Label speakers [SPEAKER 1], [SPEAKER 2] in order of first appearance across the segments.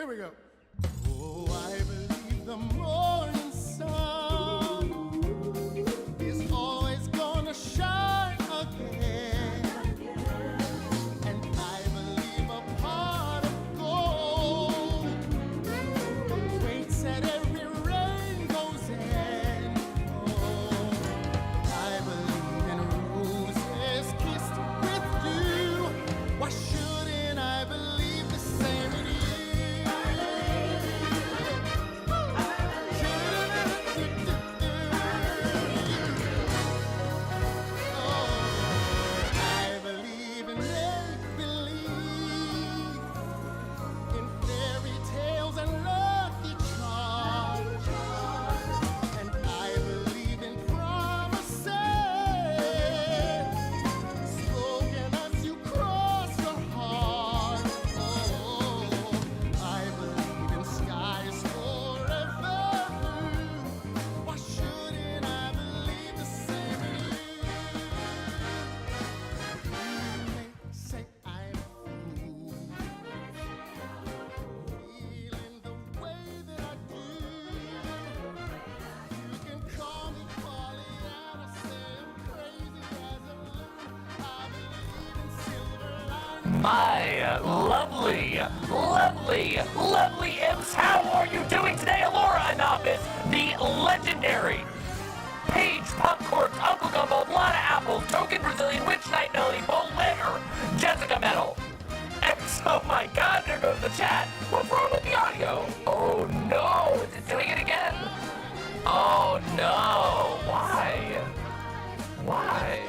[SPEAKER 1] Here we go. Oh, I believe the morning sun is always gonna shine again. And I believe a pot of gold waits at every rainbow's end. Oh, I believe in roses kissed with dew. Why shouldn't I believe the same in you? I believe in make-believe, in fairy tales and lucky charms, and I believe in promises spoken as you cross your heart. Oh, I believe in skies forever blue. Why shouldn't I believe the same in you? You may say I'm a fool, feeling the way that I do. You can call me Pollyanna, say I'm crazy as a loon. I believe in silver linings.
[SPEAKER 2] My lovely imps, how are you doing today? Alora Anonymous, the legendary Paige Popcorn, Uncle Gumbo, Lana Apple, Token Brazilian Witch Night Nelly, Bollinger, Jessica Metal. And oh my god, there goes the chat. What's wrong with the audio? Oh no, is it doing it again? Oh no, why? Why?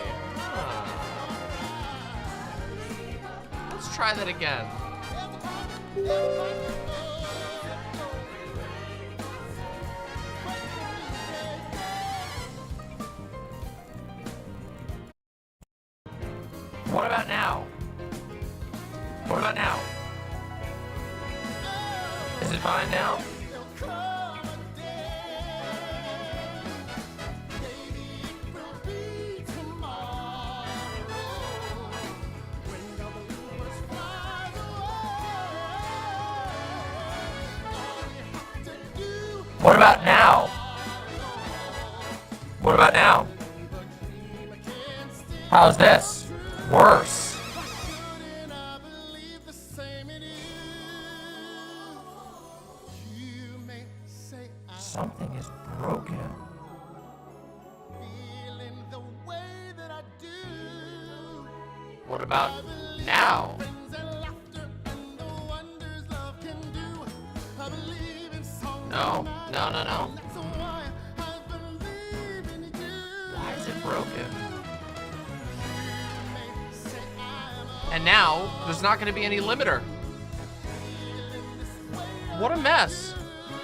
[SPEAKER 2] Let's try that again. What about now? What about now? Is it fine now?
[SPEAKER 1] There'll come a day, maybe it will be tomorrow, when the bluebirds fly away. All you have to do
[SPEAKER 2] What about now? What about now? How's this? Worse.
[SPEAKER 1] Why shouldn't I believe the same in you? You may say I'm
[SPEAKER 2] Something is broken.
[SPEAKER 1] feeling the way that I do.
[SPEAKER 2] What about now?
[SPEAKER 1] Friends and laughter and the wonders love can do. I believe in songs.
[SPEAKER 2] No.
[SPEAKER 1] That's why I believe in you.
[SPEAKER 2] Why is it broken?
[SPEAKER 1] You may say I'm
[SPEAKER 3] And now, there's not going to be any limiter. What a mess.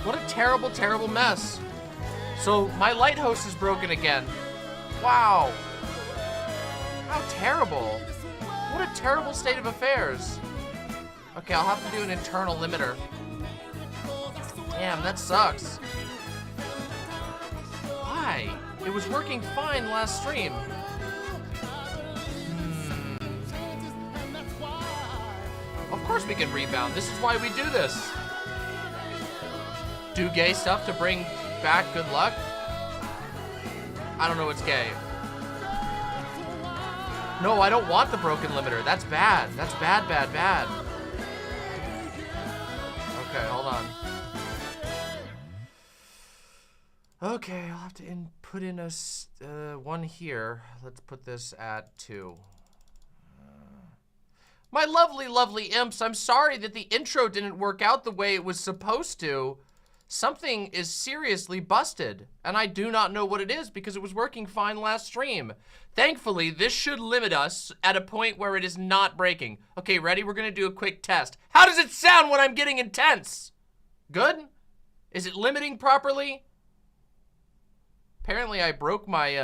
[SPEAKER 3] What a terrible, terrible mess. So, my light host is broken again. Wow. How terrible. What a terrible state of affairs. Okay, I'll have to do an internal limiter. Damn, that sucks. Why? It was working fine last stream. Of course we can rebound. This is why we do this. Do gay stuff to bring back good luck? I don't know what's gay. No, I don't want the broken limiter. That's bad. That's bad, bad, bad. Okay, hold on. Okay, I'll have to put in a one here. Let's put this at 2. My lovely, lovely imps, I'm sorry that the intro didn't work out the way it was supposed to. Something is seriously busted, and I do not know what it is because it was working fine last stream. Thankfully, this should limit us at a point where it is not breaking. Okay, ready? We're gonna do a quick test. How does it sound when I'm getting intense? Good? Is it limiting properly? Apparently I broke my,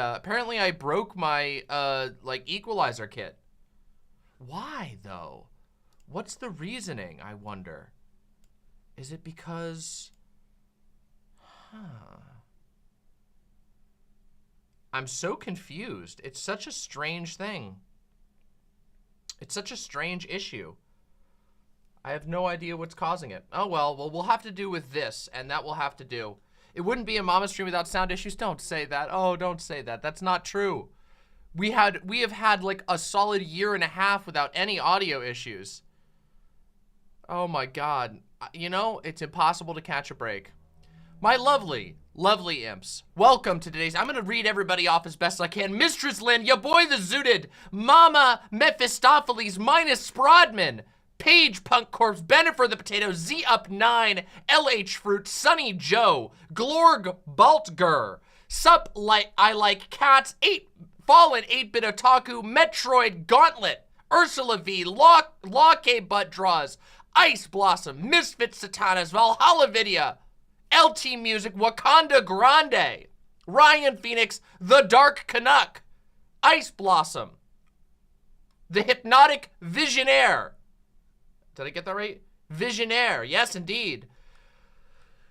[SPEAKER 3] like, equalizer kit. Why, though? What's the reasoning, I wonder? Is it because... I'm so confused. It's such a strange thing. It's such a strange issue. I have no idea what's causing it. Oh, well, we'll have to do with this, and that will have to do. It wouldn't be a mama stream without sound issues. Don't say that. Oh, don't say that. That's not true. We have had like a solid year and a half without any audio issues. Oh my God. You know, it's impossible to catch a break. My lovely, lovely imps, welcome to today's, I'm gonna read everybody off as best I can. Mistress Lynn, ya boy the Zooted, Mama Mephistopheles, Minus Sprodman, Paige Punk Corpse, Bennifer the Potato, Z Up 9, LH Fruit, Sunny Joe, Glorg Baltger, Sup Like I Like Cats, 8 Fallen 8-Bit Otaku, Metroid Gauntlet, Ursula V, Law K Butt Draws, Ice Blossom, Misfit Satanas, Valhalla Vidya, LT Music, Wakanda Grande, Ryan Phoenix, The Dark Canuck, Ice Blossom, The Hypnotic Visionaire. Did I get that right? Visionaire, yes indeed.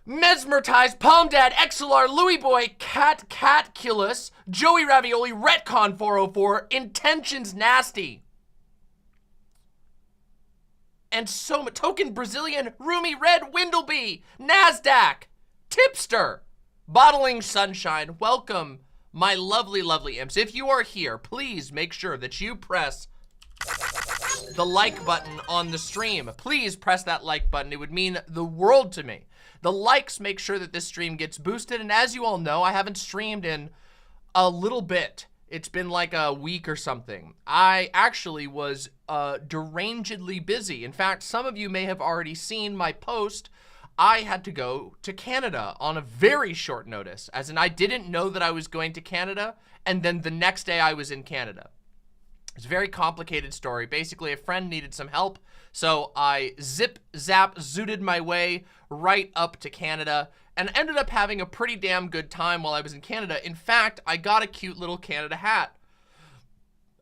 [SPEAKER 3] Mesmerized, Palm Dad, XLR, Louis Boy, Catculus, Joey Ravioli, Retcon 404, Intentions Nasty. And so much. Token Brazilian, Roomy Red, Windleby, NASDAQ, Tipster, Bottling Sunshine. Welcome, my lovely, lovely imps. If you are here, please make sure that you press the like button on the stream. Please press that like button. It would mean the world to me. The likes make sure that this stream gets boosted. And as you all know, I haven't streamed in a little bit. It's been like a week or something. I actually was derangedly busy. In fact, some of you may have already seen my post. I had to go to Canada on a very short notice, as in I didn't know that I was going to Canada, and then the next day I was in Canada. It's a very complicated story. Basically, a friend needed some help, so I zooted my way right up to Canada, and ended up having a pretty damn good time while I was in Canada. In fact, I got a cute little Canada hat.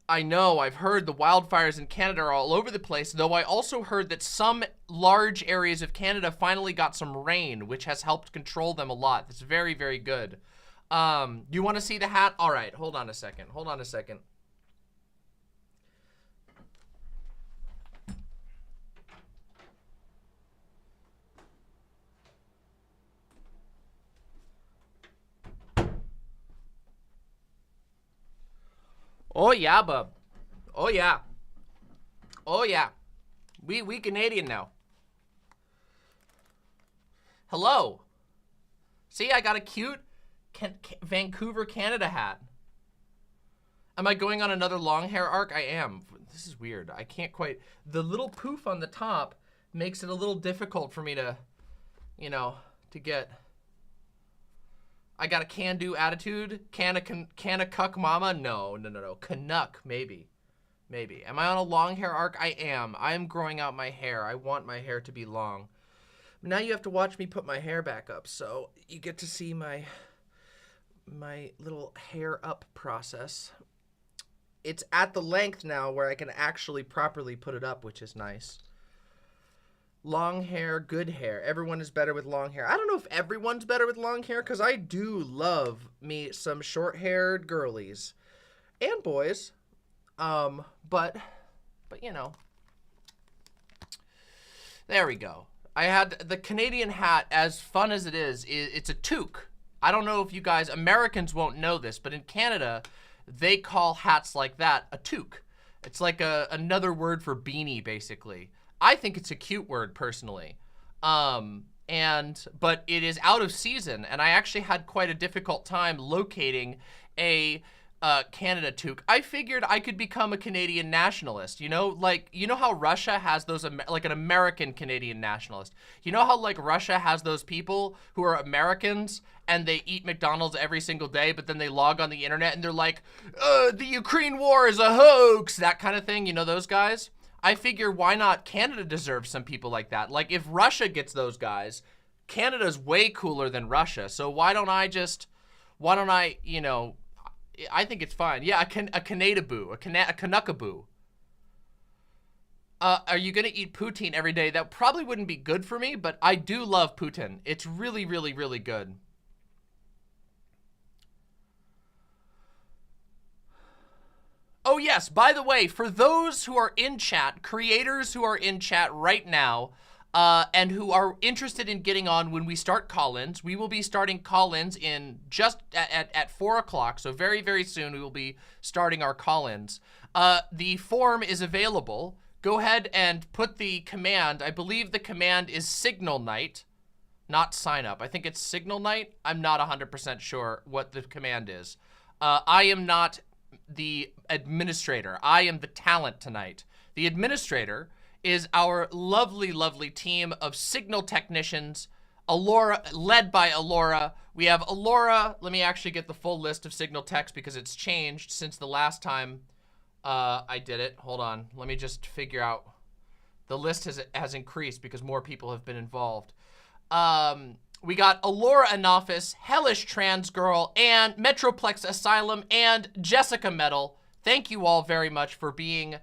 [SPEAKER 3] I know, I've heard the wildfires in Canada are all over the place, though I also heard that some large areas of Canada finally got some rain, which has helped control them a lot. That's very, very good. You want to see the hat? All right, hold on a second. Hold on a second. Oh yeah, bub. Oh yeah. Oh yeah. We Canadian now. Hello. See, I got a cute Vancouver, Canada hat. Am I going on another long hair arc? I am. This is weird. I can't quite. The little poof on the top makes it a little difficult for me to, you know, to get. I got a can-do attitude. Can a cuck mama? No. Canuck, maybe. Maybe. Am I on a long hair arc? I am. I am growing out my hair. I want my hair to be long. Now you have to watch me put my hair back up, so you get to see my little hair up process. It's at the length now where I can actually properly put it up, which is nice. Long hair, good hair. Everyone is better with long hair. I don't know if everyone's better with long hair, because I do love me some short-haired girlies. And boys. But you know. There we go. I had the Canadian hat, as fun as it is, it's a toque. I don't know if you guys, Americans won't know this, but in Canada, they call hats like that a toque. It's like another word for beanie, basically. I think it's a cute word, personally. But it is out of season, and I actually had quite a difficult time locating a Canada toque. I figured I could become a Canadian nationalist, you know? Like, you know how Russia has those, like an American Canadian nationalist. You know how, like, Russia has those people who are Americans and they eat McDonald's every single day, but then they log on the internet and they're like, the Ukraine war is a hoax, that kind of thing, you know those guys? I figure why not Canada deserves some people like that. Like if Russia gets those guys, Canada's way cooler than Russia. So why don't I, you know, I think it's fine. Yeah, a Canadaboo, a Canuckaboo. Are you gonna eat poutine every day? That probably wouldn't be good for me, but I do love poutine. It's really, really, really good. Oh yes, by the way, for those who are in chat, creators who are in chat right now, and who are interested in getting on when we start call-ins, we will be starting call-ins in just at 4 o'clock, so very, very soon we will be starting our call-ins. The form is available. Go ahead and put the command, I believe the command is Signal Night, not sign up. I think it's Signal Night. I'm not 100% sure what the command is. I am not the administrator. I am the talent tonight. The administrator is our lovely, lovely team of signal technicians, Alora, led by Alora. We have Alora. Let me actually get the full list of signal techs because it's changed since the last time I did it. Hold on. Let me just figure out. The list has increased because more people have been involved. We got Alora Anafis, Hellish Trans Girl, and Metroplex Asylum, and Jessica Metal. Thank you all very much for being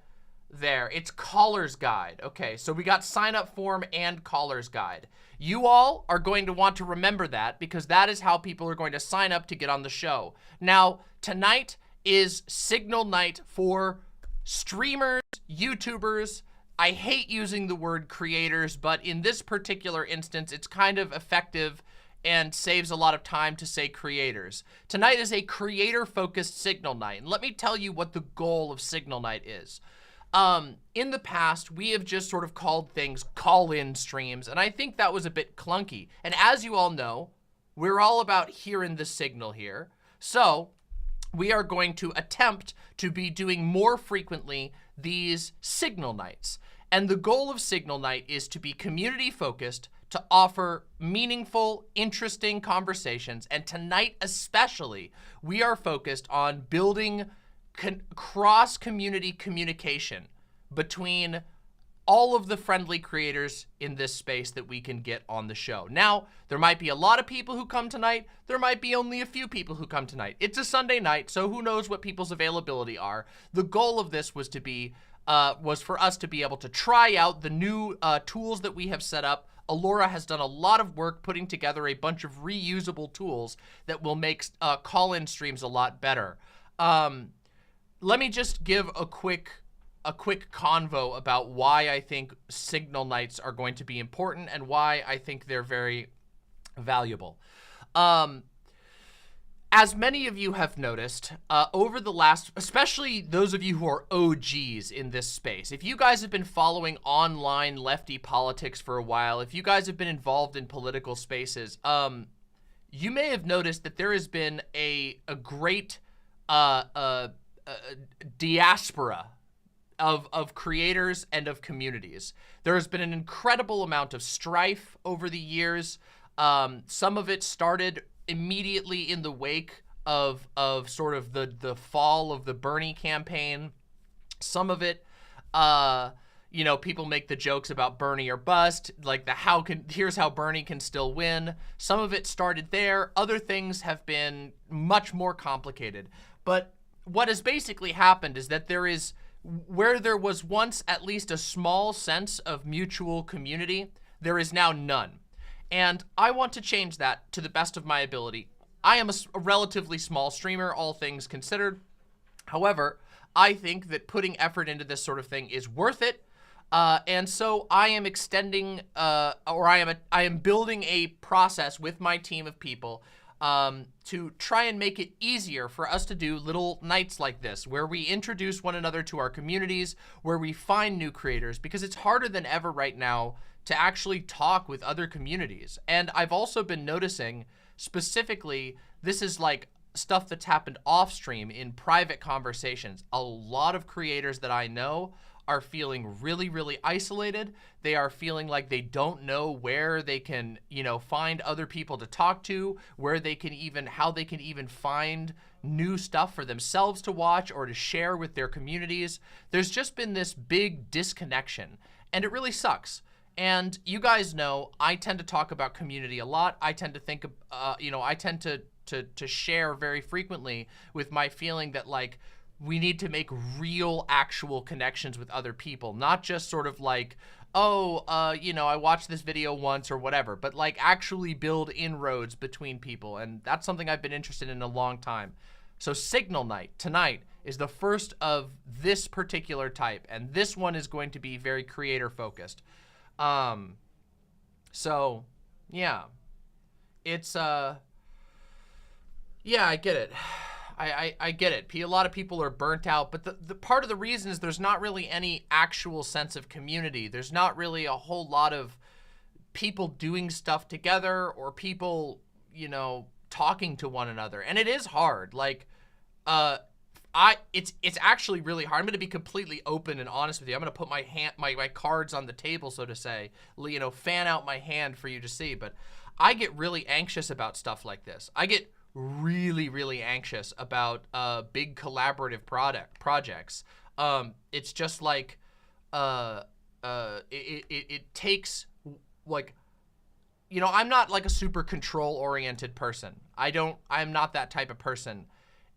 [SPEAKER 3] there. It's Caller's Guide. Okay, so we got sign up form and Caller's Guide. You all are going to want to remember that because that is how people are going to sign up to get on the show. Now, tonight is Signal Night for streamers, YouTubers. I hate using the word creators, but in this particular instance, it's kind of effective and saves a lot of time to say creators. Tonight is a creator-focused Signal Night, and let me tell you what the goal of Signal Night is. In the past, we have just sort of called things call-in streams, and I think that was a bit clunky. And as you all know, we're all about hearing the signal here. So we are going to attempt to be doing more frequently these Signal Nights. And the goal of Signal Night is to be community-focused, to offer meaningful, interesting conversations. And tonight especially, we are focused on building cross-community communication between all of the friendly creators in this space that we can get on the show. Now, there might be a lot of people who come tonight. There might be only a few people who come tonight. It's a Sunday night, so who knows what people's availability are. The goal of this was to be, was for us to be able to try out the new tools that we have set up. Alora has done a lot of work putting together a bunch of reusable tools that will make call-in streams a lot better. Let me just give a quick convo about why I think Signal Nights are going to be important and why I think they're very valuable. As many of you have noticed, over the last, especially those of you who are OGs in this space, if you guys have been following online lefty politics for a while, if you guys have been involved in political spaces, you may have noticed that there has been a great diaspora of creators and of communities. There has been an incredible amount of strife over the years. Some of it started immediately in the wake of sort of the fall of the Bernie campaign. Some of it, you know, people make the jokes about Bernie or bust, like here's how Bernie can still win. Some of it started there. Other things have been much more complicated. But what has basically happened is that where there was once at least a small sense of mutual community, there is now none. And I want to change that to the best of my ability. I am a relatively small streamer, all things considered. However, I think that putting effort into this sort of thing is worth it. And so I am extending, or I am building a process with my team of people to try and make it easier for us to do little nights like this, where we introduce one another to our communities, where we find new creators, because it's harder than ever right now to actually talk with other communities. And I've also been noticing, specifically, this is like stuff that's happened off stream in private conversations. A lot of creators that I know are feeling really, really isolated. They are feeling like they don't know where they can, you know, find other people to talk to, where they can even, how they can even find new stuff for themselves to watch or to share with their communities. There's just been this big disconnection, and it really sucks. And you guys know, I tend to talk about community a lot. I tend to think, you know, I tend to share very frequently with my feeling that, like, we need to make real, actual connections with other people, not just sort of like, oh, you know, I watched this video once or whatever, but like actually build inroads between people. And that's something I've been interested in a long time. So Signal Night tonight is the first of this particular type, and this one is going to be very creator focused. So yeah, it's yeah, I get it. I get it. A lot of people are burnt out, but the part of the reason is there's not really any actual sense of community. There's not really a whole lot of people doing stuff together or people, you know, talking to one another. And it is hard. Like, it's actually really hard. I'm going to be completely open and honest with you. I'm going to put my cards on the table, so to say, you know, fan out my hand for you to see. But I get really anxious about stuff like this. I get really, really anxious about big collaborative projects. It's just like it takes, like, you know, I'm not like a super control-oriented person. I'm not that type of person,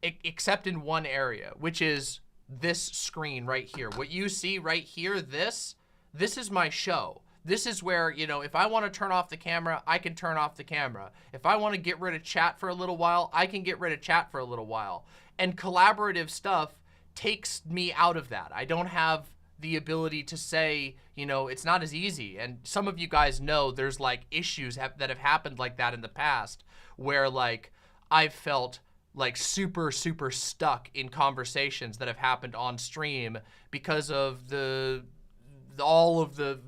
[SPEAKER 3] except in one area, which is this screen right here. What you see right here, this is my show. This is where, you know, if I want to turn off the camera, I can turn off the camera. If I want to get rid of chat for a little while, I can get rid of chat for a little while. And collaborative stuff takes me out of that. I don't have the ability to say, you know, it's not as easy. And some of you guys know there's like issues that have happened like that in the past, where like I've felt like super, super stuck in conversations that have happened on stream because of all of the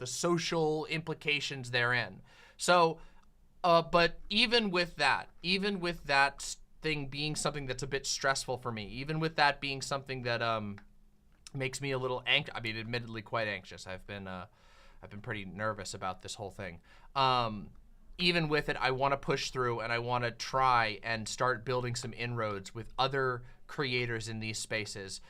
[SPEAKER 3] social implications therein. So, but even with that thing being something that's a bit stressful for me, even with that being something that makes me a little admittedly quite anxious. I've been pretty nervous about this whole thing. Even with it, I want to push through and I want to try and start building some inroads with other creators in these spaces,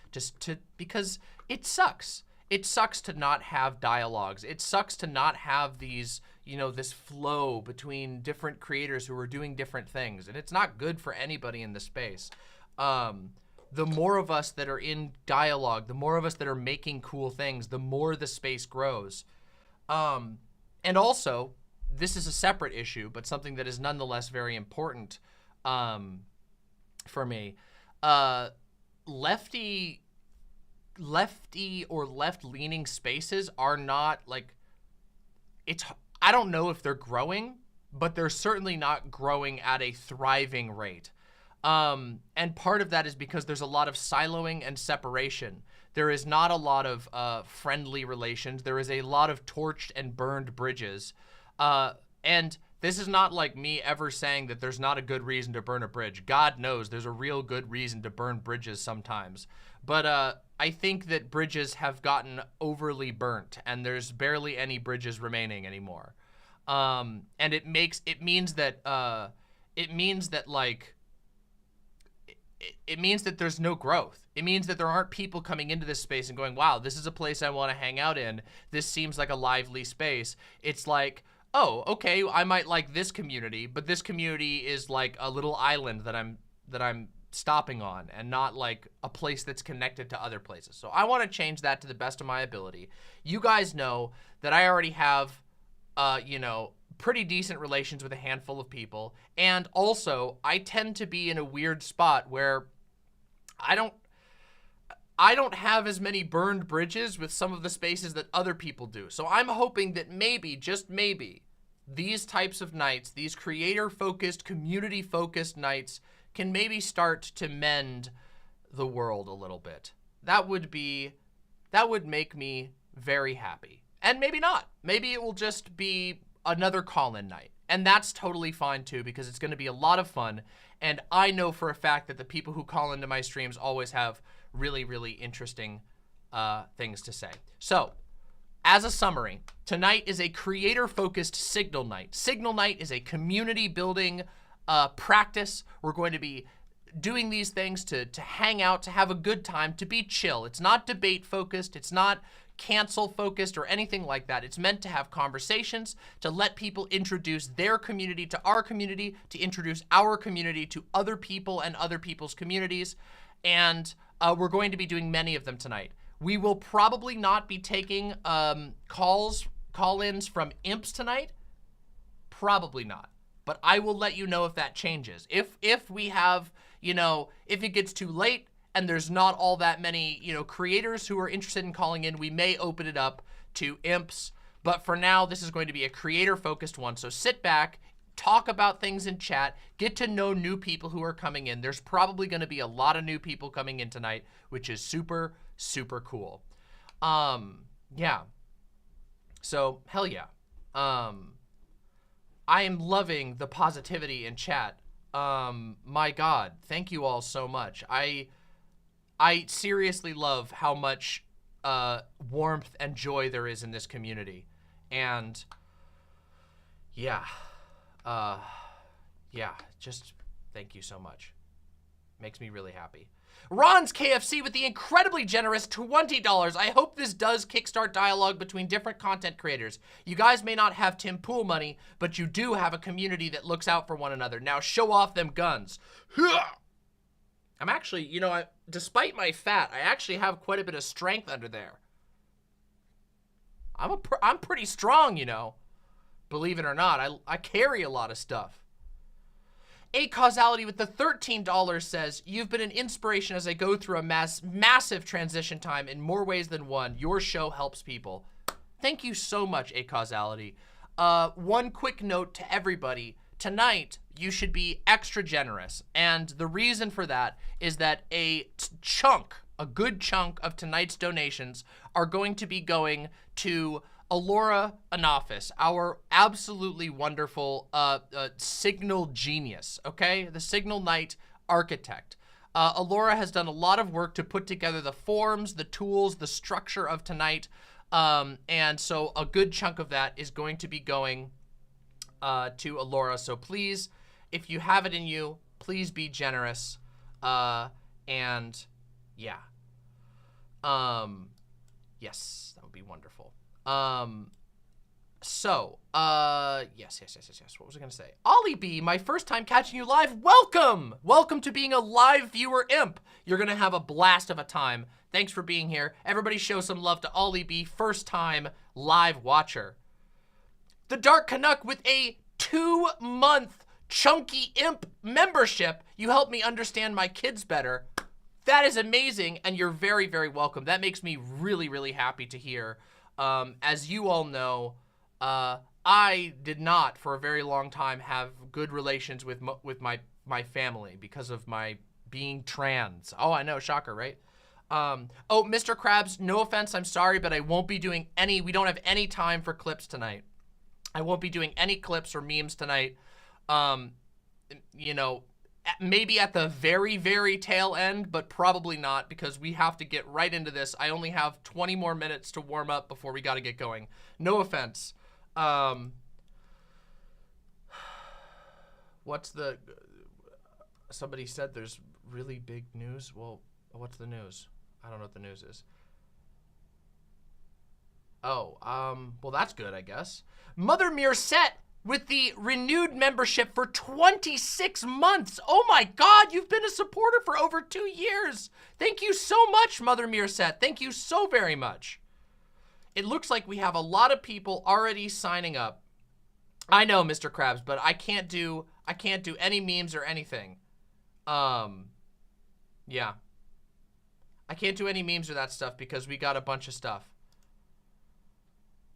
[SPEAKER 3] because it sucks. It sucks to not have dialogues. It sucks to not have these, you know, this flow between different creators who are doing different things. And it's not good for anybody in the space. The more of us that are in dialogue, the more of us that are making cool things, the more the space grows. And also, this is a separate issue, but something that is nonetheless very important for me. Lefty or left-leaning spaces are not like, I don't know if they're growing, but they're certainly not growing at a thriving rate. And part of that is because there's a lot of siloing and separation. There is not a lot of friendly relations. There is a lot of torched and burned bridges. And this is not like me ever saying that there's not a good reason to burn a bridge. God knows there's a real good reason to burn bridges sometimes. But I think that bridges have gotten overly burnt, and there's barely any bridges remaining anymore. And it means that there's no growth. It means that there aren't people coming into this space and going, wow, this is a place I want to hang out in. This seems like a lively space. It's like, oh, okay, I might like this community, but this community is like a little island that I'm stopping on, and not like a place that's connected to other places. So I want to change that to the best of my ability. You guys know that I already have, you know, pretty decent relations with a handful of people. And also, I tend to be in a weird spot where I don't have as many burned bridges with some of the spaces that other people do. So I'm hoping that maybe, just maybe, these types of nights, these creator-focused, community-focused nights, can maybe start to mend the world a little bit. That would make me very happy. And maybe not. Maybe it will just be another call-in night. And that's totally fine too, because it's going to be a lot of fun. And I know for a fact that the people who call into my streams always have really, really interesting things to say. So, as a summary, tonight is a creator-focused Signal Night. Signal Night is a community-building practice. We're going to be doing these things to hang out, to have a good time, to be chill. It's not debate-focused. It's not cancel-focused or anything like that. It's meant to have conversations, to let people introduce their community to our community, to introduce our community to other people and other people's communities. And we're going to be doing many of them tonight. We will probably not be taking call-ins from imps tonight. Probably not. But I will let you know if that changes. If we have, you know, if it gets too late and there's not all that many, you know, creators who are interested in calling in, we may open it up to imps. But for now, this is going to be a creator-focused one. So sit back, talk about things in chat, get to know new people who are coming in. There's probably going to be a lot of new people coming in tonight, which is super, super cool. Yeah. So, hell yeah. I am loving the positivity in chat. My God, thank you all so much. I seriously love how much warmth and joy there is in this community. And yeah, yeah, just thank you so much. Makes me really happy. Ron's KFC with the incredibly generous $20. I hope this does kickstart dialogue between different content creators. You guys may not have Tim Pool money, but you do have a community that looks out for one another. Now show off them guns. I'm actually, you know, despite my fat, I actually have quite a bit of strength under there. I'm pretty strong, you know. Believe it or not, I carry a lot of stuff. A Causality with the $13 says, you've been an inspiration as I go through a massive transition time in more ways than one. Your show helps people. Thank you so much, A Causality. One quick note to everybody. Tonight, you should be extra generous. And the reason for that is that a good chunk of tonight's donations are going to be going to Alora Anafis, our absolutely wonderful signal genius, okay? The Signal Knight architect. Alora has done a lot of work to put together the forms, the tools, the structure of tonight, and so a good chunk of that is going to be going to Alora. So please, if you have it in you, please be generous, and yeah. Yes, that would be wonderful. Yes. What was I gonna say? Ollie B, my first time catching you live. Welcome! Welcome to being a live viewer imp. You're gonna have a blast of a time. Thanks for being here. Everybody show some love to Ollie B, first time live watcher. The Dark Canuck with a 2-month chunky imp membership. You helped me understand my kids better. That is amazing, and you're very, very welcome. That makes me really, really happy to hear. As you all know, I did not, for a very long time, have good relations with my family because of my being trans. Oh, I know, shocker, right? Oh, Mr. Krabs, no offense, I'm sorry, but I won't be doing any, we don't have any time for clips tonight. I won't be doing any clips or memes tonight. You know, maybe at the very, very tail end, but probably not because we have to get right into this. I only have 20 more minutes to warm up before we got to get going. No offense. What's the... Somebody said there's really big news. Well, what's the news? I don't know what the news is. Oh, well, that's good, I guess. Mother Meerset with the renewed membership for 26 months. Oh my God, you've been a supporter for over 2 years. Thank you so much, Mother Meerset. Thank you so very much. It looks like we have a lot of people already signing up. I know, Mr. Krabs, but I can't do any memes or anything. Yeah. I can't do any memes or that stuff because we got a bunch of stuff.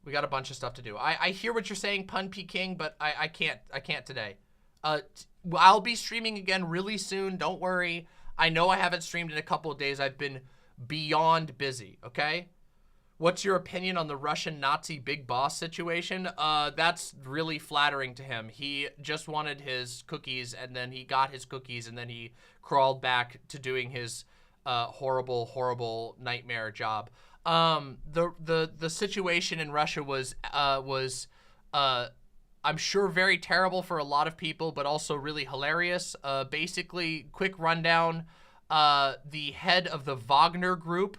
[SPEAKER 3] We got a bunch of stuff to do. I hear what you're saying, Pun P King, but I can't today. I'll be streaming again really soon. Don't worry. I know I haven't streamed in a couple of days. I've been beyond busy, okay? What's your opinion on the Russian Nazi big boss situation? That's really flattering to him. He just wanted his cookies, and then he got his cookies, and then he crawled back to doing his horrible, horrible nightmare job. The situation in Russia was I'm sure very terrible for a lot of people, but also really hilarious. Basically, quick rundown, the head of the Wagner group,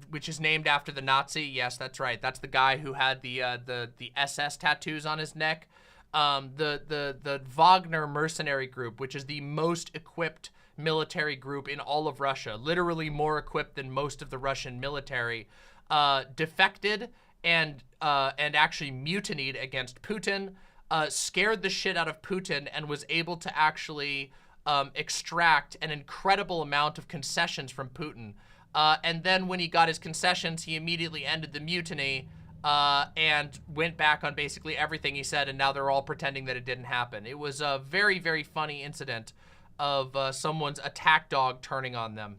[SPEAKER 3] which is named after the Nazi. Yes, that's right. That's the guy who had the SS tattoos on his neck. The Wagner mercenary group, which is the most equipped military group in all of Russia, literally more equipped than most of the Russian military, defected and actually mutinied against Putin, scared the shit out of Putin, and was able to actually extract an incredible amount of concessions from Putin. And then when he got his concessions, he immediately ended the mutiny and went back on basically everything he said, and now they're all pretending that it didn't happen. It was a very, very funny incident of someone's attack dog turning on them.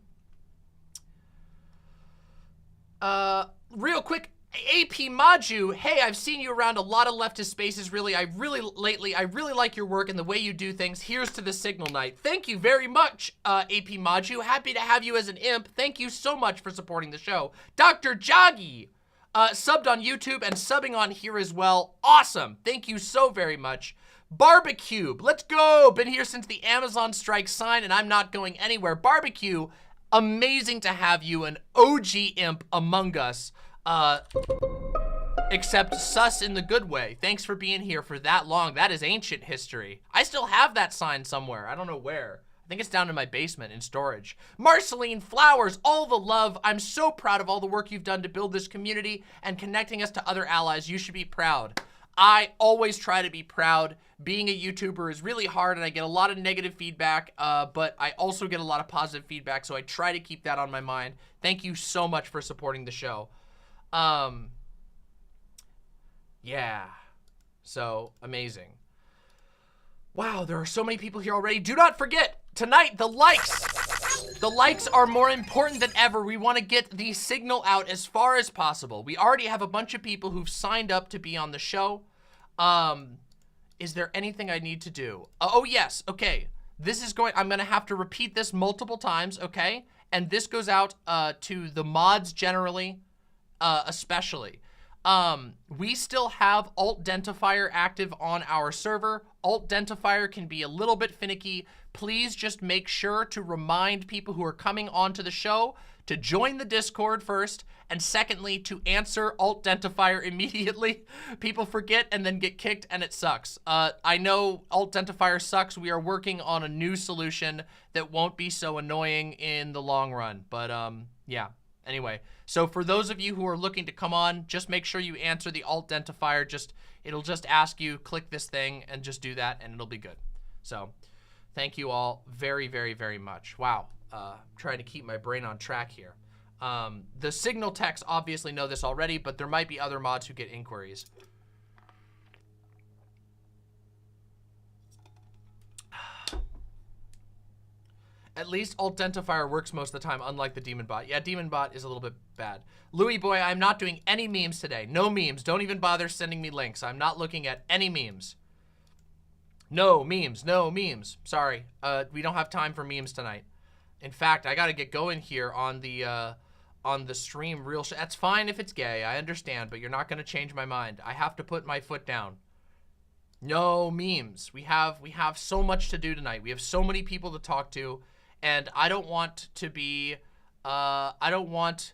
[SPEAKER 3] Real quick, AP Maju, hey, I've seen you around a lot of leftist spaces. Lately, I really like your work and the way you do things. Here's to the signal night. Thank you very much, AP Maju. Happy to have you as an imp. Thank you so much for supporting the show. Dr. Joggy, subbed on YouTube and subbing on here as well. Awesome. Thank you so very much. Barbecue, let's go. Been here since the Amazon strike sign and I'm not going anywhere. Barbecue, amazing to have you, an OG imp among us. Except sus in the good way. Thanks for being here for that long. That is ancient history. I still have that sign somewhere. I don't know where. I think it's down in my basement in storage. Marceline Flowers, all the love. I'm so proud of all the work you've done to build this community and connecting us to other allies. You should be proud. I always try to be proud. Being a YouTuber is really hard and I get a lot of negative feedback, but I also get a lot of positive feedback, so I try to keep that on my mind. Thank you so much for supporting the show. Yeah, so amazing. Wow, there are so many people here already. Do not forget, tonight, the likes. The likes are more important than ever. We want to get the signal out as far as possible. We already have a bunch of people who've signed up to be on the show. Is there anything I need to do? Oh, yes, okay. I'm gonna have to repeat this multiple times, okay? And this goes out to the mods generally, especially. We still have Alt-Dentifier active on our server. Alt-Dentifier can be a little bit finicky. Please just make sure to remind people who are coming onto the show to join the Discord first, and secondly, to answer Alt-Dentifier immediately. People forget and then get kicked, and it sucks. I know Alt-Dentifier sucks. We are working on a new solution that won't be so annoying in the long run, but yeah. Anyway, so for those of you who are looking to come on, just make sure you answer the Alt-Dentifier. It'll just ask you, click this thing, and just do that, and it'll be good. So, thank you all very, very, very much. Wow, trying to keep my brain on track here. The signal techs obviously know this already, but there might be other mods who get inquiries. At least Alt-Dentifier works most of the time, unlike the Demon Bot. Yeah, Demon Bot is a little bit bad. Louis Boy, I'm not doing any memes today. No memes. Don't even bother sending me links. I'm not looking at any memes. No memes. No memes. Sorry. We don't have time for memes tonight. In fact, I gotta get going here on the stream real That's fine if it's gay. I understand, but you're not gonna change my mind. I have to put my foot down. No memes. We have so much to do tonight. We have so many people to talk to. And I don't want to be, I don't want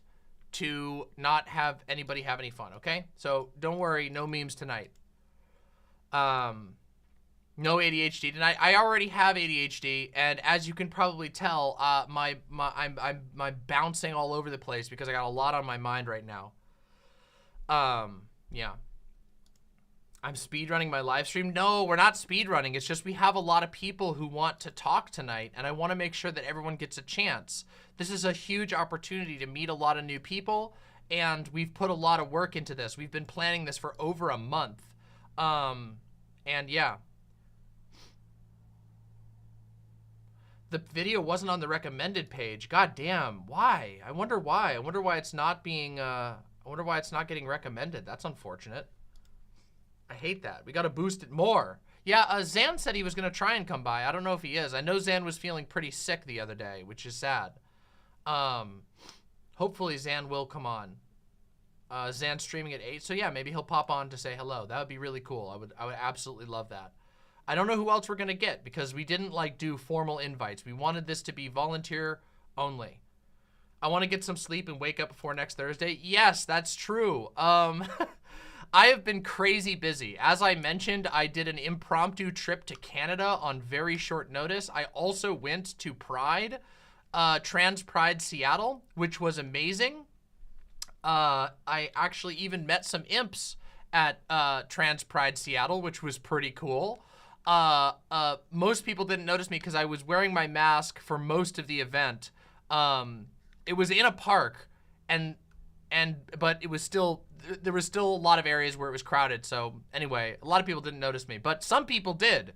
[SPEAKER 3] to not have anybody have any fun, okay? So don't worry, no memes tonight. No ADHD tonight. I already have ADHD, and as you can probably tell, I'm bouncing all over the place because I got a lot on my mind right now. Yeah. I'm speedrunning my live stream. No, we're not speedrunning. It's just we have a lot of people who want to talk tonight, and I want to make sure that everyone gets a chance. This is a huge opportunity to meet a lot of new people, and we've put a lot of work into this. We've been planning this for over a month. And yeah. The video wasn't on the recommended page. God damn, why? I wonder why. I wonder why it's not being, I wonder why it's not getting recommended. That's unfortunate. I hate that. We got to boost it more. Yeah, Zan said he was going to try and come by. I don't know if he is. I know Zan was feeling pretty sick the other day, which is sad. Hopefully Zan will come on. Zan's streaming at 8, so yeah, maybe he'll pop on to say hello. That would be really cool. I would absolutely love that. I don't know who else we're going to get because we didn't like do formal invites. We wanted this to be volunteer only. I want to get some sleep and wake up before next Thursday. Yes, that's true. I have been crazy busy. As I mentioned, I did an impromptu trip to Canada on very short notice. I also went to Pride, Trans Pride Seattle, which was amazing. I actually even met some imps at Trans Pride Seattle, which was pretty cool. most people didn't notice me because I was wearing my mask for most of the event. It was in a park, but it was still, there was still a lot of areas where it was crowded. So anyway, a lot of people didn't notice me, but some people did.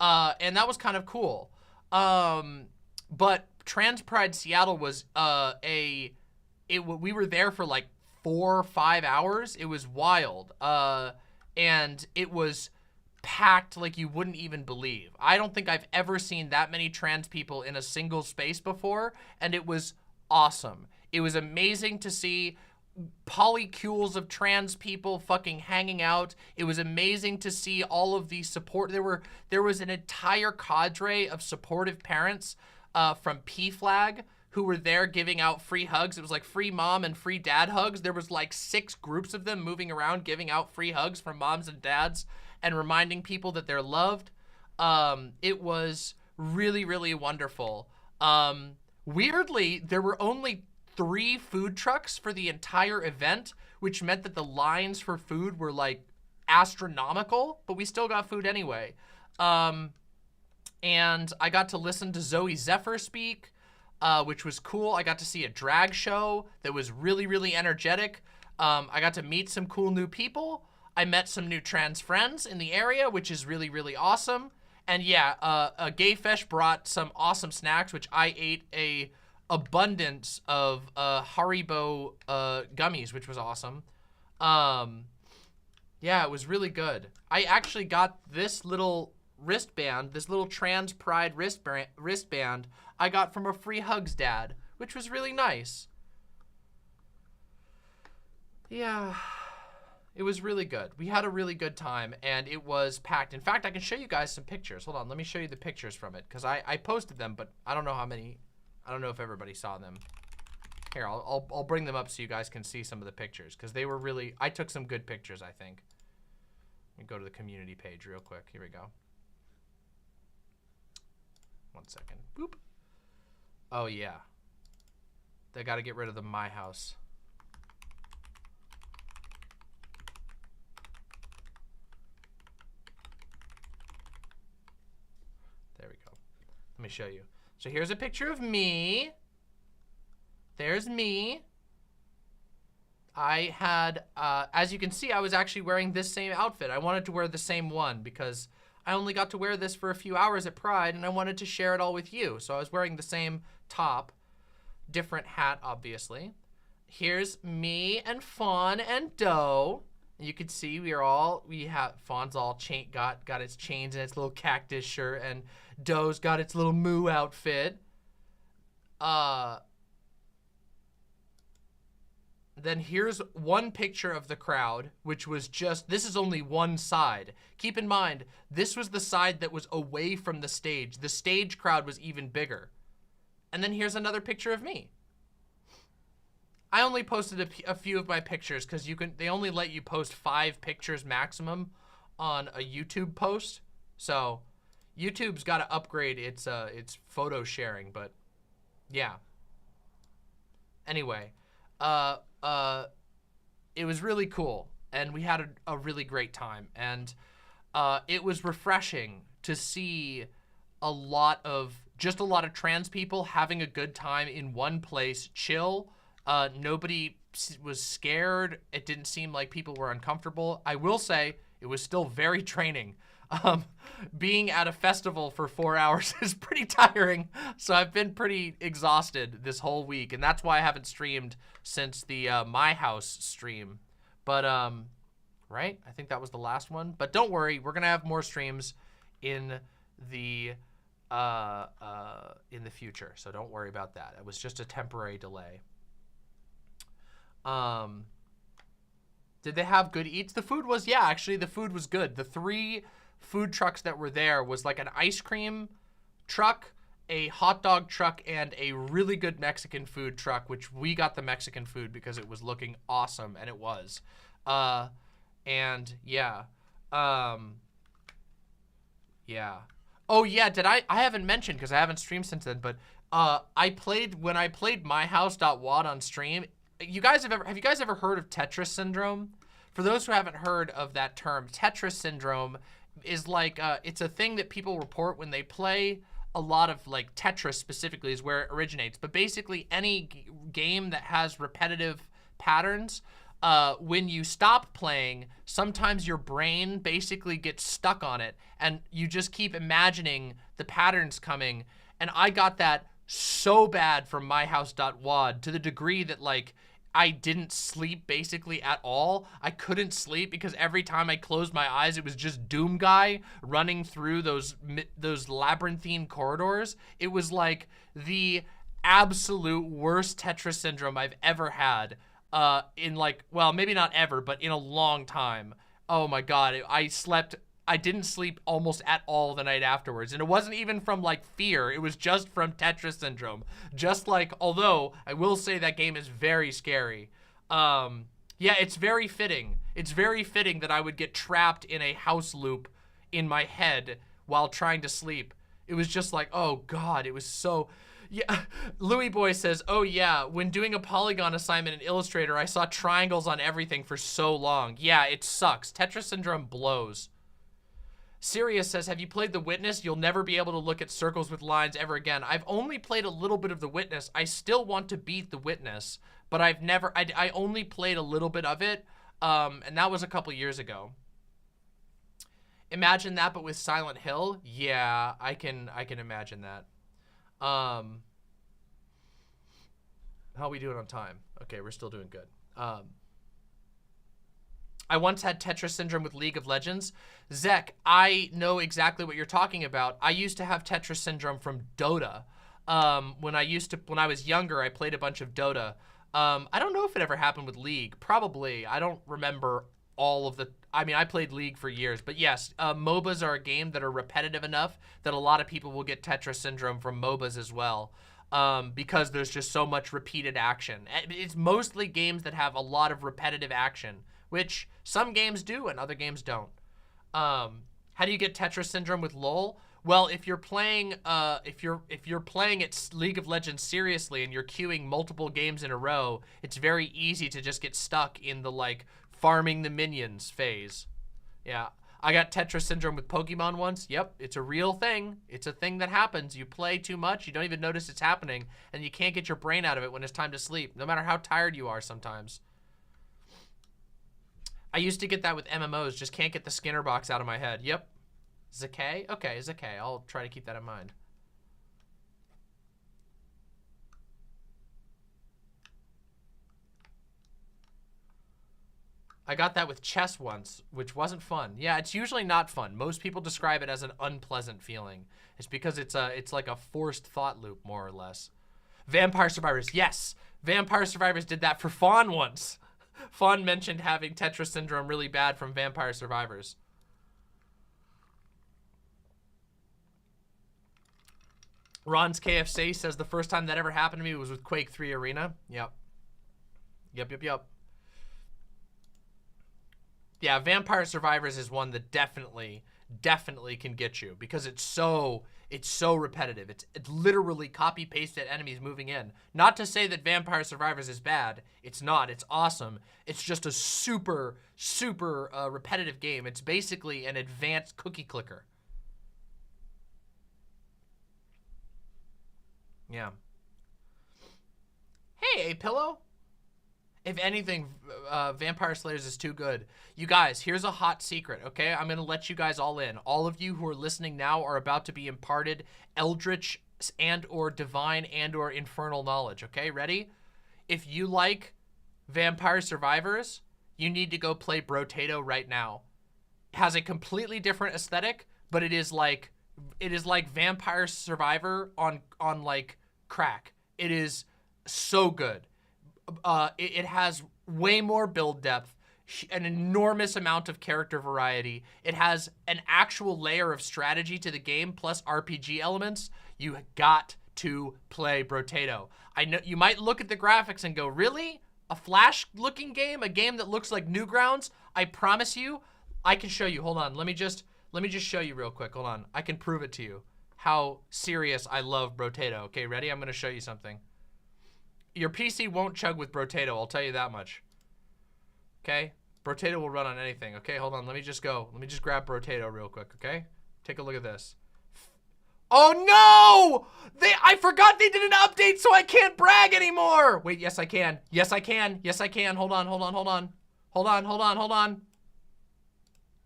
[SPEAKER 3] And that was kind of cool. But Trans Pride Seattle was, we were there for like 4 or 5 hours. It was wild. And it was packed like you wouldn't even believe. I don't think I've ever seen that many trans people in a single space before, and it was awesome. It was amazing to see polycules of trans people fucking hanging out. It was amazing to see all of the support. There was an entire cadre of supportive parents from PFLAG who were there giving out free hugs. It was like free mom and free dad hugs. There was like 6 groups of them moving around giving out free hugs from moms and dads and reminding people that they're loved. It was really, really wonderful. Weirdly, there were only 3 food trucks for the entire event, which meant that the lines for food were like astronomical, but we still got food anyway. And I got to listen to Zoe Zephyr speak, which was cool. I got to see a drag show that was really, really energetic. I got to meet some cool new people. I met some new trans friends in the area, which is really, really awesome. And yeah, Gayfesh brought some awesome snacks, which I ate a abundance of Haribo gummies, which was awesome. Yeah, it was really good. I actually got this little wristband, this little Trans Pride wristband I got from a Free Hugs dad, which was really nice. Yeah, it was really good. We had a really good time, and it was packed. In fact, I can show you guys some pictures. Hold on, let me show you the pictures from it, because I posted them, but I don't know how many. I don't know if everybody saw them. Here, I'll bring them up so you guys can see some of the pictures, because they were really, I took some good pictures, I think. Let me go to the community page real quick. Here we go. 1 second. Boop. Oh, yeah. They got to get rid of the My House. There we go. Let me show you. So here's a picture of me. There's me. I had, as you can see, I was actually wearing this same outfit. I wanted to wear the same one because I only got to wear this for a few hours at Pride, and I wanted to share it all with you. So I was wearing the same top, different hat, obviously. Here's me and Fawn and Doe. You can see Fawn's all got its chains and its little cactus shirt, and Doe's got its little moo outfit. Then here's one picture of the crowd, which was just, this is only one side. Keep in mind, this was the side that was away from the stage. The stage crowd was even bigger. And then here's another picture of me. I only posted a few of my pictures because they only let you post 5 pictures maximum on a YouTube post. So YouTube's got to upgrade its photo sharing, but yeah. Anyway, it was really cool, and we had a really great time, and it was refreshing to see a lot of trans people having a good time in one place, chill. Nobody was scared. It didn't seem like people were uncomfortable. I will say it was still very draining. Being at a festival for 4 hours is pretty tiring, so I've been pretty exhausted this whole week, and that's why I haven't streamed since the My House stream. But right, I think that was the last one. But don't worry, we're gonna have more streams in the future, so don't worry about that. It was just a temporary delay. Did they have good eats? The food was, yeah, actually the food was good. The 3 food trucks that were there was like an ice cream truck, a hot dog truck, and a really good Mexican food truck, which we got the Mexican food because it was looking awesome, and it was. And yeah. Yeah. Oh yeah, I haven't mentioned because I haven't streamed since then, but when I played myhouse.wad on stream, have you guys ever heard of Tetris syndrome? For those who haven't heard of that term, Tetris syndrome is like, it's a thing that people report when they play a lot of, like, Tetris specifically is where it originates. But basically any game that has repetitive patterns, when you stop playing, sometimes your brain basically gets stuck on it and you just keep imagining the patterns coming. And I got that so bad from myhouse.wad to the degree that, like, I didn't sleep basically at all. I couldn't sleep because every time I closed my eyes, it was just Doom Guy running through those labyrinthine corridors. It was like the absolute worst Tetris syndrome I've ever had. In, like, well, maybe not ever, but in a long time. Oh my God, I didn't sleep almost at all the night afterwards. And it wasn't even from, like, fear. It was just from Tetris syndrome. Just like, although I will say that game is very scary. Yeah, it's very fitting. It's very fitting that I would get trapped in a house loop in my head while trying to sleep. It was just like, oh God, it was so... Yeah, Louis Boy says, oh yeah, when doing a polygon assignment in Illustrator, I saw triangles on everything for so long. Yeah, it sucks. Tetris syndrome blows. Sirius says, have you played The Witness? You'll never be able to look at circles with lines ever again. I've only played a little bit of The Witness. I still want to beat The Witness, but I've never, I only played a little bit of it, and that was a couple years ago. Imagine that, but with Silent Hill? Yeah, I can imagine that. How are we doing on time? Okay, we're still doing good. I once had Tetris syndrome with League of Legends. Zek, I know exactly what you're talking about. I used to have Tetris syndrome from Dota. When I was younger, I played a bunch of Dota. I don't know if it ever happened with League. Probably. I don't remember all of the... I mean, I played League for years, but yes, MOBAs are a game that are repetitive enough that a lot of people will get Tetris syndrome from MOBAs as well, because there's just so much repeated action. It's mostly games that have a lot of repetitive action, which some games do and other games don't. How do you get Tetris syndrome with LOL? Well, if you're playing, if you're playing it League of Legends seriously and you're queuing multiple games in a row, it's very easy to just get stuck in the, like, farming the minions phase. Yeah, I got Tetris syndrome with Pokemon once. Yep, it's a real thing. It's a thing that happens. You play too much, you don't even notice it's happening, and you can't get your brain out of it when it's time to sleep, no matter how tired you are sometimes. I used to get that with MMOs, just can't get the Skinner box out of my head. Yep. Zakay? Okay, Zakay. I'll try to keep that in mind. I got that with chess once, which wasn't fun. Yeah, it's usually not fun. Most people describe it as an unpleasant feeling. It's because it's like a forced thought loop, more or less. Vampire Survivors, yes. Vampire Survivors did that for Fawn once. Fawn mentioned having Tetris syndrome really bad from Vampire Survivors. Ron's KFC says the first time that ever happened to me was with Quake 3 Arena. Yep. Yep. Yeah, Vampire Survivors is one that definitely can get you because it's so repetitive. It's literally copy pasted enemies moving in. Not to say that Vampire Survivors is bad. It's not. It's awesome. It's just a super repetitive game. It's basically an advanced cookie clicker. Yeah. Hey, A-Pillow. If anything, Vampire Slayers is too good. You guys, here's a hot secret, okay? I'm gonna let you guys all in. All of you who are listening now are about to be imparted eldritch and or divine and or infernal knowledge, okay? Ready? If you like Vampire Survivors, you need to go play Brotato right now. It has a completely different aesthetic, but it is like Vampire Survivor on like crack. It is so good. It has way more build depth, an enormous amount of character variety. It has an actual layer of strategy to the game plus RPG elements. You got to play Brotato. I know you might look at the graphics and go, really? A Flash looking game? A game that looks like Newgrounds? I promise you, I can show you. Hold on, let me just show you real quick. Hold on, I can prove it to you how serious I love Brotato. Okay, ready? I'm gonna show you something. Your PC won't chug with Brotato, I'll tell you that much. Okay, Brotato will run on anything. Okay, hold on. Let me just go. Let me just grab Brotato real quick, okay? Take a look at this. Oh no! I forgot they did an update, so I can't brag anymore. Wait, yes I can. Yes I can. Yes I can. Hold on, hold on, hold on. Hold on, hold on, hold on.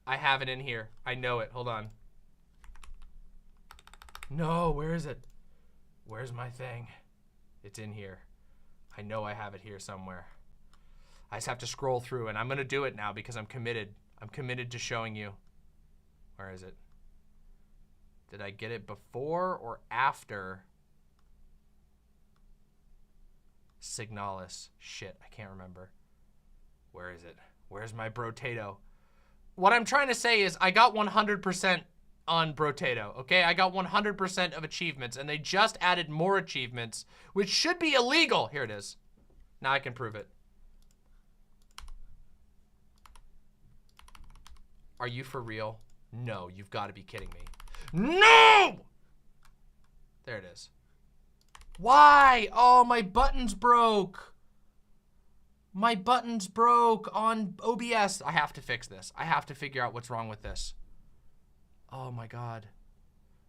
[SPEAKER 3] I have it in here. I know it. Hold on. No, where is it? Where's my thing? It's in here. I know I have it here somewhere. I just have to scroll through, and I'm gonna do it now because I'm committed. I'm committed to showing you. Where is it? Did I get it before or after Signalis? Shit, I can't remember. Where is it? Where's my Brotato? What I'm trying to say is I got 100% on Brotato, okay? I got 100% of achievements, and they just added more achievements, which should be illegal. Here it is. Now I can prove it. Are you for real? No, you've got to be kidding me. No! There it is. Why? Oh, my buttons broke. My buttons broke on OBS. I have to fix this. I have to figure out what's wrong with this. Oh my God.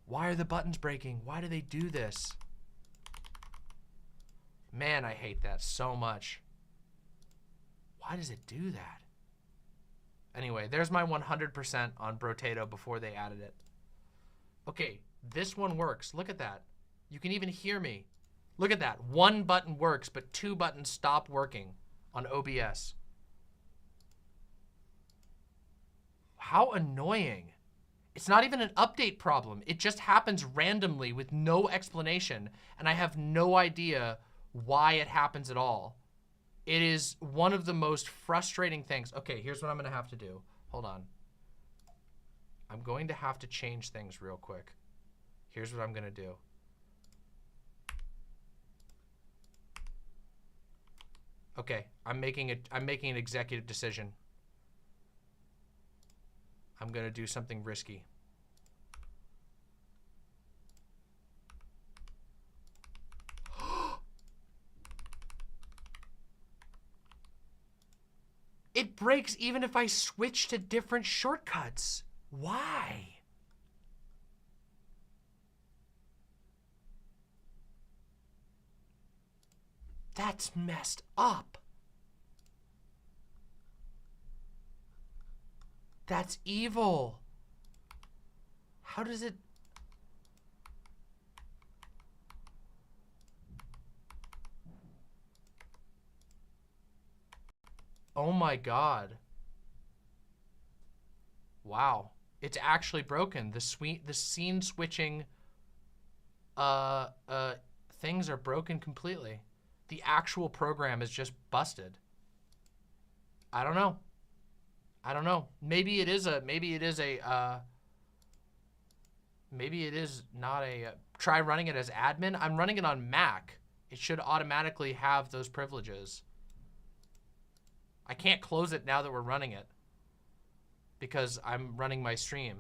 [SPEAKER 3] Why are the buttons breaking? Why do they do this? Man, I hate that so much. Why does it do that? Anyway, there's my 100% on Brotato before they added it. Okay, this one works. Look at that. You can even hear me. Look at that. One button works, but two buttons stop working on OBS. How annoying. It's not even an update problem. It just happens randomly with no explanation, and I have no idea why it happens at all. It is one of the most frustrating things. Okay, here's what I'm gonna have to do. Hold on. I'm going to have to change things real quick. Here's what I'm gonna do. Okay, I'm making an executive decision. I'm gonna do something risky. It breaks even if I switch to different shortcuts. Why? That's messed up. That's evil. How does it... Oh my God. Wow. It's actually broken. The scene switching things are broken completely. The actual program is just busted. I don't know. I don't know. Maybe it is not a, try running it as admin. I'm running it on Mac. It should automatically have those privileges. I can't close it now that we're running it because I'm running my stream.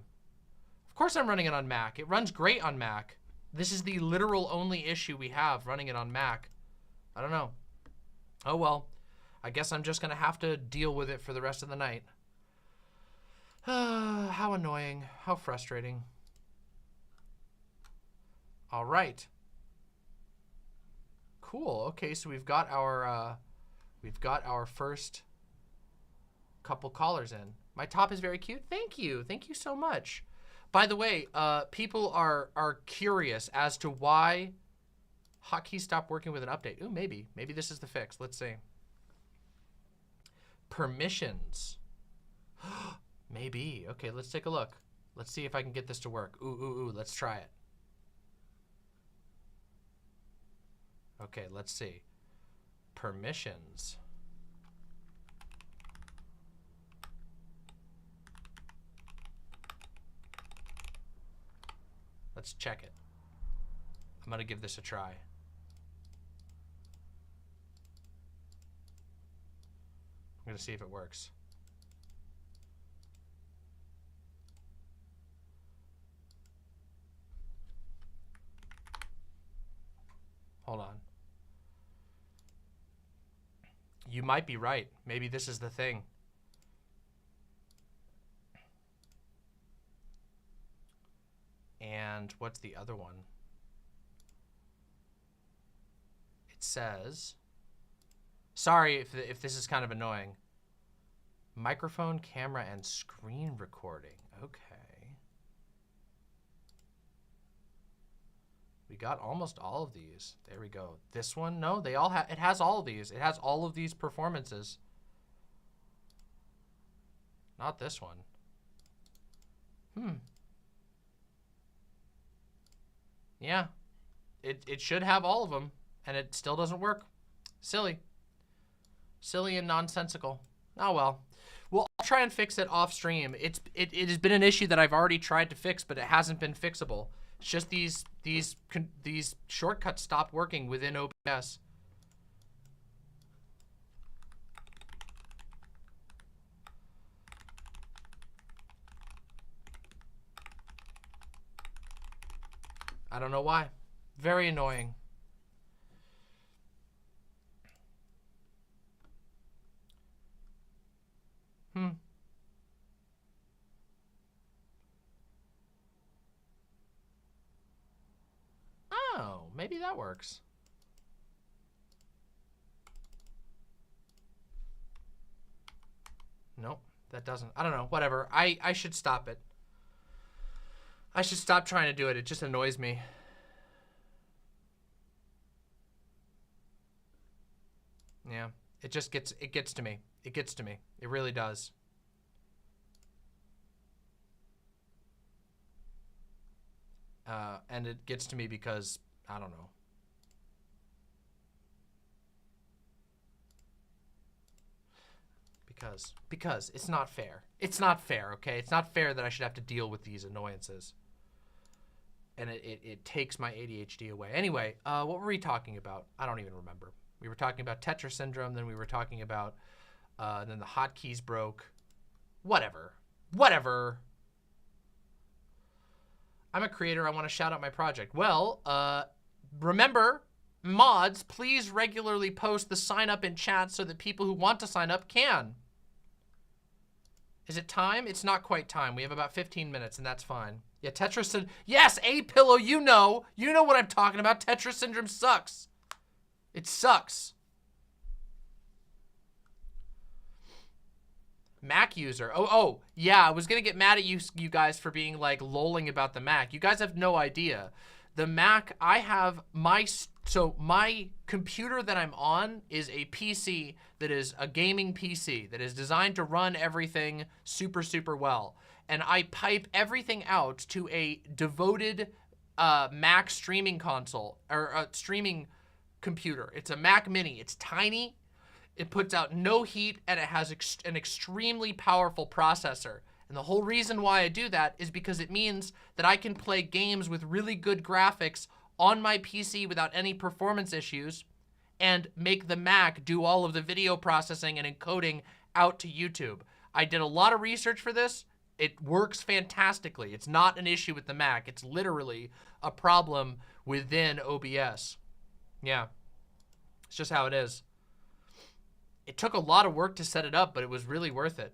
[SPEAKER 3] Of course I'm running it on Mac. It runs great on Mac. This is the literal only issue we have running it on Mac. I don't know. Oh well, I guess I'm just gonna have to deal with it for the rest of the night. How annoying, how frustrating. All right. Cool, okay, so we've got our first couple callers in. My top is very cute. Thank you so much. By the way, people are curious as to why hotkeys stopped working with an update. Ooh, maybe this is the fix. Let's see. Permissions. Maybe. Okay, let's take a look. Let's see if I can get this to work. Ooh, let's try it. Okay, let's see. Permissions. Let's check it. I'm gonna give this a try. I'm gonna see if it works. Hold on. You might be right. Maybe this is the thing. And what's the other one? It says, sorry if this is kind of annoying. Microphone, camera, and screen recording. Okay. We got almost all of these. There we go. This one, no, they all have, it has all of these. It has all of these performances. Not this one. Yeah. It should have all of them, and it still doesn't work. Silly. Silly and nonsensical. Oh well. Well, I'll try and fix it off stream. It has been an issue that I've already tried to fix, but it hasn't been fixable. It's just these shortcuts stopped working within OBS. I don't know why. Very annoying. Oh, maybe that works. Nope, that doesn't. I don't know. Whatever. I should stop it. I should stop trying to do it. It just annoys me. Yeah, it gets to me. It gets to me. It really does. And it gets to me because, I don't know. Because it's not fair. It's not fair, okay? It's not fair that I should have to deal with these annoyances. And it takes my ADHD away. Anyway, what were we talking about? I don't even remember. We were talking about Tetris syndrome, then we were talking about, then the hotkeys broke. Whatever. Whatever. I'm a creator, I want to shout out my project. Well, remember, mods, please regularly post the sign up in chat so that people who want to sign up can. Is it time? It's not quite time. We have about 15 minutes and that's fine. Yeah, Tetris syndrome. Yes, A-Pillow, you know what I'm talking about. Tetris syndrome sucks. It sucks. Mac user. Oh, yeah, I was gonna get mad at you guys for being like lolling about the Mac. You guys have no idea. The Mac, I have my computer that I'm on is a PC that is a gaming PC that is designed to run everything super, super well. And I pipe everything out to a devoted Mac streaming console, or a streaming computer. It's a Mac Mini. It's tiny. It puts out no heat, and it has an extremely powerful processor. And the whole reason why I do that is because it means that I can play games with really good graphics on my PC without any performance issues and make the Mac do all of the video processing and encoding out to YouTube. I did a lot of research for this. It works fantastically. It's not an issue with the Mac. It's literally a problem within OBS. Yeah, it's just how it is. It took a lot of work to set it up, but it was really worth it.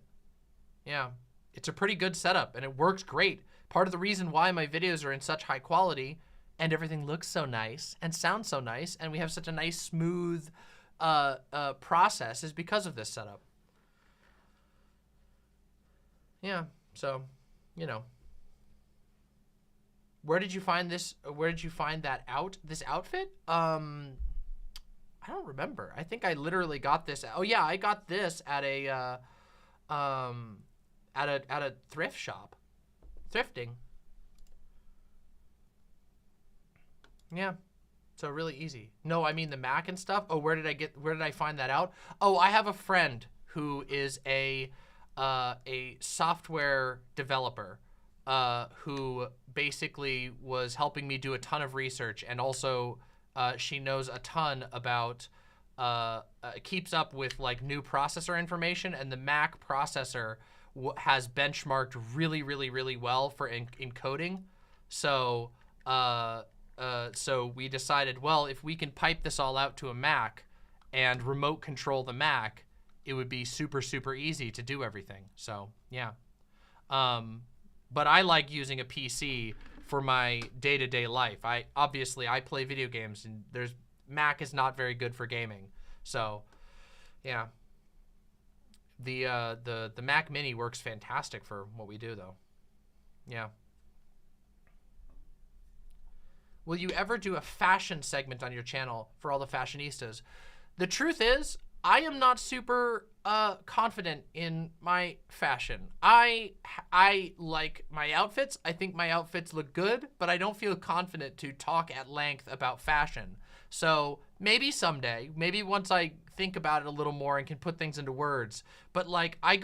[SPEAKER 3] Yeah, it's a pretty good setup and it works great. Part of the reason why my videos are in such high quality and everything looks so nice and sounds so nice and we have such a nice smooth process is because of this setup. Yeah, so, you know. Where did you find this? Where did you find that this outfit? I don't remember. I think I literally got this. Oh yeah, I got this at a thrift shop. Thrifting. Yeah. So really easy. No, I mean the Mac and stuff. Oh, where did I find that out? Oh, I have a friend who is a software developer who basically was helping me do a ton of research, and also she knows a ton about, keeps up with like new processor information, and the Mac processor has benchmarked really, really, really well for encoding. So, so we decided, well, if we can pipe this all out to a Mac and remote control the Mac, it would be super, super easy to do everything. So, yeah. But I like using a PC for my day-to-day life. Obviously I play video games, and Mac is not very good for gaming. So, yeah. The Mac Mini works fantastic for what we do, though. Yeah. Will you ever do a fashion segment on your channel for all the fashionistas? The truth is, I am not super confident in my fashion. I like my outfits. I think my outfits look good, but I don't feel confident to talk at length about fashion. So maybe someday, maybe once I think about it a little more and can put things into words. But like I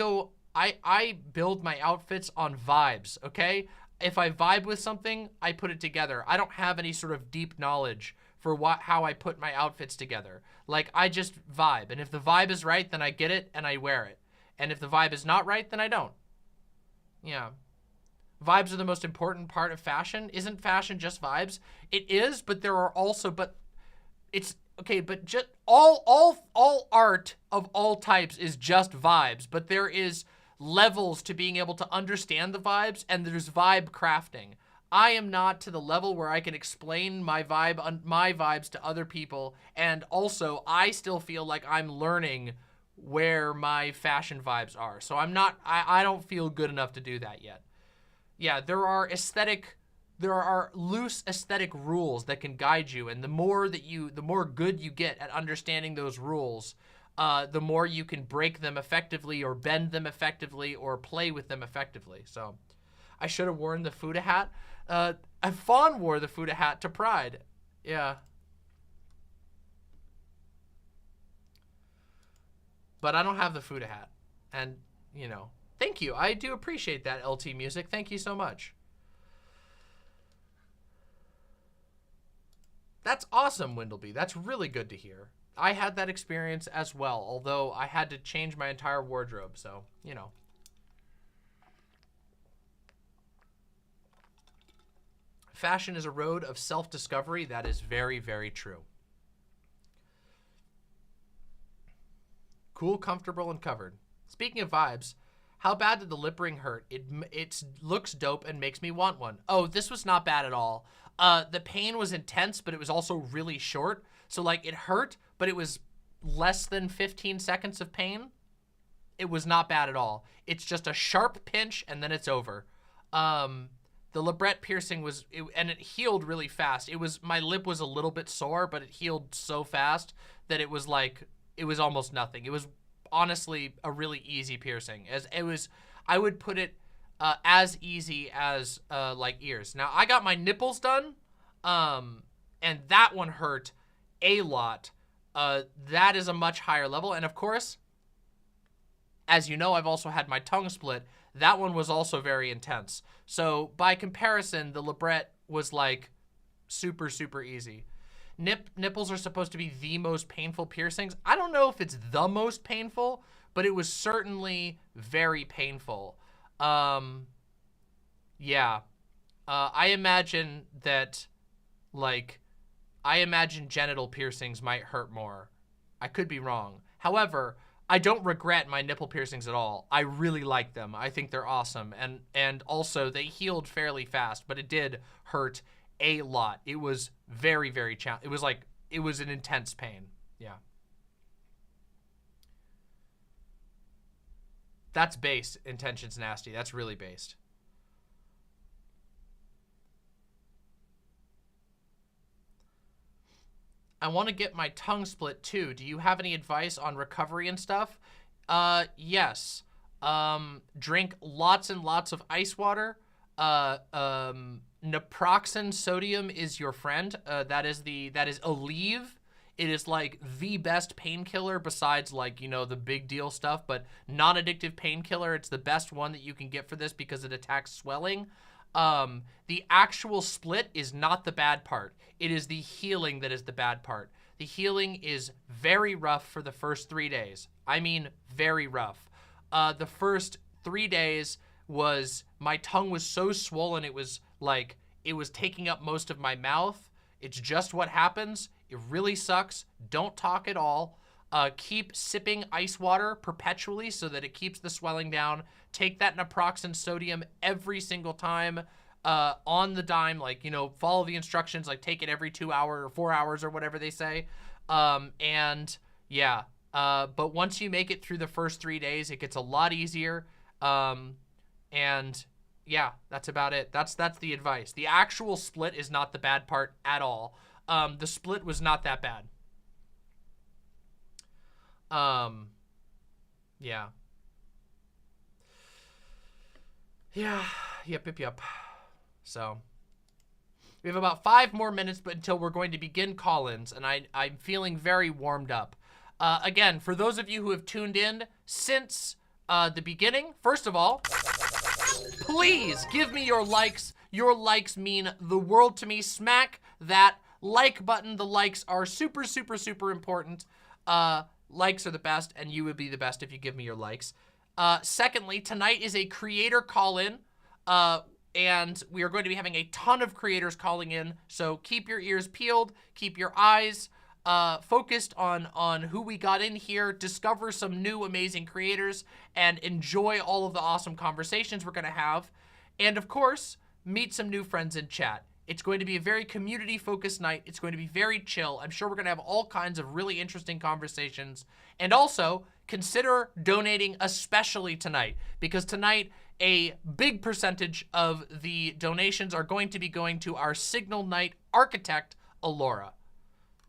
[SPEAKER 3] build my outfits on vibes, okay? If I vibe with something, I put it together. I don't have any sort of deep knowledge for how I put my outfits together. Like, I just vibe. And if the vibe is right, then I get it and I wear it. And if the vibe is not right, then I don't. Yeah. Vibes are the most important part of fashion. Isn't fashion just vibes? It is, but there are also, it's, okay, but just all art of all types is just vibes, but there is levels to being able to understand the vibes, and there's vibe crafting. I am not to the level where I can explain my vibes to other people, and also I still feel like I'm learning where my fashion vibes are. So I don't feel good enough to do that yet. Yeah, there are loose aesthetic rules that can guide you, and the more good you get at understanding those rules, the more you can break them effectively or bend them effectively or play with them effectively. So I should have worn the Fuda hat. Fawn wore the Fuda hat to Pride. Yeah. But I don't have the Fuda hat. And, you know, thank you. I do appreciate that, LT Music. Thank you so much. That's awesome, Windleby. That's really good to hear. I had that experience as well, although I had to change my entire wardrobe, so, you know. Fashion is a road of self-discovery. That is very, very true. Cool, comfortable, and covered. Speaking of vibes, how bad did the lip ring hurt? It looks dope and makes me want one. Oh, this was not bad at all. The pain was intense, but it was also really short. So, like, it hurt, but it was less than 15 seconds of pain. It was not bad at all. It's just a sharp pinch, and then it's over. The labret piercing and it healed really fast. My lip was a little bit sore, but it healed so fast that it was almost nothing. It was honestly a really easy piercing. I would put it as easy as like ears. Now I got my nipples done, and that one hurt a lot. That is a much higher level, and of course, as you know, I've also had my tongue split. That one was also very intense. So by comparison, the labret was like super, super easy. Nipples are supposed to be the most painful piercings. I don't know if it's the most painful, but it was certainly very painful. Yeah. I imagine that, like, genital piercings might hurt more. I could be wrong. However, I don't regret my nipple piercings at all. I really like them. I think they're awesome. And also, they healed fairly fast, but it did hurt a lot. It was very, very challenging. It was an intense pain. Yeah. That's based. Intention's nasty. That's really based. I want to get my tongue split too. Do you have any advice on recovery and stuff? Yes. Drink lots and lots of ice water. Naproxen sodium is your friend. That is Aleve. It is like the best painkiller besides, like, you know, the big deal stuff, but non-addictive painkiller. It's the best one that you can get for this because it attacks swelling. The actual split is not the bad part. It is the healing that is the bad part. The healing is very rough for the first 3 days. I mean, very rough. The first 3 days my tongue was so swollen, it was taking up most of my mouth. It's just what happens. It really sucks. Don't talk at all. Keep sipping ice water perpetually so that it keeps the swelling down. Take that naproxen sodium every single time. on the dime, like, you know, follow the instructions, like take it every 2 hours or 4 hours or whatever they say. And yeah, but once you make it through the first 3 days, it gets a lot easier. And yeah, that's about it. That's the advice. The actual split is not the bad part at all. The split was not that bad. Yeah. Yeah, yep. So, we have about 5 more minutes but until we're going to begin call-ins, and I'm feeling very warmed up. Again, for those of you who have tuned in since the beginning, first of all, please give me your likes. Your likes mean the world to me. Smack that like button. The likes are super, super, super important. Likes are the best, and you would be the best if you give me your likes. Secondly, tonight is a creator call-in, and we are going to be having a ton of creators calling in, so keep your ears peeled, keep your eyes focused on who we got in here, discover some new amazing creators, and enjoy all of the awesome conversations we're going to have, and of course, meet some new friends in chat. It's going to be a very community-focused night. It's going to be very chill. I'm sure we're going to have all kinds of really interesting conversations. And also, consider donating especially tonight, because tonight, a big percentage of the donations are going to be going to our Signal Knight architect, Alora.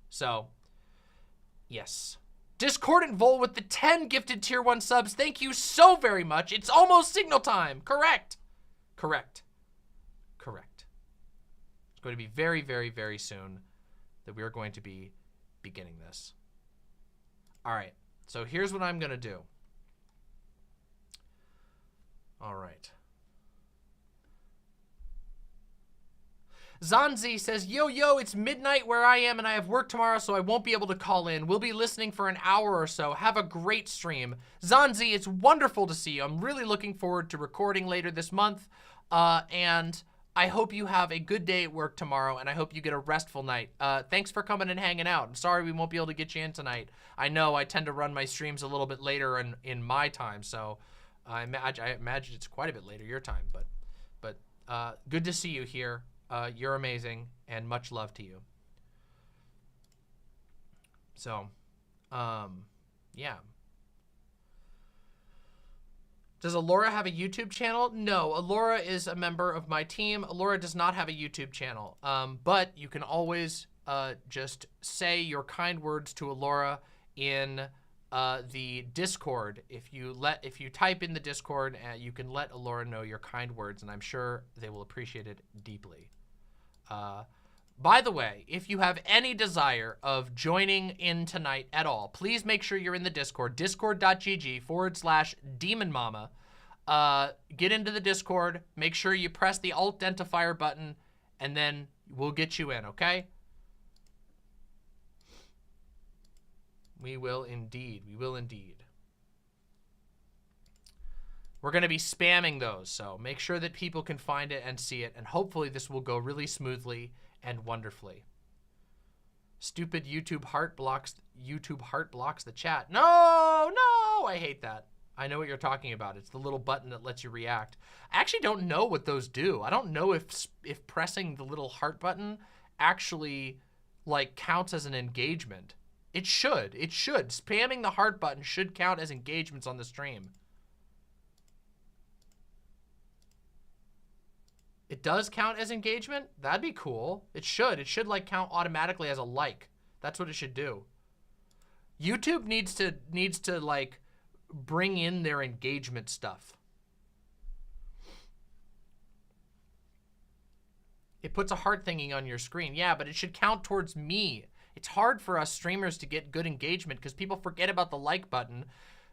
[SPEAKER 3] So, yes. Discordant Vol with the 10 gifted tier 1 subs. Thank you so very much. It's almost signal time. Correct. It's going to be very, very, very soon that we are going to be beginning this. All right. So here's what I'm going to do. All right. Zanzi says, yo, it's midnight where I am and I have work tomorrow, so I won't be able to call in. We'll be listening for an hour or so. Have a great stream. Zanzi, it's wonderful to see you. I'm really looking forward to recording later this month. And I hope you have a good day at work tomorrow, and I hope you get a restful night. Thanks for coming and hanging out. I'm sorry we won't be able to get you in tonight. I know I tend to run my streams a little bit later in my time, so I imagine it's quite a bit later your time, but good to see you here. You're amazing, and much love to you. So, yeah. Does Alora have a YouTube channel? No, Alora is a member of my team. Alora does not have a YouTube channel, but you can always just say your kind words to Alora in the Discord. If you type in the Discord, you can let Alora know your kind words, and I'm sure they will appreciate it deeply. By the way, if you have any desire of joining in tonight at all, please make sure you're in the Discord, discord.gg/demonmama. Get into the Discord, make sure you press the Alt-Dentifier button, and then we'll get you in, okay? We will indeed. We're going to be spamming those, so make sure that people can find it and see it, and hopefully this will go really smoothly and wonderfully. Stupid YouTube heart blocks the chat. No, I hate that. I know what you're talking about. It's the little button that lets you react. I actually don't know what those do. I don't know if pressing the little heart button actually like counts as an engagement. It should. Spamming the heart button should count as engagements on the stream. It does count as engagement? That'd be cool. It should. It should like count automatically as a like. That's what it should do. YouTube needs to like bring in their engagement stuff. It puts a heart thingy on your screen. Yeah, but it should count towards me. It's hard for us streamers to get good engagement because people forget about the like button.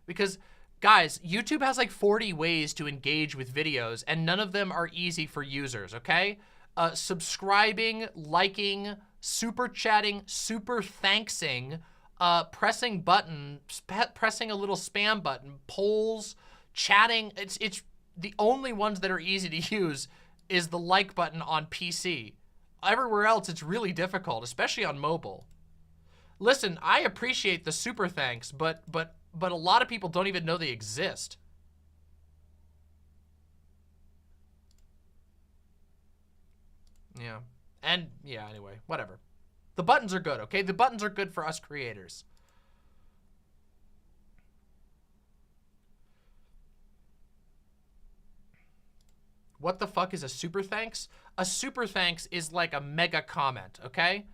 [SPEAKER 3] Because guys, YouTube has like 40 ways to engage with videos, and none of them are easy for users, okay? Subscribing, liking, super chatting, super thanksing, pressing buttons, pressing a little spam button, polls, chatting. It's the only ones that are easy to use is the like button on PC. Everywhere else, it's really difficult, especially on mobile. Listen, I appreciate the super thanks, but a lot of people don't even know they exist. Yeah. And, yeah, anyway, whatever. The buttons are good, okay? The buttons are good for us creators. What the fuck is a super thanks? A super thanks is like a mega comment, okay?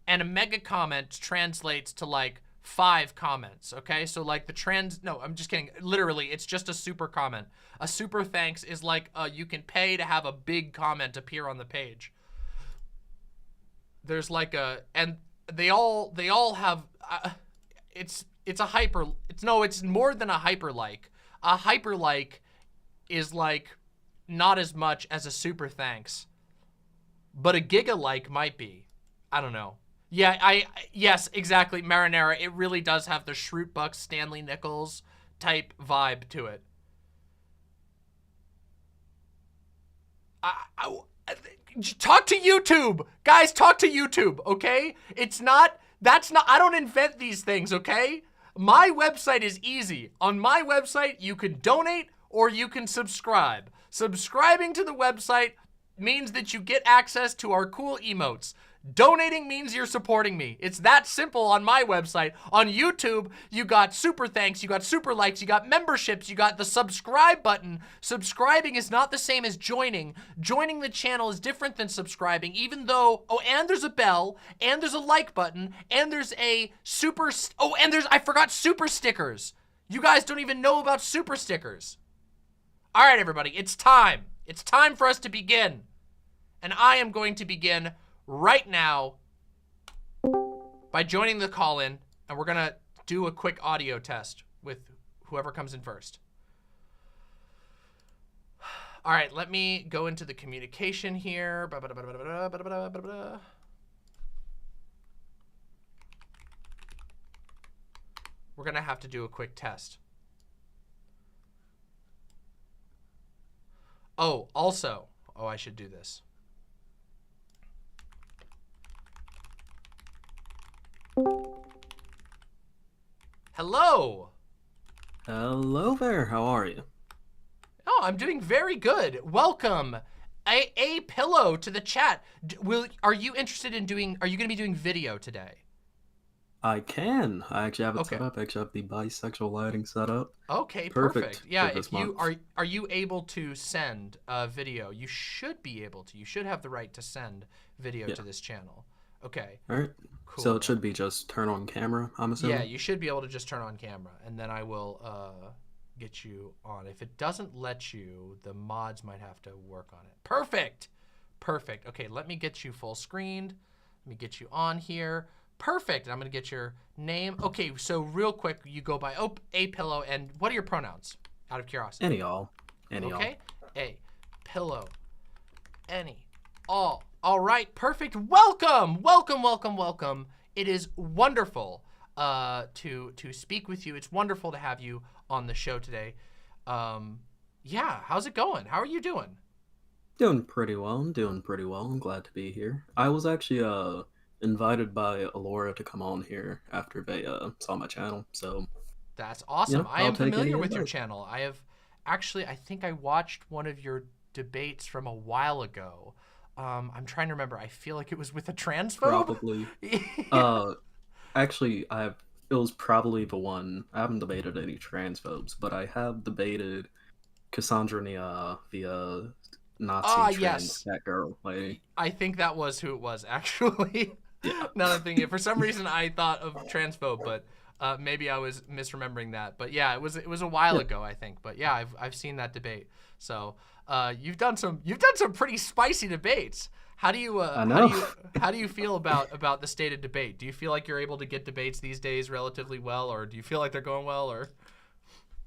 [SPEAKER 3] And a mega comment translates to like 5 comments, okay? So like no, I'm just kidding. Literally, it's just a super comment. A super thanks is like you can pay to have a big comment appear on the page. There's like and they all have, it's more than a hyperlike. A hyperlike is like not as much as a super thanks, but a giga-like might be. I don't know. Yeah, yes, exactly, Marinara. It really does have the Schrute Buck, Stanley Nichols type vibe to it. Talk to YouTube, guys. Talk to YouTube, okay? I don't invent these things, okay? My website is easy. On my website, you can donate or you can subscribe. Subscribing to the website means that you get access to our cool emotes. Donating means you're supporting me. It's that simple on my website. On YouTube, you got super thanks, you got super likes, you got memberships, you got the subscribe button. Subscribing is not the same as joining. Joining the channel is different than subscribing, even though, and there's a bell, and there's a like button, and there's a I forgot super stickers. You guys don't even know about super stickers. All right, everybody, it's time. It's time for us to begin. And I am going to begin right now by joining the call-in, and we're gonna do a quick audio test with whoever comes in first. All right, let me go into the communication here. We're gonna have to do a quick test. Oh, also, I should do this. Hello.
[SPEAKER 4] Hello there, how are you?
[SPEAKER 3] Oh, I'm doing very good. Welcome, a pillow to the chat. Are you interested in are you gonna be doing video today?
[SPEAKER 4] I can. I actually have it set up. I actually have the bisexual lighting set up.
[SPEAKER 3] Okay, perfect. Yeah, if you are you able to send a video? You should be able to. You should have the right to send video to this channel. Okay.
[SPEAKER 4] All right. Cool. So it should be just turn on camera, I'm assuming?
[SPEAKER 3] Yeah, you should be able to just turn on camera, and then I will get you on. If it doesn't let you, the mods might have to work on it. Perfect. Perfect. Okay, let me get you full screened. Let me get you on here. Perfect. And I'm going to get your name. Okay, so real quick, you go by a pillow, and what are your pronouns? Out of curiosity.
[SPEAKER 4] Any, all. Any, all.
[SPEAKER 3] Okay. A pillow. Any, all. All right, perfect. Welcome, welcome, welcome, welcome. It is wonderful to speak with you. It's wonderful to have you on the show today. Yeah, how's it going? How are you doing?
[SPEAKER 4] Doing pretty well. I'm doing pretty well. I'm glad to be here. I was actually invited by Alora to come on here after they saw my channel. So
[SPEAKER 3] that's awesome.
[SPEAKER 4] Yeah,
[SPEAKER 3] I am familiar with your channel. I think I watched one of your debates from a while ago. I'm trying to remember. I feel like it was with a transphobe.
[SPEAKER 4] Probably. Actually, it was probably the one. I haven't debated any transphobes, but I have debated Cassandra Nia, the Nazi trans cat girl lady.
[SPEAKER 3] I think that was who it was, actually.
[SPEAKER 4] Yeah.
[SPEAKER 3] Now that I'm thinking, for some reason I thought of transphobe, but maybe I was misremembering that. But yeah, it was a while ago, I think. But yeah, I've seen that debate. So you've done some pretty spicy debates. How do you how do you feel about the state of debate? Do you feel like you're able to get debates these days relatively well, or do you feel like they're going well? Or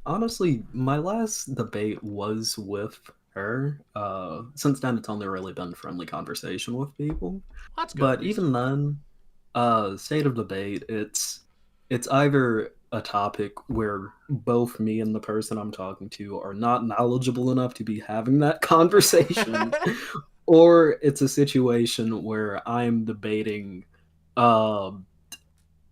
[SPEAKER 4] honestly, my last debate was with her. Since then, it's only really been friendly conversation with people.
[SPEAKER 3] That's good.
[SPEAKER 4] But even then, state of debate, it's either a topic where both me and the person I'm talking to are not knowledgeable enough to be having that conversation, or it's a situation where I'm debating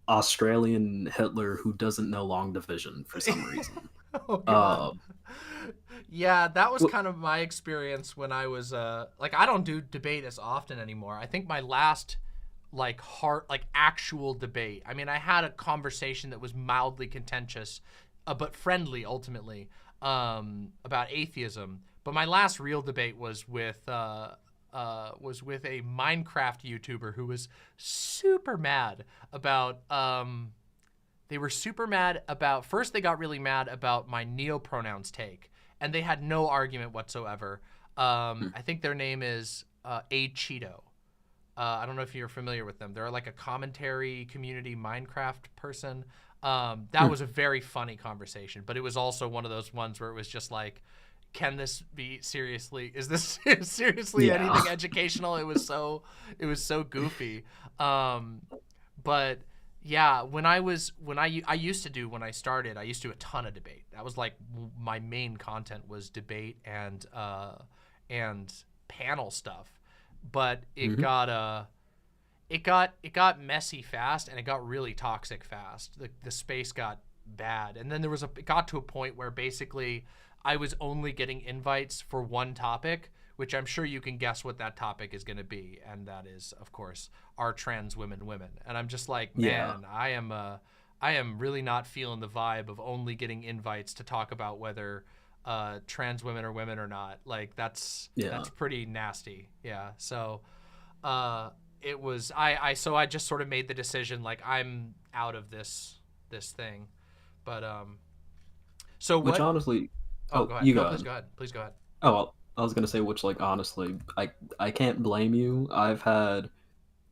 [SPEAKER 4] Australian Hitler who doesn't know long division for some reason.
[SPEAKER 3] Oh God.
[SPEAKER 4] Um,
[SPEAKER 3] Yeah, that was
[SPEAKER 4] wh-
[SPEAKER 3] kind of my experience when I was like I don't do debate as often anymore. I think my last actual debate. I mean, I had a conversation that was mildly contentious, but friendly ultimately, about atheism. But my last real debate was with a Minecraft YouTuber who was super mad about they were super mad about first they got really mad about my neopronouns take, and they had no argument whatsoever. I think their name is A Cheeto. I don't know if you're familiar with them. They're like a commentary community Minecraft person. That was a very funny conversation, but it was also one of those ones where it was just like, can this be seriously? Is this seriously
[SPEAKER 4] yeah.
[SPEAKER 3] anything educational? It was so goofy. But yeah, I used to do when I started, I used to do a ton of debate. That was like my main content was debate and panel stuff. But
[SPEAKER 4] Mhm.
[SPEAKER 3] it got messy fast, and it got really toxic fast. The space got bad, and then it got to a point where basically I was only getting invites for one topic, which I'm sure you can guess what that topic is going to be, and that is, of course, are trans women. And I'm just like,
[SPEAKER 4] Yeah.
[SPEAKER 3] man, I am really not feeling the vibe of only getting invites to talk about whether trans women are women or not. Like
[SPEAKER 4] Yeah.
[SPEAKER 3] that's pretty nasty. Yeah. So uh, it was I just sort of made the decision like I'm out of this thing. But so
[SPEAKER 4] Which
[SPEAKER 3] what?
[SPEAKER 4] honestly,
[SPEAKER 3] Oh,
[SPEAKER 4] oh,
[SPEAKER 3] go ahead.
[SPEAKER 4] you
[SPEAKER 3] No,
[SPEAKER 4] go
[SPEAKER 3] please
[SPEAKER 4] ahead.
[SPEAKER 3] go ahead. Please go ahead.
[SPEAKER 4] Oh, well, I was gonna say, which, like, honestly, I can't blame you. I've had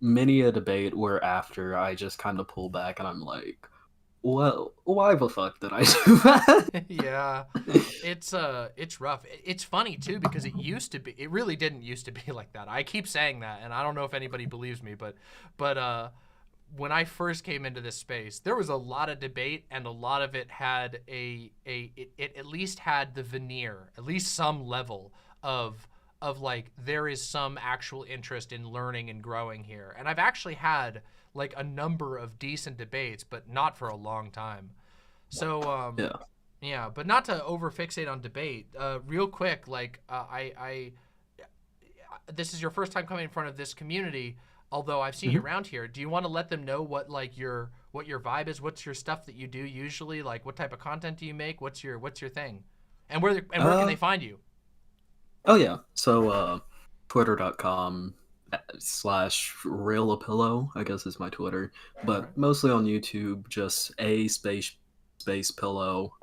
[SPEAKER 4] many a debate where after I just kind of pull back and I'm like, well, why the fuck did I do that?
[SPEAKER 3] Yeah, it's rough. It's funny too because it really didn't used to be like that. I keep saying that, and I don't know if anybody believes me, but when I first came into this space, there was a lot of debate, and a lot of it had it at least had the veneer, at least some level of like there is some actual interest in learning and growing here. And I've actually had like a number of decent debates, but not for a long time. So
[SPEAKER 4] Yeah.
[SPEAKER 3] yeah, but not to over fixate on debate. Real quick, like this is your first time coming in front of this community. Although I've seen you
[SPEAKER 4] Mhm.
[SPEAKER 3] around here, do you want to let them know what your vibe is? What's your stuff that you do usually? Like, what type of content do you make? What's your thing? And where can they
[SPEAKER 4] Uh,
[SPEAKER 3] find you?
[SPEAKER 4] oh yeah. So, twitter.com slash real-a-pillow, I guess is my Twitter,
[SPEAKER 3] All right.
[SPEAKER 4] but mostly on YouTube, just a space pillow,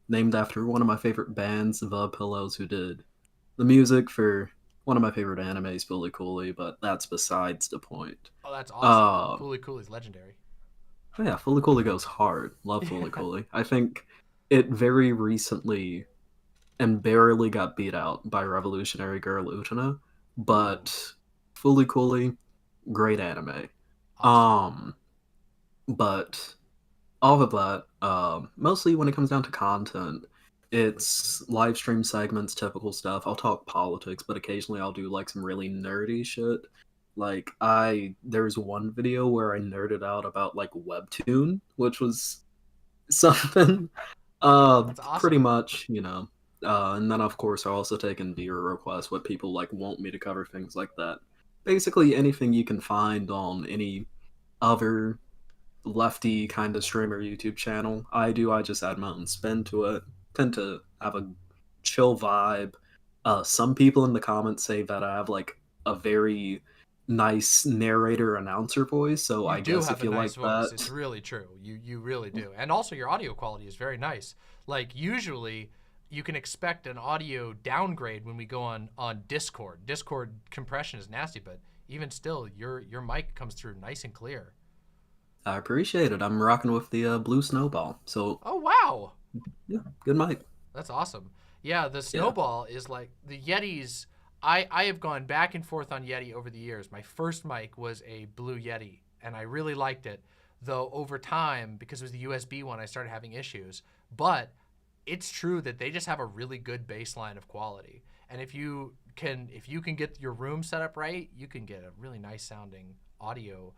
[SPEAKER 4] named after one of my favorite bands, The Pillows, who did the music for one of my favorite animes, Fully Cooley, but that's besides the point.
[SPEAKER 3] Oh, that's awesome.
[SPEAKER 4] Um,
[SPEAKER 3] Cooley Cooley's legendary.
[SPEAKER 4] yeah, Fully Cooley goes hard. Love Fully
[SPEAKER 3] Yeah.
[SPEAKER 4] Cooley. I think it very recently and barely got beat out by Revolutionary Girl Utena,
[SPEAKER 3] Ooh,
[SPEAKER 4] but Fully Cooley, great anime.
[SPEAKER 3] awesome.
[SPEAKER 4] Um, but all of that, mostly when it comes down to content, it's live stream segments, typical stuff. I'll talk politics, but occasionally I'll do like some really nerdy shit. Like there's one video where I nerded out about like Webtoon, which was something.
[SPEAKER 3] That's
[SPEAKER 4] Pretty
[SPEAKER 3] awesome.
[SPEAKER 4] much, you know. And then of course I also take in viewer requests, what people like want me to cover, things like that. Basically anything you can find on any other lefty kind of streamer YouTube channel. I just add my own spin to it. Tend to have a chill vibe. Some people in the comments say that I have like a very nice narrator announcer voice, so
[SPEAKER 3] You
[SPEAKER 4] I
[SPEAKER 3] do
[SPEAKER 4] guess
[SPEAKER 3] have
[SPEAKER 4] if
[SPEAKER 3] a
[SPEAKER 4] you
[SPEAKER 3] nice
[SPEAKER 4] like
[SPEAKER 3] voice. It's
[SPEAKER 4] that,
[SPEAKER 3] really true. You really do. And also your audio quality is very nice. Like usually you can expect an audio downgrade when we go on Discord. Discord compression is nasty, but even still your mic comes through nice and clear.
[SPEAKER 4] I appreciate it. I'm rocking with the blue snowball, so
[SPEAKER 3] Oh wow.
[SPEAKER 4] yeah, good mic.
[SPEAKER 3] That's awesome. Yeah, the
[SPEAKER 4] Yeah.
[SPEAKER 3] snowball is like the Yetis. I have gone back and forth on Yeti over the years. My first mic was a Blue Yeti, and I really liked it. Though over time, because it was the USB one, I started having issues. But it's true that they just have a really good baseline of quality. And if you can get your room set up right, you can get a really nice sounding audio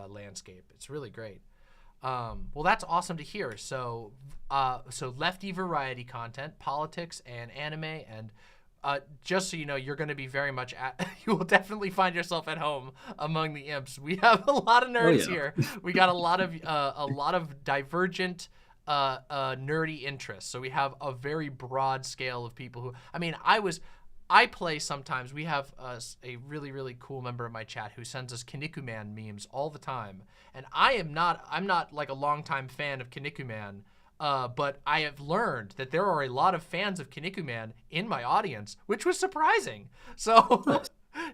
[SPEAKER 3] landscape. It's really great. Well, that's awesome to hear. So lefty variety content, politics, and anime, and just so you know, you're going to be very much you will definitely find yourself at home among the imps. We have a lot of nerds here. We got a lot of divergent nerdy interests. So we have a very broad scale of people who, I mean, I play sometimes. We have a really, really cool member of my chat who sends us Kinnikuman memes all the time. And I'm not like a longtime fan of Kinnikuman, but I have learned that there are a lot of fans of Kinnikuman in my audience, which was surprising. So,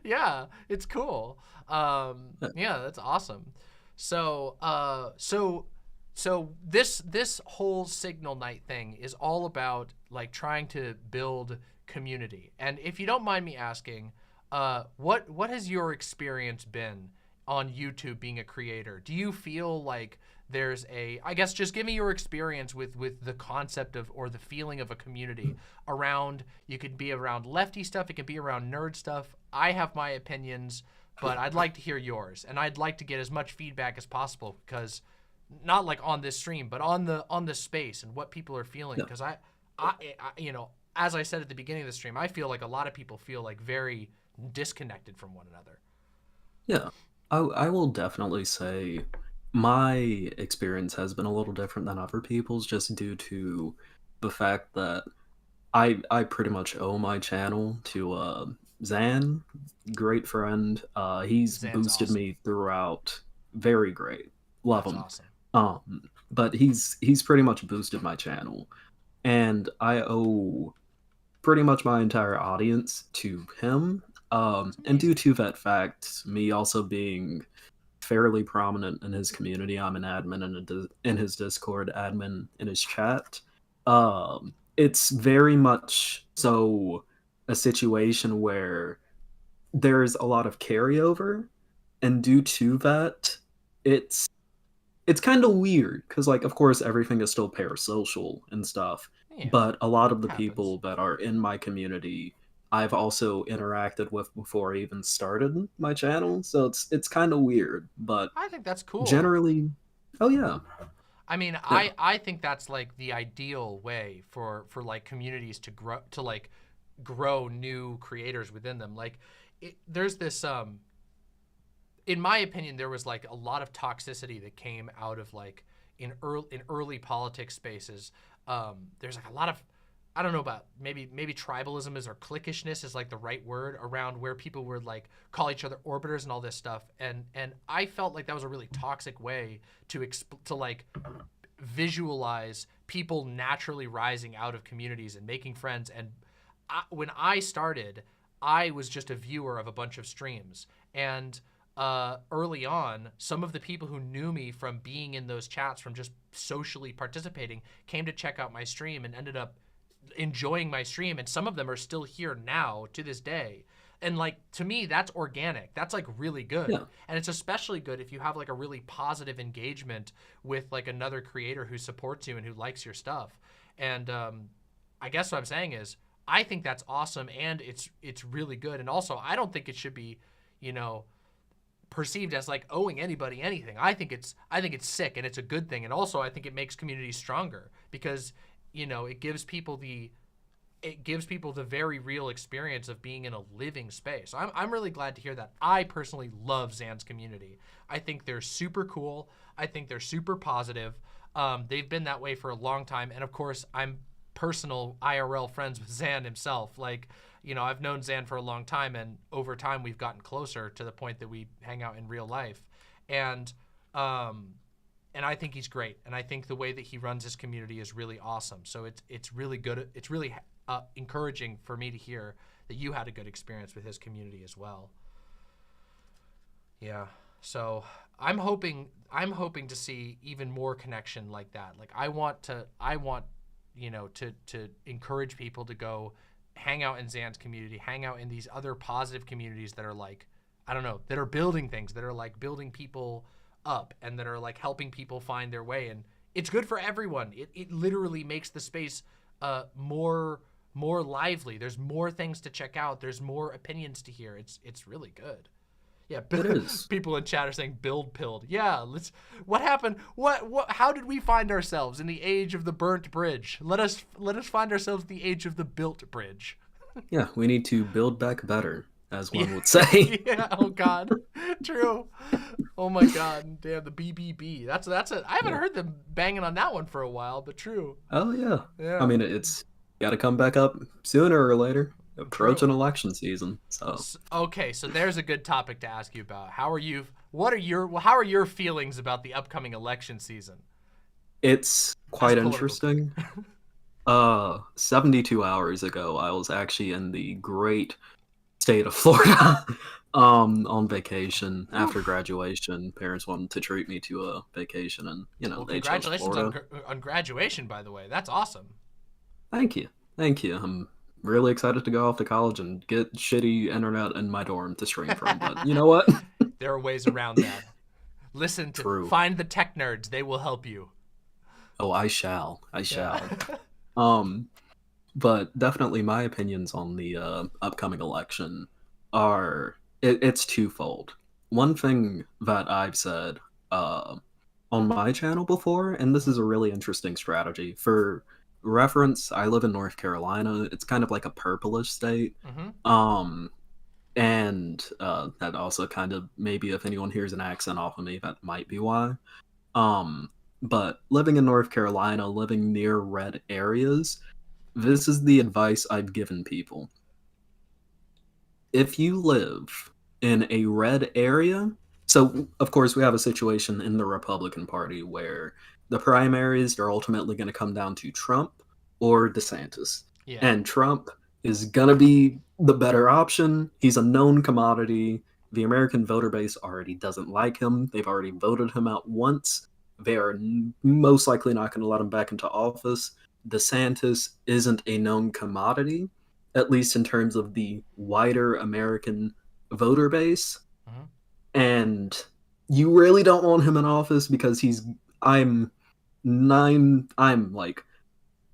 [SPEAKER 3] yeah, it's cool. Yeah, that's awesome. So, so this whole Signal Night thing is all about like trying to build community. And if you don't mind me asking, what has your experience been on YouTube being a creator? Do you feel like there's I guess just give me your experience with the concept of, or the feeling of a community around, you could be around lefty stuff, it could be around nerd stuff. I have my opinions, but I'd like to hear yours, and I'd like to get as much feedback as possible, because not like on this stream, but on the space and what people are feeling. Because I, you know, as I said at the beginning of the stream, I feel like a lot of people feel like very disconnected from one another.
[SPEAKER 4] Yeah, I will definitely say my experience has been a little different than other people's, just due to the fact that I pretty much owe my channel to Zan, great friend. He's
[SPEAKER 3] Zan's
[SPEAKER 4] boosted
[SPEAKER 3] awesome.
[SPEAKER 4] me throughout. Very great, love
[SPEAKER 3] That's
[SPEAKER 4] him.
[SPEAKER 3] awesome.
[SPEAKER 4] But he's pretty much boosted my channel, and I owe pretty much my entire audience to him. And due to that fact, me also being fairly prominent in his community, I'm an admin in his Discord, admin in his chat. It's very much so a situation where there's a lot of carryover, and due to that, it's it's kind of weird because, like, of course, everything is still parasocial and stuff,
[SPEAKER 3] Yeah,
[SPEAKER 4] but a lot of the
[SPEAKER 3] happens.
[SPEAKER 4] people that are in my community I've also interacted with before I even started my channel, so it's kind of weird, but
[SPEAKER 3] I think that's cool.
[SPEAKER 4] generally, oh yeah,
[SPEAKER 3] I mean,
[SPEAKER 4] yeah,
[SPEAKER 3] I think that's like the ideal way for like communities to grow, to like grow new creators within them. Like there's this in my opinion, there was like a lot of toxicity that came out of like in early politics spaces. There's like a lot of, I don't know about, maybe tribalism is, or cliquishness is like the right word, around where people would like call each other orbiters and all this stuff. And I felt like that was a really toxic way to like visualize people naturally rising out of communities and making friends. And when I started, I was just a viewer of a bunch of streams, and early on, some of the people who knew me from being in those chats, from just socially participating, came to check out my stream and ended up enjoying my stream. And some of them are still here now to this day. And like, to me, that's organic. That's like really good.
[SPEAKER 4] yeah,
[SPEAKER 3] And it's especially good if you have like a really positive engagement with like another creator who supports you and who likes your stuff. And I guess what I'm saying is, I think that's awesome, and it's really good. And also, I don't think it should be, you know, perceived as like owing anybody anything. I think it's sick, and it's a good thing. And also, I think it makes communities stronger, because, you know, it gives people the very real experience of being in a living space. I'm really glad to hear that. I personally love Zan's community. I think they're super cool. I think they're super positive. They've been that way for a long time. And of course, I'm personal IRL friends with Zan himself. Like, you know, I've known Zan for a long time, and over time we've gotten closer to the point that we hang out in real life. And I think he's great. And I think the way that he runs his community is really awesome. So it's really good. It's really encouraging for me to hear that you had a good experience with his community as well. Yeah. So I'm hoping to see even more connection like that. Like I want, you know, to encourage people to go hang out in Zan's community, hang out in these other positive communities that are like, I don't know, that are building things, that are like building people up, and that are like helping people find their way. And it's good for everyone. It literally makes the space more lively. There's more things to check out. There's more opinions to hear. It's really good. Yeah,
[SPEAKER 4] It is.
[SPEAKER 3] people in chat are saying build pilled. Yeah, what happened? What how did we find ourselves in the age of the burnt bridge? Let us find ourselves in the age of the built bridge.
[SPEAKER 4] Yeah, we need to build back better, as
[SPEAKER 3] Yeah.
[SPEAKER 4] one would say.
[SPEAKER 3] Yeah, oh god. True. Oh my god. Damn, the BBB. That's it. I haven't
[SPEAKER 4] Yeah.
[SPEAKER 3] heard them banging on that one for a while, but true.
[SPEAKER 4] Oh yeah.
[SPEAKER 3] Yeah.
[SPEAKER 4] I mean, it's got to come back up sooner or later.
[SPEAKER 3] True.
[SPEAKER 4] Approaching election season, so
[SPEAKER 3] Okay, so there's a good topic to ask you about. How are your feelings about the upcoming election season?
[SPEAKER 4] it's
[SPEAKER 3] As
[SPEAKER 4] quite
[SPEAKER 3] political.
[SPEAKER 4] interesting. 72 hours ago, I was actually in the great state of Florida, on vacation after graduation. Parents wanted to treat me to a vacation, and
[SPEAKER 3] Well,
[SPEAKER 4] they chose
[SPEAKER 3] congratulations
[SPEAKER 4] Florida.
[SPEAKER 3] on graduation, by the way. That's awesome.
[SPEAKER 4] Thank you, thank you. I'm really excited to go off to college and get shitty internet in my dorm to stream from. But you know what?
[SPEAKER 3] There are ways around that. Listen to
[SPEAKER 4] True.
[SPEAKER 3] find the tech nerds. They will help you.
[SPEAKER 4] Oh, I shall. I shall.
[SPEAKER 3] Yeah.
[SPEAKER 4] But definitely my opinions on the upcoming election are it's twofold. One thing that I've said on my channel before, and this is a really interesting strategy. For reference, I live in North Carolina. It's kind of like a purplish state.
[SPEAKER 3] Mm-hmm.
[SPEAKER 4] And that also kind of, maybe if anyone hears an accent off of me, that might be why. But living in North Carolina, living near red areas, this is the advice I've given people. If you live in a red area, so of course we have a situation in the Republican Party where the primaries are ultimately going to come down to Trump or DeSantis.
[SPEAKER 3] Yeah.
[SPEAKER 4] And Trump is going to be the better option. He's a known commodity. The American voter base already doesn't like him. They've already voted him out once. They are most likely not going to let him back into office. DeSantis isn't a known commodity, at least in terms of the wider American voter base.
[SPEAKER 3] Mm-hmm.
[SPEAKER 4] And you really don't want him in office because I'm like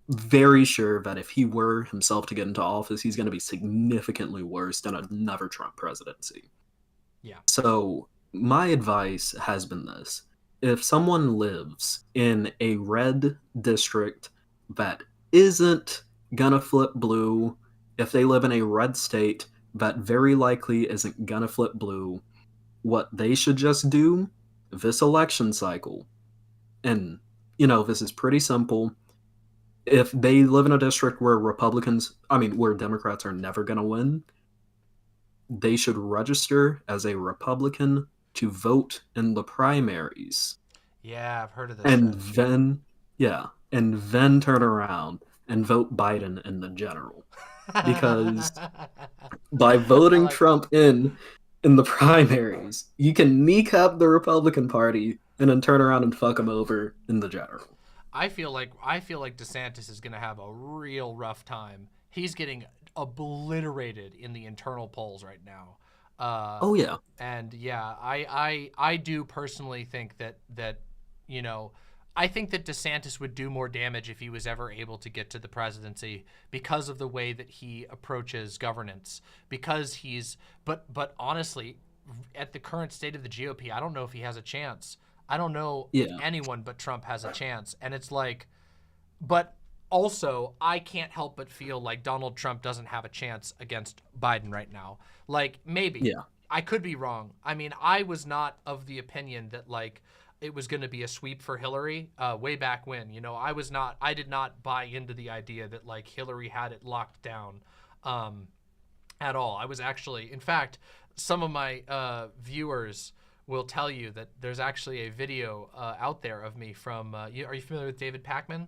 [SPEAKER 4] very sure that if he were himself to get into office, he's going to be significantly worse than another Trump presidency.
[SPEAKER 3] Yeah.
[SPEAKER 4] So my advice has been this. If someone lives in a red district that isn't gonna flip blue, if they live in a red state that very likely isn't gonna flip blue, what they should just do this election cycle, and this is pretty simple. If they live in a district where where Democrats are never gonna win, they should register as a Republican to vote in the primaries.
[SPEAKER 3] Yeah, I've heard of this.
[SPEAKER 4] And then turn around and vote Biden in the general. Because by voting Trump in the primaries, you can kneecap the Republican Party and then turn around and fuck them over in the general.
[SPEAKER 3] I feel like DeSantis is going to have a real rough time. He's getting obliterated in the internal polls right now.
[SPEAKER 4] Oh yeah.
[SPEAKER 3] And yeah, I do personally think that I think that DeSantis would do more damage if he was ever able to get to the presidency because of the way that he approaches governance. But honestly, at the current state of the GOP, I don't know if he has a chance. I don't know if anyone but Trump has a chance. And it's like, but also I can't help but feel like Donald Trump doesn't have a chance against Biden right now. Like maybe.
[SPEAKER 4] Yeah.
[SPEAKER 3] I could be wrong. I mean, I was not of the opinion that like it was going to be a sweep for Hillary way back when. I did not buy into the idea that like Hillary had it locked down at all. I was actually, in fact, some of my viewers will tell you that there's actually a video out there of me from, are you familiar with David Pakman?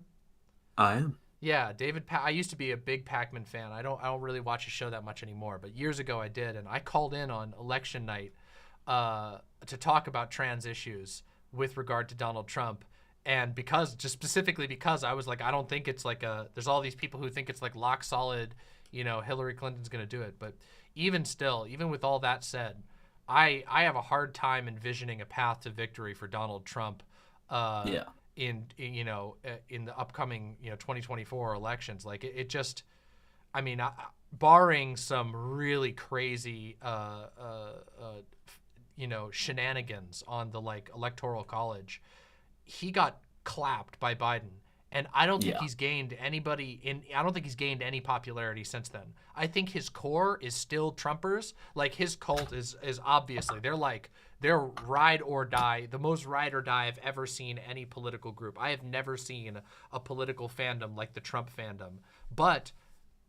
[SPEAKER 4] I am.
[SPEAKER 3] Yeah, I used to be a big Pakman fan. I don't really watch his show that much anymore, but years ago I did, and I called in on election night to talk about trans issues with regard to Donald Trump. And specifically because I was like, I don't think it's like there's all these people who think it's like lock solid, Hillary Clinton's going to do it. But even still, even with all that said, I have a hard time envisioning a path to victory for Donald Trump in the upcoming 2024 elections. Like it just, I mean, barring some really crazy shenanigans on the like electoral college, he got clapped by Biden. And I don't think
[SPEAKER 4] Yeah.
[SPEAKER 3] he's gained I don't think he's gained any popularity since then. I think his core is still Trumpers. Like his cult is obviously, they're ride or die, the most ride or die I've ever seen any political group. I have never seen a political fandom like the Trump fandom. But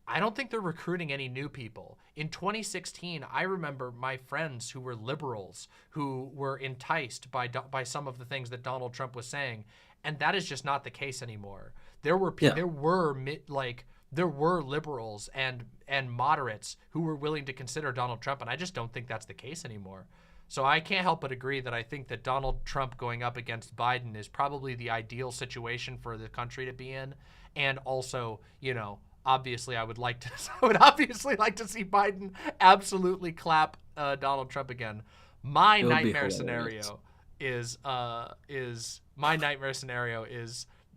[SPEAKER 3] I don't think they're recruiting any new people. In 2016, I remember my friends who were liberals who were enticed by some of the things that Donald Trump was saying, and that is just not the case anymore. There were liberals and moderates who were willing to consider Donald Trump, and I just don't think that's the case anymore. So I can't help but agree that I think that Donald Trump going up against Biden is probably the ideal situation for the country to be in, and also, obviously, I would obviously like to see Biden absolutely clap Donald Trump again. My nightmare scenario is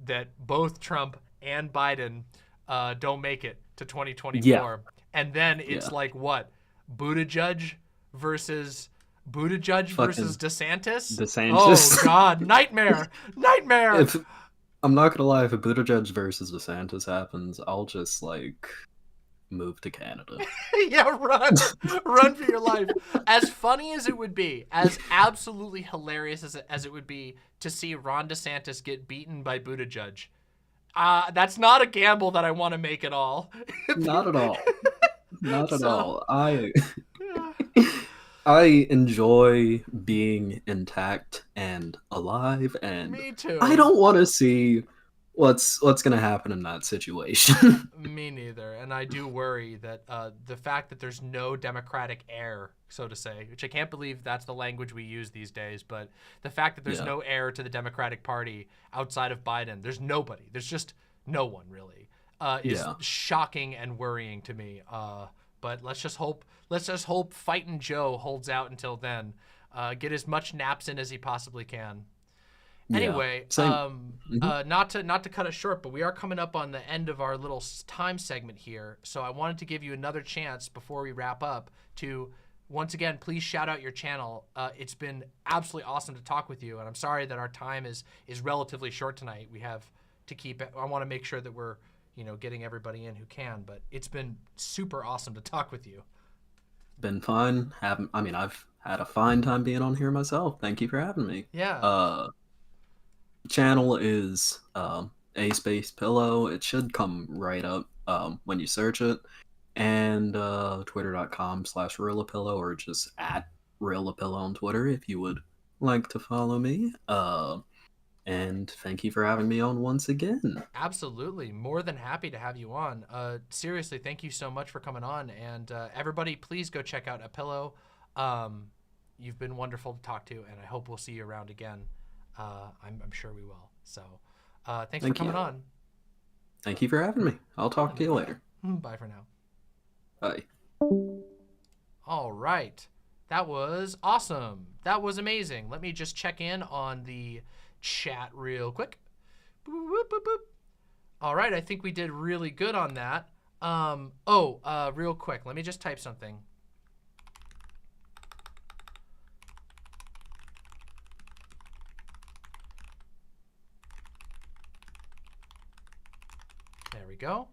[SPEAKER 3] that both Trump and Biden don't make it to 2024,
[SPEAKER 4] Yeah.
[SPEAKER 3] and then it's like what, Buttigieg versus DeSantis.
[SPEAKER 4] DeSantis.
[SPEAKER 3] Oh God, nightmare.
[SPEAKER 4] I'm not gonna lie, if a Buttigieg versus DeSantis happens, I'll just move to Canada.
[SPEAKER 3] Yeah, run for your life. As funny as it would be, as absolutely hilarious as it would be to see Ron DeSantis get beaten by Buttigieg, that's not a gamble that I want to make at all.
[SPEAKER 4] Not at all. Not at all. I enjoy being intact and alive, and
[SPEAKER 3] Me too.
[SPEAKER 4] I don't want to see what's gonna happen in that situation.
[SPEAKER 3] Me neither. And I do worry that the fact that there's no Democratic heir, so to say, which I can't believe that's the language we use these days, but the fact that there's no heir to the Democratic Party outside of Biden, there's nobody. There's just no one really. Is shocking and worrying to me. But let's just hope Fightin' Joe holds out until then. Get as much naps in as he possibly can. Anyway, not to cut it short, but we are coming up on the end of our little time segment here. So I wanted to give you another chance before we wrap up to, once again, please shout out your channel. It's been absolutely awesome to talk with you, and I'm sorry that our time is relatively short tonight. We have to keep it. I want to make sure that we're getting everybody in who can, but it's been super awesome to talk with you.
[SPEAKER 4] Been fun. I've had a fine time being on here myself. Thank you for having me.
[SPEAKER 3] Yeah.
[SPEAKER 4] Channel is A Space Pillow. It should come right up when you search it. And twitter.com/RillaPillow, or just @RillaPillow on Twitter if you would like to follow me. And thank you for having me on once again.
[SPEAKER 3] Absolutely. More than happy to have you on. Seriously, thank you so much for coming on. And everybody, please go check out A Pillow. You've been wonderful to talk to, and I hope we'll see you around again. I'm sure we will. So thanks for coming on.
[SPEAKER 4] Thank you for having me. I'll talk to you later.
[SPEAKER 3] Bye for now.
[SPEAKER 4] Bye.
[SPEAKER 3] All right. That was awesome. That was amazing. Let me just check in on the chat real quick. Boop, boop, boop, boop. All right, I think we did really good on that. Real quick, let me just type something. There we go.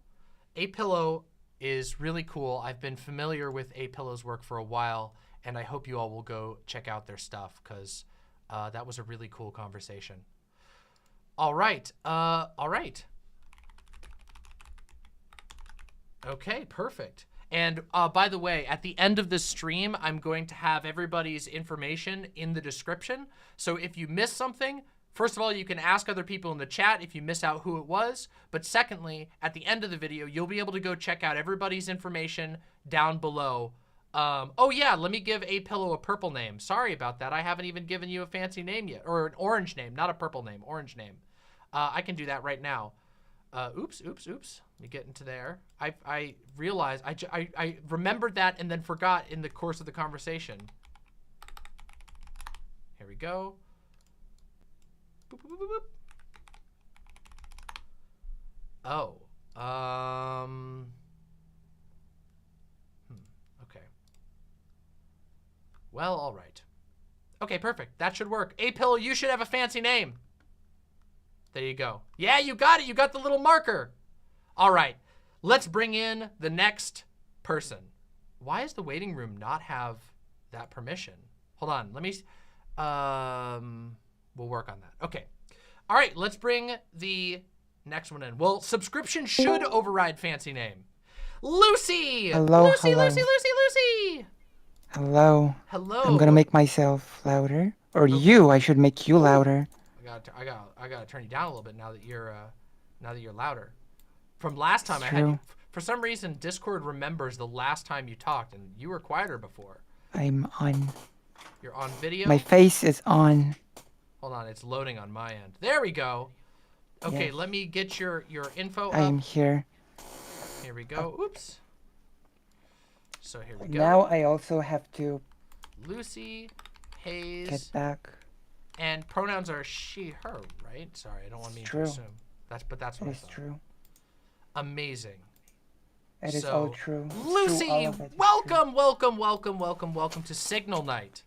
[SPEAKER 3] A Pillow is really cool. I've been familiar with A Pillow's work for a while, and I hope you all will go check out their stuff, because that was a really cool conversation. All right. Okay, perfect. And by the way, at the end of this stream, I'm going to have everybody's information in the description. So if you miss something, first of all, you can ask other people in the chat if you miss out who it was. But secondly, at the end of the video, you'll be able to go check out everybody's information down below. Oh yeah, let me give A Pillow a purple name. Sorry about that. I haven't even given you a fancy name yet, or an orange name, not a purple name, orange name. I can do that right now. Oops. Let me get into there. I realized, I remembered that and then forgot in the course of the conversation. Here we go. Boop, boop, boop, boop. Oh, okay. Well, all right. Okay, perfect. That should work. A-Pill, you should have a fancy name. There you go. Yeah, you got it. You got the little marker. All right. Let's bring in the next person. Why does the waiting room not have that permission? Hold on. Let me... we'll work on that. Okay. All right. Let's bring the next one in. Well, subscription should override fancy name. Lucy!
[SPEAKER 5] Hello,
[SPEAKER 3] Lucy,
[SPEAKER 5] hello.
[SPEAKER 3] Lucy, Lucy, Lucy!
[SPEAKER 5] Hello.
[SPEAKER 3] Hello.
[SPEAKER 5] I'm gonna make myself louder. Or you, I should make you louder.
[SPEAKER 3] I gotta turn you down a little bit now that you're louder. From last time
[SPEAKER 5] It's
[SPEAKER 3] I had you,
[SPEAKER 5] true.
[SPEAKER 3] for some reason Discord remembers the last time you talked and you were quieter before.
[SPEAKER 5] I'm on.
[SPEAKER 3] You're on video?
[SPEAKER 5] My face is on.
[SPEAKER 3] Hold on, it's loading on my end. There we go. Okay,
[SPEAKER 5] Yes.
[SPEAKER 3] let me get your info
[SPEAKER 5] I am
[SPEAKER 3] up.
[SPEAKER 5] here.
[SPEAKER 3] Here we go. Oops. So here we go.
[SPEAKER 5] Now I also have to
[SPEAKER 3] Lucy Hayes.
[SPEAKER 5] get back.
[SPEAKER 3] And pronouns are she, her, right? Sorry, I don't want me to
[SPEAKER 5] true.
[SPEAKER 3] assume. That's what
[SPEAKER 5] It
[SPEAKER 3] I
[SPEAKER 5] is
[SPEAKER 3] thought.
[SPEAKER 5] true.
[SPEAKER 3] Amazing.
[SPEAKER 5] It is all true. It's true,
[SPEAKER 3] Lucy,
[SPEAKER 5] all of it is true.
[SPEAKER 3] welcome to Signal Night.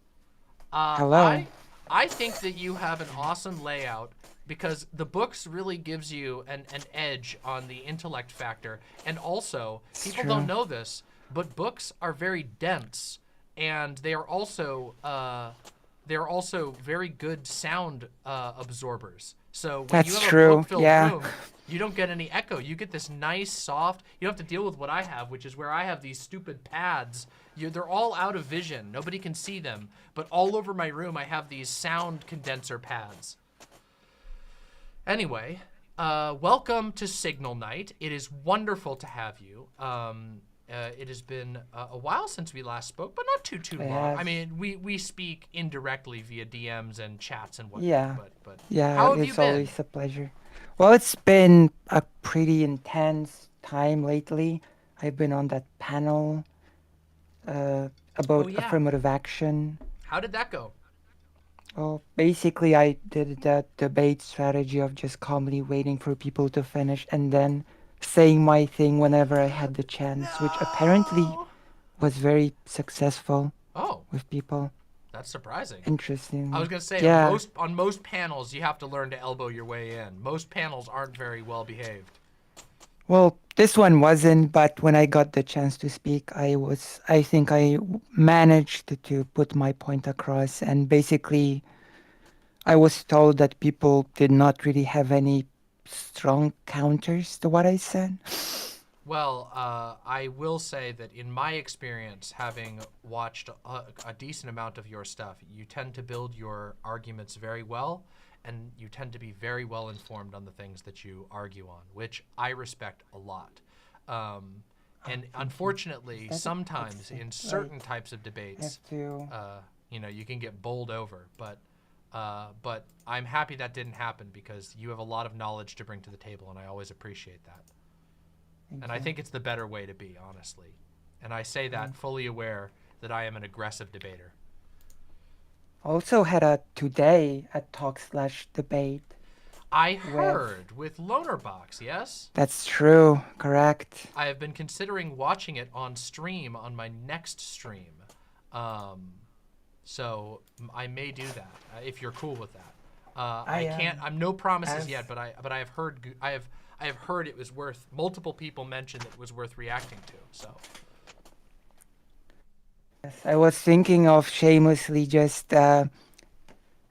[SPEAKER 5] Hello.
[SPEAKER 3] I think that you have an awesome layout because the books really gives you an edge on the intellect factor. And also, people don't know this, but books are very dense and they are also very good sound absorbers. So when
[SPEAKER 5] That's
[SPEAKER 3] you have a
[SPEAKER 5] true,
[SPEAKER 3] book-filled
[SPEAKER 5] yeah.
[SPEAKER 3] room, you don't get any echo. You get this nice, soft. You don't have to deal with what I have, which is where I have these stupid pads. They're all out of vision. Nobody can see them. But all over my room, I have these sound condenser pads. Anyway, welcome to Signal Night. It is wonderful to have you. It has been a while since we last spoke, but not too long.
[SPEAKER 5] has.
[SPEAKER 3] I mean, we speak indirectly via DMs and chats and whatnot.
[SPEAKER 5] Yeah.
[SPEAKER 3] But
[SPEAKER 5] Yeah,
[SPEAKER 3] how have you
[SPEAKER 5] it's
[SPEAKER 3] been?
[SPEAKER 5] always a pleasure. Well, it's been a pretty intense time lately. I've been on that panel about
[SPEAKER 3] yeah.
[SPEAKER 5] affirmative action.
[SPEAKER 3] How did that go?
[SPEAKER 5] Well, basically, I did that debate strategy of just calmly waiting for people to finish and then saying my thing whenever I had the chance, which apparently was very successful
[SPEAKER 3] Oh,
[SPEAKER 5] with people.
[SPEAKER 3] that's surprising.
[SPEAKER 5] Interesting.
[SPEAKER 3] I was gonna say
[SPEAKER 5] yeah.
[SPEAKER 3] on most panels you have to learn to elbow your way in. Most panels aren't very well behaved.
[SPEAKER 5] Well, this one wasn't, but when I got the chance to speak, I think I managed to put my point across. And basically, I was told that people did not really have any strong counters to what I said.
[SPEAKER 3] Well, I will say that in my experience, having watched a decent amount of your stuff, you tend to build your arguments very well, and you tend to be very well informed on the things that you argue on, which I respect a lot. And unfortunately, sometimes in certain types of debates, you can get bowled over. But I'm happy that didn't happen because you have a lot of knowledge to bring to the table, and I always appreciate that. And I think it's the better way to be, honestly. And I say that fully aware that I am an aggressive debater.
[SPEAKER 5] Also had today a talk/debate.
[SPEAKER 3] I heard with Lonerbox, yes?
[SPEAKER 5] That's true, correct.
[SPEAKER 3] I have been considering watching it on stream on my next stream. So I may do that if you're cool with that. I can't. I'm no promises yet, but I have heard. I have heard it was worth. Multiple people mentioned it was worth reacting to. So.
[SPEAKER 5] Yes, I was thinking of shamelessly just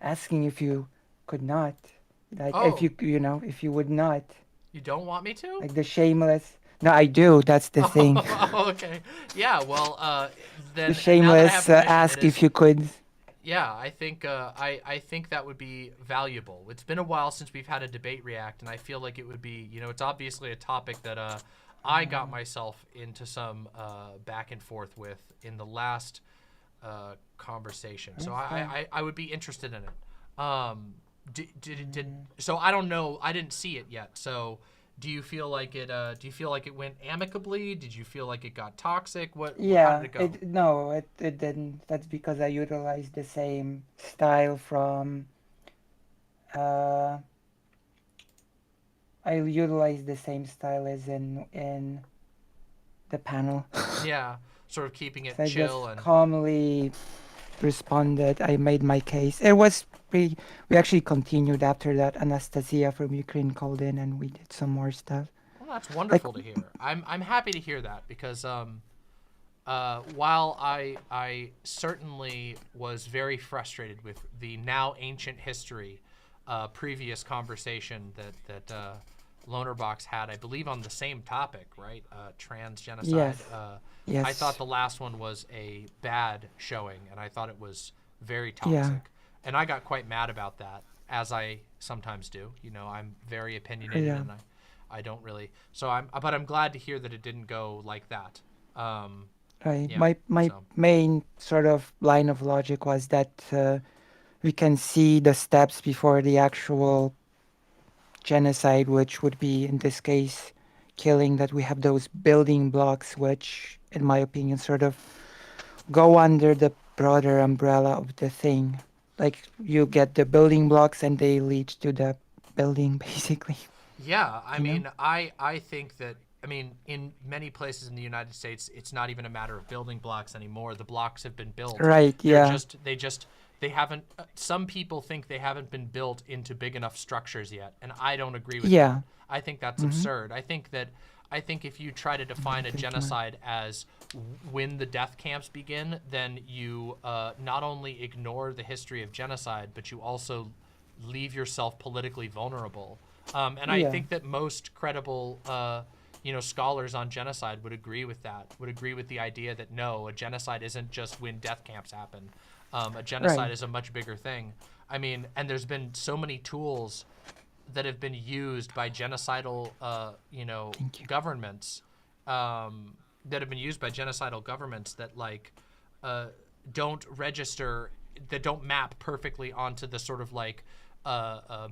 [SPEAKER 5] asking if you could not, like if you would not.
[SPEAKER 3] You don't want me to?
[SPEAKER 5] Like the shameless. No, I do. That's the thing.
[SPEAKER 3] Okay. Yeah. Well, then
[SPEAKER 5] The shameless ask if you could.
[SPEAKER 3] Yeah, I think I think that would be valuable. It's been a while since we've had a debate react, and I feel like it would be, it's obviously a topic that I got myself into some back and forth with in the last conversation. So I would be interested in it. So I don't know. I didn't see it yet. So do you feel like it? Do you feel like it went amicably? Did you feel like it got toxic? How did it go?
[SPEAKER 5] It didn't. That's because I utilized the same style from. I utilized the same style as in the panel.
[SPEAKER 3] Yeah, sort of keeping it
[SPEAKER 5] So I
[SPEAKER 3] chill
[SPEAKER 5] just
[SPEAKER 3] and
[SPEAKER 5] calmly responded. I made my case. It was pretty. We actually continued after that. Anastasia from Ukraine called in, and we did some more stuff.
[SPEAKER 3] Well, that's
[SPEAKER 5] Like,
[SPEAKER 3] wonderful to hear. I'm happy to hear that because while I certainly was very frustrated with the now ancient history previous conversation that Lonerbox had, I believe on the same topic, right? Trans genocide.
[SPEAKER 5] yes,
[SPEAKER 3] I thought
[SPEAKER 5] yes,
[SPEAKER 3] the last one was a bad showing, and I thought it was very
[SPEAKER 5] yeah,
[SPEAKER 3] toxic. And I got quite mad about that, as I sometimes do. You know, I'm very opinionated,
[SPEAKER 5] yeah.
[SPEAKER 3] and I don't really. So but I'm glad to hear that it didn't go like that.
[SPEAKER 5] Right.
[SPEAKER 3] Yeah.
[SPEAKER 5] My
[SPEAKER 3] So
[SPEAKER 5] main sort of line of logic was that we can see the steps before the actual genocide, which would be in this case killing. That we have those building blocks, which, in my opinion, sort of go under the broader umbrella of the thing. Like you get the building blocks, and they lead to the building, basically.
[SPEAKER 3] yeah, I
[SPEAKER 5] You know?
[SPEAKER 3] mean, I think that. I mean, in many places in the United States, it's not even a matter of building blocks anymore. The blocks have been built.
[SPEAKER 5] Right.
[SPEAKER 3] They're
[SPEAKER 5] Yeah.
[SPEAKER 3] they haven't. Some people think they haven't been built into big enough structures yet, and I don't agree with that.
[SPEAKER 5] Yeah.
[SPEAKER 3] I think that's
[SPEAKER 5] Mm-hmm.
[SPEAKER 3] absurd. I think if you try to define a
[SPEAKER 5] Thank you.
[SPEAKER 3] genocide as when the death camps begin, then you not only ignore the history of genocide, but you also leave yourself politically vulnerable. And I
[SPEAKER 5] Yeah.
[SPEAKER 3] think that most credible, scholars on genocide would agree with that. Would agree with the idea that no, a genocide isn't just when death camps happen. A genocide
[SPEAKER 5] Right.
[SPEAKER 3] is a much bigger thing. I mean, and there's been so many tools that have been used by genocidal,
[SPEAKER 5] Thank you.
[SPEAKER 3] governments, that have been used by genocidal governments that don't register, that don't map perfectly onto the sort of like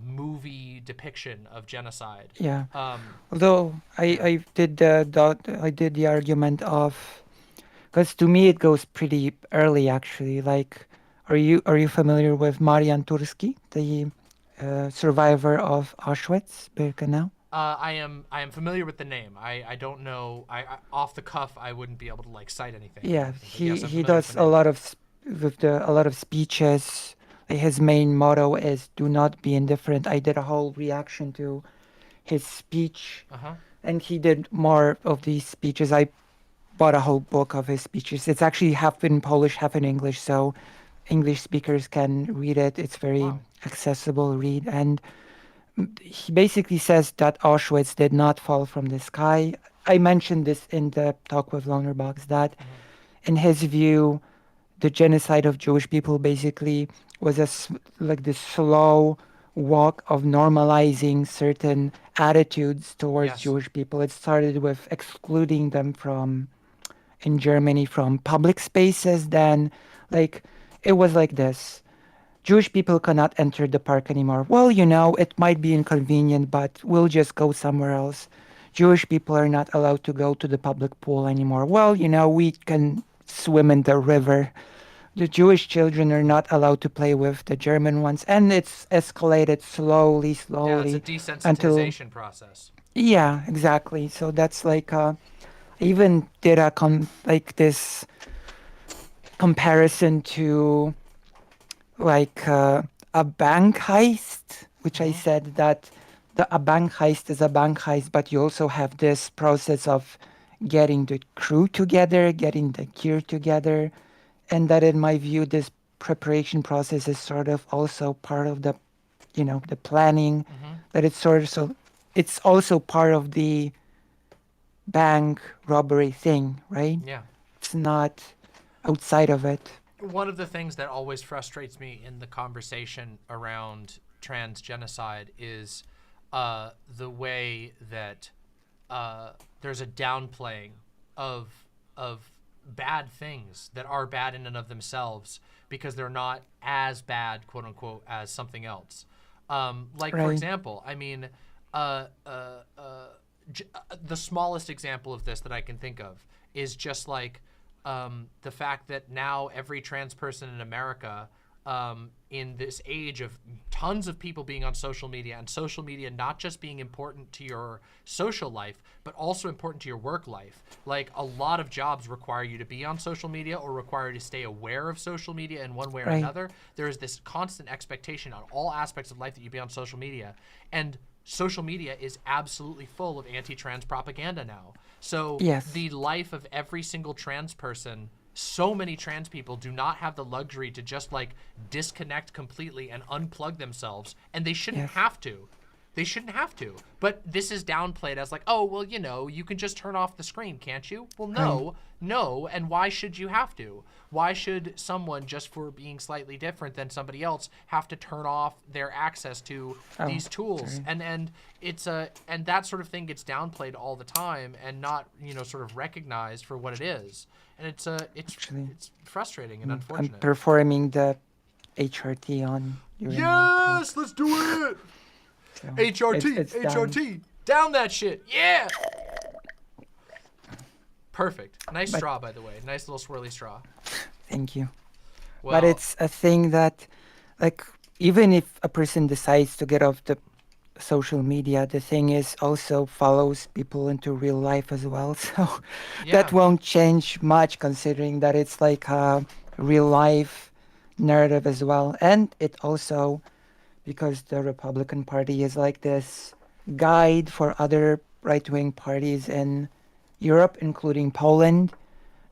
[SPEAKER 3] movie depiction of genocide.
[SPEAKER 5] Yeah.
[SPEAKER 3] Um,
[SPEAKER 5] Although
[SPEAKER 3] yeah.
[SPEAKER 5] I did the argument of, because to me it goes pretty early actually. Like, are you familiar with Marian Turski, the survivor of Auschwitz, Birkenau?
[SPEAKER 3] I am familiar with the name. I don't know. I off the cuff I wouldn't be able to like cite anything or
[SPEAKER 5] Yeah,
[SPEAKER 3] anything. But
[SPEAKER 5] he
[SPEAKER 3] yes, I'm
[SPEAKER 5] he
[SPEAKER 3] familiar with the
[SPEAKER 5] does
[SPEAKER 3] name.
[SPEAKER 5] a lot of speeches. His main motto is "Do not be indifferent." I did a whole reaction to his speech,
[SPEAKER 3] Uh huh.
[SPEAKER 5] and he did more of these speeches. I bought a whole book of his speeches. It's actually half in Polish, half in English, so English speakers can read it. It's very
[SPEAKER 3] Wow.
[SPEAKER 5] accessible read, and he basically says that Auschwitz did not fall from the sky. I mentioned this in the talk with Lonerbox that,
[SPEAKER 3] Mm-hmm.
[SPEAKER 5] in his view, the genocide of Jewish people basically was like this slow walk of normalizing certain attitudes towards
[SPEAKER 3] Yes.
[SPEAKER 5] Jewish people. It started with excluding them from, in Germany, from public spaces. Then, like, it was like this. Jewish people cannot enter the park anymore. Well, it might be inconvenient, but we'll just go somewhere else. Jewish people are not allowed to go to the public pool anymore. Well, we can swim in the river. The Jewish children are not allowed to play with the German ones. And it's escalated slowly,
[SPEAKER 3] Yeah, it's a
[SPEAKER 5] slowly until,
[SPEAKER 3] desensitization process.
[SPEAKER 5] yeah, exactly. So that's like, I even did like this comparison to like a bank heist, which I
[SPEAKER 3] Mm-hmm.
[SPEAKER 5] said that a bank heist is a bank heist, but you also have this process of getting the crew together, getting the gear together, and that, in my view, this preparation process is sort of also part of the planning.
[SPEAKER 3] Mm-hmm.
[SPEAKER 5] That it's also part of the bank robbery thing, right?
[SPEAKER 3] Yeah.
[SPEAKER 5] It's not outside of it.
[SPEAKER 3] One of the things that always frustrates me in the conversation around trans genocide is the way that there's a downplaying of bad things that are bad in and of themselves because they're not as bad, quote unquote, as something else. Like for
[SPEAKER 5] Right.
[SPEAKER 3] example, I mean, the smallest example of this that I can think of is just like the fact that now every trans person in America in this age of tons of people being on social media, and social media not just being important to your social life, but also important to your work life. Like, a lot of jobs require you to be on social media or require you to stay aware of social media in one way or
[SPEAKER 5] Right.
[SPEAKER 3] another. There is this constant expectation on all aspects of life that you be on social media. And social media is absolutely full of anti-trans propaganda now. So
[SPEAKER 5] Yes.
[SPEAKER 3] the life of every single trans person, so many trans people do not have the luxury to just like disconnect completely and unplug themselves, and they shouldn't
[SPEAKER 5] Yes.
[SPEAKER 3] have to. They shouldn't have to. But this is downplayed as like, oh, well, you know, you can just turn off the screen, can't you? Well, no. And why should you have to? Why should someone, just for being slightly different than somebody else, have to turn off their access to these tools?
[SPEAKER 5] sorry.
[SPEAKER 3] And it's and that sort of thing gets downplayed all the time and not, you know, sort of recognized for what it is. And it's
[SPEAKER 5] Actually,
[SPEAKER 3] it's frustrating and
[SPEAKER 5] I'm
[SPEAKER 3] unfortunate.
[SPEAKER 5] performing the HRT on during my talk.
[SPEAKER 3] Yes, let's do it.
[SPEAKER 5] So
[SPEAKER 3] HRT,
[SPEAKER 5] it's done.
[SPEAKER 3] HRT, down that shit, yeah. Perfect. Nice
[SPEAKER 5] But-
[SPEAKER 3] straw, by the way. Nice little swirly straw.
[SPEAKER 5] Thank you.
[SPEAKER 3] Well,
[SPEAKER 5] But it's a thing that, like, even if a person decides to get off the social media, the thing is also follows people into real life as well. So that
[SPEAKER 3] Yeah.
[SPEAKER 5] won't change much, considering that it's like a real life narrative as well. And it also, because the Republican Party is like this guide for other right-wing parties in Europe, including Poland,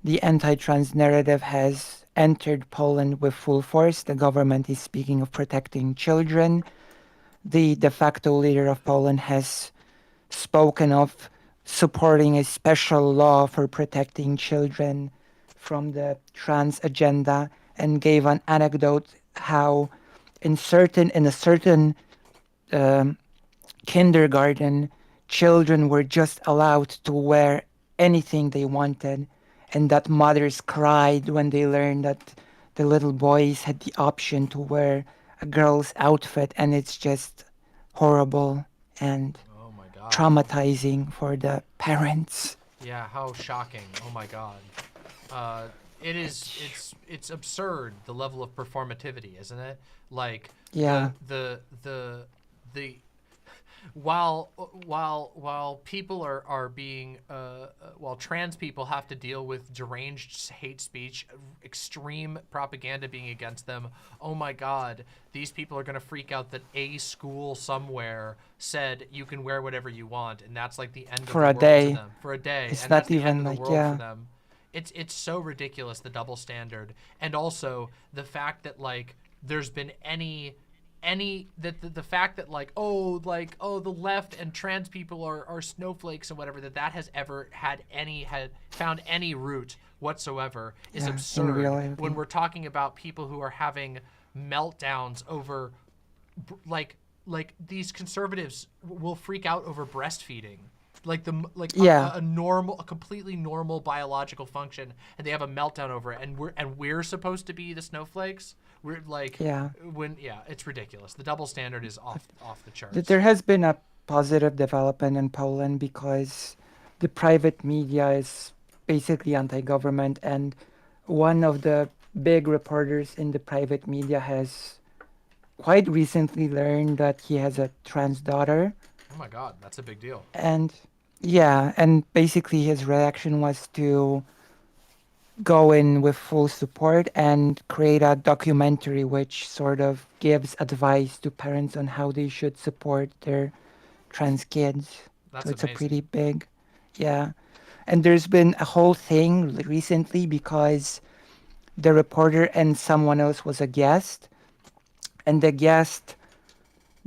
[SPEAKER 5] the anti-trans narrative has entered Poland with full force. The government is speaking of protecting children. The de facto leader of Poland has spoken of supporting a special law for protecting children from the trans agenda, and gave an anecdote how in a certain kindergarten, children were just allowed to wear anything they wanted, and that mothers cried when they learned that the little boys had the option to wear a girl's outfit, and it's just horrible and
[SPEAKER 3] oh my god.
[SPEAKER 5] traumatizing for the parents.
[SPEAKER 3] Yeah, how shocking. Oh my god. It is. It's absurd, the level of performativity, isn't it? Like,
[SPEAKER 5] Yeah.
[SPEAKER 3] the while people are being while trans people have to deal with deranged hate speech, extreme propaganda being against them. Oh my god, these people are going to freak out that a school somewhere said you can wear whatever you want, and that's like the end
[SPEAKER 5] For
[SPEAKER 3] of
[SPEAKER 5] a
[SPEAKER 3] the world
[SPEAKER 5] day.
[SPEAKER 3] to them. For a day.
[SPEAKER 5] It's
[SPEAKER 3] and
[SPEAKER 5] not
[SPEAKER 3] that's the end
[SPEAKER 5] even
[SPEAKER 3] of the
[SPEAKER 5] like,
[SPEAKER 3] world
[SPEAKER 5] yeah.
[SPEAKER 3] for them. It's so ridiculous, the double standard, and also the fact that like there's been any that the fact that like the left and trans people are snowflakes and whatever, that has ever had found any root whatsoever is
[SPEAKER 5] Yeah, in
[SPEAKER 3] absurd
[SPEAKER 5] reality.
[SPEAKER 3] when we're talking about people who are having meltdowns over like these conservatives will freak out over breastfeeding, like
[SPEAKER 5] Yeah.
[SPEAKER 3] a completely normal biological function, and they have a meltdown over it, and we're supposed to be the snowflakes. We're like,
[SPEAKER 5] Yeah.
[SPEAKER 3] It's ridiculous. The double standard is off the charts.
[SPEAKER 5] There has been a positive development in Poland because the private media is basically anti-government, and one of the big reporters in the private media has quite recently learned that he has a trans daughter.
[SPEAKER 3] Oh my god, that's a big deal.
[SPEAKER 5] And yeah, and basically his reaction was to go in with full support and create a documentary which sort of gives advice to parents on how they should support their trans kids.
[SPEAKER 3] That's
[SPEAKER 5] So it's
[SPEAKER 3] amazing.
[SPEAKER 5] a pretty big, yeah. And there's been a whole thing recently because the reporter and someone else was a guest, and the guest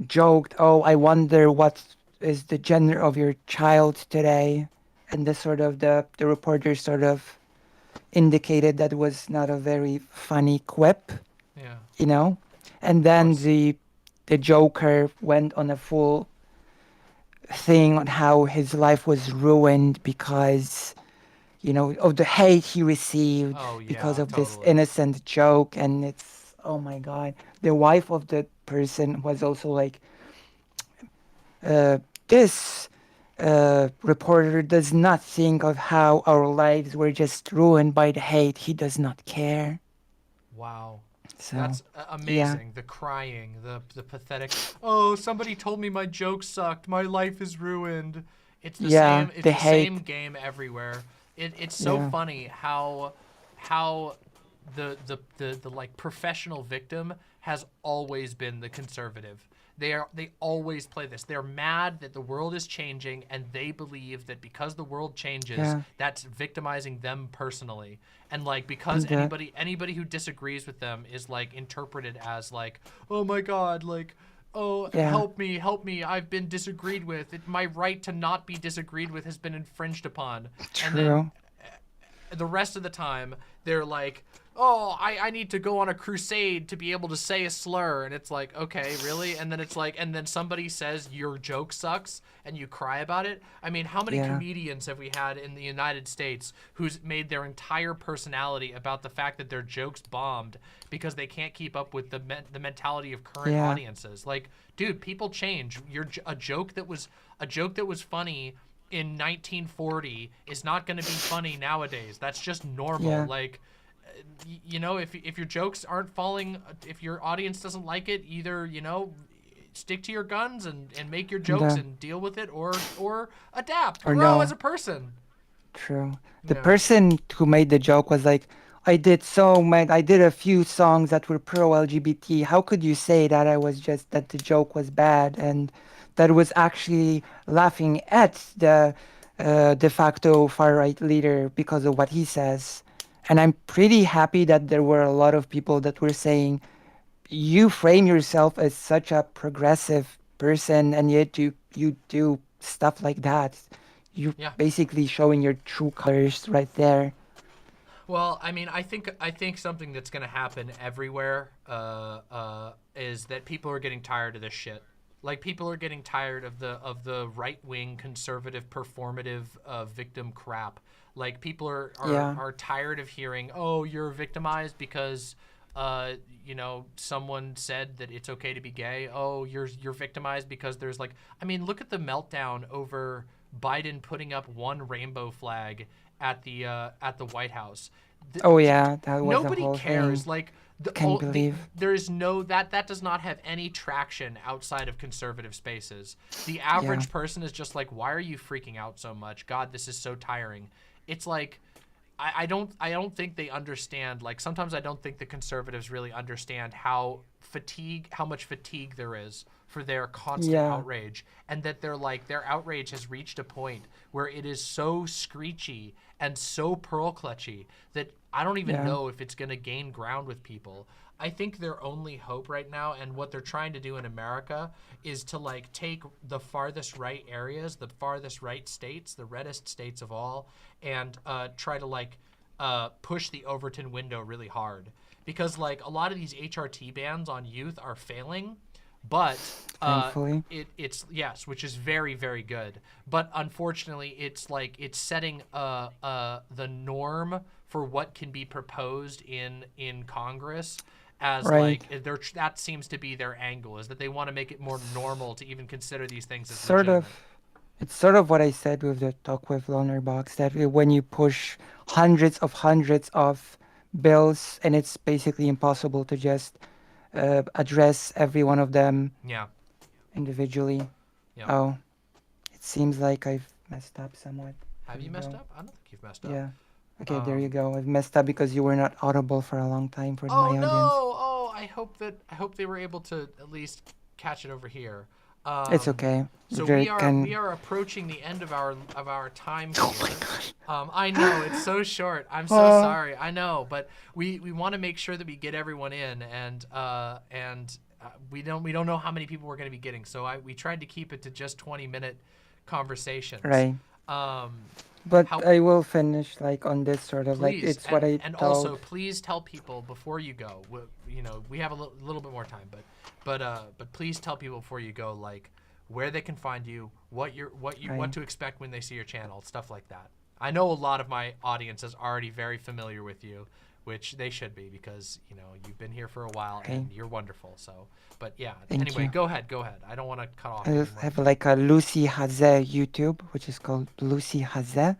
[SPEAKER 5] joked, "Oh, I wonder what is the gender of your child today," and the reporter sort of indicated that was not a very funny quip,
[SPEAKER 3] Yeah.
[SPEAKER 5] you know. And then
[SPEAKER 3] course.
[SPEAKER 5] the Joker went on a full thing on how his life was ruined because, you know, of the hate he received
[SPEAKER 3] Oh, yeah,
[SPEAKER 5] because of this
[SPEAKER 3] totally.
[SPEAKER 5] innocent joke. And it's, oh my god, the wife of the person was also like, this reporter does not think of how our lives were just ruined by the hate. He does not care.
[SPEAKER 3] Wow.
[SPEAKER 5] So
[SPEAKER 3] That's amazing. The crying, the pathetic. Oh, somebody told me my joke sucked. My life is ruined. It's the
[SPEAKER 5] yeah,
[SPEAKER 3] same. It's
[SPEAKER 5] the
[SPEAKER 3] the same
[SPEAKER 5] hate.
[SPEAKER 3] game everywhere. It's so
[SPEAKER 5] Yeah,
[SPEAKER 3] funny how the like professional victim has always been the conservative. They always play this. They're mad that the world is changing, and they believe that because the world changes,
[SPEAKER 5] yeah,
[SPEAKER 3] that's victimizing them personally. And like because
[SPEAKER 5] and
[SPEAKER 3] anybody who disagrees with them is like interpreted as like, oh my God, like, oh,
[SPEAKER 5] yeah,
[SPEAKER 3] help me, I've been disagreed with. My right to not be disagreed with has been infringed upon. And then
[SPEAKER 5] true.
[SPEAKER 3] the rest of the time they're like, oh, I need to go on a crusade to be able to say a slur. And it's like, okay, really? And then it's like, and then somebody says your joke sucks and you cry about it. I mean, how many
[SPEAKER 5] Yeah,
[SPEAKER 3] comedians have we had in the United States who's made their entire personality about the fact that their jokes bombed because they can't keep up with the mentality of current
[SPEAKER 5] yeah,
[SPEAKER 3] audiences? Like, dude, people change. A joke that was funny in 1940 is not going to be funny nowadays. That's just normal.
[SPEAKER 5] yeah,
[SPEAKER 3] Like, you know, if your jokes aren't falling, if your audience doesn't like it, either, you know, stick to your guns and make your
[SPEAKER 5] and
[SPEAKER 3] jokes and deal with it, or adapt,
[SPEAKER 5] or
[SPEAKER 3] grow as
[SPEAKER 5] no,
[SPEAKER 3] a person.
[SPEAKER 5] true. The
[SPEAKER 3] Yeah.
[SPEAKER 5] person who made the joke was like, I did a few songs that were pro LGBT. How could you say that that the joke was bad and that was actually laughing at the de facto far right leader because of what he says? And I'm pretty happy that there were a lot of people that were saying, you frame yourself as such a progressive person and yet you do stuff like that. You
[SPEAKER 3] Yeah.
[SPEAKER 5] basically showing your true colors right there.
[SPEAKER 3] Well, I mean, I think something that's gonna happen everywhere is that people are getting tired of this shit. Like, people are getting tired of the right wing conservative performative victim crap. Like, people
[SPEAKER 5] Yeah,
[SPEAKER 3] are tired of hearing, oh, you're victimized because you know, someone said that it's okay to be gay. Oh, you're victimized because there's like, I mean, look at the meltdown over Biden putting up one rainbow flag at the White House. The,
[SPEAKER 5] oh yeah, that was a
[SPEAKER 3] Nobody
[SPEAKER 5] whole
[SPEAKER 3] cares.
[SPEAKER 5] thing.
[SPEAKER 3] Like,
[SPEAKER 5] Can't believe.
[SPEAKER 3] there is no, that does not have any traction outside of conservative spaces. The
[SPEAKER 5] Yeah,
[SPEAKER 3] average person is just like, why are you freaking out so much? God, this is so tiring. It's like, I don't think they understand. Like, sometimes I don't think the conservatives really understand how much fatigue there is for their constant
[SPEAKER 5] yeah,
[SPEAKER 3] outrage, and that they're like, their outrage has reached a point where it is so screechy and so pearl clutchy that I don't even
[SPEAKER 5] yeah,
[SPEAKER 3] know if it's going to gain ground with people. I think their only hope right now, and what they're trying to do in America, is to like take the farthest right areas, the farthest right states, the reddest states of all, and try to like push the Overton window really hard. Because like a lot of these HRT bans on youth are failing, but
[SPEAKER 5] thankfully.
[SPEAKER 3] it's yes, which is very, very good. But unfortunately, it's like it's setting the norm for what can be proposed in Congress, as
[SPEAKER 5] Right.
[SPEAKER 3] like that seems to be their angle, is that they want to make it more normal to even consider these things as
[SPEAKER 5] Sort
[SPEAKER 3] legitimate.
[SPEAKER 5] of. It's sort of what I said with the talk with Loner Box, that when you push hundreds of bills and it's basically impossible to just address every one of them
[SPEAKER 3] Yeah.
[SPEAKER 5] individually.
[SPEAKER 3] Yeah.
[SPEAKER 5] Oh, it seems like I've messed up somewhat. There
[SPEAKER 3] Have you
[SPEAKER 5] you
[SPEAKER 3] messed
[SPEAKER 5] go.
[SPEAKER 3] up? I don't think you've messed up.
[SPEAKER 5] Yeah. Okay, there you
[SPEAKER 3] Um,
[SPEAKER 5] go. I've messed up because you were not audible for a long time for
[SPEAKER 3] oh
[SPEAKER 5] my
[SPEAKER 3] no!
[SPEAKER 5] audience.
[SPEAKER 3] Oh, I hope they were able to at least catch it over here.
[SPEAKER 5] It's
[SPEAKER 3] Um,
[SPEAKER 5] okay.
[SPEAKER 3] so
[SPEAKER 5] There
[SPEAKER 3] we
[SPEAKER 5] can.
[SPEAKER 3] are approaching the end of our time
[SPEAKER 5] Oh my
[SPEAKER 3] here.
[SPEAKER 5] gosh.
[SPEAKER 3] I know it's so short. I'm so
[SPEAKER 5] Oh,
[SPEAKER 3] sorry. I know, but we want to make sure that we get everyone in, and we don't know how many people we're going to be getting. So we tried to keep it to just 20-minute conversations.
[SPEAKER 5] right.
[SPEAKER 3] Um,
[SPEAKER 5] But
[SPEAKER 3] how
[SPEAKER 5] I will finish like on this sort of like
[SPEAKER 3] Please,
[SPEAKER 5] it's what I
[SPEAKER 3] and also
[SPEAKER 5] told.
[SPEAKER 3] please tell people before you go. You know, we have a little bit more time, but please tell people before you go, like, where they can find you, what
[SPEAKER 5] Right.
[SPEAKER 3] to expect when they see your channel, stuff like that. I know a lot of my audience is already very familiar with you, which they should be, because you know you've been here for a while
[SPEAKER 5] Okay.
[SPEAKER 3] and you're wonderful. So, but yeah.
[SPEAKER 5] Thank
[SPEAKER 3] Anyway,
[SPEAKER 5] you.
[SPEAKER 3] go ahead. I don't want to cut off
[SPEAKER 5] I
[SPEAKER 3] anymore.
[SPEAKER 5] have like a Lucy Haze YouTube, which is called Lucy Haze.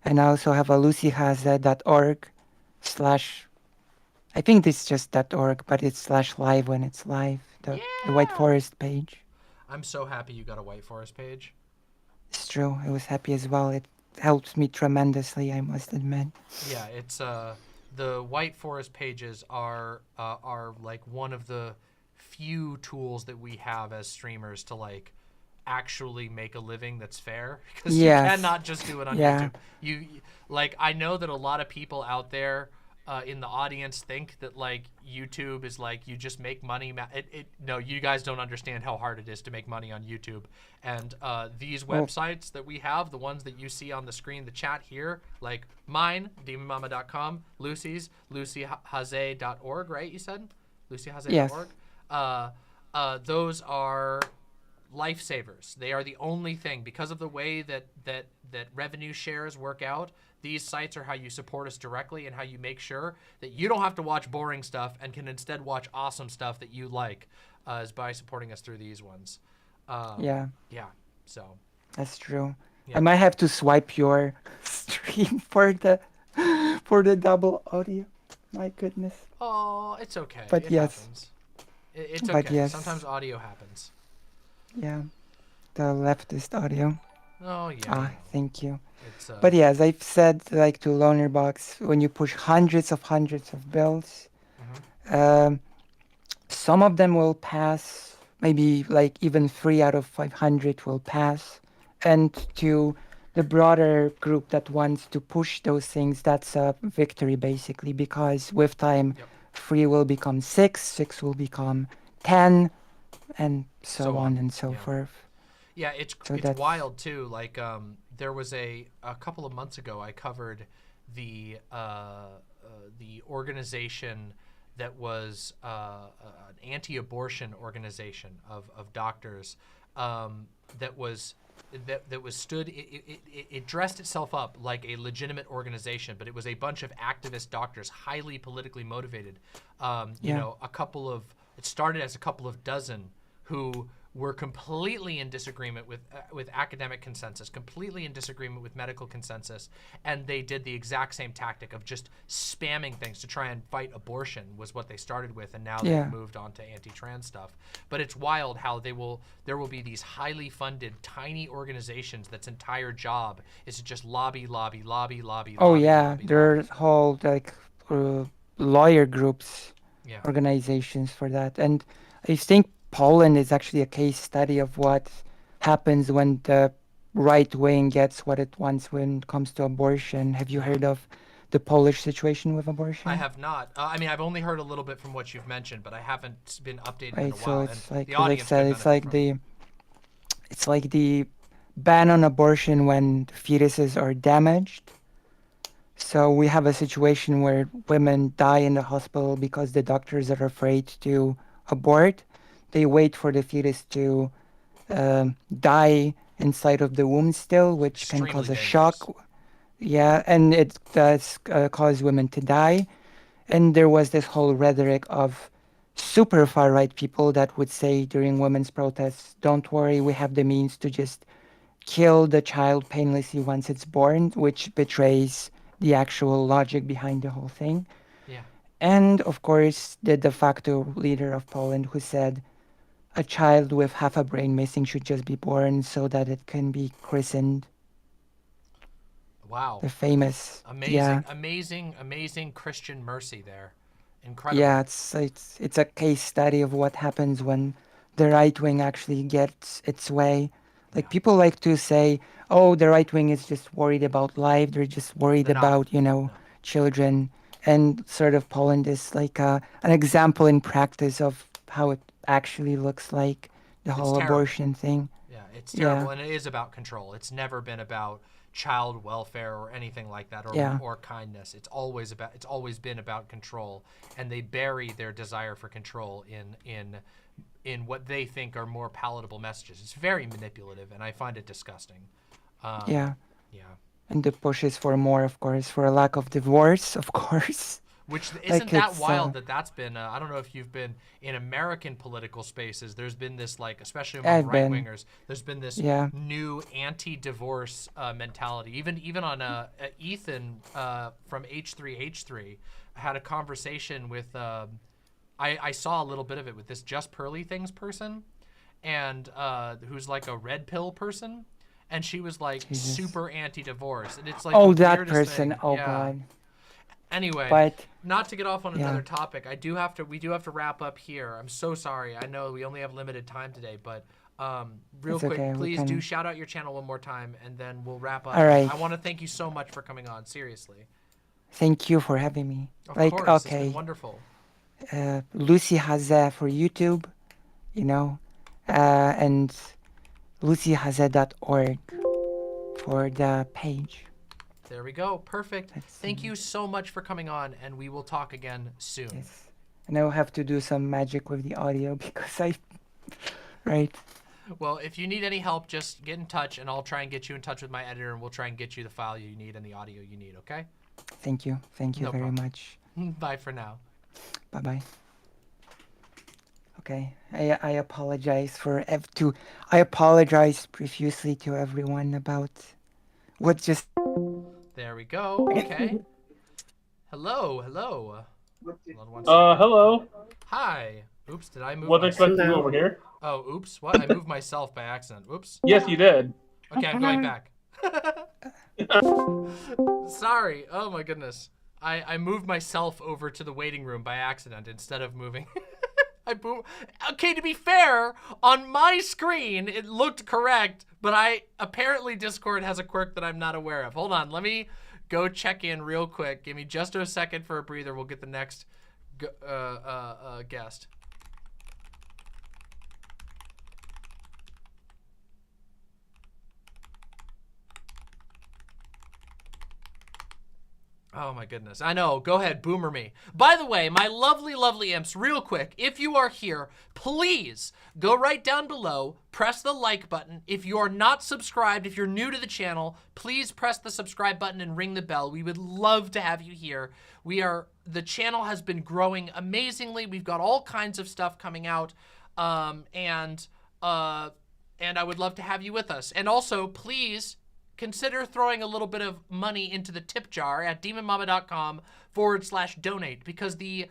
[SPEAKER 5] And I also have a lucyhaze.org/, I think this is just .org, but it's /live when it's live. The White
[SPEAKER 3] Yeah.
[SPEAKER 5] Forest page.
[SPEAKER 3] I'm so happy you got a White Forest page.
[SPEAKER 5] It's true. I was happy as well. It helps me tremendously, I must admit.
[SPEAKER 3] Yeah, it's the White Forest pages are like one of the few tools that we have as streamers to like actually make a living that's fair, because you
[SPEAKER 5] Yes.
[SPEAKER 3] cannot just do it on
[SPEAKER 5] Yeah.
[SPEAKER 3] YouTube. You like, I know that a lot of people out there in the audience think that like YouTube is like you just make money. No, you guys don't understand how hard it is to make money on YouTube. And these websites that we have, the ones that you see on the screen, the chat here, like mine, demonmama.com, Lucy's, lucyhaze.org, right? You said lucyhaze.org.
[SPEAKER 5] Yes.
[SPEAKER 3] Those are lifesavers. They are the only thing, because of the way that revenue shares work out. These sites are how you support us directly and how you make sure that you don't have to watch boring stuff and can instead watch awesome stuff that you like, is by supporting us through these ones.
[SPEAKER 5] Yeah,
[SPEAKER 3] Yeah. So
[SPEAKER 5] that's true.
[SPEAKER 3] Yeah.
[SPEAKER 5] I might have to swipe your stream for the double audio. My goodness.
[SPEAKER 3] Oh, it's okay.
[SPEAKER 5] But
[SPEAKER 3] it
[SPEAKER 5] yes.
[SPEAKER 3] happens. It's
[SPEAKER 5] But
[SPEAKER 3] okay.
[SPEAKER 5] yes.
[SPEAKER 3] Sometimes audio happens.
[SPEAKER 5] Yeah. The leftist audio.
[SPEAKER 3] Oh yeah.
[SPEAKER 5] Ah, thank you.
[SPEAKER 3] It's
[SPEAKER 5] But yes, I've said like to Loanerbox, when you push hundreds of bills, some of them will pass, maybe like even 3 out of 500 will pass. And to the broader group that wants to push those things, that's a victory basically, because with time,
[SPEAKER 3] Yep.
[SPEAKER 5] 3 will become 6, 6 will become 10, and so,
[SPEAKER 3] So
[SPEAKER 5] on
[SPEAKER 3] on.
[SPEAKER 5] and so
[SPEAKER 3] Yeah.
[SPEAKER 5] forth.
[SPEAKER 3] Yeah, it's
[SPEAKER 5] that's-
[SPEAKER 3] wild too. Like there was a couple of months ago, I covered the organization that was an anti-abortion organization of doctors, that was stood. It dressed itself up like a legitimate organization, but it was a bunch of activist doctors, highly politically motivated. You
[SPEAKER 5] Yeah.
[SPEAKER 3] know, it started as a couple of dozen who were completely in disagreement with academic consensus, completely in disagreement with medical consensus, and they did the exact same tactic of just spamming things to try and fight abortion, was what they started with, and now
[SPEAKER 5] Yeah.
[SPEAKER 3] they've moved on to anti-trans stuff. But it's wild how there will be these highly funded tiny organizations that's entire job is to just lobby.
[SPEAKER 5] Oh yeah,
[SPEAKER 3] lobby.
[SPEAKER 5] there's whole like lawyer groups,
[SPEAKER 3] Yeah.
[SPEAKER 5] organizations for that, and I think Poland is actually a case study of what happens when the right wing gets what it wants when it comes to abortion. Have you heard of the Polish situation with abortion?
[SPEAKER 3] I have not. I mean, I've only heard a little bit from what you've mentioned, but I haven't been updated in
[SPEAKER 5] Right,
[SPEAKER 3] a
[SPEAKER 5] so
[SPEAKER 3] while.
[SPEAKER 5] it's
[SPEAKER 3] and
[SPEAKER 5] like
[SPEAKER 3] the
[SPEAKER 5] what I've
[SPEAKER 3] audience
[SPEAKER 5] said,
[SPEAKER 3] could
[SPEAKER 5] it's
[SPEAKER 3] benefit
[SPEAKER 5] like
[SPEAKER 3] from it.
[SPEAKER 5] it's like the ban on abortion when fetuses are damaged. So we have a situation where women die in the hospital because the doctors are afraid to abort. They wait for the fetus to die inside of the womb still, which can
[SPEAKER 3] Extremely
[SPEAKER 5] cause a
[SPEAKER 3] dangerous.
[SPEAKER 5] shock. Yeah, and it does cause women to die. And there was this whole rhetoric of super far right people that would say during women's protests, don't worry, we have the means to just kill the child painlessly once it's born, which betrays the actual logic behind the whole thing.
[SPEAKER 3] Yeah.
[SPEAKER 5] And of course, the de facto leader of Poland, who said a child with half a brain missing should just be born so that it can be christened.
[SPEAKER 3] Wow.
[SPEAKER 5] The famous,
[SPEAKER 3] Amazing, amazing Christian mercy there. Incredible.
[SPEAKER 5] yeah, it's a case study of what happens when the right wing actually gets its way. Like
[SPEAKER 3] Yeah.
[SPEAKER 5] people like to say, "Oh, the right wing is just worried about life. They're just worried
[SPEAKER 3] They're not.
[SPEAKER 5] about,
[SPEAKER 3] No.
[SPEAKER 5] children." And sort of Poland is like an example in practice of how it actually looks like the
[SPEAKER 3] It's
[SPEAKER 5] whole
[SPEAKER 3] terrible.
[SPEAKER 5] abortion thing.
[SPEAKER 3] Yeah, it's
[SPEAKER 5] Yeah.
[SPEAKER 3] terrible, and it is about control. It's never been about child welfare or anything like that,
[SPEAKER 5] Yeah.
[SPEAKER 3] or kindness. It's always been about control, and they bury their desire for control in what they think are more palatable messages. It's very manipulative, and I find it disgusting.
[SPEAKER 5] Yeah.
[SPEAKER 3] Yeah.
[SPEAKER 5] And the push is for more, of course, for a lack of divorce, of course.
[SPEAKER 3] Which isn't
[SPEAKER 5] Like
[SPEAKER 3] that
[SPEAKER 5] it's
[SPEAKER 3] wild that's been, I don't know if you've been in American political spaces, there's been this, like, especially among
[SPEAKER 5] I've been.
[SPEAKER 3] right-wingers, there's been this
[SPEAKER 5] Yeah.
[SPEAKER 3] new anti-divorce mentality. Even on Ethan from H3H3 had a conversation with, I saw a little bit of it with this Just Pearly Things person, and who's like a red pill person, and she was like
[SPEAKER 5] Jesus.
[SPEAKER 3] super anti-divorce, and it's like
[SPEAKER 5] Oh,
[SPEAKER 3] the
[SPEAKER 5] that
[SPEAKER 3] weirdest
[SPEAKER 5] person.
[SPEAKER 3] thing.
[SPEAKER 5] Oh
[SPEAKER 3] Yeah.
[SPEAKER 5] God.
[SPEAKER 3] Anyway,
[SPEAKER 5] But
[SPEAKER 3] not to get off on
[SPEAKER 5] yeah.
[SPEAKER 3] another topic, we do have to wrap up here. I'm so sorry. I know we only have limited time today, but real
[SPEAKER 5] It's
[SPEAKER 3] quick,
[SPEAKER 5] okay, we
[SPEAKER 3] please do
[SPEAKER 5] can-
[SPEAKER 3] shout out your channel one more time, and then we'll wrap up.
[SPEAKER 5] All right.
[SPEAKER 3] I want to thank you so much for coming on. Seriously.
[SPEAKER 5] Thank you for having me.
[SPEAKER 3] Of
[SPEAKER 5] Like,
[SPEAKER 3] course, it's
[SPEAKER 5] okay,
[SPEAKER 3] been wonderful.
[SPEAKER 5] Lucy has that for YouTube, you know, and lucyhaza.org for the page.
[SPEAKER 3] There we go. Perfect.
[SPEAKER 5] Let's
[SPEAKER 3] Thank
[SPEAKER 5] see.
[SPEAKER 3] you so much for coming on, and we will talk again soon.
[SPEAKER 5] Yes. And I will have to do some magic with the audio because right.
[SPEAKER 3] Well, if you need any help, just get in touch, and I'll try and get you in touch with my editor, and we'll try and get you the file you need and the audio you need, okay?
[SPEAKER 5] Thank you. Thank you
[SPEAKER 3] No
[SPEAKER 5] very
[SPEAKER 3] problem.
[SPEAKER 5] much.
[SPEAKER 3] Bye for now.
[SPEAKER 5] Bye-bye. Okay, I apologize I apologize profusely to everyone about what just.
[SPEAKER 3] There we go. Okay. Hello. Hold on one second.
[SPEAKER 6] Hello.
[SPEAKER 3] Hi. Oops, did I move
[SPEAKER 6] Wasn't
[SPEAKER 3] myself?
[SPEAKER 6] expecting you over here.
[SPEAKER 3] Oh, oops. What? I moved myself by accident. Oops.
[SPEAKER 6] Yes, you did.
[SPEAKER 3] Okay, I'm going back. Sorry. Oh my goodness. I moved myself over to the waiting room by accident instead of moving. Okay, to be fair, on my screen it looked correct, but apparently Discord has a quirk that I'm not aware of. Hold on, let me go check in real quick. Give me just a second for a breather. We'll get the next guest. Oh my goodness. I know. Go ahead, boomer me. By the way, my lovely, lovely imps, real quick, if you are here, please go right down below, press the like button. If you are not subscribed, if you're new to the channel, please press the subscribe button and ring the bell. We would love to have you here. The channel has been growing amazingly. We've got all kinds of stuff coming out, and I would love to have you with us. And also, please consider throwing a little bit of money into the tip jar at demonmama.com/donate, because the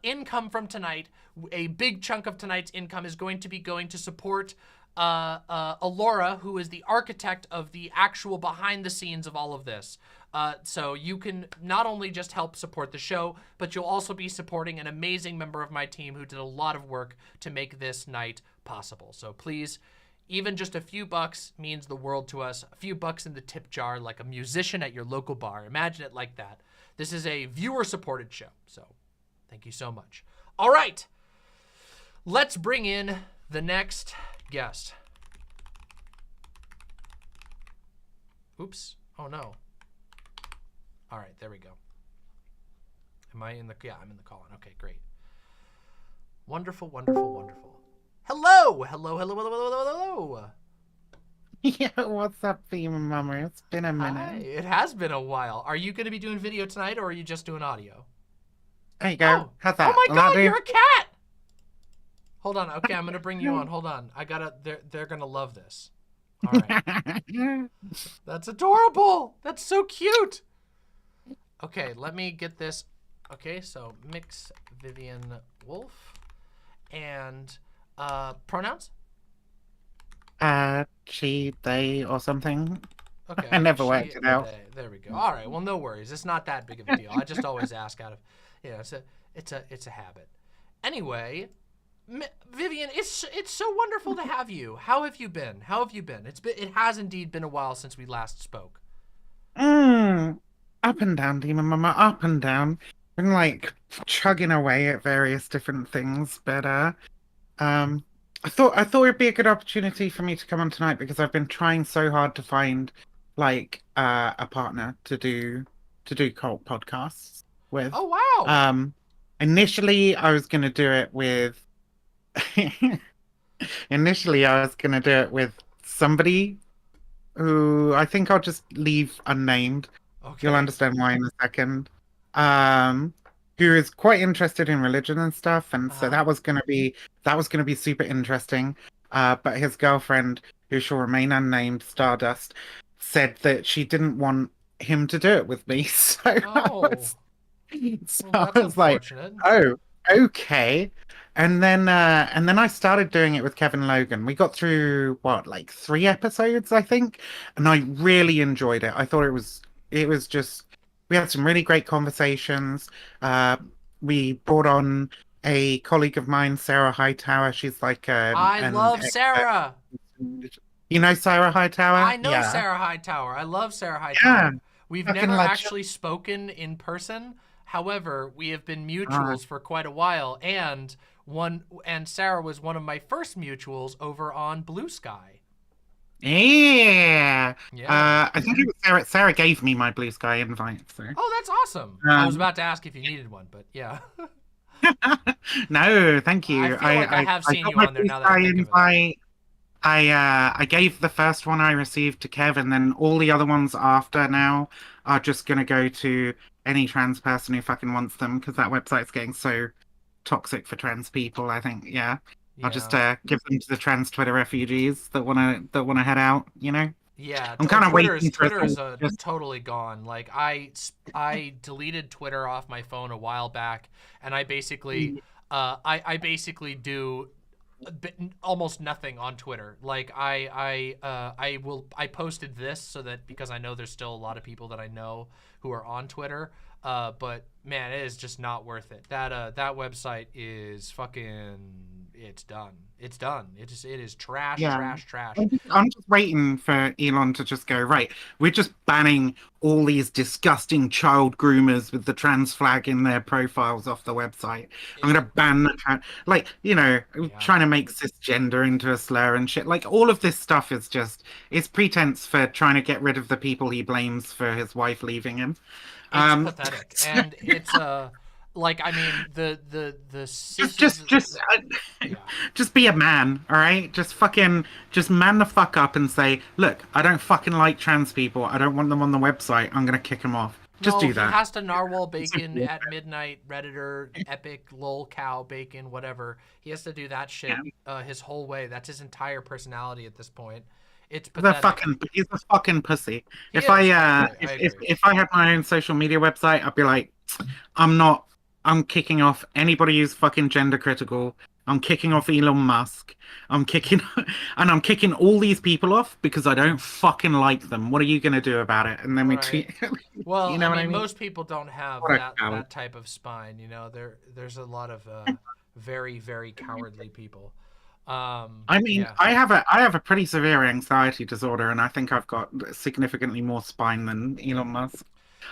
[SPEAKER 3] income from tonight, a big chunk of tonight's income, is going to be going to support Alora, who is the architect of the actual behind the scenes of all of this. So you can not only just help support the show, but you'll also be supporting an amazing member of my team who did a lot of work to make this night possible. So please, even just a few bucks means the world to us. A few bucks in the tip jar, like a musician at your local bar. Imagine it like that. This is a viewer-supported show, so thank you so much. All right, let's bring in the next guest. Oops, oh no. All right, there we go. Am I in the, yeah, I'm in the call-in. Okay, great. Wonderful, wonderful, wonderful. Hello! Hello.
[SPEAKER 7] Yeah, what's up, Demon Mama? It's been a minute.
[SPEAKER 3] Hi, it has been a while. Are you going to be doing video tonight, or are you just doing audio?
[SPEAKER 7] There you go.
[SPEAKER 3] Oh.
[SPEAKER 7] How's that?
[SPEAKER 3] Oh my
[SPEAKER 7] Will that
[SPEAKER 3] god,
[SPEAKER 7] do?
[SPEAKER 3] you're a cat! Hold on, okay, I'm going to bring you on. Hold on. They're going to love this. All right. That's adorable! That's so cute! Okay, let me get this. Okay, so Mix Vivian Wolf. And pronouns?
[SPEAKER 7] She, they, or something.
[SPEAKER 3] Okay.
[SPEAKER 7] I never
[SPEAKER 3] she,
[SPEAKER 7] worked it out.
[SPEAKER 3] they. There we go. All right. Well, no worries. It's not that big of a deal. I just always ask out of, it's a habit. Anyway, Vivian, it's so wonderful to have you. How have you been? It has indeed been a while since we last spoke.
[SPEAKER 7] Up and down, Demon Mama, up and down. Been like chugging away at various different things, but I thought it'd be a good opportunity for me to come on tonight because I've been trying so hard to find like a partner to do cult podcasts with.
[SPEAKER 3] Oh wow.
[SPEAKER 7] Initially I was gonna do it with somebody who I think I'll just leave unnamed.
[SPEAKER 3] Okay.
[SPEAKER 7] You'll understand why in a second. who is quite interested in religion and stuff, and so
[SPEAKER 3] Uh-huh.
[SPEAKER 7] that was gonna be super interesting. But his girlfriend, who shall remain unnamed, Stardust, said that she didn't want him to do it with me.
[SPEAKER 3] Oh,
[SPEAKER 7] So
[SPEAKER 3] well,
[SPEAKER 7] I
[SPEAKER 3] that's
[SPEAKER 7] was like,
[SPEAKER 3] unfortunate.
[SPEAKER 7] oh, okay. And then I started doing it with Kevin Logan. We got through what, like 3 episodes, I think, and I really enjoyed it. I thought it was just we had some really great conversations. Uh, we brought on a colleague of mine, Sarah Hightower. She's like
[SPEAKER 3] I
[SPEAKER 7] an
[SPEAKER 3] love Sarah.
[SPEAKER 7] you know Sarah
[SPEAKER 3] I
[SPEAKER 7] Hightower?
[SPEAKER 3] know
[SPEAKER 7] Yeah.
[SPEAKER 3] Sarah Hightower. I love Sarah
[SPEAKER 7] Yeah.
[SPEAKER 3] Hightower. We've
[SPEAKER 7] Fucking
[SPEAKER 3] never
[SPEAKER 7] legend.
[SPEAKER 3] actually spoken in person. However, we have been
[SPEAKER 7] Uh,
[SPEAKER 3] mutuals for quite a while, and Sarah was one of my first mutuals over on Blue Sky.
[SPEAKER 7] Yeah.
[SPEAKER 3] Yeah.
[SPEAKER 7] I think it was Sarah. Sarah gave me my Blue Sky invite. So,
[SPEAKER 3] Oh, that's awesome. I was
[SPEAKER 7] um,
[SPEAKER 3] about to ask if you needed one, but yeah.
[SPEAKER 7] no, thank
[SPEAKER 3] I
[SPEAKER 7] you.
[SPEAKER 3] feel like I have
[SPEAKER 7] I
[SPEAKER 3] seen
[SPEAKER 7] got
[SPEAKER 3] you
[SPEAKER 7] my
[SPEAKER 3] on there
[SPEAKER 7] Blue
[SPEAKER 3] now that I
[SPEAKER 7] Sky
[SPEAKER 3] think of it.
[SPEAKER 7] invite. I gave the first one I received to Kev, and then all the other ones after now are just gonna go to any trans person who fucking wants them because that website's getting so toxic for trans people. I think, yeah. I'll just
[SPEAKER 3] Yeah.
[SPEAKER 7] give them to the trans Twitter refugees that wanna head out. You know,
[SPEAKER 3] Yeah,
[SPEAKER 7] I'm kind of waiting for us
[SPEAKER 3] Twitter
[SPEAKER 7] all
[SPEAKER 3] is
[SPEAKER 7] to just
[SPEAKER 3] totally gone. Like I deleted Twitter off my phone a while back, and I basically do almost nothing on Twitter. Like I posted this so that because I know there's still a lot of people that I know who are on Twitter. But man, it is just not worth it. That website is fucking. It's done. It's done. It is trash,
[SPEAKER 7] yeah.
[SPEAKER 3] trash, trash.
[SPEAKER 7] I'm just waiting for Elon to just go, right, we're just banning all these disgusting child groomers with the trans flag in their profiles off the website. I'm going to ban like, trying to make cisgender into a slur and shit. Like, all of this stuff is just, it's pretense for trying to get rid of the people he blames for his wife leaving him.
[SPEAKER 3] It's
[SPEAKER 7] Um,
[SPEAKER 3] pathetic, and it's like I mean the
[SPEAKER 7] just
[SPEAKER 3] cis yeah.
[SPEAKER 7] just be a man, all right? Just man the fuck up and say, look, I don't fucking like trans people. I don't want them on the website. I'm gonna kick them off. Just
[SPEAKER 3] No,
[SPEAKER 7] do
[SPEAKER 3] he
[SPEAKER 7] that.
[SPEAKER 3] has to narwhal bacon at midnight, Redditor, epic, lol, cow, bacon, whatever. He has to do that shit his whole way. That's his entire personality at this point. It's pathetic.
[SPEAKER 7] He's a fucking pussy.
[SPEAKER 3] He
[SPEAKER 7] If
[SPEAKER 3] is.
[SPEAKER 7] I
[SPEAKER 3] I agree.
[SPEAKER 7] if I had my own social media website, I'd be like, I'm kicking off anybody who's fucking gender critical. I'm kicking off Elon Musk. I'm kicking and I'm kicking all these people off because I don't fucking like them. What are you gonna do about it? And then we
[SPEAKER 3] Right.
[SPEAKER 7] tweet.
[SPEAKER 3] Well,
[SPEAKER 7] You know
[SPEAKER 3] I
[SPEAKER 7] what
[SPEAKER 3] mean,
[SPEAKER 7] I mean?
[SPEAKER 3] most people don't have
[SPEAKER 7] What a
[SPEAKER 3] that
[SPEAKER 7] coward.
[SPEAKER 3] type of spine. You know, there's a lot of very, very cowardly people.
[SPEAKER 7] I mean,
[SPEAKER 3] Yeah.
[SPEAKER 7] I have a pretty severe anxiety disorder, and I think I've got significantly more spine than Elon Musk.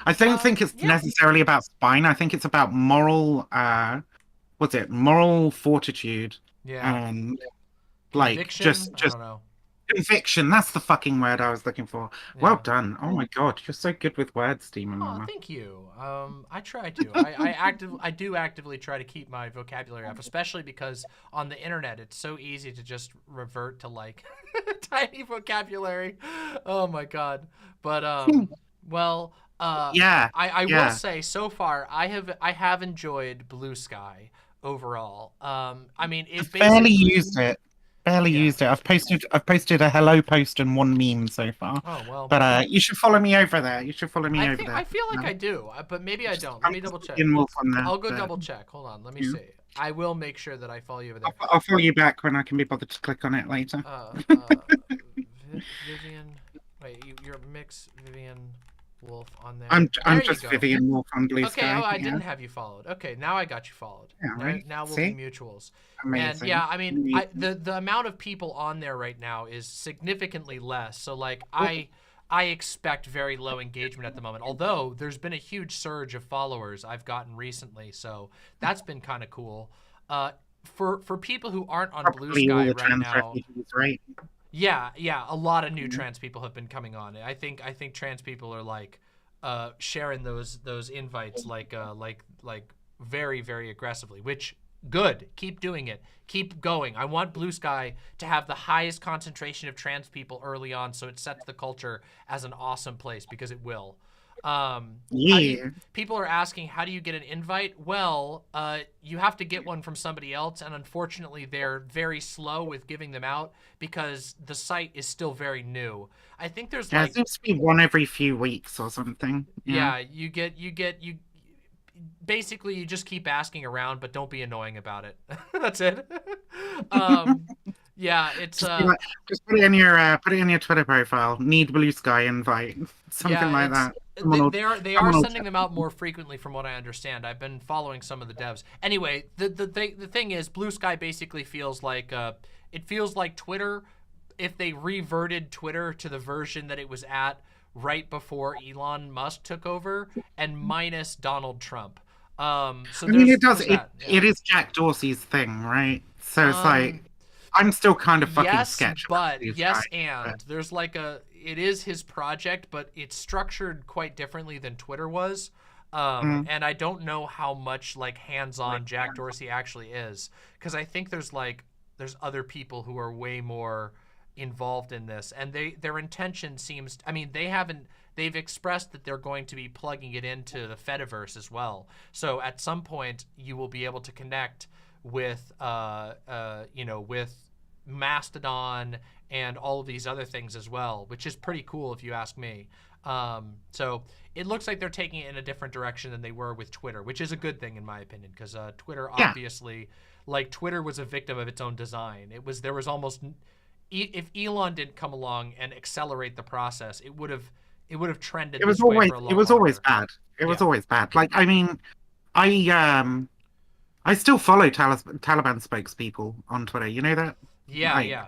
[SPEAKER 7] I don't think it's
[SPEAKER 3] Yeah.
[SPEAKER 7] necessarily about spine. I think it's about moral, what's it? Moral fortitude
[SPEAKER 3] Yeah.
[SPEAKER 7] and like
[SPEAKER 3] Conviction?
[SPEAKER 7] just
[SPEAKER 3] I don't know.
[SPEAKER 7] conviction. That's the fucking word I was looking for. Well
[SPEAKER 3] Yeah.
[SPEAKER 7] done. Oh my God, you're so good with words, Demon
[SPEAKER 3] Oh,
[SPEAKER 7] Mama.
[SPEAKER 3] thank you. I try to. I do actively try to keep my vocabulary up, especially because on the internet it's so easy to just revert to like tiny vocabulary. Oh my god. But well,
[SPEAKER 7] Yeah,
[SPEAKER 3] I will
[SPEAKER 7] yeah.
[SPEAKER 3] say so far I have enjoyed Blue Sky overall. I mean it
[SPEAKER 7] Barely
[SPEAKER 3] basically
[SPEAKER 7] used it. Barely
[SPEAKER 3] yeah.
[SPEAKER 7] used it. I've posted a hello post and one meme so far.
[SPEAKER 3] Oh well.
[SPEAKER 7] But you should follow me over there. You should follow me over there.
[SPEAKER 3] I feel like I do, but maybe I don't. Let
[SPEAKER 7] I'm
[SPEAKER 3] me
[SPEAKER 7] just
[SPEAKER 3] double check.
[SPEAKER 7] being Wolf on there,
[SPEAKER 3] I'll go
[SPEAKER 7] but,
[SPEAKER 3] double check. Hold on. Let me
[SPEAKER 7] yeah.
[SPEAKER 3] see. I will make sure that I follow you over there.
[SPEAKER 7] I'll follow you back when I can be bothered to click on it later.
[SPEAKER 3] Vivian. Wait, you're mix Vivian Wolf on there.
[SPEAKER 7] I'm
[SPEAKER 3] There you
[SPEAKER 7] just
[SPEAKER 3] go.
[SPEAKER 7] Vivian Wolf on Blue
[SPEAKER 3] Okay,
[SPEAKER 7] Sky.
[SPEAKER 3] oh, I
[SPEAKER 7] yeah.
[SPEAKER 3] didn't have you followed. Okay, now I got you followed.
[SPEAKER 7] Yeah, right.
[SPEAKER 3] Now we'll
[SPEAKER 7] See?
[SPEAKER 3] be mutuals.
[SPEAKER 7] Amazing.
[SPEAKER 3] And yeah, I mean, the amount of people on there right now is significantly less. So like I expect very low engagement at the moment. Although there's been a huge surge of followers I've gotten recently, so that's been kind of cool. For people who aren't on Blue
[SPEAKER 7] Probably all
[SPEAKER 3] Sky
[SPEAKER 7] the
[SPEAKER 3] right
[SPEAKER 7] trans
[SPEAKER 3] now,
[SPEAKER 7] refugees, right?
[SPEAKER 3] yeah, a lot of new trans people have been coming on. I think trans people are like sharing those invites like very, very aggressively, which good. Keep doing it. Keep going. I want Blue Sky to have the highest concentration of trans people early on so it sets the culture as an awesome place because it will.
[SPEAKER 7] Yeah.
[SPEAKER 3] People are asking, how do you get an invite? Well, you have to get one from somebody else, and unfortunately, they're very slow with giving them out because the site is still very new. I think there's
[SPEAKER 7] Yeah, it
[SPEAKER 3] like,
[SPEAKER 7] seems to be one every few weeks or something. Yeah.
[SPEAKER 3] yeah, you basically you just keep asking around, but don't be annoying about it. That's it. um, yeah, it's
[SPEAKER 7] Just be like, just put it in your Twitter profile. Need blue sky invite, something
[SPEAKER 3] yeah,
[SPEAKER 7] like
[SPEAKER 3] it's
[SPEAKER 7] that. Someone will,
[SPEAKER 3] they are
[SPEAKER 7] someone will
[SPEAKER 3] sending them out more frequently from what I understand. I've been following some of the devs. Anyway, the thing is, Blue Sky basically feels like it feels like Twitter if they reverted Twitter to the version that it was at right before Elon Musk took over and minus Donald Trump. So
[SPEAKER 7] I mean, it does.
[SPEAKER 3] there's
[SPEAKER 7] It
[SPEAKER 3] that. Yeah.
[SPEAKER 7] it is Jack Dorsey's thing, right? So it's
[SPEAKER 3] Um,
[SPEAKER 7] like I'm still kind of fucking
[SPEAKER 3] Yes,
[SPEAKER 7] sketch about
[SPEAKER 3] but
[SPEAKER 7] these
[SPEAKER 3] yes,
[SPEAKER 7] guys.
[SPEAKER 3] and there's like it is his project, but it's structured quite differently than Twitter was.
[SPEAKER 7] Mm.
[SPEAKER 3] And I don't know how much like hands-on Jack Dorsey actually is, because I think there's other people who are way more involved in this, and their intention seems. I mean, they've expressed that they're going to be plugging it into the Fediverse as well. So at some point, you will be able to connect with with Mastodon and all of these other things as well, which is pretty cool if you ask me. So it looks like they're taking it in a different direction than they were with Twitter, which is a good thing in my opinion, because Twitter
[SPEAKER 7] Yeah.
[SPEAKER 3] obviously, like, Twitter was a victim of its own design. There was almost, if Elon didn't come along and accelerate the process, it would have trended
[SPEAKER 7] It was
[SPEAKER 3] this way
[SPEAKER 7] always
[SPEAKER 3] for a lot
[SPEAKER 7] it was always
[SPEAKER 3] longer.
[SPEAKER 7] bad. It was
[SPEAKER 3] Yeah.
[SPEAKER 7] always bad. Like, I mean, I still follow Taliban spokespeople on Twitter. You know that?
[SPEAKER 3] Yeah,
[SPEAKER 7] Like,
[SPEAKER 3] yeah.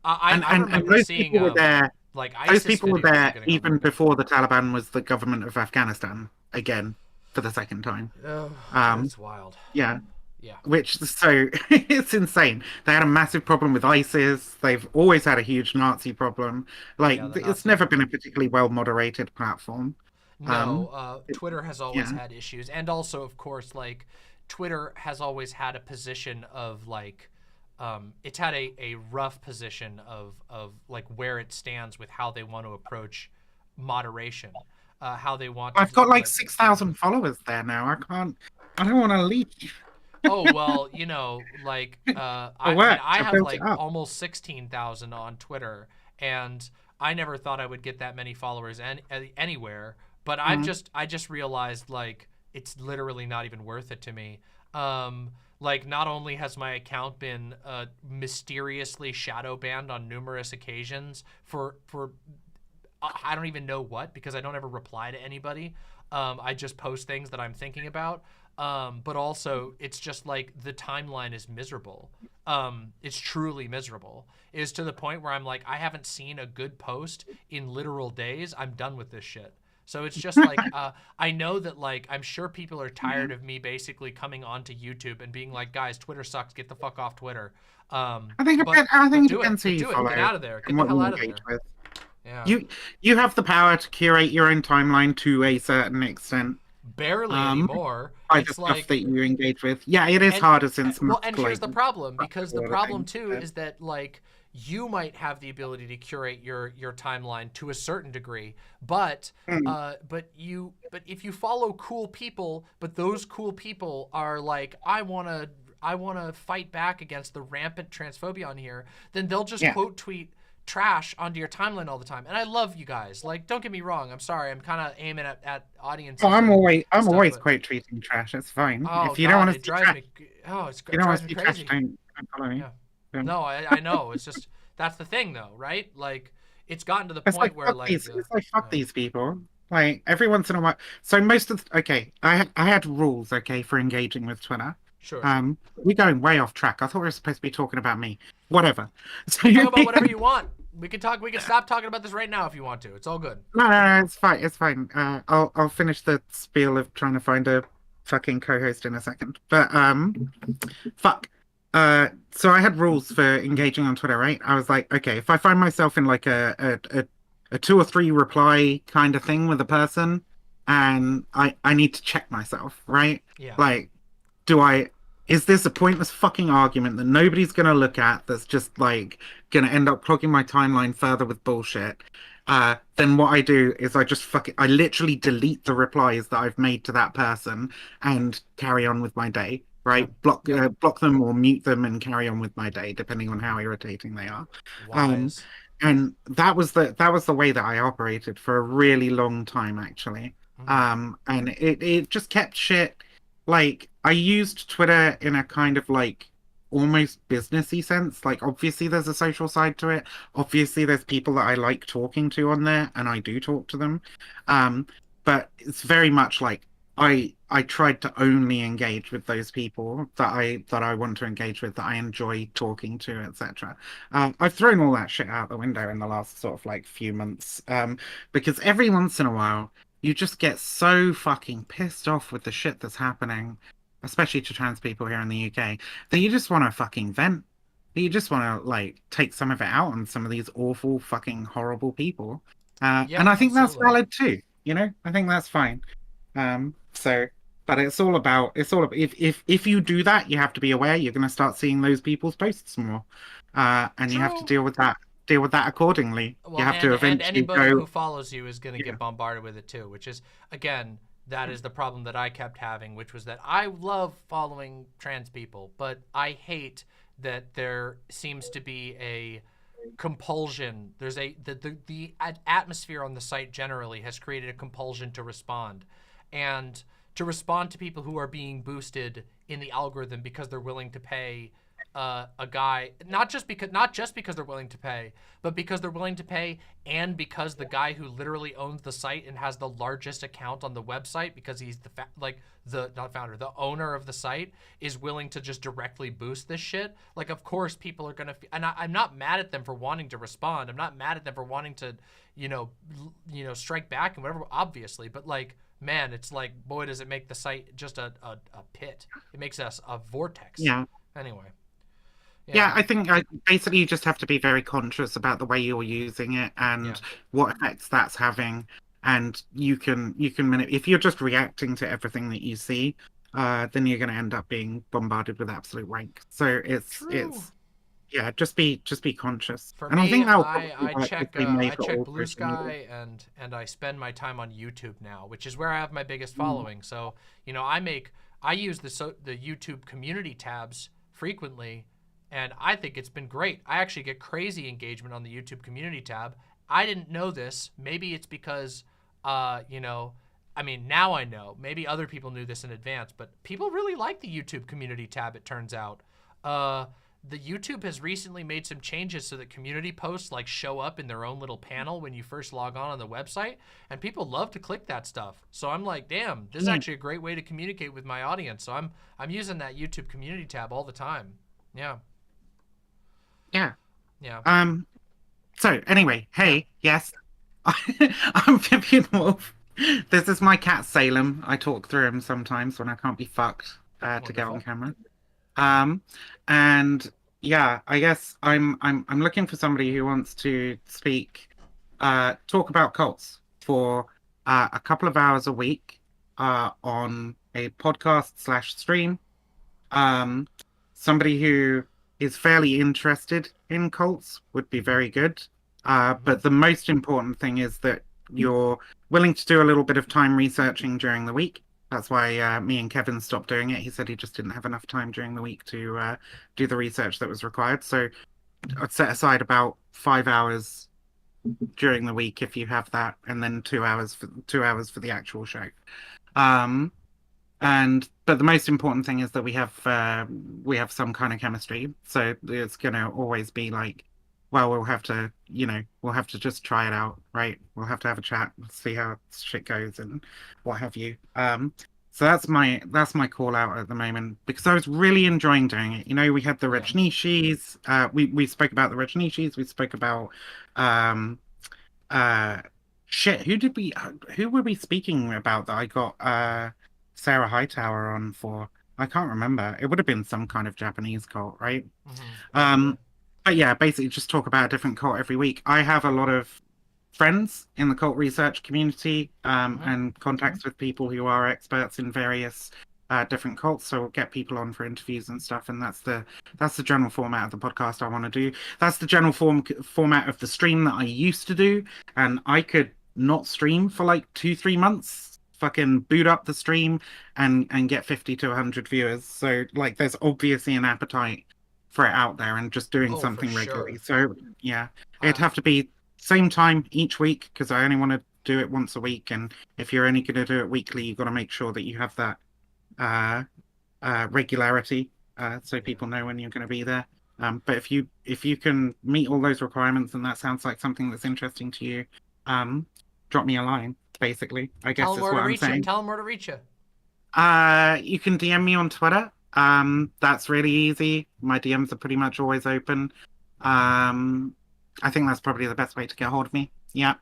[SPEAKER 7] and
[SPEAKER 3] I
[SPEAKER 7] and
[SPEAKER 3] remember
[SPEAKER 7] those
[SPEAKER 3] seeing
[SPEAKER 7] people were there.
[SPEAKER 3] like
[SPEAKER 7] Those
[SPEAKER 3] ISIS
[SPEAKER 7] people were
[SPEAKER 3] videos
[SPEAKER 7] there
[SPEAKER 3] getting
[SPEAKER 7] even
[SPEAKER 3] uploaded.
[SPEAKER 7] before the Taliban was the government of Afghanistan again for the second time.
[SPEAKER 3] Oh,
[SPEAKER 7] Um,
[SPEAKER 3] that's wild.
[SPEAKER 7] yeah.
[SPEAKER 3] Yeah.
[SPEAKER 7] Which, so it's insane. They had a massive problem with ISIS. They've always had a huge Nazi problem. Like,
[SPEAKER 3] Yeah, the
[SPEAKER 7] it's
[SPEAKER 3] Nazi
[SPEAKER 7] never been a
[SPEAKER 3] problem.
[SPEAKER 7] particularly well moderated platform.
[SPEAKER 3] No,
[SPEAKER 7] It-
[SPEAKER 3] Twitter has always
[SPEAKER 7] yeah.
[SPEAKER 3] had issues, and also, of course, like Twitter has always had a position of like, it's had a rough position of like where it stands with how they want to approach moderation, how they want to
[SPEAKER 7] I've got like
[SPEAKER 3] like.
[SPEAKER 7] 6,000 followers there now. I don't want to leave.
[SPEAKER 3] Oh well, like
[SPEAKER 7] For
[SPEAKER 3] I mean
[SPEAKER 7] work.
[SPEAKER 3] I
[SPEAKER 7] I
[SPEAKER 3] have
[SPEAKER 7] built it
[SPEAKER 3] like
[SPEAKER 7] up.
[SPEAKER 3] almost 16,000 on Twitter, and I never thought I would get that many followers anywhere. But
[SPEAKER 7] Mm.
[SPEAKER 3] I just realized like it's literally not even worth it to me. Like not only has my account been mysteriously shadow banned on numerous occasions for I don't even know what, because I don't ever reply to anybody. I just post things that I'm thinking about. But also, it's just like the timeline is miserable. It's truly miserable. It is to the point where I'm like, I haven't seen a good post in literal days. I'm done with this shit. So it's just like, I know that like, I'm sure people are tired of me basically coming onto YouTube and being like, guys, Twitter sucks. Get the fuck off Twitter.
[SPEAKER 7] I think
[SPEAKER 3] But
[SPEAKER 7] I think it
[SPEAKER 3] do it.
[SPEAKER 7] depends who
[SPEAKER 3] But
[SPEAKER 7] you
[SPEAKER 3] do it.
[SPEAKER 7] follow
[SPEAKER 3] Get out of there. Get
[SPEAKER 7] and
[SPEAKER 3] the
[SPEAKER 7] what
[SPEAKER 3] hell
[SPEAKER 7] you
[SPEAKER 3] out of
[SPEAKER 7] engage
[SPEAKER 3] there.
[SPEAKER 7] with.
[SPEAKER 3] Yeah.
[SPEAKER 7] You have the power to curate your own timeline to a certain extent.
[SPEAKER 3] Barely
[SPEAKER 7] Um,
[SPEAKER 3] anymore.
[SPEAKER 7] by the
[SPEAKER 3] It's
[SPEAKER 7] stuff
[SPEAKER 3] like,
[SPEAKER 7] that you engage with. Yeah, it is
[SPEAKER 3] and
[SPEAKER 7] harder since
[SPEAKER 3] well,
[SPEAKER 7] Musk,
[SPEAKER 3] and here's
[SPEAKER 7] like,
[SPEAKER 3] the problem, because the problem
[SPEAKER 7] things,
[SPEAKER 3] too is that like you might have the ability to curate your timeline to a certain degree, but
[SPEAKER 7] Mm.
[SPEAKER 3] but if you follow cool people, but those cool people are like, I want to fight back against the rampant transphobia on here, then they'll just
[SPEAKER 7] Yeah.
[SPEAKER 3] quote tweet trash onto your timeline all the time. And I love you guys. Like, don't get me wrong. I'm sorry. I'm kind of aiming at audiences.
[SPEAKER 7] Oh, I'm always
[SPEAKER 3] stuff,
[SPEAKER 7] always
[SPEAKER 3] but-
[SPEAKER 7] quote tweeting trash. It's fine.
[SPEAKER 3] Oh
[SPEAKER 7] If you don't
[SPEAKER 3] God,
[SPEAKER 7] want to
[SPEAKER 3] it
[SPEAKER 7] see
[SPEAKER 3] drives
[SPEAKER 7] trash,
[SPEAKER 3] me. Oh,
[SPEAKER 7] if
[SPEAKER 3] it
[SPEAKER 7] you don't want
[SPEAKER 3] drives
[SPEAKER 7] to
[SPEAKER 3] me
[SPEAKER 7] see trash,
[SPEAKER 3] crazy.
[SPEAKER 7] don't follow me.
[SPEAKER 3] Yeah.
[SPEAKER 7] Yeah.
[SPEAKER 3] No, I know. It's just that's the thing, though, right? Like, it's gotten to the
[SPEAKER 7] It's
[SPEAKER 3] point
[SPEAKER 7] like
[SPEAKER 3] where
[SPEAKER 7] fuck
[SPEAKER 3] like,
[SPEAKER 7] these. It's like fuck
[SPEAKER 3] yeah.
[SPEAKER 7] these people. Like every once in a while. So most of okay, I had rules, okay, for engaging with Twitter.
[SPEAKER 3] Sure.
[SPEAKER 7] We're going way off track. I thought we were supposed to be talking about me. Whatever. So
[SPEAKER 3] Talk about whatever you want. We can talk. We can stop talking about this right now if you want to. It's all good.
[SPEAKER 7] No, it's fine. It's fine. I'll finish the spiel of trying to find a fucking co-host in a second. But fuck. So I had rules for engaging on Twitter, right? I was like, okay, if I find myself in like a 2 or 3 reply kind of thing with a person, and I need to check myself, right?
[SPEAKER 3] Yeah.
[SPEAKER 7] Like, is this a pointless fucking argument that nobody's gonna look at, that's just like gonna end up clogging my timeline further with bullshit? then what I do is I literally delete the replies that I've made to that person and carry on with my day. Right, block them or mute them and carry on with my day, depending on how irritating they are. Um,
[SPEAKER 3] Wise.
[SPEAKER 7] and that was the way that I operated for a really long time, actually. And it just kept shit. Like I used Twitter in a kind of like almost businessy sense. Like obviously there's a social side to it. Obviously there's people that I like talking to on there, and I do talk to them. Um, but it's very much like I tried to only engage with those people that I want to engage with, that I enjoy talking to, etc. I've thrown all that shit out the window in the last sort of like few months, because every once in a while you just get so fucking pissed off with the shit that's happening, especially to trans people here in the UK, that you just want to fucking vent. You just want to like take some of it out on some of these awful, fucking horrible people.
[SPEAKER 3] Yeah,
[SPEAKER 7] And I think that's
[SPEAKER 3] absolutely.
[SPEAKER 7] valid too. You know, I think that's fine. So, but it's all about if you do that, you have to be aware you're going to start seeing those people's posts more, and you have to
[SPEAKER 3] True.
[SPEAKER 7] deal with that accordingly. You
[SPEAKER 3] Well,
[SPEAKER 7] have to
[SPEAKER 3] and
[SPEAKER 7] eventually
[SPEAKER 3] anybody
[SPEAKER 7] go,
[SPEAKER 3] who follows you is going to
[SPEAKER 7] yeah,
[SPEAKER 3] get bombarded with it too, which is again, that is the problem that I kept having, which was that I love following trans people, but I hate that there seems to be a compulsion. There's the atmosphere on the site generally has created a compulsion to respond, and to respond to people who are being boosted in the algorithm because they're willing to pay a guy, not just because they're willing to pay, but because they're willing to pay, and because the guy who literally owns the site and has the largest account on the website, because he's the not founder, the owner of the site, is willing to just directly boost this shit. Like, of course people are gonna, and I'm not mad at them for wanting to respond. I'm not mad at them for wanting to, strike back and whatever, obviously, but like, man, it's like, boy, does it make the site just a pit. It makes us a vortex.
[SPEAKER 7] yeah.
[SPEAKER 3] Anyway.
[SPEAKER 7] Yeah,
[SPEAKER 3] Yeah.
[SPEAKER 7] I think basically you just have to be very conscious about the way you're using it
[SPEAKER 3] Yeah.
[SPEAKER 7] and what effects that's having. And if you're just reacting to everything that you see, then you're going to end up being bombarded with absolute rank. So
[SPEAKER 3] True.
[SPEAKER 7] yeah, just be conscious.
[SPEAKER 3] For
[SPEAKER 7] And I
[SPEAKER 3] me,
[SPEAKER 7] think that will probably
[SPEAKER 3] I
[SPEAKER 7] work if
[SPEAKER 3] check
[SPEAKER 7] they make
[SPEAKER 3] I
[SPEAKER 7] it
[SPEAKER 3] check
[SPEAKER 7] all
[SPEAKER 3] Blue
[SPEAKER 7] social media.
[SPEAKER 3] Sky, and I spend my time on YouTube now, which is where I have my biggest
[SPEAKER 7] Mm.
[SPEAKER 3] following. So, I use the YouTube community tabs frequently, and I think it's been great. I actually get crazy engagement on the YouTube community tab. I didn't know this. Maybe it's because I mean, now I know. Maybe other people knew this in advance, but people really like the YouTube community tab, it turns out. The YouTube has recently made some changes so that community posts like show up in their own little panel when you first log on the website, and people love to click that stuff. So I'm like, damn, this is
[SPEAKER 7] Yeah.
[SPEAKER 3] actually a great way to communicate with my audience. So I'm using that YouTube community tab all the time. Yeah.
[SPEAKER 7] Yeah.
[SPEAKER 3] Yeah.
[SPEAKER 7] So anyway,
[SPEAKER 3] Yeah.
[SPEAKER 7] hey, yes, I'm Vivian Wolf. This is my cat Salem. I talk through him sometimes when I can't be fucked to get on
[SPEAKER 3] Wonderful.
[SPEAKER 7] camera. Um, and yeah, I guess I'm looking for somebody who wants to speak, talk about cults for a couple of hours a week on a podcast slash stream. Um, Somebody who is fairly interested in cults would be very good.
[SPEAKER 3] Mm-hmm.
[SPEAKER 7] But the most important thing is that you're willing to do a little bit of time researching during the week. That's why me and Kevin stopped doing it. He said he just didn't have enough time during the week to do the research that was required. So I'd set aside about 5 hours during the week if you have that, and then 2 hours for the actual show. Um, but the most important thing is that we have some kind of chemistry. So it's gonna always be like, well, we'll have to just try it out, right? We'll have to have a chat, see how shit goes and what have you. So that's my call out at the moment, because I was really enjoying doing it. You know, we had the
[SPEAKER 3] Yeah.
[SPEAKER 7] Rajneeshis, we spoke about the Rajneeshis, we spoke about um uh shit, who were we speaking about that I got Sarah Hightower on for? I can't remember. It would have been some kind of Japanese cult, right?
[SPEAKER 3] Mm-hmm.
[SPEAKER 7] Um, but yeah, basically just talk about a different cult every week. I have a lot of friends in the cult research community,
[SPEAKER 3] Mm-hmm.
[SPEAKER 7] and contacts with people who are experts in various different cults. So we'll get people on for interviews and stuff, and that's the general format of the podcast I want to do. That's the general format of the stream that I used to do, and I could not stream for like 2-3 months. Fucking boot up the stream and get 50 to 100 viewers. So like, there's obviously an appetite for it out there, and just doing
[SPEAKER 3] Oh, for
[SPEAKER 7] something
[SPEAKER 3] sure.
[SPEAKER 7] regularly. So yeah, it'd have to be same time each week because I only want to do it once a week. And if you're only going to do it weekly, you've got to make sure that you have that regularity, so people know when you're going to be there. But if you can meet all those requirements and that sounds like something that's interesting to you, drop me a line. Basically, I guess
[SPEAKER 3] Tell them
[SPEAKER 7] is
[SPEAKER 3] where
[SPEAKER 7] what
[SPEAKER 3] to
[SPEAKER 7] I'm
[SPEAKER 3] reach you.
[SPEAKER 7] saying.
[SPEAKER 3] Tell them where to reach you.
[SPEAKER 7] You can DM me on Twitter. That's really easy. My DMs are pretty much always open. I think that's probably the best way to get a hold of me. Yeah.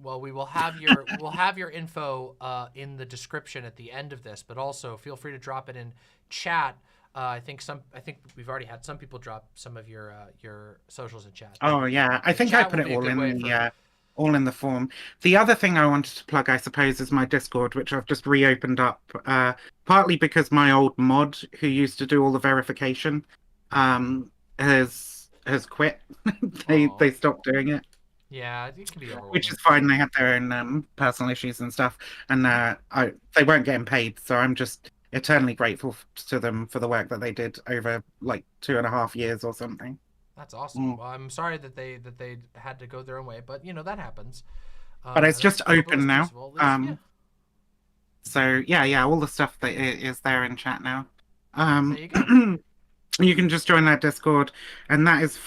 [SPEAKER 3] Well, we'll have your info in the description at the end of this, but also feel free to drop it in chat. I think we've already had some people drop some of your socials in chat.
[SPEAKER 7] Oh yeah, I think I
[SPEAKER 3] Chat
[SPEAKER 7] put
[SPEAKER 3] will
[SPEAKER 7] it
[SPEAKER 3] be a
[SPEAKER 7] all
[SPEAKER 3] good
[SPEAKER 7] in
[SPEAKER 3] way
[SPEAKER 7] the all in the form. The other thing I wanted to plug, I suppose, is my Discord, which I've just reopened up. Partly because my old mod, who used to do all the verification, has quit. They stopped doing it,
[SPEAKER 3] Yeah, it can be overwhelming.
[SPEAKER 7] which is fine. They had their own personal issues and stuff, and they weren't getting paid. So I'm just eternally grateful to them for the work that they did over like 2.5 years or something.
[SPEAKER 3] That's awesome. Well, I'm sorry that they had to go their own way, but that happens.
[SPEAKER 7] But it's just open now.
[SPEAKER 3] Yeah.
[SPEAKER 7] So yeah, all the stuff that is there in chat now.
[SPEAKER 3] There you go.
[SPEAKER 7] You can just join that Discord, and that is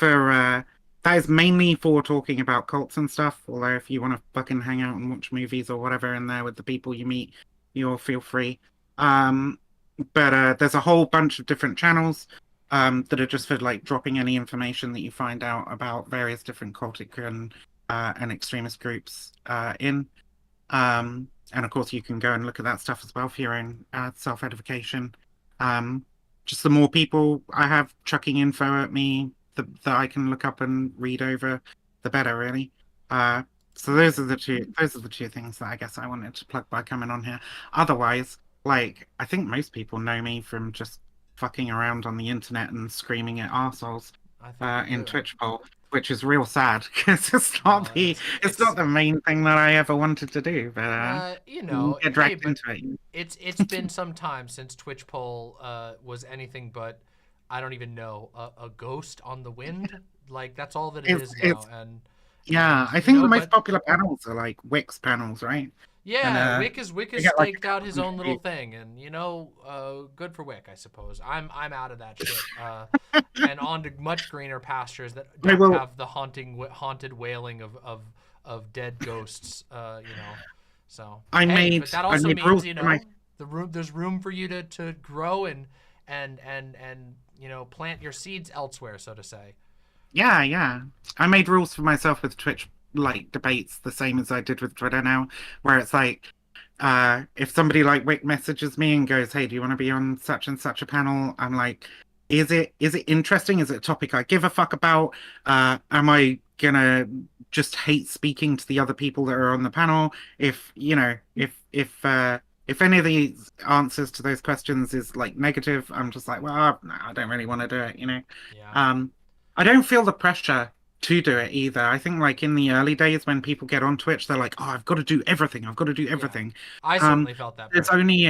[SPEAKER 7] mainly for talking about cults and stuff. Although if you want to fucking hang out and watch movies or whatever in there with the people you meet, you'll feel free. But there's a whole bunch of different channels that are just for like dropping any information that you find out about various different cultic and extremist groups in. And of course, you can go and look at that stuff as well for your own self-edification. Just the more people I have chucking info at me that I can look up and read over, the better, really. So those are the two things that I guess I wanted to plug by coming on here. Otherwise, like, I think most people know me from just fucking around on the internet and screaming at arseholes in Twitch poll, which is real sad because it's not the main thing that I ever wanted to do. But get dragged into it.
[SPEAKER 3] It's been some time since Twitch poll was anything but, I don't even know, a ghost on the wind. Like, that's all that it is now. And
[SPEAKER 7] yeah, I think the most popular panels are like Wix panels, right?
[SPEAKER 3] Yeah, Wick has staked
[SPEAKER 7] like,
[SPEAKER 3] out his own little thing, and good for Wick, I suppose. I'm out of that shit, and on to much greener pastures that don't have the haunted wailing of dead ghosts. So but that also means there's room for you to grow and plant your seeds elsewhere, so to say.
[SPEAKER 7] Yeah. I made rules for myself with Twitch like debates the same as I did with Twitter now, where it's like if somebody like Wick messages me and goes, "Hey, do you want to be on such and such a panel?" I'm like, is it interesting? Is it a topic I give a fuck about? Am I gonna just hate speaking to the other people that are on the panel? If any of these answers to those questions is like negative, I'm just like, well, no, I don't really want to do it,
[SPEAKER 3] Yeah.
[SPEAKER 7] I don't feel the pressure to do it either. I think like in the early days when people get on Twitch, they're like, "Oh, I've got to do everything.
[SPEAKER 3] Yeah. I certainly felt that.
[SPEAKER 7] There's only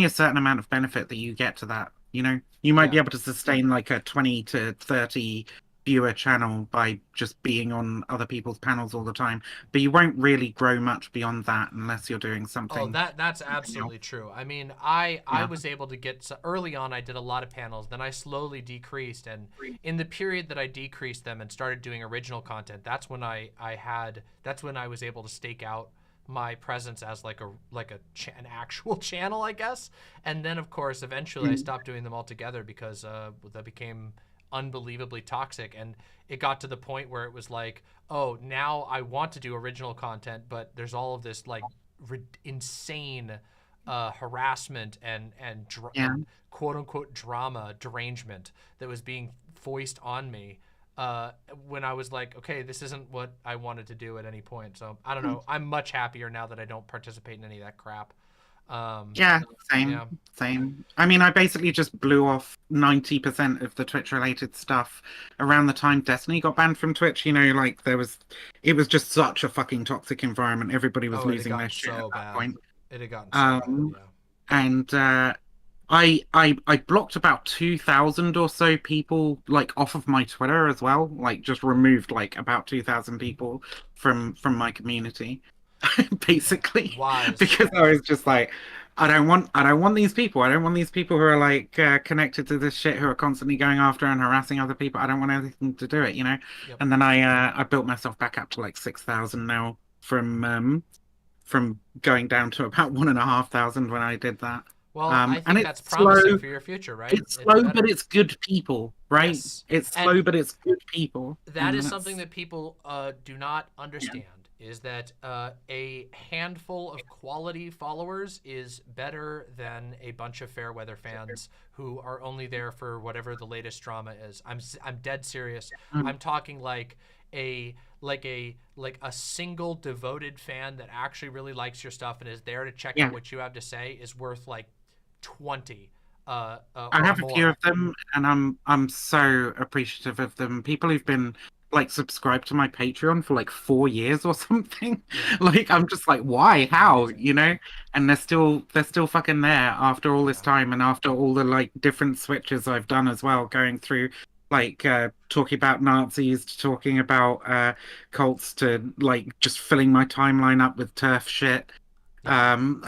[SPEAKER 7] a certain amount of benefit that you get to that. You might be able to sustain like a 20 to 30 viewer channel by just being on other people's panels all the time, but you won't really grow much beyond that unless you're doing something.
[SPEAKER 3] Oh, that's absolutely true. I mean, I was able to get early on. I did a lot of panels, then I slowly decreased, and in the period that I decreased them and started doing original content, that's when I was able to stake out my presence as like an actual channel, I guess. And then of course eventually I stopped doing them altogether because that became unbelievably toxic, and it got to the point where it was like, oh, now I want to do original content, but there's all of this like insane harassment and quote unquote drama derangement that was being foisted on me when I was like, okay, this isn't what I wanted to do at any point. So I don't know. I'm much happier now that I don't participate in any of that crap.
[SPEAKER 7] Yeah, same,
[SPEAKER 3] Yeah.
[SPEAKER 7] same. I mean, I basically just blew off 90% of the Twitch-related stuff around the time Destiny got banned from Twitch. You know, like it was just such a fucking toxic environment. Everybody was
[SPEAKER 3] Oh, it had
[SPEAKER 7] losing their
[SPEAKER 3] gotten
[SPEAKER 7] shit at
[SPEAKER 3] so
[SPEAKER 7] that
[SPEAKER 3] bad.
[SPEAKER 7] point.
[SPEAKER 3] It had gotten so bad.
[SPEAKER 7] Um,
[SPEAKER 3] Yeah.
[SPEAKER 7] and I blocked about 2,000 or so people like off of my Twitter as well. Like just removed like about 2,000 people from my community, basically,
[SPEAKER 3] Wise.
[SPEAKER 7] because I was just like, I don't want these people. I don't want these people who are like connected to this shit, who are constantly going after and harassing other people. I don't want anything to do it, you know.
[SPEAKER 3] Yep.
[SPEAKER 7] And then I built myself back up to like 6,000 now from going down to about 1,500 when I did that.
[SPEAKER 3] Well, I
[SPEAKER 7] And
[SPEAKER 3] think that's promising for your future, right?
[SPEAKER 7] it's slow, but
[SPEAKER 3] better.
[SPEAKER 7] it's good people, right?
[SPEAKER 3] Yes.
[SPEAKER 7] It's
[SPEAKER 3] And
[SPEAKER 7] slow, but it's good people.
[SPEAKER 3] that
[SPEAKER 7] And
[SPEAKER 3] is
[SPEAKER 7] that's,
[SPEAKER 3] something that people do not understand, is that a handful of quality followers is better than a bunch of fair weather fans who are only there for whatever the latest drama is. I'm dead serious. I'm talking like a single devoted fan that actually really likes your stuff and is there to check
[SPEAKER 7] yeah.
[SPEAKER 3] out what you have to say is worth like 20
[SPEAKER 7] I
[SPEAKER 3] or
[SPEAKER 7] have a few
[SPEAKER 3] more.
[SPEAKER 7] of them, and I'm so appreciative of them. People who've been like subscribed to my Patreon for like 4 years or something.
[SPEAKER 3] Yeah.
[SPEAKER 7] Like I'm just like, why? How?
[SPEAKER 3] Amazing.
[SPEAKER 7] You know? And they're still fucking there after all this
[SPEAKER 3] Yeah.
[SPEAKER 7] time and after all the like different switches I've done as well, going through like talking about Nazis to talking about cults to like just filling my timeline up with turf shit.
[SPEAKER 3] Yeah.
[SPEAKER 7] Um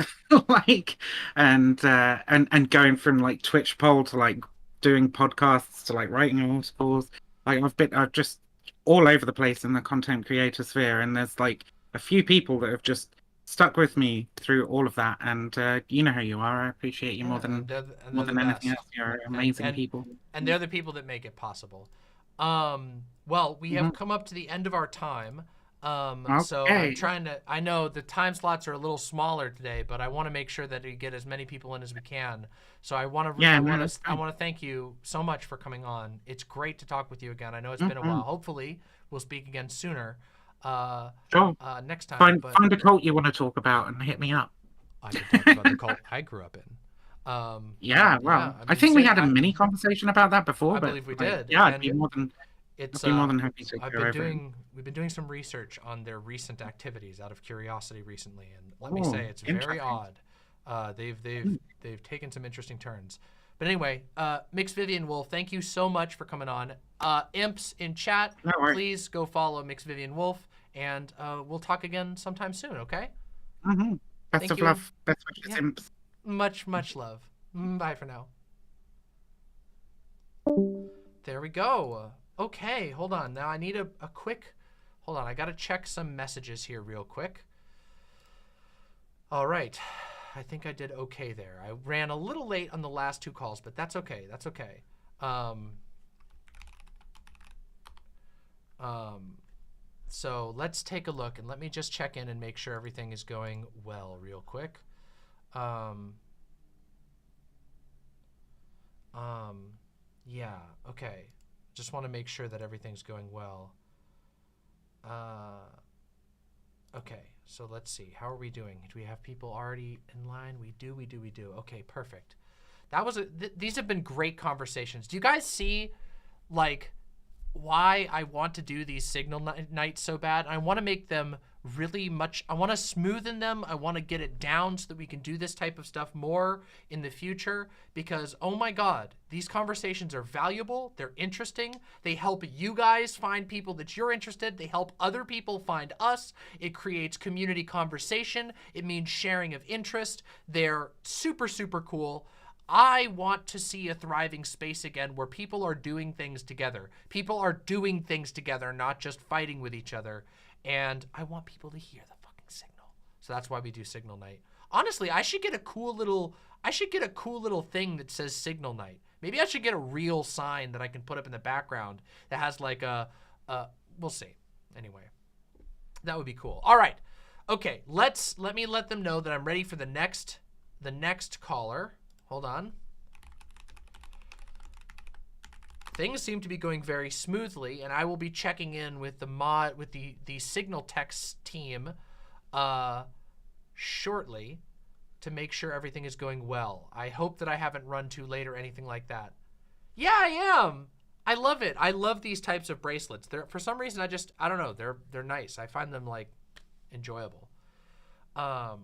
[SPEAKER 7] like and going from like Twitch poll to like doing podcasts to like writing articles. Like I've just all over the place in the content creator sphere, and there's like a few people that have just stuck with me through all of that, and you know how you are. I appreciate you
[SPEAKER 3] Yeah, and
[SPEAKER 7] more
[SPEAKER 3] they're the
[SPEAKER 7] than anything
[SPEAKER 3] best.
[SPEAKER 7] else. You're
[SPEAKER 3] and
[SPEAKER 7] amazing
[SPEAKER 3] and
[SPEAKER 7] people.
[SPEAKER 3] and they're the people that make it possible. Well, we have come up to the end of our time. So I'm
[SPEAKER 7] Okay.
[SPEAKER 3] trying to. I know the time slots are a little smaller today, but I want to make sure that we get as many people in as we can. So I want to.
[SPEAKER 7] Yeah,
[SPEAKER 3] I
[SPEAKER 7] no,
[SPEAKER 3] want
[SPEAKER 7] that's
[SPEAKER 3] to. I
[SPEAKER 7] fine.
[SPEAKER 3] want to thank you so much for coming on. It's great to talk with you again. I know it's been a while. Hopefully, we'll speak again sooner.
[SPEAKER 7] Sure.
[SPEAKER 3] Next time. But
[SPEAKER 7] Find a cult you want to talk about and hit me up.
[SPEAKER 3] I can talk about the cult I grew up in.
[SPEAKER 7] Yeah,
[SPEAKER 3] Yeah.
[SPEAKER 7] well,
[SPEAKER 3] I
[SPEAKER 7] I
[SPEAKER 3] mean,
[SPEAKER 7] think we
[SPEAKER 3] say
[SPEAKER 7] had a
[SPEAKER 3] I.
[SPEAKER 7] mini conversation about that before,
[SPEAKER 3] I
[SPEAKER 7] but
[SPEAKER 3] believe we
[SPEAKER 7] like,
[SPEAKER 3] did,
[SPEAKER 7] yeah,
[SPEAKER 3] and
[SPEAKER 7] I'd
[SPEAKER 3] it's
[SPEAKER 7] be more than happy to
[SPEAKER 3] I've
[SPEAKER 7] go
[SPEAKER 3] been
[SPEAKER 7] over it.
[SPEAKER 3] doing some research on their recent activities out of curiosity recently, and let me
[SPEAKER 7] Oh,
[SPEAKER 3] say it's very
[SPEAKER 7] interesting.
[SPEAKER 3] odd. They've taken some interesting turns. But anyway, Mix Vivian Wolf, thank you so much for coming on. Imps in chat,
[SPEAKER 7] No worries.
[SPEAKER 3] please go follow Mix Vivian Wolf, and we'll talk again sometime soon. Okay?
[SPEAKER 7] Mm-hmm. Best
[SPEAKER 3] Thank
[SPEAKER 7] of
[SPEAKER 3] you.
[SPEAKER 7] love. Best wishes,
[SPEAKER 3] Yeah.
[SPEAKER 7] imps.
[SPEAKER 3] Much love. Bye for now. There we go. Okay, hold on. Now I need a quick... Hold on, I gotta check some messages here real quick. All right. I think I did okay there. I ran a little late on the last two calls, but that's okay. That's okay. So let's take a look, and let me just check in and make sure everything is going well real quick. Yeah, okay. Just want to make sure that everything's going well. Okay, so let's see. How are we doing? Do we have people already in line? We do. Okay, perfect. That was these have been great conversations. Do you guys see, like, why I want to do these signal nights so bad? I want to make them really much. I want to smoothen them. I want to get it down so that we can do this type of stuff more in the future, because oh my God, these conversations are valuable. They're interesting. They help you guys find people that you're interested. They help other people find us. It creates community conversation. It means sharing of interest. They're super, super cool. I want to see a thriving space again where people are doing things together. People are doing things together, not just fighting with each other. And I want people to hear the fucking signal. So that's why we do Signal Night. Honestly, I should get a cool little thing that says Signal Night. Maybe I should get a real sign that I can put up in the background that has like we'll see. Anyway, that would be cool. All right. Okay, let me let them know that I'm ready for the next caller. Hold on. Things seem to be going very smoothly, and I will be checking in with the Signal Text team shortly to make sure everything is going well. I hope that I haven't run too late or anything like that. Yeah, I am. I love it. I love these types of bracelets. They're, for some reason, I don't know. They're nice. I find them like enjoyable. Oh,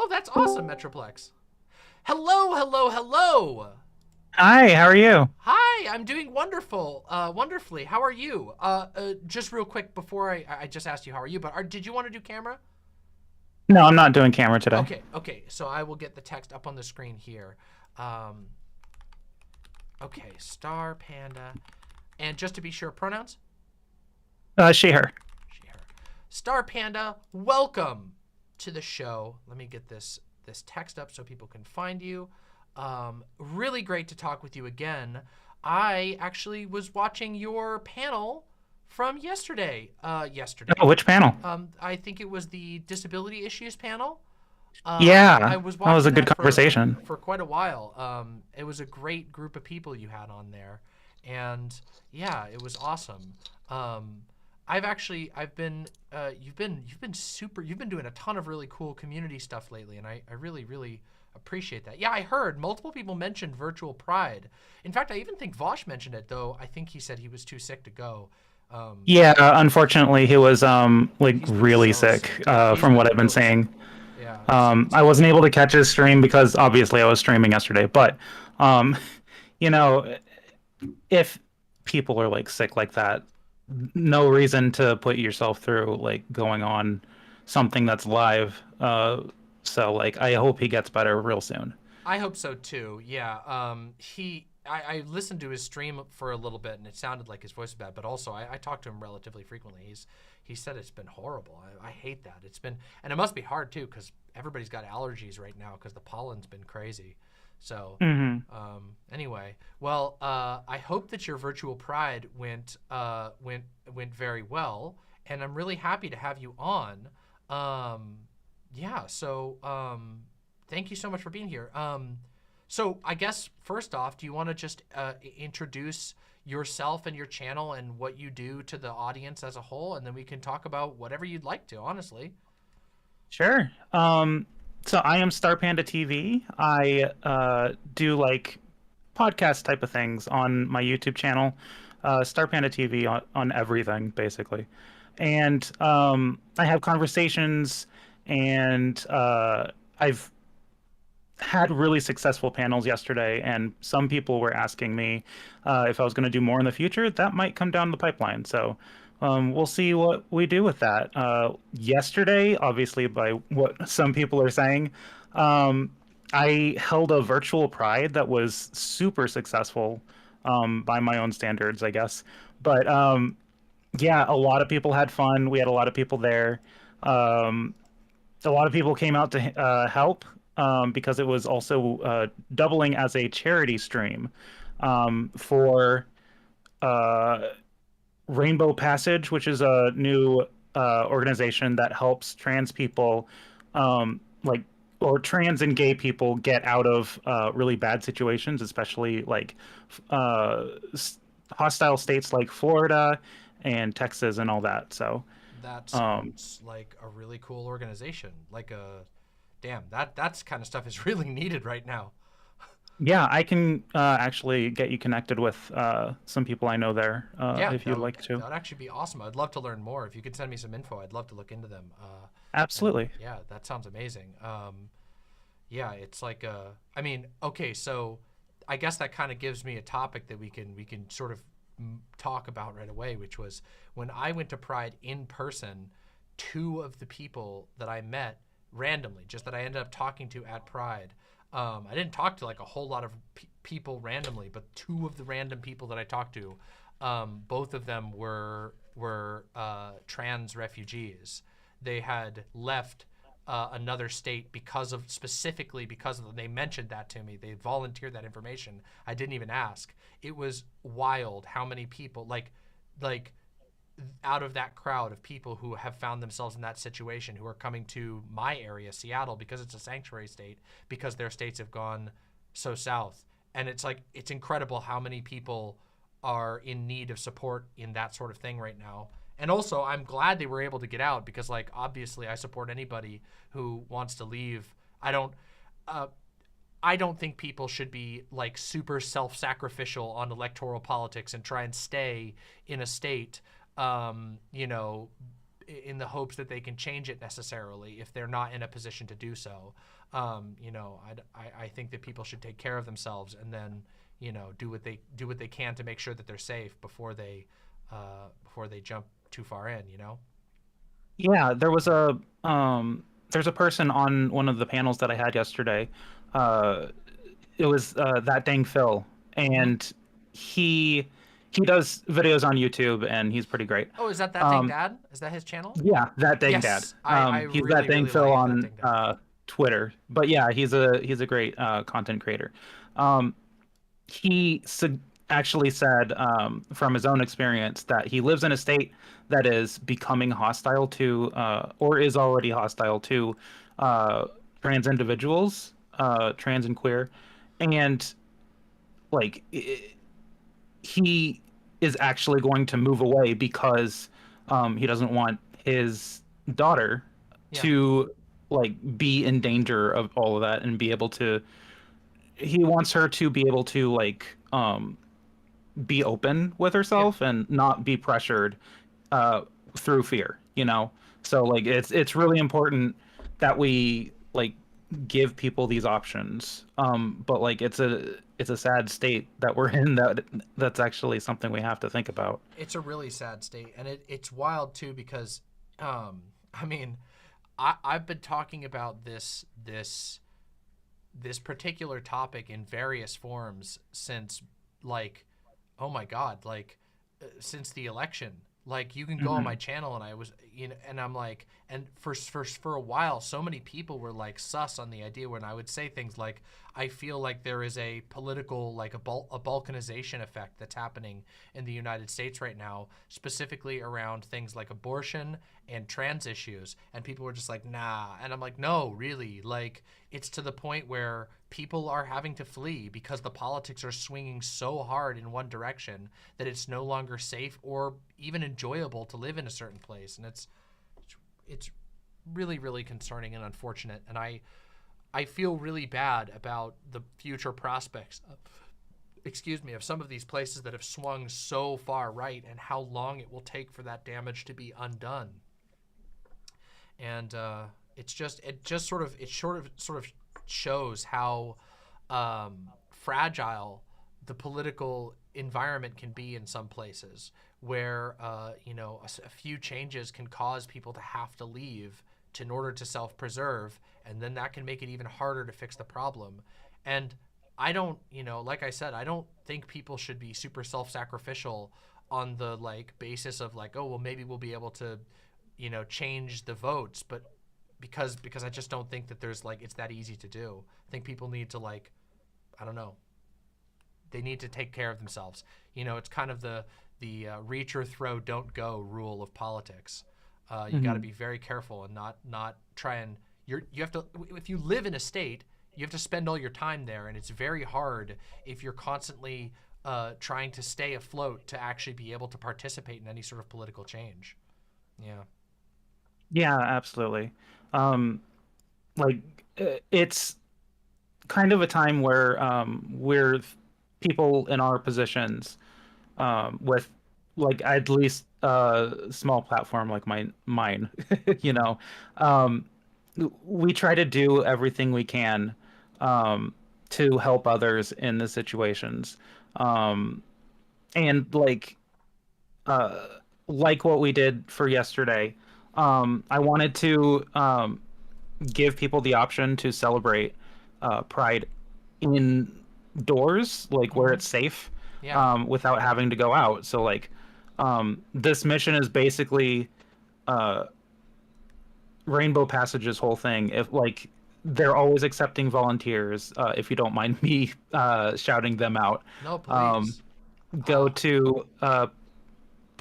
[SPEAKER 3] that's awesome, Metroplex. Hello, hello, hello.
[SPEAKER 6] Hi, how are you?
[SPEAKER 3] Hi, I'm doing wonderful, wonderfully. How are you? Just real quick before I just asked you how are you, but did you want to do camera?
[SPEAKER 6] No, I'm not doing camera today.
[SPEAKER 3] Okay. So I will get the text up on the screen here. Okay, Star Panda, and just to be sure, pronouns?
[SPEAKER 6] She, her.
[SPEAKER 3] She, her. Star Panda, welcome to the show. Let me get this text up so people can find you. Really great to talk with you again. I actually was watching your panel from yesterday.
[SPEAKER 6] Oh, which panel?
[SPEAKER 3] I think it was the disability issues panel.
[SPEAKER 6] Yeah,
[SPEAKER 3] I was
[SPEAKER 6] that was a
[SPEAKER 3] watching
[SPEAKER 6] good conversation.
[SPEAKER 3] for quite a while. It was a great group of people you had on there, and yeah, it was awesome. You've been doing a ton of really cool community stuff lately, and I really appreciate that. Yeah, I heard multiple people mentioned Virtual Pride. In fact, I even think Vosh mentioned it, though I think he said he was too sick to go.
[SPEAKER 6] Yeah, unfortunately, he was like
[SPEAKER 3] He's been
[SPEAKER 6] really
[SPEAKER 3] so
[SPEAKER 6] sick,
[SPEAKER 3] sick.
[SPEAKER 6] from what I've been saying.
[SPEAKER 3] Yeah.
[SPEAKER 6] I wasn't able to catch his stream because obviously I was streaming yesterday, but you know, if people are like sick like that, no reason to put yourself through like going on something that's live. So like I hope he gets better real soon.
[SPEAKER 3] I hope so too. Yeah. I listened to his stream for a little bit, and it sounded like his voice was bad. But also, I talked to him relatively frequently. He said it's been horrible. I hate that. It's been, and it must be hard too, because everybody's got allergies right now because the pollen's been crazy. So anyway, well, I hope that your virtual Pride went very well, and I'm really happy to have you on. Yeah. So thank you so much for being here. So I guess first off, do you want to just introduce yourself and your channel and what you do to the audience as a whole, and then we can talk about whatever you'd like to, honestly.
[SPEAKER 6] Sure. So I am Star Panda TV. I do like podcast type of things on my YouTube channel, Star Panda TV on everything basically, and I have conversations, and I've had really successful panels yesterday, and some people were asking me if I was going to do more in the future. That might come down the pipeline. So we'll see what we do with that. Yesterday, obviously, by what some people are saying, I held a virtual Pride that was super successful by my own standards, I guess. But yeah, a lot of people had fun. We had a lot of people there. A lot of people came out to help. Because it was also doubling as a charity stream for Rainbow Passage, which is a new organization that helps trans people, or trans and gay people get out of really bad situations, especially like hostile states like Florida and Texas and all that. So
[SPEAKER 3] that sounds like a really cool organization, like a damn, that's kind of stuff is really needed right now.
[SPEAKER 6] Yeah, I can actually get you connected with some people I know there if you'd like to.
[SPEAKER 3] That'd actually be awesome. I'd love to learn more. If you could send me some info, I'd love to look into them.
[SPEAKER 6] Absolutely.
[SPEAKER 3] Yeah, that sounds amazing. Yeah, it's like I mean, okay, so I guess that kind of gives me a topic that we can sort of talk about right away, which was when I went to Pride in person, two of the people that I met randomly, just that I ended up talking to at Pride. I didn't talk to like a whole lot of people randomly, but two of the random people that I talked to, both of them were trans refugees. They had left another state specifically because of them. They mentioned that to me. They volunteered that information. I didn't even ask. It was wild how many people like out of that crowd of people who have found themselves in that situation, who are coming to my area, Seattle, because it's a sanctuary state, because their states have gone so south. And it's like, it's incredible how many people are in need of support in that sort of thing right now. And also, I'm glad they were able to get out because, like, obviously, I support anybody who wants to leave. I don't think people should be like super self-sacrificial on electoral politics and try and stay in a state, you know, in the hopes that they can change it necessarily if they're not in a position to do so. You know, I think that people should take care of themselves and then, you know, do what they can to make sure that they're safe before they jump too far in. You know.
[SPEAKER 6] Yeah, there's a person on one of the panels that I had yesterday. It was that dang Phil, and he does videos on YouTube, and he's pretty great.
[SPEAKER 3] Oh, is that dang dad? Is that his channel?
[SPEAKER 6] Yeah, that dang
[SPEAKER 3] Yes,
[SPEAKER 6] dad.
[SPEAKER 3] I
[SPEAKER 6] He's
[SPEAKER 3] really,
[SPEAKER 6] that dang
[SPEAKER 3] really
[SPEAKER 6] Phil
[SPEAKER 3] like
[SPEAKER 6] on
[SPEAKER 3] that dang dad.
[SPEAKER 6] Twitter. But yeah, he's a great content creator. He actually said from his own experience that he lives in a state that is becoming hostile to or is already hostile to trans individuals, trans and queer, and like he is actually going to move away because he doesn't want his daughter
[SPEAKER 3] Yeah.
[SPEAKER 6] to like be in danger of all of that and be able to. He wants her to be able to like be open with herself and not be pressured through fear, you know. So like it's really important that we like give people these options, but like it's a sad state that we're in, that's actually something we have to think about.
[SPEAKER 3] It's a really sad state, and it's wild too because I mean, I've been talking about this particular topic in various forms since, like, oh my god, like since the election. Like, you can go on my channel, and I was, you know, and I'm like, and for a while, so many people were like sus on the idea when I would say things like, I feel like there is a political, like a balkanization effect that's happening in the United States right now, specifically around things like abortion and trans issues. And people were just like, nah. And I'm like, no, really, like, it's to the point where people are having to flee because the politics are swinging so hard in one direction that it's no longer safe or even enjoyable to live in a certain place. And it's really, really concerning and unfortunate. And I feel really bad about the future prospects of some of these places that have swung so far right and how long it will take for that damage to be undone. And it sort of shows how fragile the political environment can be in some places, where you know, a few changes can cause people to have to leave in order to self-preserve, and then that can make it even harder to fix the problem. And I don't, you know, like I said, I don't think people should be super self-sacrificial on the like basis of like, oh well, maybe we'll be able to, you know, change the votes, but because I just don't think that there's like, it's that easy to do. I think people need to, like, I don't know, they need to take care of themselves. You know, it's kind of the reach or throw, don't go rule of politics. You got to be very careful and not try and you have to, if you live in a state, you have to spend all your time there, and it's very hard if you're constantly trying to stay afloat to actually be able to participate in any sort of political change. Yeah.
[SPEAKER 6] Yeah, absolutely. Like it's kind of a time where we're people in our positions with like at least a small platform like mine, you know, we try to do everything we can to help others in the situations, and like what we did for yesterday. I wanted to give people the option to celebrate Pride indoors, like where it's safe, without having to go out. So like this mission is basically Rainbow Passage's whole thing. If like they're always accepting volunteers, if you don't mind me shouting them out.
[SPEAKER 3] No, please.
[SPEAKER 6] Go to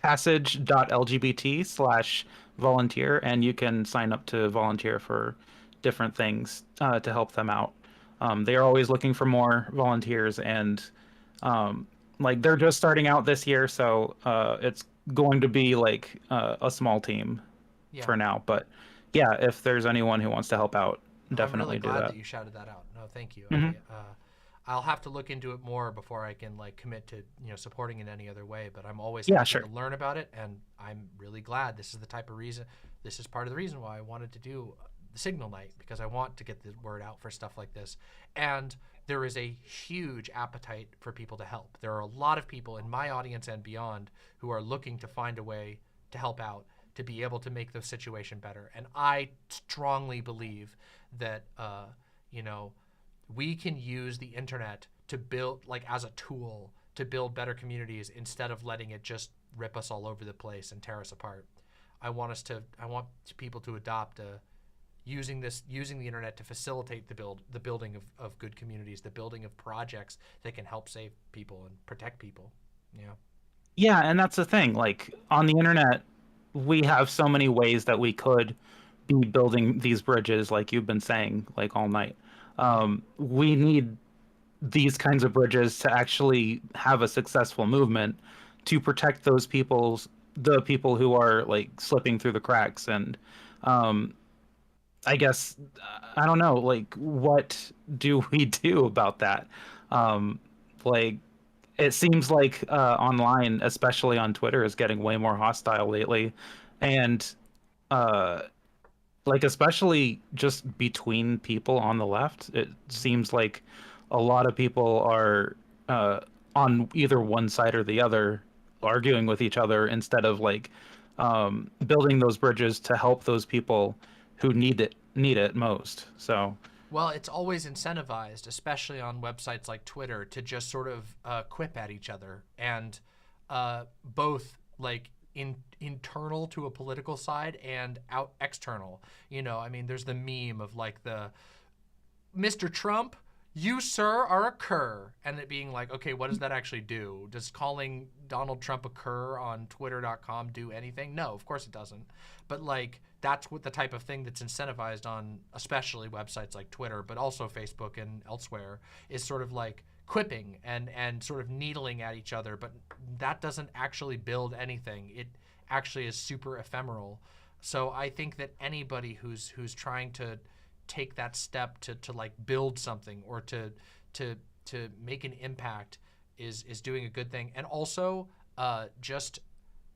[SPEAKER 6] passage.lgbt/volunteer, and you can sign up to volunteer for different things to help them out. They are always looking for more volunteers, and like they're just starting out this year, so it's going to be like a small team
[SPEAKER 3] Yeah.
[SPEAKER 6] for now. But yeah, if there's anyone who wants to help out,
[SPEAKER 3] I'm
[SPEAKER 6] definitely
[SPEAKER 3] really
[SPEAKER 6] do
[SPEAKER 3] glad
[SPEAKER 6] that.
[SPEAKER 3] that you shouted that out. No, thank you.
[SPEAKER 6] Mhm.
[SPEAKER 3] I'll have to look into it more before I can like commit to supporting in any other way. But I'm always
[SPEAKER 6] Yeah,
[SPEAKER 3] happy
[SPEAKER 6] sure.
[SPEAKER 3] to learn about it, and I'm really glad. This is the type of reason. This is part of the reason why I wanted to do the Signal Night, because I want to get the word out for stuff like this. And there is a huge appetite for people to help. There are a lot of people in my audience and beyond who are looking to find a way to help out, to be able to make the situation better. And I strongly believe that we can use the internet to build, like, as a tool to build better communities instead of letting it just rip us all over the place and tear us apart. I want people to adopt using the internet to facilitate the building of good communities, the building of projects that can help save people and protect people. Yeah.
[SPEAKER 6] Yeah, and that's the thing. Like on the internet, we have so many ways that we could be building these bridges, like you've been saying, like all night. We need these kinds of bridges to actually have a successful movement to protect the people who are like slipping through the cracks. And I guess I don't know, like what do we do about that? Like it seems like online, especially on Twitter, is getting way more hostile lately, and uh, like especially just between people on the left, it seems like a lot of people are on either one side or the other, arguing with each other instead of like building those bridges to help those people who need it most. So
[SPEAKER 3] Well, it's always incentivized, especially on websites like Twitter, to just sort of quip at each other, and both like internal to a political side and out external. I mean, there's the meme of like the Mr. Trump, you, sir, are a cur. And it being like, okay, what does that actually do? Does calling Donald Trump a cur on twitter.com do anything? No, of course it doesn't. But like, that's what the type of thing that's incentivized on especially websites like Twitter, but also Facebook and elsewhere, is sort of like quipping and sort of needling at each other. But that doesn't actually build anything. It actually is super ephemeral. So I think that anybody who's trying to take that step to like build something or to make an impact is doing a good thing. And also just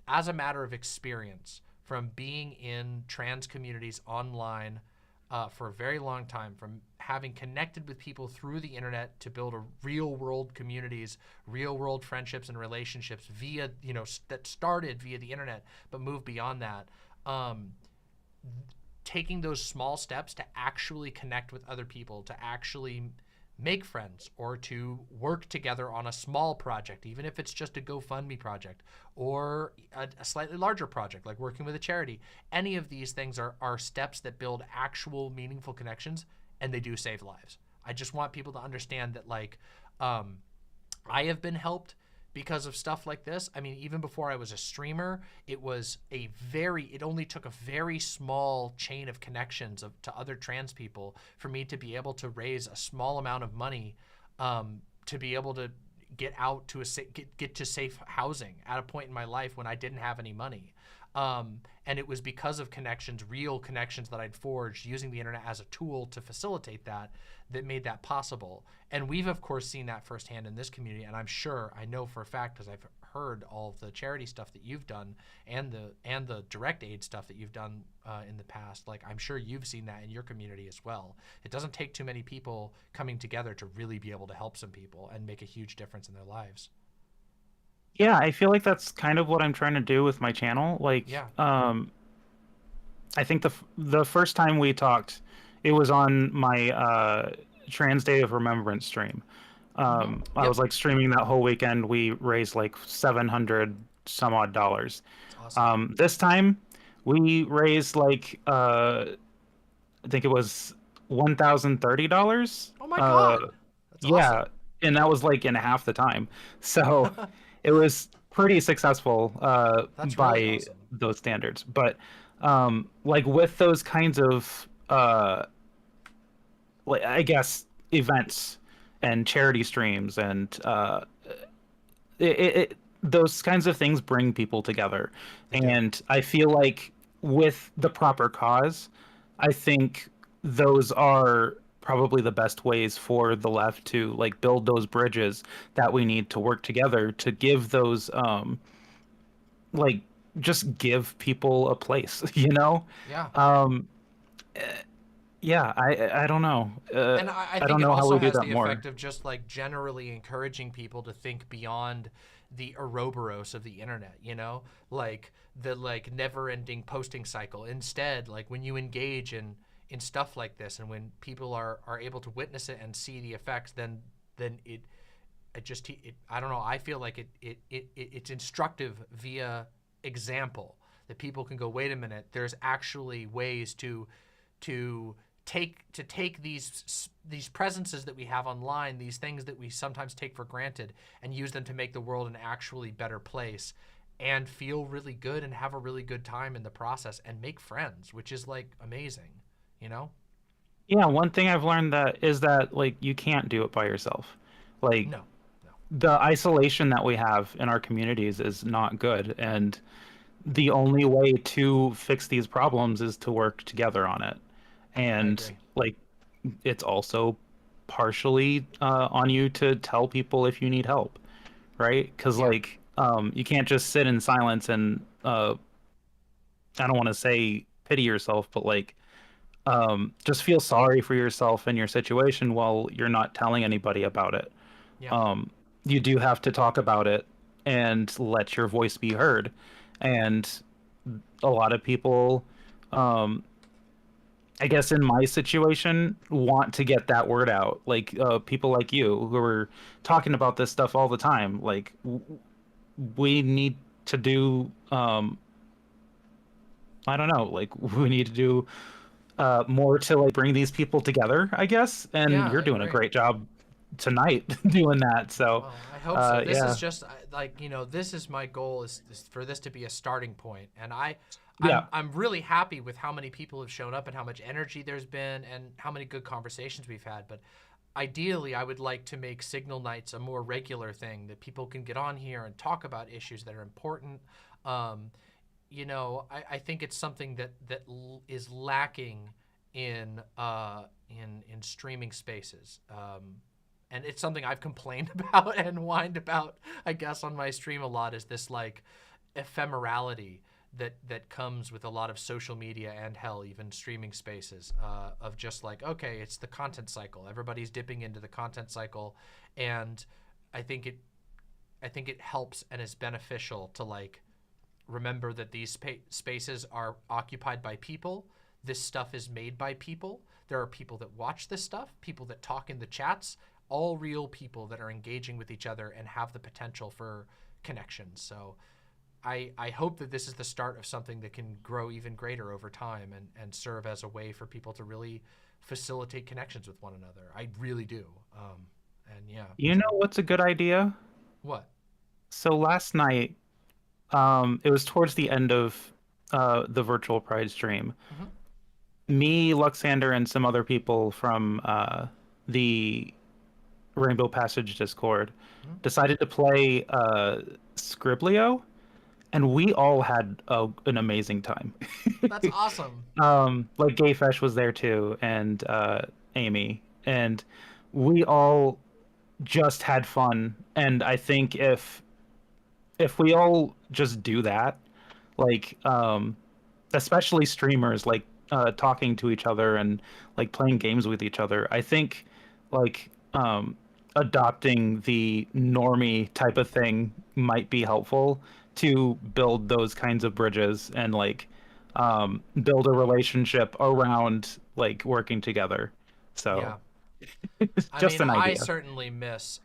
[SPEAKER 3] as a matter of experience from being in trans communities online for a very long time, from having connected with people through the internet to build a real world communities, real world friendships and relationships via, that started via the internet, but moved beyond that. Taking those small steps to actually connect with other people, to actually make friends, or to work together on a small project, even if it's just a GoFundMe project or a slightly larger project like working with a charity. Any of these things are steps that build actual meaningful connections, and they do save lives. I just want people to understand that, like, I have been helped because of stuff like this. I mean, even before I was a streamer, it only took a very small chain of connections to other trans people for me to be able to raise a small amount of money to be able to get out to get to safe housing at a point in my life when I didn't have any money. And it was because of connections, real connections that I'd forged using the internet as a tool to facilitate that made that possible. And we've of course seen that firsthand in this community, and I know for a fact, because I've heard all of the charity stuff that you've done and the direct aid stuff that you've done in the past. Like, I'm sure you've seen that in your community as well. It doesn't take too many people coming together to really be able to help some people and make a huge difference in their lives.
[SPEAKER 6] yeah, I feel like that's kind of what I'm trying to do with my channel. Like,
[SPEAKER 3] Yeah.
[SPEAKER 6] I think the first time we talked, it was on my Trans Day of Remembrance stream. I
[SPEAKER 3] Yep.
[SPEAKER 6] was like streaming that whole weekend. We raised like $700 some odd dollars.
[SPEAKER 3] Awesome.
[SPEAKER 6] This time we raised like I think it was $1,030.
[SPEAKER 3] Oh my God. That's
[SPEAKER 6] Yeah,
[SPEAKER 3] awesome.
[SPEAKER 6] and that was like in half the time. So it was pretty successful
[SPEAKER 3] That's
[SPEAKER 6] by
[SPEAKER 3] really awesome.
[SPEAKER 6] those standards. But like with those kinds of like I guess events and charity streams and those kinds of things bring people together.
[SPEAKER 3] They do.
[SPEAKER 6] And I feel like with the proper cause, I think those are probably the best ways for the left to like build those bridges that we need to work together to give those like just give people a place, you know?
[SPEAKER 3] Yeah.
[SPEAKER 6] Um yeah, I don't know.
[SPEAKER 3] And I
[SPEAKER 6] I
[SPEAKER 3] think
[SPEAKER 6] don't
[SPEAKER 3] it
[SPEAKER 6] know how
[SPEAKER 3] also
[SPEAKER 6] we do
[SPEAKER 3] has
[SPEAKER 6] that
[SPEAKER 3] the
[SPEAKER 6] more.
[SPEAKER 3] effect of just like generally encouraging people to think beyond the Ouroboros of the internet, you know, like the like never-ending posting cycle. Instead, like when you engage in stuff like this, and when people are able to witness it and see the effects, then I don't know. I feel like it's instructive via example that people can go, wait a minute, there's actually ways to take these presences that we have online, these things that we sometimes take for granted, and use them to make the world an actually better place, and feel really good and have a really good time in the process and make friends, which is like amazing, you know?
[SPEAKER 6] Yeah, one thing I've learned that is that like you can't do it by yourself. Like
[SPEAKER 3] No, no.
[SPEAKER 6] the isolation that we have in our communities is not good, and the only way to fix these problems is to work together on it. And
[SPEAKER 3] agree.
[SPEAKER 6] like it's also partially on you to tell people if you need help, right? Because
[SPEAKER 3] Yeah.
[SPEAKER 6] like you can't just sit in silence and I don't want to say pity yourself, but like just feel sorry for yourself and your situation while you're not telling anybody about it.
[SPEAKER 3] Yeah.
[SPEAKER 6] um, you do have to talk about it and let your voice be heard. And a lot of people, um, I guess in my situation, want to get that word out. Like people like you who are talking about this stuff all the time. Like we need to do, I don't know, like we need to do more to like bring these people together, I guess. And
[SPEAKER 3] Yeah,
[SPEAKER 6] you're
[SPEAKER 3] I
[SPEAKER 6] doing a
[SPEAKER 3] agree.
[SPEAKER 6] great job tonight doing that. So,
[SPEAKER 3] Well, I hope so. This is
[SPEAKER 6] yeah,
[SPEAKER 3] just like, you know, this is my goal is for this to be a starting point. And
[SPEAKER 6] yeah,
[SPEAKER 3] I'm really happy with how many people have shown up and how much energy there's been and how many good conversations we've had. But ideally, I would like to make Signal Nights a more regular thing that people can get on here and talk about issues that are important. Um, you know, I think it's something that is lacking in streaming spaces. And it's something I've complained about and whined about, I guess, on my stream a lot, is this like ephemerality that comes with a lot of social media and hell, even streaming spaces, of just like, okay, it's the content cycle. Everybody's dipping into the content cycle, and I think it helps and is beneficial to like remember that these spaces are occupied by people. This stuff is made by people. There are people that watch this stuff, people that talk in the chats, all real people that are engaging with each other and have the potential for connections. So I hope that this is the start of something that can grow even greater over time and serve as a way for people to really facilitate connections with one another. I really do. And yeah.
[SPEAKER 6] you know what's a good idea?
[SPEAKER 3] What?
[SPEAKER 6] So last night, it was towards the end of the virtual Pride stream.
[SPEAKER 3] Mhm.
[SPEAKER 6] Me, Luxander, and some other people from the Rainbow Passage Discord decided to play Scriblio, and we all had an amazing time.
[SPEAKER 3] That's awesome.
[SPEAKER 6] Like Gayfesh was there too, and Amy, and we all just had fun. And I think if we all just do that, like especially streamers, like talking to each other and like playing games with each other, I think like adopting the normie type of thing might be helpful to build those kinds of bridges and like build a relationship around like working together. So
[SPEAKER 3] Yeah.
[SPEAKER 6] just an
[SPEAKER 3] I
[SPEAKER 6] idea.
[SPEAKER 3] certainly miss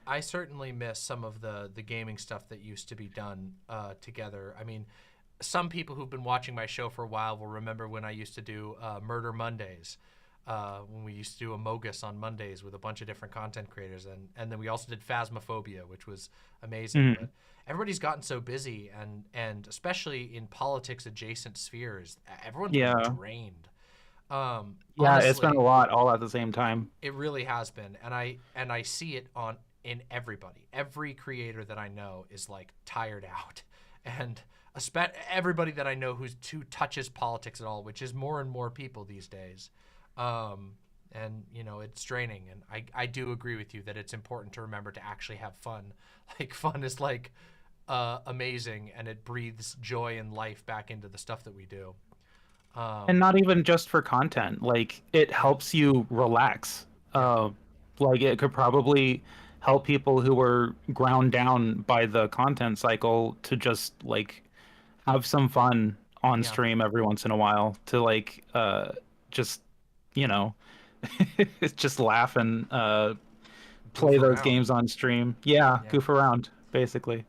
[SPEAKER 3] some of the gaming stuff that used to be done together. I mean, some people who've been watching my show for a while will remember when I used to do Murder Mondays, when we used to do Amogus on Mondays with a bunch of different content creators, and then we also did Phasmophobia, which was amazing. But everybody's gotten so busy, and especially in politics adjacent spheres, everyone's been
[SPEAKER 6] Yeah.
[SPEAKER 3] drained.
[SPEAKER 6] Yeah, it's been a
[SPEAKER 3] Honestly,
[SPEAKER 6] lot all at the same time.
[SPEAKER 3] it really has been, and I see it in everybody. Every creator that I know is like tired out, and everybody that I know who touches politics at all, which is more and more people these days. And you know, it's draining, and I do agree with you that it's important to remember to actually have fun. Like, fun is like amazing, and it breathes joy and life back into the stuff that we do.
[SPEAKER 6] And not even just for content, like it helps you relax. Like it could probably help people who were ground down by the content cycle to just like have some fun on stream every once in a while, to like just, you know, just laugh and play those games on stream. Yeah, goof around basically.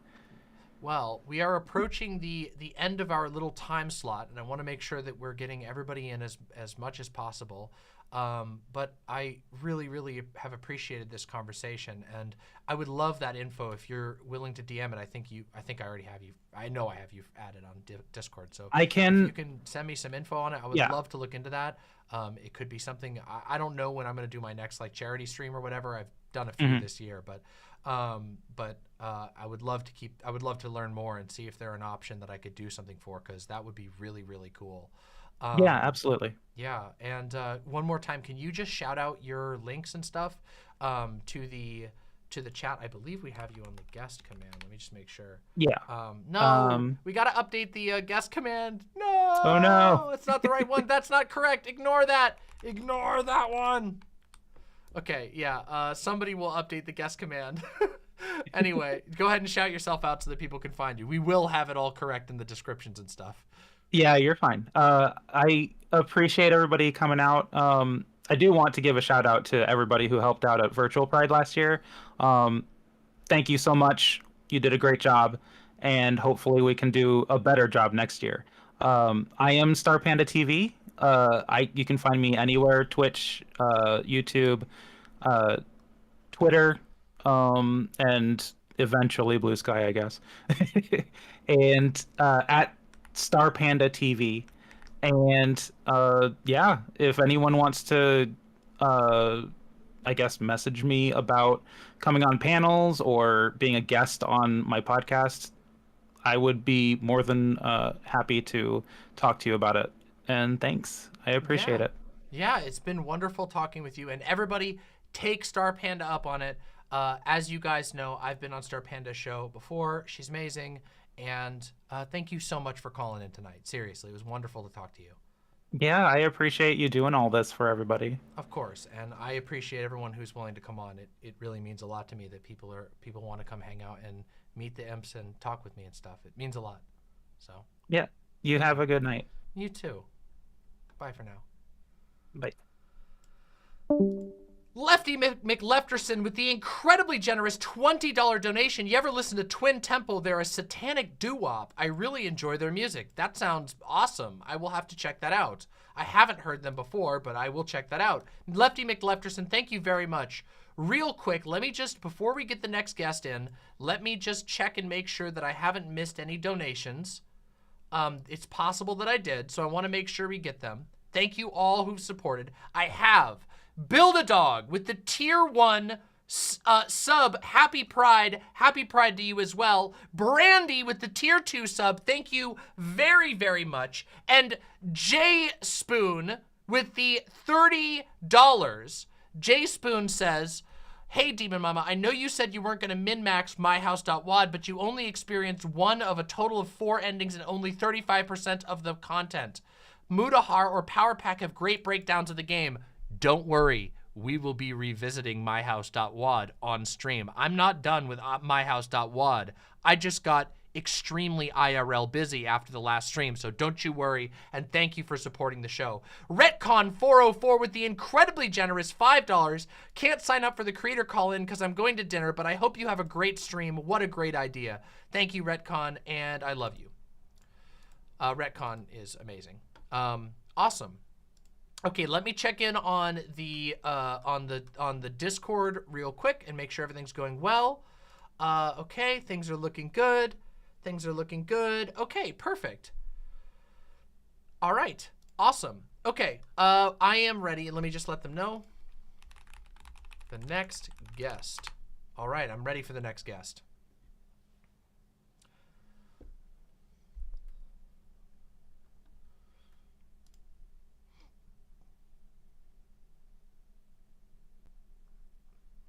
[SPEAKER 3] Well, we are approaching the end of our little time slot, and I want to make sure that we're getting everybody in as much as possible. But I really, really have appreciated this conversation, and I would love that info if you're willing to DM it. I think I already have you. I know I have you added on Discord, so
[SPEAKER 6] if
[SPEAKER 3] you can send me some info on it. I would love to look into that. It could be something. I don't know when I'm going to do my next like charity stream or whatever. I've done a few this year, but I would love to learn more and see if they're an option that I could do something for, because that would be really, really cool.
[SPEAKER 6] Yeah, absolutely.
[SPEAKER 3] Yeah, and one more time, can you just shout out your links and stuff to the chat? I believe we have you on the guest command. Let me just make sure.
[SPEAKER 6] Yeah.
[SPEAKER 3] We got to update the guest command. No.
[SPEAKER 6] Oh no.
[SPEAKER 3] It's not the right one. That's not correct. Ignore that. Ignore that one. Okay, yeah, somebody will update the guest command. Anyway, go ahead and shout yourself out so that people can find you. We will have it all correct in the descriptions and stuff.
[SPEAKER 6] Yeah, you're fine. I appreciate everybody coming out. I do want to give a shout out to everybody who helped out at Virtual Pride last year. Thank you so much. You did a great job, and hopefully we can do a better job next year. I am Star Panda TV. You can find me anywhere: Twitch, YouTube, Twitter, and eventually Blue Sky, I guess. And at Star Panda TV. And yeah, if anyone wants to, I guess, message me about coming on panels or being a guest on my podcast, I would be more than happy to talk to you about it. And thanks. I appreciate it.
[SPEAKER 3] Yeah, it's been wonderful talking with you. And everybody, take Star Panda up on it. As you guys know, I've been on Star Panda's show before. She's amazing. And thank you so much for calling in tonight. Seriously, it was wonderful to talk to you.
[SPEAKER 6] Yeah, I appreciate you doing all this for everybody.
[SPEAKER 3] Of course, and I appreciate everyone who's willing to come on. It really means a lot to me that people want to come hang out and meet the imps and talk with me and stuff. It means a lot. So
[SPEAKER 6] yeah, you have a good night.
[SPEAKER 3] You too. Bye for now.
[SPEAKER 6] Bye.
[SPEAKER 3] Lefty McLefterson with the incredibly generous $20 donation. You ever listen to Twin Temple? They're a satanic doo-wop. I really enjoy their music. That sounds awesome. I will have to check that out. I haven't heard them before, but I will check that out. Lefty McLefterson, thank you very much. Real quick, let me just, before we get the next guest in, let me just check and make sure that I haven't missed any donations. It's possible that I did, so I want to make sure we get them. Thank you all who've supported. I have Build-A-Dog with the tier 1 sub. Happy Pride to you as well. Brandy with the tier 2 sub. Thank you very, very much. And J Spoon with the $30. J Spoon says, hey, Demon Mama, I know you said you weren't going to min-max myhouse.wad, but you only experienced one of a total of 4 endings and only 35% of the content. Mudahar or Power Pack have great breakdowns of the game. Don't worry, we will be revisiting myhouse.wad on stream. I'm not done with myhouse.wad. I just got extremely IRL busy after the last stream, so don't you worry, and thank you for supporting the show. Retcon404 with the incredibly generous $5. Can't sign up for the creator call-in because I'm going to dinner, but I hope you have a great stream. What a great idea. Thank you, Retcon, and I love you. Retcon is amazing. Awesome. Okay, let me check in on the Discord real quick and make sure everything's going well. Okay, things are looking good. Things are looking good. Okay, perfect. All right, awesome. Okay, I am ready. Let me just let them know. The next guest All right, I'm ready for the next guest.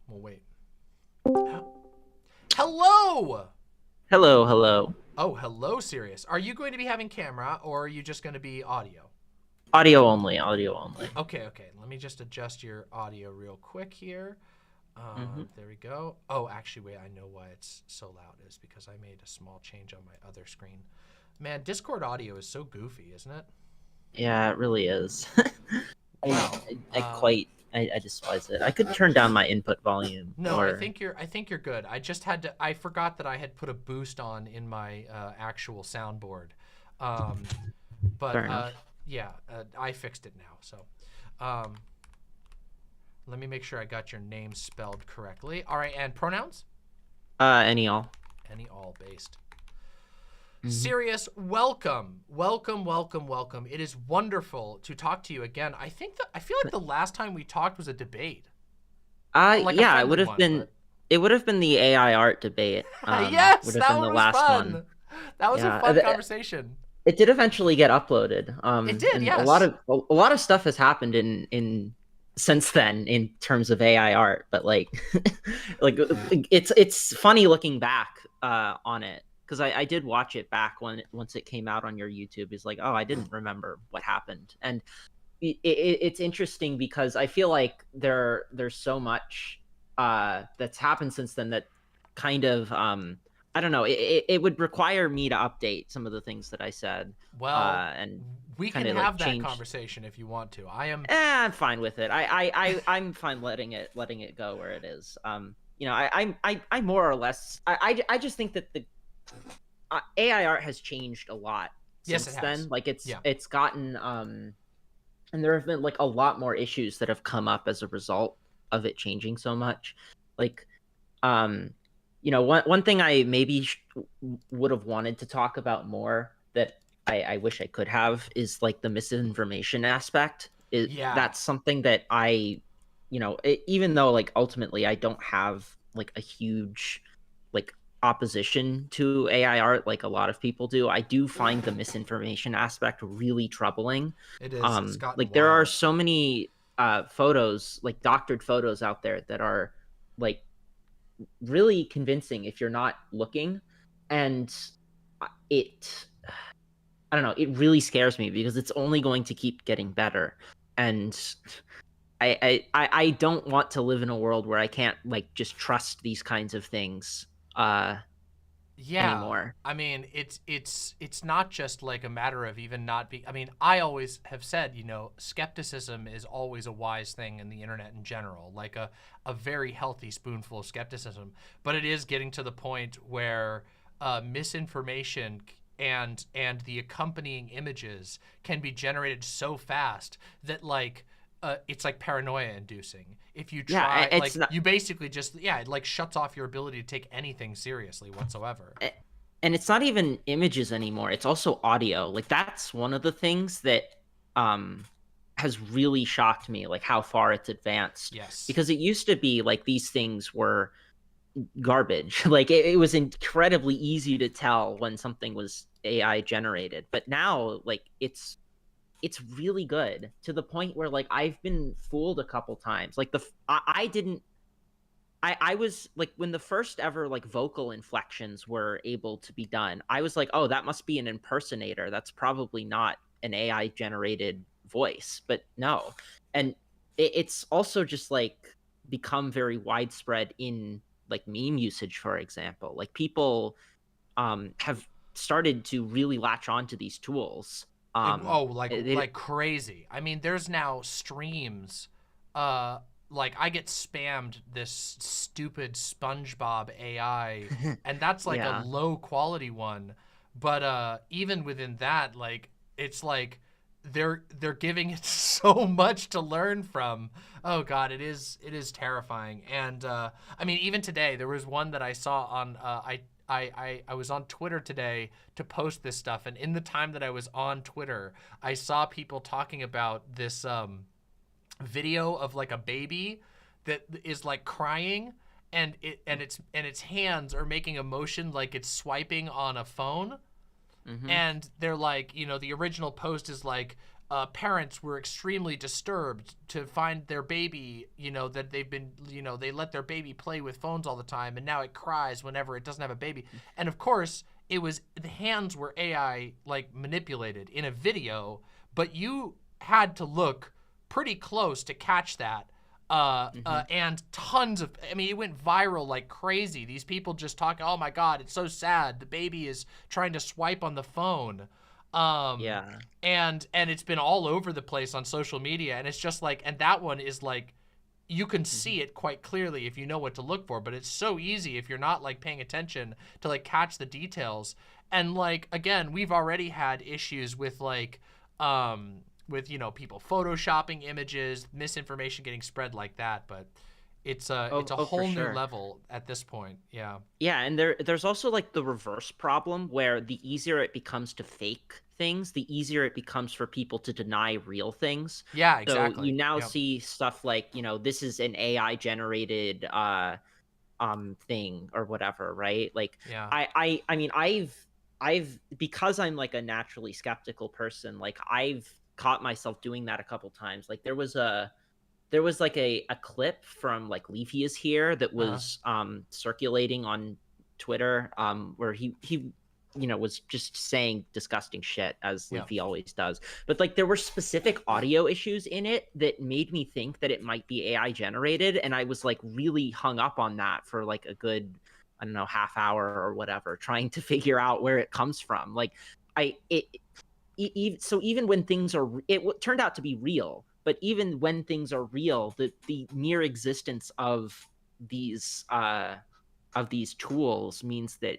[SPEAKER 3] We'll wait. Hello!
[SPEAKER 8] Hello, hello.
[SPEAKER 3] Oh, hello, Sirius. Are you going to be having camera, or are you just going to be audio?
[SPEAKER 8] Audio only, audio only.
[SPEAKER 3] Okay. Let me just adjust your audio real quick here.
[SPEAKER 8] Mhm.
[SPEAKER 3] There we go. Oh, actually, wait, I know why it's so loud. It's because I made a small change on my other screen. Man, Discord audio is so goofy, isn't it?
[SPEAKER 8] Yeah, it really is.
[SPEAKER 3] Wow.
[SPEAKER 8] I despise it. I could turn down my input volume.
[SPEAKER 3] No,
[SPEAKER 8] or...
[SPEAKER 3] I think you're good. I just had to. I forgot that I had put a boost on in my actual soundboard, but
[SPEAKER 8] Fair enough.
[SPEAKER 3] yeah, I fixed it now. So, let me make sure I got your name spelled correctly. All right, and pronouns?
[SPEAKER 8] Any all.
[SPEAKER 3] Any all based.
[SPEAKER 8] Mhm.
[SPEAKER 3] Sirius, welcome. It is wonderful to talk to you again. I feel like the last time we talked was a debate. Like a
[SPEAKER 8] Yeah,
[SPEAKER 3] friendly
[SPEAKER 8] it would have
[SPEAKER 3] one,
[SPEAKER 8] been.
[SPEAKER 3] but-
[SPEAKER 8] It would have been the AI art debate.
[SPEAKER 3] Yes,
[SPEAKER 8] would have
[SPEAKER 3] that
[SPEAKER 8] been
[SPEAKER 3] one
[SPEAKER 8] the
[SPEAKER 3] was
[SPEAKER 8] last
[SPEAKER 3] fun.
[SPEAKER 8] one.
[SPEAKER 3] That was a
[SPEAKER 8] Yeah,
[SPEAKER 3] fun conversation.
[SPEAKER 8] It did eventually get uploaded.
[SPEAKER 3] It did,
[SPEAKER 8] and
[SPEAKER 3] yes.
[SPEAKER 8] a lot of stuff has happened in since then in terms of AI art, but like it's funny looking back on it, because I did watch it back once it came out on your YouTube. It's like, oh, I didn't remember what happened. And it's interesting because I feel like there's so much that's happened since then that kind of I don't know, it would require me to update some of the things that I said.
[SPEAKER 3] Well,
[SPEAKER 8] And
[SPEAKER 3] we can
[SPEAKER 8] kinda, like,
[SPEAKER 3] have that
[SPEAKER 8] change.
[SPEAKER 3] conversation if you want to. I am.
[SPEAKER 8] I'm fine with it. I'm fine letting it go where it is. I more or less I just think that the AI art has changed a lot
[SPEAKER 3] Yes,
[SPEAKER 8] since
[SPEAKER 3] it has.
[SPEAKER 8] then. Like
[SPEAKER 3] Yeah.
[SPEAKER 8] it's gotten and there have been like a lot more issues that have come up as a result of it changing so much. Like one thing I maybe would have wanted to talk about more that I wish I could have is like the misinformation aspect.
[SPEAKER 3] Yeah.
[SPEAKER 8] That's something that even though like ultimately I don't have like a huge like opposition to AI art like a lot of people do, I do find the misinformation aspect really troubling.
[SPEAKER 3] It is. It's gotten
[SPEAKER 8] Like there are
[SPEAKER 3] wild.
[SPEAKER 8] so many photos, like doctored photos out there that are like really convincing if you're not looking, and it I don't know, it really scares me because it's only going to keep getting better. And I don't want to live in a world where I can't like just trust these kinds of things anymore.
[SPEAKER 3] I mean, it's not just like a matter of even not be. I mean, I always have said, skepticism is always a wise thing in the internet in general, like a very healthy spoonful of skepticism. But it is getting to the point where misinformation and the accompanying images can be generated so fast that like it's like paranoia inducing. If you try, like you basically just, it like shuts off your ability to take anything seriously whatsoever.
[SPEAKER 8] And it's not even images anymore. It's also audio. Like that's one of the things that has really shocked me, like how far it's advanced.
[SPEAKER 3] Yes.
[SPEAKER 8] Because it used to be like these things were garbage. Like it was incredibly easy to tell when something was AI generated. But now like it's really good to the point where like I've been fooled a couple times. Like I was like, when the first ever like vocal inflections were able to be done, I was like, oh, that must be an impersonator. That's probably not an AI generated voice. But no. And it's also just like become very widespread in like meme usage, for example. Like people have started to really latch on to these tools.
[SPEAKER 3] Like crazy. I mean, there's now streams like I get spammed this stupid SpongeBob AI and that's like a low quality one, but even within that, like it's like they're giving it so much to learn from. Oh god, it is terrifying. And I mean, even today there was one that I saw on I was on Twitter today to post this stuff, and in the time that I was on Twitter, I saw people talking about this video of like a baby that is like crying, and its hands are making a motion like it's swiping on a phone. And they're like, you know, the original post is like, parents were extremely disturbed to find their baby, you know, that they've been, you know, they let their baby play with phones all the time, and now it cries whenever it doesn't have a baby. And of course, it was, the hands were AI like manipulated in a video, but you had to look pretty close to catch that. And tons of, I mean, it went viral like crazy. These people just talking, oh my God, it's so sad. The baby is trying to swipe on the phone.
[SPEAKER 8] Yeah.
[SPEAKER 3] And it's been all over the place on social media. And it's just like, and that one is like, you can see it quite clearly if you know what to look for, but it's so easy if you're not like paying attention to like catch the details. And like, again, we've already had issues with like, with, you know, people photoshopping images, misinformation getting spread like that, but it's a whole new level at this point. Yeah.
[SPEAKER 8] Yeah, and there's also like the reverse problem where the easier it becomes to fake things, the easier it becomes for people to deny real things.
[SPEAKER 3] Yeah,
[SPEAKER 8] So
[SPEAKER 3] exactly.
[SPEAKER 8] you now
[SPEAKER 3] Yep.
[SPEAKER 8] see stuff like, you know, this is an AI generated thing or whatever, right? Like
[SPEAKER 3] Yeah.
[SPEAKER 8] I mean I've because I'm like a naturally skeptical person, like I've caught myself doing that a couple times. Like there was like a clip from like Leafy is Here that was circulating on Twitter where he you know was just saying disgusting shit as Leafy always does. But like there were specific audio issues in it that made me think that it might be AI generated, and I was like really hung up on that for like a good, I don't know, half hour or whatever, trying to figure out where it comes from. Like so even when things are, turned out to be real, but even when things are real, the mere existence of these tools means that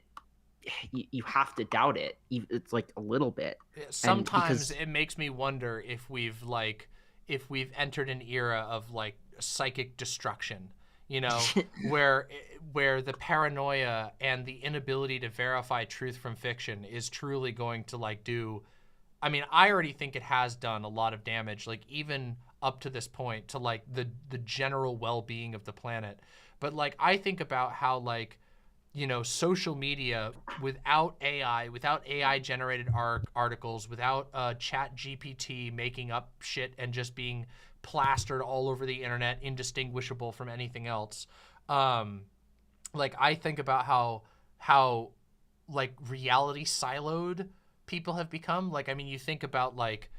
[SPEAKER 8] you have to doubt it. It's like a little bit.
[SPEAKER 3] Sometimes it makes me wonder if we've entered an era of like psychic destruction, you know, where the paranoia and the inability to verify truth from fiction is truly going to like do, I mean, I already think it has done a lot of damage, like even up to this point, to like the general well-being of the planet. But like I think about how like, you know, social media without AI generated articles, without Chat GPT making up shit and just being plastered all over the internet, indistinguishable from anything else. Like I think about how like reality siloed people have become. Like, I mean, you think about like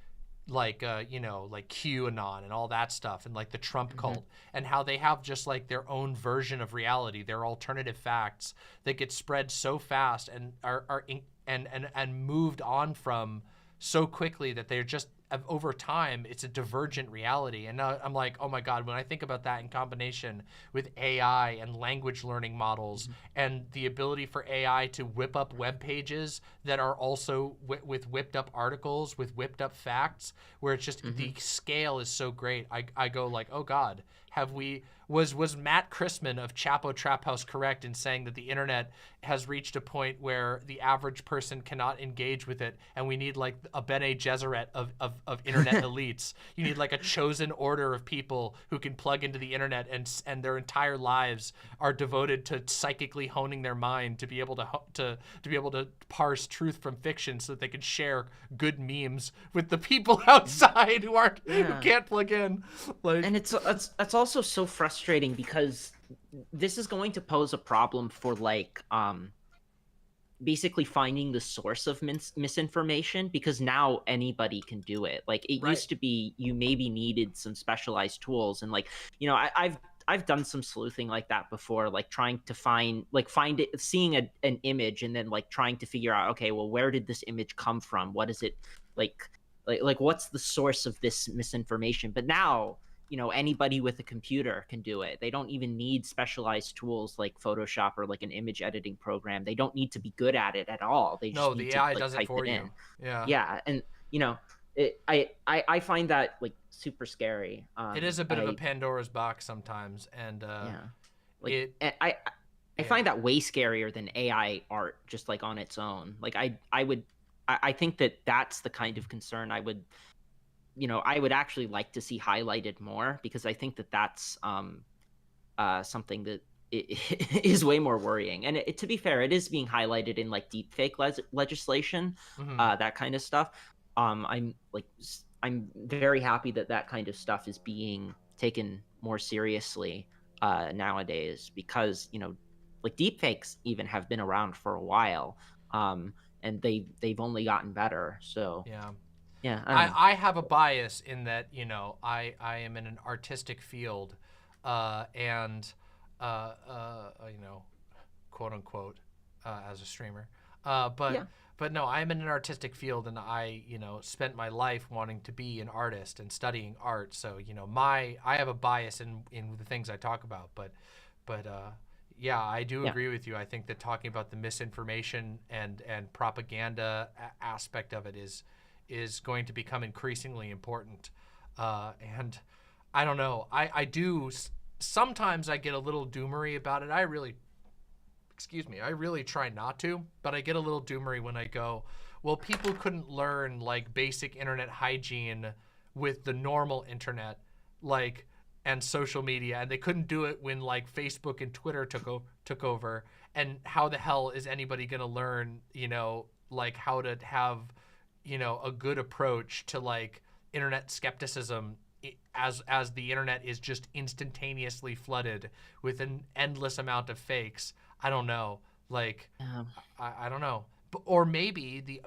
[SPEAKER 3] you know, like QAnon and all that stuff, and like the Trump cult, and how they have just like their own version of reality, their alternative facts that get spread so fast and and moved on from so quickly that they're just, over time, it's a divergent reality. And now I'm like, oh my God, when I think about that in combination with AI and language learning models and the ability for AI to whip up web pages that are also with whipped up articles, with whipped up facts, where it's just the scale is so great. I go like, oh God, was Matt Christman of Chapo Trap House correct in saying that the internet has reached a point where the average person cannot engage with it, and we need like a Bene Gesserit of internet elites? You need like a chosen order of people who can plug into the internet and their entire lives are devoted to psychically honing their mind to be able to be able to parse truth from fiction, so that they can share good memes with the people outside who can't plug in. Like,
[SPEAKER 8] and it's also so frustrating because this is going to pose a problem for like basically finding the source of misinformation, because now anybody can do it. Like it used to be you maybe needed some specialized tools, and like, you know, I've done some sleuthing like that before, like trying to find it, seeing an image and then like trying to figure out, okay, well, where did this image come from? What is it like what's the source of this misinformation? But now, you know, anybody with a computer can do it. They don't even need specialized tools like Photoshop or like an image editing program. They don't need to be good at it at all. They just need
[SPEAKER 3] the
[SPEAKER 8] to
[SPEAKER 3] AI
[SPEAKER 8] like,
[SPEAKER 3] does it
[SPEAKER 8] type
[SPEAKER 3] for
[SPEAKER 8] it
[SPEAKER 3] you.
[SPEAKER 8] in.
[SPEAKER 3] Yeah,
[SPEAKER 8] and you know, I find that like super scary.
[SPEAKER 3] It is a bit of a Pandora's box sometimes, and
[SPEAKER 8] like I find that way scarier than AI art, just like on its own. Like I think that that's the kind of concern I would actually like to see highlighted more, because I think that that's something that is way more worrying. And to be fair, it is being highlighted in like deepfake legislation, that kind of stuff. I'm very happy that that kind of stuff is being taken more seriously nowadays, because like deepfakes even have been around for a while, and they've only gotten better. So
[SPEAKER 3] yeah,
[SPEAKER 8] I don't know.
[SPEAKER 3] I have a bias in that, I am in an artistic field, and quote unquote, as a streamer, but
[SPEAKER 8] Yeah.
[SPEAKER 3] but no, I'm in an artistic field, and I spent my life wanting to be an artist and studying art. So I have a bias in the things I talk about, but yeah, I do
[SPEAKER 8] Yeah.
[SPEAKER 3] agree with you. I think that talking about the misinformation and propaganda aspect of it is going to become increasingly important. And I don't know. I do sometimes I get a little doomery about it. I really try not to, but I get a little doomery when I go, well, people couldn't learn like basic internet hygiene with the normal internet, like, and social media, and they couldn't do it when like Facebook and Twitter took over. And how the hell is anybody gonna learn, like how to have, a good approach to like internet skepticism as the internet is just instantaneously flooded with an endless amount of fakes? I don't know. Like, I don't know. Or maybe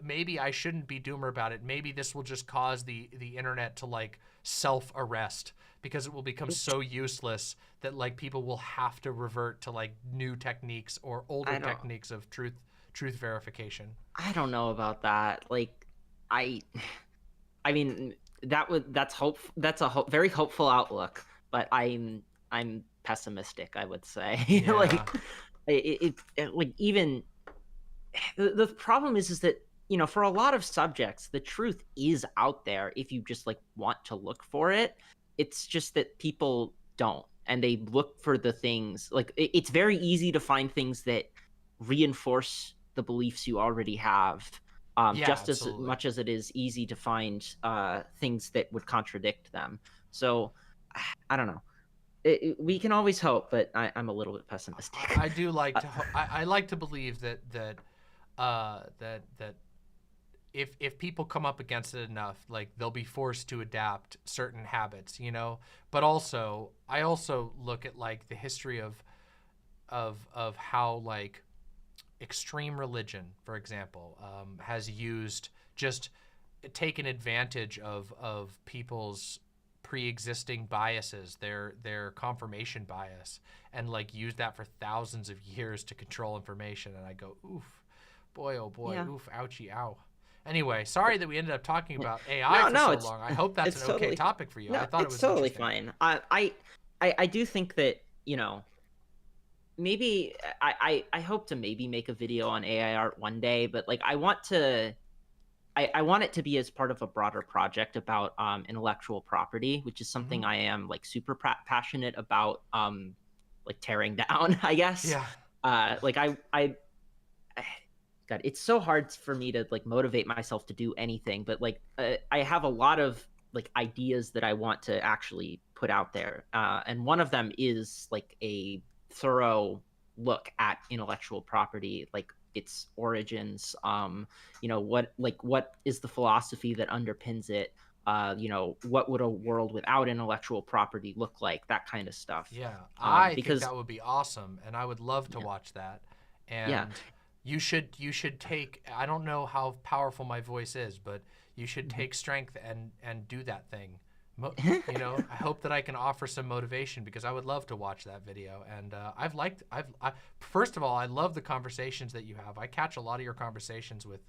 [SPEAKER 3] I shouldn't be doomer about it. Maybe this will just cause the internet to like self-arrest, because it will become so useless that like people will have to revert to like new techniques or older techniques of truth verification.
[SPEAKER 8] I don't know about that. Like, I mean, that's very hopeful outlook, but I'm pessimistic, I would say.
[SPEAKER 3] Yeah.
[SPEAKER 8] Like, like, even the problem is that for a lot of subjects, the truth is out there if you just like want to look for it. It's just that people don't, and they look for the things like it's very easy to find things that reinforce the beliefs you already have,
[SPEAKER 3] Yeah,
[SPEAKER 8] just
[SPEAKER 3] absolutely.
[SPEAKER 8] as much as it is easy to find things that would contradict them. So I don't know. We can always hope, but I'm a little bit pessimistic.
[SPEAKER 3] I do like to. I like to believe that if people come up against it enough, like they'll be forced to adapt certain habits, But also, I also look at like the history of how like extreme religion, for example, has used just taken advantage of people's pre-existing biases, their confirmation bias, and like used that for thousands of years to control information. And I go, oof, boy, oh boy, oof, ouchie, ow. Anyway, sorry that we ended up talking about AI for so long. I hope that's an okay topic for you.
[SPEAKER 8] No,
[SPEAKER 3] I thought it was
[SPEAKER 8] totally
[SPEAKER 3] interesting.
[SPEAKER 8] fine. I do think that maybe I hope to maybe make a video on AI art one day, but like I want it to be as part of a broader project about intellectual property, which is something I am like super passionate about, like tearing down, I guess.
[SPEAKER 3] Yeah.
[SPEAKER 8] Like God, it's so hard for me to like motivate myself to do anything, but like I have a lot of like ideas that I want to actually put out there, and one of them is like a thorough look at intellectual property, like its origins, what is the philosophy that underpins it, what would a world without intellectual property look like, that kind of stuff.
[SPEAKER 3] Yeah, I
[SPEAKER 8] because
[SPEAKER 3] think that would be awesome, and I would love to watch that. And
[SPEAKER 8] Yeah.
[SPEAKER 3] you should take. I don't know how powerful my voice is, but you should take strength and do that thing. I hope that I can offer some motivation, because I would love to watch that video. And first of all, I love the conversations that you have. I catch a lot of your conversations with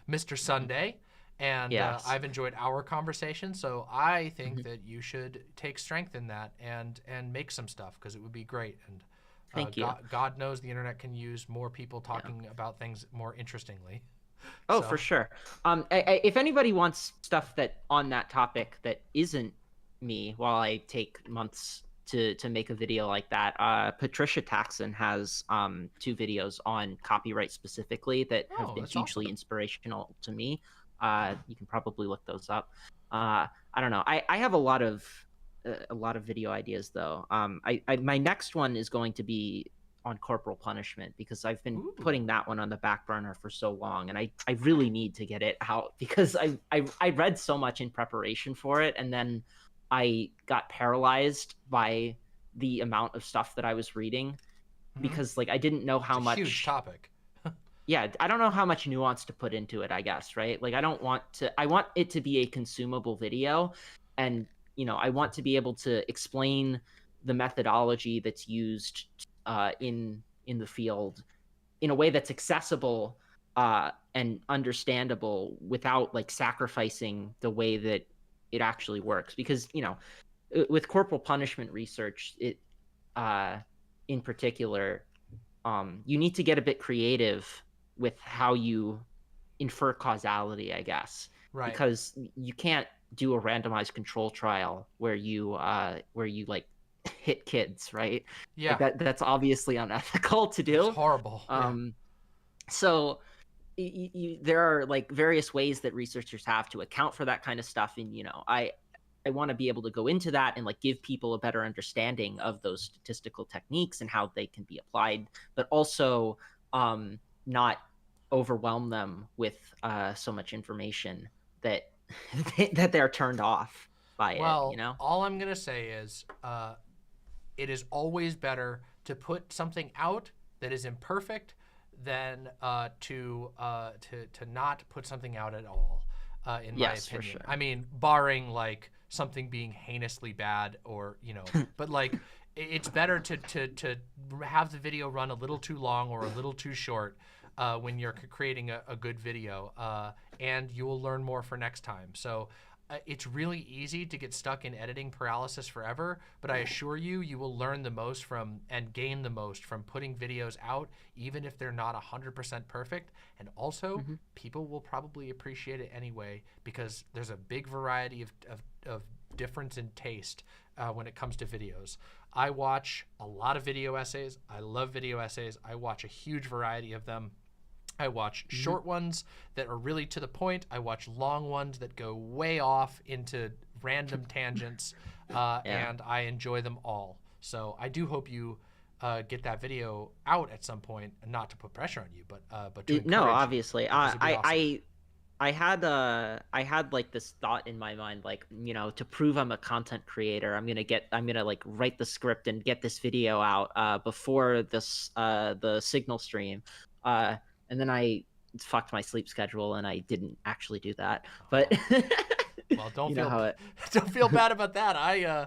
[SPEAKER 3] Mr. Sunday, and
[SPEAKER 8] Yes.
[SPEAKER 3] I've enjoyed our conversation. So I think that you should take strength in that and make some stuff, because it would be great. And
[SPEAKER 8] Thank you.
[SPEAKER 3] God knows the internet can use more people talking about things more interestingly.
[SPEAKER 8] Oh,
[SPEAKER 3] So-
[SPEAKER 8] for sure. If anybody wants stuff that on that topic that isn't me, while I take months to make a video like that, Patricia Taxon has 2 videos on copyright specifically that have been
[SPEAKER 3] that's
[SPEAKER 8] hugely
[SPEAKER 3] awesome.
[SPEAKER 8] inspirational to me. You can probably look those up. I don't know. I have a lot of a lot of video ideas though. My next one is going to be on corporal punishment because I've been putting that one on the back burner for so long, and I really need to get it out because I read so much in preparation for it, and then I got paralyzed by the amount of stuff that I was reading because like I didn't know how much
[SPEAKER 3] huge topic.
[SPEAKER 8] Yeah, I don't know how much nuance to put into it, I guess, right? Like I want it to be a consumable video, and I want to be able to explain the methodology that's used in the field in a way that's accessible and understandable without like sacrificing the way that it actually works. Because with corporal punishment research, it in particular, you need to get a bit creative with how you infer causality, I guess,
[SPEAKER 3] Right.
[SPEAKER 8] because you can't do a randomized control trial where you like hit kids, right?
[SPEAKER 3] Yeah.
[SPEAKER 8] Like that's obviously unethical to do.
[SPEAKER 3] It's horrible.
[SPEAKER 8] So there are like various ways that researchers have to account for that kind of stuff, and I want to be able to go into that and like give people a better understanding of those statistical techniques and how they can be applied, but also not overwhelm them with so much information that that they're turned off by it.
[SPEAKER 3] All I'm gonna say is it is always better to put something out that is imperfect than to not put something out at all. In my opinion,
[SPEAKER 8] for sure.
[SPEAKER 3] I mean, barring like something being heinously bad or but like it's better to have the video run a little too long or a little too short when you're creating a good video, and you will learn more for next time. So it's really easy to get stuck in editing paralysis forever, but I assure you, you will learn the most from and gain the most from putting videos out, even if they're not 100% perfect. And also, people will probably appreciate it anyway because there's a big variety of difference in taste when it comes to videos. I watch a lot of video essays. I love video essays. I watch a huge variety of them. I watch short ones that are really to the point. I watch long ones that go way off into random tangents, and I enjoy them all. So I do hope you get that video out at some point, not to put pressure on you, but to encourage
[SPEAKER 8] no, obviously.
[SPEAKER 3] you, because it'd be awesome.
[SPEAKER 8] I had like this thought in my mind, like, to prove I'm a content creator, I'm gonna like write the script and get this video out before this the signal stream. And then I fucked my sleep schedule and I didn't actually do that. But
[SPEAKER 3] well, don't feel bad about that. I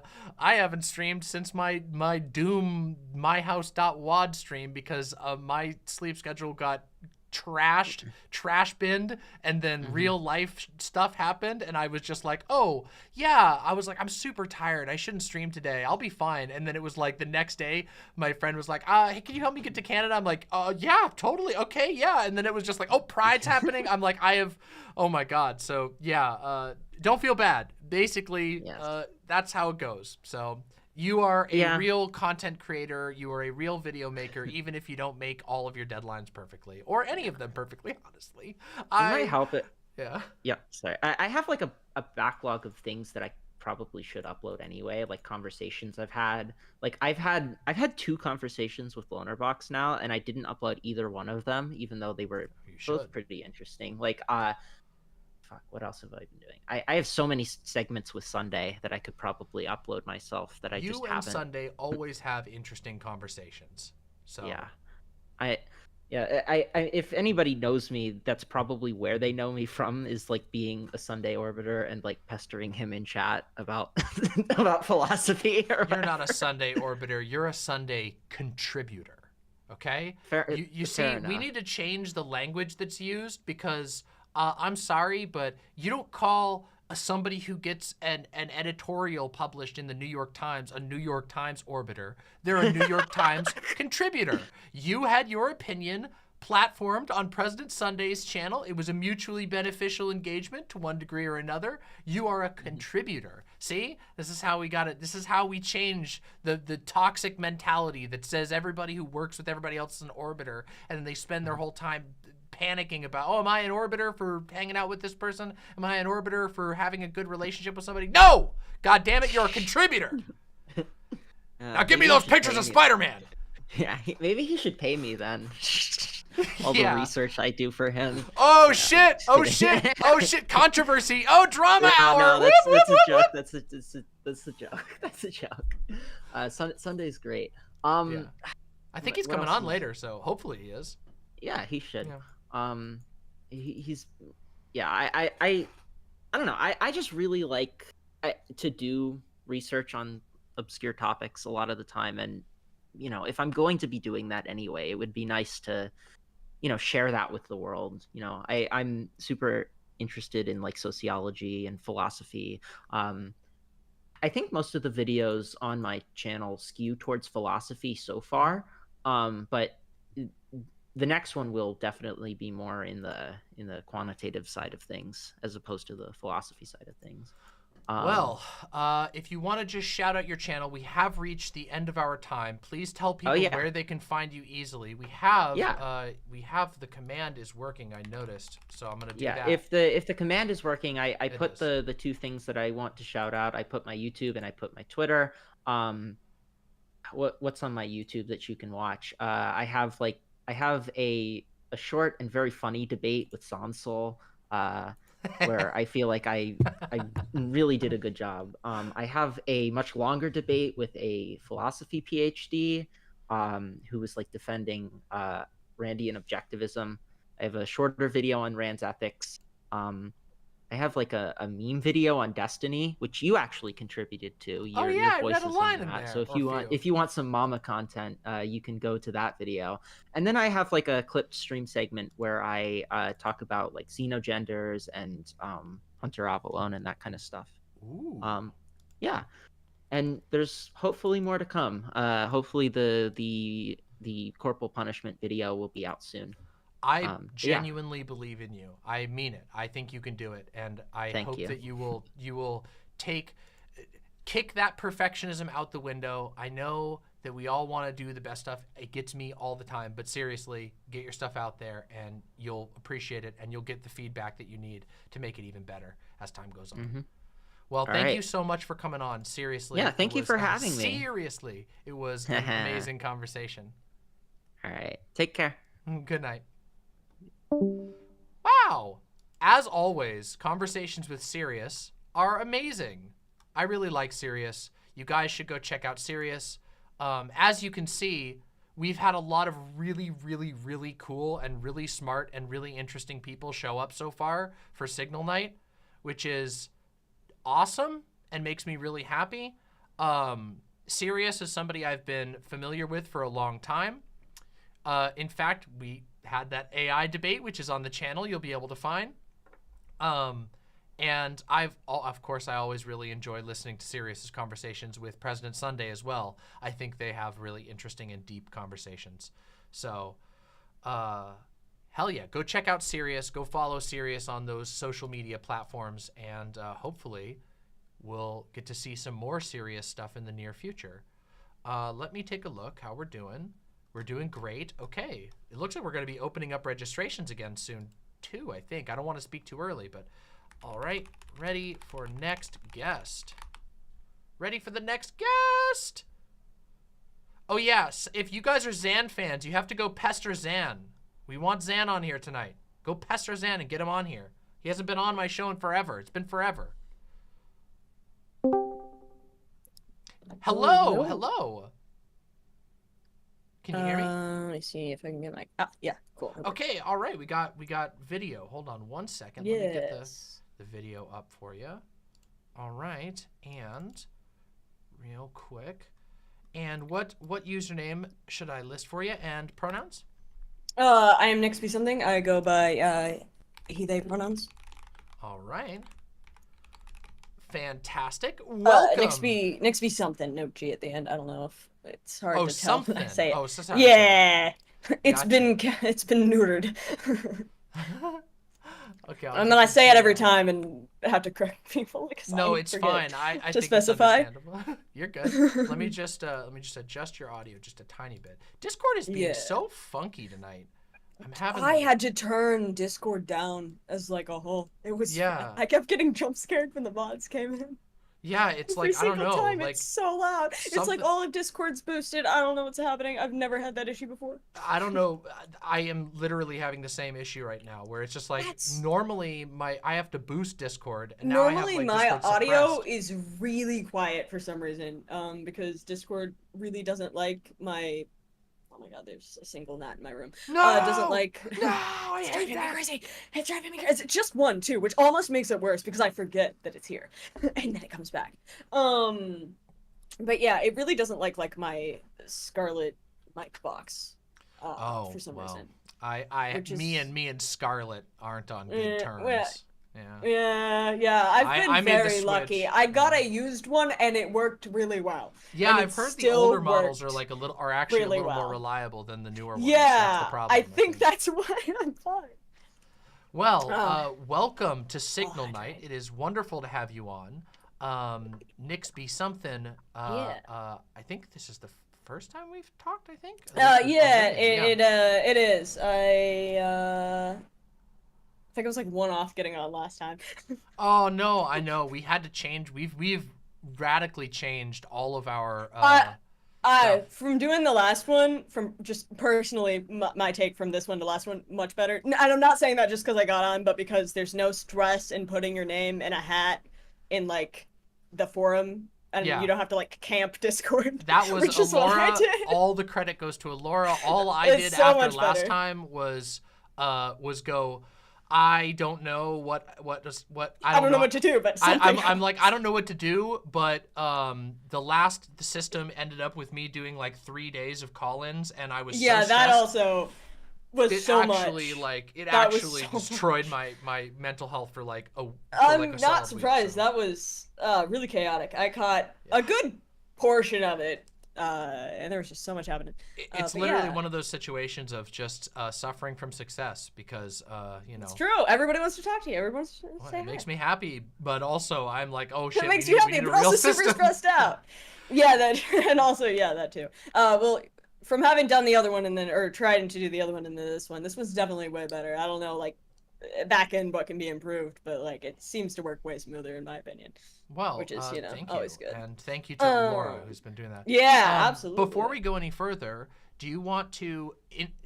[SPEAKER 3] haven't streamed since my Doom myhouse.wad stream because my sleep schedule got trash binned, and then real life stuff happened, and I was just like, oh yeah, I was like, I'm super tired, I shouldn't stream today, I'll be fine. And then it was like the next day my friend was like, hey, can you help me get to Canada? I'm like, yeah, totally, okay, yeah. And then it was just like, oh, Pride's happening. I'm like, oh my god. So yeah, don't feel bad. Basically, that's how it goes. So you are a real content creator. You are a real video maker, even if you don't make all of your deadlines perfectly, or any of them perfectly, honestly.
[SPEAKER 8] I might help it.
[SPEAKER 3] Yeah.
[SPEAKER 8] Yeah, sorry. I have like a backlog of things that I probably should upload anyway, like conversations I've had. Like I've had 2 conversations with Lonerbox now, and I didn't upload either one of them, even though they were both pretty interesting. Like fuck, what else have I been doing? I have so many segments with Sunday that I could probably upload myself that I just haven't. You and
[SPEAKER 3] Sunday always have interesting conversations. So
[SPEAKER 8] I if anybody knows me, that's probably where they know me from, is like being a Sunday orbiter and like pestering him in chat about about philosophy.
[SPEAKER 3] You're not a Sunday orbiter. You're a Sunday contributor. Okay? You see, we need to change the language that's used because I'm sorry, but you don't call somebody who gets an editorial published in the New York Times a New York Times orbiter. They're a New York Times contributor. You had your opinion platformed on President Sunday's channel. It was a mutually beneficial engagement to one degree or another. You are a contributor. See? This is how we got it. This is how we change the toxic mentality that says everybody who works with everybody else is an orbiter, and then they spend their whole time panicking about, oh, am I an orbiter for hanging out with this person? Am I an orbiter for having a good relationship with somebody? No! God damn it, you're a contributor. Now give me those pictures of Spider-Man.
[SPEAKER 8] Yeah, maybe he should pay me then. All the research I do for him.
[SPEAKER 3] Oh shit! Oh shit! Oh shit! Controversy! Oh, drama hour!
[SPEAKER 8] No,
[SPEAKER 3] Whoop,
[SPEAKER 8] that's
[SPEAKER 3] whoop,
[SPEAKER 8] a
[SPEAKER 3] whoop,
[SPEAKER 8] joke.
[SPEAKER 3] whoop.
[SPEAKER 8] That's a joke. That's a joke. Sunday's great.
[SPEAKER 3] Yeah. I think he's
[SPEAKER 8] what
[SPEAKER 3] coming
[SPEAKER 8] else
[SPEAKER 3] on
[SPEAKER 8] is-
[SPEAKER 3] later, so hopefully he is.
[SPEAKER 8] Yeah, he should.
[SPEAKER 3] Yeah.
[SPEAKER 8] He's yeah. I don't know. I just really like to do research on obscure topics a lot of the time, and if I'm going to be doing that anyway, it would be nice to share that with the world. I'm super interested in like sociology and philosophy. I think most of the videos on my channel skew towards philosophy so far, but the next one will definitely be more in the quantitative side of things as opposed to the philosophy side of things.
[SPEAKER 3] Well, if you want to just shout out your channel, we have reached the end of our time. Please tell people where they can find you easily. We have the command is working, I noticed, so I'm gonna do that.
[SPEAKER 8] If the command is working, I put the two things that I want to shout out. I put my YouTube and I put my Twitter. What's on my YouTube that you can watch? I have a short and very funny debate with Sansol. Where I feel like I really did a good job. I have a much longer debate with a philosophy PhD who was like defending Randian objectivism. I have a shorter video on Rand's ethics. I have like a meme video on Destiny, which you actually contributed to. Your
[SPEAKER 3] I
[SPEAKER 8] voice
[SPEAKER 3] read a
[SPEAKER 8] is
[SPEAKER 3] line
[SPEAKER 8] in
[SPEAKER 3] in
[SPEAKER 8] that.
[SPEAKER 3] there.
[SPEAKER 8] So if you want some mama content, you can go to that video. And then I have like a clipped stream segment where I talk about like xenogenders and Hunter Avalon and that kind of stuff.
[SPEAKER 3] Ooh.
[SPEAKER 8] Yeah. And there's hopefully more to come. Hopefully the corporal punishment video will be out soon.
[SPEAKER 3] I genuinely believe in you. I mean it. I think you can do it, and I hope that you will kick that perfectionism out the window. I know that we all want to do the best stuff. It gets me all the time, but seriously, get your stuff out there, and you'll appreciate it, and you'll get the feedback that you need to make it even better as time goes on.
[SPEAKER 8] Mm-hmm.
[SPEAKER 3] Well, thank you so much for coming on. Seriously.
[SPEAKER 8] Yeah, thank you for having me.
[SPEAKER 3] Seriously, it was an amazing conversation.
[SPEAKER 8] All right. Take care.
[SPEAKER 3] Good night. Wow. As always, conversations with Sirius are amazing. I really like Sirius. You guys should go check out Sirius. As you can see, we've had a lot of really, really, really cool and really smart and really interesting people show up so far for Signal Night, which is awesome and makes me really happy. Sirius is somebody I've been familiar with for a long time. In fact, we had that AI debate, which is on the channel you'll be able to find. And of course, I always really enjoy listening to Sirius's conversations with President Sunday as well. I think they have really interesting and deep conversations. So, hell yeah, go check out Sirius, go follow Sirius on those social media platforms, and hopefully we'll get to see some more Sirius stuff in the near future. Let me take a look how we're doing. We're doing great. Okay, it looks like we're going to be opening up registrations again soon too, I think. I don't want to speak too early, but all right, ready for next guest. Ready for the next guest. Oh yes, if you guys are Zan fans, you have to go pester Zan. We want Zan on here tonight. Go pester Zan and get him on here. He hasn't been on my show in forever. It's been forever. Hello, hello. Can you hear me?
[SPEAKER 9] Let me see if I can get my. Yeah, cool.
[SPEAKER 3] Okay, all right. We got video. Hold on one second.
[SPEAKER 9] Yes.
[SPEAKER 3] Let me get the video up for you. All right, and real quick. And what username should I list for you and pronouns?
[SPEAKER 9] I am Nix be something. I go by he they pronouns.
[SPEAKER 3] All right. Fantastic. Welcome.
[SPEAKER 9] Nix be something. No G at the end. I don't know if it's hard to tell
[SPEAKER 3] something.
[SPEAKER 9] when I say it.
[SPEAKER 3] Oh, so sorry.
[SPEAKER 9] Yeah. It's
[SPEAKER 3] Gotcha.
[SPEAKER 9] been neutered.
[SPEAKER 3] Okay.
[SPEAKER 9] And then I say it every time and have to correct people because
[SPEAKER 3] No,
[SPEAKER 9] I
[SPEAKER 3] it's
[SPEAKER 9] forget
[SPEAKER 3] fine. I
[SPEAKER 9] to
[SPEAKER 3] think
[SPEAKER 9] specify.
[SPEAKER 3] it's understandable. You're good. Let me just adjust your audio just a tiny bit. Discord is being so funky tonight. I'm having.
[SPEAKER 9] I
[SPEAKER 3] like-
[SPEAKER 9] had to turn Discord down as like a whole. It was
[SPEAKER 3] Yeah.
[SPEAKER 9] I kept getting jump scared when the mods came in.
[SPEAKER 3] Yeah, it's
[SPEAKER 9] Every
[SPEAKER 3] like I don't
[SPEAKER 9] single
[SPEAKER 3] know,
[SPEAKER 9] time,
[SPEAKER 3] like
[SPEAKER 9] it's so loud. It's like
[SPEAKER 3] something-
[SPEAKER 9] all of Discord's boosted. I don't know what's happening. I've never had that issue before.
[SPEAKER 3] I don't know. I am literally having the same issue right now, where it's just like normally I have to boost Discord, and now
[SPEAKER 9] Normally
[SPEAKER 3] I have, like,
[SPEAKER 9] my
[SPEAKER 3] Discord
[SPEAKER 9] audio
[SPEAKER 3] suppressed.
[SPEAKER 9] is really quiet for some reason, because Discord really doesn't like my. Oh my god, there's a single gnat in my room.
[SPEAKER 3] No,
[SPEAKER 9] doesn't like.
[SPEAKER 3] No, I
[SPEAKER 9] It's
[SPEAKER 3] hate
[SPEAKER 9] driving me
[SPEAKER 3] that.
[SPEAKER 9] crazy. It's driving me crazy. It's just one too, which almost makes it worse because I forget that it's here, and then it comes back. But yeah, it really doesn't like my Scarlet mic box.
[SPEAKER 3] Oh,
[SPEAKER 9] For some
[SPEAKER 3] well,
[SPEAKER 9] reason.
[SPEAKER 3] me
[SPEAKER 9] Which is-
[SPEAKER 3] and Scarlet aren't on good terms.
[SPEAKER 9] well,
[SPEAKER 3] Yeah.
[SPEAKER 9] Yeah. I've been
[SPEAKER 3] I made the
[SPEAKER 9] very lucky.
[SPEAKER 3] switch.
[SPEAKER 9] I got a used one and it worked really well.
[SPEAKER 3] Yeah,
[SPEAKER 9] And
[SPEAKER 3] I've
[SPEAKER 9] it
[SPEAKER 3] heard the
[SPEAKER 9] still
[SPEAKER 3] older models are
[SPEAKER 9] worked
[SPEAKER 3] like are actually
[SPEAKER 9] really
[SPEAKER 3] a little more
[SPEAKER 9] well.
[SPEAKER 3] reliable than the newer ones. That's the
[SPEAKER 9] Yeah,
[SPEAKER 3] problem,
[SPEAKER 9] I think that's why I'm fine.
[SPEAKER 3] Well,
[SPEAKER 9] Oh.
[SPEAKER 3] welcome to Signal
[SPEAKER 9] that's
[SPEAKER 3] Night.
[SPEAKER 9] right.
[SPEAKER 3] It is wonderful to have you on. Nixby something.
[SPEAKER 9] Yeah.
[SPEAKER 3] I think this is the first time we've talked. I think.
[SPEAKER 9] Yeah,
[SPEAKER 3] really?
[SPEAKER 9] it is. I think I was like one off getting on last time.
[SPEAKER 3] Oh no, I know. We had to change. We've radically changed all of our.
[SPEAKER 9] From doing the last one, from just personally, my take from this one to last one, much better. And I'm not saying that just because I got on, but because there's no stress in putting your name in a hat in like the forum, and
[SPEAKER 3] Yeah.
[SPEAKER 9] you don't have to like camp Discord.
[SPEAKER 3] That was
[SPEAKER 9] which is what I
[SPEAKER 3] Alora.
[SPEAKER 9] did.
[SPEAKER 3] All the credit goes to Alora. All I
[SPEAKER 9] It's
[SPEAKER 3] did
[SPEAKER 9] so
[SPEAKER 3] after
[SPEAKER 9] much
[SPEAKER 3] last
[SPEAKER 9] better.
[SPEAKER 3] time was go. I don't know what
[SPEAKER 9] I don't know what to do, but something.
[SPEAKER 3] I'm like I don't know what to do, but the system ended up with me doing like 3 days of call-ins, and I was
[SPEAKER 9] Yeah,
[SPEAKER 3] so
[SPEAKER 9] that
[SPEAKER 3] stressed.
[SPEAKER 9] also was
[SPEAKER 3] It
[SPEAKER 9] so
[SPEAKER 3] actually
[SPEAKER 9] much.
[SPEAKER 3] like it
[SPEAKER 9] That was
[SPEAKER 3] actually
[SPEAKER 9] so
[SPEAKER 3] destroyed my mental health for like a.
[SPEAKER 9] I'm
[SPEAKER 3] solid
[SPEAKER 9] not
[SPEAKER 3] week,
[SPEAKER 9] surprised.
[SPEAKER 3] so.
[SPEAKER 9] That was really chaotic. I caught a good portion of it, and there was just so much happening.
[SPEAKER 3] It's
[SPEAKER 9] but
[SPEAKER 3] literally
[SPEAKER 9] yeah.
[SPEAKER 3] one of those situations of just suffering from success because you know.
[SPEAKER 9] It's true. Everybody wants to talk to you. Everyone wants to
[SPEAKER 3] Well,
[SPEAKER 9] say
[SPEAKER 3] it
[SPEAKER 9] hi.
[SPEAKER 3] makes me happy, but also I'm like, oh shit.
[SPEAKER 9] It makes
[SPEAKER 3] we
[SPEAKER 9] you
[SPEAKER 3] need,
[SPEAKER 9] happy,
[SPEAKER 3] we need
[SPEAKER 9] but
[SPEAKER 3] a real
[SPEAKER 9] also super
[SPEAKER 3] system.
[SPEAKER 9] stressed out. Yeah, that and also that too. Well, from having done the other one and then trying to do the other one and then this one, this one's definitely way better. I don't know, like back end what can be improved, but like it seems to work way smoother in my opinion.
[SPEAKER 3] Well,
[SPEAKER 9] which is
[SPEAKER 3] thank
[SPEAKER 9] always
[SPEAKER 3] you.
[SPEAKER 9] good.
[SPEAKER 3] And thank you to Laura who's been doing that.
[SPEAKER 9] Yeah, absolutely.
[SPEAKER 3] Before we go any further, do you want to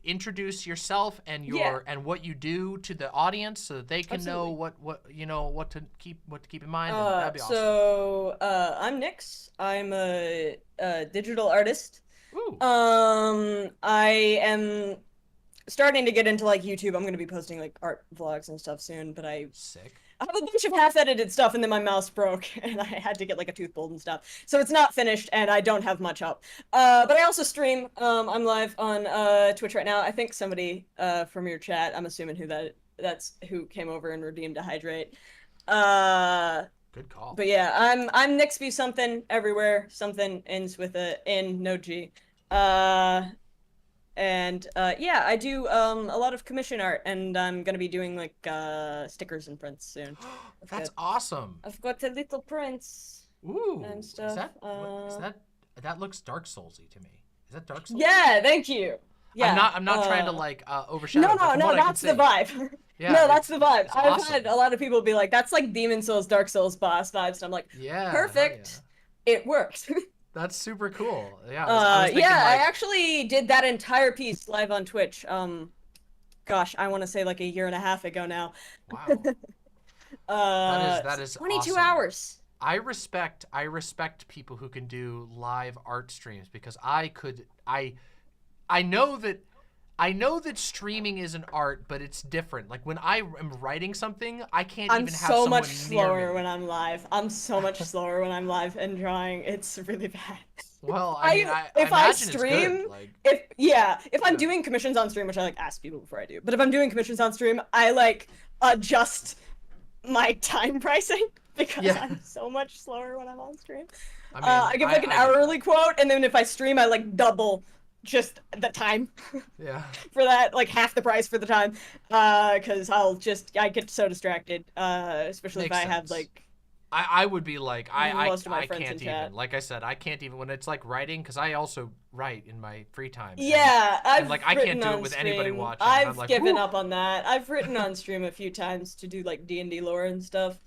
[SPEAKER 3] introduce yourself and and what you do to the audience so that they can know what to keep in mind? And that'd be awesome.
[SPEAKER 9] So I'm Nyx. I'm a digital artist.
[SPEAKER 3] Ooh.
[SPEAKER 9] I am starting to get into like YouTube. I'm gonna be posting like art vlogs and stuff soon, but I
[SPEAKER 3] Sick.
[SPEAKER 9] have a bunch of half-edited stuff, and then my mouse broke, and I had to get like a tooth pulled and stuff. So it's not finished, and I don't have much up. But I also stream. I'm live on Twitch right now. I think somebody from your chat. I'm assuming that's who came over and redeemed a hydrate.
[SPEAKER 3] Good call.
[SPEAKER 9] But yeah, I'm Nixby something everywhere. Something ends with a N, no G. And yeah, I do a lot of commission art, and I'm gonna be doing like stickers and prints soon.
[SPEAKER 3] That's awesome.
[SPEAKER 9] I've got a little prints
[SPEAKER 3] Ooh.
[SPEAKER 9] and stuff.
[SPEAKER 3] Is that that looks Dark Soulsy to me. Is that Dark Souls?
[SPEAKER 9] Yeah, thank you. Yeah,
[SPEAKER 3] I'm not trying to like overshadow.
[SPEAKER 9] No,
[SPEAKER 3] but from
[SPEAKER 9] no,
[SPEAKER 3] what I can
[SPEAKER 9] that's the
[SPEAKER 3] see-
[SPEAKER 9] vibe.
[SPEAKER 3] Yeah,
[SPEAKER 9] no, that's the vibe.
[SPEAKER 3] it's
[SPEAKER 9] I've
[SPEAKER 3] awesome.
[SPEAKER 9] had a lot of people be like, "That's like Demon Souls, Dark Souls boss vibes," and I'm like,
[SPEAKER 3] Yeah. hell
[SPEAKER 9] "Perfect,
[SPEAKER 3] yeah.
[SPEAKER 9] it worked."
[SPEAKER 3] That's super cool. Yeah. I was thinking,
[SPEAKER 9] yeah, I
[SPEAKER 3] like,
[SPEAKER 9] actually did that entire piece live on Twitch. Gosh, I want to say like a year and a half ago now.
[SPEAKER 3] Wow. That is
[SPEAKER 9] 22
[SPEAKER 3] awesome.
[SPEAKER 9] hours.
[SPEAKER 3] I respect people who can do live art streams because I know that streaming is an art, but it's different. Like when I am writing something, I can't
[SPEAKER 9] I'm
[SPEAKER 3] even have
[SPEAKER 9] so
[SPEAKER 3] someone
[SPEAKER 9] much
[SPEAKER 3] near
[SPEAKER 9] slower
[SPEAKER 3] me.
[SPEAKER 9] when I'm live. I'm so much slower when I'm live and drawing. It's really bad.
[SPEAKER 3] Well, I mean, I
[SPEAKER 9] if I
[SPEAKER 3] imagine
[SPEAKER 9] stream,
[SPEAKER 3] it's good. Like,
[SPEAKER 9] if I'm doing commissions on stream, which I like ask people before I do, but if I'm doing commissions on stream, I like adjust my time pricing because
[SPEAKER 3] Yeah.
[SPEAKER 9] I'm so much slower when I'm on stream.
[SPEAKER 3] I mean,
[SPEAKER 9] I give like an
[SPEAKER 3] I get
[SPEAKER 9] hourly quote, and then if I stream, I like double just the time
[SPEAKER 3] that. Yeah.
[SPEAKER 9] for that, like half the price for the time, because I get so distracted, especially
[SPEAKER 3] Makes
[SPEAKER 9] if I have
[SPEAKER 3] sense.
[SPEAKER 9] like
[SPEAKER 3] I would be like, I
[SPEAKER 9] Most of my friends
[SPEAKER 3] can't
[SPEAKER 9] in chat.
[SPEAKER 3] even. Like I said, I can't even when it's like writing, because I also write in my free time.
[SPEAKER 9] Yeah, I've
[SPEAKER 3] like, I
[SPEAKER 9] written
[SPEAKER 3] can't do it
[SPEAKER 9] on
[SPEAKER 3] with anybody
[SPEAKER 9] stream.
[SPEAKER 3] watching, and I'm
[SPEAKER 9] I've
[SPEAKER 3] like,
[SPEAKER 9] given
[SPEAKER 3] "Whew."
[SPEAKER 9] up on that. I've written on stream a few times to do like D&D lore and stuff.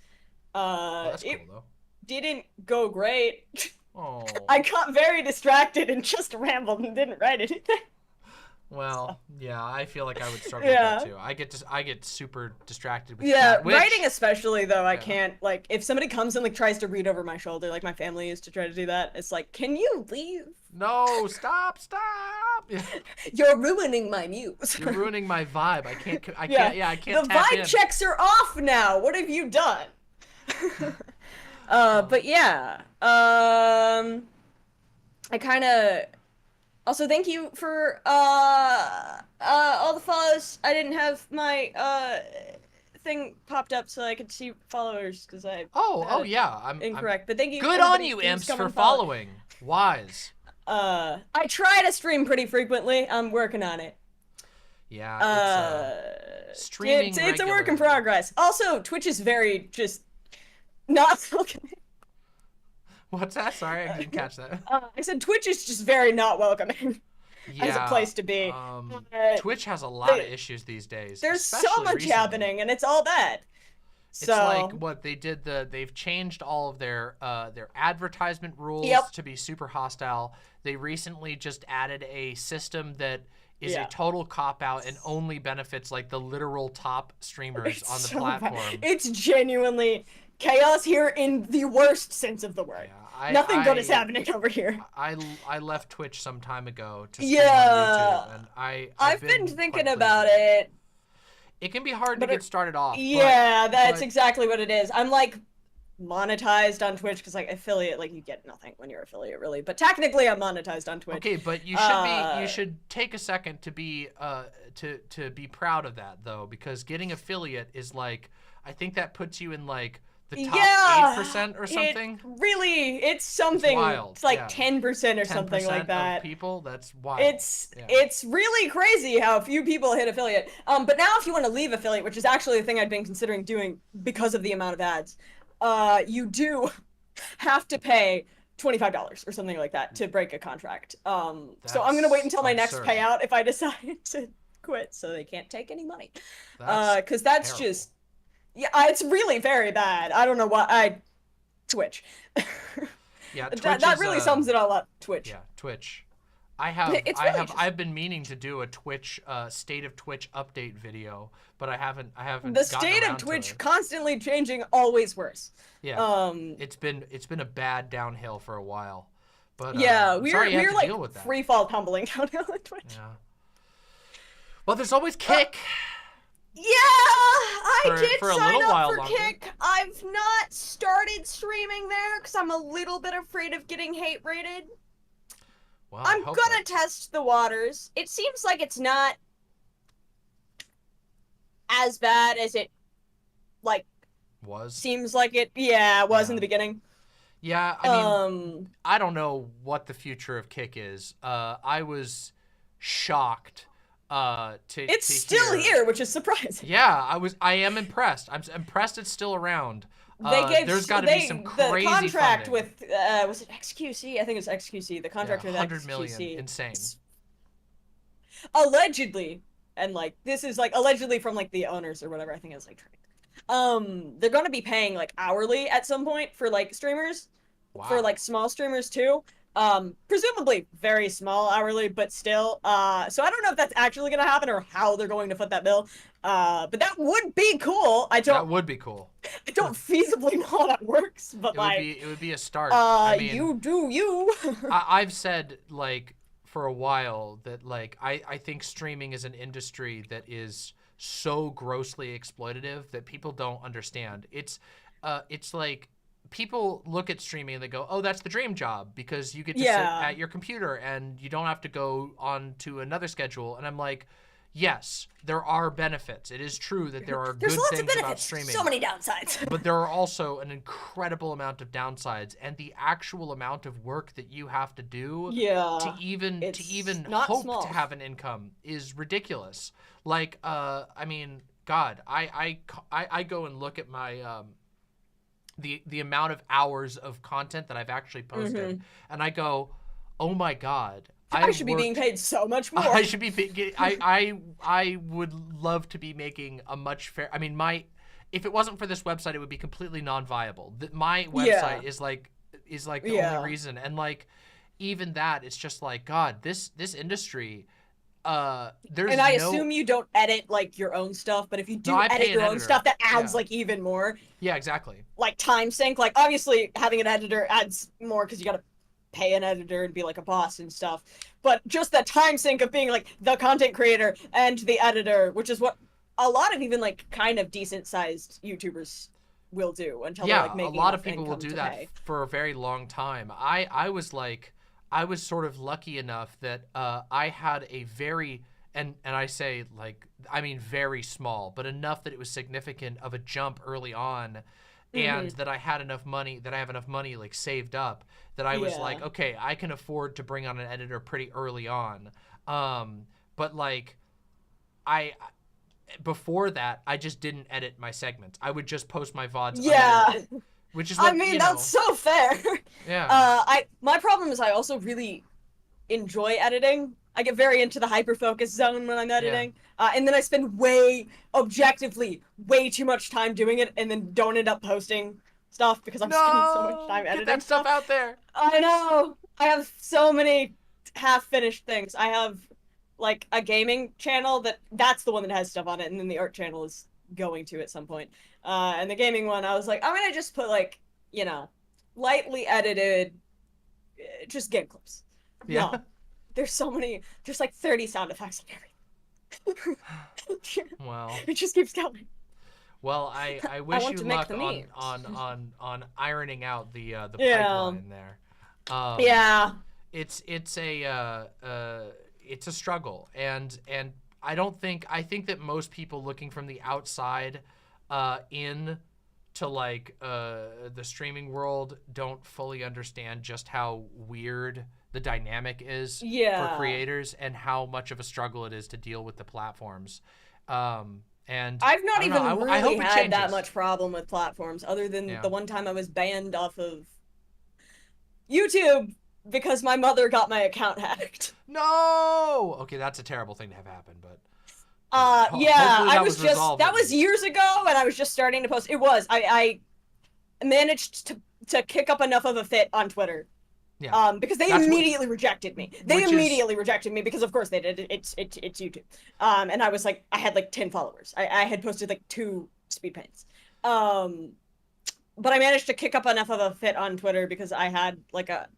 [SPEAKER 3] Oh, that's
[SPEAKER 9] It
[SPEAKER 3] cool though.
[SPEAKER 9] didn't go great.
[SPEAKER 3] Oh.
[SPEAKER 9] I got very distracted and just rambled and didn't write anything.
[SPEAKER 3] Well, yeah, I feel like I would struggle
[SPEAKER 9] Yeah.
[SPEAKER 3] with that too. I get super distracted with
[SPEAKER 9] Yeah,
[SPEAKER 3] chat, which,
[SPEAKER 9] writing especially though, I
[SPEAKER 3] Yeah.
[SPEAKER 9] can't like if somebody comes and like tries to read over my shoulder, like my family used to try to do that. It's like, can you leave?
[SPEAKER 3] No, stop.
[SPEAKER 9] You're ruining my muse.
[SPEAKER 3] You're ruining my vibe. I can't. I
[SPEAKER 9] Yeah.
[SPEAKER 3] can't
[SPEAKER 9] The
[SPEAKER 3] tap
[SPEAKER 9] vibe
[SPEAKER 3] in.
[SPEAKER 9] checks are off now. What have you done? But yeah. I kind of. Also, thank you for all the follows. I didn't have my thing popped up so I could see followers because I.
[SPEAKER 3] Oh yeah. I'm
[SPEAKER 9] incorrect. But thank you.
[SPEAKER 3] Good on
[SPEAKER 9] everybody
[SPEAKER 3] you,
[SPEAKER 9] who's
[SPEAKER 3] Imps,
[SPEAKER 9] come
[SPEAKER 3] for
[SPEAKER 9] and followed.
[SPEAKER 3] following. Wise.
[SPEAKER 9] I try to stream pretty frequently. I'm working on it.
[SPEAKER 3] Yeah. Streaming.
[SPEAKER 9] It's a work in
[SPEAKER 3] regularly.
[SPEAKER 9] progress. Also, Twitch is very just not welcoming.
[SPEAKER 3] What's that? Sorry, I didn't catch that.
[SPEAKER 9] I said Twitch is just very not welcoming
[SPEAKER 3] Yeah.
[SPEAKER 9] as a place to be.
[SPEAKER 3] Twitch has a lot of issues these days.
[SPEAKER 9] There's so
[SPEAKER 3] especially
[SPEAKER 9] much
[SPEAKER 3] recently.
[SPEAKER 9] happening, and it's all bad.
[SPEAKER 3] It's
[SPEAKER 9] So
[SPEAKER 3] like what they did. They've changed all of their advertisement rules
[SPEAKER 9] Yep.
[SPEAKER 3] to be super hostile. They recently just added a system that is
[SPEAKER 9] Yeah.
[SPEAKER 3] a total cop out and only benefits like the literal top streamers
[SPEAKER 9] it's
[SPEAKER 3] on the
[SPEAKER 9] so bad.
[SPEAKER 3] platform.
[SPEAKER 9] It's genuinely chaos here in the worst sense of the word.
[SPEAKER 3] Yeah,
[SPEAKER 9] Nothing good is happening over here.
[SPEAKER 3] I left Twitch some time ago to stream
[SPEAKER 9] Yeah.
[SPEAKER 3] on YouTube, and
[SPEAKER 9] I've been thinking
[SPEAKER 3] quite
[SPEAKER 9] about
[SPEAKER 3] pleased with
[SPEAKER 9] it.
[SPEAKER 3] It can be hard
[SPEAKER 9] But
[SPEAKER 3] to get started off.
[SPEAKER 9] Yeah, that's
[SPEAKER 3] but-
[SPEAKER 9] exactly what it is. I'm like monetized on Twitch because like affiliate, like you get nothing when you're affiliate really, but technically I'm monetized on Twitch.
[SPEAKER 3] Okay, but you should be. You should take a second to be to be proud of that though, because getting affiliate is like, I think that puts you in like the top 8% or something.
[SPEAKER 9] It's something.
[SPEAKER 3] It's wild,
[SPEAKER 9] It's like
[SPEAKER 3] yeah.
[SPEAKER 9] 10% or something
[SPEAKER 3] 10%
[SPEAKER 9] like that.
[SPEAKER 3] Of people, that's wild. Yeah.
[SPEAKER 9] It's really crazy how few people hit affiliate. But now if you want to leave affiliate, which is actually a thing I've been considering doing because of the amount of ads, you do have to pay $25 or something like that to break a contract. So I'm gonna wait until my next
[SPEAKER 3] absurd.
[SPEAKER 9] payout if I decide to quit, so they can't take any money.
[SPEAKER 3] That's
[SPEAKER 9] Because that's
[SPEAKER 3] terrible.
[SPEAKER 9] just, yeah, it's really very bad. I don't know why Twitch.
[SPEAKER 3] Yeah,
[SPEAKER 9] that
[SPEAKER 3] Twitch
[SPEAKER 9] that
[SPEAKER 3] is,
[SPEAKER 9] really sums it all up. Twitch.
[SPEAKER 3] Yeah, Twitch. I've been meaning to do a Twitch state of Twitch update video, but I haven't.
[SPEAKER 9] The
[SPEAKER 3] gotten
[SPEAKER 9] state of
[SPEAKER 3] around to
[SPEAKER 9] Twitch
[SPEAKER 3] it.
[SPEAKER 9] constantly changing, always worse.
[SPEAKER 3] Yeah. It's been a bad downhill for a while. But
[SPEAKER 9] Yeah,
[SPEAKER 3] I'm sorry you had
[SPEAKER 9] we're
[SPEAKER 3] to
[SPEAKER 9] like
[SPEAKER 3] deal with that.
[SPEAKER 9] free fall tumbling downhill on Twitch.
[SPEAKER 3] Yeah. Well, there's always Kick.
[SPEAKER 9] Yeah, I did
[SPEAKER 3] for a
[SPEAKER 9] sign
[SPEAKER 3] little
[SPEAKER 9] up
[SPEAKER 3] while
[SPEAKER 9] for
[SPEAKER 3] longer.
[SPEAKER 9] Kick. I've not started streaming there because I'm a little bit afraid of getting hate rated.
[SPEAKER 3] Well, I
[SPEAKER 9] I'm
[SPEAKER 3] hope
[SPEAKER 9] gonna
[SPEAKER 3] that-
[SPEAKER 9] test the waters. It seems like it's not as bad as it like
[SPEAKER 3] was.
[SPEAKER 9] seems like it. Yeah, it was in
[SPEAKER 3] Yeah.
[SPEAKER 9] the beginning.
[SPEAKER 3] Yeah, I mean, I don't know what the future of Kick is. I was shocked to
[SPEAKER 9] It's
[SPEAKER 3] to
[SPEAKER 9] still
[SPEAKER 3] hear-
[SPEAKER 9] here, which is surprising.
[SPEAKER 3] Yeah, I am impressed. I'm impressed it's still around.
[SPEAKER 9] They gave
[SPEAKER 3] there's got to be some crazy
[SPEAKER 9] the contract
[SPEAKER 3] funding.
[SPEAKER 9] with was it XQC? I think it was XQC. The contract with
[SPEAKER 3] 100
[SPEAKER 9] XQC.
[SPEAKER 3] million, insane.
[SPEAKER 9] Allegedly, and like this is like allegedly from like the owners or whatever. I think it was like they're gonna be paying like hourly at some point for like streamers, for
[SPEAKER 3] Wow.
[SPEAKER 9] like small streamers too. Presumably very small hourly, but still. So I don't know if that's actually gonna happen or how they're going to foot that bill. But that would be cool. I
[SPEAKER 3] That
[SPEAKER 9] don't
[SPEAKER 3] would be cool.
[SPEAKER 9] I don't feasibly know how that works, but
[SPEAKER 3] It would be a start. I mean,
[SPEAKER 9] you do you.
[SPEAKER 3] I've said like for a while that like I think streaming is an industry that is so grossly exploitative that people don't understand. It's like people look at streaming and they go, "Oh, that's the dream job because you get to sit at your computer and you don't have to go on to another schedule." And I'm like, yes, there are benefits. It is true that there are
[SPEAKER 9] There's
[SPEAKER 3] good
[SPEAKER 9] lots of
[SPEAKER 3] things about
[SPEAKER 9] benefits,
[SPEAKER 3] streaming.
[SPEAKER 9] so many downsides.
[SPEAKER 3] But there are also an incredible amount of downsides, and the actual amount of work that you have to do to even
[SPEAKER 9] not
[SPEAKER 3] hope
[SPEAKER 9] small.
[SPEAKER 3] to have an income is ridiculous. Like, I mean, God, I go and look at my the amount of hours of content that I've actually posted, and I go, oh my god,
[SPEAKER 9] I should be being paid so much more.
[SPEAKER 3] I should be I would love to be making a much fair. I mean, if it wasn't for this website, it would be completely non-viable. My website is like the only reason, and like even that, it's just like, God, this industry. There's
[SPEAKER 9] and I assume you don't edit like your own stuff, but if you do edit your own stuff, that adds like even more.
[SPEAKER 3] Yeah, exactly.
[SPEAKER 9] Like time sync, like obviously having an editor adds more because you gotta pay an editor and be like a boss and stuff. But just the time sync of being like the content creator and the editor, which is what a lot of even like kind of decent sized YouTubers will do until they're like making
[SPEAKER 3] a lot of people will
[SPEAKER 9] income
[SPEAKER 3] do
[SPEAKER 9] to
[SPEAKER 3] that
[SPEAKER 9] pay.
[SPEAKER 3] for a very long time. I was sort of lucky enough that I had a very, and I say like, I mean very small, but enough that it was significant of a jump early on, and that I had enough money, that I have enough money like saved up, that I was like, okay, I can afford to bring on an editor pretty early on. But like, before that, I just didn't edit my segments. I would just post my VODs unedited, which is what,
[SPEAKER 9] I mean, that's so fair.
[SPEAKER 3] Yeah.
[SPEAKER 9] My problem is I also really enjoy editing. I get very into the hyper-focus zone when I'm editing. And then I spend objectively, way too much time doing it and then don't end up posting stuff because I'm spending so much time editing.
[SPEAKER 3] Get that stuff out there.
[SPEAKER 9] I know. I have so many half-finished things. I have like a gaming channel that's the one that has stuff on it, and then the art channel is going to at some point. And the gaming one, I was like, I'm gonna just put like, you know, lightly edited, just game clips.
[SPEAKER 3] Yeah.
[SPEAKER 9] No, there's so many, there's like 30 sound effects and everything.
[SPEAKER 3] Wow.
[SPEAKER 9] It just keeps going.
[SPEAKER 3] Well, I wish
[SPEAKER 9] want
[SPEAKER 3] you
[SPEAKER 9] to make
[SPEAKER 3] luck
[SPEAKER 9] the memes.
[SPEAKER 3] on ironing out the
[SPEAKER 9] Yeah.
[SPEAKER 3] pipeline there.
[SPEAKER 9] Yeah.
[SPEAKER 3] It's a struggle, and I think that most people looking from the outside in to like the streaming world don't fully understand just how weird the dynamic is for creators and how much of a struggle it is to deal with the platforms. And
[SPEAKER 9] I've not even
[SPEAKER 3] I hope
[SPEAKER 9] really
[SPEAKER 3] it
[SPEAKER 9] had that
[SPEAKER 3] changes.
[SPEAKER 9] much problem with platforms other than the one time I was banned off of YouTube because my mother got my account hacked.
[SPEAKER 3] No! Okay, that's a terrible thing to have happen, but
[SPEAKER 9] yeah,
[SPEAKER 3] hopefully
[SPEAKER 9] I was just, that was years ago, and I was just starting to post. It was, I managed to kick up enough of a fit on Twitter.
[SPEAKER 3] Yeah.
[SPEAKER 9] Because they
[SPEAKER 3] That's
[SPEAKER 9] immediately rejected me. They immediately rejected me because of course they did. It's YouTube. And I was like, I had like 10 followers. I had posted like 2 speed paints. But I managed to kick up enough of a fit on Twitter because I had like a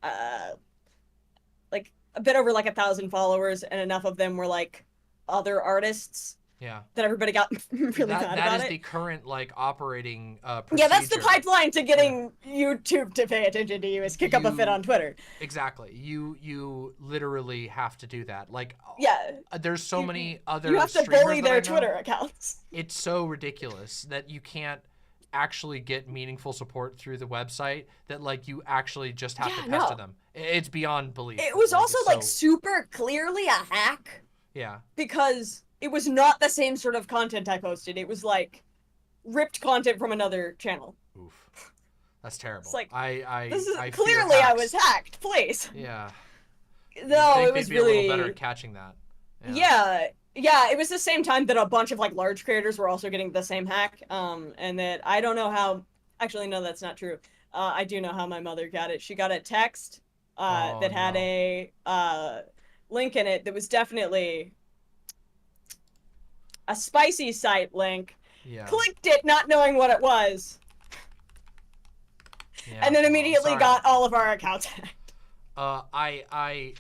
[SPEAKER 9] bit over like 1,000 followers, and enough of them were like other artists.
[SPEAKER 3] Yeah.
[SPEAKER 9] That everybody got really mad about it.
[SPEAKER 3] That is the current like operating procedure.
[SPEAKER 9] Yeah, that's the pipeline to getting YouTube to pay attention to you is kick up a fit on Twitter.
[SPEAKER 3] Exactly. You literally have to do that. Like there's so many other
[SPEAKER 9] you have to
[SPEAKER 3] streamers
[SPEAKER 9] bully
[SPEAKER 3] that I
[SPEAKER 9] their
[SPEAKER 3] know.
[SPEAKER 9] Twitter accounts.
[SPEAKER 3] It's so ridiculous that you can't actually get meaningful support through the website, that like you actually just have to pester them. It's beyond belief.
[SPEAKER 9] It was also like super clearly a hack.
[SPEAKER 3] Yeah.
[SPEAKER 9] Because it was not the same sort of content I posted. It was like ripped content from another channel.
[SPEAKER 3] Oof. That's terrible.
[SPEAKER 9] It's like,
[SPEAKER 3] I
[SPEAKER 9] clearly
[SPEAKER 3] fear
[SPEAKER 9] I
[SPEAKER 3] hacks.
[SPEAKER 9] was hacked, please.
[SPEAKER 3] Yeah.
[SPEAKER 9] No,
[SPEAKER 3] You'd think
[SPEAKER 9] it was
[SPEAKER 3] they'd be
[SPEAKER 9] really
[SPEAKER 3] a little better at catching that.
[SPEAKER 9] Yeah, it was the same time that a bunch of like large creators were also getting the same hack. And that I don't know how. Actually, no, that's not true. I do know how my mother got it. She got a text that had a link in it that was definitely a spicy site link.
[SPEAKER 3] Yeah.
[SPEAKER 9] Clicked it, not knowing what it was.
[SPEAKER 3] Yeah,
[SPEAKER 9] And then immediately
[SPEAKER 3] sorry.
[SPEAKER 9] got all of our accounts hacked.
[SPEAKER 3] I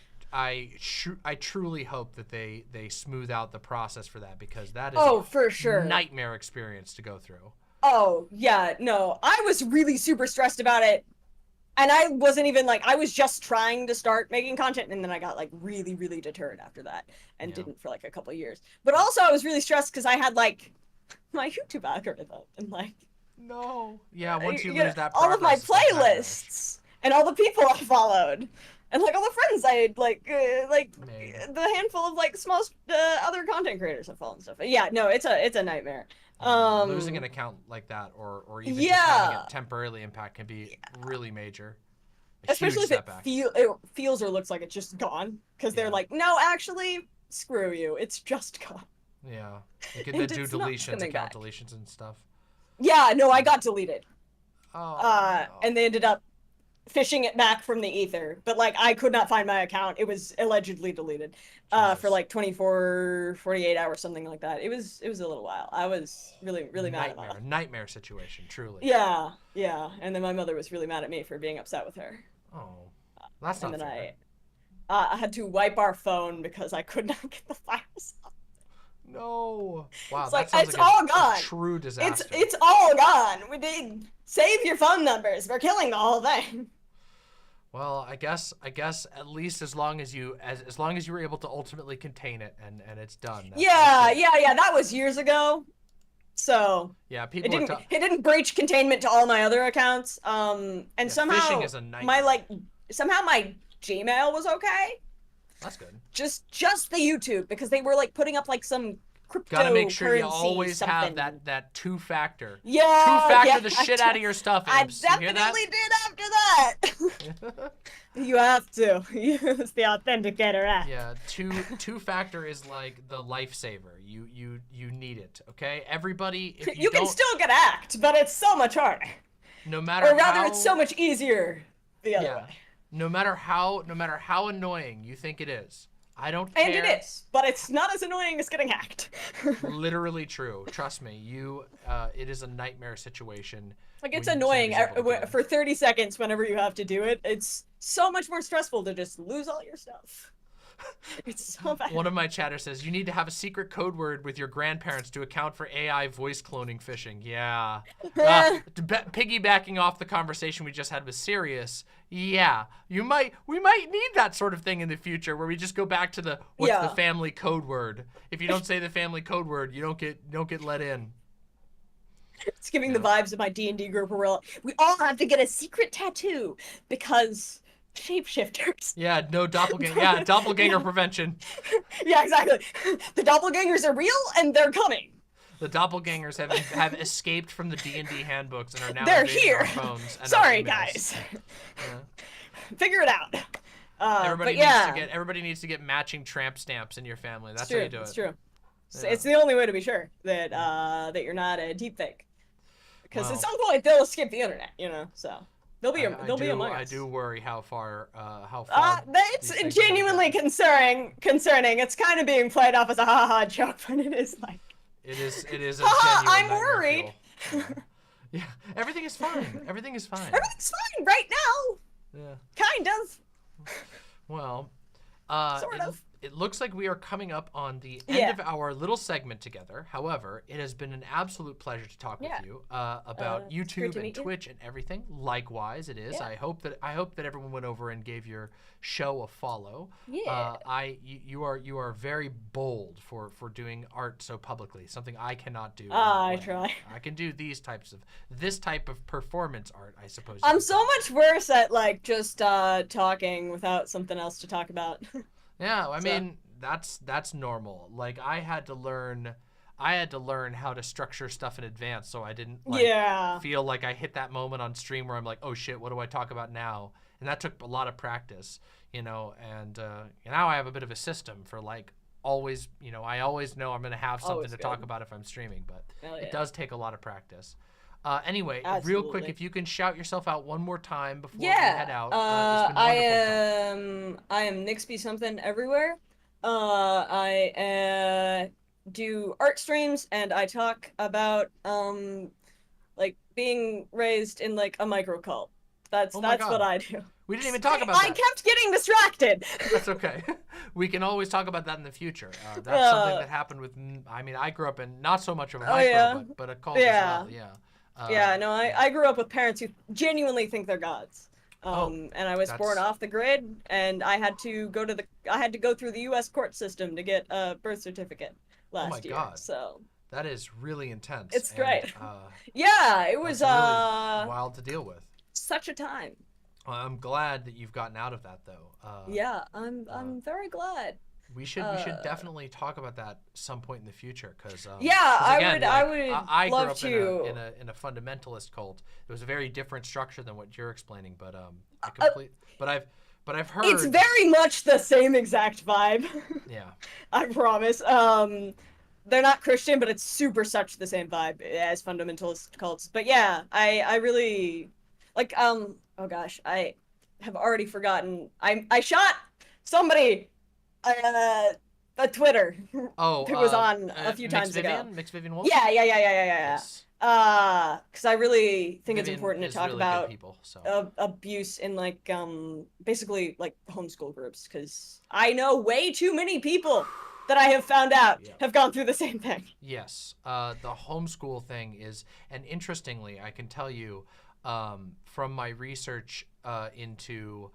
[SPEAKER 3] truly hope that they smooth out the process for that, because that is
[SPEAKER 9] for sure
[SPEAKER 3] nightmare experience to go through.
[SPEAKER 9] Oh yeah, no, I was really super stressed about it, and I wasn't even like, I was just trying to start making content, and then I got like really deterred after that, and didn't for like a couple of years. But also I was really stressed because I had like my YouTube algorithm and like
[SPEAKER 3] once you lose that
[SPEAKER 9] all of my
[SPEAKER 3] progress, it's like nightmarish.
[SPEAKER 9] playlists and all the people I followed. And like all the friends I had, like the handful of like small other content creators I follow and stuff. Yeah, no, it's a nightmare.
[SPEAKER 3] Losing an account like that, or even just having it temporarily impact, can be really major.
[SPEAKER 9] Especially if
[SPEAKER 3] setback.
[SPEAKER 9] it feels or looks like it's just gone, because they're like, no, actually, screw you, it's just gone.
[SPEAKER 3] Yeah, you can then do deletions, account deletions and stuff.
[SPEAKER 9] Yeah, no, I got deleted.
[SPEAKER 3] Oh, no.
[SPEAKER 9] And they ended up fishing it back from the ether, but like I could not find my account. It was allegedly deleted for like 24, 48 hours, something like that. It was a little while. I was really mad about it.
[SPEAKER 3] Nightmare situation, truly.
[SPEAKER 9] Yeah, and then my mother was really mad at me for being upset with her.
[SPEAKER 3] Oh, that's not
[SPEAKER 9] fair. And then
[SPEAKER 3] I
[SPEAKER 9] had to wipe our phone because I could not get the files up.
[SPEAKER 3] No. Wow,
[SPEAKER 9] it's
[SPEAKER 3] that
[SPEAKER 9] like,
[SPEAKER 3] sounds
[SPEAKER 9] it's
[SPEAKER 3] like
[SPEAKER 9] all
[SPEAKER 3] a
[SPEAKER 9] gone.
[SPEAKER 3] true disaster.
[SPEAKER 9] It's all gone. We did save your phone numbers. We're killing the whole thing.
[SPEAKER 3] Well, I guess at least as long as you were able to ultimately contain it and it's done.
[SPEAKER 9] Yeah. That was years ago. So
[SPEAKER 3] yeah,
[SPEAKER 9] it didn't breach containment to all my other accounts. And somehow
[SPEAKER 3] phishing is a nightmare.
[SPEAKER 9] Somehow my Gmail was okay.
[SPEAKER 3] That's good.
[SPEAKER 9] Just the YouTube, because they were like putting up like some cryptocurrency.
[SPEAKER 3] Gotta make sure you always
[SPEAKER 9] something.
[SPEAKER 3] have that two-factor.
[SPEAKER 9] Yeah.
[SPEAKER 3] Two-factor the shit out of your stuff.
[SPEAKER 9] I
[SPEAKER 3] Imps.
[SPEAKER 9] definitely did after that. You have to use the authenticator app.
[SPEAKER 3] Yeah, two-factor is like the lifesaver. You need it. Okay, everybody. If
[SPEAKER 9] you can still get hacked, but it's so much harder.
[SPEAKER 3] No matter.
[SPEAKER 9] Or rather, it's so much easier the other way.
[SPEAKER 3] No matter how annoying you think it is, I don't care.
[SPEAKER 9] And it is, but it's not as annoying as getting hacked.
[SPEAKER 3] Literally true. Trust me. It is a nightmare situation.
[SPEAKER 9] Like, it's annoying for 30 seconds whenever you have to do it. It's so much more stressful to just lose all your stuff. It's so bad.
[SPEAKER 3] One of my chatters says, you need to have a secret code word with your grandparents to account for AI voice cloning phishing. Yeah. Piggybacking off the conversation we just had with Sirius, yeah. We might need that sort of thing in the future where we just go back to what's the family code word. If you don't say the family code word, you don't get let in.
[SPEAKER 9] It's giving the vibes of my D&D group where we all have to get a secret tattoo because shapeshifters.
[SPEAKER 3] Yeah, no doppelganger. Yeah, doppelganger prevention.
[SPEAKER 9] Yeah, exactly. The doppelgangers are real and they're coming.
[SPEAKER 3] The doppelgangers have escaped from the D&D handbooks and are now
[SPEAKER 9] they're here.
[SPEAKER 3] Our phones and
[SPEAKER 9] sorry, guys.
[SPEAKER 3] Yeah.
[SPEAKER 9] Figure it out.
[SPEAKER 3] Everybody needs to get matching tramp stamps in your family. That's
[SPEAKER 9] how
[SPEAKER 3] you do it.
[SPEAKER 9] It's true. Yeah. It's the only way to be sure that you're not a deepfake. Because at some point they'll skip the internet, so they'll be among us.
[SPEAKER 3] I do worry how far.
[SPEAKER 9] It's genuinely concerning. It's kind of being played off as a haha joke, but it is like.
[SPEAKER 3] It is a genuine
[SPEAKER 9] I'm worried.
[SPEAKER 3] Yeah, everything is fine.
[SPEAKER 9] Everything's fine right now.
[SPEAKER 3] Yeah.
[SPEAKER 9] Kind of.
[SPEAKER 3] Well,
[SPEAKER 9] sort of.
[SPEAKER 3] It looks like we are coming up on the end of our little segment together. However, it has been an absolute pleasure to talk with you about YouTube and Twitch and everything. Likewise, it is. Yeah. I hope that everyone went over and gave your show a follow.
[SPEAKER 9] Yeah.
[SPEAKER 3] You are very bold for doing art so publicly. Something I cannot do.
[SPEAKER 9] I try.
[SPEAKER 3] I can do this type of performance art, I suppose.
[SPEAKER 9] I'm so much worse at like just talking without something else to talk about.
[SPEAKER 3] Yeah, I mean that's normal. Like I had to learn how to structure stuff in advance so I didn't feel like I hit that moment on stream where I'm like, oh shit, what do I talk about now? And that took a lot of practice, and now I have a bit of a system for like always, I always know I'm gonna have something to talk about if I'm streaming, but it does take a lot of practice. Anyway, real quick, if you can shout yourself out one more time before we head out.
[SPEAKER 9] I am Nixby something everywhere. I do art streams and I talk about like being raised in like a micro cult. That's what I do.
[SPEAKER 3] We didn't even talk about that.
[SPEAKER 9] I kept getting distracted.
[SPEAKER 3] That's okay. We can always talk about that in the future. That's something that happened with. I mean, I grew up in not so much of a micro, but a cult as well. Yeah.
[SPEAKER 9] No, I grew up with parents who genuinely think they're gods. And I was born off the grid, and I had to go through the U.S. court system to get a birth certificate last year.
[SPEAKER 3] God.
[SPEAKER 9] So
[SPEAKER 3] that is really intense.
[SPEAKER 9] It's great. Yeah, it was
[SPEAKER 3] really wild to deal with.
[SPEAKER 9] Such a time.
[SPEAKER 3] I'm glad that you've gotten out of that, though.
[SPEAKER 9] Yeah, I'm very glad.
[SPEAKER 3] We should definitely talk about that some point in the future, because
[SPEAKER 9] Yeah,
[SPEAKER 3] again,
[SPEAKER 9] I
[SPEAKER 3] like,
[SPEAKER 9] would
[SPEAKER 3] I grew
[SPEAKER 9] love
[SPEAKER 3] up
[SPEAKER 9] to.
[SPEAKER 3] in a fundamentalist cult. It was a very different structure than what you're explaining, but I've heard
[SPEAKER 9] It's very much the same exact vibe.
[SPEAKER 3] yeah.
[SPEAKER 9] I promise. They're not Christian, but it's super such the same vibe as fundamentalist cults. But yeah, I really like oh gosh, I have already forgotten. I shot somebody a Twitter
[SPEAKER 3] Oh,
[SPEAKER 9] who was on a few times ago.
[SPEAKER 3] Mixed Vivian Wolf?
[SPEAKER 9] Yeah.
[SPEAKER 3] Yes.
[SPEAKER 9] Because I really think it's
[SPEAKER 3] Vivian
[SPEAKER 9] important to
[SPEAKER 3] is
[SPEAKER 9] talk
[SPEAKER 3] really
[SPEAKER 9] about
[SPEAKER 3] good people, so.
[SPEAKER 9] abuse in like basically like homeschool groups, because I know way too many people that I have found out
[SPEAKER 3] Yeah.
[SPEAKER 9] have gone through the same thing.
[SPEAKER 3] Yes, the homeschool thing is, and interestingly, I can tell you from my research into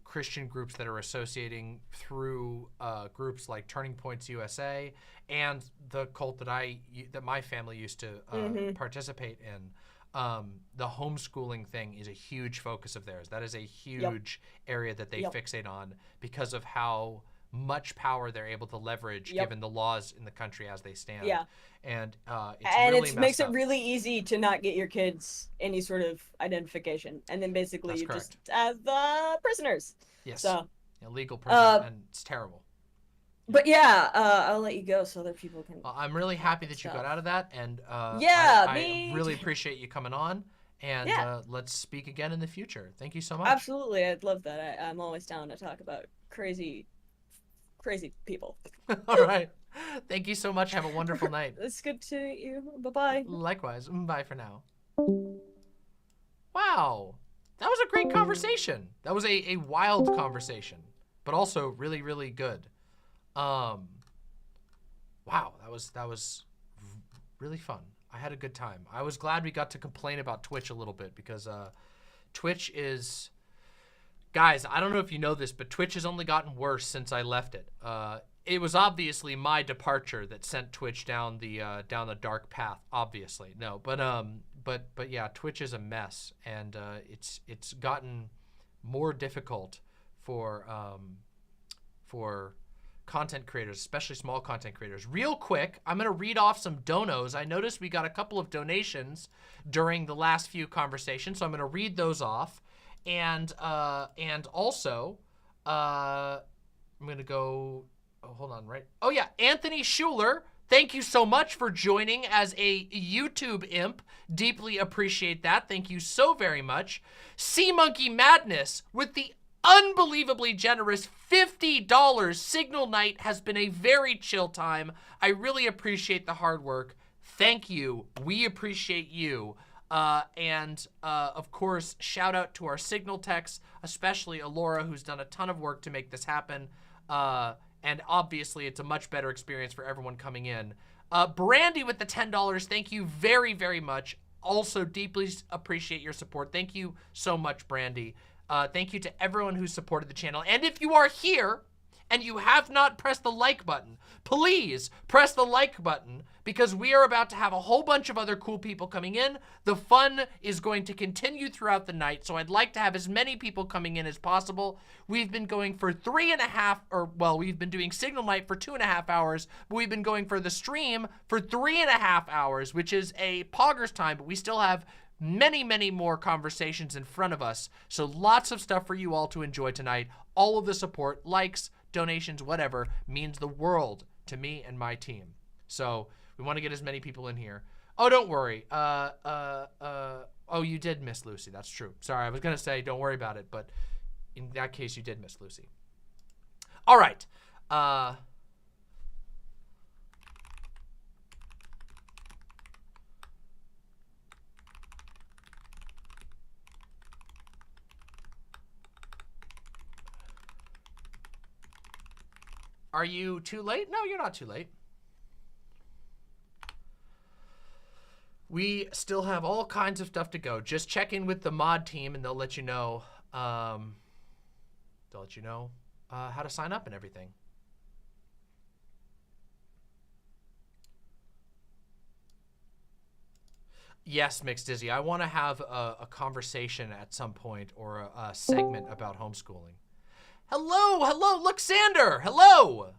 [SPEAKER 3] Christian groups that are associating through groups like Turning Points USA and the cult that my family used to participate in. The homeschooling thing is a huge focus of theirs. That is a huge area that they fixate on because of how much power they're able to leverage given the laws in the country as they stand.
[SPEAKER 9] Yeah.
[SPEAKER 3] And
[SPEAKER 9] And
[SPEAKER 3] really
[SPEAKER 9] it makes
[SPEAKER 3] messed
[SPEAKER 9] it
[SPEAKER 3] up.
[SPEAKER 9] really easy to not get your kids any sort of identification, and then basically
[SPEAKER 3] That's
[SPEAKER 9] you
[SPEAKER 3] correct.
[SPEAKER 9] just have prisoners.
[SPEAKER 3] Yes.
[SPEAKER 9] So,
[SPEAKER 3] Illegal prison, and it's terrible.
[SPEAKER 9] but yeah, I'll let you go so other people can.
[SPEAKER 3] Well, I'm really happy that you got out of that, and
[SPEAKER 9] Yeah,
[SPEAKER 3] I
[SPEAKER 9] me
[SPEAKER 3] really
[SPEAKER 9] too.
[SPEAKER 3] appreciate you coming on, and
[SPEAKER 9] Yeah.
[SPEAKER 3] let's speak again in the future. Thank you so much.
[SPEAKER 9] Absolutely, I'd love that. I'm always down to talk about crazy people.
[SPEAKER 3] All right. Thank you so much. Have a wonderful night.
[SPEAKER 9] It's good to meet you. Bye-bye.
[SPEAKER 3] Likewise. Bye for now. Wow. That was a great conversation. That was a wild conversation, but also really, really good. Wow, that was really fun. I had a good time. I was glad we got to complain about Twitch a little bit, because Twitch is... Guys, I don't know if you know this, but Twitch has only gotten worse since I left it. It was obviously my departure that sent Twitch down the dark path. Obviously, no, but yeah, Twitch is a mess, and it's gotten more difficult for content creators, especially small content creators. Real quick, I'm gonna read off some donos. I noticed we got a couple of donations during the last few conversations, so I'm gonna read those off. And also, I'm gonna go, oh, hold on, right? Oh yeah, Anthony Schuler, thank you so much for joining as a YouTube imp. Deeply appreciate that. Thank you so very much. Sea Monkey Madness with the unbelievably generous $50. Signal Night has been a very chill time. I really appreciate the hard work. Thank you. We appreciate you. Of course, shout out to our signal techs, especially Alora, who's done a ton of work to make this happen. And obviously, it's a much better experience for everyone coming in. Brandy with the $10, thank you very, very much. Also, deeply appreciate your support. Thank you so much, Brandy. Thank you to everyone who supported the channel. And if you are here and you have not pressed the like button, please press the like button, because we are about to have a whole bunch of other cool people coming in. The fun is going to continue throughout the night, so I'd like to have as many people coming in as possible. We've been going for we've been doing Signal Night for 2.5 hours, but we've been going for the stream for 3.5 hours, which is a poggers time, but we still have many, many more conversations in front of us. So lots of stuff for you all to enjoy tonight. All of the support, likes, donations, whatever, means the world to me and my team. So we want to get as many people in here. Oh, don't worry. Oh, you did miss Lucy. That's true. Sorry, I was going to say don't worry about it, but in that case, you did miss Lucy. All right. Are you too late? No, you're not too late. We still have all kinds of stuff to go. Just check in with the mod team and they'll let you know. How to sign up and everything. Yes, Mixed Dizzy. I want to have a conversation at some point, or a segment about homeschooling. Hello, Luxander. Hello.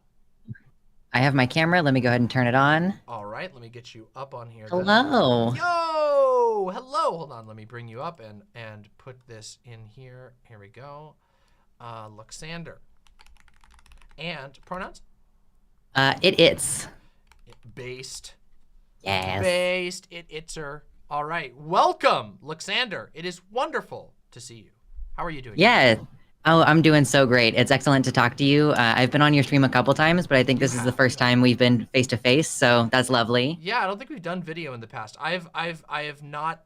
[SPEAKER 10] I have my camera. Let me go ahead and turn it on.
[SPEAKER 3] All right, let me get you up on here.
[SPEAKER 10] Hello.
[SPEAKER 3] Yo, hello. Hold on, let me bring you up and put this in here. Here we go. Luxander. And pronouns?
[SPEAKER 10] It's.
[SPEAKER 3] Based.
[SPEAKER 10] Yes.
[SPEAKER 3] Based. It's her. All right. Welcome, Luxander. It is wonderful to see you. How are you doing?
[SPEAKER 10] Yeah. Oh, I'm doing so great. It's excellent to talk to you. I've been on your stream a couple times, but I think this is the first time we've been face to face, so that's lovely.
[SPEAKER 3] Yeah, I don't think we've done video in the past. I have not.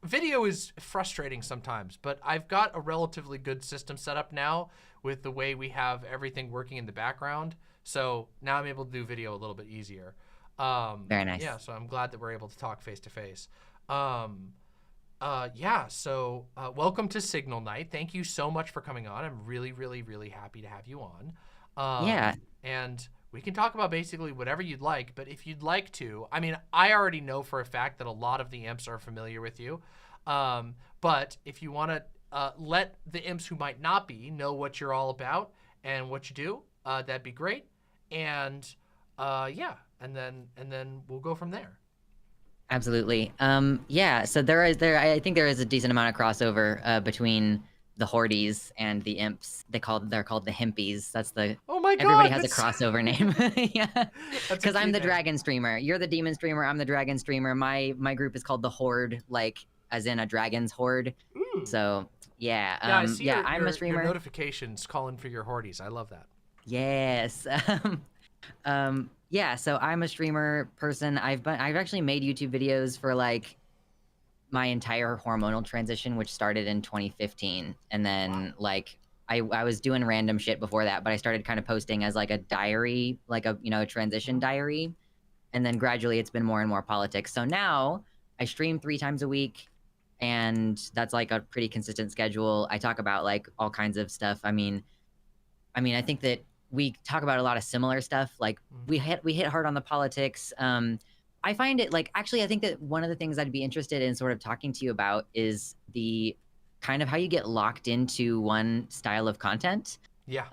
[SPEAKER 3] Video is frustrating sometimes, but I've got a relatively good system set up now with the way we have everything working in the background. So now I'm able to do video a little bit easier.
[SPEAKER 10] Very nice.
[SPEAKER 3] Yeah, so I'm glad that we're able to talk face to face. Yeah, so welcome to Signal Night. Thank you so much for coming on. I'm really, really, really happy to have you on.
[SPEAKER 10] Yeah.
[SPEAKER 3] And we can talk about basically whatever you'd like, but if you'd like to, I mean, I already know for a fact that a lot of the imps are familiar with you. But if you want to let the imps who might not be know what you're all about and what you do, that'd be great. And yeah, and then we'll go from there.
[SPEAKER 10] Absolutely. Yeah, so I think there is a decent amount of crossover between the Hordes and the imps. They're called the Himpies. That's the
[SPEAKER 3] Oh my god.
[SPEAKER 10] everybody has a crossover name. Yeah.
[SPEAKER 3] That's
[SPEAKER 10] Cuz
[SPEAKER 3] a
[SPEAKER 10] I'm
[SPEAKER 3] cute
[SPEAKER 10] the
[SPEAKER 3] name.
[SPEAKER 10] dragon streamer. You're the demon streamer, I'm the dragon streamer. My group is called the Horde, like as in a dragon's horde. So, yeah.
[SPEAKER 3] Yeah, I see
[SPEAKER 10] I'm a streamer.
[SPEAKER 3] your notifications calling for your Hordes. I love that.
[SPEAKER 10] Yes. Yeah, so I'm a streamer person. I've actually made YouTube videos for like my entire hormonal transition, which started in 2015. And then like I was doing random shit before that, but I started kind of posting as like a diary, like a transition diary. And then gradually it's been more and more politics. So now I stream 3 times a week, and that's like a pretty consistent schedule. I talk about like all kinds of stuff. I mean, I think that we talk about a lot of similar stuff. Like we hit hard on the politics. I find it like, actually, I think that one of the things I'd be interested in sort of talking to you about is the kind of how you get locked into one style of content.
[SPEAKER 3] Yeah.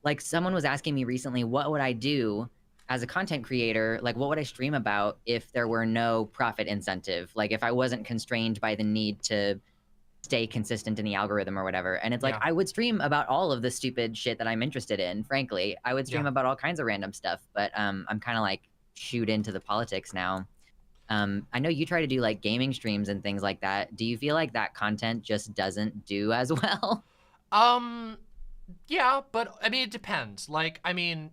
[SPEAKER 10] Like someone was asking me recently, what would I do as a content creator? Like, what would I stream about if there were no profit incentive? Like if I wasn't constrained by the need to stay consistent in the algorithm or whatever. And it's like, I would stream about all of the stupid shit that I'm interested in, frankly. I would stream about all kinds of random stuff, but I'm kind of like shoot into the politics now. I know you try to do like gaming streams and things like that. Do you feel like that content just doesn't do as well?
[SPEAKER 3] Yeah, but I mean, it depends. Like, I mean,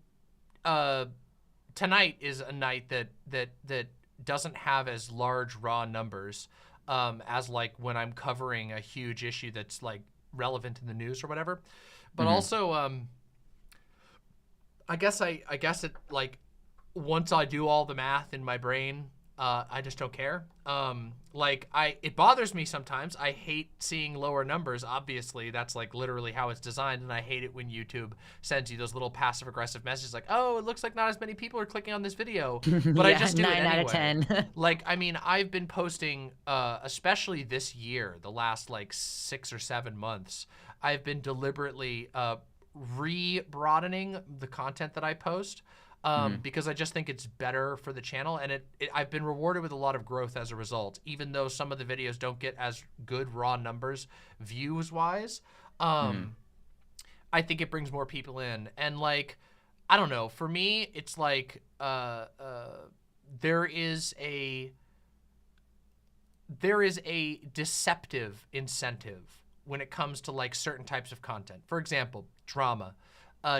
[SPEAKER 3] tonight is a night that doesn't have as large raw numbers as like when I'm covering a huge issue that's like relevant in the news or whatever. But also, I guess it like once I do all the math in my brain, I just don't care. Like it bothers me sometimes. I hate seeing lower numbers. Obviously, that's like literally how it's designed, and I hate it when YouTube sends you those little passive-aggressive messages like, "Oh, it looks like not as many people are clicking on this video," but I just do
[SPEAKER 10] 9
[SPEAKER 3] it anyway.
[SPEAKER 10] out of 10.
[SPEAKER 3] Like, I mean, I've been posting, especially this year, the last like 6 or 7 months, I've been deliberately re-broadening the content that I post. Because I just think it's better for the channel, and I've been rewarded with a lot of growth as a result, even though some of the videos don't get as good raw numbers views-wise. I think it brings more people in, and like, I don't know, for me, it's like there is a deceptive incentive when it comes to like certain types of content. For example, drama.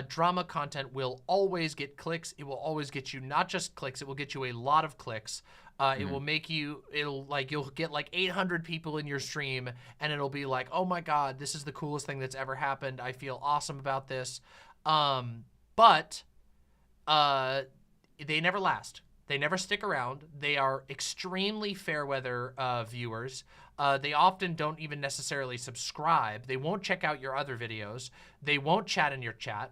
[SPEAKER 3] Drama content will always get clicks. It will always get you not just clicks, it will get you a lot of clicks. It will make you, you'll get like 800 people in your stream, and it'll be like, oh my God, this is the coolest thing that's ever happened. I feel awesome about this. But they never last. They never stick around. They are extremely fair weather viewers. They often don't even necessarily subscribe. They won't check out your other videos. They won't chat in your chat.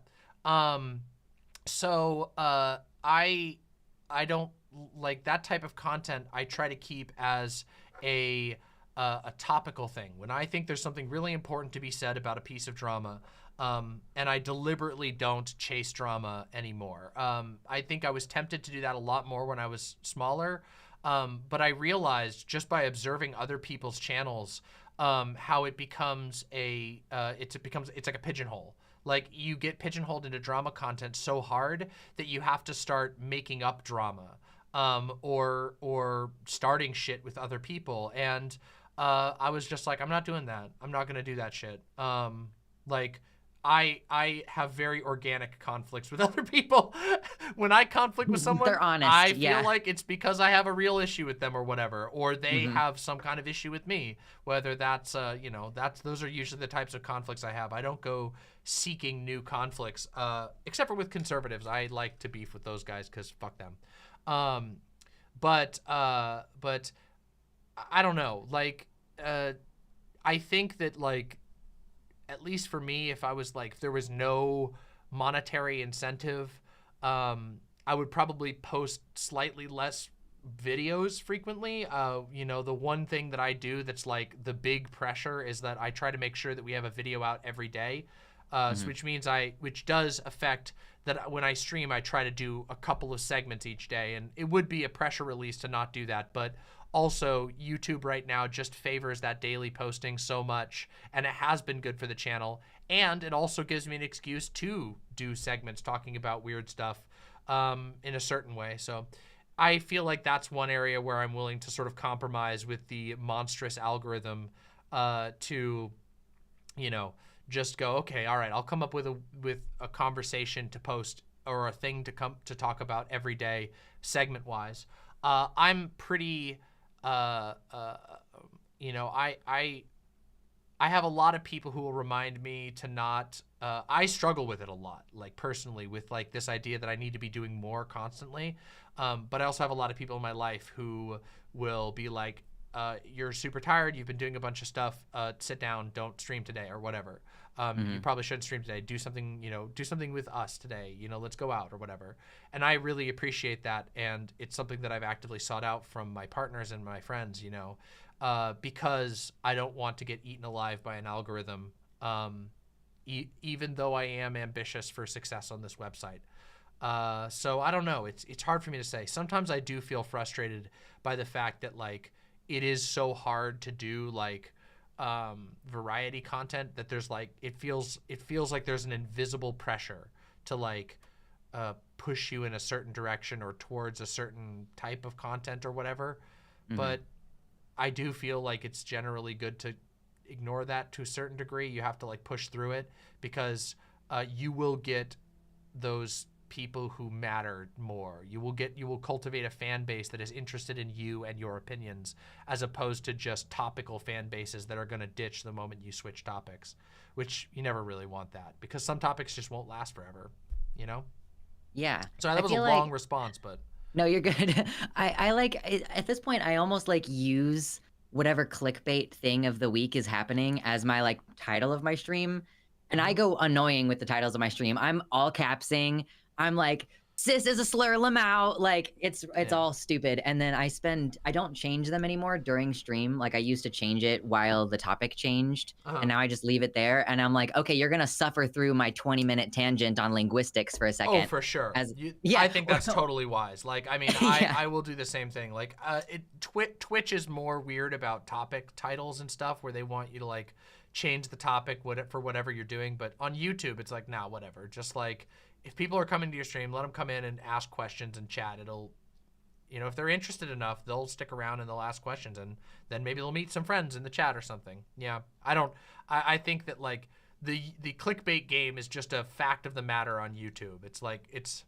[SPEAKER 3] So I don't like that type of content. I try to keep as a a topical thing, when I think there's something really important to be said about a piece of drama, and I deliberately don't chase drama anymore. I think I was tempted to do that a lot more when I was smaller, but I realized just by observing other people's channels how it becomes it's like a pigeonhole. Like, you get pigeonholed into drama content so hard that you have to start making up drama, or starting shit with other people. And I was just like, I'm not doing that. I'm not gonna do that shit. Like, I have very organic conflicts with other people. When I conflict with someone,
[SPEAKER 10] They're honest,
[SPEAKER 3] I feel
[SPEAKER 10] yeah.
[SPEAKER 3] like it's because I have a real issue with them or whatever, or they
[SPEAKER 10] Mhm.
[SPEAKER 3] have some kind of issue with me. Whether that's you know, those are usually the types of conflicts I have. I don't go seeking new conflicts, except for with conservatives. I like to beef with those guys because fuck them. But I don't know. Like, I think that, like, at least for me, if I was like, if there was no monetary incentive, I would probably post slightly less videos frequently. You know, the one thing that I do that's like the big pressure is that I try to make sure that we have a video out every day, so which does affect that when I stream, I try to do a couple of segments each day, and it would be a pressure release to not do that, but also YouTube right now just favors that daily posting so much, and it has been good for the channel, and it also gives me an excuse to do segments talking about weird stuff in a certain way. So I feel like that's one area where I'm willing to sort of compromise with the monstrous algorithm, to, you know, just go, okay, all right, I'll come up with a conversation to post, or a thing to talk about every day, segment wise. I'm pretty, you know, I have a lot of people who will remind me to not, I struggle with it a lot, like personally, with like this idea that I need to be doing more constantly. But I also have a lot of people in my life who will be like, you're super tired, you've been doing a bunch of stuff, sit down, don't stream today, or whatever. You probably shouldn't stream today. Do something, you know, do something with us today, you know, let's go out or whatever. And I really appreciate that. And it's something that I've actively sought out from my partners and my friends, you know, because I don't want to get eaten alive by an algorithm, even though I am ambitious for success on this website. So I don't know. It's hard for me to say. Sometimes I do feel frustrated by the fact that, like, it is so hard to do, like, variety content, that there's like, it feels like there's an invisible pressure to, like, push you in a certain direction or towards a certain type of content or whatever. But I do feel like it's generally good to ignore that to a certain degree. You have to, like, push through it, because you will get those people who matter more. You will cultivate a fan base that is interested in you and your opinions, as opposed to just topical fan bases that are going to ditch the moment you switch topics, which you never really want that, because some topics just won't last forever, you know?
[SPEAKER 10] Yeah.
[SPEAKER 3] So that was a long response, but
[SPEAKER 10] No, you're good. I like, at this point, I almost like use whatever clickbait thing of the week is happening as my like title of my stream. And I go annoying with the titles of my stream. I'm all capsing. I'm like, cis is a slur, Lamau. Like, it's all stupid. And then I don't change them anymore during stream. Like, I used to change it while the topic changed. And now I just leave it there. And I'm like, okay, you're going to suffer through my 20-minute tangent on linguistics for a second.
[SPEAKER 3] Oh, for sure.
[SPEAKER 10] Yeah.
[SPEAKER 3] I think that's totally wise. Like, I mean, I will do the same thing. Like, Twitch is more weird about topic titles and stuff, where they want you to, like, change the topic for whatever you're doing. But on YouTube, it's like, nah, whatever. Just, like, if people are coming to your stream, let them come in and ask questions and chat. It'll, you know, if they're interested enough, they'll stick around and they'll ask questions, and then maybe they'll meet some friends in the chat or something. Yeah, I think that, like, the clickbait game is just a fact of the matter on YouTube. It's like, it's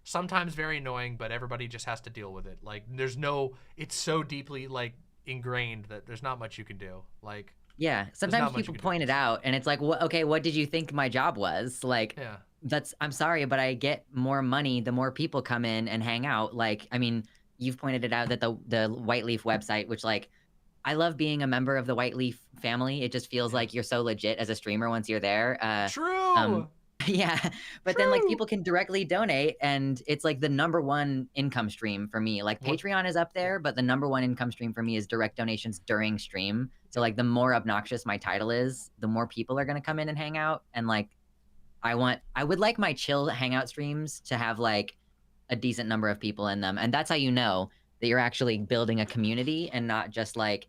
[SPEAKER 3] sometimes very annoying, but everybody just has to deal with it. Like, it's so deeply, like, ingrained that there's not much you can do. Like,
[SPEAKER 10] yeah, sometimes people point it out, and it's like, okay, what did you think my job was? Like,
[SPEAKER 3] yeah.
[SPEAKER 10] I'm sorry, but I get more money the more people come in and hang out. Like, I mean, you've pointed it out that the White Leaf website, which, like, I love being a member of the White Leaf family. It just feels like you're so legit as a streamer once you're there.
[SPEAKER 3] True.
[SPEAKER 10] Yeah, but then like people can directly donate, and it's like the #1 income stream for me. Like
[SPEAKER 3] What-
[SPEAKER 10] Patreon is up there, but the #1 income stream for me is direct donations during stream. So like the more obnoxious my title is, the more people are gonna come in and hang out. And like I would like my chill hangout streams to have like a decent number of people in them, and that's how you know that you're actually building a community and not just like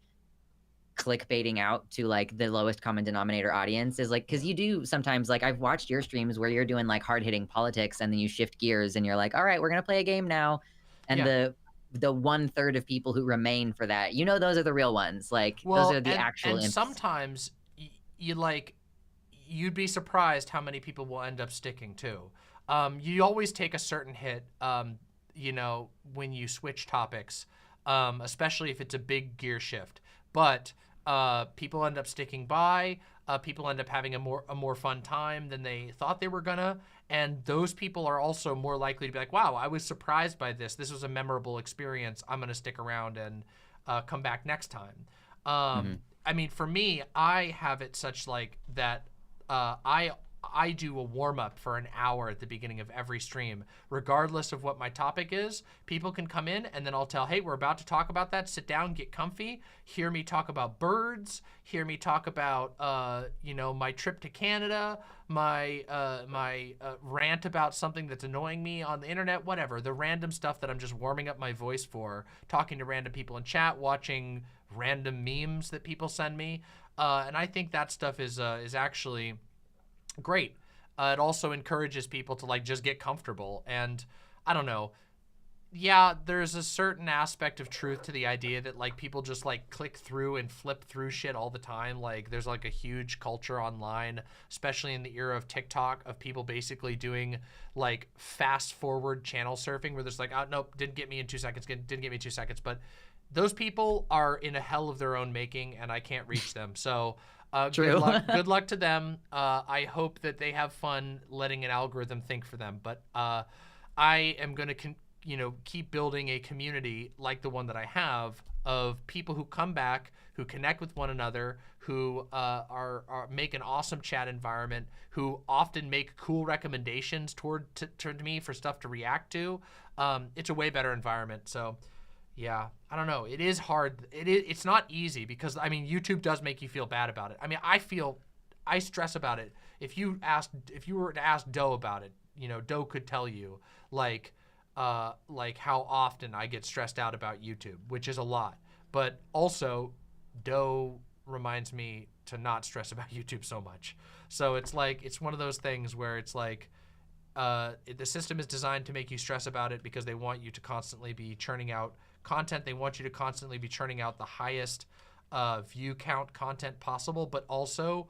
[SPEAKER 10] clickbaiting out to like the lowest common denominator audience. Is like, because you do sometimes, like I've watched your streams where you're doing like hard-hitting politics and then you shift gears and you're like, all right, we're gonna play a game now, and
[SPEAKER 3] Yeah.
[SPEAKER 10] the 1/3 of people who remain for that, you know, those are the real ones. Like
[SPEAKER 3] Well,
[SPEAKER 10] those are the actual
[SPEAKER 3] and
[SPEAKER 10] imps.
[SPEAKER 3] sometimes you like, you'd be surprised how many people will end up sticking too. You always take a certain hit, you know, when you switch topics, especially if it's a big gear shift. But people end up sticking by. People end up having a more fun time than they thought they were gonna, and those people are also more likely to be like, "Wow, I was surprised by this. This was a memorable experience. I'm gonna stick around and come back next time." I mean, for me, I have it such like that. I do a warm up for an hour at the beginning of every stream, regardless of what my topic is. People can come in, and then I'll tell, hey, we're about to talk about that. Sit down, get comfy, hear me talk about birds, hear me talk about, you know, my trip to Canada, my rant about something that's annoying me on the internet, whatever. The random stuff that I'm just warming up my voice for, talking to random people in chat, watching random memes that people send me. And I think that stuff is actually great. It also encourages people to like just get comfortable, and I don't know. Yeah, there's a certain aspect of truth to the idea that like people just like click through and flip through shit all the time. Like there's like a huge culture online, especially in the era of TikTok, of people basically doing like fast forward channel surfing where there's like, oh, nope, didn't get me in 2 seconds, didn't get me in 2 seconds. But those people are in a hell of their own making, and I can't reach them. So
[SPEAKER 10] True.
[SPEAKER 3] good luck to them. I hope that they have fun letting an algorithm think for them. But I am going to, you know, keep building a community like the one that I have of people who come back, who connect with one another, who are make an awesome chat environment, who often make cool recommendations toward me for stuff to react to. It's a way better environment. So. Yeah, I don't know. It is hard. It's not easy because, I mean, YouTube does make you feel bad about it. I mean, I stress about it. If you were to ask Doe about it, you know, Doe could tell you like how often I get stressed out about YouTube, which is a lot. But also, Doe reminds me to not stress about YouTube so much. So it's like, it's one of those things where it's like, the system is designed to make you stress about it because they want you to constantly be churning out content. They want you to constantly be churning out the highest view count content possible, but also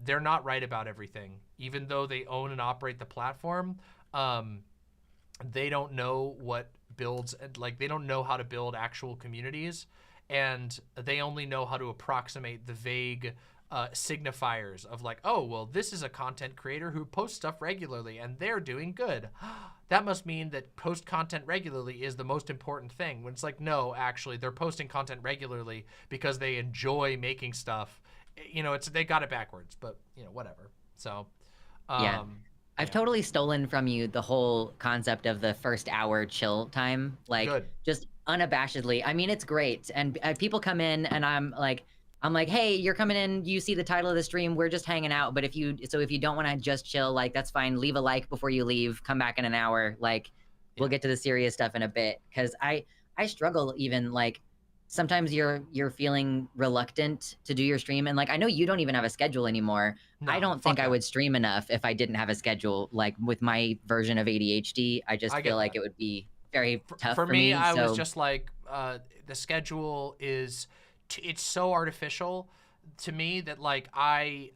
[SPEAKER 3] they're not right about everything. Even though they own and operate the platform, they don't know what builds, like they don't know how to build actual communities, and they only know how to approximate the vague signifiers of like, oh, well, this is a content creator who posts stuff regularly and they're doing good. That must mean that post content regularly is the most important thing. When it's like, no, actually, they're posting content regularly because they enjoy making stuff. You know, they got it backwards, but you know, whatever. So,
[SPEAKER 10] Yeah. I've totally stolen from you the whole concept of the first hour chill time, like
[SPEAKER 3] Good.
[SPEAKER 10] just unabashedly. I mean, it's great, and people come in, and I'm like, hey, you're coming in. You see the title of the stream. We're just hanging out. But if you don't want to just chill, like that's fine. Leave a like before you leave. Come back in an hour. Like, we'll get to the serious stuff in a bit. Because I struggle even like sometimes you're feeling reluctant to do your stream, and like I know you don't even have a schedule anymore.
[SPEAKER 3] No,
[SPEAKER 10] I don't think I would stream enough if I didn't have a schedule. Like with my version of ADHD, I just feel like it would be very tough for me.
[SPEAKER 3] I was just like, the schedule is, it's so artificial to me that like my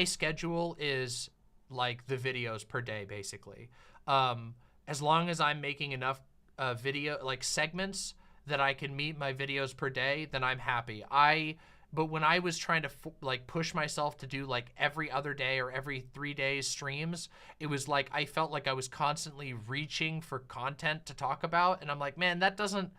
[SPEAKER 3] schedule is like the videos per day basically. As long as I'm making enough video like segments that I can meet my videos per day, then I'm happy. But when I was trying to like push myself to do like every other day or every 3 days streams, it was like I felt like I was constantly reaching for content to talk about, and I'm like, man, that doesn't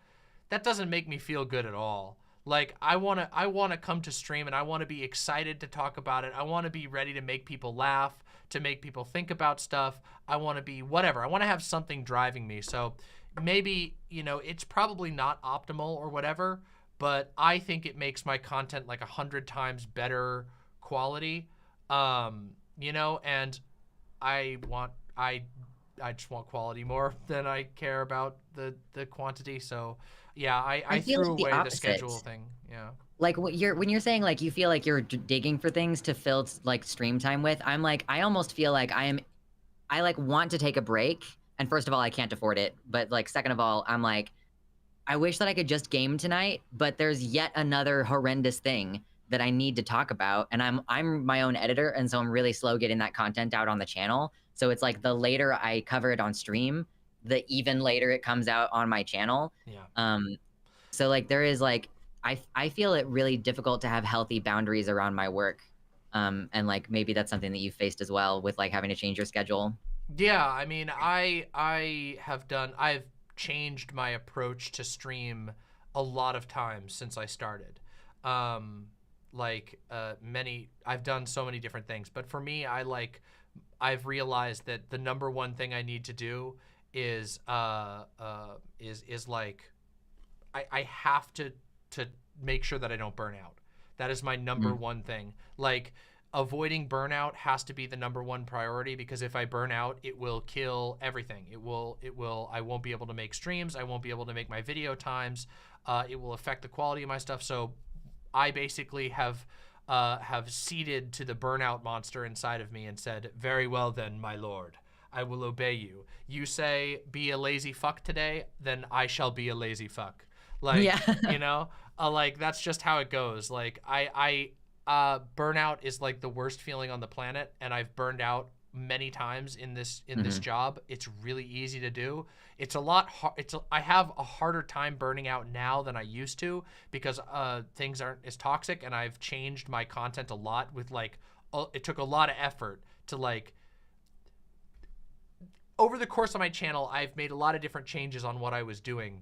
[SPEAKER 3] make me feel good at all. Like, I wanna come to stream and I wanna be excited to talk about it. I wanna be ready to make people laugh, to make people think about stuff. I wanna be whatever. I wanna have something driving me. So maybe, you know, it's probably not optimal or whatever, but I think it makes my content like 100 times better quality. You know, and I just want quality more than I care about the quantity. So yeah, I
[SPEAKER 10] feel
[SPEAKER 3] threw
[SPEAKER 10] like the
[SPEAKER 3] away the
[SPEAKER 10] opposite.
[SPEAKER 3] schedule thing. Yeah.
[SPEAKER 10] Like when you're saying like you feel like you're digging for things to fill like stream time with, I'm like I almost feel like I like want to take a break. And first of all, I can't afford it. But like second of all, I'm like I wish that I could just game tonight, but there's yet another horrendous thing that I need to talk about. And I'm my own editor, and so I'm really slow getting that content out on the channel. So it's like the later I cover it on stream, the even later it comes out on my channel.
[SPEAKER 3] Yeah.
[SPEAKER 10] So like there is like I feel it really difficult to have healthy boundaries around my work. And like maybe that's something that you've faced as well with like having to change your schedule.
[SPEAKER 3] Yeah, I mean, I've changed my approach to stream a lot of times since I started. I've done so many different things, but for me, I've realized that the number one thing I need to do is like, I have to make sure that I don't burn out. That is my number one thing. Like, avoiding burnout has to be the number one priority, because if I burn out, it will kill everything. I won't be able to make streams. I won't be able to make my video times. It will affect the quality of my stuff. So I basically have ceded to the burnout monster inside of me and said, very well then, my lord, I will obey you. You say, be a lazy fuck today, then I shall be a lazy fuck. Like,
[SPEAKER 10] Yeah.
[SPEAKER 3] you know, like that's just how it goes. Like burnout is like the worst feeling on the planet, and I've burned out many times in this job. It's really easy to do. It's a lot I have a harder time burning out now than I used to, because things aren't as toxic, and I've changed my content a lot with like it took a lot of effort to like over the course of my channel. I've made a lot of different changes on what I was doing.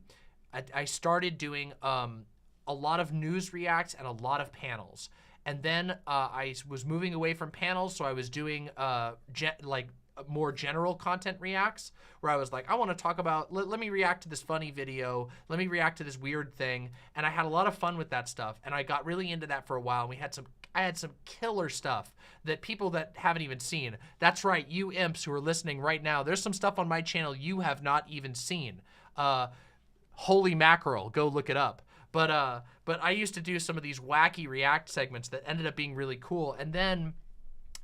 [SPEAKER 3] I started doing a lot of news reacts and a lot of panels. And then I was moving away from panels, so I was doing more general content reacts, where I was like, I want to talk about, let me react to this funny video, let me react to this weird thing, and I had a lot of fun with that stuff, and I got really into that for a while, and I had some killer stuff that people that haven't even seen. That's right, you imps who are listening right now, there's some stuff on my channel you have not even seen. Holy mackerel, go look it up. But I used to do some of these wacky react segments that ended up being really cool. And then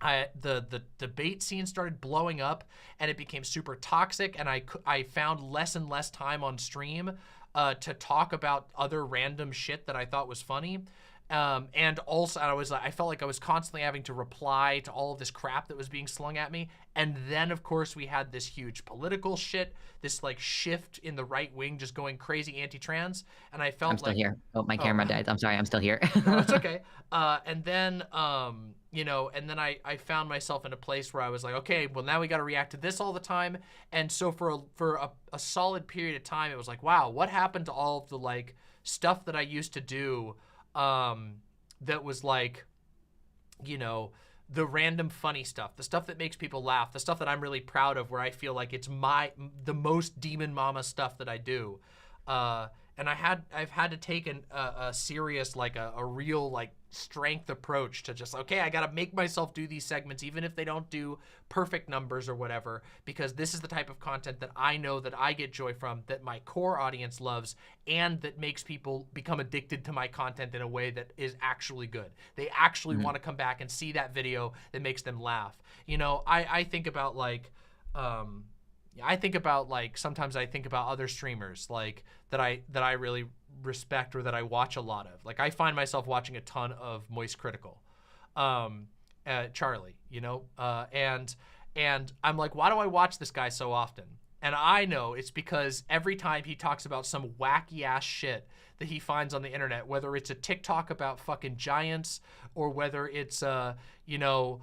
[SPEAKER 3] the debate scene started blowing up, and it became super toxic, and I found less and less time on stream to talk about other random shit that I thought was funny. And also I felt like I was constantly having to reply to all of this crap that was being slung at me. And then of course we had this huge political shit, this like shift in the right wing, just going crazy anti-trans. And I felt
[SPEAKER 10] I'm still here. Oh, my camera died. I'm sorry. I'm still here.
[SPEAKER 3] No, it's okay. And then, you know, and then I found myself in a place where I was like, okay, well now we got to react to this all the time. And so for a solid period of time, it was like, wow, what happened to all of the like stuff that I used to do that was like, you know, the random funny stuff, the stuff that makes people laugh, the stuff that I'm really proud of, where I feel like it's the most demon mama stuff that I do. And I've had to take a serious, like a real like strength approach to just, okay, I gotta make myself do these segments, even if they don't do perfect numbers or whatever, because this is the type of content that I know that I get joy from, that my core audience loves, and that makes people become addicted to my content in a way that is actually good. They actually want to come back and see that video that makes them laugh. You know, I think about like, sometimes I think about other streamers like that I really respect, or that I watch a lot of. Like I find myself watching a ton of Moist Critical, Charlie, you know, and I'm like, why do I watch this guy so often? And I know it's because every time he talks about some wacky ass shit that he finds on the internet, whether it's a TikTok about fucking giants, or whether it's you know,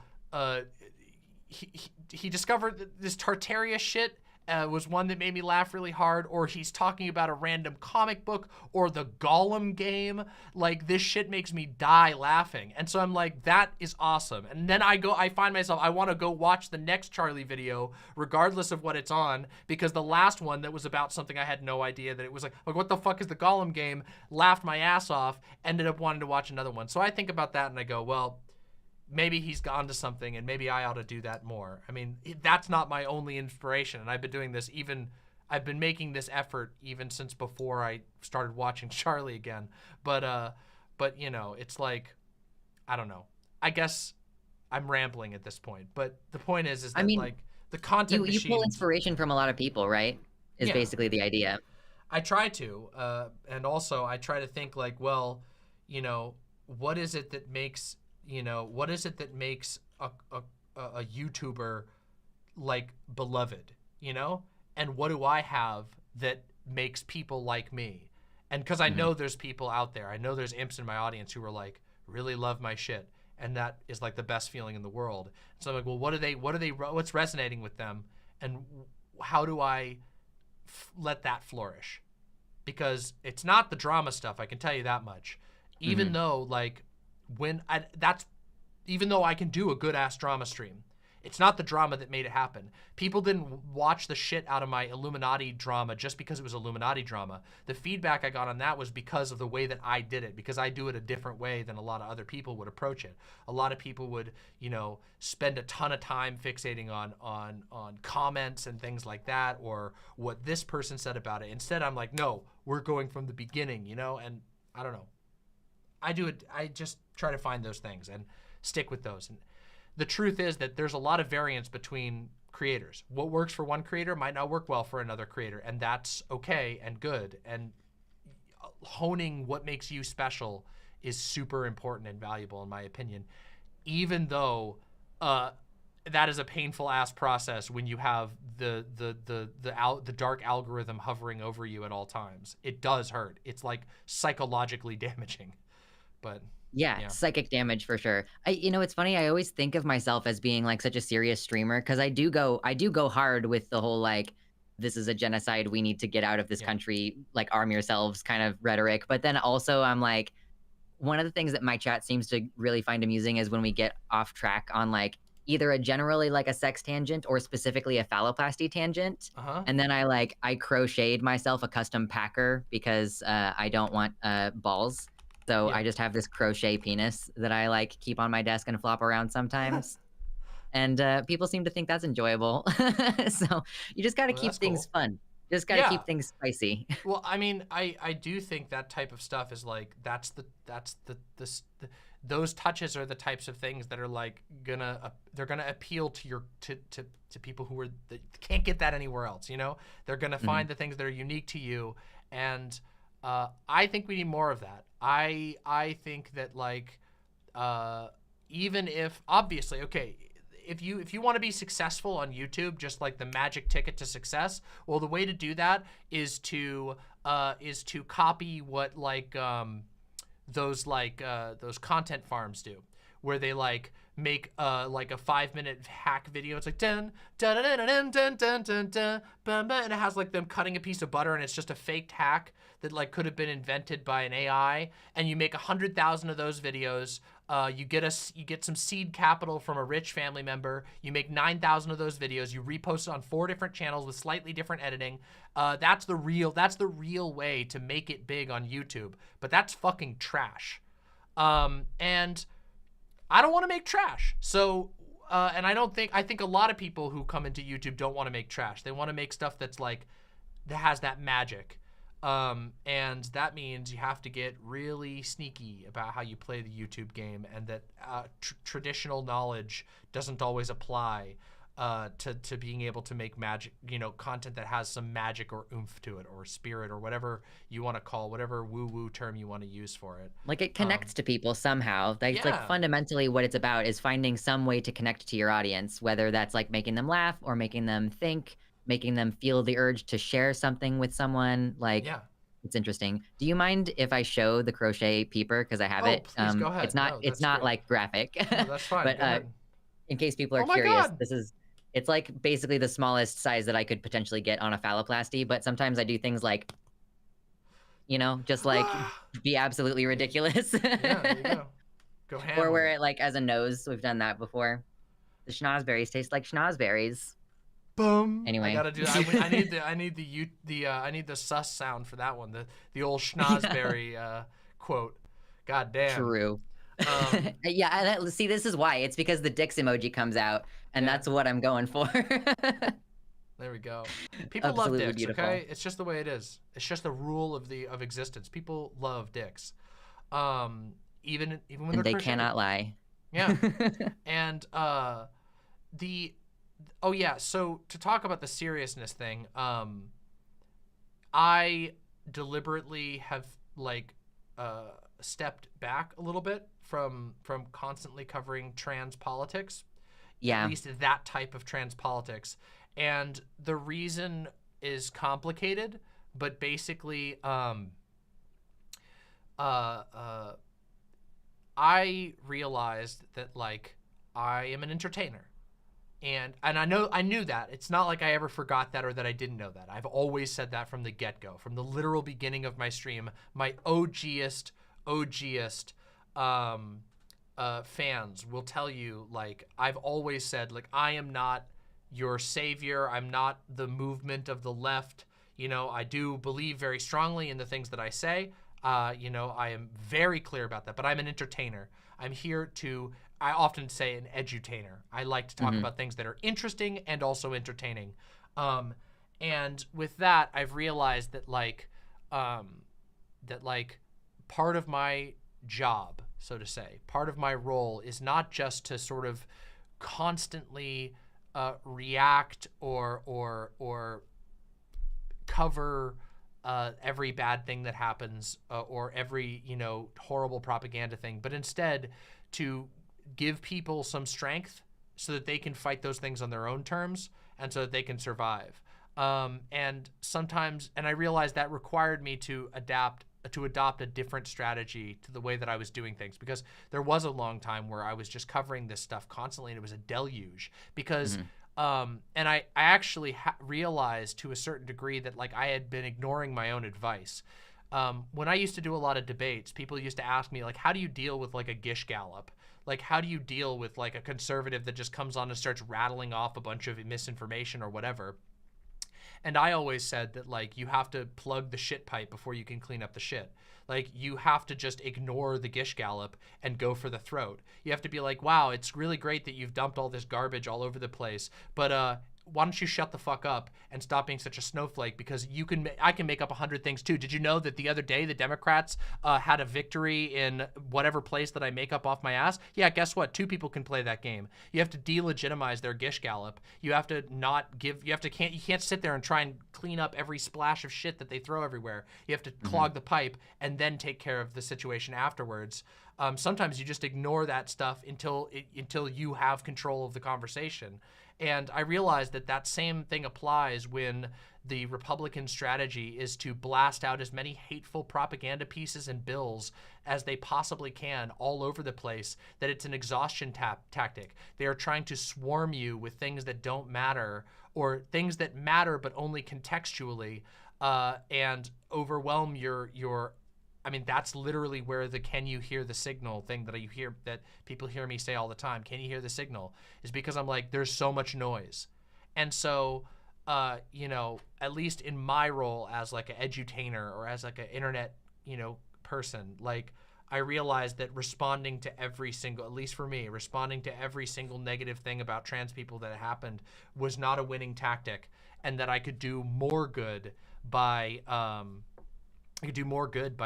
[SPEAKER 3] he discovered this Tartaria shit, was one that made me laugh really hard, or he's talking about a random comic book or the Gollum game. Like, this shit makes me die laughing. And so I'm like, that is awesome. And then I find myself, I want to go watch the next Charlie video, regardless of what it's on, because the last one that was about something I had no idea that it was like what the fuck is the Gollum game? Laughed my ass off, ended up wanting to watch another one. So I think about that and I go, well, maybe he's gone to something and maybe I ought to do that more. I mean, that's not my only inspiration. And I've been doing this I've been making this effort even since before I started watching Charlie again. But you know, it's like, I don't know. I guess I'm rambling at this point. But the point is that
[SPEAKER 10] I mean,
[SPEAKER 3] like the content
[SPEAKER 10] you pull inspiration from a lot of people, right? Is basically the idea.
[SPEAKER 3] I try to, and also I try to think like, well, you know, what is it that makes a YouTuber like beloved, you know? And what do I have that makes people like me? And because I know there's people out there, I know there's imps in my audience who are like, really love my shit. And that is like the best feeling in the world. So I'm like, well, what's resonating with them? And how do I let that flourish? Because it's not the drama stuff, I can tell you that much. Even though like, even though I can do a good ass drama stream, it's not the drama that made it happen. People didn't watch the shit out of my Illuminati drama just because it was Illuminati drama. The feedback I got on that was because of the way that I did it, because I do it a different way than a lot of other people would approach it. A lot of people would, you know, spend a ton of time fixating on comments and things like that, or what this person said about it. Instead, I'm like, no, we're going from the beginning, you know, and I don't know. I just try to find those things and stick with those. And the truth is that there's a lot of variance between creators. What works for one creator might not work well for another creator, and that's okay and good. And honing what makes you special is super important and valuable, in my opinion, even though that is a painful ass process when you have the dark algorithm hovering over you at all times. It does hurt. It's like psychologically damaging. But
[SPEAKER 10] yeah, psychic damage for sure. You know, it's funny. I always think of myself as being like such a serious streamer because I do go hard with the whole like, this is a genocide. We need to get out of this country. Like, arm yourselves kind of rhetoric. But then also I'm like, one of the things that my chat seems to really find amusing is when we get off track on like either a generally like a sex tangent or specifically a phalloplasty tangent. And then I crocheted myself a custom packer because I don't want balls. So I just have this crochet penis that I like keep on my desk and flop around sometimes. And people seem to think that's enjoyable. So you just got to keep things fun. Just got to keep things spicy.
[SPEAKER 3] Well, I mean, I do think that type of stuff is like, those touches are the types of things that are like they're gonna appeal to to people who that can't get that anywhere else, you know? They're gonna find the things that are unique to you. And I think we need more of that. I think that like, even if obviously, okay, if you want to be successful on YouTube, just like the magic ticket to success, well, the way to do that is to copy what like those content farms do, where they like make like a 5-minute hack video. It's like dun dun dun dun dun dun dun dun, and it has like them cutting a piece of butter, and it's just a faked hack that like could have been invented by an AI. And you make 100,000 of those videos. You get some seed capital from a rich family member. You make 9,000 of those videos. You repost it on 4 different channels with slightly different editing. That's the real way to make it big on YouTube. But that's fucking trash. And I don't want to make trash. So, and I think a lot of people who come into YouTube don't want to make trash. They want to make stuff that's like, that has that magic. And that means you have to get really sneaky about how you play the YouTube game, and that traditional knowledge doesn't always apply to being able to make magic, you know, content that has some magic or oomph to it, or spirit, or whatever you want to call, whatever woo-woo term you want to use for it.
[SPEAKER 10] Like, it connects to people somehow. Like, like fundamentally what it's about is finding some way to connect to your audience, whether that's like making them laugh or making them think, making them feel the urge to share something with someone. Like, it's interesting. Do you mind if I show the crochet peeper? Because I have it.
[SPEAKER 3] Please go ahead.
[SPEAKER 10] It's not
[SPEAKER 3] No,
[SPEAKER 10] it's not
[SPEAKER 3] great.
[SPEAKER 10] like graphic.
[SPEAKER 3] No, that's fine.
[SPEAKER 10] But in case people are curious, It's like basically the smallest size that I could potentially get on a phalloplasty, but sometimes I do things like, you know, just like be absolutely ridiculous.
[SPEAKER 3] Yeah, there you go. Go ham.
[SPEAKER 10] Or
[SPEAKER 3] with
[SPEAKER 10] where
[SPEAKER 3] it.
[SPEAKER 10] it like as a nose, we've done that before. The schnozberries taste like schnozberries.
[SPEAKER 3] Boom.
[SPEAKER 10] Anyway.
[SPEAKER 3] I gotta do. I need the sus sound for that one. The old schnozberry quote. God damn.
[SPEAKER 10] True.
[SPEAKER 3] Um,
[SPEAKER 10] Yeah, see, this is why. It's because the dicks emoji comes out, and
[SPEAKER 3] Yeah.
[SPEAKER 10] that's what I'm going for.
[SPEAKER 3] There we go. People
[SPEAKER 10] Absolutely
[SPEAKER 3] love dicks,
[SPEAKER 10] beautiful.
[SPEAKER 3] okay? It's just the way it is. It's just the rule of existence. People love dicks. Even when
[SPEAKER 10] And
[SPEAKER 3] they're
[SPEAKER 10] they
[SPEAKER 3] crocheted.
[SPEAKER 10] cannot lie.
[SPEAKER 3] Yeah. And oh yeah, so to talk about the seriousness thing, I deliberately have like stepped back a little bit from constantly covering trans politics.
[SPEAKER 10] Yeah.
[SPEAKER 3] At least that type of trans politics. And the reason is complicated, but basically I realized that like I am an entertainer. And I knew that. It's not like I ever forgot that or that I didn't know that. I've always said that from the get-go, from the literal beginning of my stream. My OGest fans will tell you, like, I've always said, like, I am not your savior. I'm not the movement of the left. You know, I do believe very strongly in the things that I say. You know, I am very clear about that, but I'm an entertainer. I'm here to, I often say an edutainer. I like to talk about things that are interesting and also entertaining. And with that, I've realized that like part of my job, so to say, part of my role is not just to sort of constantly react or cover every bad thing that happens or every, you know, horrible propaganda thing, but instead to give people some strength so that they can fight those things on their own terms and so that they can survive. And sometimes, and I realized that required me to adopt a different strategy to the way that I was doing things, because there was a long time where I was just covering this stuff constantly and it was a deluge because and I actually realized to a certain degree that like I had been ignoring my own advice. When I used to do a lot of debates, people used to ask me like, how do you deal with like a Gish Gallop? Like, how do you deal with like a conservative that just comes on and starts rattling off a bunch of misinformation or whatever? And I always said that like you have to plug the shit pipe before you can clean up the shit. Like you have to just ignore the Gish Gallop and go for the throat. You have to be like, wow, it's really great that you've dumped all this garbage all over the place, but why don't you shut the fuck up and stop being such a snowflake? Because I can make up 100 things too. Did you know that the other day the Democrats had a victory in whatever place that I make up off my ass? Yeah, guess what? 2 people can play that game. You have to delegitimize their Gish Gallop. You have to not give. You can't sit there and try and clean up every splash of shit that they throw everywhere. You have to clog the pipe and then take care of the situation afterwards. Sometimes you just ignore that stuff until you have control of the conversation. And I realized that that same thing applies when the Republican strategy is to blast out as many hateful propaganda pieces and bills as they possibly can all over the place, that it's an exhaustion tactic. They are trying to swarm you with things that don't matter or things that matter but only contextually, and overwhelm your I mean, that's literally where the "can you hear the signal" thing that people hear me say all the time. Can you hear the signal? Is because I'm like, there's so much noise. And so, you know, at least in my role as like an edutainer or as like an internet, you know, person, like I realized that responding to every single, at least for me, responding to every single negative thing about trans people that happened was not a winning tactic, and that I could do more good by,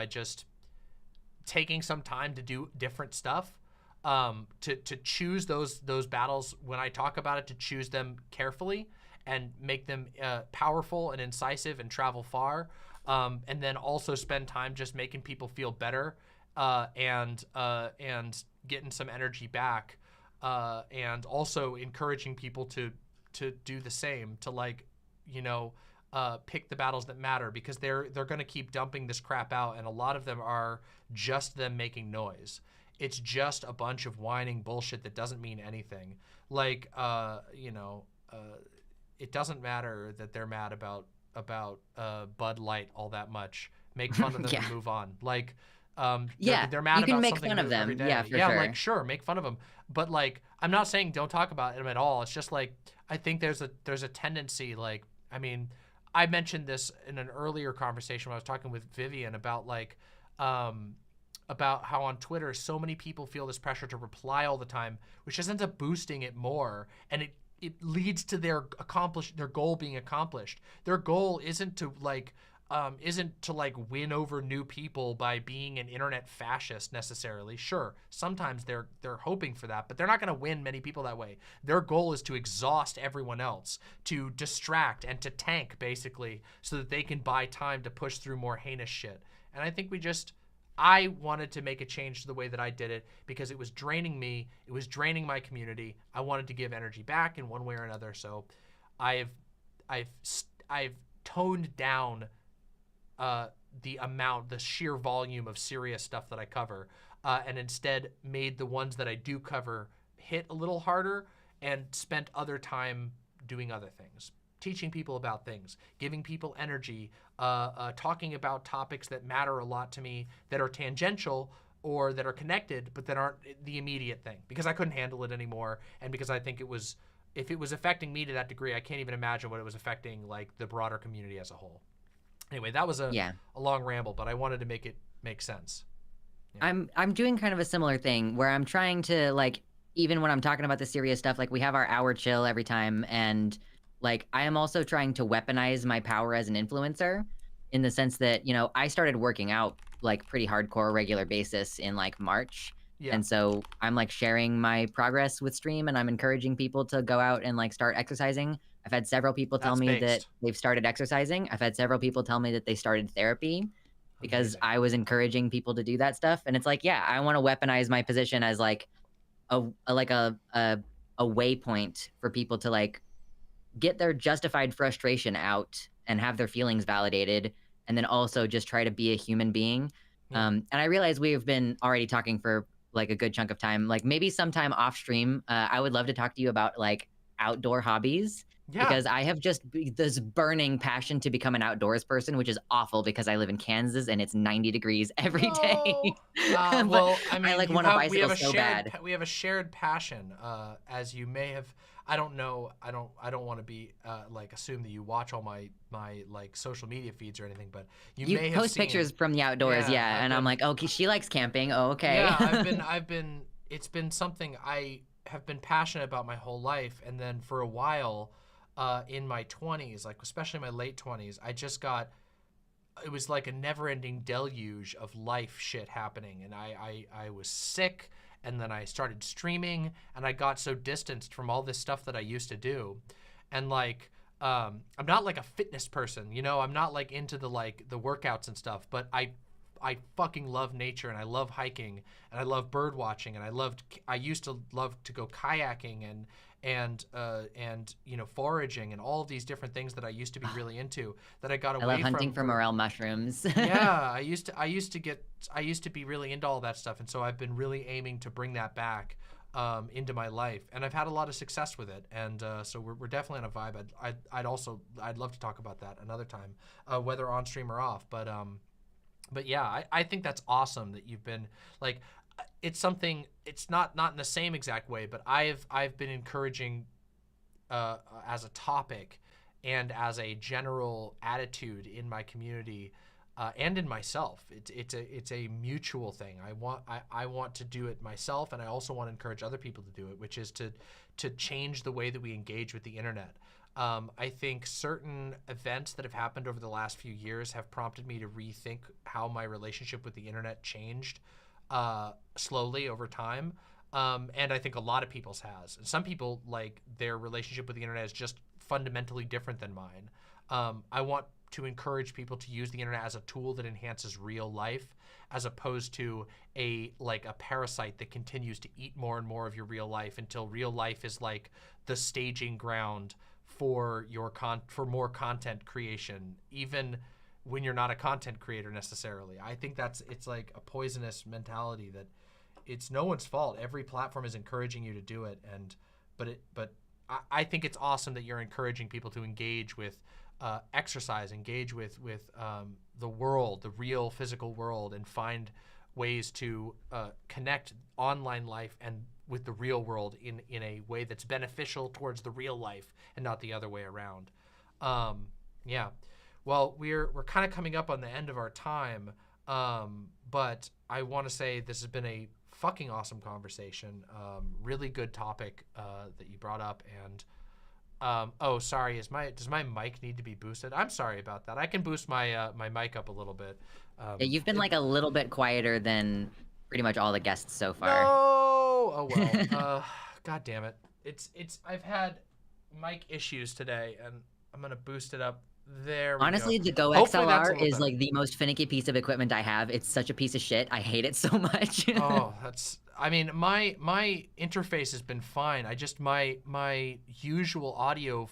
[SPEAKER 3] just taking some time to do different stuff, to choose those battles when I talk about it, to choose them carefully and make them powerful and incisive and travel far, and then also spend time just making people feel better, and getting some energy back, and also encouraging people to do the same, to like, you know, pick the battles that matter, because they're going to keep dumping this crap out, and a lot of them are just them making noise. It's just a bunch of whining bullshit that doesn't mean anything. Like, you know, it doesn't matter that they're mad about Bud Light all that much. Make fun of them
[SPEAKER 10] Yeah.
[SPEAKER 3] and move on. Like,
[SPEAKER 10] Yeah,
[SPEAKER 3] they're mad
[SPEAKER 10] you can
[SPEAKER 3] about
[SPEAKER 10] make
[SPEAKER 3] something
[SPEAKER 10] fun of
[SPEAKER 3] new every
[SPEAKER 10] them.
[SPEAKER 3] day.
[SPEAKER 10] Yeah, for
[SPEAKER 3] yeah,
[SPEAKER 10] sure.
[SPEAKER 3] like sure, make fun of them. But like, I'm not saying don't talk about them at all. It's just like I think there's a tendency. Like, I mean, I mentioned this in an earlier conversation when I was talking with Vivian about like, about how on Twitter so many people feel this pressure to reply all the time, which just ends up boosting it more, and it leads to their goal being accomplished. Their goal isn't to like win over new people by being an internet fascist necessarily. Sure, sometimes they're hoping for that, but they're not going to win many people that way. Their goal is to exhaust everyone else, to distract and to tank basically, so that they can buy time to push through more heinous shit. And I think I wanted to make a change to the way that I did it because it was draining me. It was draining my community. I wanted to give energy back in one way or another. So I've toned down the sheer volume of serious stuff that I cover, and instead made the ones that I do cover hit a little harder and spent other time doing other things, teaching people about things, giving people energy, talking about topics that matter a lot to me, that are tangential or that are connected, but that aren't the immediate thing, because I couldn't handle it anymore. And because I think if it was affecting me to that degree, I can't even imagine what it was affecting like the broader community as a whole. Anyway, that was a long ramble, but I wanted to make it make sense.
[SPEAKER 10] Yeah. I'm doing kind of a similar thing where I'm trying to like, even when I'm talking about the serious stuff, like we have our hour chill every time, and like I am also trying to weaponize my power as an influencer, in the sense that, you know, I started working out like pretty hardcore regular basis in like March.
[SPEAKER 3] Yeah.
[SPEAKER 10] And so I'm like sharing my progress with stream, and I'm encouraging people to go out and like start exercising. I've had several people tell me that they've started exercising. I've had several people tell me that they started therapy because I was encouraging people to do that stuff. And it's like, yeah, I want to weaponize my position as like a waypoint for people to like get their justified frustration out and have their feelings validated, and then also just try to be a human being. And I realize we've been already talking for like a good chunk of time. Like maybe sometime off stream, I would love to talk to you about like outdoor hobbies. Yeah. Because I have just this burning passion to become an outdoors person, which is awful because I live in Kansas and it's 90 degrees every day.
[SPEAKER 3] Well, I mean,
[SPEAKER 10] I like want to bicycle so bad.
[SPEAKER 3] We have a shared passion, as you may have. I don't know. I don't want to be like assume that you watch all my like social media feeds or anything, but you may have
[SPEAKER 10] post
[SPEAKER 3] seen
[SPEAKER 10] pictures from the outdoors, and I'm like, okay, she likes camping. Oh, okay.
[SPEAKER 3] Yeah, I've been. It's been something I have been passionate about my whole life, and then for a while. In my 20s, like especially my late 20s, it was like a never-ending deluge of life shit happening, and I was sick, and then I started streaming, and I got so distanced from all this stuff that I used to do, and like I'm not like a fitness person, you know, I'm not like into the workouts and stuff, but I fucking love nature, and I love hiking, and I love bird watching, and I used to love to go kayaking and you know, foraging and all of these different things that I used to be really into that I got away from.
[SPEAKER 10] I love hunting for morel mushrooms.
[SPEAKER 3] Yeah, I used to be really into all that stuff, and so I've been really aiming to bring that back into my life, and I've had a lot of success with it, and so we're definitely on a vibe. I'd love to talk about that another time, whether on stream or off, but yeah, I think that's awesome that you've been like. It's something. It's not in the same exact way, but I've been encouraging as a topic and as a general attitude in my community and in myself. It's a mutual thing. I want to do it myself, and I also want to encourage other people to do it, which is to change the way that we engage with the internet. I think certain events that have happened over the last few years have prompted me to rethink how my relationship with the internet changed slowly over time. And I think a lot of people's has. And some people, like, their relationship with the internet is just fundamentally different than mine. I want to encourage people to use the internet as a tool that enhances real life, as opposed to a parasite that continues to eat more and more of your real life until real life is like the staging ground for for more content creation, even when you're not a content creator necessarily. I think it's like a poisonous mentality that it's no one's fault. Every platform is encouraging you to do it, but I think it's awesome that you're encouraging people to engage with exercise, engage with the world, the real physical world, and find ways to connect online life and with the real world in a way that's beneficial towards the real life and not the other way around. Yeah. Well, we're kind of coming up on the end of our time, but I want to say this has been a fucking awesome conversation. Really good topic that you brought up. And oh, sorry, does my mic need to be boosted? I'm sorry about that. I can boost my my mic up a little bit.
[SPEAKER 10] Yeah, you've been like a little bit quieter than pretty much all the guests so far.
[SPEAKER 3] No! Oh well. God damn it. I've had mic issues today, and I'm gonna boost it up. There we
[SPEAKER 10] Honestly,
[SPEAKER 3] go.
[SPEAKER 10] the Go
[SPEAKER 3] Hopefully that's a
[SPEAKER 10] XLR
[SPEAKER 3] little
[SPEAKER 10] is
[SPEAKER 3] better.
[SPEAKER 10] like the most finicky piece of equipment I have. It's such a piece of shit. I hate it so much.
[SPEAKER 3] Oh, I mean, my interface has been fine. I just my usual audio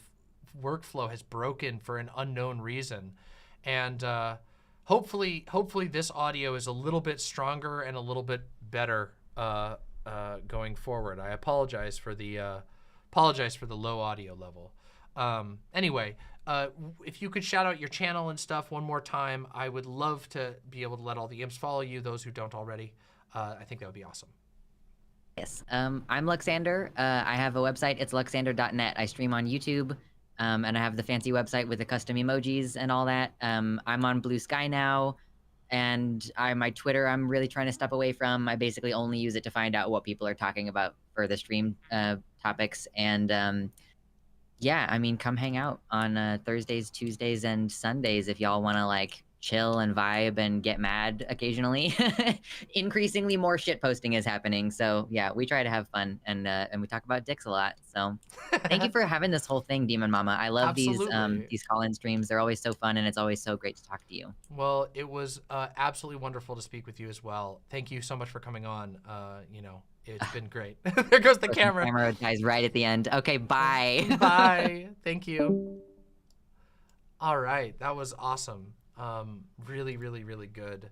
[SPEAKER 3] workflow has broken for an unknown reason, and hopefully this audio is a little bit stronger and a little bit better going forward. I apologize for the low audio level. Anyway, if you could shout out your channel and stuff one more time, I would love to be able to let all the imps follow you, those who don't already. I think that would be awesome.
[SPEAKER 10] Yes. I'm Luxander. I have a website. It's luxander.net. I stream on YouTube, and I have the fancy website with the custom emojis and all that. I'm on Blue Sky now, and my Twitter I'm really trying to step away from. I basically only use it to find out what people are talking about for the stream topics. And yeah, I mean, come hang out on Thursdays, Tuesdays, and Sundays if y'all want to like chill and vibe and get mad occasionally. Increasingly more shit posting is happening, so yeah, we try to have fun, and we talk about dicks a lot. So thank you for having this whole thing, Demon Mama. I love these call-in streams. They're always so fun, and it's always so great to talk to you.
[SPEAKER 3] Well, it was absolutely wonderful to speak with you as well. Thank you so much for coming on. You know, it's been great. There goes the camera.
[SPEAKER 10] The camera dies right at the end. Okay, bye.
[SPEAKER 3] Bye. Thank you. All right, that was awesome. Really, really, really good.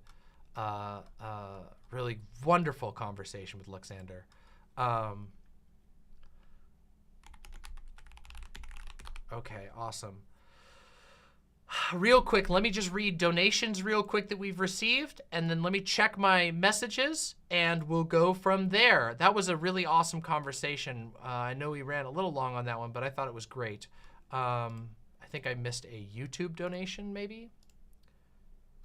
[SPEAKER 3] Really wonderful conversation with Luxander. Okay, awesome. Real quick, let me just read donations real quick that we've received, and then let me check my messages, and we'll go from there. That was a really awesome conversation. I know we ran a little long on that one, but I thought it was great. I think I missed a YouTube donation, maybe?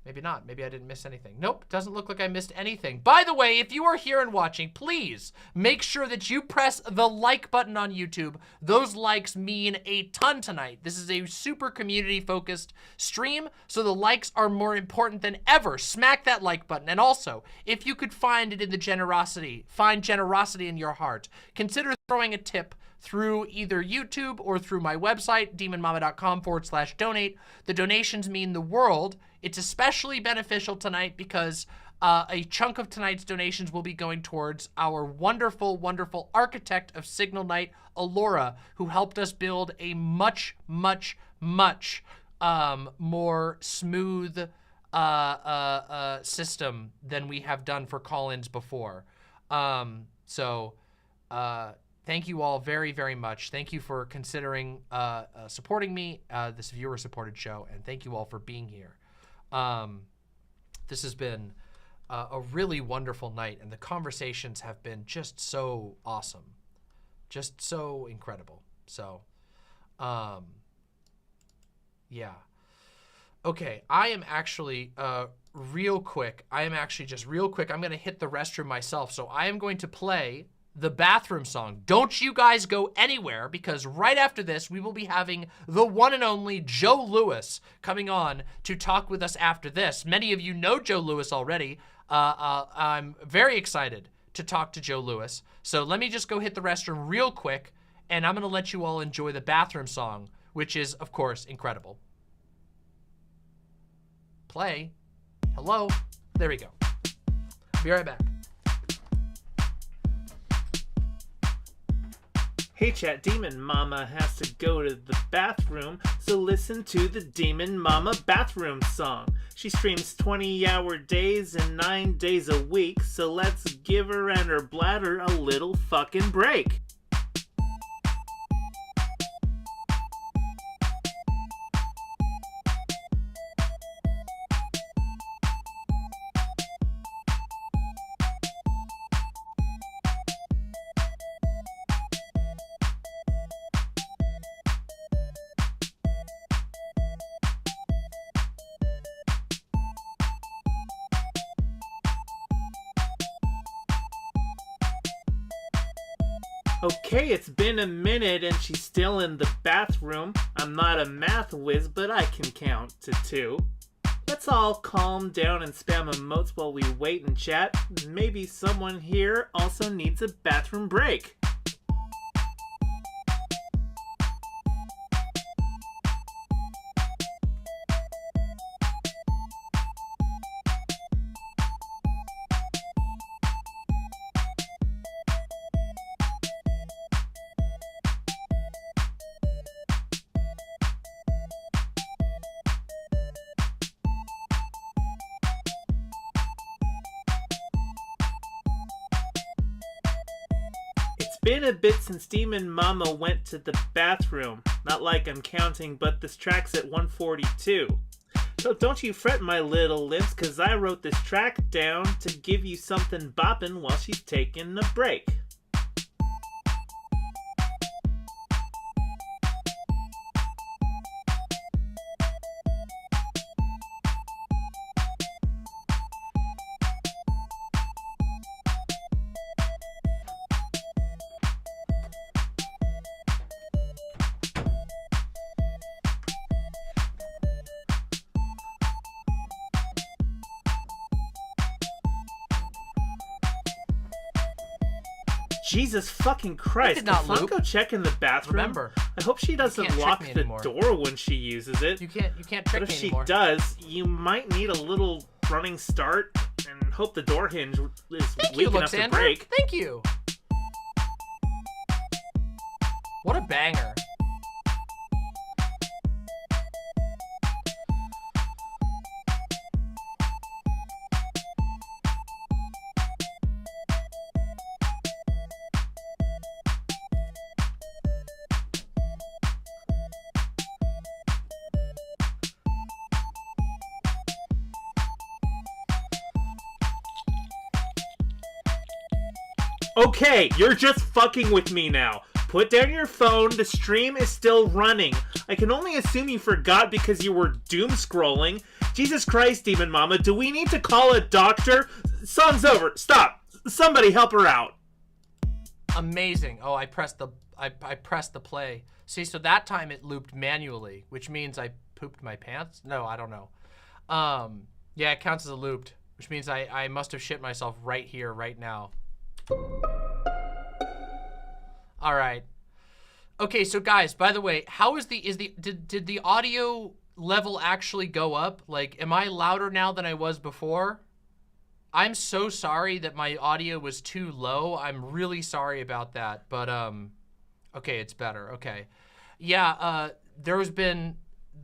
[SPEAKER 3] Maybe not. Maybe I didn't miss anything. Nope, doesn't look like I missed anything. By the way, if you are here and watching, please make sure that you press the like button on YouTube. Those likes mean a ton tonight. This is a super community-focused stream, so the likes are more important than ever. Smack that like button. And also, if you could find it in the generosity, find generosity in your heart, consider throwing a tip through either YouTube or through my website, demonmama.com/donate. The donations mean the world. It's especially beneficial tonight because a chunk of tonight's donations will be going towards our wonderful, wonderful architect of Signal Night, Alora, who helped us build a much, much, much more smooth system than we have done for call-ins before. Thank you all very, very much. Thank you for considering supporting me, this viewer-supported show, and thank you all for being here. This has been a really wonderful night, and the conversations have been just so awesome, just so incredible. So, yeah. Okay, I am actually, real quick, I'm going to hit the restroom myself, so I am going to play the bathroom song. Don't you guys go anywhere, because right after this, we will be having the one and only Joe Lewis coming on to talk with us after this. Many of you know Joe Lewis already. I'm very excited to talk to Joe Lewis. So let me just go hit the restroom real quick, and I'm going to let you all enjoy the bathroom song, which is, of course, incredible. Play. Hello. There we go. Be right back.
[SPEAKER 11] Hey chat, Demon Mama has to go to the bathroom, so listen to the Demon Mama bathroom song. She streams 20-hour days and 9 days a week, so let's give her and her bladder a little fucking break. Okay, it's been a minute and she's still in the bathroom. I'm not a math whiz, but I can count to 2. Let's all calm down and spam emotes while we wait and chat. Maybe someone here also needs a bathroom break. It's been a bit since Demon Mama went to the bathroom. Not like I'm counting, but this track's at 142. So don't you fret, my little lips, cause I wrote this track down to give you something boppin' while she's taking a break. Jesus fucking Christ,
[SPEAKER 3] did not
[SPEAKER 11] did
[SPEAKER 3] loop.
[SPEAKER 11] Funko check in the bathroom?
[SPEAKER 3] Remember,
[SPEAKER 11] I hope she doesn't
[SPEAKER 3] can't trick
[SPEAKER 11] lock
[SPEAKER 3] me
[SPEAKER 11] the
[SPEAKER 3] anymore.
[SPEAKER 11] door when she uses it.
[SPEAKER 3] You can't
[SPEAKER 11] But
[SPEAKER 3] trick
[SPEAKER 11] if
[SPEAKER 3] me
[SPEAKER 11] she
[SPEAKER 3] anymore.
[SPEAKER 11] does, you might need a little running start and hope the door hinge is
[SPEAKER 3] Thank you,
[SPEAKER 11] weak enough to
[SPEAKER 3] Luxander.
[SPEAKER 11] break.
[SPEAKER 3] Thank you. What a banger.
[SPEAKER 11] Okay, you're just fucking with me now. Put down your phone, the stream is still running. I can only assume you forgot because you were doom scrolling. Jesus Christ, Demon Mama, do we need to call a doctor? Song's over, stop. Somebody help her out.
[SPEAKER 3] Amazing. Oh, I pressed the play. See, so that time it looped manually, which means I pooped my pants? No, I don't know. Yeah, it counts as a looped, which means I must have shit myself right here, right now. All right. Okay, so guys, by the way, how is did the audio level actually go up? Like, am I louder now than I was before? I'm so sorry that my audio was too low. I'm really sorry about that. But okay, it's better. Okay. Yeah, there has been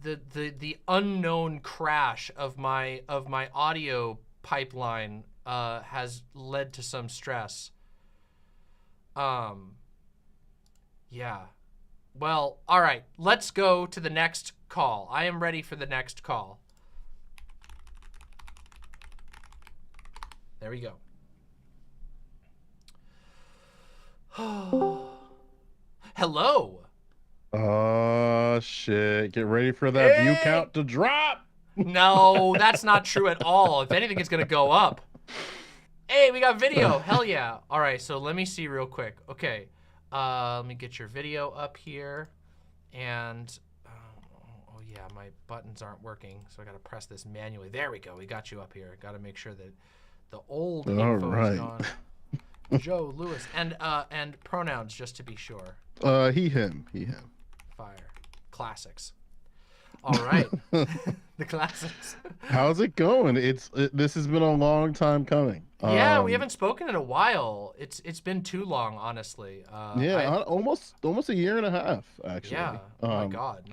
[SPEAKER 3] the unknown crash of my audio pipeline has led to some stress. Yeah. Well, all right. Let's go to the next call. I am ready for the next call. There we go. Hello.
[SPEAKER 12] Oh, shit. Get ready for that view count to drop.
[SPEAKER 3] No, that's not true at all. If anything, it's going to go up. Hey, we got video. Hell yeah. All right, so let me see real quick. Okay. Let me get your video up here. And, oh yeah, my buttons aren't working, so I got to press this manually. There we go. We got you up here. Got to make sure that the old info is gone. Joe, Lewis, and pronouns just to be sure.
[SPEAKER 12] He, him.
[SPEAKER 3] Fire. Classics. All right. The classics.
[SPEAKER 12] How's it going? This has been a long time coming.
[SPEAKER 3] Yeah, we haven't spoken in a while. It's been too long, honestly.
[SPEAKER 12] Almost a year and a half, actually.
[SPEAKER 3] Yeah. Oh my God.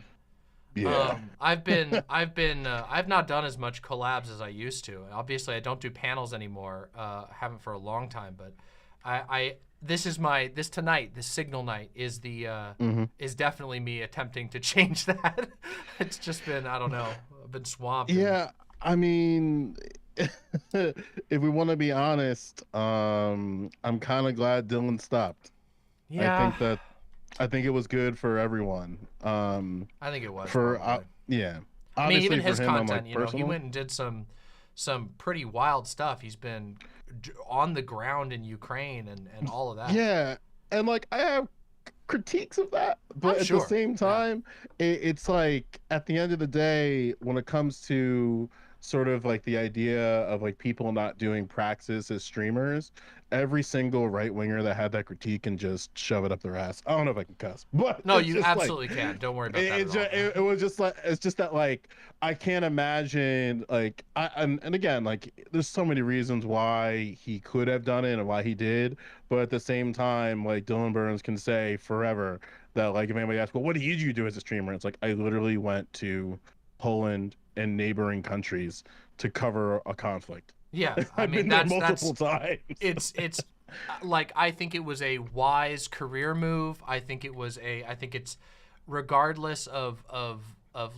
[SPEAKER 12] Yeah.
[SPEAKER 3] I've not done as much collabs as I used to. Obviously, I don't do panels anymore. Haven't for a long time, but this signal night is is definitely me attempting to change that. It's just been, I don't know, I've been swamped.
[SPEAKER 12] Yeah, I mean, if we want to be honest, I'm kind of glad Dylan stopped.
[SPEAKER 3] Yeah.
[SPEAKER 12] I think it was good for everyone.
[SPEAKER 3] I think it was.
[SPEAKER 12] Yeah.
[SPEAKER 3] I mean, even
[SPEAKER 12] for
[SPEAKER 3] his
[SPEAKER 12] him, I'm
[SPEAKER 3] content,
[SPEAKER 12] like,
[SPEAKER 3] he went and did some pretty wild stuff. He's been on the ground in Ukraine and all of that.
[SPEAKER 12] Yeah, and like I have critiques of that, but
[SPEAKER 3] I'm
[SPEAKER 12] at
[SPEAKER 3] sure.
[SPEAKER 12] the same time, it's like at the end of the day, when it comes to sort of like the idea of like people not doing praxis as streamers, every single right winger that had that critique can just shove it up their ass. I don't know if I can cuss, but
[SPEAKER 3] No,
[SPEAKER 12] it's
[SPEAKER 3] you
[SPEAKER 12] just like
[SPEAKER 3] absolutely can. Don't worry about that
[SPEAKER 12] it,
[SPEAKER 3] at all.
[SPEAKER 12] it was just like it's just that like I can't imagine like and again like there's so many reasons why he could have done it and why he did, but at the same time like Dylan Burns can say forever that like if anybody asks, well, what did you do as a streamer? It's like I literally went to Poland and neighboring countries to cover a conflict.
[SPEAKER 3] Yeah, I
[SPEAKER 12] I've
[SPEAKER 3] mean
[SPEAKER 12] been there
[SPEAKER 3] that's
[SPEAKER 12] multiple times.
[SPEAKER 3] it's like I think it was a wise career move. I think it's regardless of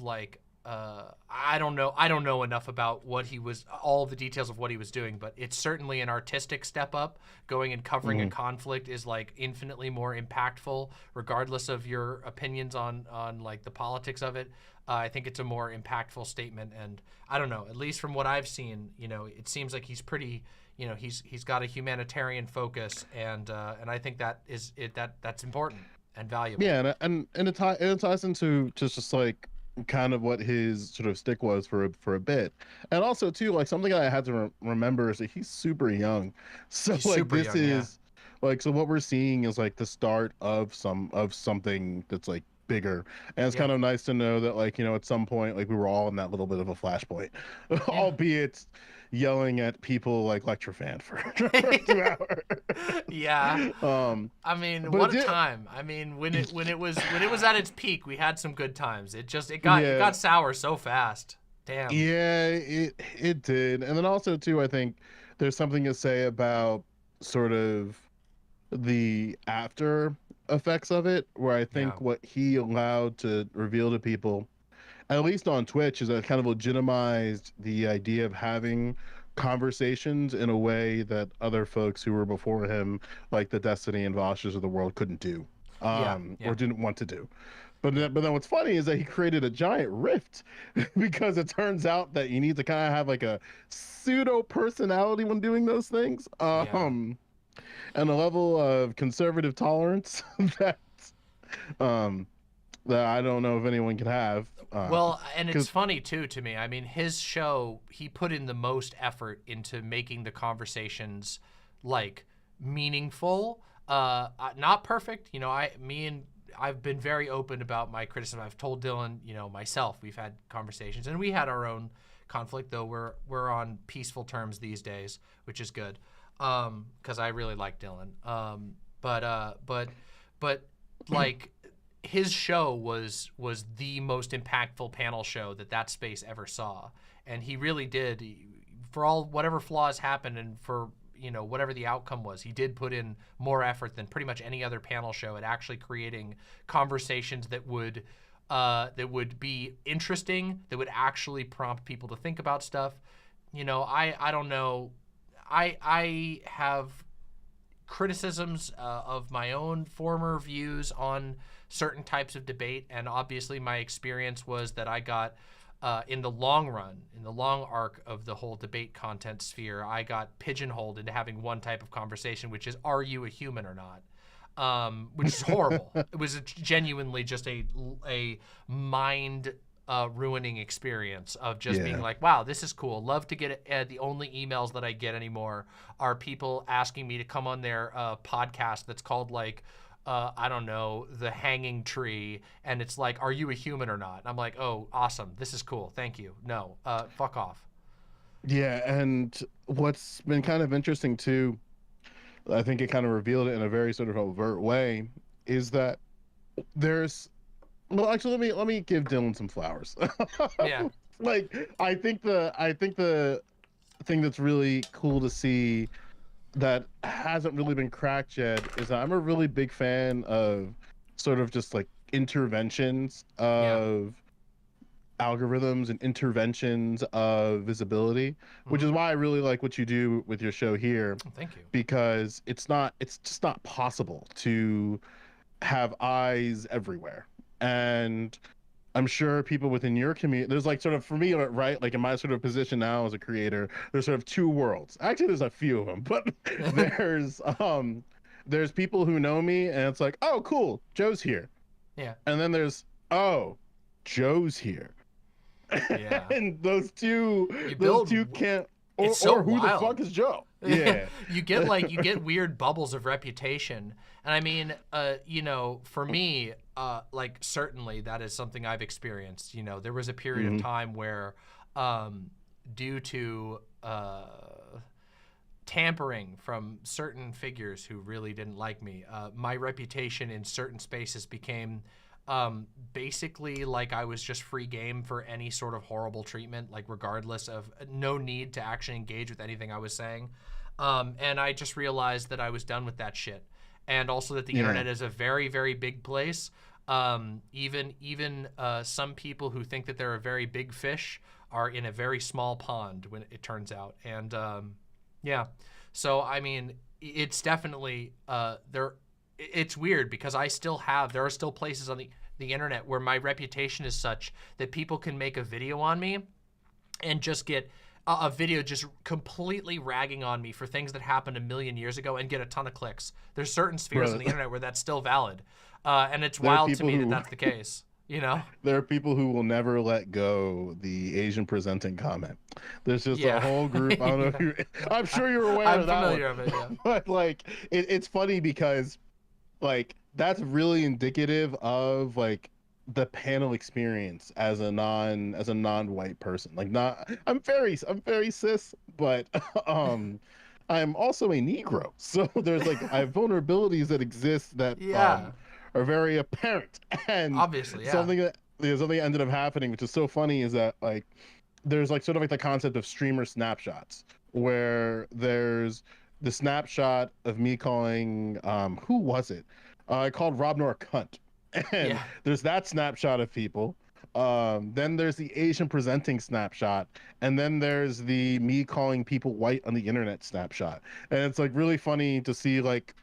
[SPEAKER 3] like I don't know enough about what he was all the details of what he was doing, but it's certainly an artistic step up. Going and covering a conflict is like infinitely more impactful regardless of your opinions on like the politics of it. I think it's a more impactful statement, and I don't know, at least from what I've seen, you know, it seems like he's pretty, you know, he's got a humanitarian focus, and I think that's important and valuable.
[SPEAKER 12] Yeah, and it ties into just like kind of what his sort of stick was for a bit, and also too like something I had to remember is that he's super young, so
[SPEAKER 3] He's
[SPEAKER 12] like
[SPEAKER 3] super
[SPEAKER 12] this
[SPEAKER 3] young,
[SPEAKER 12] is like so what we're seeing is like the start of something that's like bigger, and it's kind of nice to know that like you know at some point like we were all in that little bit of a flashpoint, albeit yelling at people like lecture fan for 2 hours.
[SPEAKER 3] Yeah. I mean,
[SPEAKER 12] but
[SPEAKER 3] what a
[SPEAKER 12] it did-
[SPEAKER 3] time. I mean, when it was at its peak, we had some good times. It got sour so fast. Damn.
[SPEAKER 12] Yeah, it did. And then also too, I think there's something to say about sort of the after effects of it, where I think what he allowed to reveal to people, at least on Twitch, is that it kind of legitimized the idea of having conversations in a way that other folks who were before him, like the Destiny and Voshes of the world, couldn't do, or didn't want to do. But then what's funny is that he created a giant rift because it turns out that you need to kind of have like a pseudo personality when doing those things. And a level of conservative tolerance that that I don't know if anyone can have.
[SPEAKER 3] Well, and it's funny too to me. I mean, his show, he put in the most effort into making the conversations like meaningful, not perfect. You know, I've been very open about my criticism. I've told Dylan, you know, myself, we've had conversations, and we had our own conflict, though we're on peaceful terms these days, which is good, because I really like Dylan. But like his show was the most impactful panel show that space ever saw, and he really did. For all whatever flaws happened, and for you know whatever the outcome was, he did put in more effort than pretty much any other panel show at actually creating conversations that would be interesting, that would actually prompt people to think about stuff. You know, I don't know. I have criticisms of my own former views on certain types of debate, and obviously my experience was that I got in the long run, in the long arc of the whole debate content sphere, I got pigeonholed into having one type of conversation, which is, are you a human or not? Which is horrible. It was genuinely just a mind ruining experience of just being like, wow, this is cool. Love to get it. The only emails that I get anymore are people asking me to come on their podcast that's called like, I don't know, The Hanging Tree, and it's like, are you a human or not? And I'm like, oh, awesome. This is cool. Thank you. No, fuck off.
[SPEAKER 12] Yeah, and what's been kind of interesting too, I think it kind of revealed it in a very sort of overt way, is that there's well actually let me give Dylan some flowers.
[SPEAKER 3] Yeah.
[SPEAKER 12] Like I think the thing that's really cool to see that hasn't really been cracked yet is that I'm a really big fan of sort of just like interventions of algorithms and interventions of visibility, which is why I really like what you do with your show here.
[SPEAKER 3] Thank you.
[SPEAKER 12] Because it's just not possible to have eyes everywhere. And I'm sure people within your community, there's like sort of, for me, right, like in my sort of position now as a creator, there's sort of two worlds. Actually, there's a few of them, but there's people who know me, and it's like, oh, cool, Joe's here.
[SPEAKER 3] Yeah.
[SPEAKER 12] And then there's, oh, Joe's here.
[SPEAKER 3] Yeah.
[SPEAKER 12] And those two can't. Or,
[SPEAKER 3] it's so
[SPEAKER 12] or who
[SPEAKER 3] wild.
[SPEAKER 12] the fuck is Joe? Yeah.
[SPEAKER 3] you get weird bubbles of reputation. And I mean, you know, for me, like certainly that is something I've experienced. You know, there was a period of time where, due to tampering from certain figures who really didn't like me, my reputation in certain spaces became basically like I was just free game for any sort of horrible treatment, like regardless of no need to actually engage with anything I was saying. And I just realized that I was done with that shit. And also that the internet is a very, very big place. Even some people who think that they're a very big fish are in a very small pond when it turns out. And yeah, so I mean, it's definitely it's weird because there are still places on the internet where my reputation is such that people can make a video on me and just get a video just completely ragging on me for things that happened a million years ago and get a ton of clicks. There's certain spheres on the internet where that's still valid. And it's wild to me that that's the case, you know?
[SPEAKER 12] There are people who will never let go the Asian presenting comment. There's just a whole group. I don't know if you're, I'm sure you're aware of that one.
[SPEAKER 3] I'm familiar of it, yeah.
[SPEAKER 12] But like, it's funny because like that's really indicative of like the panel experience as a non-white person. Like I'm very cis, but I'm also a Negro. So there's like I have vulnerabilities that exist that are very apparent. And
[SPEAKER 3] obviously,
[SPEAKER 12] something that ended up happening, which is so funny, is that like there's like sort of like the concept of streamer snapshots, where there's the snapshot of me calling who was it? I called Rob Noah a cunt. And there's that snapshot of people. Then there's the Asian presenting snapshot, and then there's the me calling people white on the internet snapshot. And it's like really funny to see like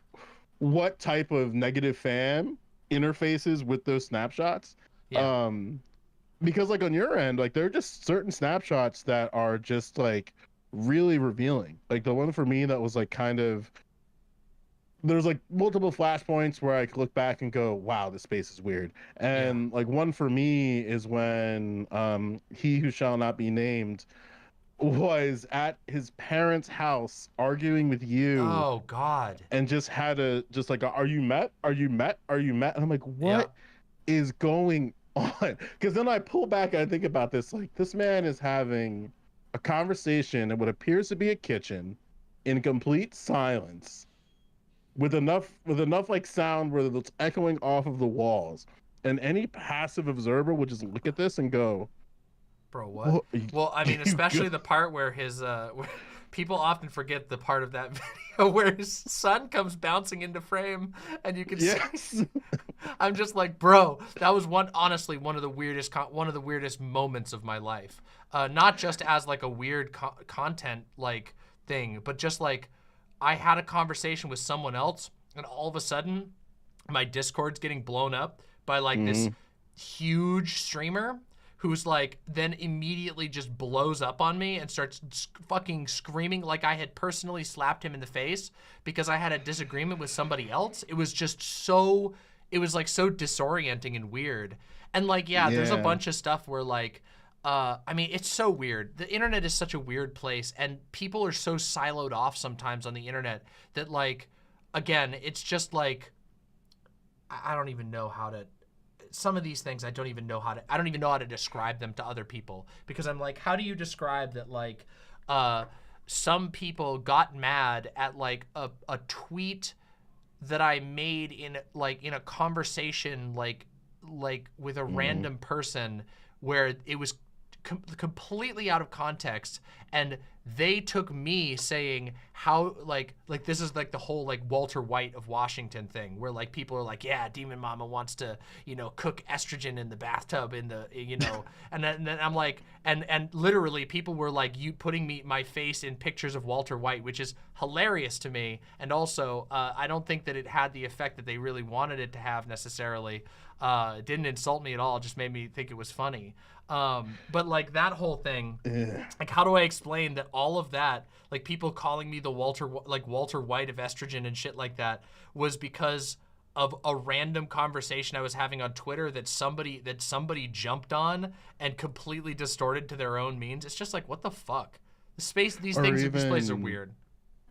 [SPEAKER 12] what type of negative fan interfaces with those snapshots. Because like on your end, like there are just certain snapshots that are just like really revealing. Like the one for me that was like kind of, there's like multiple flashpoints where I could look back and go, wow, this space is weird. And like one for me is when he who shall not be named was at his parents' house arguing with you.
[SPEAKER 3] Oh God.
[SPEAKER 12] And just had are you met? Are you met? Are you met? And I'm like, what is going on? Because then I pull back and I think about this, like this man is having a conversation in what appears to be a kitchen in complete silence, with enough like sound where it's echoing off of the walls, and any passive observer would just look at this and go,
[SPEAKER 3] bro, what? Well, I mean, especially the part where his where people often forget the part of that video where his son comes bouncing into frame and you can see. I'm just like, bro, that was honestly one of the weirdest moments of my life. Not just as like a weird content like thing, but just like I had a conversation with someone else, and all of a sudden, my Discord's getting blown up by like this huge streamer who's like then immediately just blows up on me and starts fucking screaming like I had personally slapped him in the face because I had a disagreement with somebody else. It was just so, it was like so disorienting and weird. And like, there's a bunch of stuff where like, I mean, it's so weird. The internet is such a weird place, and people are so siloed off sometimes on the internet that, like, again, it's just like, I don't even know how to, some of these things I don't even know how to describe them to other people, because I'm like, how do you describe that, like, some people got mad at, like, a tweet that I made in a conversation, like with a random person where it was completely out of context, and they took me saying how like this is like the whole like Walter White of Washington thing where like people are like, yeah, Demon Mama wants to, you know, cook estrogen in the bathtub in the, you know, and then I'm like, and literally people were like, you putting my face in pictures of Walter White, which is hilarious to me, and also I don't think that it had the effect that they really wanted it to have necessarily. It didn't insult me at all, it just made me think it was funny. But like that whole thing, like how do I explain that all of that, like people calling me the Walter White of estrogen and shit like that, was because of a random conversation I was having on Twitter that somebody jumped on and completely distorted to their own means. It's just like, what the fuck? These places are weird.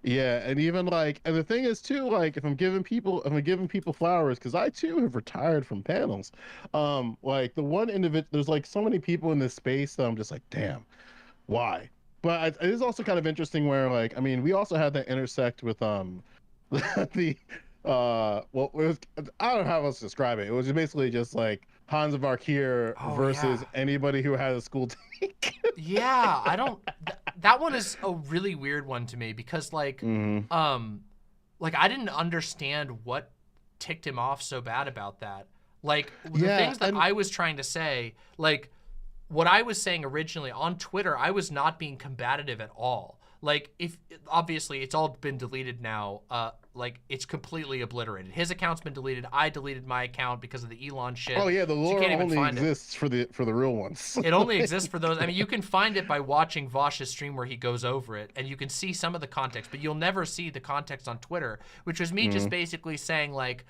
[SPEAKER 12] Yeah, and even like, and the thing is too, like, if I'm giving people flowers, because I too have retired from panels. Like the one individual, there's like so many people in this space that I'm just like, damn, why? But it is also kind of interesting where, like, I mean, we also had that intersect with the well, it was, I don't know how else to describe it. It was basically just like Hans of Arkir versus anybody who had a school take.
[SPEAKER 3] Yeah, I don't. That one is a really weird one to me because like I didn't understand what ticked him off so bad about that. Like the things that I was trying to say, like what I was saying originally on Twitter, I was not being combative at all. Like, if obviously it's all been deleted now, like it's completely obliterated. His account's been deleted. I deleted my account because of the Elon shit.
[SPEAKER 12] Oh yeah, the lore
[SPEAKER 3] so
[SPEAKER 12] only exists for the real ones.
[SPEAKER 3] It only exists for those. I mean, you can find it by watching Vosh's stream where he goes over it, and you can see some of the context, but you'll never see the context on Twitter, which was me just basically saying like,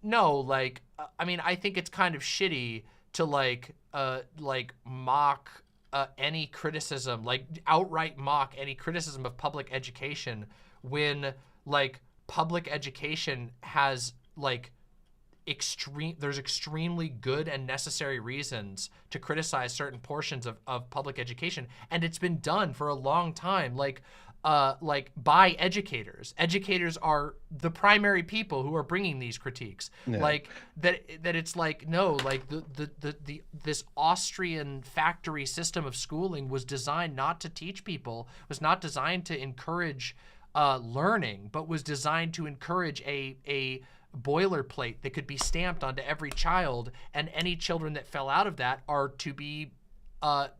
[SPEAKER 3] no, like, I mean, I think it's kind of shitty to like mock any criticism, like outright mock any criticism of public education when like public education has like there's extremely good and necessary reasons to criticize certain portions of public education, and it's been done for a long time, like by educators. Educators are the primary people who are bringing these critiques. Yeah. Like that it's like, no, like this Austrian factory system of schooling was designed not to teach people, was not designed to encourage learning, but was designed to encourage a boilerplate that could be stamped onto every child, and any children that fell out of that are to be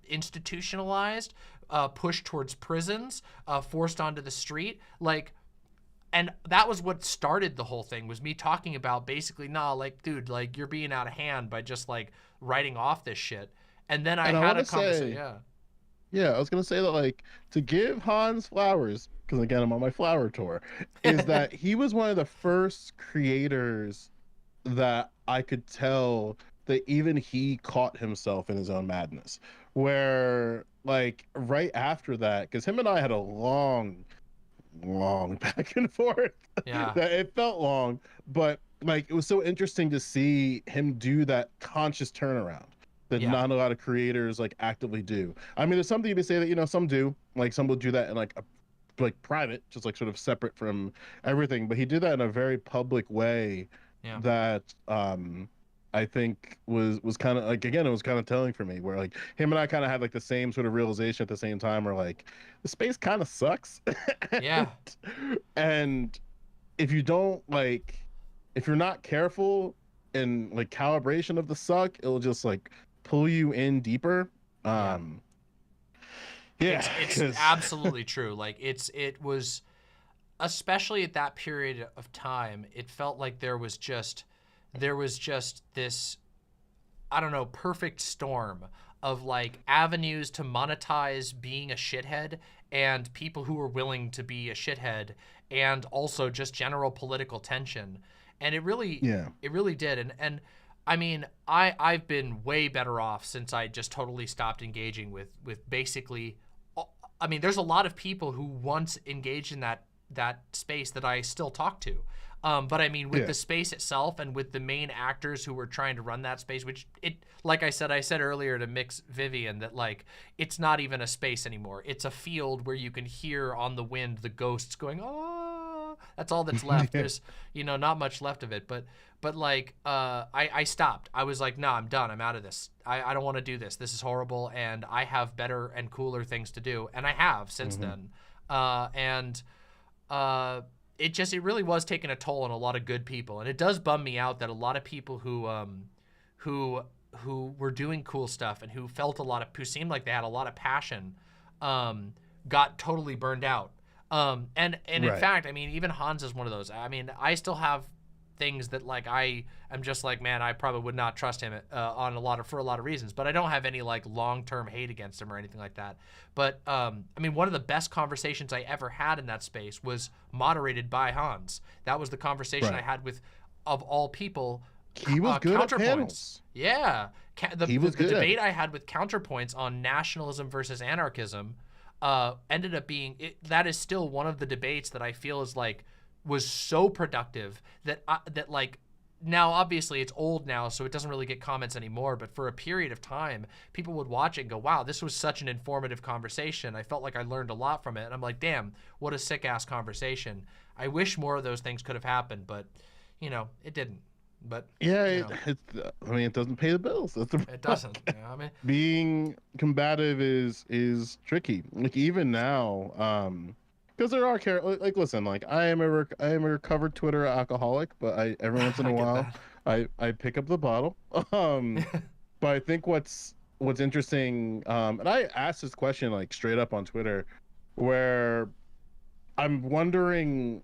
[SPEAKER 3] institutionalized, pushed towards prisons, forced onto the street, like, and that was what started the whole thing, was me talking about basically, nah, like, dude, like, you're being out of hand by just like writing off this shit. And then I had a conversation.
[SPEAKER 12] Yeah, I was gonna say that, like, to give Hans flowers, because again I'm on my flower tour, is that he was one of the first creators that I could tell that even he caught himself in his own madness. Where, like, right after that, because him and I had a long back and forth.
[SPEAKER 3] Yeah.
[SPEAKER 12] That it felt long, but like it was so interesting to see him do that conscious turnaround that not a lot of creators like actively do. I mean, there's something to say that, you know, some do, like some will do that in like private, just like sort of separate from everything, but he did that in a very public way that I think was kind of like, again, it was kind of telling for me, where like him and I kind of had like the same sort of realization at the same time, where like the space kind of sucks. And if you don't like, if you're not careful in like calibration of the suck, it'll just like pull you in deeper.
[SPEAKER 3] It's absolutely true. Like it was, especially at that period of time, it felt like there was just this, I don't know, perfect storm of like avenues to monetize being a shithead, and people who were willing to be a shithead, and also just general political tension. And it really did. And I mean, I've been way better off since I just totally stopped engaging with basically, I mean, there's a lot of people who once engaged in that space that I still talk to. But I mean, with the space itself and with the main actors who were trying to run that space, which like I said earlier to Mix Vivian, that like, it's not even a space anymore. It's a field where you can hear on the wind the ghosts going, oh, that's all that's left. There's, you know, not much left of it. But like, I stopped. I was like, nah, I'm done. I'm out of this. I don't want to do this. This is horrible. And I have better and cooler things to do. And I have since then. It really was taking a toll on a lot of good people, and it does bum me out that a lot of people who were doing cool stuff and who seemed like they had a lot of passion, got totally burned out. And in fact, I mean, even Hans is one of those. I mean, I still have things that like I am just like, man, I probably would not trust him for a lot of reasons, but I don't have any like long-term hate against him or anything like that. But I mean, one of the best conversations I ever had in that space was moderated by Hans. That was the conversation I had with, of all people,
[SPEAKER 12] he was good at
[SPEAKER 3] Counterpoints.
[SPEAKER 12] panels.
[SPEAKER 3] Yeah, the
[SPEAKER 12] was good at
[SPEAKER 3] debate
[SPEAKER 12] it.
[SPEAKER 3] I had with Counterpoints on nationalism versus anarchism ended up being that is still one of the debates that I feel is like was so productive that that like now obviously it's old now, so it doesn't really get comments anymore, but for a period of time people would watch it and go, wow, this was such an informative conversation. I felt like I learned a lot from it, and I'm like, damn, what a sick ass conversation. I wish more of those things could have happened, but you know, it didn't. But
[SPEAKER 12] Yeah,
[SPEAKER 3] you know,
[SPEAKER 12] I mean, it doesn't pay the bills. That's the
[SPEAKER 3] it doesn't. You know, I mean,
[SPEAKER 12] being combative is tricky. Like even now, because there are like listen, like I am a recovered Twitter alcoholic, but I every once in a while I pick up the bottle. But I think what's interesting, and I asked this question like straight up on Twitter, where I'm wondering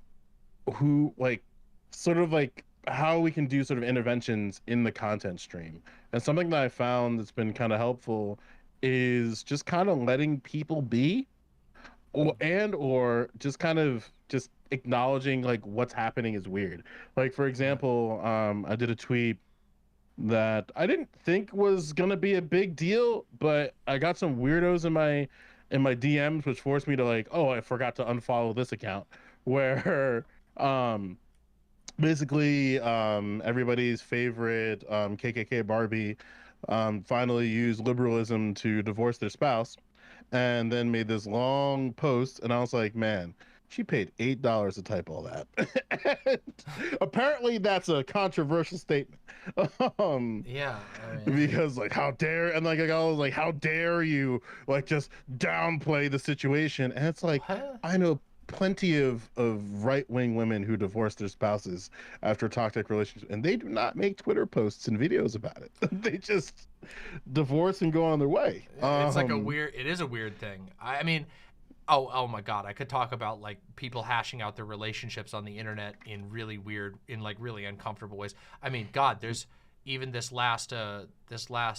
[SPEAKER 12] who like sort of like how we can do sort of interventions in the content stream. And something that I found that's been kind of helpful is just kind of letting people be, or just kind of just acknowledging like what's happening is weird. Like for example, I did a tweet that I didn't think was gonna be a big deal, but I got some weirdos in my DMs, which forced me to like, oh, I forgot to unfollow this account, where basically everybody's favorite KKK Barbie finally used liberalism to divorce their spouse, and then made this long post, and I was like, man, she paid $8 to type all that. And apparently that's a controversial statement.
[SPEAKER 3] yeah, I mean,
[SPEAKER 12] Because like how dare, and like I was like, how dare you like just downplay the situation? And it's like,
[SPEAKER 3] what?
[SPEAKER 12] I know plenty of right-wing women who divorce their spouses after toxic relationships, and they do not make Twitter posts and videos about it. They just divorce and go on their way.
[SPEAKER 3] It's like it is a weird thing. I mean, oh my God, I could talk about like people hashing out their relationships on the internet in really weird, in like really uncomfortable ways. I mean, God, there's even this last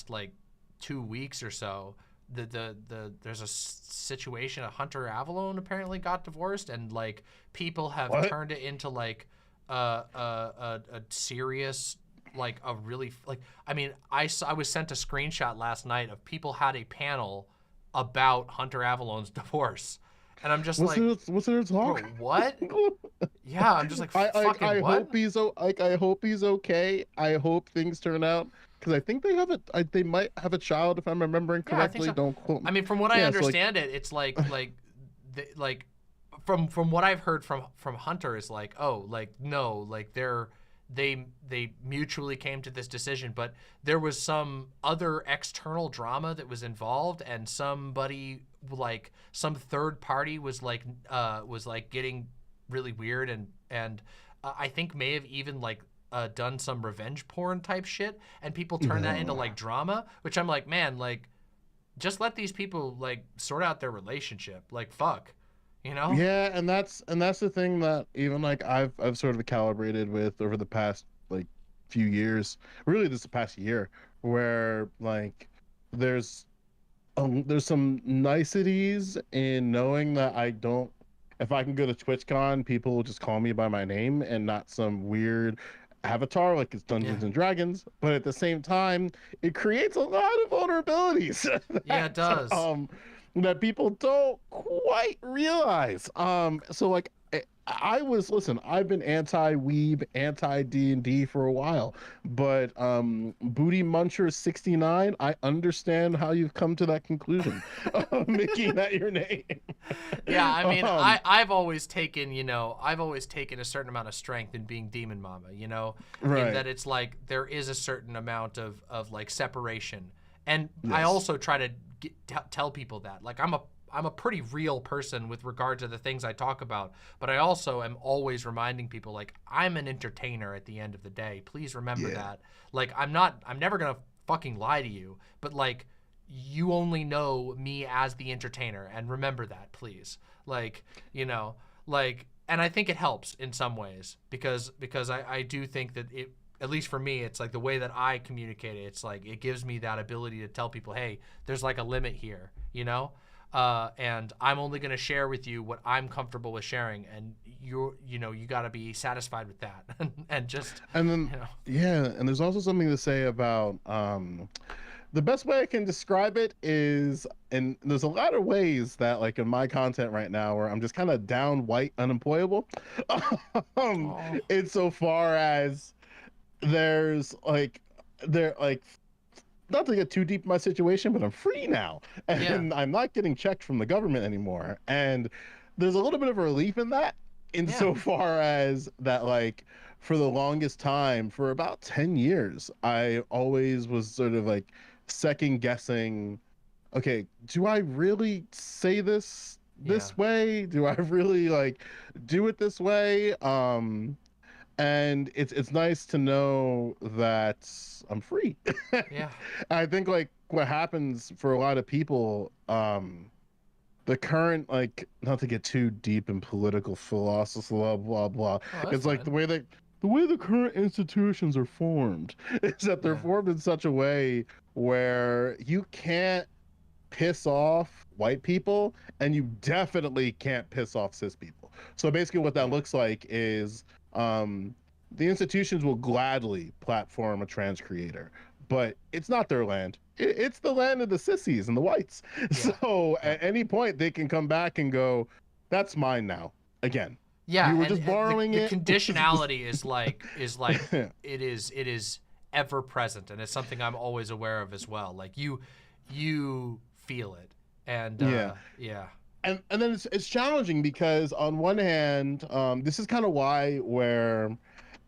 [SPEAKER 3] like 2 weeks or so, there's a situation, Hunter Avalon apparently got divorced, and like people have turned it into like a serious, like a really, like, I mean, I was sent a screenshot last night of people had a panel about Hunter Avalon's divorce, and I'm just what's
[SPEAKER 12] there talk?
[SPEAKER 3] Bro, what? Yeah, I'm just like, fucking
[SPEAKER 12] I
[SPEAKER 3] what?
[SPEAKER 12] I hope he's okay. I hope things turn out, because I think they might have a child, if I'm remembering correctly.
[SPEAKER 3] Yeah, I think so.
[SPEAKER 12] Don't quote me.
[SPEAKER 3] I mean, from what I understand, it's like from what I've heard from Hunter is like, oh, like no, like they mutually came to this decision, but there was some other external drama that was involved, and somebody, like some third party was like getting really weird, and I think may have even like done some revenge porn type shit, and people turn that into like drama, which I'm like, man, like just let these people like sort out their relationship, like fuck, you know?
[SPEAKER 12] Yeah, and that's the thing that even like I've sort of calibrated with over the past like few years, really this past year, where like there's some niceties in knowing that I don't, if I can go to TwitchCon, people will just call me by my name and not some weird avatar like it's Dungeons and Dragons. But at the same time, it creates a lot of vulnerabilities.
[SPEAKER 3] Yeah, it does.
[SPEAKER 12] That people don't quite realize. So like I've been anti-weeb, anti-D&D for a while, but Booty Muncher 69, I understand how you've come to that conclusion of making that your name.
[SPEAKER 3] Yeah, I mean, I've always taken a certain amount of strength in being Demon Mama, you know,
[SPEAKER 12] right.
[SPEAKER 3] In that it's like there is a certain amount of like separation, and
[SPEAKER 12] Yes.
[SPEAKER 3] I also try to tell people that like I'm a pretty real person with regard to the things I talk about, but I also am always reminding people like I'm an entertainer at the end of the day. Please remember that. Like I'm never gonna fucking lie to you, but like you only know me as the entertainer, and remember that, please. Like, you know, like and I think it helps in some ways because I do think that it, at least for me, it's like the way that I communicate it, it's like it gives me that ability to tell people, hey, there's like a limit here, you know? And I'm only going to share with you what I'm comfortable with sharing, and you got to be satisfied with that. And just,
[SPEAKER 12] and then yeah, and there's also something to say about the best way I can describe it is, and there's a lot of ways that, like, in my content right now where I'm just kind of down white unemployable, insofar as there's like not to get too deep in my situation, but I'm free now, and I'm not getting checked from the government anymore, and there's a little bit of a relief in that, insofar as that, like, for the longest time, for about 10 years, I always was sort of like second guessing, okay, do I really say this way? Do I really like do it this way? And it's nice to know that I'm free.
[SPEAKER 3] Yeah.
[SPEAKER 12] I think, like, what happens for a lot of people, the current, like, not to get too deep in political philosophy, blah blah blah. It's like the way the current institutions are formed is that they're formed in such a way where you can't piss off white people, and you definitely can't piss off cis people. So basically what that looks like is the institutions will gladly platform a trans creator, but it's not their land. It's the land of the sissies and the whites. So at any point they can come back and go, that's mine now again.
[SPEAKER 3] Yeah,
[SPEAKER 12] you were just borrowing
[SPEAKER 3] the
[SPEAKER 12] it.
[SPEAKER 3] Conditionality is like it is ever present, and it's something I'm always aware of as well. Like you feel it, and yeah.
[SPEAKER 12] And then it's challenging because on one hand, this is kind of why where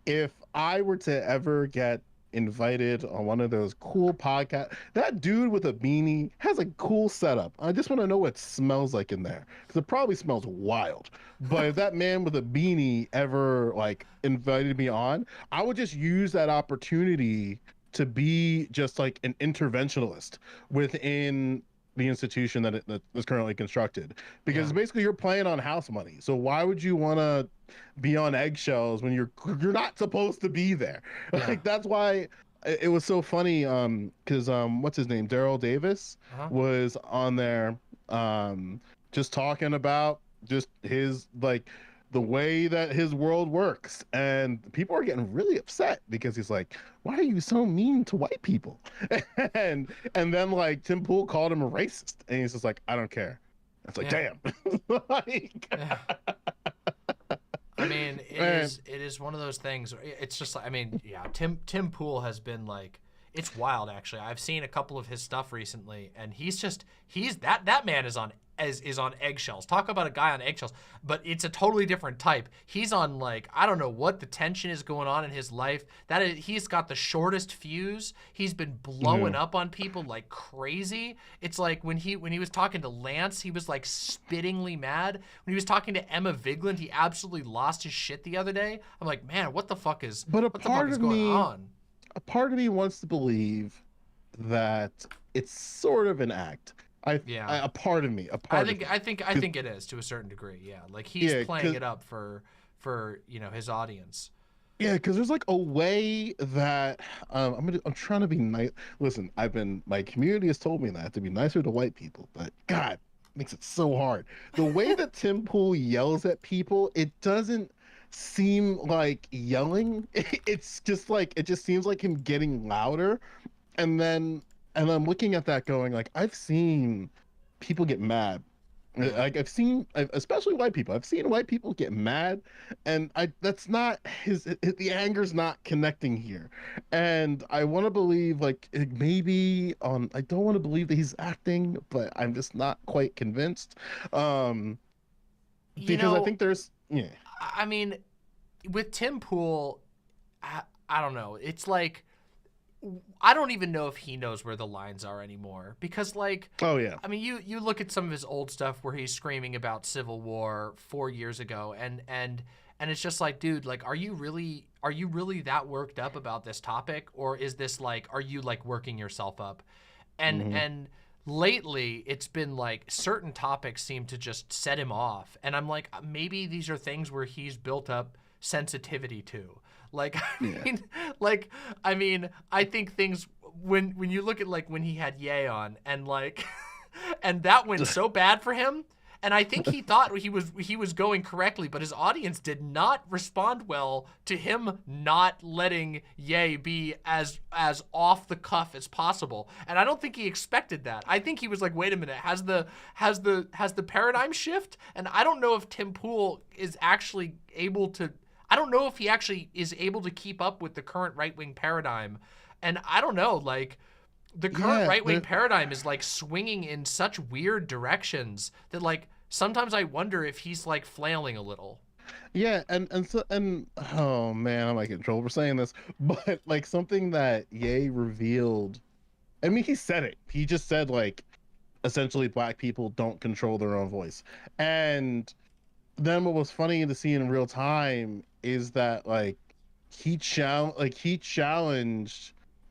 [SPEAKER 12] if I were to ever get invited on one of those cool podcasts, that dude with a beanie has a cool setup. I just want to know what it smells like in there, because it probably smells wild. But if that man with a beanie ever, like, invited me on, I would just use that opportunity to be just like an interventionalist within the institution that is currently constructed, because basically you're playing on house money. So why would you want to be on eggshells when you're not supposed to be there? Like, that's why it was so funny, because what's his name, Daryl Davis, was on there just talking about just his, like, the way that his world works, and people are getting really upset because he's like, why are you so mean to white people? and then, like, Tim Pool called him a racist, and he's just like, I don't care. It's like, damn. Like,
[SPEAKER 3] I mean, it is one of those things. It's just like, I mean, Tim Pool has been like, it's wild actually. I've seen a couple of his stuff recently, and he's that man is on eggshells. Talk about a guy on eggshells, but it's a totally different type. He's on, like, I don't know what the tension is going on in his life. He's got the shortest fuse. He's been blowing up on people like crazy. It's like when he was talking to Lance, he was like spittingly mad. When he was talking to Emma Vigeland, he absolutely lost his shit the other day. I'm like, man, what the fuck is going on?
[SPEAKER 12] A part of me wants to believe that it's sort of an act. I think it is to a certain degree. Yeah, like he's playing it up for his audience. Yeah, because there's like a way that I'm trying to be nice. Listen, my community has told me that to be nicer to white people, but God, it makes it so hard. The way that Tim Pool yells at people, it doesn't seem like yelling. It's just like, it just seems like him getting louder, and I'm looking at that going, like, I've seen people get mad. Like, especially white people. I've seen white people get mad, and that's not the anger's not connecting here. And I want to believe, like, I don't want to believe that he's acting, but I'm just not quite convinced. Because I think there's,
[SPEAKER 3] I mean, with Tim Pool, I don't know. It's like, I don't even know if he knows where the lines are anymore, because, like, I mean, you look at some of his old stuff where he's screaming about Civil War 4 years ago, and it's just like, dude, like, are you really that worked up about this topic, or is this like, are you like working yourself up? And lately it's been like certain topics seem to just set him off, and I'm like, maybe these are things where he's built up sensitivity to. Like, I mean, I think things when you look at like when he had Ye on and like, and that went so bad for him. And I think he thought he was going correctly, but his audience did not respond well to him not letting Ye be as off the cuff as possible. And I don't think he expected that. I think he was like, wait a minute, has the paradigm shift? And I don't know if Tim Pool is actually able to. I don't know if he actually is able to keep up with the current right-wing paradigm. And I don't know, like, the current right-wing paradigm is like swinging in such weird directions that like sometimes I wonder if he's like flailing a little.
[SPEAKER 12] Yeah, and oh man, I'm like in trouble for saying this, but like something that Ye revealed. I mean, he said it. He just said like, essentially, black people don't control their own voice. And then what was funny to see in real time is that like he challenged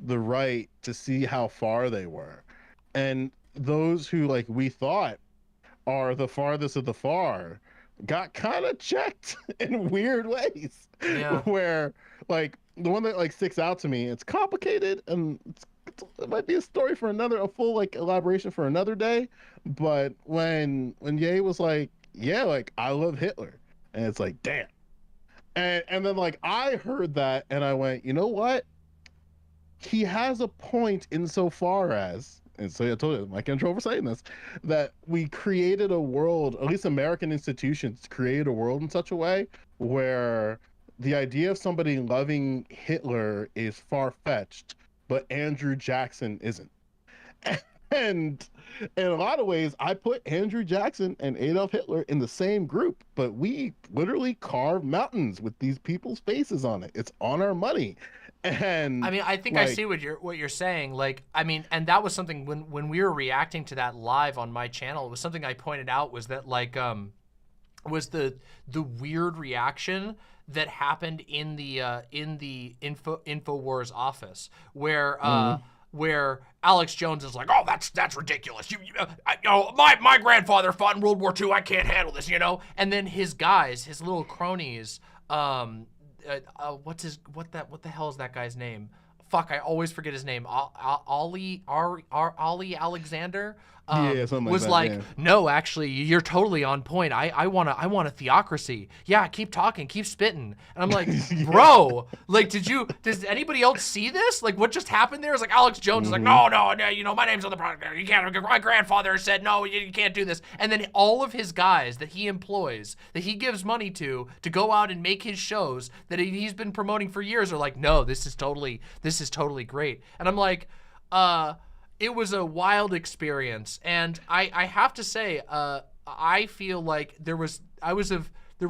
[SPEAKER 12] the right to see how far they were, and those who like we thought are the farthest of the far got kind of checked in weird ways.
[SPEAKER 3] Yeah.
[SPEAKER 12] Where like the one that like sticks out to me, it's complicated and it might be a story for a full like elaboration for another day. But when Ye was like, yeah, like I love Hitler, and it's like, damn. And then like I heard that and I went, you know what? He has a point insofar as, and so I told you, I can't for saying this, that we created a world, at least American institutions created a world in such a way where the idea of somebody loving Hitler is far-fetched, but Andrew Jackson isn't. And in a lot of ways, I put Andrew Jackson and Adolf Hitler in the same group, but we literally carve mountains with these people's faces on it. It's on our money. And
[SPEAKER 3] I mean, I think like, I see what you're saying. Like, I mean, and that was something when we were reacting to that live on my channel, it was something I pointed out was that like was the weird reaction that happened in the InfoWars office where Alex Jones is like, oh, that's ridiculous. You know, my grandfather fought in World War II. I can't handle this, you know. And then his guys, his little cronies, what the hell is that guy's name? Fuck, I always forget his name. Ollie Alexander.
[SPEAKER 12] Something
[SPEAKER 3] was
[SPEAKER 12] like,
[SPEAKER 3] that, no, actually, you're totally on point. I want a theocracy. Yeah, keep talking, keep spitting. And I'm like, bro, like, does anybody else see this? Like, what just happened there is like Alex Jones is like, no, you know, my name's on the product. You can't. My grandfather said no, you can't do this. And then all of his guys that he employs, that he gives money to go out and make his shows that he's been promoting for years are like, no, this is totally great. And I'm like, it was a wild experience, and I have to say, I feel like there were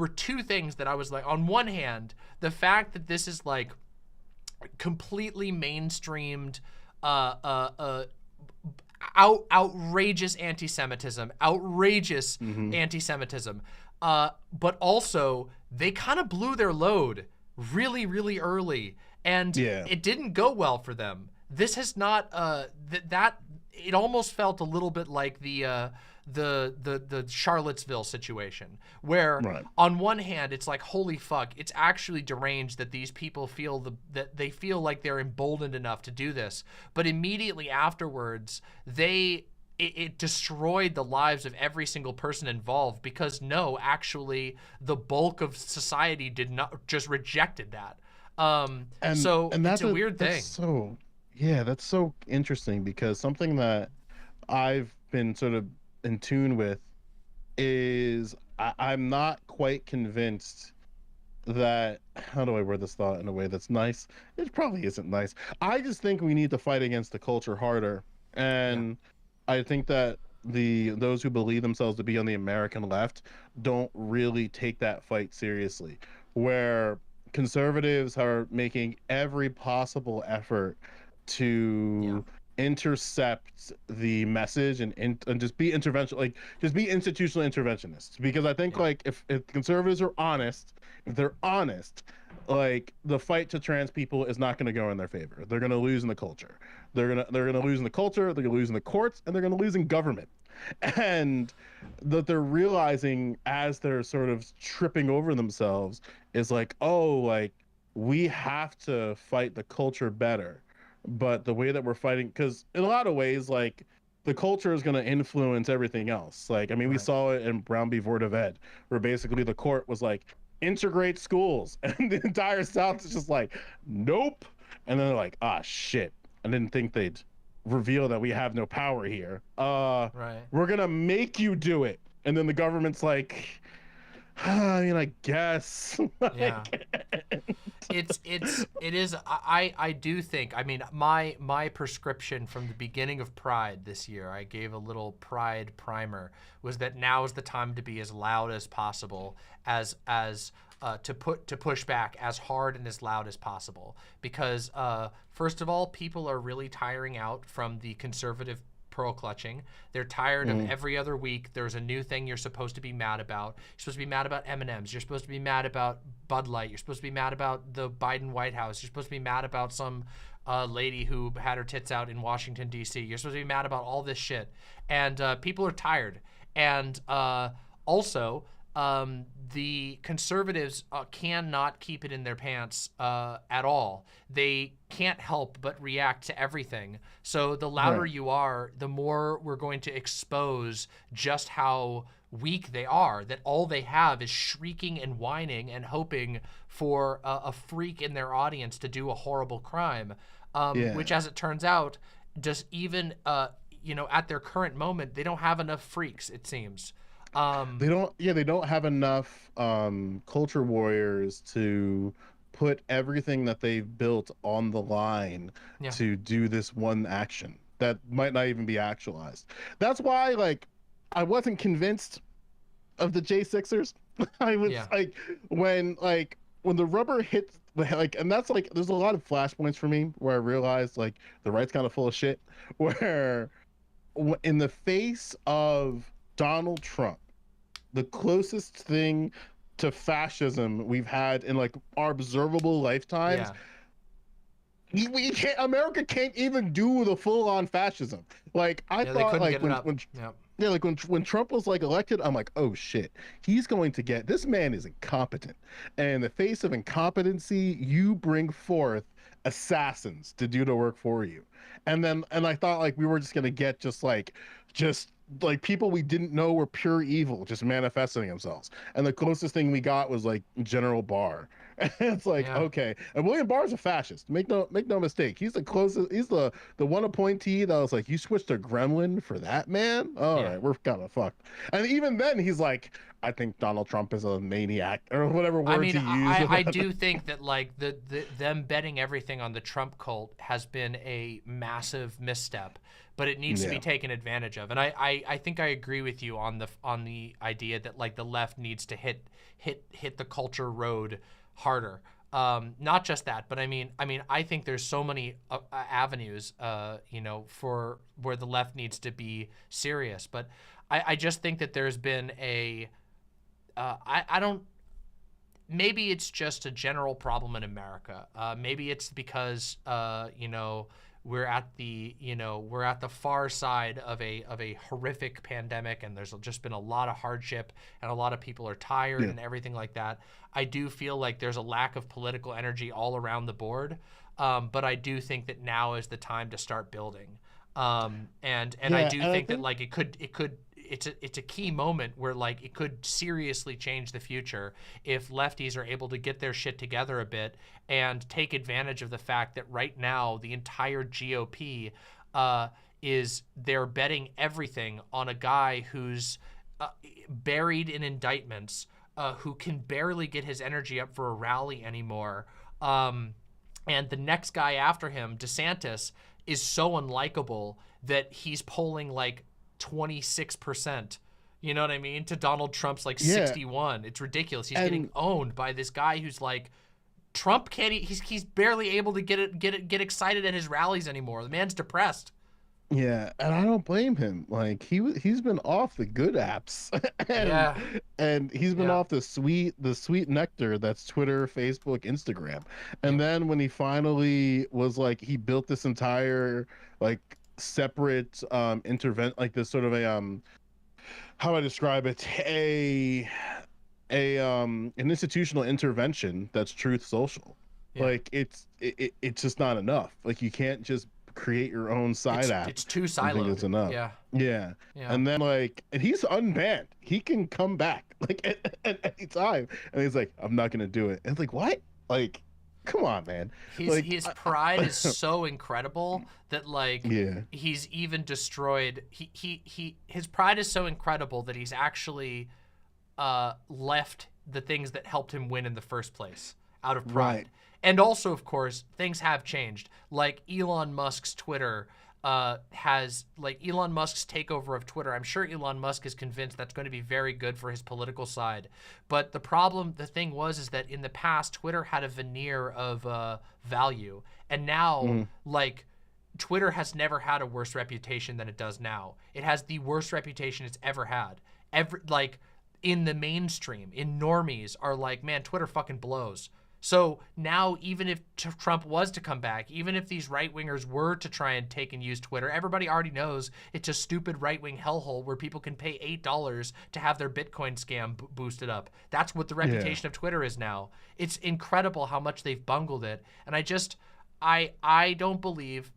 [SPEAKER 3] two things that I was like, on one hand, the fact that this is like completely mainstreamed, outrageous anti-Semitism, but also they kind of blew their load really, really early, and it didn't go well for them. This has not that it almost felt a little bit like the Charlottesville situation, where on one hand it's like, holy fuck, it's actually deranged that these people feel that they feel like they're emboldened enough to do this, but immediately afterwards it destroyed the lives of every single person involved, because no, actually the bulk of society did not, just rejected that. And it's a weird thing.
[SPEAKER 12] That's so interesting, because something that I've been sort of in tune with is I'm not quite convinced that, how do I word this thought in a way that's nice? It probably isn't nice. I just think we need to fight against the culture harder. And I think that those who believe themselves to be on the American left don't really take that fight seriously, where conservatives are making every possible effort to intercept the message and just be intervention, like just be institutional interventionists. Because I think like if conservatives are honest, if they're honest, like the fight to trans people is not going to go in their favor. They're going to lose in the culture. They're gonna lose in the culture. They're gonna lose in the courts, and they're gonna lose in government. And that they're realizing as they're sort of tripping over themselves is like, oh, like we have to fight the culture better. But the way that we're fighting, because in a lot of ways, like the culture is going to influence everything else. Like, I mean, we saw it in Brown v. Board of Ed, where basically the court was like, integrate schools, and the entire South is just like, nope. And then they're like, ah, shit. I didn't think they'd reveal that we have no power here. We're gonna make you do it. And then the government's like, I mean, I guess.
[SPEAKER 3] Yeah. It is. I do think. I mean, my prescription from the beginning of Pride this year, I gave a little Pride primer, was that now is the time to be as loud as possible, to push back as hard and as loud as possible, because first of all, people are really tiring out from the conservative pearl clutching. They're tired of every other week there's a new thing you're supposed to be mad about. You're supposed to be mad about M&Ms. You're supposed to be mad about Bud Light. You're supposed to be mad about the Biden White House. You're supposed to be mad about some lady who had her tits out in Washington, D.C. You're supposed to be mad about all this shit. And people are tired. And also, the conservatives cannot keep it in their pants at all. They can't help but react to everything. So the louder you are, the more we're going to expose just how weak they are, that all they have is shrieking and whining and hoping for a freak in their audience to do a horrible crime, which, as it turns out, just even, at their current moment, they don't have enough freaks, it seems.
[SPEAKER 12] They don't have enough culture warriors to put everything that they've built on the line to do this one action that might not even be actualized. That's why, like, I wasn't convinced of the J6ers. I was like, when the rubber hits, like, and that's like, there's a lot of flashpoints for me where I realized like the right's kind of full of shit. Where in the face of Donald Trump, the closest thing to fascism we've had in like our observable lifetimes, we can't. America can't even do the full-on fascism. Like I thought, like when Trump was like elected, I'm like, oh shit, he's going to get. This man is incompetent, and in the face of incompetency, you bring forth assassins to do the work for you. And I thought like we were just gonna get just like people we didn't know were pure evil just manifesting themselves. And the closest thing we got was like General Barr. And it's like, okay. And William Barr's a fascist. Make no mistake. He's the closest, he's the one appointee that was like, you switched to Gremlin for that, man? All right, we're kind of fucked. And even then he's like, I think Donald Trump is a maniac, or whatever word to use.
[SPEAKER 3] I do think that like them betting everything on the Trump cult has been a massive misstep, but it needs to be taken advantage of. And I think I agree with you on the idea that like the left needs to hit the culture road harder. Not just that, but I mean, I think there's so many avenues, for where the left needs to be serious. But I just think that there's been maybe it's just a general problem in America. Maybe it's because, we're at the far side of a horrific pandemic, and there's just been a lot of hardship, and a lot of people are tired and everything like that. I do feel like there's a lack of political energy all around the board, but I do think that now is the time to start building. And I do think that like it's a key moment where like it could seriously change the future if lefties are able to get their shit together a bit and take advantage of the fact that right now the entire GOP they're betting everything on a guy who's buried in indictments, who can barely get his energy up for a rally anymore. And the next guy after him, DeSantis, is so unlikable that he's polling like 26%, you know what I mean, to Donald Trump's like 61. It's ridiculous. He's getting owned by this guy who's like, Trump can't. He's barely able to get excited at his rallies anymore. The man's depressed.
[SPEAKER 12] Yeah, and I don't blame him. Like he's been off the good apps, and
[SPEAKER 3] Yeah.
[SPEAKER 12] and he's been
[SPEAKER 3] Yeah.
[SPEAKER 12] off the sweet nectar that's Twitter, Facebook, Instagram. And
[SPEAKER 3] Yep.
[SPEAKER 12] then when he finally was like, he built this entire like separate intervent, like this sort of a how do I describe it, an institutional intervention that's Truth Social.
[SPEAKER 3] Yeah.
[SPEAKER 12] Like it's just not enough. Like you can't just create your own side app.
[SPEAKER 3] It's too
[SPEAKER 12] I think
[SPEAKER 3] siloed.
[SPEAKER 12] it's enough.
[SPEAKER 3] Yeah.
[SPEAKER 12] Yeah.
[SPEAKER 3] Yeah.
[SPEAKER 12] And then and he's unbanned. He can come back like at any time. And he's like, I'm not gonna do it. And it's like, what? Like, come on, man.
[SPEAKER 3] His pride is so incredible that
[SPEAKER 12] Yeah.
[SPEAKER 3] he's even destroyed. His pride is so incredible that he's actually left the things that helped him win in the first place out of pride.
[SPEAKER 12] Right.
[SPEAKER 3] And also, of course, things have changed. Like Elon Musk's Twitter Elon Musk's takeover of Twitter. I'm sure Elon Musk is convinced that's going to be very good for his political side. But the thing is that in the past, Twitter had a veneer of value. And now, Twitter has never had a worse reputation than it does now. It has the worst reputation it's ever had. In the mainstream, in normies are like, man, Twitter fucking blows. So now, even if Trump was to come back, even if these right-wingers were to try and take and use Twitter, everybody already knows it's a stupid right-wing hellhole where people can pay $8 to have their Bitcoin scam boosted up. That's what the reputation of Twitter is now. It's incredible how much they've bungled it. And I don't believe,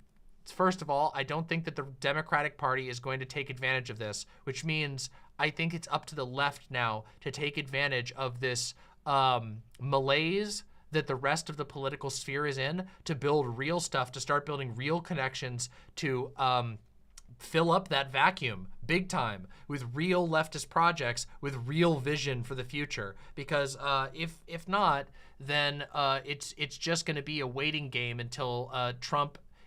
[SPEAKER 3] first of all, I don't think that the Democratic Party is going to take advantage of this, which means I think it's up to the left now to take advantage of this malaise that the rest of the political sphere is in, to build real stuff, to start building real connections, to fill up that vacuum big time with real leftist projects, with real vision for the future. Because if not, then it's just going to be a waiting game until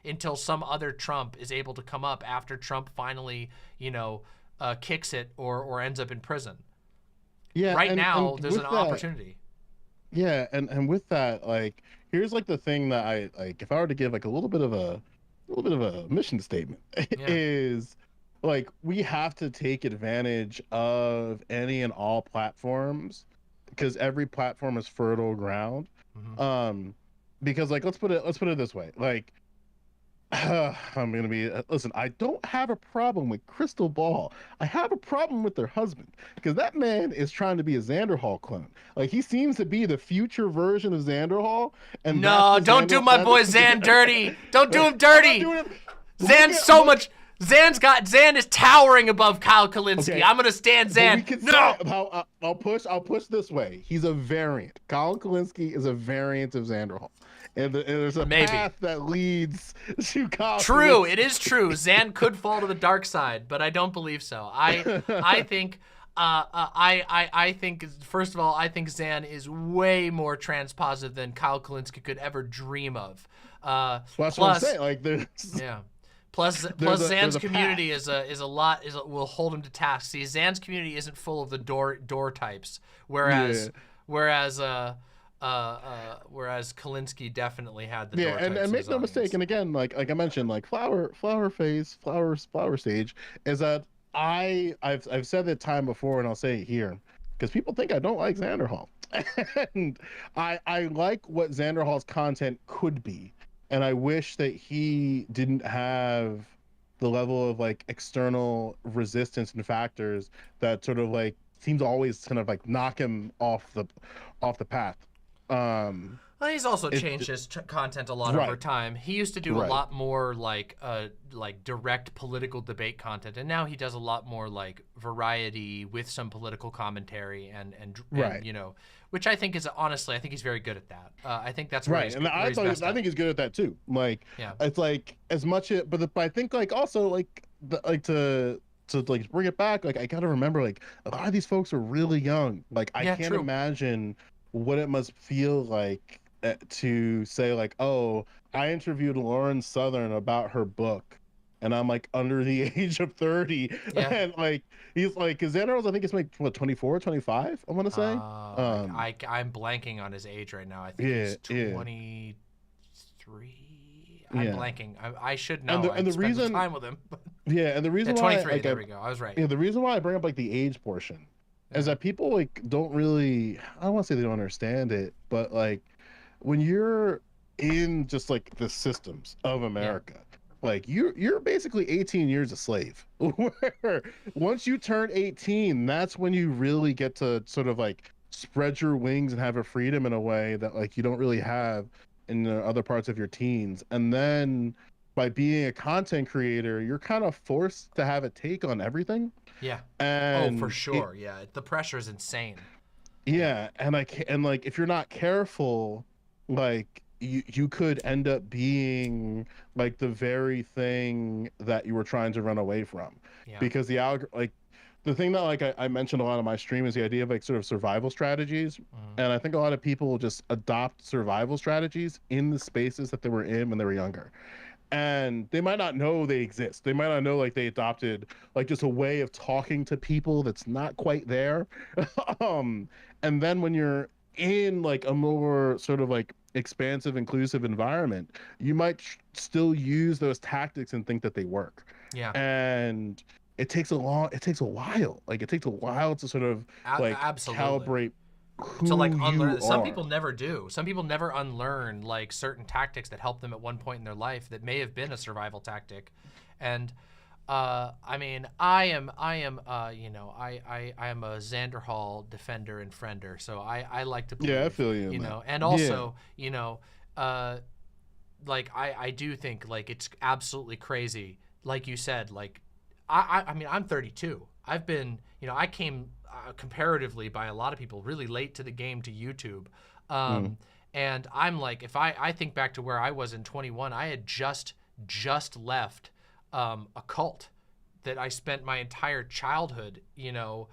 [SPEAKER 3] until some other Trump is able to come up after Trump finally, kicks it or ends up in prison.
[SPEAKER 12] Yeah.
[SPEAKER 3] Right now,
[SPEAKER 12] and
[SPEAKER 3] there's an
[SPEAKER 12] with
[SPEAKER 3] opportunity.
[SPEAKER 12] Yeah, and with that, here's the thing that I if I were to give a little bit of a mission statement, is we have to take advantage of any and all platforms, because every platform is fertile ground. Because let's put it this way, I'm gonna be listen. I don't have a problem with Crystal Ball. I have a problem with their husband, because that man is trying to be a Xander Hall clone. He seems to be the future version of Xander Hall. And
[SPEAKER 3] no, don't do my boy Xan dirty. Don't do him dirty. Xan is towering above Kyle Kalinske.
[SPEAKER 12] Okay.
[SPEAKER 3] I'm gonna stand Xan. No.
[SPEAKER 12] I'll push this way. He's a variant. Kyle Kalinske is a variant of Xander Hall. And there's a path that leads to Kyle.
[SPEAKER 3] True,
[SPEAKER 12] Kalinske.
[SPEAKER 3] it is true. Xan could fall to the dark side, but I don't believe so. I think first of all, I think Xan is way more trans-positive than Kyle Kalinske could ever dream of.
[SPEAKER 12] Well, that's what I'm saying. There's
[SPEAKER 3] Plus Xan's community will hold him to task. See, Xan's community isn't full of the door types, whereas Kalinske definitely had the door types.
[SPEAKER 12] And make no mistake. And again, like I mentioned, flower phase, flower stage is that I've said that time before, and I'll say it here, because people think I don't like Xander Hall, and I like what Xander Hall's content could be. And I wish that he didn't have the level of external resistance and factors that sort of seem to always kind of knock him off the path.
[SPEAKER 3] Well, he's also changed his content a lot over time. He used to do a lot more direct political debate content, and now he does a lot more variety with some political commentary and which I think is honestly, I think he's very good at that. I think that's where
[SPEAKER 12] and I think he's good at that too. It's as much, but I think also to bring it back, I gotta remember a lot of these folks are really young. I can't imagine what it must feel like to say oh, I interviewed Lauren Southern about her book, and I'm under the age of 30, and he's because Xander, I think it's what, 24, 25, I want to say. I'm
[SPEAKER 3] blanking on his age right now. I think he's 23.
[SPEAKER 12] Yeah.
[SPEAKER 3] blanking. I should know.
[SPEAKER 12] And the
[SPEAKER 3] I spent
[SPEAKER 12] reason
[SPEAKER 3] some time with him.
[SPEAKER 12] Yeah, and the reason
[SPEAKER 3] Yeah,
[SPEAKER 12] why
[SPEAKER 3] 23.
[SPEAKER 12] like
[SPEAKER 3] There we go. I was right.
[SPEAKER 12] yeah, the reason why I bring up like the age portion is that people like don't really, I don't want to say they don't understand it, but like when you're in just like the systems of America, like you're basically 18 years a slave. Where once you turn 18, that's when you really get to sort of like spread your wings and have a freedom in a way that like you don't really have in the other parts of your teens. And then by being a content creator, you're kind of forced to have a take on everything.
[SPEAKER 3] Yeah.
[SPEAKER 12] And
[SPEAKER 3] oh, for sure. Yeah. The pressure is insane.
[SPEAKER 12] Yeah, and like if you're not careful, like you could end up being like the very thing that you were trying to run away from.
[SPEAKER 3] Yeah.
[SPEAKER 12] Because like the thing that like I mentioned a lot on my stream is the idea of like sort of survival strategies. And I think a lot of people just adopt survival strategies in the spaces that they were in when they were younger. And they might not know they exist. They might not know like they adopted like just a way of talking to people that's not quite there. And then when you're in like a more sort of like expansive, inclusive environment, you might still use those tactics and think that they work.
[SPEAKER 3] Yeah.
[SPEAKER 12] And it takes a while. Like it takes a while to sort of like
[SPEAKER 3] absolutely.
[SPEAKER 12] calibrate who
[SPEAKER 3] to like
[SPEAKER 12] you
[SPEAKER 3] unlearn. Some
[SPEAKER 12] are.
[SPEAKER 3] people never do. Some people never unlearn like certain tactics that helped them at one point in their life that may have been a survival tactic. And I mean, I am you know, I am a Xander Hall defender and friender, so I like to believe,
[SPEAKER 12] Yeah, I feel you, man.
[SPEAKER 3] know, and also, you know, like I do think like it's absolutely crazy, like you said, like I mean, I'm 32. I've been, you know, I came comparatively by a lot of people really late to the game to YouTube. And I'm like, if I think back to where I was in 21, I had just left a cult that I spent my entire childhood, you know,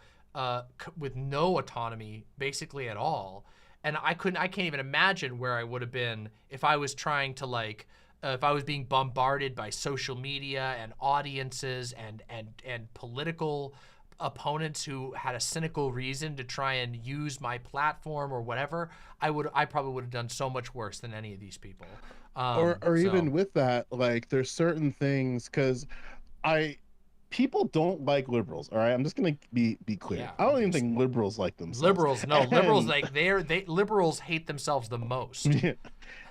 [SPEAKER 3] with no autonomy basically at all. And I can't even imagine where I would have been if I was trying to like, if I was being bombarded by social media and audiences and political opponents who had a cynical reason to try and use my platform or whatever. I probably would have done so much worse than any of these people.
[SPEAKER 12] Or even with that, like there's certain things, because people don't like liberals. All right, I'm just gonna be clear.
[SPEAKER 3] Yeah,
[SPEAKER 12] I don't even think liberals like themselves.
[SPEAKER 3] Liberals, no, liberals like liberals hate themselves the most.
[SPEAKER 12] Yeah.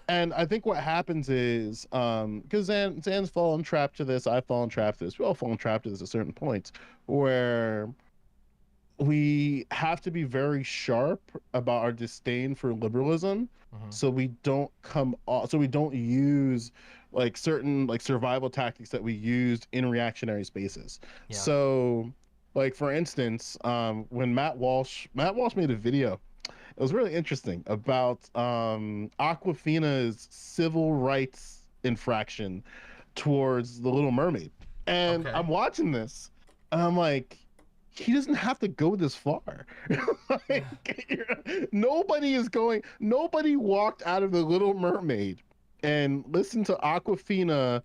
[SPEAKER 12] And I think what happens is, because Zan's fallen trapped to this, I've fallen trapped to this, we all fallen trapped to this at certain points, where we have to be very sharp about our disdain for liberalism, so we don't use like certain like survival tactics that we used in reactionary spaces.
[SPEAKER 3] Yeah.
[SPEAKER 12] So, like for instance, when Matt Walsh made a video. It was really interesting about Aquafina's civil rights infraction towards The Little Mermaid. And I'm watching this, and I'm like, he doesn't have to go this far. Nobody walked out of The Little Mermaid and listened to Aquafina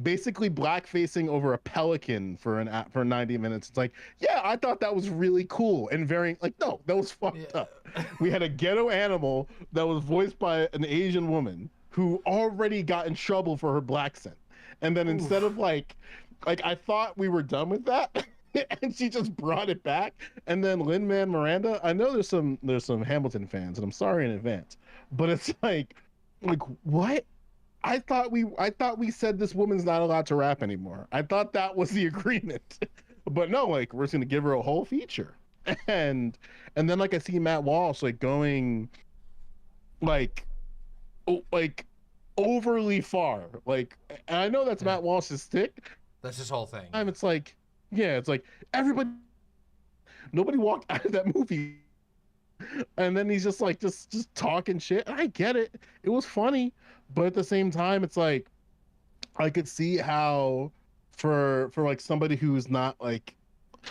[SPEAKER 12] basically blackfacing over a pelican for 90 minutes. It's like, yeah, I thought that was really cool and very like, no, that was fucked up. We had a ghetto animal that was voiced by an Asian woman who already got in trouble for her black scent, and then instead of like I thought we were done with that. And she just brought it back. And then Lin-Man Miranda, I know there's some Hamilton fans, and I'm sorry in advance, but it's like what? I thought we said this woman's not allowed to rap anymore. I thought that was the agreement. But no, like we're just gonna give her a whole feature. And then like I see Matt Walsh like going like overly far. Like, and I know that's Matt Walsh's stick.
[SPEAKER 3] That's his whole thing.
[SPEAKER 12] It's like, yeah, it's like nobody walked out of that movie. And then he's just like just talking shit. And I get it. It was funny, but at the same time, it's like I could see how for like somebody who's not like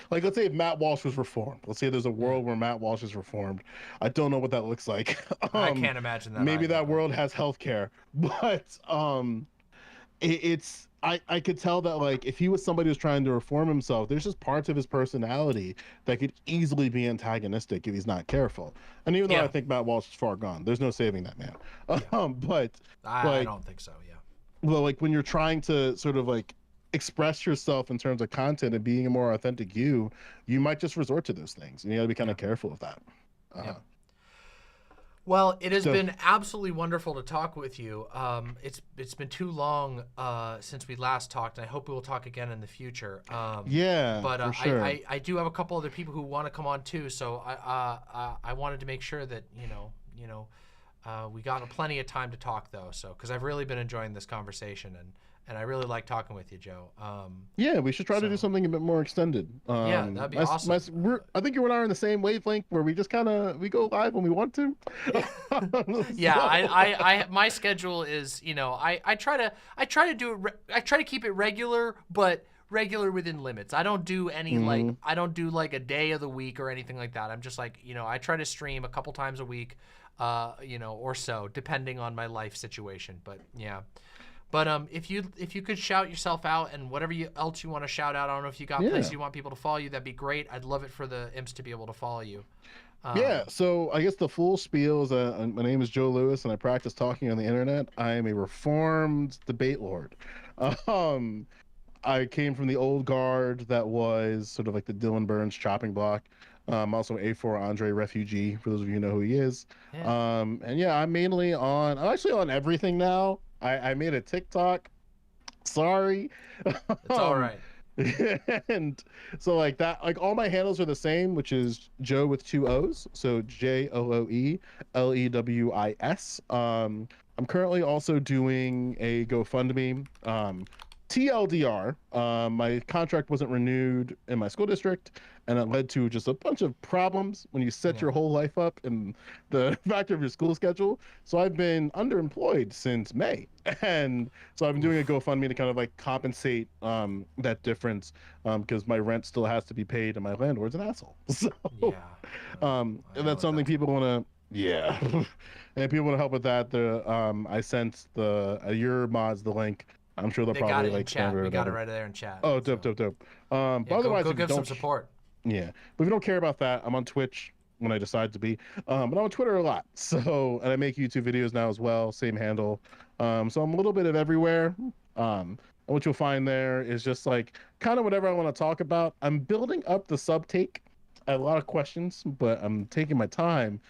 [SPEAKER 12] let's say if Matt Walsh was reformed. Let's say there's a world where Matt Walsh is reformed. I don't know what that looks like.
[SPEAKER 3] I can't imagine that.
[SPEAKER 12] Maybe
[SPEAKER 3] either.
[SPEAKER 12] that world has healthcare, but I could tell that like if he was somebody who's trying to reform himself, there's just parts of his personality that could easily be antagonistic if he's not careful. And even though I think Matt Walsh is far gone, there's no saving that man.
[SPEAKER 3] Yeah.
[SPEAKER 12] But
[SPEAKER 3] I don't think so. Yeah.
[SPEAKER 12] well, like when you're trying to sort of like express yourself in terms of content and being a more authentic you might just resort to those things, and you got to be kind of careful of that.
[SPEAKER 3] Yeah. Well, it has
[SPEAKER 12] So-
[SPEAKER 3] been absolutely wonderful to talk with you. It's been too long since we last talked, and I hope we will talk again in the future.
[SPEAKER 12] Yeah,
[SPEAKER 3] but
[SPEAKER 12] for sure.
[SPEAKER 3] I do have a couple other people who want to come on too, so I wanted to make sure that we got plenty of time to talk though, so because I've really been enjoying this conversation and I really like talking with you, Joe.
[SPEAKER 12] Yeah, we should try to do something a bit more extended.
[SPEAKER 3] Yeah, that'd be awesome.
[SPEAKER 12] I think you and I are in the same wavelength where we just we go live when we want to.
[SPEAKER 3] Yeah, I my schedule is, I try to do it. I try to keep it regular, but regular within limits. I don't do any I don't do like a day of the week or anything like that. I'm just like, I try to stream a couple times a week, or so, depending on my life situation. But yeah. But if you could shout yourself out and whatever else you want to shout out, I don't know if you got places you want people to follow you, that'd be great. I'd love it for the imps to be able to follow you.
[SPEAKER 12] Yeah, so I guess the full spiel is my name is Joe Lewis, and I practice talking on the internet. I am a reformed debate lord. I came from the old guard that was sort of like the Dylan Burns chopping block. I'm also an A4 Andre refugee, for those of you who know who he is.
[SPEAKER 3] Yeah.
[SPEAKER 12] And yeah, I'm actually on everything now. I made a TikTok. Sorry.
[SPEAKER 3] It's all right.
[SPEAKER 12] And so like that, like all my handles are the same, which is Joe with 2 O's. So JOOELEWIS. I'm currently also doing a GoFundMe. TLDR, my contract wasn't renewed in my school district, and it led to just a bunch of problems when you set your whole life up in the factor of your school schedule. So I've been underemployed since May, and so I've been doing a GoFundMe to kind of like compensate that difference, because my rent still has to be paid and my landlord's an asshole. So and that's something people want to. Yeah, and people want to help with that. I sent your mods the link. I'm sure they'll
[SPEAKER 3] They
[SPEAKER 12] probably
[SPEAKER 3] got it in
[SPEAKER 12] like
[SPEAKER 3] chat. We got it right there in chat.
[SPEAKER 12] Oh, dope. But otherwise,
[SPEAKER 3] go
[SPEAKER 12] if you
[SPEAKER 3] give some
[SPEAKER 12] don't-
[SPEAKER 3] support.
[SPEAKER 12] Yeah, but if you don't care about that, I'm on Twitch when I decide to be. But I'm on Twitter a lot. So, and I make YouTube videos now as well, same handle. So I'm a little bit of everywhere. And what you'll find there is just like kind of whatever I want to talk about. I'm building up the subtake. I have a lot of questions, but I'm taking my time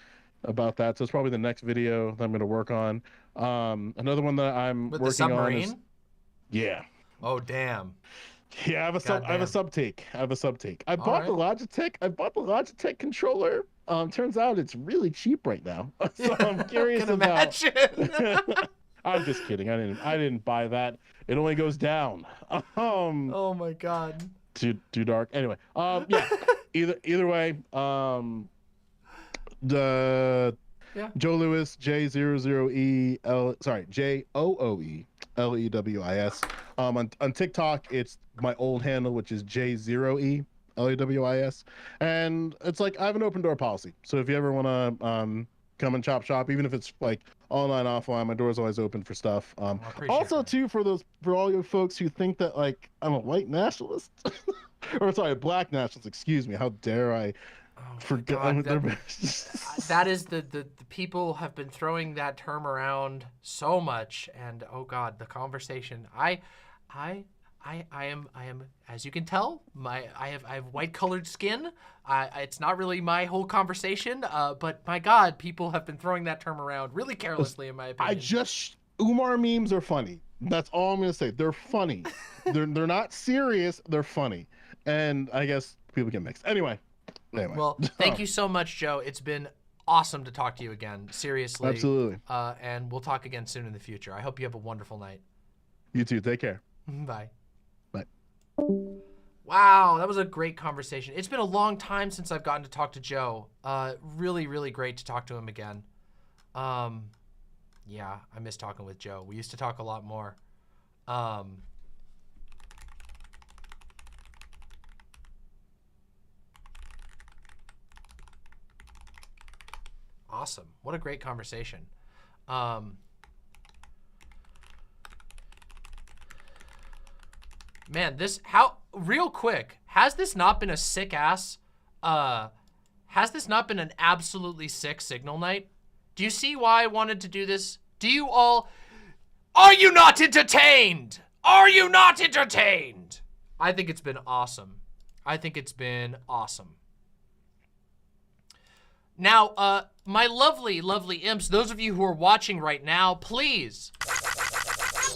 [SPEAKER 12] about that. So it's probably the next video that I'm going to work on. Another one that I'm
[SPEAKER 3] With
[SPEAKER 12] working
[SPEAKER 3] the submarine?
[SPEAKER 12] on is yeah.
[SPEAKER 3] Oh damn.
[SPEAKER 12] Yeah, I have a subtake. I bought the Logitech controller. Turns out it's really cheap right now. So I'm curious
[SPEAKER 3] Can
[SPEAKER 12] about.
[SPEAKER 3] imagine.
[SPEAKER 12] I'm just kidding. I didn't buy that. It only goes down.
[SPEAKER 3] Oh my god.
[SPEAKER 12] Too dark. Anyway. Yeah. Either way. The Joe Lewis JOOELEWIS. On TikTok, it's my old handle, which is J0ELEWIS, and it's like I have an open door policy. So if you ever want to come and chop shop, even if it's like online, offline, my door's always open for stuff. Also, too, for all you folks who think that like I'm a white nationalist, or sorry, a black nationalist. Excuse me. How dare I?
[SPEAKER 3] God, that is the people have been throwing that term around so much, and oh god, the conversation. I am, as you can tell, I have white colored skin. It's not really my whole conversation, but my god, people have been throwing that term around really carelessly, in my opinion.
[SPEAKER 12] Umar memes are funny. That's all I'm gonna say. They're funny. they're not serious. They're funny, and I guess people get mixed. Anyway.
[SPEAKER 3] Well, thank you so much, Joe. It's been awesome to talk to you again. Seriously.
[SPEAKER 12] Absolutely.
[SPEAKER 3] And we'll talk again soon in the future. I hope you have a wonderful night.
[SPEAKER 12] You too. Take care.
[SPEAKER 3] Bye.
[SPEAKER 12] Bye.
[SPEAKER 3] Wow, that was a great conversation. It's been a long time since I've gotten to talk to Joe. Really, really great to talk to him again. Yeah, I miss talking with Joe. We used to talk a lot more. Awesome. What a great conversation. Man, real quick, has this not been a sick ass, has this not been an absolutely sick signal night? Do you see why I wanted to do this? Do you all, Are you not entertained? Are you not entertained? I think it's been awesome. I think it's been awesome. Now, my lovely, lovely imps, those of you who are watching right now, please,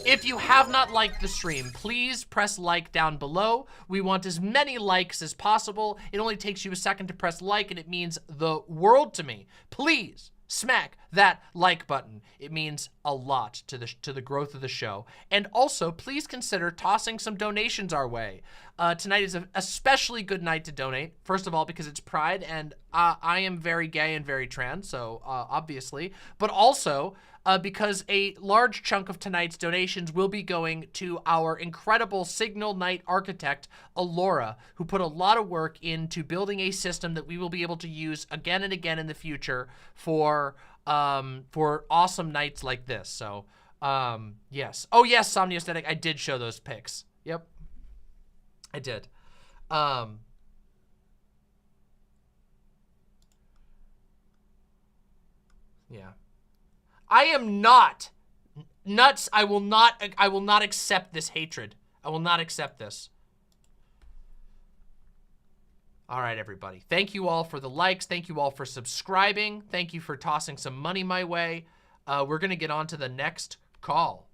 [SPEAKER 3] if you have not liked the stream, please press like down below. We want as many likes as possible. It only takes you a second to press like, and it means the world to me. Please smack that like button. It means a lot to the growth of the show. And also, please consider tossing some donations our way. Tonight is an especially good night to donate. First of all, because it's Pride, and I am very gay and very trans, so obviously. But also, because a large chunk of tonight's donations will be going to our incredible Signal Night architect, Alora, who put a lot of work into building a system that we will be able to use again and again in the future for awesome nights like this. So, yes. Oh, yes, Somniaesthetic, I did show those pics. Yep, I did. Yeah. I am not nuts. I will not accept this hatred. I will not accept this. All right, everybody. Thank you all for the likes. Thank you all for subscribing. Thank you for tossing some money my way. We're going to get on to the next call.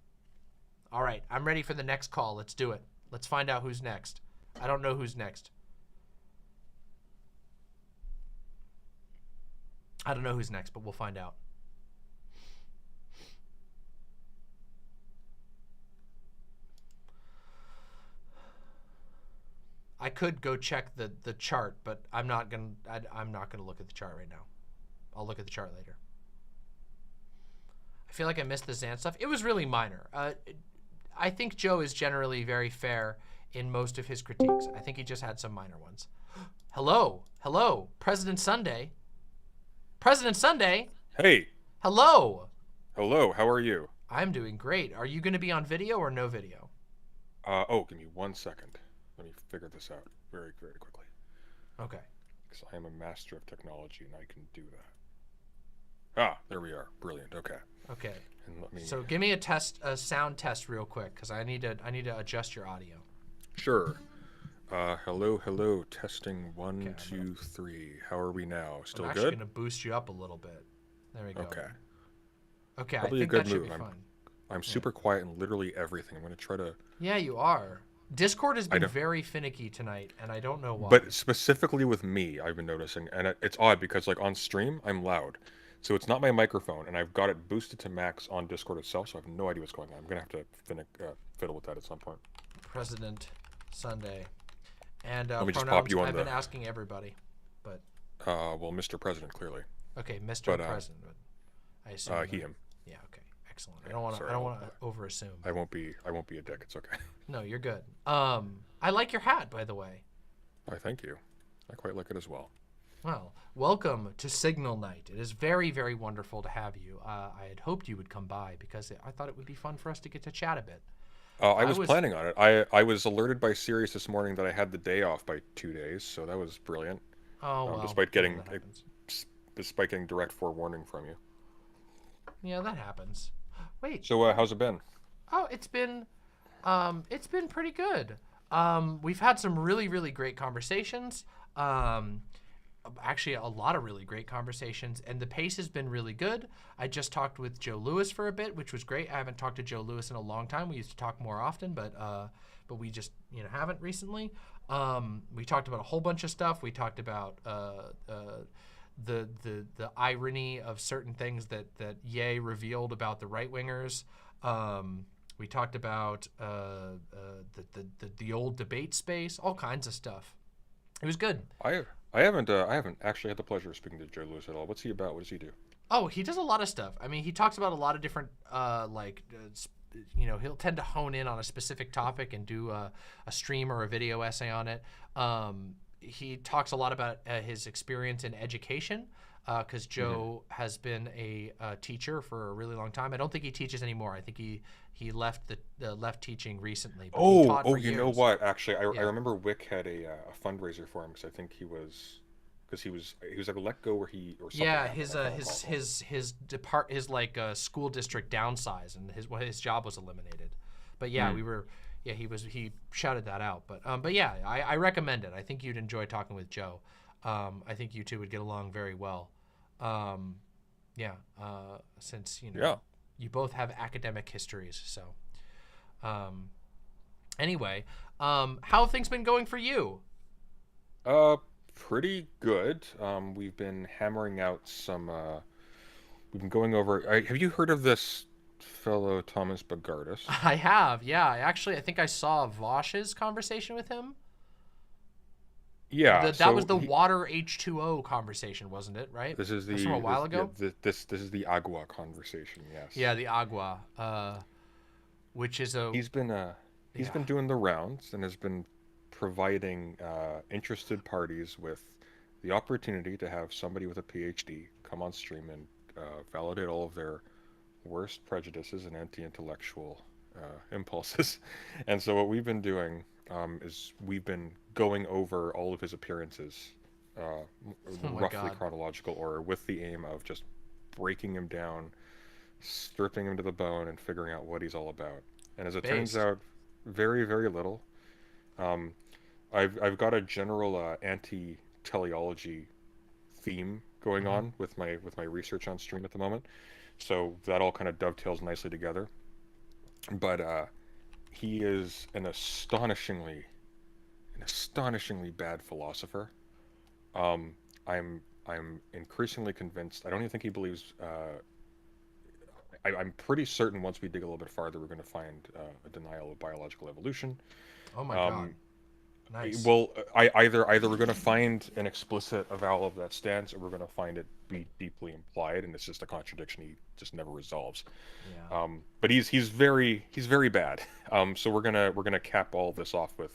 [SPEAKER 3] All right, I'm ready for the next call. Let's do it. Let's find out who's next. I don't know who's next. I don't know who's next, but we'll find out. I could go check the chart, but I'm not gonna look at the chart right now. I'll look at the chart later. I feel like I missed the Xan stuff. It was really minor. I think Joe is generally very fair in most of his critiques. I think he just had some minor ones. Hello, hello, President Sunday. President Sunday.
[SPEAKER 13] Hey.
[SPEAKER 3] Hello.
[SPEAKER 13] Hello. How are you?
[SPEAKER 3] I'm doing great. Are you going to be on video or no video?
[SPEAKER 13] Oh, give me 1 second. Let me figure this out very, very quickly.
[SPEAKER 3] Okay.
[SPEAKER 13] Because I am a master of technology and I can do that. Ah, there we are. Brilliant. Okay.
[SPEAKER 3] Okay.
[SPEAKER 13] And let me...
[SPEAKER 3] So give me a sound test real quick, because I need to adjust your audio.
[SPEAKER 13] Sure. Hello, hello. Testing 1, 2, 3. How are we now? Still good?
[SPEAKER 3] I'm actually going to boost you up a little bit. There we go.
[SPEAKER 13] Okay.
[SPEAKER 3] Okay,
[SPEAKER 13] Probably
[SPEAKER 3] I think
[SPEAKER 13] a good
[SPEAKER 3] that should
[SPEAKER 13] move.
[SPEAKER 3] be fun.
[SPEAKER 13] I'm super quiet in literally everything. I'm going to try to...
[SPEAKER 3] Yeah, you are. Discord has been very finicky tonight, and I don't know why.
[SPEAKER 13] But specifically with me, I've been noticing, and it's odd because like on stream, I'm loud. So it's not my microphone, and I've got it boosted to max on Discord itself, so I have no idea what's going on. I'm going to have to fiddle with that at some point.
[SPEAKER 3] President Sunday. And
[SPEAKER 13] let me
[SPEAKER 3] pronouns,
[SPEAKER 13] just pop you on
[SPEAKER 3] I've been asking everybody, but...
[SPEAKER 13] well, Mr. President, clearly.
[SPEAKER 3] Okay, Mr. President. I assume.
[SPEAKER 13] He, him.
[SPEAKER 3] Yeah, okay. Excellent. I don't want to overassume.
[SPEAKER 13] I won't be a dick. It's okay.
[SPEAKER 3] No, you're good. I like your hat, by the way.
[SPEAKER 13] I thank you. I quite like it as well.
[SPEAKER 3] Well, welcome to Signal Night. It is very, very wonderful to have you. I had hoped you would come by because I thought it would be fun for us to get to chat a bit.
[SPEAKER 13] I was planning on it. I was alerted by Sirius this morning that I had the day off by 2 days, so that was brilliant.
[SPEAKER 3] Oh, well.
[SPEAKER 13] Despite getting direct forewarning from you.
[SPEAKER 3] Yeah, that happens. Wait.
[SPEAKER 13] So how's it been?
[SPEAKER 3] Oh, it's been pretty good. We've had some really, really great conversations. Actually, a lot of really great conversations, and the pace has been really good. I just talked with Joe Lewis for a bit, which was great. I haven't talked to Joe Lewis in a long time. We used to talk more often, but we just haven't recently. We talked about a whole bunch of stuff. We talked about the irony of certain things that Ye revealed about the right wingers. We talked about the old debate space, all kinds of stuff. It was good.
[SPEAKER 13] I haven't actually had the pleasure of speaking to Joe Lewis at all. What's he about? What does he do?
[SPEAKER 3] Oh, he does a lot of stuff. I mean, he talks about a lot of different he'll tend to hone in on a specific topic and do a stream or a video essay on it. He talks a lot about his experience in education, because Joe has been a teacher for a really long time. I don't think he teaches anymore. I think he left left teaching recently. But he taught for
[SPEAKER 13] you
[SPEAKER 3] years.
[SPEAKER 13] know what? Actually, I remember Wick had a fundraiser for him because I think he was because he was like let go or something.
[SPEAKER 3] Yeah,
[SPEAKER 13] happened.
[SPEAKER 3] his
[SPEAKER 13] I can't recall.
[SPEAKER 3] his like school district downsized and his job was eliminated. But yeah, he shouted that out. But yeah, I recommend it. I think you'd enjoy talking with Joe. I think you two would get along very well. Since you both have academic histories. So anyway, how have things been going for you?
[SPEAKER 13] Pretty good. We've been hammering out some. We've been going over. Have you heard of this fellow Thomas Bogardus?
[SPEAKER 3] I have. Yeah, I think I saw Vosh's conversation with him.
[SPEAKER 13] Yeah,
[SPEAKER 3] that was the water H2O conversation, wasn't it? Right.
[SPEAKER 13] This is
[SPEAKER 3] from a while ago.
[SPEAKER 13] Yeah, this is the agua conversation. Yes.
[SPEAKER 3] Yeah, the agua, which is
[SPEAKER 13] He's been doing the rounds and has been providing interested parties with the opportunity to have somebody with a PhD come on stream and validate all of their worst prejudices and anti-intellectual impulses. And so what we've been doing is we've been going over all of his appearances, roughly chronological order, with the aim of just breaking him down, stripping him to the bone, and figuring out what he's all about. And as it turns out, very, very little. I've got a general anti-teleology theme going on with my research on stream at the moment, so that all kind of dovetails nicely together. But he is an astonishingly bad philosopher. I'm increasingly convinced. I don't even think he believes. I'm pretty certain once we dig a little bit farther, we're going to find a denial of biological evolution.
[SPEAKER 3] Oh my god! Nice.
[SPEAKER 13] Well, either we're going to find an explicit avowal of that stance, or we're going to find it be deeply implied, and it's just a contradiction he just never resolves.
[SPEAKER 3] Yeah.
[SPEAKER 13] But he's very bad. So we're gonna cap all this off with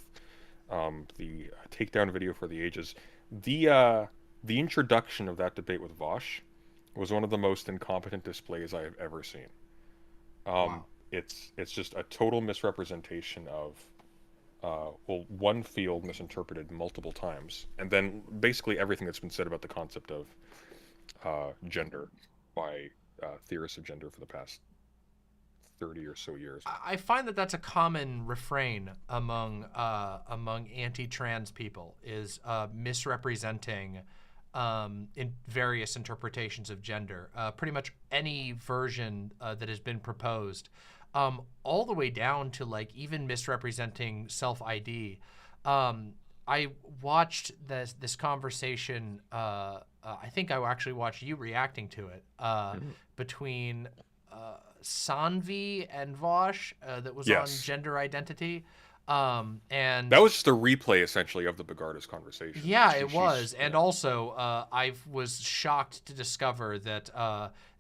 [SPEAKER 13] the takedown video for the ages. The introduction of that debate with Vosh was one of the most incompetent displays I have ever seen.
[SPEAKER 3] Wow.
[SPEAKER 13] It's just a total misrepresentation of one field misinterpreted multiple times, and then basically everything that's been said about the concept of gender by theorists of gender for the past 30 or so years.
[SPEAKER 3] I find that that's a common refrain among anti-trans people is misrepresenting in various interpretations of gender. Pretty much any version that has been proposed, all the way down to like even misrepresenting self-ID. I watched this conversation. I think I actually watched you reacting to it between Sanvi and Vosh that was on gender identity. And
[SPEAKER 13] that was just a replay essentially of the Bogardus conversation.
[SPEAKER 3] Yeah, it was. And also I was shocked to discover that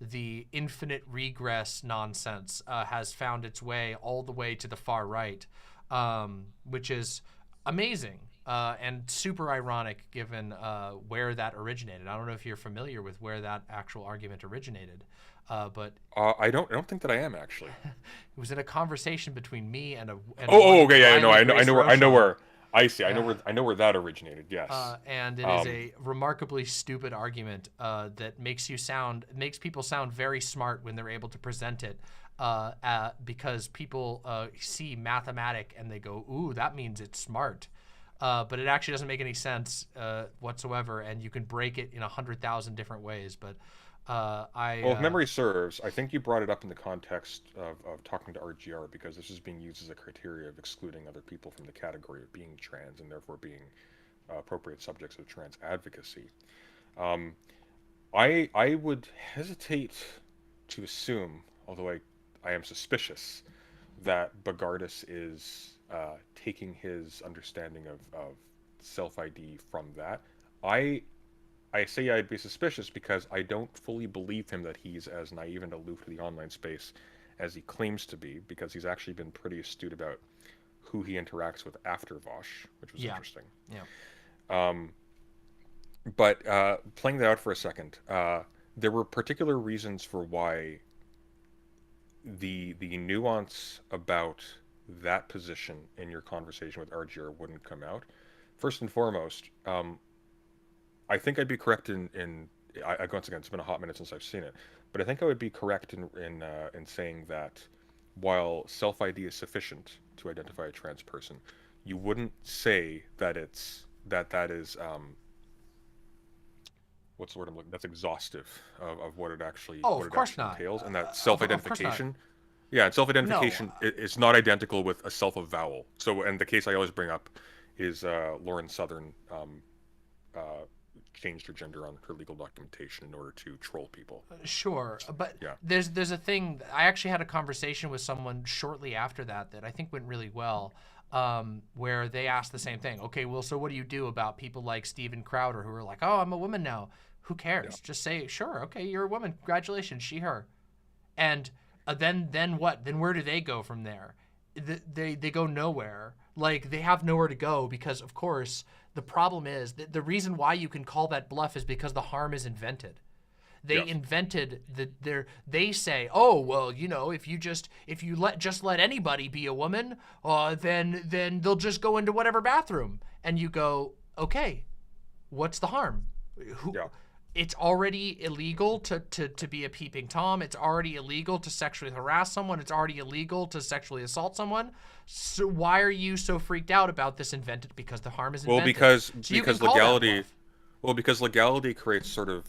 [SPEAKER 3] the infinite regress nonsense has found its way all the way to the far right, which is amazing and super ironic given where that originated. I don't know if you're familiar with where that actual argument originated. But
[SPEAKER 13] I don't think that I am actually.
[SPEAKER 3] It was in a conversation between me and a.
[SPEAKER 13] Okay, yeah, I know where. I see. I know where that originated. Yes.
[SPEAKER 3] And it is a remarkably stupid argument that makes people sound very smart when they're able to present it, because people see mathematic and they go, "Ooh, that means it's smart." But it actually doesn't make any sense whatsoever, and you can break it in 100,000 different ways. But well,
[SPEAKER 13] if memory serves, I think you brought it up in the context of talking to RGR, because this is being used as a criteria of excluding other people from the category of being trans and therefore being appropriate subjects of trans advocacy. I would hesitate to assume, although I am suspicious, that Bogardus is taking his understanding of self-ID from that. I say I'd be suspicious because I don't fully believe him that he's as naive and aloof to the online space as he claims to be, because he's actually been pretty astute about who he interacts with after Vosh, which was interesting.
[SPEAKER 3] Yeah.
[SPEAKER 13] But playing that out for a second, there were particular reasons for why the nuance about that position in your conversation with RGR wouldn't come out. First and foremost, I think I'd be correct once again, it's been a hot minute since I've seen it, but I think I would be correct in saying that while self ID is sufficient to identify a trans person, you wouldn't say that that is what's the word I'm looking? That's exhaustive of what it actually entails, and that self-identification. Yeah, and self-identification is not identical with a self-avowal. So, and the case I always bring up is Lauren Southern changed her gender on her legal documentation in order to troll people.
[SPEAKER 3] Sure, but there's a thing. I actually had a conversation with someone shortly after that I think went really well, where they asked the same thing. Okay, well, so what do you do about people like Steven Crowder who are like, oh, I'm a woman now. Who cares? Yeah. Just say, sure, okay, you're a woman. Congratulations, she, her. And then what? Then where do they go from there? They go nowhere. Like, they have nowhere to go because, of course, the problem is that the reason why you can call that bluff is because the harm is invented. They invented they say, oh, well, you know, if you let anybody be a woman, then they'll just go into whatever bathroom. And you go, okay, what's the harm? It's already illegal to be a peeping Tom. It's already illegal to sexually harass someone. It's already illegal to sexually assault someone. So why are you so freaked out about this invented? Because the harm is invented.
[SPEAKER 13] Because legality creates sort of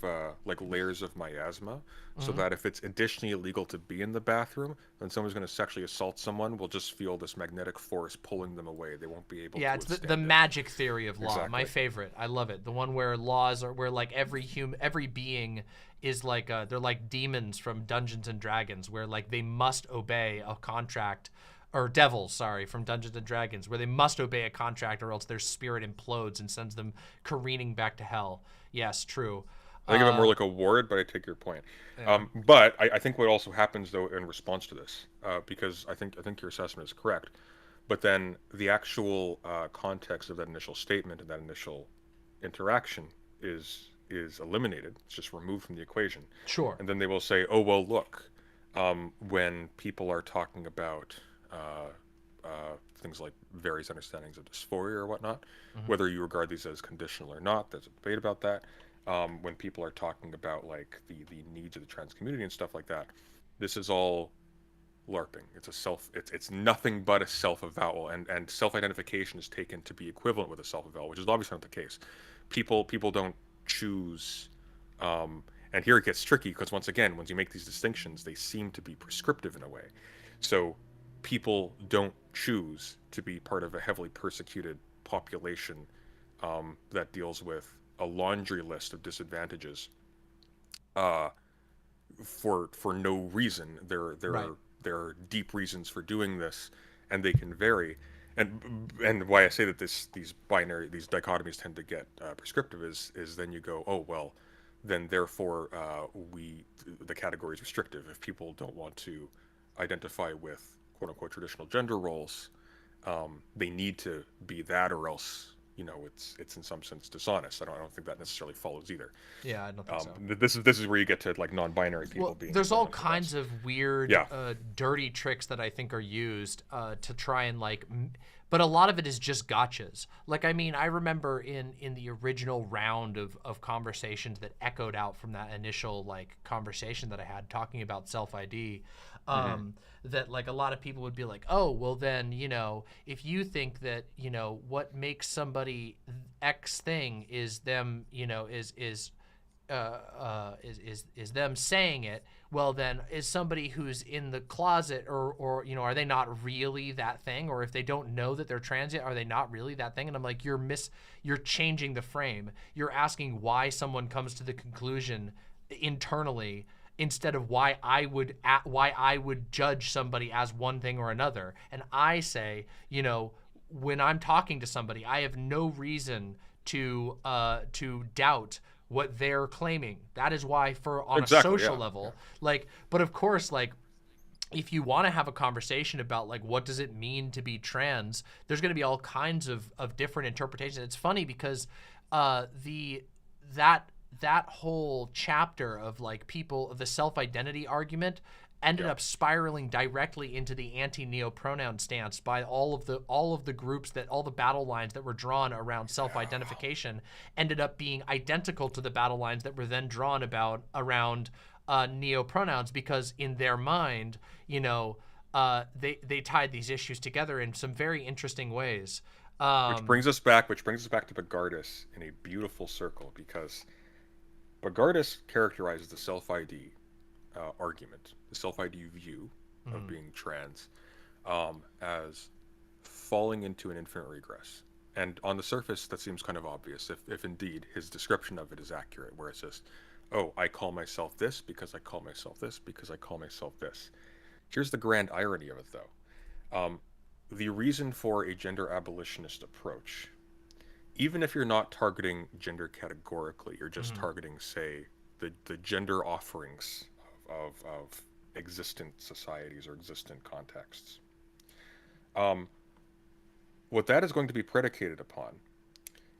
[SPEAKER 13] like layers of miasma, so that if it's additionally illegal to be in the bathroom, then someone's going to sexually assault someone will just feel this magnetic force pulling them away. They won't be able to
[SPEAKER 3] it's the magic theory of law. Exactly. My favorite. I love it. The one where laws are where like every being is like they're like demons from Dungeons and Dragons, where like they must obey a contract. Or devils, sorry, from Dungeons and Dragons, where they must obey a contract or else their spirit implodes and sends them careening back to hell. Yes, true.
[SPEAKER 13] I think of it more like a ward, but I take your point. Yeah. But I think what also happens though in response to this, because I think your assessment is correct, but then the actual context of that initial statement and that initial interaction is eliminated. It's just removed from the equation.
[SPEAKER 3] Sure.
[SPEAKER 13] And then they will say, oh well, look, when people are talking about things like various understandings of dysphoria or whatnot, whether you regard these as conditional or not, there's a debate about that. When people are talking about like the needs of the trans community and stuff like that, this is all LARPing. It's nothing but a self-avowal, and self-identification is taken to be equivalent with a self-avowal, which is obviously not the case. People don't choose, and here it gets tricky because once again, once you make these distinctions, they seem to be prescriptive in a way. So people don't choose to be part of a heavily persecuted population that deals with a laundry list of disadvantages for no reason. There are deep reasons for doing this, and they can vary. And why I say that these dichotomies tend to get prescriptive is then you go, oh well, then therefore the category is restrictive. If people don't want to identify with quote unquote traditional gender roles, they need to be that, or else, you know, it's in some sense dishonest. I don't think that necessarily follows either.
[SPEAKER 3] Yeah, I don't think so.
[SPEAKER 13] This is where you get to like non-binary people being.
[SPEAKER 3] There's all kinds of weird, dirty tricks that I think are used to try and like. But a lot of it is just gotchas. Like, I mean, I remember in the original round of conversations that echoed out from that initial like conversation that I had talking about self-ID, that like a lot of people would be like, oh, well then, you know, if you think that, you know, what makes somebody X thing is them, you know, is them saying it, well then is somebody who's in the closet or you know, are they not really that thing? Or if they don't know that they're trans yet, are they not really that thing? And I'm like, you're changing the frame. You're asking why someone comes to the conclusion internally instead of why I would judge somebody as one thing or another. And I say, you know, when I'm talking to somebody, I have no reason to doubt what they're claiming. That is why on a social level, like, but of course, like, if you want to have a conversation about like what does it mean to be trans, there's going to be all kinds of different interpretations. It's funny because that whole chapter of like people of the self-identity argument ended up spiraling directly into the anti-neopronoun stance by all of the groups that all the battle lines that were drawn around self-identification ended up being identical to the battle lines that were then drawn around neopronouns, because in their mind, you know, they tied these issues together in some very interesting ways.
[SPEAKER 13] Which brings us back to Bogardus in a beautiful circle, because Bogardus characterizes the self-ID argument, the self-ID view of being trans, as falling into an infinite regress. And on the surface, that seems kind of obvious, if indeed his description of it is accurate, where it's just, oh, I call myself this because I call myself this because I call myself this. Here's the grand irony of it, though. The reason for a gender abolitionist approach, even if you're not targeting gender categorically, you're just targeting, say, the gender offerings of existent societies or existent contexts. What that is going to be predicated upon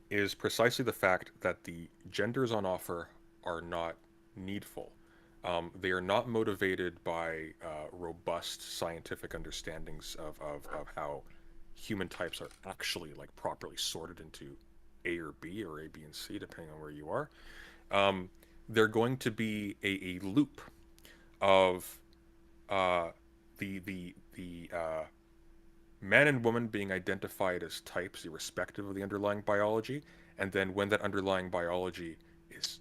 [SPEAKER 13] is precisely the fact that the genders on offer are not needful. They are not motivated by robust scientific understandings of how human types are actually like properly sorted into A or B or A, B, and C, depending on where you are. They're going to be a loop of the man and woman being identified as types irrespective of the underlying biology, and then when that underlying biology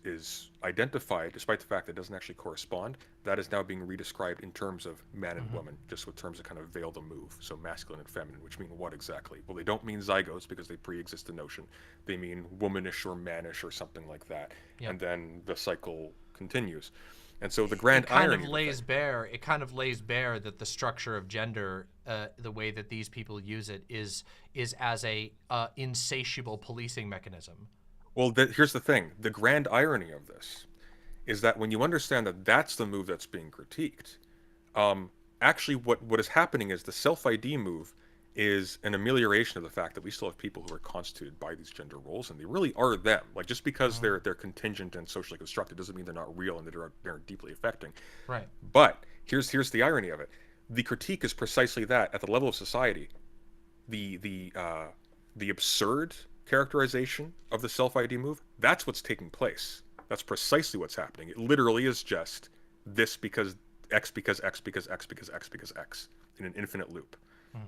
[SPEAKER 13] is identified, despite the fact that it doesn't actually correspond, that is now being redescribed in terms of man and woman, just with terms that kind of veil the move. So masculine and feminine, which mean what exactly? Well, they don't mean zygotes because they pre-exist the notion. They mean womanish or mannish or something like that. Yep. And then the cycle continues. And so the grand irony
[SPEAKER 3] it kind of lays bare that the structure of gender, the way that these people use it, is as a insatiable policing mechanism.
[SPEAKER 13] Well, here's the thing. The grand irony of this is that when you understand that that's the move that's being critiqued, actually what is happening is the self-ID move is an amelioration of the fact that we still have people who are constituted by these gender roles, and they really are them. Like, just because they're contingent and socially constructed doesn't mean they're not real and that they're deeply affecting.
[SPEAKER 3] Right.
[SPEAKER 13] But here's the irony of it. The critique is precisely that at the level of society, the absurd characterization of the self-ID move, that's what's taking place. That's precisely what's happening. It literally is just this because X because X because X because X because X in an infinite loop.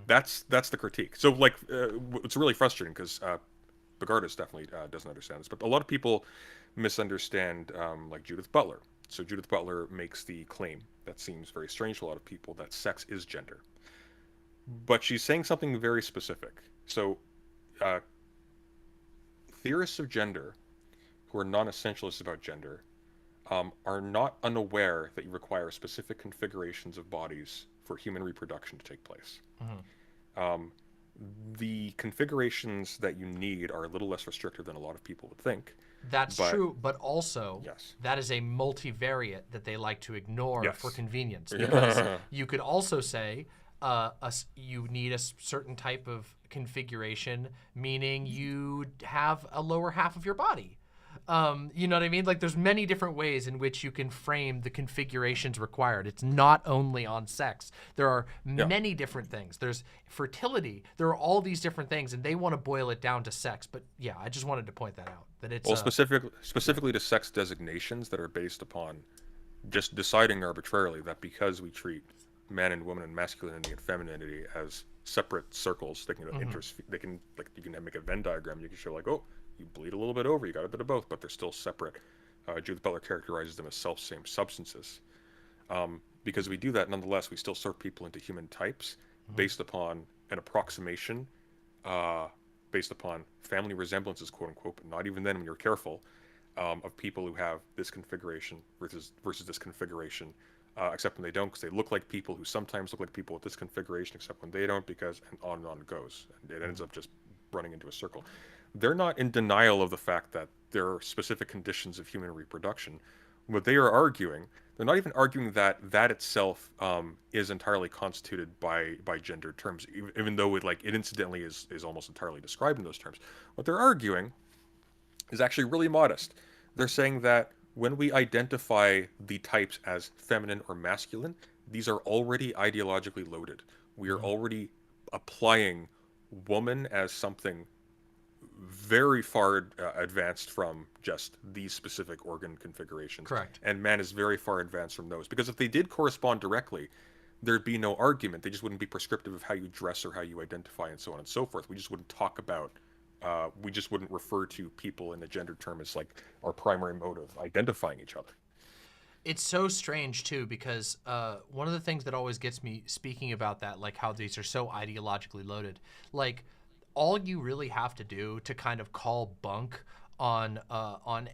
[SPEAKER 13] That's the critique. So like it's really frustrating because Bogardus definitely doesn't understand this, but a lot of people misunderstand like Judith Butler. So Judith Butler makes the claim that seems very strange to a lot of people, that sex is gender. But she's saying something very specific. So theorists of gender who are non-essentialists about gender are not unaware that you require specific configurations of bodies for human reproduction to take place. The configurations that you need are a little less restrictive than a lot of people would think.
[SPEAKER 3] That's true, but also that is a multivariate that they like to ignore for convenience. Because you could also say you need a certain type of configuration, meaning you have a lower half of your body. You know what I mean? Like, there's many different ways in which you can frame the configurations required. It's not only on sex. There are many different things. There's fertility. There are all these different things, and they want to boil it down to sex. But yeah, I just wanted to point that out. That it's
[SPEAKER 13] specifically to sex designations that are based upon just deciding arbitrarily that because we treat man and woman and masculinity and femininity as separate circles, they can they can, like, you can make a Venn diagram. You can show like, oh, you bleed a little bit over, you got a bit of both, but they're still separate. Judith Butler characterizes them as self-same substances. Because we do that, nonetheless, we still sort people into human types based upon an approximation, based upon family resemblances, quote unquote, but not even then when you're careful, of people who have this configuration versus this configuration, except when they don't, because they look like people who sometimes look like people with this configuration, except when they don't, because, and on it goes. And it ends up just running into a circle. They're not in denial of the fact that there are specific conditions of human reproduction. What they are arguing, they're not even arguing that itself is entirely constituted by gender terms, even though it incidentally is almost entirely described in those terms. What they're arguing is actually really modest. They're saying that when we identify the types as feminine or masculine, these are already ideologically loaded. We are already applying woman as something very far advanced from just these specific organ configurations.
[SPEAKER 3] Correct.
[SPEAKER 13] And man is very far advanced from those. Because if they did correspond directly, there'd be no argument. They just wouldn't be prescriptive of how you dress or how you identify and so on and so forth. We just wouldn't talk about, we just wouldn't refer to people in a gendered term as like our primary mode of identifying each other.
[SPEAKER 3] It's so strange too, because one of the things that always gets me speaking about that, like how these are so ideologically loaded, like all you really have to do to kind of call bunk on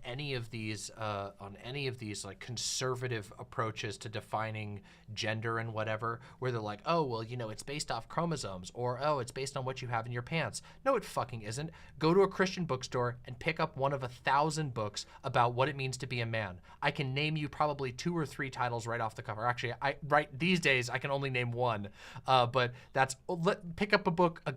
[SPEAKER 3] any of these like conservative approaches to defining gender and whatever, where they're like, oh well, you know, it's based off chromosomes, or oh, it's based on what you have in your pants. No, it fucking isn't. Go to a Christian bookstore and pick up one of 1,000 books about what it means to be a man. I can name you probably 2 or 3 titles right off the cover. Actually, these days I can only name one, but that's pick up a book, a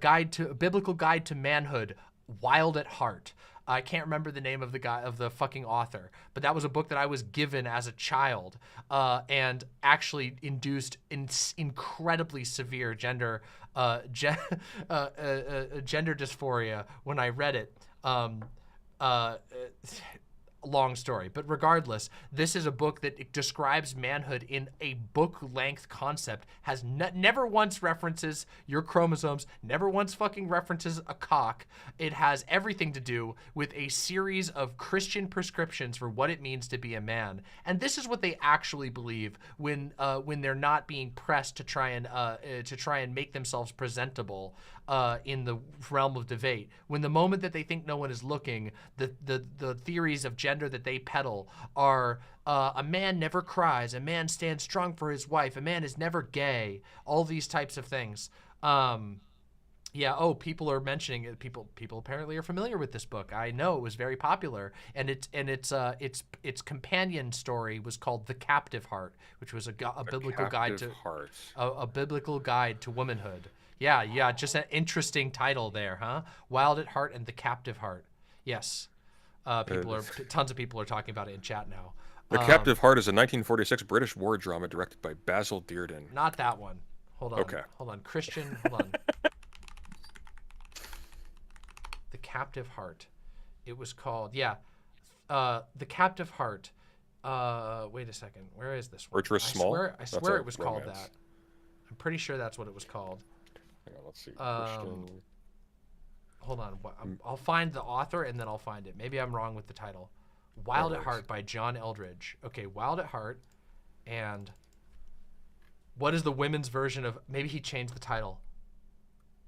[SPEAKER 3] biblical guide to manhood, Wild at Heart. I can't remember the name of the fucking author, but that was a book that I was given as a child, and actually induced incredibly severe gender dysphoria when I read it. Long story, but regardless, this is a book that describes manhood in a book-length concept, has never once references your chromosomes, never once fucking references a cock. It has everything to do with a series of Christian prescriptions for what it means to be a man, and this is what they actually believe when they're not being pressed to try and make themselves presentable in the realm of debate. When the moment that they think no one is looking, the theories of gender that they peddle are a man never cries, a man stands strong for his wife, a man is never gay, all these types of things. Yeah, oh, people are mentioning it. People apparently are familiar with this book. I know it was very popular, and its companion story was called The Captive Heart, which was a biblical guide to a biblical guide to womanhood. Yeah, just an interesting title there, huh? Wild at Heart and The Captive Heart. Yes. Tons of people are talking about it in chat now.
[SPEAKER 13] The Captive Heart is a 1946 British war drama directed by Basil Dearden.
[SPEAKER 3] Not that one. Hold on.
[SPEAKER 13] Okay.
[SPEAKER 3] Hold on. Christian, hold on. The Captive Heart. It was called, The Captive Heart. Wait a second. Where is this one?
[SPEAKER 13] Richard Small?
[SPEAKER 3] I swear it was called that. I'm pretty sure that's what it was called.
[SPEAKER 13] Hang on, let's see.
[SPEAKER 3] Hold on. I'll find the author and then I'll find it. Maybe I'm wrong with the title. Wild at Heart by John Eldridge. Okay, Wild at Heart. And what is the women's version of... Maybe he changed the title.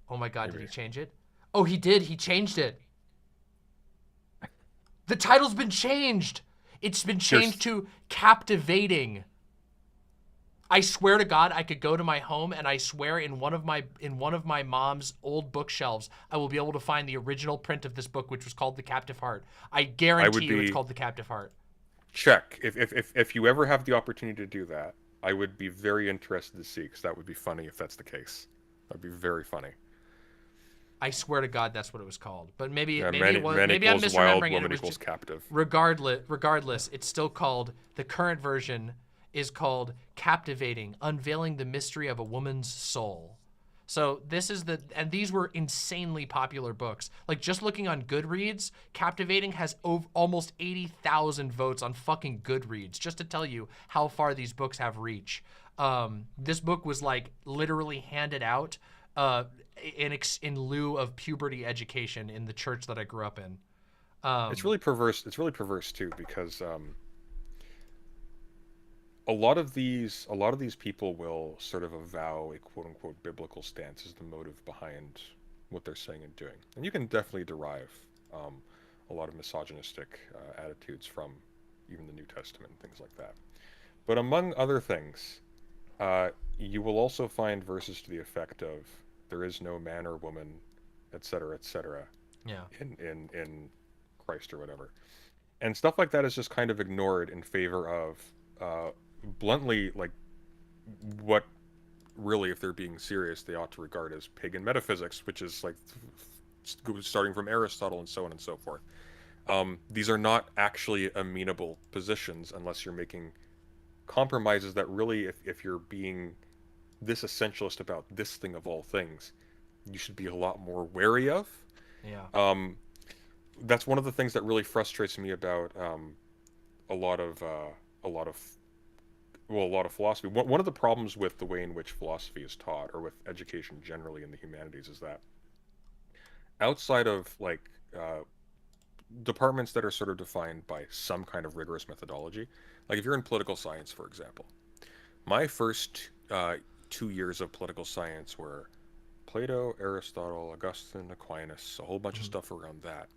[SPEAKER 3] Oh my God, Did he change it? Oh, he did. He changed it. The title's been changed. It's been changed to Captivating. I swear to God, I could go to my home and I swear in one of my mom's old bookshelves, I will be able to find the original print of this book, which was called The Captive Heart. I guarantee you it's called The Captive Heart.
[SPEAKER 13] Check. If you ever have the opportunity to do that, I would be very interested to see, because that would be funny if that's the case. That'd be very funny.
[SPEAKER 3] I swear to God, that's what it was called. But maybe I'm
[SPEAKER 13] misremembering
[SPEAKER 3] wild,
[SPEAKER 13] it. Woman equals captive.
[SPEAKER 3] Regardless, it's still called, the current version is called Captivating, Unveiling the Mystery of a Woman's Soul. So this is and these were insanely popular books. Like, just looking on Goodreads, Captivating has almost 80,000 votes on fucking Goodreads, just to tell you how far these books have reach. This book was like literally handed out in lieu of puberty education in the church that I grew up in.
[SPEAKER 13] It's really perverse. It's really perverse too, because a lot of these people will sort of avow a quote-unquote biblical stance as the motive behind what they're saying and doing, and you can definitely derive a lot of misogynistic attitudes from even the New Testament and things like that. But among other things, you will also find verses to the effect of "there is no man or woman," etc., etc.
[SPEAKER 3] Yeah.
[SPEAKER 13] In Christ or whatever, and stuff like that is just kind of ignored in favor of bluntly, like, what really, if they're being serious, they ought to regard as pagan metaphysics, which is like starting from Aristotle and so on and so forth. These are not actually amenable positions unless you're making compromises that really, if you're being this essentialist about this thing of all things, you should be a lot more wary of.
[SPEAKER 3] Yeah.
[SPEAKER 13] That's one of the things that really frustrates me about a lot of a lot of well, a lot of philosophy. One of the problems with the way in which philosophy is taught, or with education generally in the humanities, is that outside of like departments that are sort of defined by some kind of rigorous methodology, like if you're in political science, for example, my first 2 years of political science were Plato, Aristotle, Augustine, Aquinas, a whole bunch of stuff around that.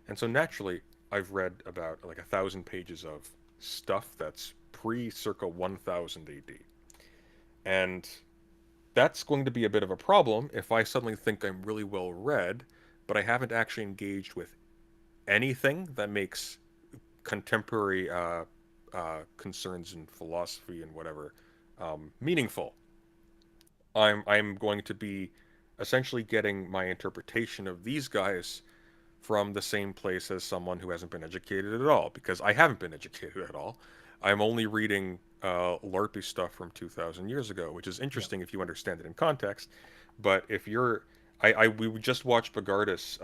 [SPEAKER 13] And so naturally, I've read about like 1,000 pages of stuff that's pre-circa 1000 AD. And that's going to be a bit of a problem if I suddenly think I'm really well read, but I haven't actually engaged with anything that makes contemporary concerns in philosophy and whatever meaningful. I'm going to be essentially getting my interpretation of these guys from the same place as someone who hasn't been educated at all, because I haven't been educated at all. I'm only reading LARPy stuff from 2,000 years ago, which is interesting if you understand it in context. But if you're, we would just watch Bogardus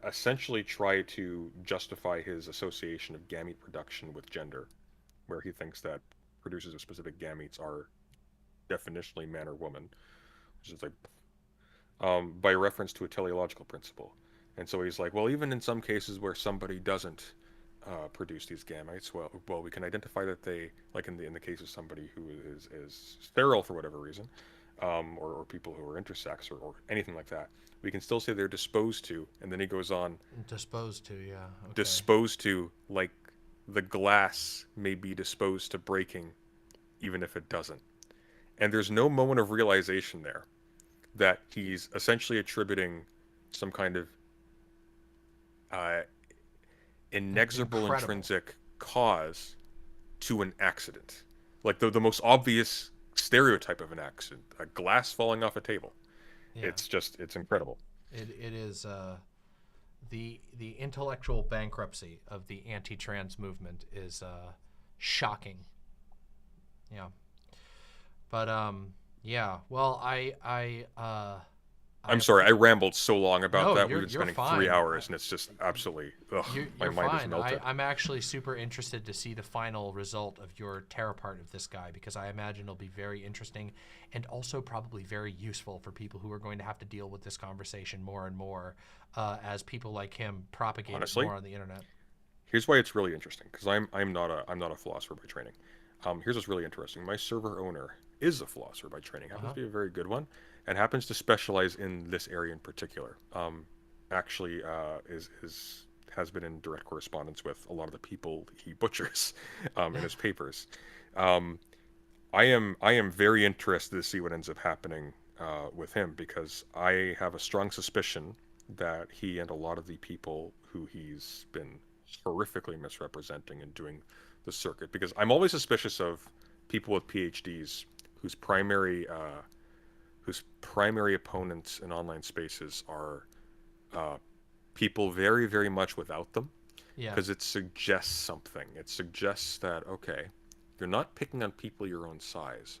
[SPEAKER 13] essentially try to justify his association of gamete production with gender, where he thinks that producers of specific gametes are definitionally man or woman, which is like by reference to a teleological principle. And so he's like, well, even in some cases where somebody doesn't produce these gametes, well, we can identify that they, like in the case of somebody who is sterile for whatever reason, or people who are intersex or anything like that, we can still say they're disposed to. And then he goes on,
[SPEAKER 3] Disposed to, yeah. Okay.
[SPEAKER 13] Disposed to, like the glass may be disposed to breaking, even if it doesn't. And there's no moment of realization there that he's essentially attributing some kind of inexorable intrinsic cause to an accident. Like the most obvious stereotype of an accident, a glass falling off a table. Yeah. It's incredible.
[SPEAKER 3] It is the intellectual bankruptcy of the anti-trans movement is shocking. Yeah. But yeah. Well,
[SPEAKER 13] I'm sorry, I rambled so long about that.
[SPEAKER 3] We've
[SPEAKER 13] been spending 3 hours, and it's just absolutely, my mind is melted.
[SPEAKER 3] I'm actually super interested to see the final result of your terror part of this guy, because I imagine it'll be very interesting and also probably very useful for people who are going to have to deal with this conversation more and more as people like him propagate it more on the internet.
[SPEAKER 13] Here's why it's really interesting, because I'm not a philosopher by training. Here's what's really interesting. My server owner is a philosopher by training, happens to be a very good one, and happens to specialize in this area in particular. Actually, has been in direct correspondence with a lot of the people he butchers in his papers. I am very interested to see what ends up happening with him, because I have a strong suspicion that he and a lot of the people who he's been horrifically misrepresenting and doing the circuit, because I'm always suspicious of people with PhDs whose primary opponents in online spaces are people very, very much without them. Yeah. Because it suggests something. It suggests that, okay, you're not picking on people your own size.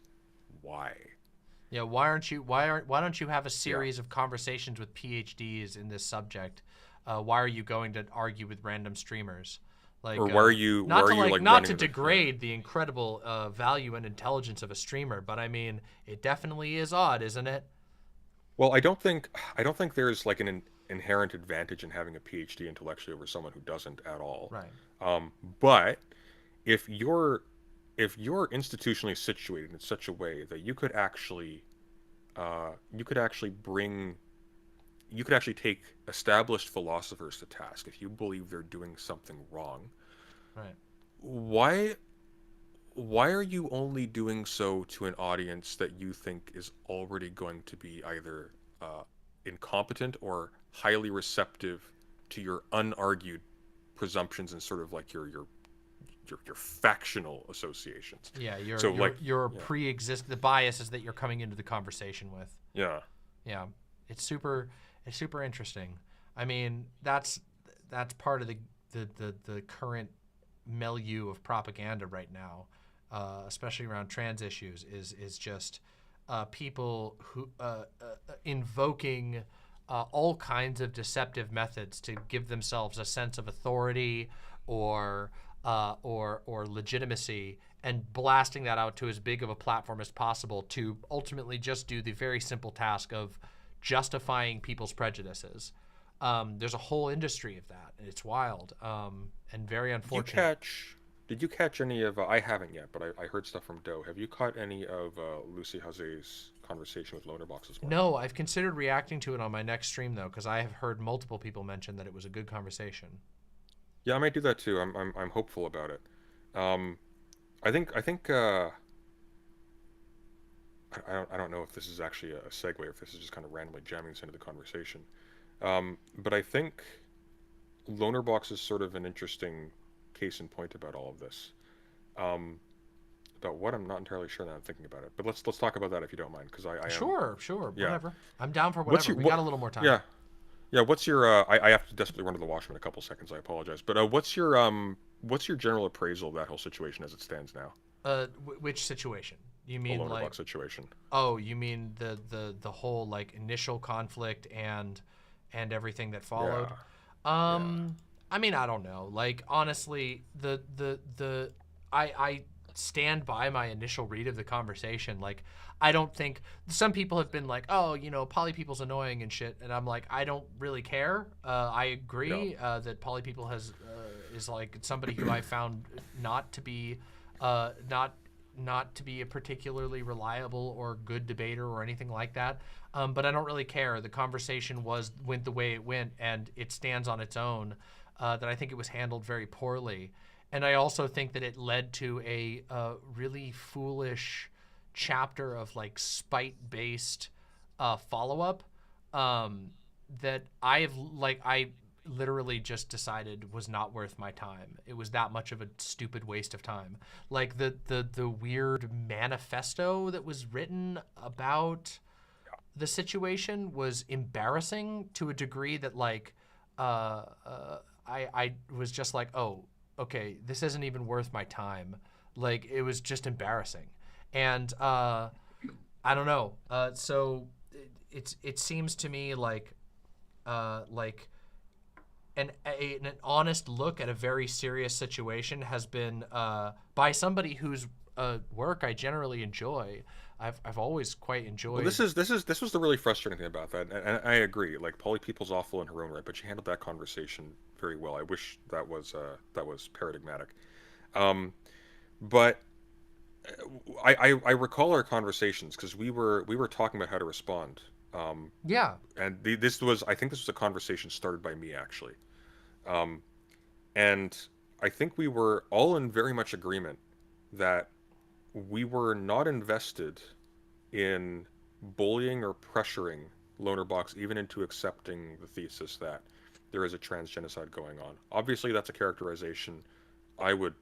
[SPEAKER 13] Why?
[SPEAKER 3] Yeah, why don't you have a series of conversations with PhDs in this subject? Why are you going to argue with random streamers? Like,
[SPEAKER 13] or why are you
[SPEAKER 3] not to degrade the incredible value and intelligence of a streamer, but I mean, it definitely is odd, isn't it?
[SPEAKER 13] Well, I don't think there's like an inherent advantage in having a PhD intellectually over someone who doesn't at all.
[SPEAKER 3] Right.
[SPEAKER 13] But if you're institutionally situated in such a way that you could actually take established philosophers to task if you believe they're doing something wrong.
[SPEAKER 3] Right.
[SPEAKER 13] Why are you only doing so to an audience that you think is already going to be either incompetent or highly receptive to your unargued presumptions and sort of like your factional associations?
[SPEAKER 3] Yeah, your pre-exist the biases that you're coming into the conversation with.
[SPEAKER 13] Yeah.
[SPEAKER 3] Yeah. It's super interesting. I mean, that's part of the current milieu of propaganda right now. especially around trans issues, is just people who invoking all kinds of deceptive methods to give themselves a sense of authority or legitimacy, and blasting that out to as big of a platform as possible to ultimately just do the very simple task of justifying people's prejudices. There's a whole industry of that, and it's wild and very unfortunate.
[SPEAKER 13] Did you catch any of, I haven't yet, but I heard stuff from Doe. Have you caught any of Lucy Haze's conversation with Lonerbox this morning?
[SPEAKER 3] No, I've considered reacting to it on my next stream, though, because I have heard multiple people mention that it was a good conversation.
[SPEAKER 13] Yeah, I might do that too. I'm hopeful about it. I think I don't know if this is actually a segue or if this is just kind of randomly jamming us into the conversation. But I think Lonerbox is sort of an interesting case in point about all of this. About what, I'm not entirely sure that I'm thinking about it. But let's talk about that if you don't mind, because I
[SPEAKER 3] Sure,
[SPEAKER 13] yeah.
[SPEAKER 3] whatever. I'm down for whatever. We got a little more time.
[SPEAKER 13] Yeah. What's your? I have to desperately run to the washroom in a couple seconds. I apologize. But what's your general appraisal of that whole situation as it stands now?
[SPEAKER 3] Which situation? You mean
[SPEAKER 13] the Lonerbox
[SPEAKER 3] like
[SPEAKER 13] situation?
[SPEAKER 3] Oh, you mean the whole like initial conflict and everything that followed? I mean, I don't know. Like, honestly, I stand by my initial read of the conversation. Like, I don't think, some people have been like, oh, you know, poly people's annoying and shit, and I'm like, I don't really care. I agree that poly people is like somebody who I found not to be not to be a particularly reliable or good debater or anything like that. But I don't really care. The conversation went the way it went, and it stands on its own. That I think it was handled very poorly. And I also think that it led to a really foolish chapter of like spite-based follow-up that I literally just decided was not worth my time. It was that much of a stupid waste of time. Like the weird manifesto that was written about the situation was embarrassing to a degree that like I was just like, oh, okay, this isn't even worth my time. Like, it was just embarrassing. And I don't know. So it seems to me like an honest look at a very serious situation has been by somebody whose work I generally enjoy. I've always quite enjoyed.
[SPEAKER 13] Well, this was the really frustrating thing about that, and I agree. Like, poly people's awful in her own right, but she handled that conversation very well. I wish that was paradigmatic. But I recall our conversations because we were talking about how to respond.
[SPEAKER 3] Yeah.
[SPEAKER 13] And I think this was a conversation started by me actually. And I think we were all in very much agreement that we were not invested in bullying or pressuring Lonerbox even into accepting the thesis that there is a trans genocide going on. Obviously, that's a characterization I would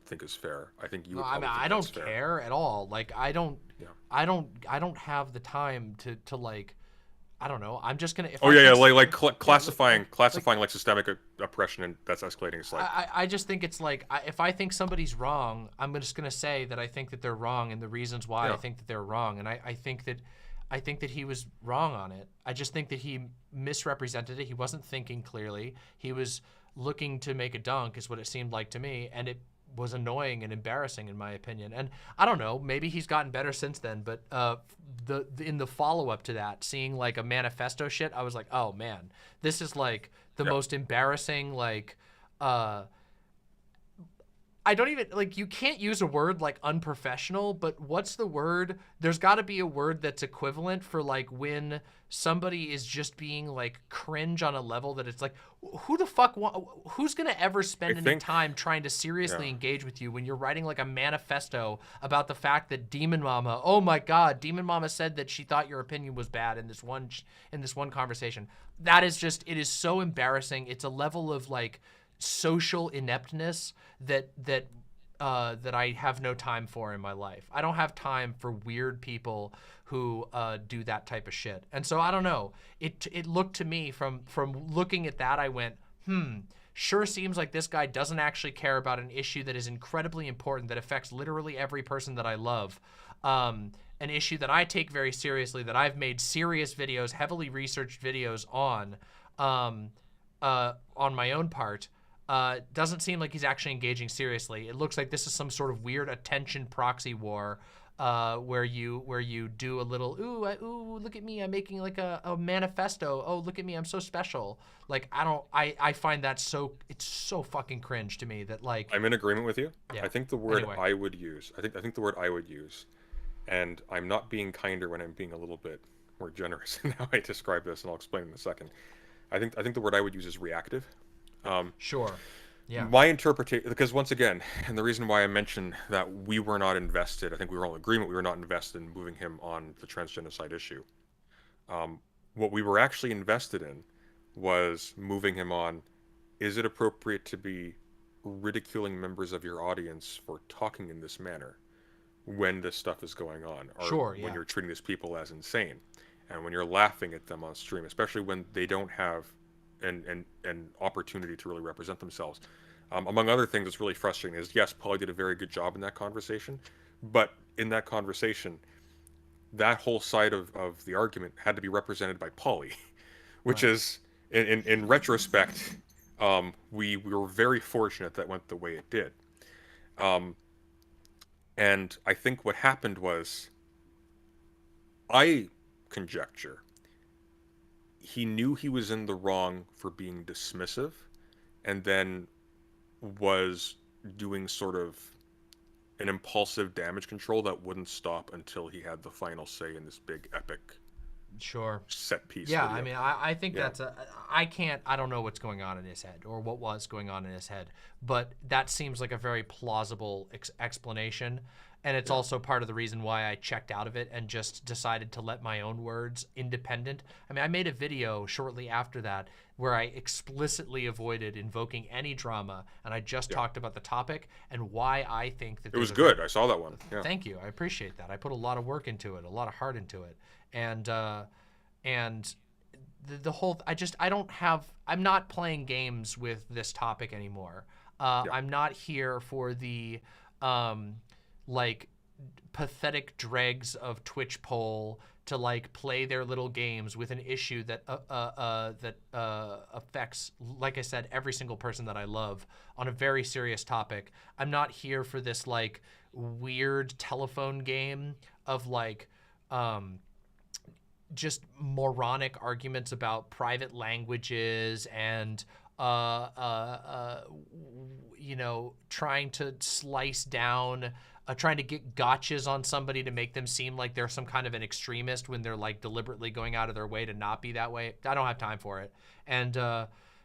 [SPEAKER 13] think is fair. I think you would.
[SPEAKER 3] No, I mean, I don't care at all. Like, I don't have the time to like, I don't know. I'm just gonna.
[SPEAKER 13] Classifying like systemic oppression, and that's escalating. It's like
[SPEAKER 3] I just think it's like if I think somebody's wrong, I'm just gonna say that I think that they're wrong and the reasons why I think that they're wrong, and I think that he was wrong on it. I just think that he misrepresented it. He wasn't thinking clearly. He was looking to make a dunk, is what it seemed like to me, and it was annoying and embarrassing in my opinion. And I don't know, maybe he's gotten better since then, but in the follow-up to that, seeing like a manifesto shit, I was like, oh man, this is like the most embarrassing, like I don't even, like, you can't use a word like unprofessional, but what's the word? There's got to be a word that's equivalent for like when somebody is just being like cringe on a level that it's like, who the fuck, who's going to ever spend any time trying to seriously engage with you when you're writing like a manifesto about the fact that Demon Mama, oh my God, Demon Mama said that she thought your opinion was bad in this one conversation. That is just, it is so embarrassing. It's a level of like social ineptness that I have no time for in my life. I don't have time for weird people who do that type of shit. And so I don't know. It looked to me from looking at that, I went, sure seems like this guy doesn't actually care about an issue that is incredibly important, that affects literally every person that I love. An issue that I take very seriously, that I've made serious videos, heavily researched videos on my own part. Doesn't seem like he's actually engaging seriously. It looks like this is some sort of weird attention proxy war, where you do a little, ooh, look at me, I'm making like a manifesto. Oh, look at me, I'm so special. Like, I find that it's so fucking cringe to me that, like.
[SPEAKER 13] I'm in agreement with you.
[SPEAKER 3] Yeah.
[SPEAKER 13] I think the word
[SPEAKER 3] Anyway.
[SPEAKER 13] I would use, I think the word I would use, and I'm not being kinder when I'm being a little bit more generous in how I describe this, and I'll explain in a second. I think the word I would use is reactive.
[SPEAKER 3] Sure. Yeah.
[SPEAKER 13] My interpretation, because once again, and the reason why I mentioned that we were not invested, I think we were all in agreement, we were not invested in moving him on the transgenocide issue. What we were actually invested in was moving him on, is it appropriate to be ridiculing members of your audience for talking in this manner when this stuff is going on? Or
[SPEAKER 3] Sure, yeah.
[SPEAKER 13] when you're treating these people as insane, and when you're laughing at them on stream, especially when they don't have an opportunity to really represent themselves. Among other things that's really frustrating is, yes, Polly did a very good job in that conversation, but in that conversation, that whole side of the argument had to be represented by Polly, which
[SPEAKER 3] Right.
[SPEAKER 13] is, in retrospect, we were very fortunate that went the way it did. And I think what happened was, I conjecture, he knew he was in the wrong for being dismissive, and then was doing sort of an impulsive damage control that wouldn't stop until he had the final say in this big epic
[SPEAKER 3] Sure.
[SPEAKER 13] set piece
[SPEAKER 3] Yeah,
[SPEAKER 13] video.
[SPEAKER 3] I mean, I think
[SPEAKER 13] Yeah.
[SPEAKER 3] that's I don't know what's going on in his head, or what was going on in his head, but that seems like a very plausible explanation. And it's also part of the reason why I checked out of it and just decided to let my own words independent. I mean, I made a video shortly after that where I explicitly avoided invoking any drama, and I just talked about the topic and why I think that
[SPEAKER 13] It was good. I saw that one. Yeah.
[SPEAKER 3] Thank you. I appreciate that. I put a lot of work into it, a lot of heart into it. And the whole, I'm not playing games with this topic anymore. I'm not here for the, like, pathetic dregs of Twitch poll to, like, play their little games with an issue that affects, like I said, every single person that I love on a very serious topic. I'm not here for this, like, weird telephone game of, like, just moronic arguments about private languages and you know, trying to slice down, trying to get gotchas on somebody to make them seem like they're some kind of an extremist when they're, like, deliberately going out of their way to not be that way. I don't have time for it. And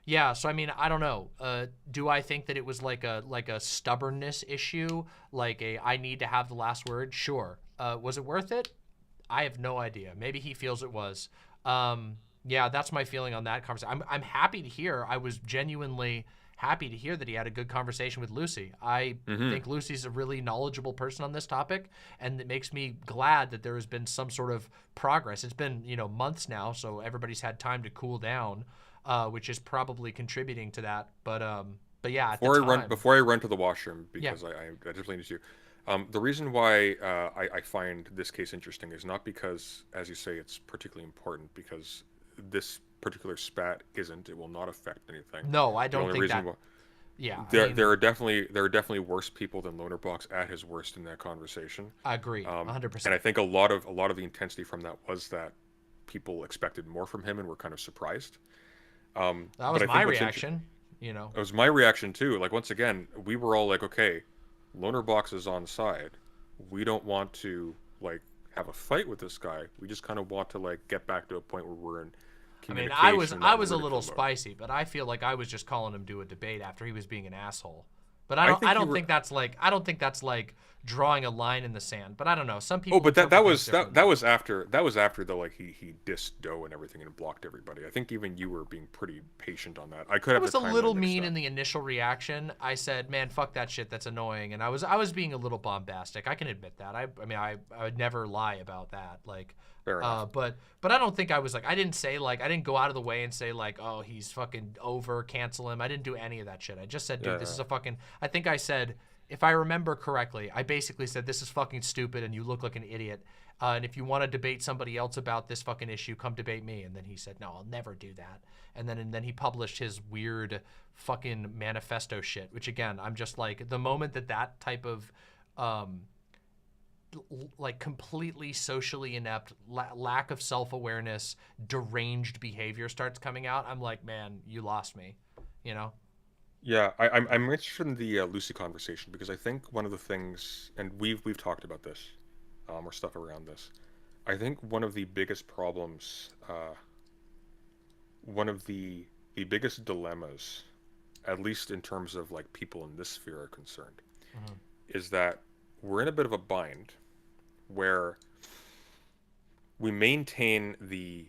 [SPEAKER 3] yeah, so I mean, I don't know. Do I think that it was like a stubbornness issue, like I need to have the last word? Sure. Was it worth it? I have no idea. Maybe he feels it was. Yeah, that's my feeling on that conversation. I'm happy to hear. I was genuinely happy to hear that he had a good conversation with Lucy. I think Lucy's a really knowledgeable person on this topic, and it makes me glad that there has been some sort of progress. It's been, you know, months now, so everybody's had time to cool down, which is probably contributing to that. But yeah, at
[SPEAKER 13] Before I run to the washroom, because I definitely need to. The reason why I find this case interesting is not because, as you say, it's particularly important, because this particular spat isn't. It will not affect anything.
[SPEAKER 3] No, I don't think that. Yeah,
[SPEAKER 13] there are definitely worse people than Lonerbox at his worst in that conversation.
[SPEAKER 3] I agree, 100%.
[SPEAKER 13] And I think a lot of the intensity from that was that people expected more from him and were kind of surprised.
[SPEAKER 3] That was my reaction. You know,
[SPEAKER 13] it was my reaction too. Like, once again, we were all like, okay, Lonerbox is on side. We don't want to, like, have a fight with this guy. We just kind of want to, like, get back to a point where we're in communication.
[SPEAKER 3] I mean, I was a little spicy, but I feel like I was just calling him to a debate after he was being an asshole. But I don't think that's like drawing a line in the sand. But I don't know. Some
[SPEAKER 13] Oh,
[SPEAKER 3] people.
[SPEAKER 13] but that
[SPEAKER 3] interpret things
[SPEAKER 13] was
[SPEAKER 3] differently.
[SPEAKER 13] that was after the like he dissed Doe and everything and blocked everybody. I think even you were being pretty patient on that. I could
[SPEAKER 3] I
[SPEAKER 13] have
[SPEAKER 3] was
[SPEAKER 13] the
[SPEAKER 3] a
[SPEAKER 13] timeline
[SPEAKER 3] little
[SPEAKER 13] mixed
[SPEAKER 3] mean
[SPEAKER 13] up.
[SPEAKER 3] in the initial reaction. I said, "Man, fuck that shit. That's annoying." And I was being a little bombastic. I can admit that. I mean, I would never lie about that. Like,
[SPEAKER 13] Fair enough.
[SPEAKER 3] but I don't think I was like, I didn't say like, I didn't go out of the way and say like, oh, he's fucking over, cancel him. I didn't do any of that shit. I just said, dude, this is a fucking. I think I said, if I remember correctly, I basically said, this is fucking stupid and you look like an idiot. And if you want to debate somebody else about this fucking issue, come debate me. And then he said, no, I'll never do that. And then he published his weird fucking manifesto shit, which again, I'm just like, the moment that type of like completely socially inept, lack of self-awareness, deranged behavior starts coming out, I'm like, man, you lost me, you know?
[SPEAKER 13] Yeah, I'm interested in the Lucy conversation because I think one of the things, and we've talked about this, or stuff around this. I think one of the biggest problems, one of the biggest dilemmas, at least in terms of like people in this sphere are concerned, is that we're in a bit of a bind where we maintain the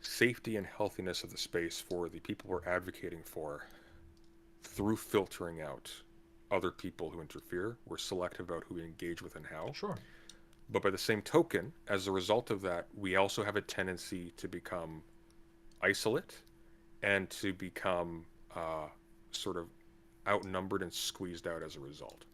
[SPEAKER 13] safety and healthiness of the space for the people we're advocating for through filtering out other people who interfere. We're selective about who we engage with and how.
[SPEAKER 3] Sure.
[SPEAKER 13] But by the same token, as a result of that, we also have a tendency to become isolate and to become sort of outnumbered and squeezed out as a result.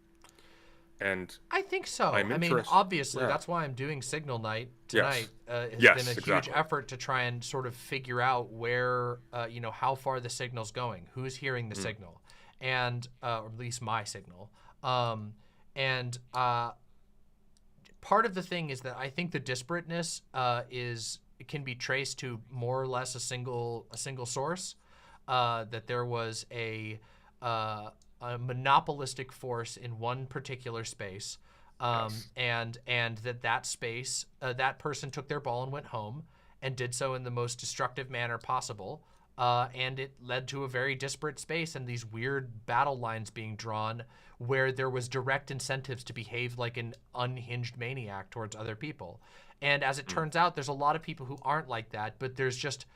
[SPEAKER 13] And
[SPEAKER 3] I think so.
[SPEAKER 13] I'm
[SPEAKER 3] I mean,
[SPEAKER 13] interested-
[SPEAKER 3] obviously,
[SPEAKER 13] yeah.
[SPEAKER 3] that's why I'm doing Signal Night tonight. Has
[SPEAKER 13] Yes,
[SPEAKER 3] been a huge
[SPEAKER 13] exactly.
[SPEAKER 3] effort to try and sort of figure out where, you know, how far the signal's going, who's hearing the signal, and or at least my signal. Part of the thing is that I think the disparateness can be traced to more or less a single source. That there was a monopolistic force in one particular space, and that space, that person took their ball and went home and did so in the most destructive manner possible, and it led to a very disparate space and these weird battle lines being drawn where there was direct incentives to behave like an unhinged maniac towards other people. And as it turns out, there's a lot of people who aren't like that, but there's just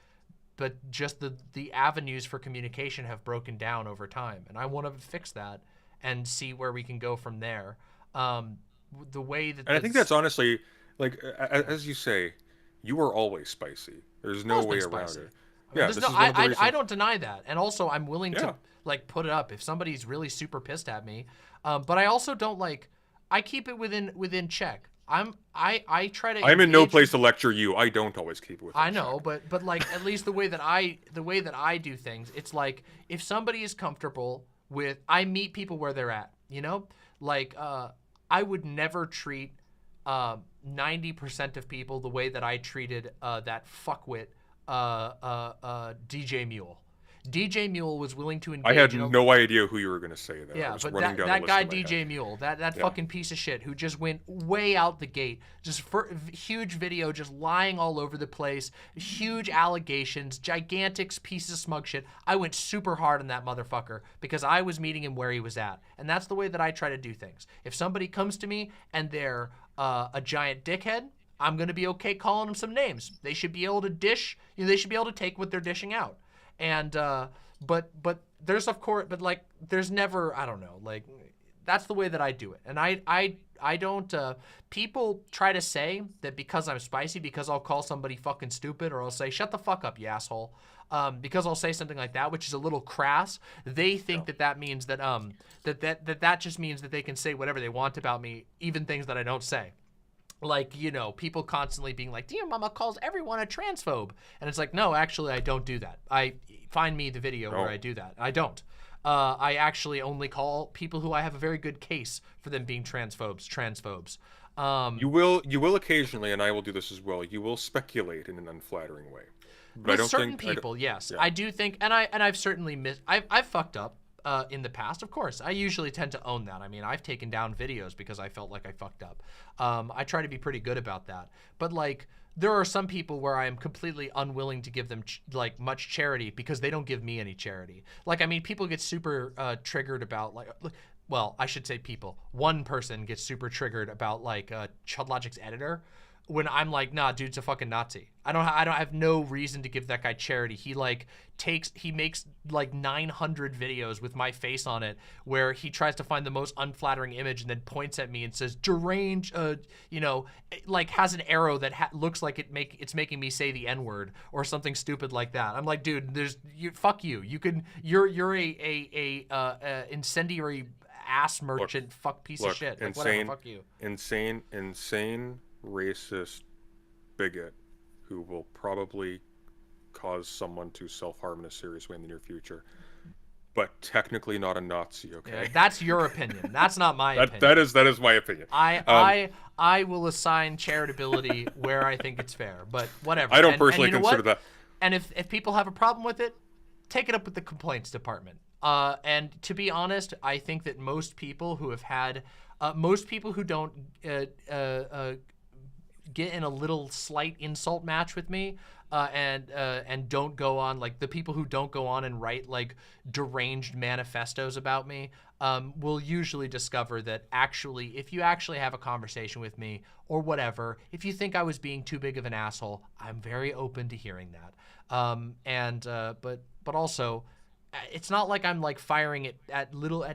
[SPEAKER 3] the avenues for communication have broken down over time, and I want to fix that and see where we can go from there. The way that,
[SPEAKER 13] and I think that's honestly, like as you say, you are always spicy. There's no way around it.
[SPEAKER 3] I mean, I don't deny that, and also I'm willing to like put it up if somebody's really super pissed at me. But I also don't like. I keep it within check. I try to.
[SPEAKER 13] I'm in no place to lecture you. I don't always keep it with.
[SPEAKER 3] I know, but like at least the way that I do things, it's like if somebody is comfortable with, I meet people where they're at. You know, like I would never treat 90% of people the way that I treated that fuckwit DJ Mule. DJ Mule was willing to engage.
[SPEAKER 13] I had no idea who you were going to say there.
[SPEAKER 3] Yeah, but that guy DJ Mule, that fucking piece of shit who just went way out the gate, just huge video, just lying all over the place, huge allegations, gigantic pieces of smug shit. I went super hard on that motherfucker because I was meeting him where he was at, and that's the way that I try to do things. If somebody comes to me and they're a giant dickhead, I'm gonna be okay calling them some names. They should be able to dish. You know, they should be able to take what they're dishing out. And but there's of course, but like there's never, I don't know, like that's the way that I do it. And I don't people try to say that because I'm spicy, because I'll call somebody fucking stupid, or I'll say shut the fuck up, you asshole, because I'll say something like that, which is a little crass. They think that means that that just means that they can say whatever they want about me, even things that I don't say. Like, you know, people constantly being like, dear mama calls everyone a transphobe. And it's like, no, actually, I don't do that. Find me the video where I do that. I don't. I actually only call people who I have a very good case for them being transphobes.
[SPEAKER 13] You will occasionally, and I will do this as well, you will speculate in an unflattering way. But
[SPEAKER 3] With
[SPEAKER 13] I don't
[SPEAKER 3] certain
[SPEAKER 13] think,
[SPEAKER 3] people, yes.
[SPEAKER 13] yeah.
[SPEAKER 3] I do think, and I've certainly I've fucked up. In the past, of course. I usually tend to own that. I mean, I've taken down videos because I felt like I fucked up. I try to be pretty good about that. But like, there are some people where I am completely unwilling to give them like much charity because they don't give me any charity. Like, I mean, people get super triggered about like, well, I should say people. One person gets super triggered about like ChudLogic's editor, when I'm like, nah, dude's a fucking Nazi. I don't have no reason to give that guy charity. He makes like 900 videos with my face on it, where he tries to find the most unflattering image and then points at me and says deranged, like has an arrow that looks like it's making me say the N-word or something stupid like that. I'm like, dude, fuck you. You're a incendiary ass merchant, piece of shit. Like, whatever, fuck you.
[SPEAKER 13] Insane racist bigot who will probably cause someone to self-harm in a serious way in the near future, but technically not a Nazi. Okay,
[SPEAKER 3] yeah, that's your opinion. That's not my opinion.
[SPEAKER 13] That is my opinion.
[SPEAKER 3] I will assign charitability where I think it's fair, but whatever.
[SPEAKER 13] I don't personally consider that.
[SPEAKER 3] And if people have a problem with it, take it up with the complaints department. And to be honest, I think that most people who don't get in a little slight insult match with me, and don't go on, like the people who don't go on and write like deranged manifestos about me, will usually discover that actually, if you actually have a conversation with me or whatever, if you think I was being too big of an asshole, I'm very open to hearing that. But also, it's not like I'm like firing it at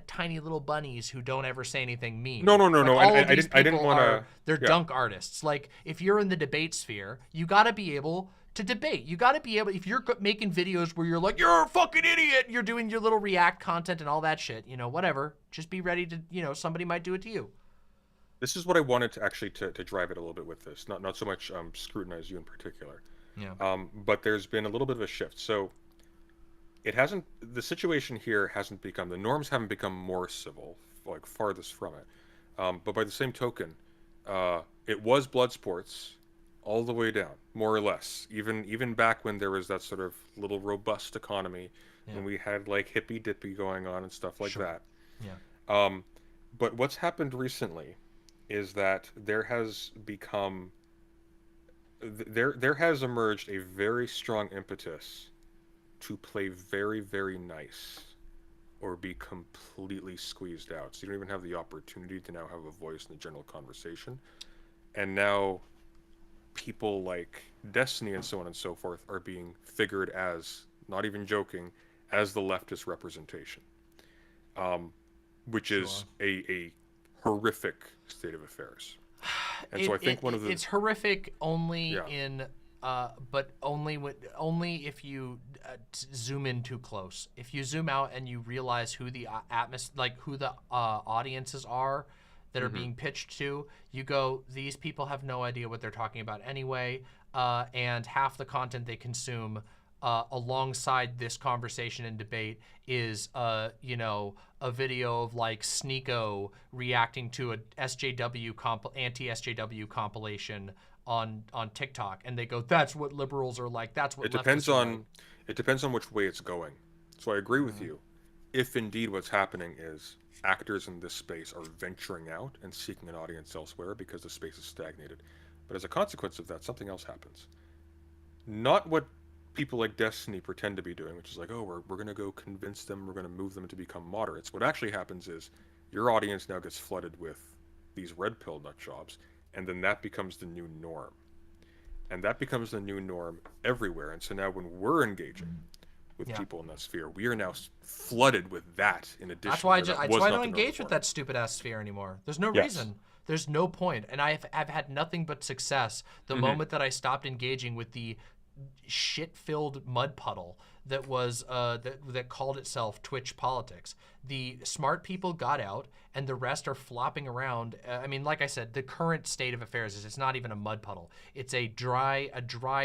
[SPEAKER 3] tiny little bunnies who don't ever say anything mean.
[SPEAKER 13] No.
[SPEAKER 3] Like,
[SPEAKER 13] I didn't want to.
[SPEAKER 3] They're dunk artists. Like, if you're in the debate sphere, you got to be able to debate. You got to be able. If you're making videos where you're like, you're a fucking idiot, you're doing your little React content and all that shit. Whatever. Just be ready to. Somebody might do it to you.
[SPEAKER 13] This is what I wanted to actually to drive it a little bit with this. Not so much scrutinize you in particular.
[SPEAKER 3] Yeah.
[SPEAKER 13] But there's been a little bit of a shift. So. The situation here hasn't become, the norms haven't become more civil, like farthest from it. But by the same token, it was blood sports all the way down, more or less. Even back when there was that sort of little robust economy, and we had like hippy dippy going on and stuff like that.
[SPEAKER 3] Yeah.
[SPEAKER 13] But what's happened recently is that there has emerged a very strong impetus to play very, very nice or be completely squeezed out. So you don't even have the opportunity to now have a voice in the general conversation. And now people like Destiny and so on and so forth are being figured as, not even joking, as the leftist representation, which is a horrific state of affairs. And so I think
[SPEAKER 3] it's horrific only in but only if you zoom in too close. If you zoom out and you realize who the audiences are that are being pitched to, you go, these people have no idea what they're talking about anyway, and half the content they consume alongside this conversation and debate is a video of like Sneeko reacting to a anti-SJW compilation on TikTok, and they go, that's what liberals are like, that's what
[SPEAKER 13] it depends on which way it's going. So I agree with you. If indeed what's happening is actors in this space are venturing out and seeking an audience elsewhere because the space is stagnated, but as a consequence of that, something else happens. Not what people like Destiny pretend to be doing, which is like, oh, we're going to go convince them, we're going to move them to become moderates. What actually happens is your audience now gets flooded with these red pill nut jobs, and then that becomes the new norm. And that becomes the new norm everywhere. And so now when we're engaging with people in that sphere, we are now flooded with that in addition.
[SPEAKER 3] That's why I don't engage with that stupid ass sphere anymore. There's no reason. There's no point. And I've had nothing but success the moment that I stopped engaging with the shit-filled mud puddle that was that called itself Twitch politics. The smart people got out, and the rest are flopping around. I mean, like I said, the current state of affairs is it's not even a mud puddle. It's a dry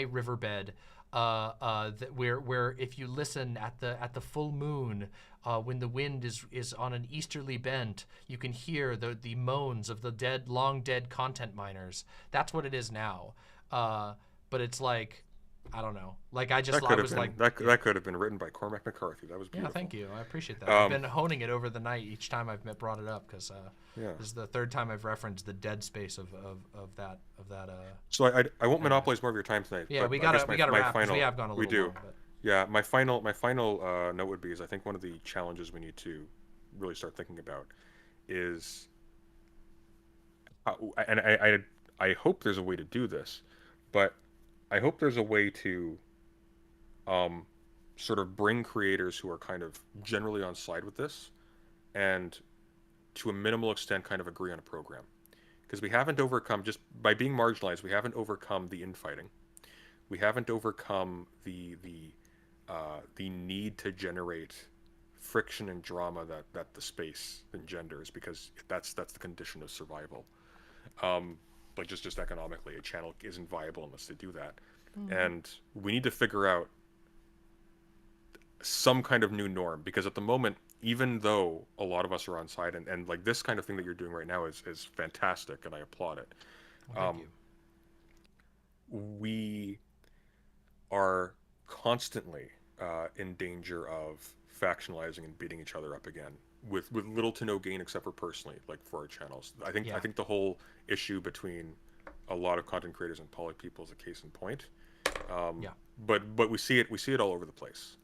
[SPEAKER 3] riverbed. Where if you listen at the full moon, when the wind is on an easterly bent, you can hear the moans of the long dead content miners. That's what it is now. But it's like, I don't know. Like
[SPEAKER 13] that could have been written by Cormac McCarthy. That was beautiful.
[SPEAKER 3] Yeah, thank you. I appreciate that. I've been honing it over the night each time I've brought it up, because this is the third time I've referenced the dead space of that.
[SPEAKER 13] So I won't monopolize more of your time tonight.
[SPEAKER 3] Yeah, we gotta wrap, because we have gone a little long. But...
[SPEAKER 13] Yeah, my final note would be is I think one of the challenges we need to really start thinking about is, and I hope there's a way to do this, but I hope there's a way to sort of bring creators who are kind of generally on side with this, and to a minimal extent kind of agree on a program. Because we haven't overcome, just by being marginalized, we haven't overcome the infighting. We haven't overcome the need to generate friction and drama that the space engenders, because that's the condition of survival. Like just economically, a channel isn't viable unless they do that. And we need to figure out some kind of new norm, because at the moment, even though a lot of us are on side, and like this kind of thing that you're doing right now is fantastic, and I applaud it.
[SPEAKER 3] Well, thank you.
[SPEAKER 13] We are constantly in danger of factionalizing and beating each other up again, with little to no gain except for personally, like for our channels. I think the whole issue between a lot of content creators and poly people is a case in point. But we see it all over the place.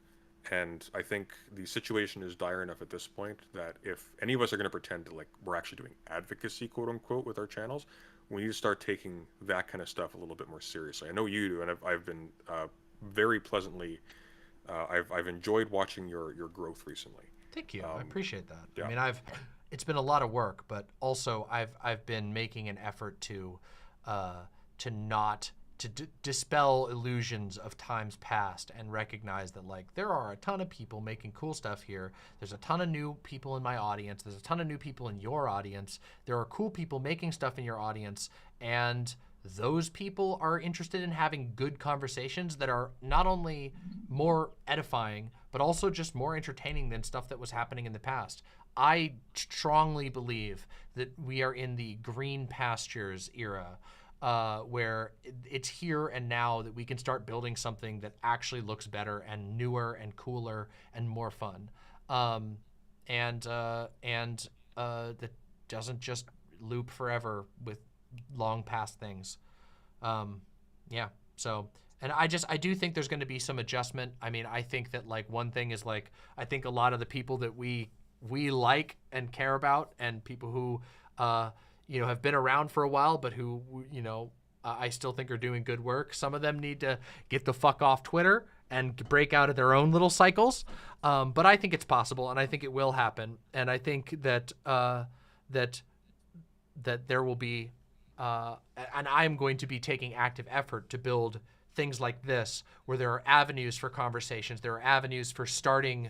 [SPEAKER 13] And I think the situation is dire enough at this point that if any of us are going to pretend to, like, we're actually doing advocacy, quote unquote, with our channels, we need to start taking that kind of stuff a little bit more seriously. I know you do, and I've been very pleasantly, I've enjoyed watching your growth recently.
[SPEAKER 3] Thank you. I appreciate that.
[SPEAKER 13] Yeah.
[SPEAKER 3] I mean, it's been a lot of work, but also I've been making an effort to dispel illusions of times past and recognize that, like, there are a ton of people making cool stuff here. There's a ton of new people in my audience. There's a ton of new people in your audience. There are cool people making stuff in your audience, and those people are interested in having good conversations that are not only more edifying, but also just more entertaining than stuff that was happening in the past. I strongly believe that we are in the green pastures era, where it's here and now that we can start building something that actually looks better and newer and cooler and more fun, and that doesn't just loop forever with long past things. So, and I do think there's going to be some adjustment. I mean, I think that, like, one thing is, like, I think a lot of the people that we like and care about, and people who have been around for a while, but who, I still think are doing good work. Some of them need to get the fuck off Twitter and break out of their own little cycles. But I think it's possible, and I think it will happen. And I think that that there will be, and I'm going to be taking active effort to build things like this, where there are avenues for conversations. There are avenues for starting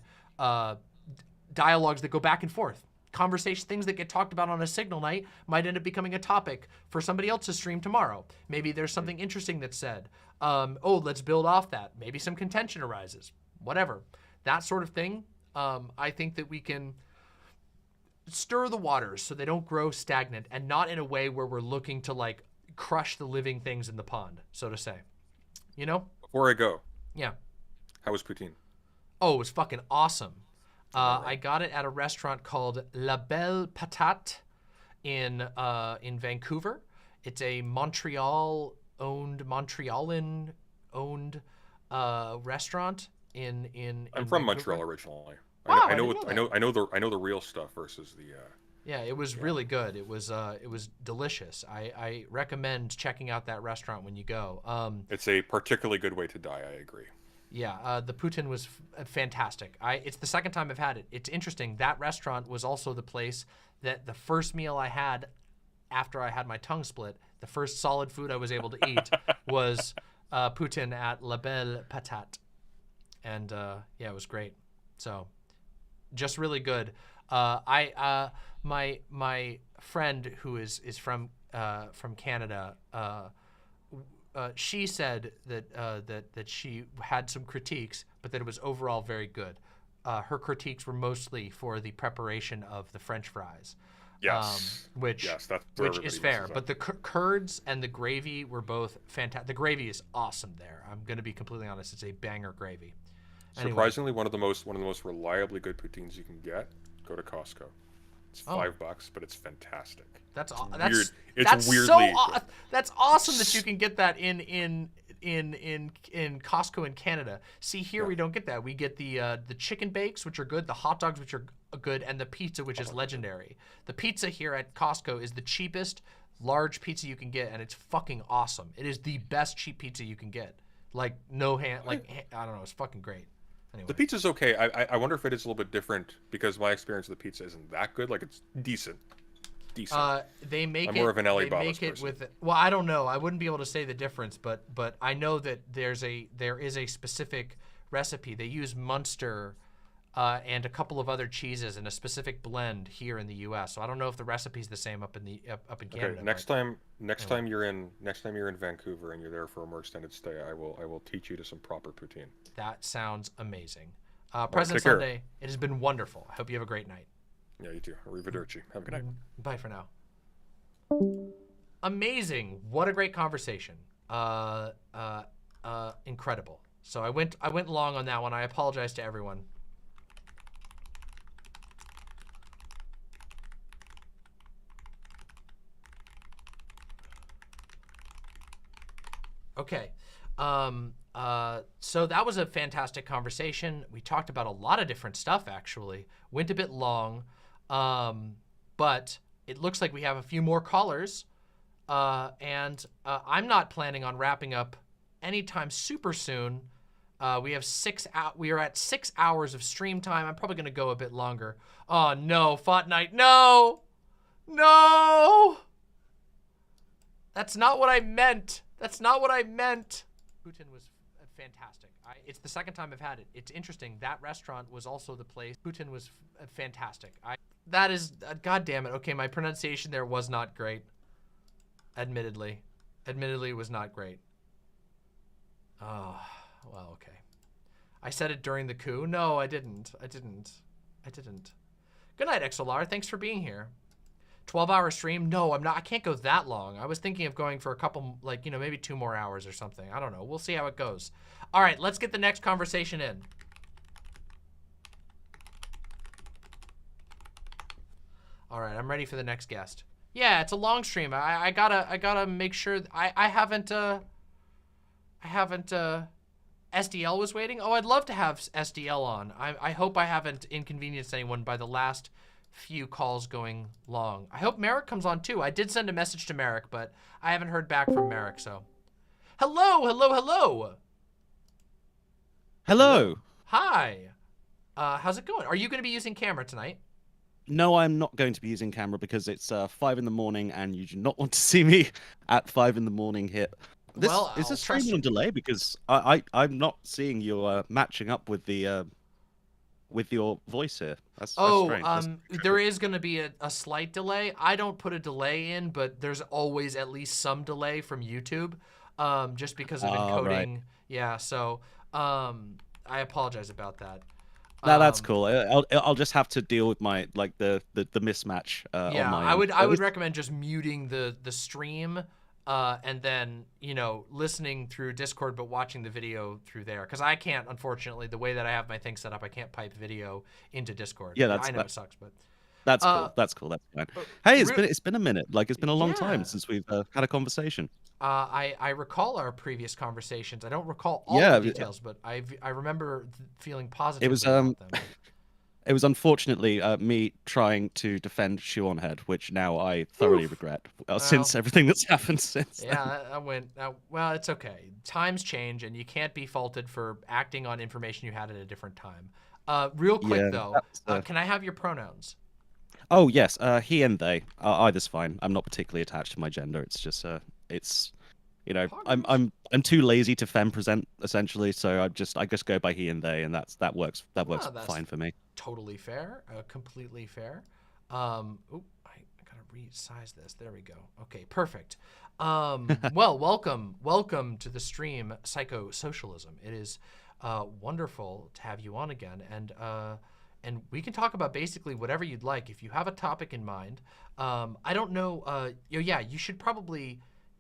[SPEAKER 3] dialogues that go back and forth. Conversation, things that get talked about on a signal night might end up becoming a topic for somebody else's stream tomorrow. Maybe there's something interesting that's said. Let's build off that. Maybe some contention arises. Whatever. That sort of thing. I think that we can stir the waters so they don't grow stagnant, and not in a way where we're looking to, like, crush the living things in the pond, so to say. You know?
[SPEAKER 13] Before I go.
[SPEAKER 3] Yeah.
[SPEAKER 13] How was poutine?
[SPEAKER 3] Oh, it was fucking awesome. I got it at a restaurant called La Belle Patate in Vancouver. It's a Montrealan-owned restaurant in
[SPEAKER 13] I'm from
[SPEAKER 3] Vancouver.
[SPEAKER 13] Montreal originally.
[SPEAKER 3] Wow,
[SPEAKER 13] I know the real stuff versus the.
[SPEAKER 3] Yeah, it was really good. It was delicious. I recommend checking out that restaurant when you go.
[SPEAKER 13] It's a particularly good way to die. I agree.
[SPEAKER 3] Yeah, the poutine was fantastic. It's the second time I've had it. It's interesting. That restaurant was also the place that the first meal I had after I had my tongue split, the first solid food I was able to eat was poutine at La Belle Patate. And it was great. So just really good. My friend who is from Canada, she said that she had some critiques, but that it was overall very good. Her critiques were mostly for the preparation of the French fries.
[SPEAKER 13] Yes.
[SPEAKER 3] Which is fair. But the curds and the gravy were both fantastic. The gravy is awesome there. I'm going to be completely honest. It's a banger gravy.
[SPEAKER 13] Surprisingly, one of the most reliably good poutines you can get. Go to Costco. It's $5, but it's fantastic.
[SPEAKER 3] That's
[SPEAKER 13] It's weirdly
[SPEAKER 3] that's awesome that you can get that in Costco in Canada. See, here we don't get that. We get the chicken bakes, which are good, the hot dogs, which are good, and the pizza, which is legendary. The pizza here at Costco is the cheapest large pizza you can get, and it's fucking awesome. It is the best cheap pizza you can get. Like no hand, I don't know, it's fucking great. Anyway.
[SPEAKER 13] The pizza's okay. I wonder if it is a little bit different because my experience with the pizza isn't that good. Like it's decent.
[SPEAKER 3] They make
[SPEAKER 13] I'm
[SPEAKER 3] it.
[SPEAKER 13] more of an LA
[SPEAKER 3] they make
[SPEAKER 13] Bombas
[SPEAKER 3] it
[SPEAKER 13] person.
[SPEAKER 3] with. Well, I don't know. I wouldn't be able to say the difference, but I know that there is a specific recipe. They use Munster and a couple of other cheeses in a specific blend here in the U.S. So I don't know if the recipe's the same up in Canada.
[SPEAKER 13] Okay, next time you're in Vancouver and you're there for a more extended stay, I will teach you to some proper poutine.
[SPEAKER 3] That sounds amazing.
[SPEAKER 13] Right,
[SPEAKER 3] President
[SPEAKER 13] take care.
[SPEAKER 3] Sunday, it has been wonderful. I hope you have a great night.
[SPEAKER 13] Yeah, you too. Arrivederci. Have a good night.
[SPEAKER 3] Bye for now. Amazing. What a great conversation. Incredible. So I went long on that one. I apologize to everyone. Okay. So that was a fantastic conversation. We talked about a lot of different stuff, actually. Went a bit long, but it looks like we have a few more callers, and I'm not planning on wrapping up anytime super soon. We are at 6 hours of stream time. I'm probably gonna go a bit longer. Oh no, Fortnite, no! No! That's not what I meant. That's not what I meant. Putin was fantastic. It's the second time I've had it. It's interesting. That restaurant was also the place. Putin was fantastic. That is, God damn it. Okay, my pronunciation there was not great. Admittedly. Admittedly, it was not great. Oh, well, okay. I said it during the coup. No, I didn't. I didn't. Good night, XLR. Thanks for being here. 12-hour stream? No, I'm not. I can't go that long. I was thinking of going for a couple, like, you know, maybe 2 more hours or something. I don't know. We'll see how it goes. All right, let's get the next conversation in. All right, I'm ready for the next guest. Yeah, it's a long stream. I gotta make sure. I haven't. SDL was waiting. Oh, I'd love to have SDL on. I hope I haven't inconvenienced anyone by the last few calls going long. I hope Merrick comes on too. I did send a message to Merrick, but I haven't heard back from Merrick, so. Hello. Hi. How's it going? Are you going to be using camera tonight?
[SPEAKER 14] No, I'm not going to be using camera because it's 5 in the morning and you do not want to see me at 5 in the morning hit.
[SPEAKER 3] Well,
[SPEAKER 14] is
[SPEAKER 3] I'll
[SPEAKER 14] this
[SPEAKER 3] trust
[SPEAKER 14] stream on
[SPEAKER 3] you.
[SPEAKER 14] delay? Because I'm not seeing you matching up with the with your voice here. That's strange.
[SPEAKER 3] There is going to be a slight delay. I don't put a delay in, but there's always at least some delay from YouTube, just because of encoding.
[SPEAKER 14] Right.
[SPEAKER 3] Yeah, so I apologize about that.
[SPEAKER 14] No, that's cool. I'll just have to deal with my the mismatch.
[SPEAKER 3] Yeah,
[SPEAKER 14] on my
[SPEAKER 3] I
[SPEAKER 14] end.
[SPEAKER 3] would recommend just muting the stream. And then, you know, listening through Discord, but watching the video through there. Because I can't, unfortunately, the way that I have my thing set up, I can't pipe video into Discord.
[SPEAKER 14] Yeah,
[SPEAKER 3] I know it sucks, but...
[SPEAKER 14] That's cool. That's cool. That's fine. Hey, it's been a minute. Like, it's been a long
[SPEAKER 3] Yeah.
[SPEAKER 14] time since we've had a conversation.
[SPEAKER 3] I recall our previous conversations. I don't recall all the details, but I remember feeling positive about them.
[SPEAKER 14] It was unfortunately me trying to defend Shoe on Head, which now I thoroughly regret since everything that's happened since.
[SPEAKER 3] Yeah, well, it's okay. Times change, and you can't be faulted for acting on information you had at a different time. Real quick, though, can I have your pronouns?
[SPEAKER 14] Oh, yes. He and they. Either's fine. I'm not particularly attached to my gender. It's just, it's, you know, I'm too lazy to femme present, essentially, so I just go by he and they, and that works fine for me.
[SPEAKER 3] Totally fair, completely fair. I gotta resize this. There we go. Okay, perfect. Well, welcome to the stream, Psychosocialism. It is wonderful to have you on again, and we can talk about basically whatever you'd like. If you have a topic in mind, I don't know. You should probably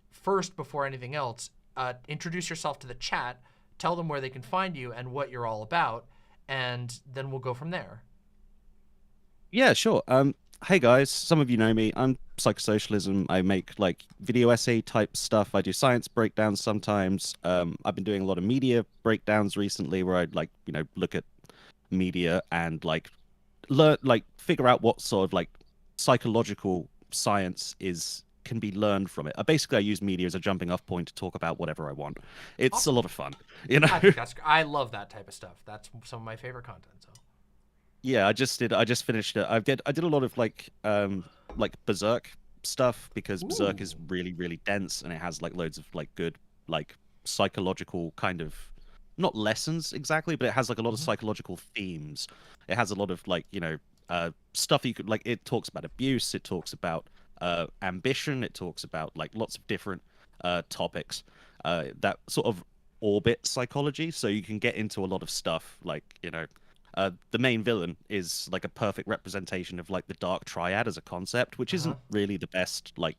[SPEAKER 3] first, before anything else, introduce yourself to the chat. Tell them where they can find you and what you're all about. And then we'll go from there.
[SPEAKER 14] Yeah, sure. hey guys, some of you know me. I'm Psychosocialism. I make like video essay type stuff. I do science breakdowns sometimes. I've been doing a lot of media breakdowns recently, where I'd like look at media and like learn figure out what sort of like psychological science can be learned from it. Basically, I use media as a jumping off point to talk about whatever I want. It's a lot of fun, you know.
[SPEAKER 3] I love that type of stuff. That's some of my favorite content. So.
[SPEAKER 14] Yeah, I just finished it. I did a lot of like Berserk stuff because Berserk is really, really dense and it has like loads of like good like psychological kind of not lessons exactly, but it has like a lot of psychological themes. It has a lot of like, stuff you could like it talks about abuse, it talks about ambition, it talks about like lots of different topics that sort of orbit psychology, so you can get into a lot of stuff like, the main villain is like a perfect representation of like the dark triad as a concept, which isn't really the best like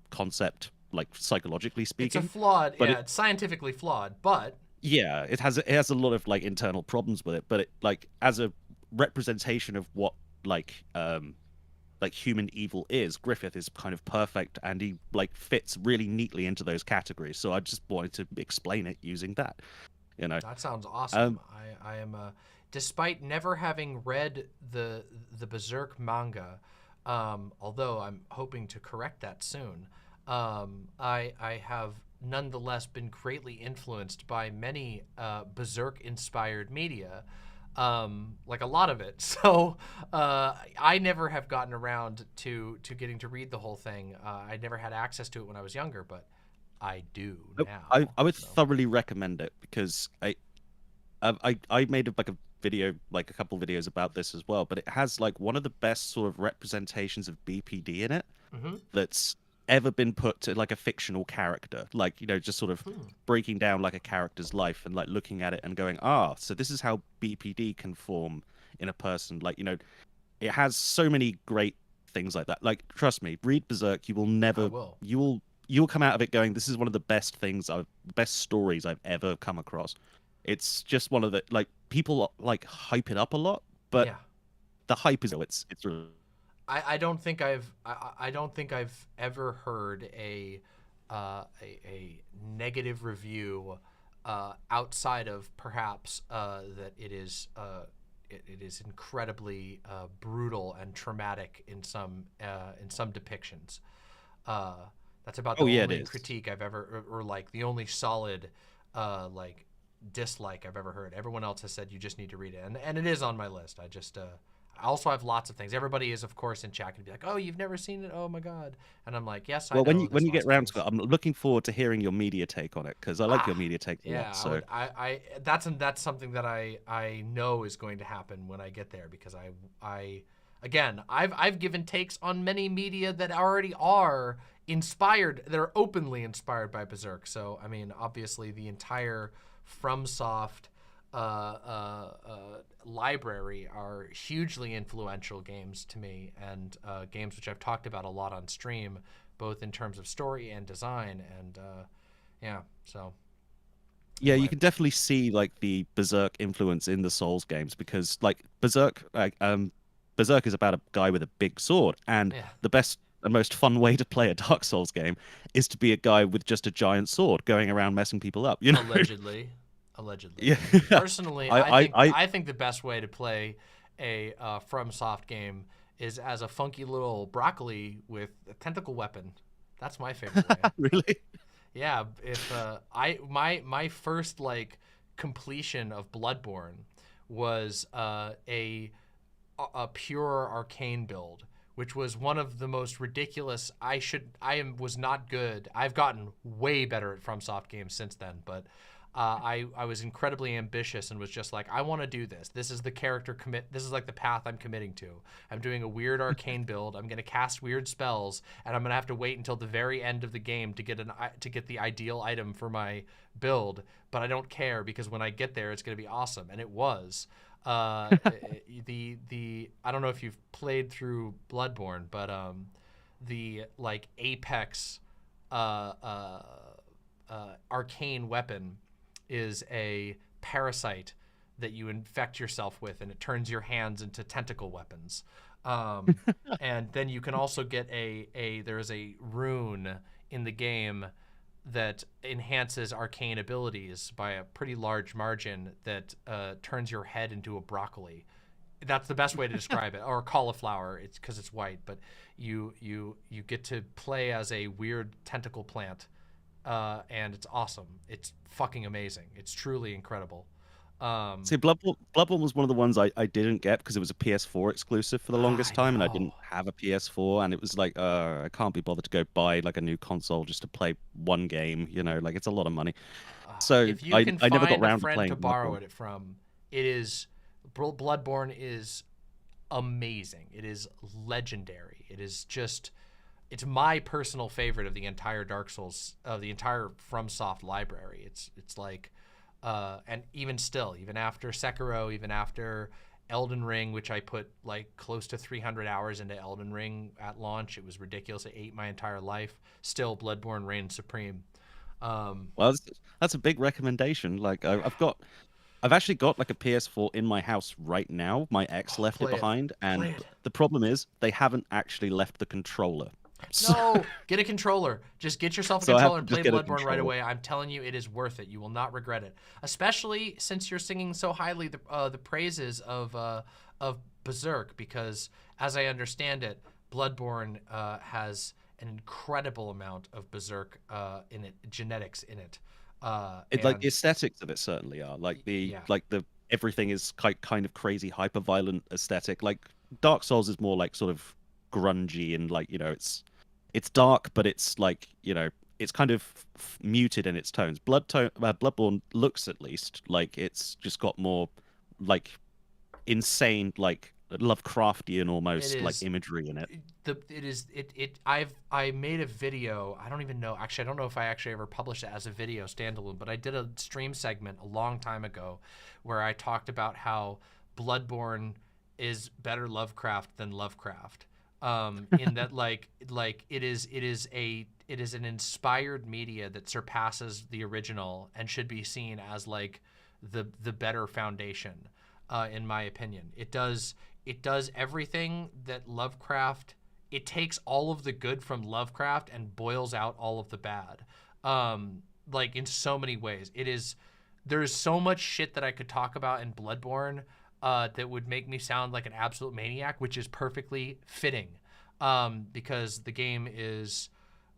[SPEAKER 14] concept, like psychologically speaking.
[SPEAKER 3] It's a flawed, but it's scientifically flawed, but
[SPEAKER 14] yeah, it has a lot of like internal problems with it, but it like as a representation of what like human evil is, Griffith is kind of perfect, and he like fits really neatly into those categories. So I just wanted to explain it using that.
[SPEAKER 3] That sounds awesome. I am despite never having read the Berserk manga, although I'm hoping to correct that soon, I have nonetheless been greatly influenced by many Berserk-inspired media, like a lot of it. So I never have gotten around to getting to read the whole thing. I never had access to it when I was younger, but I do now.
[SPEAKER 14] I would thoroughly recommend it because I made like a video, like a couple videos about this as well, but it has like one of the best sort of representations of BPD in it that's ever been put to like a fictional character, like just sort of breaking down like a character's life and like looking at it and going, so this is how BPD can form in a person. Like it has so many great things like that. Like trust me, read Berserk, you will never you'll come out of it going, this is one of the best stories I've ever come across. It's just one of the like people like hype it up a lot, but the hype is it's really.
[SPEAKER 3] I don't think I've ever heard a negative review outside of perhaps that it is incredibly brutal and traumatic in some depictions. That's about the only critique I've ever or like the only solid like dislike I've ever heard. Everyone else has said you just need to read it, and it is on my list. I just I also have lots of things. Everybody is, of course, in chat and be like, "Oh, you've never seen it? Oh my god!" And I'm like, "Yes, I know."
[SPEAKER 14] Well, when you get around to it, I'm looking forward to hearing your media take on it because I like your media take a lot. So
[SPEAKER 3] that's something that I know is going to happen when I get there because I've given takes on many media that already are inspired, that are openly inspired by Berserk. So I mean, obviously, the entire FromSoft library are hugely influential games to me, and games which I've talked about a lot on stream, both in terms of story and design, and
[SPEAKER 14] you can definitely see like the Berserk influence in the Souls games because like Berserk is about a guy with a big sword, and the best and most fun way to play a Dark Souls game is to be a guy with just a giant sword going around messing people up,
[SPEAKER 3] Allegedly.
[SPEAKER 14] Yeah.
[SPEAKER 3] Personally, I think the best way to play a FromSoft game is as a funky little broccoli with a tentacle weapon. That's my favorite way.
[SPEAKER 14] Really?
[SPEAKER 3] Yeah. If my first like completion of Bloodborne was a pure arcane build, which was one of the most ridiculous. Was not good. I've gotten way better at FromSoft games since then, but I was incredibly ambitious and was just like, I want to do this. This is the character this is like the path I'm committing to. I'm doing a weird arcane build. I'm going to cast weird spells, and I'm going to have to wait until the very end of the game to get the ideal item for my build. But I don't care because when I get there, it's going to be awesome, and it was. I don't know if you've played through Bloodborne, but the like apex arcane weapon is a parasite that you infect yourself with, and it turns your hands into tentacle weapons. And then you can also get there's a rune in the game that enhances arcane abilities by a pretty large margin that turns your head into a broccoli. That's the best way to describe it, or cauliflower. It's because it's white, but you get to play as a weird tentacle plant, and it's awesome. It's fucking amazing. It's truly incredible.
[SPEAKER 14] See, Bloodborne was one of the ones I didn't get because it was a PS4 exclusive for the longest time, and I didn't have a PS4, and it was like, I can't be bothered to go buy like a new console just to play one game, you know, like it's a lot of money. So
[SPEAKER 3] if you can
[SPEAKER 14] I never got
[SPEAKER 3] find a
[SPEAKER 14] around to
[SPEAKER 3] friend
[SPEAKER 14] playing
[SPEAKER 3] to borrow
[SPEAKER 14] Bloodborne.
[SPEAKER 3] it from, it is Bloodborne is amazing. It is legendary. It is just, it's my personal favorite of the entire Dark Souls, of the entire FromSoft library. It's like, and even still, even after Sekiro, even after Elden Ring, which I put like close to 300 hours into Elden Ring at launch, it was ridiculous. It ate my entire life. Still, Bloodborne reigns supreme.
[SPEAKER 14] Well, that's a big recommendation. Like I've actually got like a PS4 in my house right now. My ex left it
[SPEAKER 3] play it.
[SPEAKER 14] behind, and
[SPEAKER 3] Play it.
[SPEAKER 14] the problem is they haven't actually left the controller.
[SPEAKER 3] No, get a controller. Just get yourself a
[SPEAKER 14] So I have
[SPEAKER 3] controller and
[SPEAKER 14] to
[SPEAKER 3] play
[SPEAKER 14] just get a
[SPEAKER 3] Bloodborne right
[SPEAKER 14] controller.
[SPEAKER 3] away. I'm telling you, it is worth it. You will not regret it. Especially since you're singing so highly the praises of Berserk, because as I understand it, Bloodborne has an incredible amount of Berserk in it, genetics in it.
[SPEAKER 14] Like the aesthetics of it certainly are like
[SPEAKER 3] Yeah.
[SPEAKER 14] the everything is kind of crazy hyper violent aesthetic. Like Dark Souls is more like sort of grungy and like, you know, it's dark, but it's like, you know, it's kind of muted in its tones. Bloodborne looks at least like it's just got more like insane, like Lovecraftian almost like imagery in it.
[SPEAKER 3] I made a video. I don't even know. Actually, I don't know if I actually ever published it as a video standalone, but I did a stream segment a long time ago where I talked about how Bloodborne is better Lovecraft than Lovecraft. In that like it is an inspired media that surpasses the original and should be seen as like the better foundation, in my opinion. It does everything that Lovecraft. It takes all of the good from Lovecraft and boils out all of the bad, like in so many ways. There's so much shit that I could talk about in Bloodborne that would make me sound like an absolute maniac, which is perfectly fitting, because the game is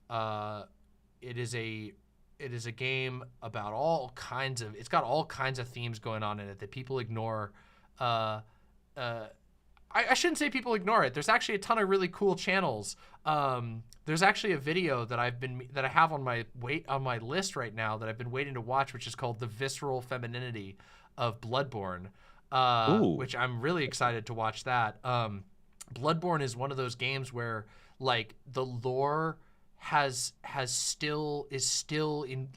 [SPEAKER 3] it is a game about all kinds of, it's got all kinds of themes going on in it that people ignore. I shouldn't say people ignore it. There's actually a ton of really cool channels. There's actually a video that I have on my list right now that I've been waiting to watch, which is called The Visceral Femininity of Bloodborne, which I'm really excited to watch that. Bloodborne is one of those games where like the lore is still in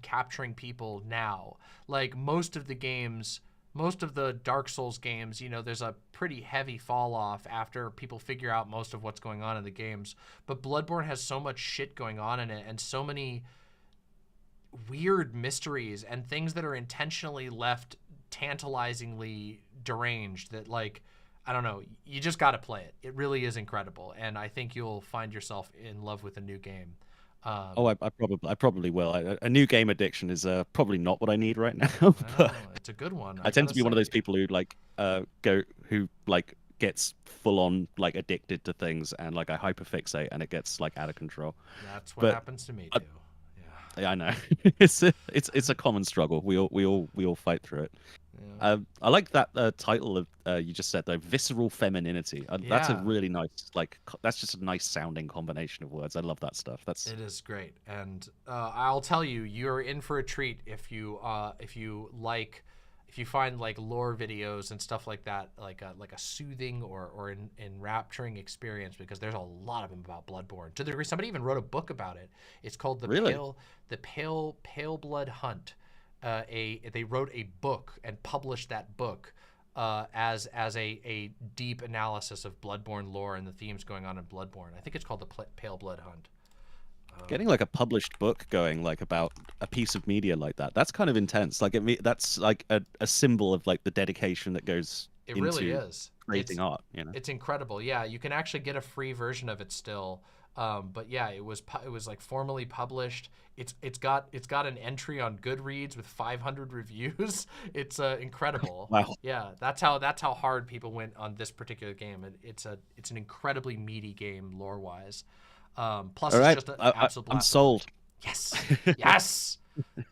[SPEAKER 3] capturing people now. Like most of the Dark Souls games, you know, there's a pretty heavy fall off after people figure out most of what's going on in the games. But Bloodborne has so much shit going on in it and so many weird mysteries and things that are intentionally left tantalizingly deranged that, like, I don't know, you just got to play it. It really is incredible. And I think you'll find yourself in love with a new game.
[SPEAKER 14] I probably will. A new game addiction is probably not what I need right now. But
[SPEAKER 3] it's a good one.
[SPEAKER 14] I tend to be one of those people who like gets full on like addicted to things and like I hyperfixate and it gets like out of control.
[SPEAKER 3] That's what happens to me too.
[SPEAKER 14] Yeah, I know. it's a common struggle. We all fight through it. Yeah. I like that title of you just said though, visceral femininity. That's a really nice, like, that's just a nice sounding combination of words. I love that stuff.
[SPEAKER 3] It is great, and I'll tell you, you're in for a treat if you find like lore videos and stuff like that, like a soothing or enrapturing experience, because there's a lot of them about Bloodborne. To the degree somebody even wrote a book about it. It's called the Pale Blood Hunt. They wrote a book and published that book as a deep analysis of Bloodborne lore and the themes going on in Bloodborne. I think it's called the Pale Blood Hunt.
[SPEAKER 14] Getting like a published book going like about a piece of media like that's kind of intense. Like that's like a symbol of like the dedication that goes into
[SPEAKER 3] really is
[SPEAKER 14] creating art. You know,
[SPEAKER 3] it's incredible. Yeah, you can actually get a free version of it still. But yeah, it was like formally published. It's got an entry on Goodreads with 500 reviews. It's incredible.
[SPEAKER 14] Wow.
[SPEAKER 3] Yeah, that's how hard people went on this particular game. It's an incredibly meaty game lore wise. Plus,
[SPEAKER 14] all right,
[SPEAKER 3] it's just an absolute
[SPEAKER 14] I'm
[SPEAKER 3] blast.
[SPEAKER 14] sold.
[SPEAKER 3] Yes, yes,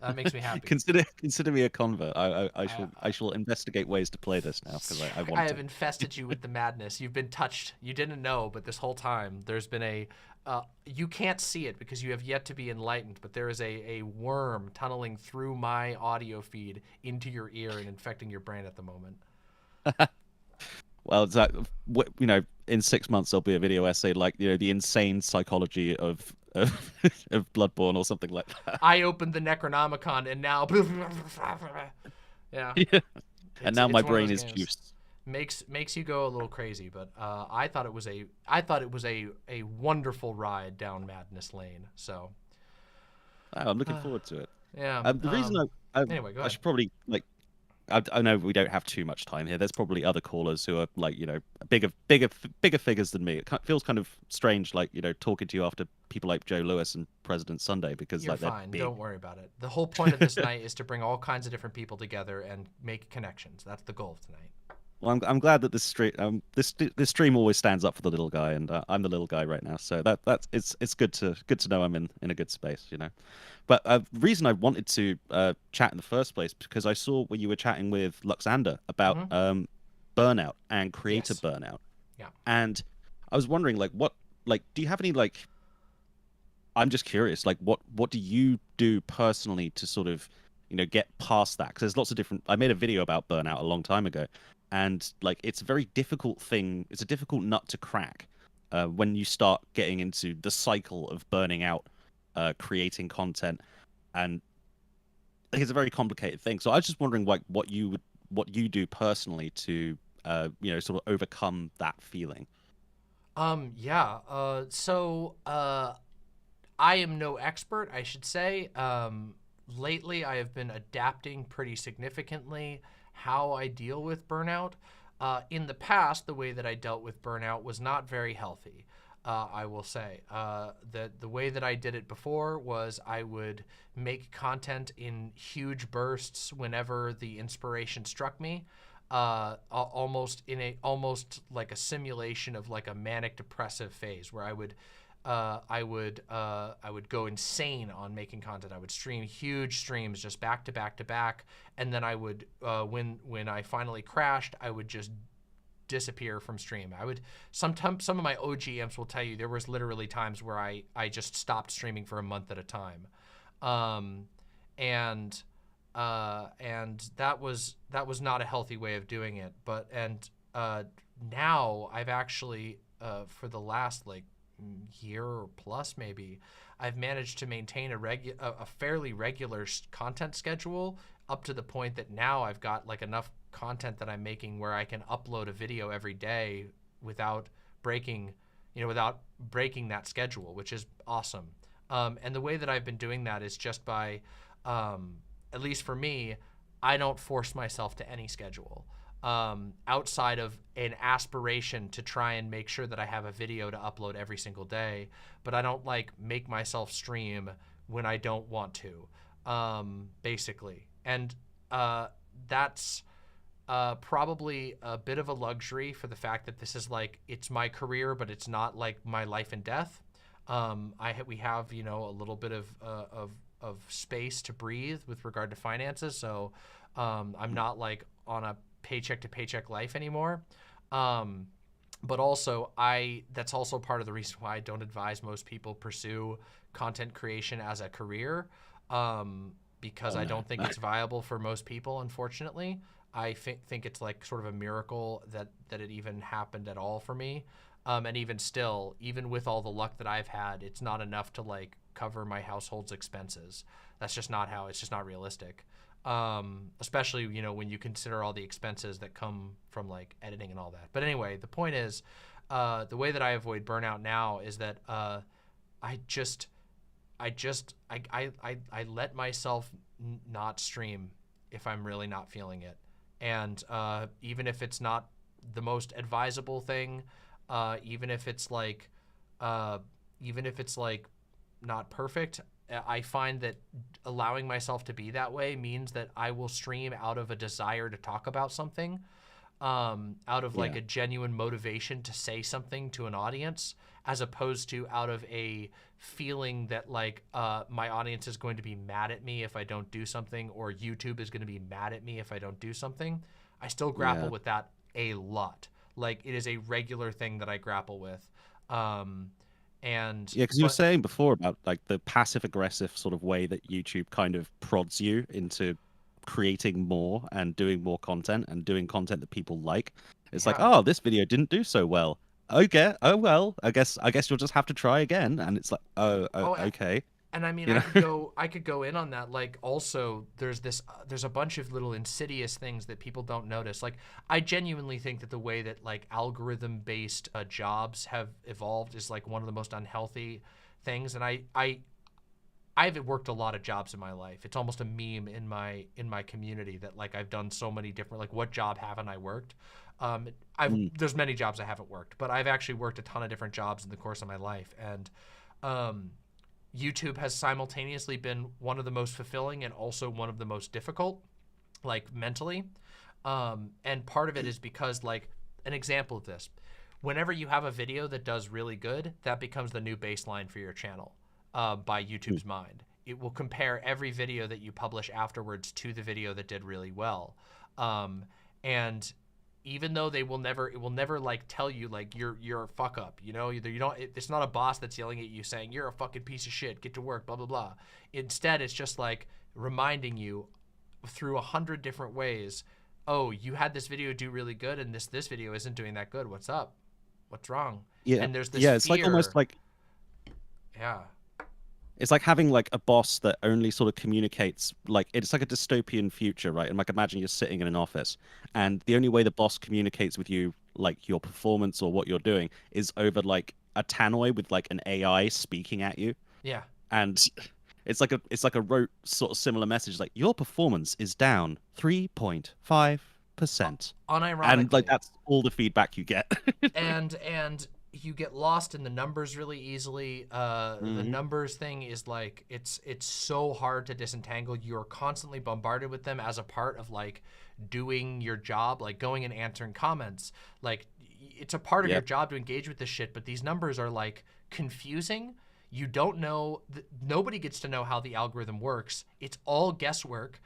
[SPEAKER 3] that makes me happy.
[SPEAKER 14] Consider me a convert. I shall investigate ways to play this now because I want
[SPEAKER 3] I
[SPEAKER 14] to.
[SPEAKER 3] have infested you with the madness. You've been touched. You didn't know, but this whole time there's been a. You can't see it because you have yet to be enlightened, but there is a worm tunneling through my audio feed into your ear and infecting your brain at the moment.
[SPEAKER 14] Well, Zach, you know, in 6 months there'll be a video essay like, you know, the insane psychology of Bloodborne or something like that.
[SPEAKER 3] I opened the Necronomicon and now, yeah.
[SPEAKER 14] And now my brain is juiced.
[SPEAKER 3] Makes you go a little crazy, but I thought it was a wonderful ride down Madness Lane. So
[SPEAKER 14] I'm looking forward to it.
[SPEAKER 3] Yeah.
[SPEAKER 14] The reason
[SPEAKER 3] anyway, go ahead.
[SPEAKER 14] I should probably I know we don't have too much time here. There's probably other callers who are like, you know, bigger figures than me. It feels kind of strange, like, you know, talking to you after people like Joe Lewis and President Sunday because
[SPEAKER 3] You're
[SPEAKER 14] like they're
[SPEAKER 3] fine.
[SPEAKER 14] big.
[SPEAKER 3] Don't worry about it. The whole point of this night is to bring all kinds of different people together and make connections. That's the goal of tonight.
[SPEAKER 14] Well, I'm glad that this stream always stands up for the little guy, and I'm the little guy right now. So it's good to know I'm in a good space, you know. But the reason I wanted to chat in the first place because I saw when you were chatting with Luxander about burnout and creator burnout.
[SPEAKER 3] Yeah.
[SPEAKER 14] And I was wondering, do you have any I'm just curious, what do you do personally to sort of, you know, get past that? Because there's lots of different. I made a video about burnout a long time ago. And it's a very difficult thing. It's a difficult nut to crack when you start getting into the cycle of burning out, creating content, and it's a very complicated thing. So I was just wondering, what you do personally to, you know, sort of overcome that feeling.
[SPEAKER 3] Yeah. So I am no expert, I should say. Lately, I have been adapting pretty significantly how I deal with burnout. In the past, the way that I dealt with burnout was not very healthy, I will say. The way that I did it before was I would make content in huge bursts whenever the inspiration struck me, almost like a simulation of like a manic depressive phase where I would go insane on making content. I would stream huge streams just back to back to back, and then I would when I finally crashed, I would just disappear from stream. I would sometimes, some of my OG imps will tell you there was literally times where I just stopped streaming for a month at a time, and that was not a healthy way of doing it. But now I've actually for the last year or plus maybe, I've managed to maintain a fairly regular content schedule up to the point that now I've got enough content that I'm making where I can upload a video every day without breaking that schedule, which is awesome. And the way that I've been doing that is just by, at least for me, I don't force myself to any schedule. Outside of an aspiration to try and make sure that I have a video to upload every single day, but I don't make myself stream when I don't want to, basically. And that's probably a bit of a luxury for the fact that this is it's my career, but it's not my life and death. We have, a little bit of space to breathe with regard to finances. So I'm not on a paycheck to paycheck life anymore. But also that's also part of the reason why I don't advise most people pursue content creation as a career, because I don't think it's viable for most people, unfortunately. I think it's sort of a miracle that it even happened at all for me. And even still, even with all the luck that I've had, it's not enough to cover my household's expenses. That's just not it's just not realistic. Especially, when you consider all the expenses that come from editing and all that. But anyway, the point is, the way that I avoid burnout now is that I let myself not stream if I'm really not feeling it. And even if it's not the most advisable thing, even if it's like not perfect. I find that allowing myself to be that way means that I will stream out of a desire to talk about something, out of like a genuine motivation to say something to an audience, as opposed to out of a feeling that like my audience is going to be mad at me if I don't do something, or YouTube is going to be mad at me if I don't do something. I still grapple with that a lot. Like, it is a regular thing that I grapple with. And
[SPEAKER 14] yeah, because you were saying before about like the passive aggressive sort of way that YouTube kind of prods you into creating more and doing more content and doing content that people like. It's like, oh, this video didn't do so well. Okay, oh well, I guess you'll just have to try again. And it's like, okay.
[SPEAKER 3] And I mean,
[SPEAKER 14] You know?
[SPEAKER 3] I could go in on that. Like, also, there's a bunch of little insidious things that people don't notice. Like, I genuinely think that the way that like algorithm-based jobs have evolved is like one of the most unhealthy things. And I've worked a lot of jobs in my life. It's almost a meme in my community that like I've done so many different, like, what job haven't I worked? There's many jobs I haven't worked, but I've actually worked a ton of different jobs in the course of my life. And YouTube has simultaneously been one of the most fulfilling and also one of the most difficult, like, mentally. And part of it is because, like, an example of this, whenever you have a video that does really good, that becomes the new baseline for your channel by YouTube's mind. It will compare every video that you publish afterwards to the video that did really well. And even though it will never like tell you like you're a fuck up, you know, it's not a boss that's yelling at you saying you're a fucking piece of shit, get to work, blah blah blah. Instead, it's just like reminding you through 100 different ways, oh, you had this video do really good and this video isn't doing that good. What's up? What's wrong?
[SPEAKER 14] Yeah,
[SPEAKER 3] and there's this
[SPEAKER 14] it's
[SPEAKER 3] fear.
[SPEAKER 14] like almost like it's like having like a boss that only sort of communicates, like it's like a dystopian future, right? And like imagine you're sitting in an office and the only way the boss communicates with you, like your performance or what you're doing, is over like a tannoy with like an AI speaking at you.
[SPEAKER 3] Yeah.
[SPEAKER 14] And it's like a rote sort of similar message, like your performance is down 3.5%.
[SPEAKER 3] Unironically.
[SPEAKER 14] And like that's all the feedback you get.
[SPEAKER 3] and you get lost in the numbers really easily. The numbers thing is like it's so hard to disentangle. You're constantly bombarded with them as a part of like doing your job, like going and answering comments. Like it's a part of your job to engage with this shit, but these numbers are like confusing. You don't know, nobody gets to know how the algorithm works. It's all guesswork.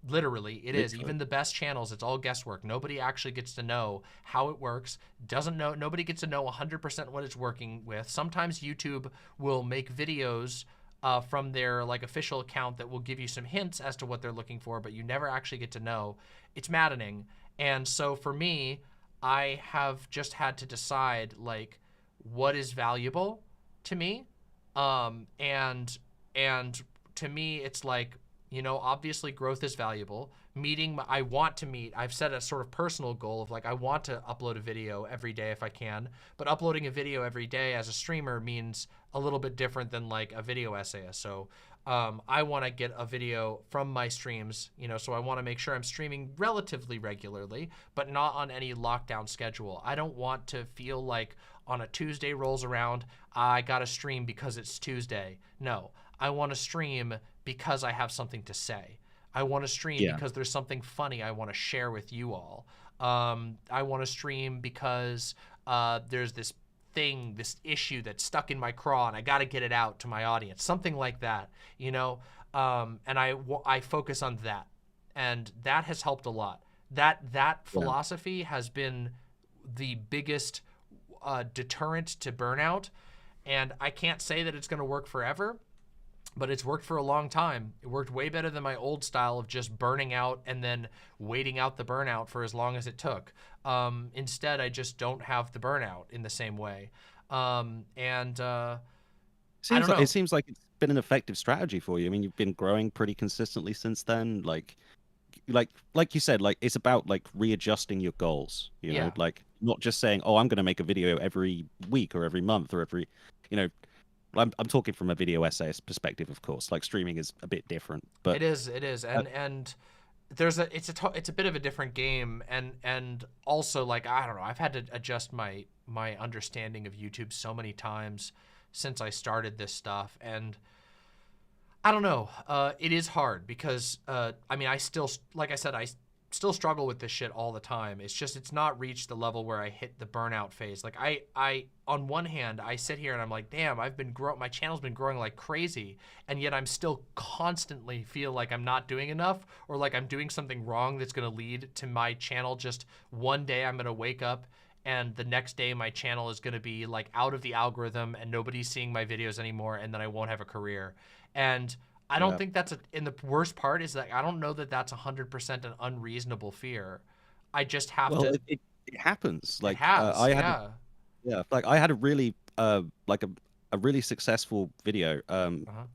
[SPEAKER 3] Literally, it is. Even the best channels, it's all guesswork. Nobody actually gets to know how it works. Nobody gets to know 100% what it's working with. Sometimes YouTube will make videos from their like official account that will give you some hints as to what they're looking for, but you never actually get to know. It's maddening. And so for me, I have just had to decide like what is valuable to me. And to me, it's like, you know, obviously growth is valuable. I've set a sort of personal goal of like, I want to upload a video every day if I can, but uploading a video every day as a streamer means a little bit different than like a video essayist. So I want to get a video from my streams, you know, so I want to make sure I'm streaming relatively regularly, but not on any lockdown schedule. I don't want to feel like on a Tuesday rolls around, I got to stream because it's Tuesday. No, I want to stream because I have something to say. I want to stream because there's something funny I want to share with you all. I want to stream because there's this issue that's stuck in my craw and I got to get it out to my audience. Something like that, you know? And I focus on that. And that has helped a lot. That philosophy has been the biggest deterrent to burnout. And I can't say that it's going to work forever, but it's worked for a long time. It worked way better than my old style of just burning out and then waiting out the burnout for as long as it took. Instead, I just don't have the burnout in the same way. It
[SPEAKER 14] seems like it's been an effective strategy for you. I mean, you've been growing pretty consistently since then. Like you said, like it's about like readjusting your goals, you know, like not just saying, oh, I'm going to make a video every week or every month or every, you know, I'm talking from a video essayist perspective, of course. Like streaming is a bit different, but
[SPEAKER 3] it is, and it's a bit of a different game, and also, like, I don't know, I've had to adjust my understanding of YouTube so many times since I started this stuff, and I don't know, it is hard because I mean, I still, like I said, I still struggle with this shit all the time. It's just, it's not reached the level where I hit the burnout phase. Like, I on one hand, I sit here and I'm like, damn, my channel's been growing like crazy, and yet I'm still constantly feel like I'm not doing enough, or like I'm doing something wrong that's gonna lead to my channel just one day I'm gonna wake up and the next day my channel is gonna be like out of the algorithm and nobody's seeing my videos anymore, and then I won't have a career. And I don't think that's and the worst part is that I don't know that that's 100% an unreasonable fear. I just have to.
[SPEAKER 14] It happens. Like,
[SPEAKER 3] it has,
[SPEAKER 14] I had,
[SPEAKER 3] yeah.
[SPEAKER 14] like, I had a really, like a really successful video.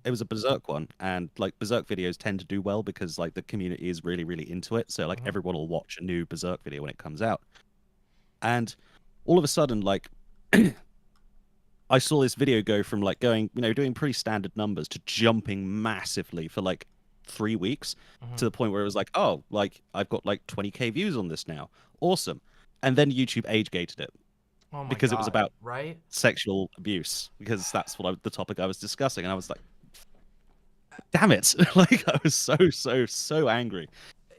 [SPEAKER 14] It was a Berserk one, and like Berserk videos tend to do well because like the community is really, really into it. So like everyone will watch a new Berserk video when it comes out, and all of a sudden, like, I saw this video go from like doing pretty standard numbers to jumping massively for like 3 weeks to the point where it was like, oh, like I've got like 20K views on this now. Awesome. And then YouTube age gated it because it was about sexual abuse, because that's what the topic I was discussing. And I was like, damn it. Like, I was so angry.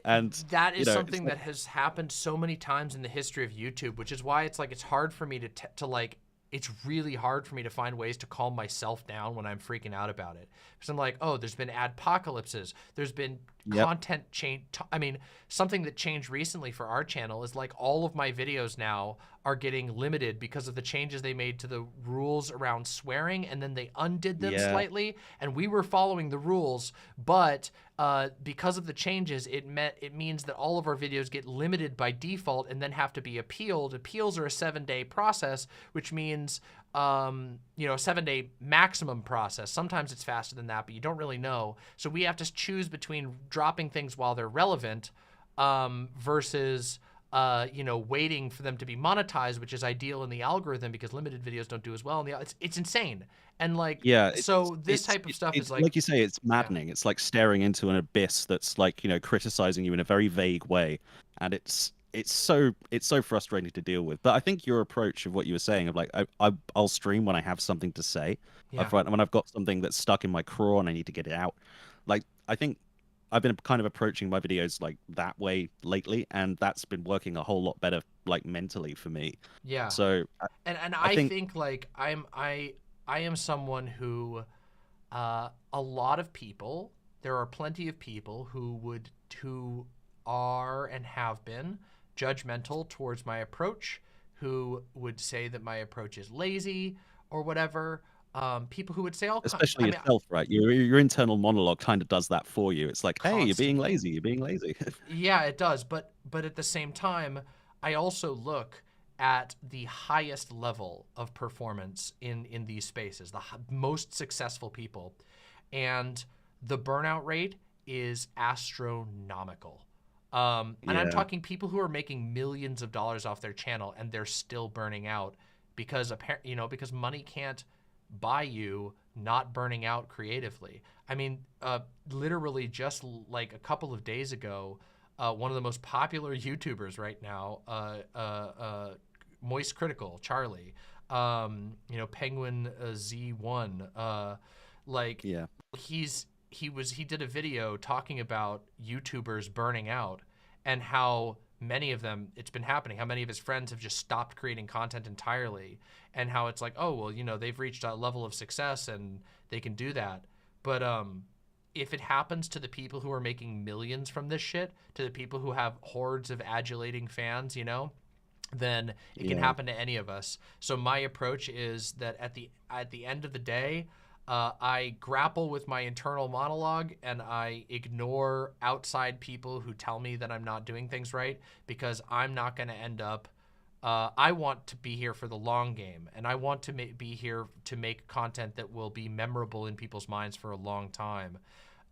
[SPEAKER 14] And
[SPEAKER 3] that is something that has happened so many times in the history of YouTube, which is why it's like, it's hard for me to like, it's really hard for me to find ways to calm myself down when I'm freaking out about it. Because I'm like, oh, there's been adpocalypses. There's been content change. I mean, something that changed recently for our channel is like all of my videos now are getting limited because of the changes they made to the rules around swearing, and then they undid them slightly. And we were following the rules, but because of the changes, it means that all of our videos get limited by default and then have to be appealed. Appeals are a 7-day process, which means a 7-day maximum process. Sometimes it's faster than that, but you don't really know. So we have to choose between dropping things while they're relevant versus waiting for them to be monetized, which is ideal in the algorithm because limited videos don't do as well. It's insane. And like, so this type of stuff is like
[SPEAKER 14] you say, it's maddening. It's like staring into an abyss that's like, criticizing you in a very vague way. And it's so frustrating to deal with. But I think your approach of what you were saying of like, I'll stream when I have something to say, when I've got something that's stuck in my craw and I need to get it out. Like, I think I've been kind of approaching my videos like that way lately, and that's been working a whole lot better, like mentally for me.
[SPEAKER 3] Yeah.
[SPEAKER 14] So,
[SPEAKER 3] and I think like I am someone who, a lot of people, there are plenty of people who are and have been judgmental towards my approach, who would say that my approach is lazy or whatever. People who would say all kinds,
[SPEAKER 14] especially yourself, right? Your internal monologue kind of does that for you. It's like, hey, you're being lazy. You're being lazy.
[SPEAKER 3] Yeah, it does. But at the same time, I also look at the highest level of performance in these spaces, the most successful people, and the burnout rate is astronomical. And I'm talking people who are making millions of dollars off their channel and they're still burning out because because money can't buy you not burning out creatively. I mean, literally just like a couple of days ago, one of the most popular YouTubers right now, Moist Critical, Charlie, Penguin Z1, he did a video talking about YouTubers burning out and how many of them, it's been happening, how many of his friends have just stopped creating content entirely, and how it's like, oh, well, they've reached a level of success and they can do that. But if it happens to the people who are making millions from this shit, to the people who have hordes of adulating fans, then it can happen to any of us. So my approach is that at the end of the day, I grapple with my internal monologue and I ignore outside people who tell me that I'm not doing things right, because I'm not going to end up, I want to be here for the long game, and I want to be here to make content that will be memorable in people's minds for a long time.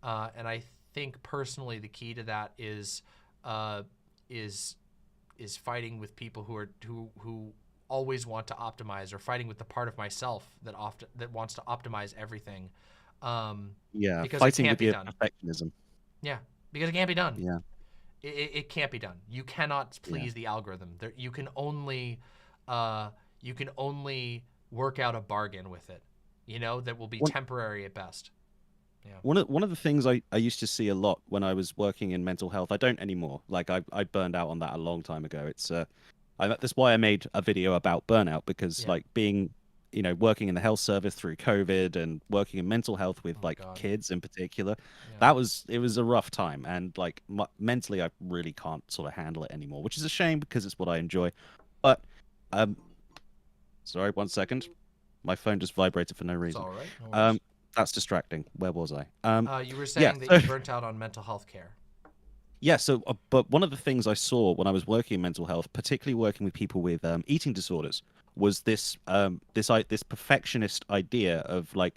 [SPEAKER 3] And I think personally the key to that is fighting with people who always want to optimize, or fighting with the part of myself that wants to optimize everything.
[SPEAKER 14] Because
[SPEAKER 3] fighting
[SPEAKER 14] it can't
[SPEAKER 3] with
[SPEAKER 14] be
[SPEAKER 3] done.
[SPEAKER 14] Perfectionism.
[SPEAKER 3] Yeah, because it can't be done.
[SPEAKER 14] Yeah.
[SPEAKER 3] It can't be done. You cannot please the algorithm. You can only work out a bargain with it, that will be temporary at best. Yeah.
[SPEAKER 14] One of the things I used to see a lot when I was working in mental health, I don't anymore. Like I burned out on that a long time ago. That's why I made a video about burnout, because like being, working in the health service through COVID and working in mental health with kids in particular, it was a rough time. And like mentally, I really can't sort of handle it anymore, which is a shame because it's what I enjoy. But, sorry, 1 second. My phone just vibrated for no reason.
[SPEAKER 3] It's all right.
[SPEAKER 14] That's distracting. Where was I?
[SPEAKER 3] You were saying that you burnt out on mental health care.
[SPEAKER 14] Yeah, but one of the things I saw when I was working in mental health, particularly working with people with eating disorders, was this perfectionist idea of like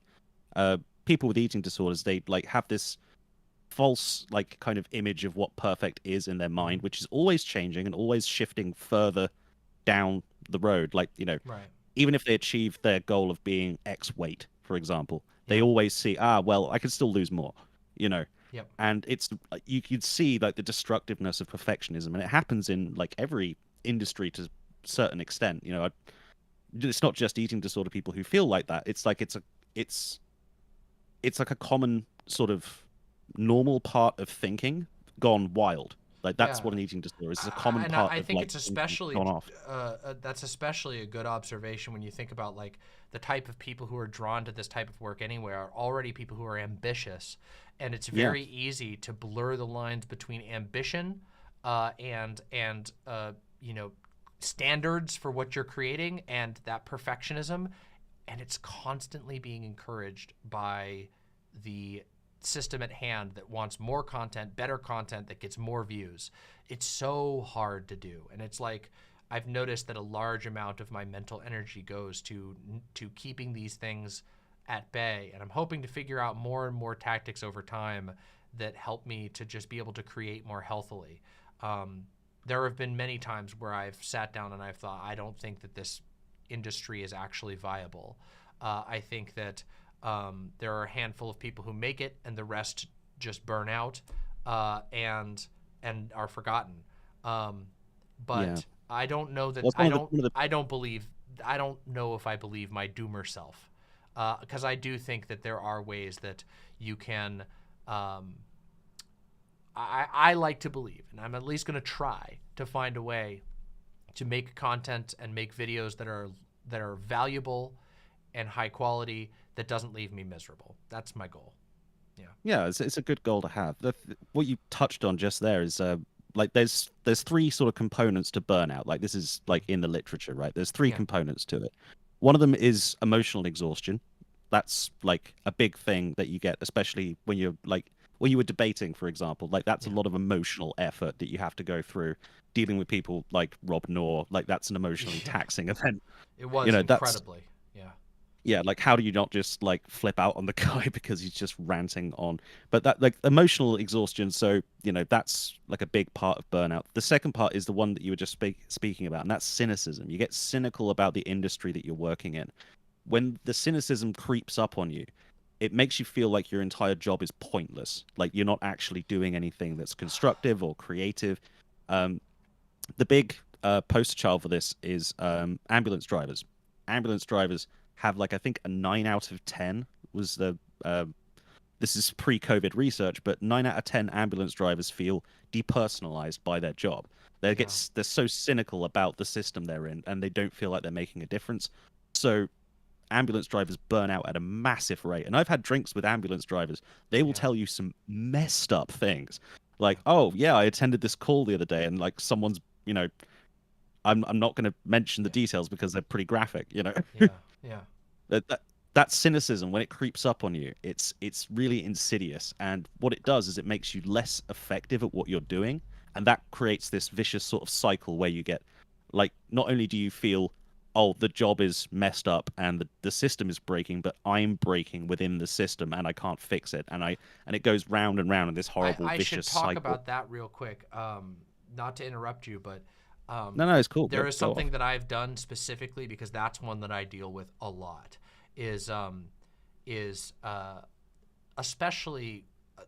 [SPEAKER 14] people with eating disorders. They like have this false like kind of image of what perfect is in their mind, which is always changing and always shifting further down the road. Like even if they achieve their goal of being X weight, for example, they always see well, I can still lose more,
[SPEAKER 3] Yep.
[SPEAKER 14] And it's you could see like the destructiveness of perfectionism, and it happens in like every industry to a certain extent. It's not just eating disorder people who feel like that. It's like it's like a common sort of normal part of thinking gone wild. Like that's what an eating disorder is. It's a common part.
[SPEAKER 3] I
[SPEAKER 14] of,
[SPEAKER 3] think
[SPEAKER 14] like,
[SPEAKER 3] it's especially
[SPEAKER 14] gone off.
[SPEAKER 3] That's especially a good observation when you think about like the type of people who are drawn to this type of work anyway are already people who are ambitious, and it's very easy to blur the lines between ambition and standards for what you're creating and that perfectionism, and it's constantly being encouraged by the system at hand that wants more content, better content that gets more views. It's so hard to do, and it's like I've noticed that a large amount of my mental energy goes to keeping these things at bay, and I'm hoping to figure out more and more tactics over time that help me to just be able to create more healthily. There have been many times where I've sat down and I've thought, I don't think that this industry is actually viable. I think that there are a handful of people who make it, and the rest just burn out and are forgotten. But I don't know that I don't know if I believe my doomer self, because I do think that there are ways that you can. I like to believe, and I'm at least going to try to find a way to make content and make videos that are valuable and high quality that doesn't leave me miserable. That's my goal.
[SPEAKER 14] Yeah, it's a good goal to have. What you touched on just there is like there's three sort of components to burnout. Like this is like in the literature, right? There's three components to it. One of them is emotional exhaustion. That's like a big thing that you get, especially when you're like when you were debating, for example. Like that's a lot of emotional effort that you have to go through dealing with people like Rob Knorr. Like that's an emotionally taxing event.
[SPEAKER 3] It was incredibly.
[SPEAKER 14] Yeah, like how do you not just like flip out on the guy because he's just ranting on? But that like emotional exhaustion, so that's like a big part of burnout. The second part is the one that you were just speaking about, and that's cynicism. You get cynical about the industry that you're working in. When the cynicism creeps up on you, it makes you feel like your entire job is pointless. Like you're not actually doing anything that's constructive or creative. The big poster child for this is ambulance drivers. Ambulance drivers have like I think a 9 out of 10 was the this is pre-COVID research, but 9 out of 10 ambulance drivers feel depersonalized by their job. They're so cynical about the system they're in, and they don't feel like they're making a difference. So ambulance drivers burn out at a massive rate. And I've had drinks with ambulance drivers. They will tell you some messed up things. Like, oh yeah, I attended this call the other day, and like someone's, I'm not going to mention the details because they're pretty graphic, Yeah. That cynicism, when it creeps up on you, it's really insidious. And what it does is it makes you less effective at what you're doing, and that creates this vicious sort of cycle where you get, like, not only do you feel, oh, the job is messed up and the system is breaking, but I'm breaking within the system and I can't fix it, and it goes round and round in this horrible vicious cycle.
[SPEAKER 3] I should talk about that real quick. Not to interrupt you, but
[SPEAKER 14] no, it's cool.
[SPEAKER 3] There is something that I've done specifically because that's one that I deal with a lot. Is especially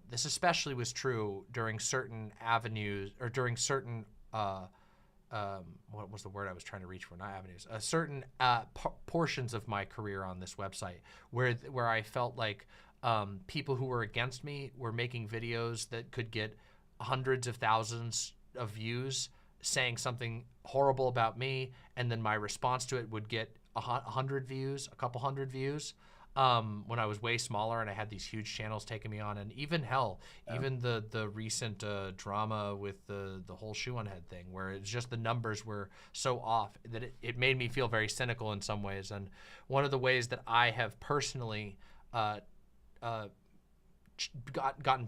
[SPEAKER 3] this especially was true during certain avenues or during certain what was the word I was trying to reach for? Not avenues. Certain portions of my career on this website where I felt like people who were against me were making videos that could get hundreds of thousands of views saying something horrible about me, and then my response to it would get 100 views, a couple hundred views. When I was way smaller and I had these huge channels taking me on, and even even the recent drama with the whole shoe on head thing, where it's just the numbers were so off that it made me feel very cynical in some ways. And one of the ways that I have personally gotten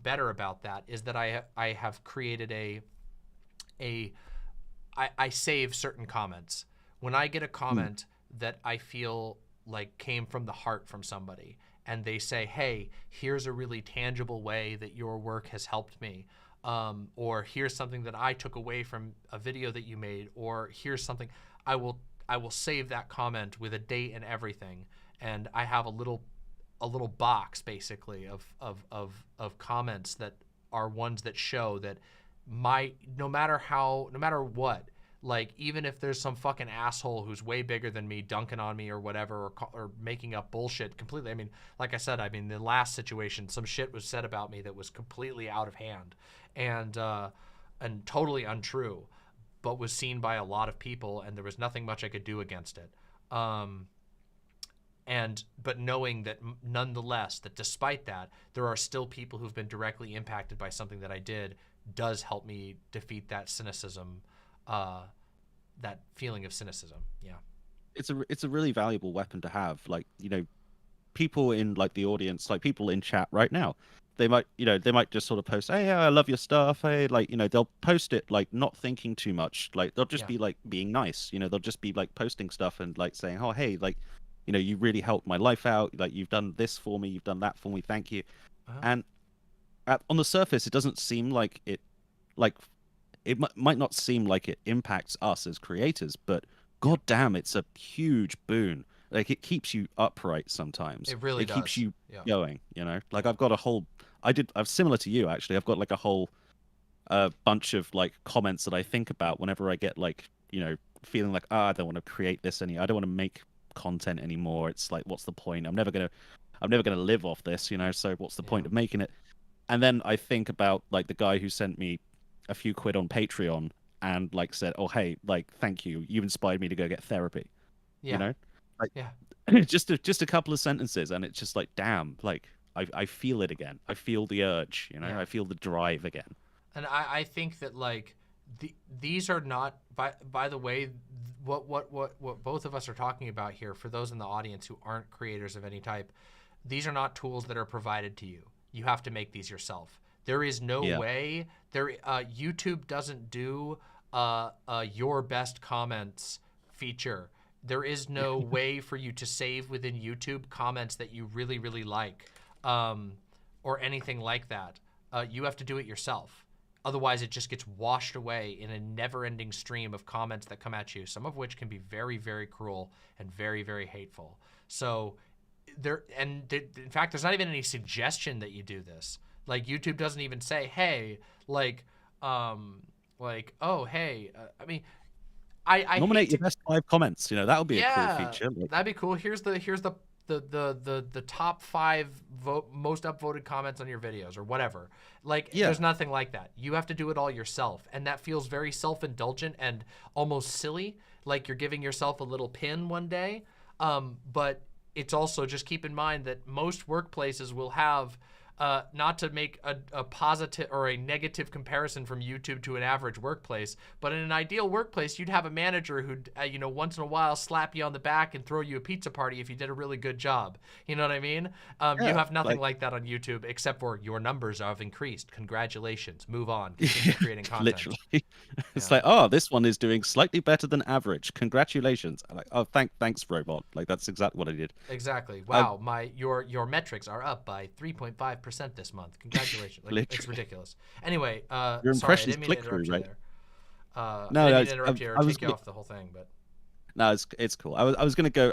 [SPEAKER 3] better about that is that I have created I save certain comments. When I get a comment that I feel like came from the heart from somebody, and they say, hey, here's a really tangible way that your work has helped me, or here's something that I took away from a video that you made, or here's something, I will save that comment with a date and everything, and I have a little box basically of comments that are ones that show that no matter what, like, even if there's some fucking asshole who's way bigger than me dunking on me or whatever, or making up bullshit completely. I mean, like I said, the last situation, some shit was said about me that was completely out of hand and totally untrue, but was seen by a lot of people, and there was nothing much I could do against it. But knowing that nonetheless, that despite that, there are still people who've been directly impacted by something that I did, does help me defeat that cynicism, that feeling of cynicism. Yeah.
[SPEAKER 14] It's a really valuable weapon to have. Like, people in like the audience, like people in chat right now, they might just sort of post, hey, I love your stuff. Hey, like, they'll post it like not thinking too much. Like, they'll just be like being nice. They'll just be like posting stuff and like saying, oh, hey, like, you really helped my life out. Like, you've done this for me. You've done that for me. Thank you. And on the surface, it doesn't seem like it, like, it might not seem like it impacts us as creators, but god damn, it's a huge boon. Like, it keeps you upright sometimes.
[SPEAKER 3] It really does.
[SPEAKER 14] It keeps you going, Like, I've got a whole, I'm similar to you, actually. I've got like a whole bunch of like comments that I think about whenever I get like, feeling like, I don't want to create this I don't want to make content anymore. It's like, what's the point? I'm never gonna live off this, so what's the point of making it? And then I think about like the guy who sent me a few quid on Patreon and like said, oh, hey, like, thank you, you inspired me to go get therapy. Like, just a couple of sentences, and it's just like, damn, like, I feel it again. I feel the urge, I feel the drive again.
[SPEAKER 3] And I think that like these are not, by the way, what both of us are talking about here, for those in the audience who aren't creators of any type, these are not tools that are provided to you. You have to make these yourself. There is no way. YouTube doesn't do your best comments feature. There is no way for you to save within YouTube comments that you really, really like, or anything like that. You have to do it yourself. Otherwise, it just gets washed away in a never-ending stream of comments that come at you, some of which can be very, very cruel and very, very hateful. So in fact, there's not even any suggestion that you do this. Like, YouTube doesn't even say, hey, oh, hey, I
[SPEAKER 14] nominate your best 5 comments. That would be a cool feature.
[SPEAKER 3] That'd be cool. Here's the top 5 most upvoted comments on your videos or whatever. Like, there's nothing like that. You have to do it all yourself, and that feels very self-indulgent and almost silly, like you're giving yourself a little pin one day. But it's also, just keep in mind that most workplaces will have, not to make a positive or a negative comparison from YouTube to an average workplace, but in an ideal workplace, you'd have a manager who'd, once in a while slap you on the back and throw you a pizza party if you did a really good job. You know what I mean? You have nothing like that on YouTube, except for your numbers have increased. Congratulations. Move on. Continue creating content.
[SPEAKER 14] Literally. It's like, oh, this one is doing slightly better than average. Congratulations. I'm like, oh, thanks, robot. Like, that's exactly what I did.
[SPEAKER 3] Exactly. Wow. Your metrics are up by 3.5% this month. Congratulations. Like, it's ridiculous. Anyway,
[SPEAKER 14] your
[SPEAKER 3] impressions
[SPEAKER 14] sorry, click through, right?
[SPEAKER 3] No, I didn't mean to interrupt you or take you off the whole thing, but
[SPEAKER 14] no, it's cool. I was gonna go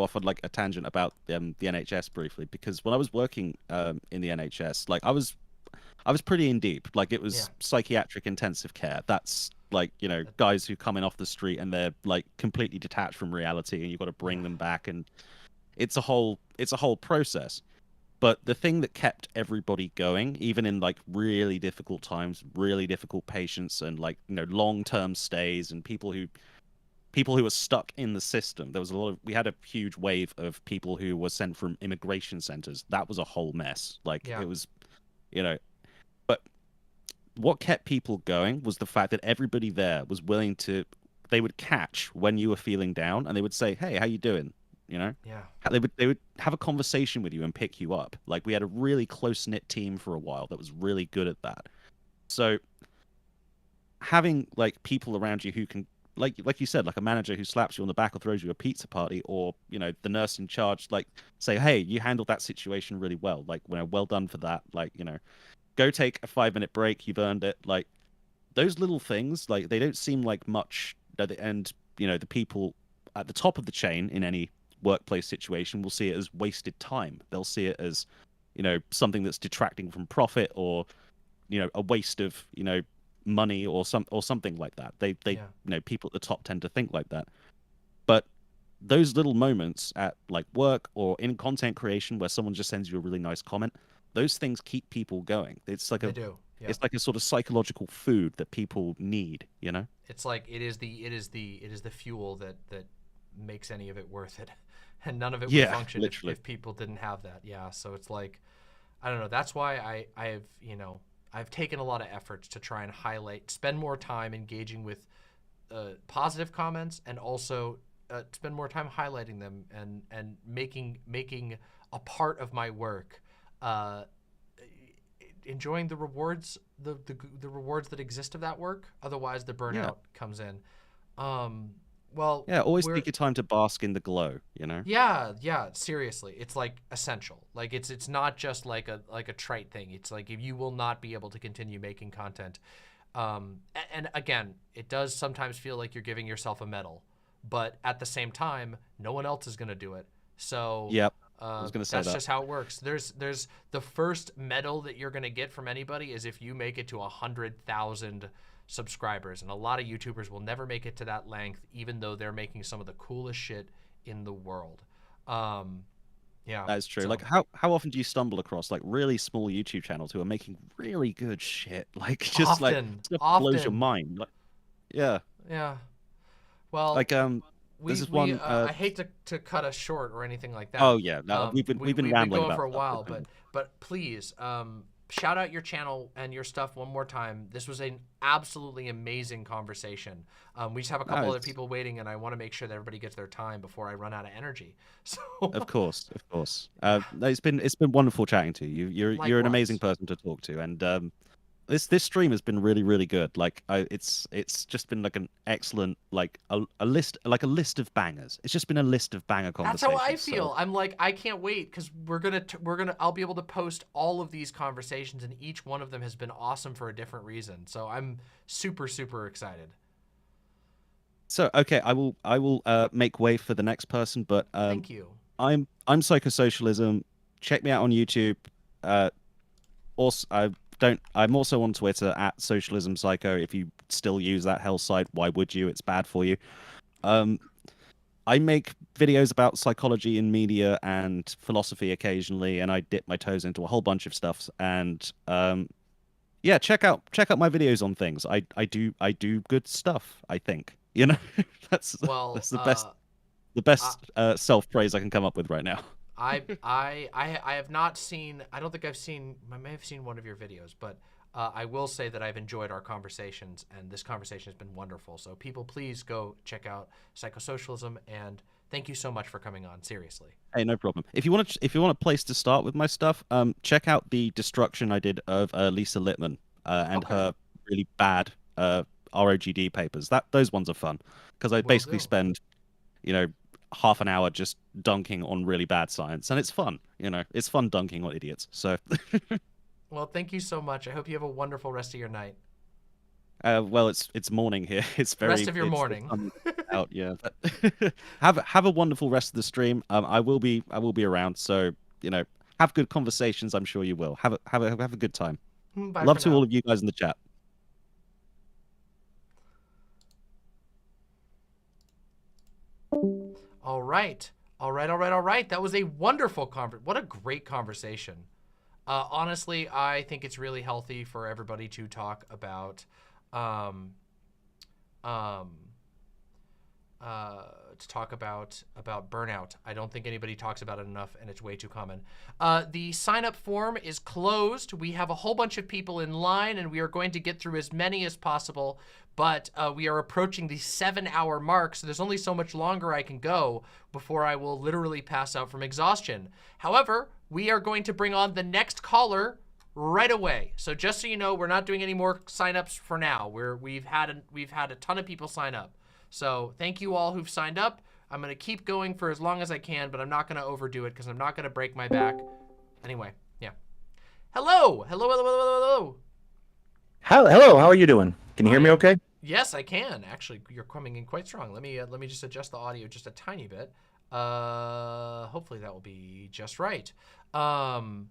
[SPEAKER 14] off on like a tangent about the NHS briefly, because when I was working in the NHS, like I was I was pretty in deep. Like it was
[SPEAKER 3] Yeah.
[SPEAKER 14] psychiatric intensive care. That's like, you know, guys who come in off the street and they're like completely detached from reality, and you've got to bring them back, and it's a whole process. But the thing that kept everybody going, even in like really difficult times, really difficult patients, and like, you know, long-term stays, and people who were stuck in the system. There was we had a huge wave of people who were sent from immigration centers. That was a whole mess. Like it was, you know, but what kept people going was the fact that everybody there was willing to, they would catch when you were feeling down, and they would say, "Hey, how you doing?" You know?
[SPEAKER 3] Yeah.
[SPEAKER 14] They would have a conversation with you and pick you up. Like we had a really close-knit team for a while that was really good at that. So having like people around you who can, like you said, like a manager who slaps you on the back or throws you a pizza party, or, you know, the nurse in charge, like say, "Hey, you handled that situation really well. Like, you know, well done for that. Like, you know, go take a 5-minute break. You've earned it." Like those little things, like they don't seem like much at the end. You know, the people at the top of the chain in any workplace situation will see it as wasted time. They'll see it as, you know, something that's detracting from profit, or, you know, a waste of, you know, money or something like that. They you know, people at the top tend to think like that. But those little moments at like work or in content creation where someone just sends you a really nice comment, those things keep people going. It's like it's like a sort of psychological food that people need, you know?
[SPEAKER 3] It's like it is the fuel that makes any of it worth it. And none of it would function if people didn't have that. Yeah, so it's like, I don't know. That's why I've, you know, I've taken a lot of efforts to try and spend more time engaging with positive comments, and also spend more time highlighting them and making a part of my work, enjoying the rewards, the rewards that exist of that work. Otherwise, the burnout comes in. Well,
[SPEAKER 14] yeah, always take your time to bask in the glow, you know?
[SPEAKER 3] Yeah, seriously. It's like essential. Like it's not just like a trite thing. It's like if you will not be able to continue making content. And again, it does sometimes feel like you're giving yourself a medal, but at the same time, no one else is going to do it. So
[SPEAKER 14] yep. I was going to say
[SPEAKER 3] that's just how it works. There's the first medal that you're going to get from anybody is if you make it to 100,000 subscribers, and a lot of YouTubers will never make it to that length, even though they're making some of the coolest shit in the world. Yeah,
[SPEAKER 14] that's true. So, like how often do you stumble across like really small YouTube channels who are making really good shit? Like just like stuff blows your mind. Like, yeah.
[SPEAKER 3] Well,
[SPEAKER 14] like this is one.
[SPEAKER 3] I hate to cut us short or anything like that.
[SPEAKER 14] Oh yeah, no, we've been rambling
[SPEAKER 3] going
[SPEAKER 14] about
[SPEAKER 3] for a while, but please, shout out your channel and your stuff one more time. This was an absolutely amazing conversation. We just have a couple other people waiting, and I want to make sure that everybody gets their time before I run out of energy. So
[SPEAKER 14] of course. It's been wonderful chatting to you. You're an amazing person to talk to, and this stream has been really, really good. Like it's just been like an excellent a list of bangers. It's just been a list of banger conversations.
[SPEAKER 3] That's how I feel. So. I'm like, I can't wait because I'll be able to post all of these conversations, and each one of them has been awesome for a different reason. So I'm super, super excited.
[SPEAKER 14] So okay, I will make way for the next person, but
[SPEAKER 3] thank you.
[SPEAKER 14] I'm Psychosocialism. Check me out on YouTube. Also, I'm also on Twitter at Socialism Psycho. If you still use that hell site, why would you? It's bad for you. I make videos about psychology in media and philosophy occasionally, and I dip my toes into a whole bunch of stuff. And yeah, check out my videos on things. I do good stuff, I think. You know, that's the best self praise I can come up with right now.
[SPEAKER 3] I have not seen. I don't think I've seen. I may have seen one of your videos, but I will say that I've enjoyed our conversations, and this conversation has been wonderful. So people, please go check out Psychosocialism, and thank you so much for coming on. Seriously.
[SPEAKER 14] Hey, no problem. If you want a place to start with my stuff, check out the destruction I did of Lisa Littman and her really bad ROGD papers. Those ones are fun because I basically spend, you know, half an hour just dunking on really bad science, and it's fun. You know, it's fun dunking on idiots. So
[SPEAKER 3] well, thank you so much. I hope you have a wonderful rest of your night.
[SPEAKER 14] Well, it's morning here. It's very
[SPEAKER 3] rest of your morning
[SPEAKER 14] out. Yeah. have a wonderful rest of the stream. I will be around. So, you know, have good conversations. I'm sure you will. Have a good time.
[SPEAKER 3] Bye
[SPEAKER 14] Love
[SPEAKER 3] for
[SPEAKER 14] to
[SPEAKER 3] now.
[SPEAKER 14] all of you guys in the chat.
[SPEAKER 3] All right. All right, all right, all right. That was a wonderful what a great conversation. Honestly, I think it's really healthy for everybody to talk about about burnout. I don't think anybody talks about it enough, and it's way too common. The sign-up form is closed. We have a whole bunch of people in line, and we are going to get through as many as possible, but we are approaching the 7-hour mark, so there's only so much longer I can go before I will literally pass out from exhaustion. However, we are going to bring on the next caller right away. So just so you know, we're not doing any more sign-ups for now. We've had a ton of people sign up. So thank you all who've signed up. I'm going to keep going for as long as I can, but I'm not going to overdo it because I'm not going to break my back. Anyway, yeah. Hello. Hello, hello, hello, hello.
[SPEAKER 15] Hello, how are you doing? Can you hear me okay?
[SPEAKER 3] Yes, I can. Actually, you're coming in quite strong. Let me just adjust the audio just a tiny bit. Hopefully that will be just right. Oh,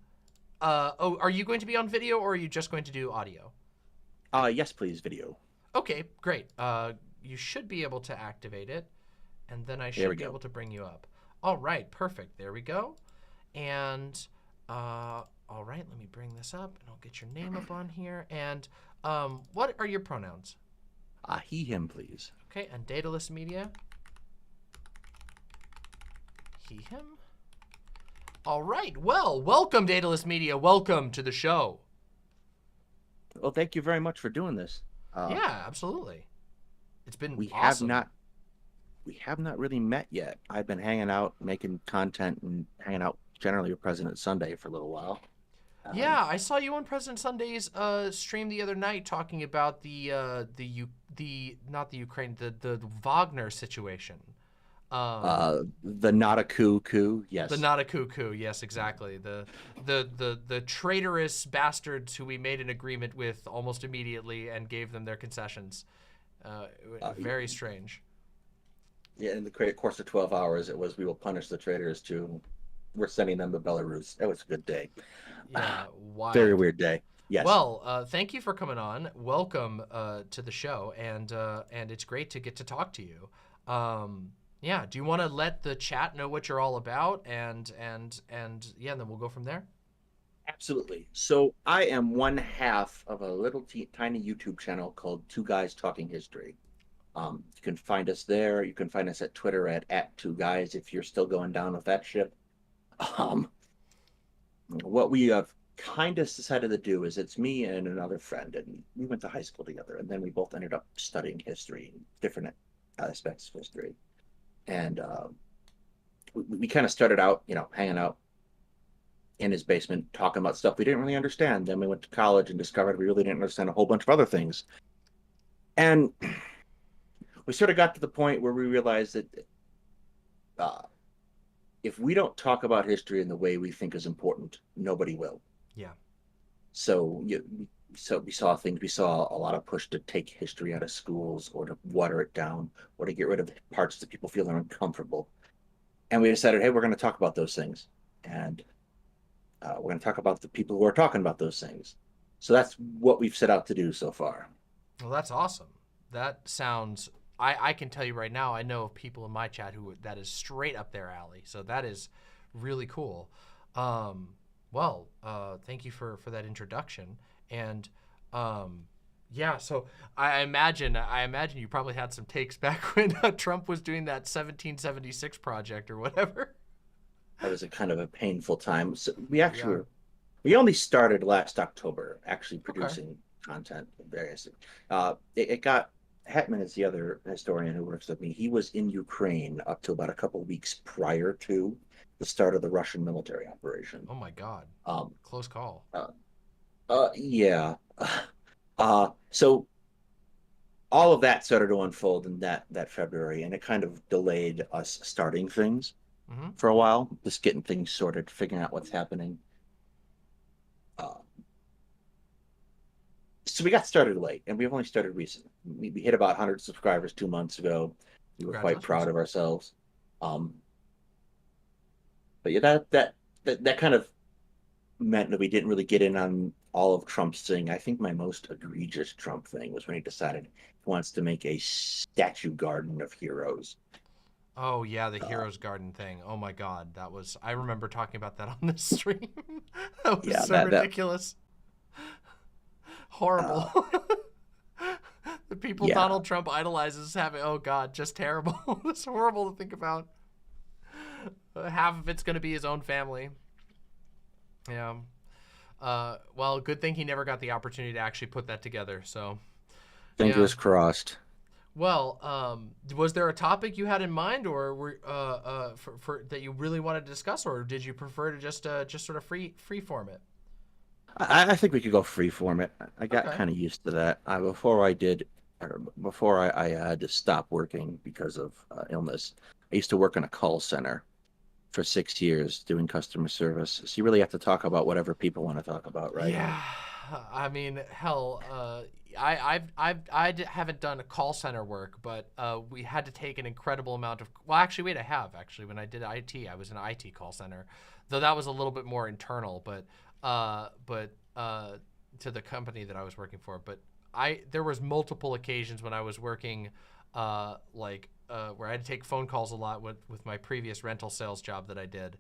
[SPEAKER 3] are you going to be on video or are you just going to do audio?
[SPEAKER 15] Yes, please, video.
[SPEAKER 3] Okay, great. You should be able to activate it, and then I should be able to bring you up. All right, perfect. There we go. And all right, let me bring this up, and I'll get your name up on here. And what are your pronouns?
[SPEAKER 15] He, him, please.
[SPEAKER 3] Okay, and Daedalus Media? He, him? All right, well, welcome, Daedalus Media. Welcome to the show.
[SPEAKER 15] Well, thank you very much for doing this.
[SPEAKER 3] Yeah, absolutely. It's been
[SPEAKER 15] we
[SPEAKER 3] awesome.
[SPEAKER 15] We have not really met yet. I've been hanging out, making content, and hanging out generally with President Sunday for a little while.
[SPEAKER 3] Yeah, I saw you on President Sunday's stream the other night talking about the not the Ukraine, the Wagner situation.
[SPEAKER 15] The not a coup, yes.
[SPEAKER 3] The not a coup, yes, exactly. The traitorous bastards who we made an agreement with almost immediately and gave them their concessions. Very strange.
[SPEAKER 15] Yeah, in the course of 12 hours, it was we will punish the traitors too. We're sending them to Belarus. It was a good day.
[SPEAKER 3] Yeah, wild.
[SPEAKER 15] Very weird day. Yes.
[SPEAKER 3] Well, thank you for coming on. Welcome to the show, and it's great to get to talk to you. Yeah, do you want to let the chat know what you're all about, and yeah, and then we'll go from there.
[SPEAKER 15] Absolutely. So I am one half of a little tiny YouTube channel called Two Guys Talking History. You can find us there. You can find us at Twitter at Two Guys if you're still going down with that ship. What we have kind of decided to do is it's me and another friend, and we went to high school together, and then we both ended up studying history, different aspects of history. And we kind of started out, hanging out in his basement, talking about stuff we didn't really understand. Then we went to college and discovered we really didn't understand a whole bunch of other things. And we sort of got to the point where we realized that if we don't talk about history in the way we think is important, nobody will.
[SPEAKER 3] Yeah.
[SPEAKER 15] So we saw things. We saw a lot of push to take history out of schools, or to water it down, or to get rid of parts that people feel are uncomfortable. And we decided, hey, we're going to talk about those things, and we're going to talk about the people who are talking about those things. So that's what we've set out to do so far.
[SPEAKER 3] Well, that's awesome. That sounds. I can tell you right now, I know of people in my chat who that is straight up their alley. So that is really cool. Well, thank you for that introduction. And yeah, so I imagine you probably had some takes back when Trump was doing that 1776 project or whatever.
[SPEAKER 15] That was a kind of a painful time. So we only started last October actually producing content and various things. It got Hetman is the other historian who works with me. He was in Ukraine up to about a couple of weeks prior to the start of the Russian military operation.
[SPEAKER 3] Oh my God! Close call.
[SPEAKER 15] Yeah. So all of that started to unfold in that February, and it kind of delayed us starting things for a while, just getting things sorted, figuring out what's happening. So we got started late, and we've only started recently. We hit about 100 subscribers 2 months ago. We were quite proud of ourselves. But yeah, that kind of meant that we didn't really get in on all of Trump's thing. I think my most egregious Trump thing was when he decided he wants to make a statue garden of heroes.
[SPEAKER 3] Oh yeah, the Heroes Garden thing. Oh my God, that was. I remember talking about that on the stream. That was
[SPEAKER 15] Yeah,
[SPEAKER 3] so
[SPEAKER 15] that
[SPEAKER 3] ridiculous. Horrible. The people
[SPEAKER 15] yeah.
[SPEAKER 3] Donald Trump idolizes having. Oh God, just terrible. It's horrible to think about. Half of it's gonna be his own family. Yeah. Well, good thing he never got the opportunity to actually put that together. So.
[SPEAKER 15] Fingers crossed.
[SPEAKER 3] Well, was there a topic you had in mind, or were for that you really wanted to discuss, or did you prefer to just sort of free form it?
[SPEAKER 15] I think we could go free form it. I got
[SPEAKER 3] Okay.
[SPEAKER 15] kind of used to that. Before I had to stop working because of illness, I used to work in a call center for 6 years doing customer service. So you really have to talk about whatever people want to talk about, right?
[SPEAKER 3] Yeah, I mean, hell, haven't done a call center work, but we had to take an incredible amount of. Well, actually, wait, I have actually. When I did IT, I was in an IT call center, though that was a little bit more internal, but to the company that I was working for. But there was multiple occasions when I was working, where I had to take phone calls a lot with my previous rental sales job that I did.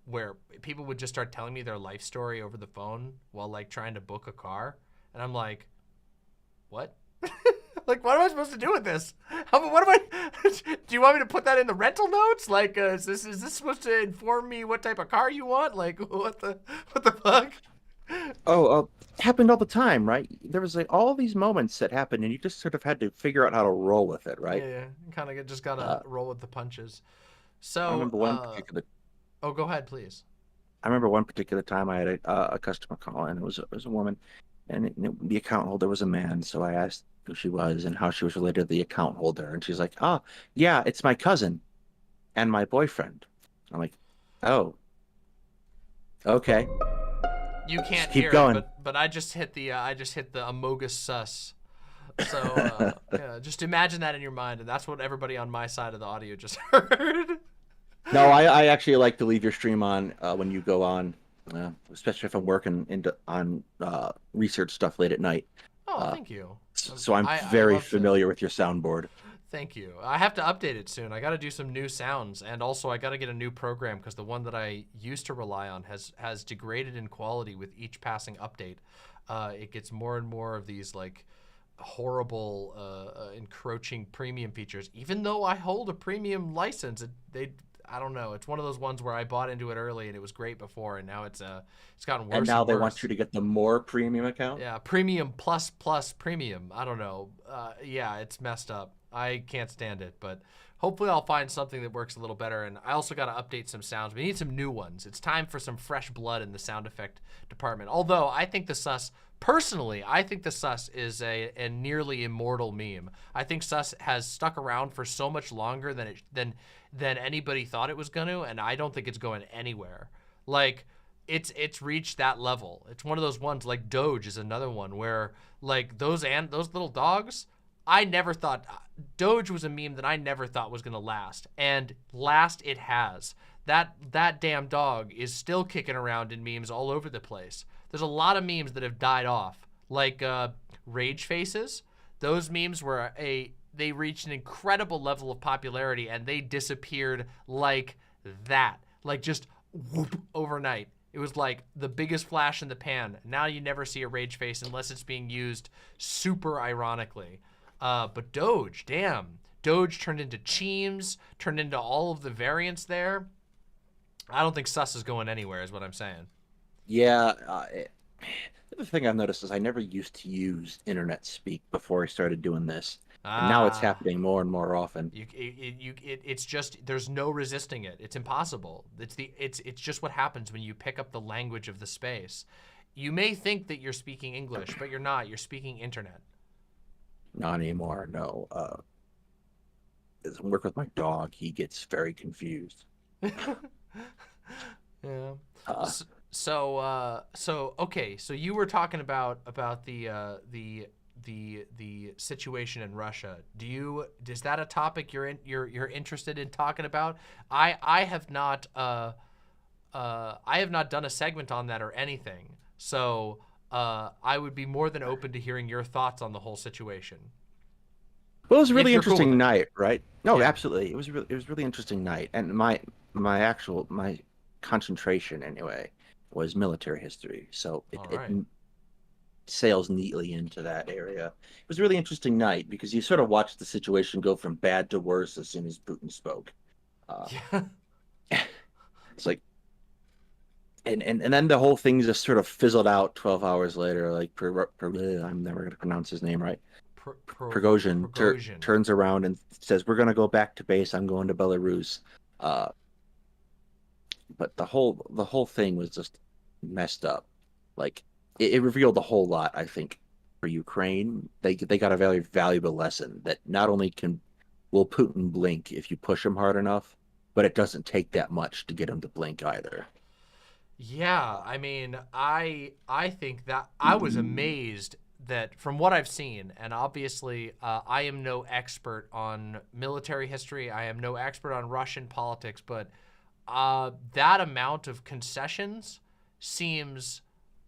[SPEAKER 3] Where people would just start telling me their life story over the phone while like trying to book a car, and I'm like, what? Like, what am I supposed to do with this? What am I? Do you want me to put that in the rental notes? Like, is this supposed to inform me what type of car you want? Like, what the fuck?
[SPEAKER 15] Oh, it happened all the time, right? There was like all these moments that happened, and you just sort of had to figure out how to roll with it, right?
[SPEAKER 3] Yeah, kind of just gotta roll with the punches. So,
[SPEAKER 15] I remember one particular.
[SPEAKER 3] Oh, go ahead, please.
[SPEAKER 15] I remember one particular time I had a customer call, and it was a woman, and the account holder was a man. So I asked who she was and how she was related to the account holder, and she's like, "Oh, yeah, it's my cousin and my boyfriend." I'm like, "Oh, okay."
[SPEAKER 3] You can't
[SPEAKER 15] keep
[SPEAKER 3] hear
[SPEAKER 15] going.
[SPEAKER 3] it, but I just hit the Amogus sus. So yeah, just imagine that in your mind, and that's what everybody on my side of the audio just heard.
[SPEAKER 15] No, I actually like to leave your stream on when you go on, especially if I'm working on research stuff late at night.
[SPEAKER 3] Oh, thank you.
[SPEAKER 15] So I'm
[SPEAKER 3] I
[SPEAKER 15] very
[SPEAKER 3] love to-
[SPEAKER 15] familiar with your soundboard.
[SPEAKER 3] Thank you. I have to update it soon. I got to do some new sounds, and also I got to get a new program because the one that I used to rely on has degraded in quality with each passing update. It gets more and more of these like horrible encroaching premium features. Even though I hold a premium license, I don't know. It's one of those ones where I bought into it early and it was great before, and now it's gotten worse.
[SPEAKER 15] And now they
[SPEAKER 3] worse.
[SPEAKER 15] want you to get the more premium account?
[SPEAKER 3] Yeah, premium plus premium. I don't know. Yeah, it's messed up. I can't stand it, but hopefully I'll find something that works a little better. And I also got to update some sounds. We need some new ones. It's time for some fresh blood in the sound effect department. Although I think the sus, personally, I think the sus is a nearly immortal meme. I think sus has stuck around for so much longer than anybody thought it was going to, and I don't think it's going anywhere. Like, it's reached that level. It's one of those ones, like Doge is another one where like those little dogs, I never thought Doge was a meme that I never thought was gonna last, and it has. That damn dog is still kicking around in memes all over the place. There's a lot of memes that have died off, like rage faces. Those memes were they reached an incredible level of popularity and they disappeared like that, like just whoop overnight. It was like the biggest flash in the pan. Now you never see a rage face unless it's being used super ironically. But Doge, damn. Doge turned into Cheems, turned into all of the variants there. I don't think sus is going anywhere is what I'm saying.
[SPEAKER 15] Yeah. The thing I've noticed is I never used to use internet speak before I started doing this. And now it's happening more and more often.
[SPEAKER 3] It's just, there's no resisting it. It's impossible. It's just what happens when you pick up the language of the space. You may think that you're speaking English, but you're not. You're speaking internet.
[SPEAKER 15] Not anymore, no. As I work with my dog, he gets very confused.
[SPEAKER 3] Yeah. Okay. So you were talking about the situation in Russia. Is that a topic you're interested in talking about? I have not I have not done a segment on that or anything. So I would be more than open to hearing your thoughts on the whole situation.
[SPEAKER 15] Well, it was a really
[SPEAKER 3] If you're cool
[SPEAKER 15] interesting
[SPEAKER 3] with it.
[SPEAKER 15] night, right? No,
[SPEAKER 3] Yeah.
[SPEAKER 15] absolutely. It was really interesting night, and my concentration anyway was military history, so
[SPEAKER 3] All
[SPEAKER 15] it
[SPEAKER 3] right.
[SPEAKER 15] sails neatly into that area. It was a really interesting night because you sort of watched the situation go from bad to worse as soon as Putin spoke.
[SPEAKER 3] Yeah.
[SPEAKER 15] It's like, and then the whole thing just sort of fizzled out 12 hours later. Like, I'm never going to pronounce his name right. Prigozhin turns around and says, "We're going to go back to base. I'm going to Belarus." But the whole thing was just messed up. Like, it revealed a whole lot, I think, for Ukraine. They got a very valuable lesson that not only will Putin blink if you push him hard enough, but it doesn't take that much to get him to blink either.
[SPEAKER 3] Yeah, I mean, I think that I was amazed that from what I've seen, and obviously I am no expert on military history, I am no expert on Russian politics, but that amount of concessions seems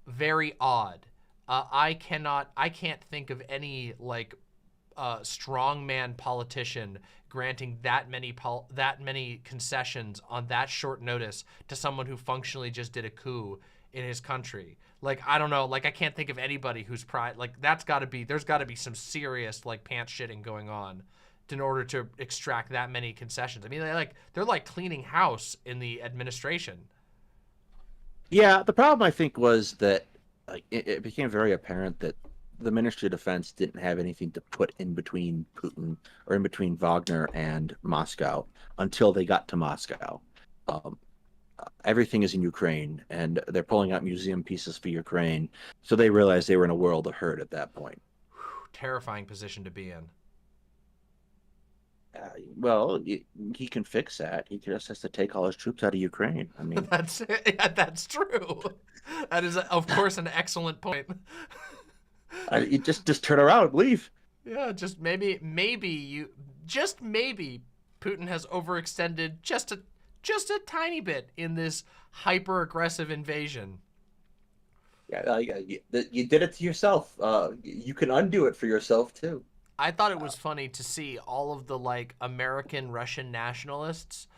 [SPEAKER 3] very odd. I can't think of any like strongman politician granting that many concessions on that short notice to someone who functionally just did a coup in his country. Like, I don't know, like I can't think of anybody who's like there's got to be some serious like pants shitting going on in order to extract that many concessions. I mean, they're like cleaning house in the administration.
[SPEAKER 15] Yeah, the problem I think was that it became very apparent that the Ministry of Defense didn't have anything to put in between Putin or in between Wagner and Moscow until they got to Moscow. Everything is in Ukraine, and they're pulling out museum pieces for Ukraine, so they realized they were in a world of hurt at that point.
[SPEAKER 3] Terrifying position to be in.
[SPEAKER 15] Well, he can fix that. He just has to take all his troops out of Ukraine. I mean,
[SPEAKER 3] that's true. That is, of course, an excellent point.
[SPEAKER 15] You just turn around and leave.
[SPEAKER 3] Yeah, just maybe Putin has overextended just a tiny bit in this hyper aggressive invasion.
[SPEAKER 15] Yeah, you did it to yourself. You can undo it for yourself too.
[SPEAKER 3] I thought it was funny to see all of the like American Russian nationalists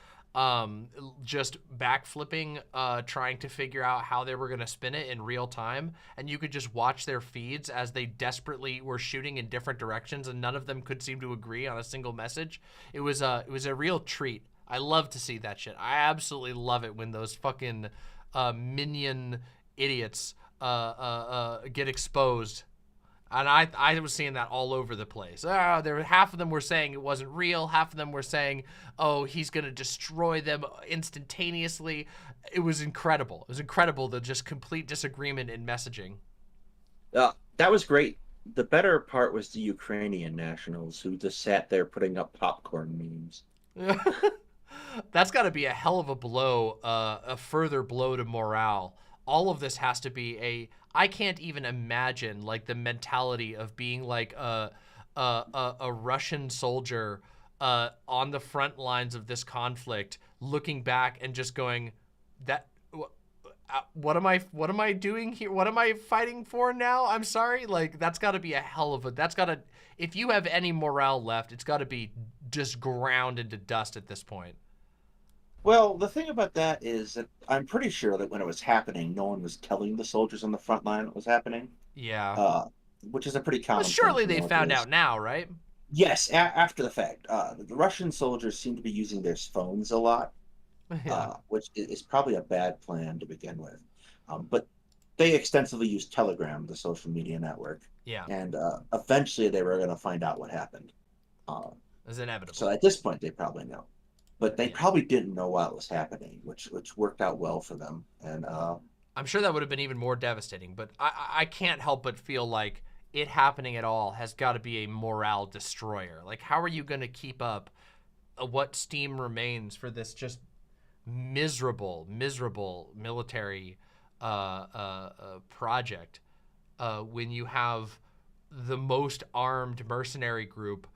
[SPEAKER 3] just backflipping, trying to figure out how they were going to spin it in real time. And you could just watch their feeds as they desperately were shooting in different directions, and none of them could seem to agree on a single message. It was a real treat. I love to see that shit. I absolutely love it when those fucking minion idiots get exposed. And I was seeing that all over the place. Half of them were saying it wasn't real. Half of them were saying, oh, he's going to destroy them instantaneously. It was incredible. It was incredible, the just complete disagreement in messaging.
[SPEAKER 15] That was great. The better part was the Ukrainian nationals who just sat there putting up popcorn memes.
[SPEAKER 3] That's got to be a hell of a blow, a further blow to morale. All of this has to be I can't even imagine like the mentality of being like a Russian soldier on the front lines of this conflict, looking back and just going, what am I doing here? What am I fighting for now? I'm sorry. Like, that's got to be a hell of a, if you have any morale left, it's got to be just ground into dust at this point.
[SPEAKER 15] Well, the thing about that is that I'm pretty sure that when it was happening, no one was telling the soldiers on the front line it was happening.
[SPEAKER 3] Yeah.
[SPEAKER 15] Which is a pretty common
[SPEAKER 3] But surely
[SPEAKER 15] thing
[SPEAKER 3] they found out now, right?
[SPEAKER 15] Yes, after the fact. The Russian soldiers seem to be using their phones a lot, which is probably a bad plan to begin with. But they extensively use Telegram, the social media network.
[SPEAKER 3] Yeah.
[SPEAKER 15] And eventually they were going to find out what happened.
[SPEAKER 3] It's inevitable.
[SPEAKER 15] So at this point, they probably know. But they probably didn't know what was happening, which worked out well for them. And
[SPEAKER 3] I'm sure that would have been even more devastating. But I can't help but feel like it happening at all has got to be a morale destroyer. Like, how are you going to keep up what steam remains for this just miserable military project when you have the most armed mercenary group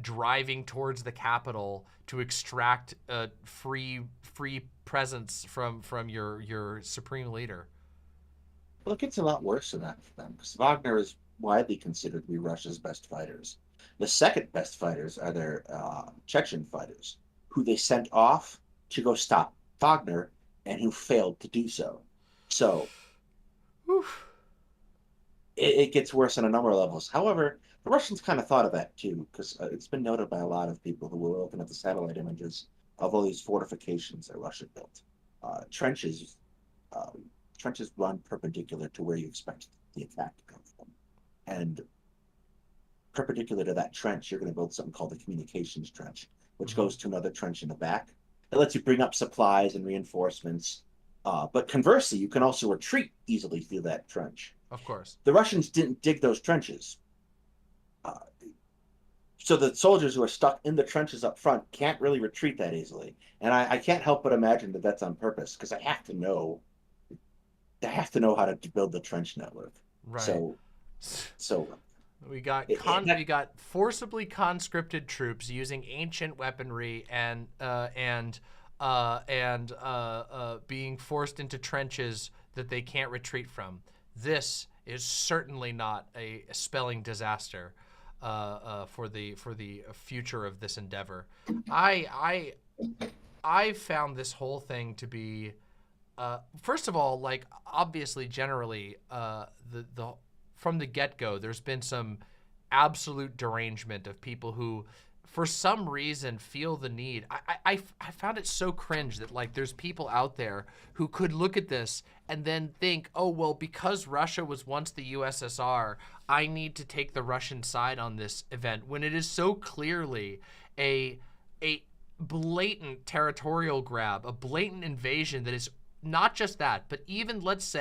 [SPEAKER 3] driving towards the Capitol to extract free presence from your supreme leader.
[SPEAKER 15] Well, it gets a lot worse than that for them, because Wagner is widely considered to be Russia's best fighters. The second best fighters are their Chechen fighters, who they sent off to go stop Wagner, and who failed to do so. So it gets worse on a number of levels. However, the Russians kind of thought of that too, because it's been noted by a lot of people who were looking at the satellite images of all these fortifications that Russia built. Trenches run perpendicular to where you expect the attack to come from. And perpendicular to that trench, you're going to build something called the communications trench, which goes to another trench in the back. It lets you bring up supplies and reinforcements. But conversely, you can also retreat easily through that trench.
[SPEAKER 3] Of course.
[SPEAKER 15] The Russians didn't dig those trenches. So the soldiers who are stuck in the trenches up front can't really retreat that easily. And I can't help but imagine that that's on purpose, because I have to know how to build the trench network.
[SPEAKER 3] Right.
[SPEAKER 15] So
[SPEAKER 3] we got forcibly conscripted troops using ancient weaponry and being forced into trenches that they can't retreat from. This is certainly not a spelling disaster for the future of this endeavor. I found this whole thing to be, first of all, like, obviously, generally, the from the get-go, there's been some absolute derangement of people who, for some reason, feel the need. I found it so cringe that, like, there's people out there who could look at this and then think, oh, well, because Russia was once the USSR, I need to take the Russian side on this event, when it is so clearly a blatant territorial grab, a blatant invasion that is not just that, but even, let's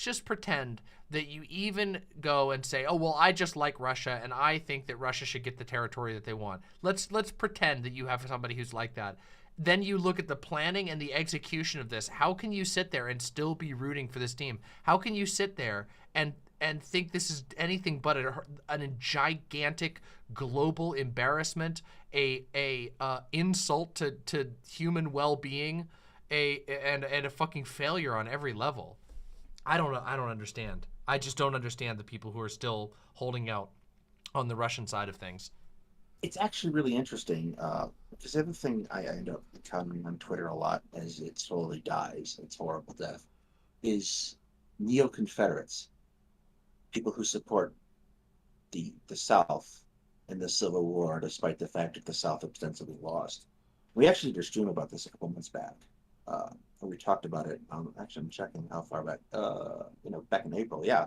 [SPEAKER 3] just pretend that you even go and say, oh, well, I just like Russia and I think that Russia should get the territory that they want. Let's pretend that you have somebody who's like that. Then you look at the planning and the execution of this. How can you sit there and still be rooting for this team? How can you sit there and think this is anything but a gigantic global embarrassment, a insult to human well-being, and a fucking failure on every level? I don't understand. I just don't understand the people who are still holding out on the Russian side of things.
[SPEAKER 15] It's actually really interesting, because the other thing I end up encountering on Twitter a lot as it slowly dies, its horrible death, is neo-Confederates, people who support the South in the Civil War, despite the fact that the South ostensibly lost. We actually did a stream about this a couple months back. We talked about it. Actually, I'm checking how far back. Back in April. Yeah.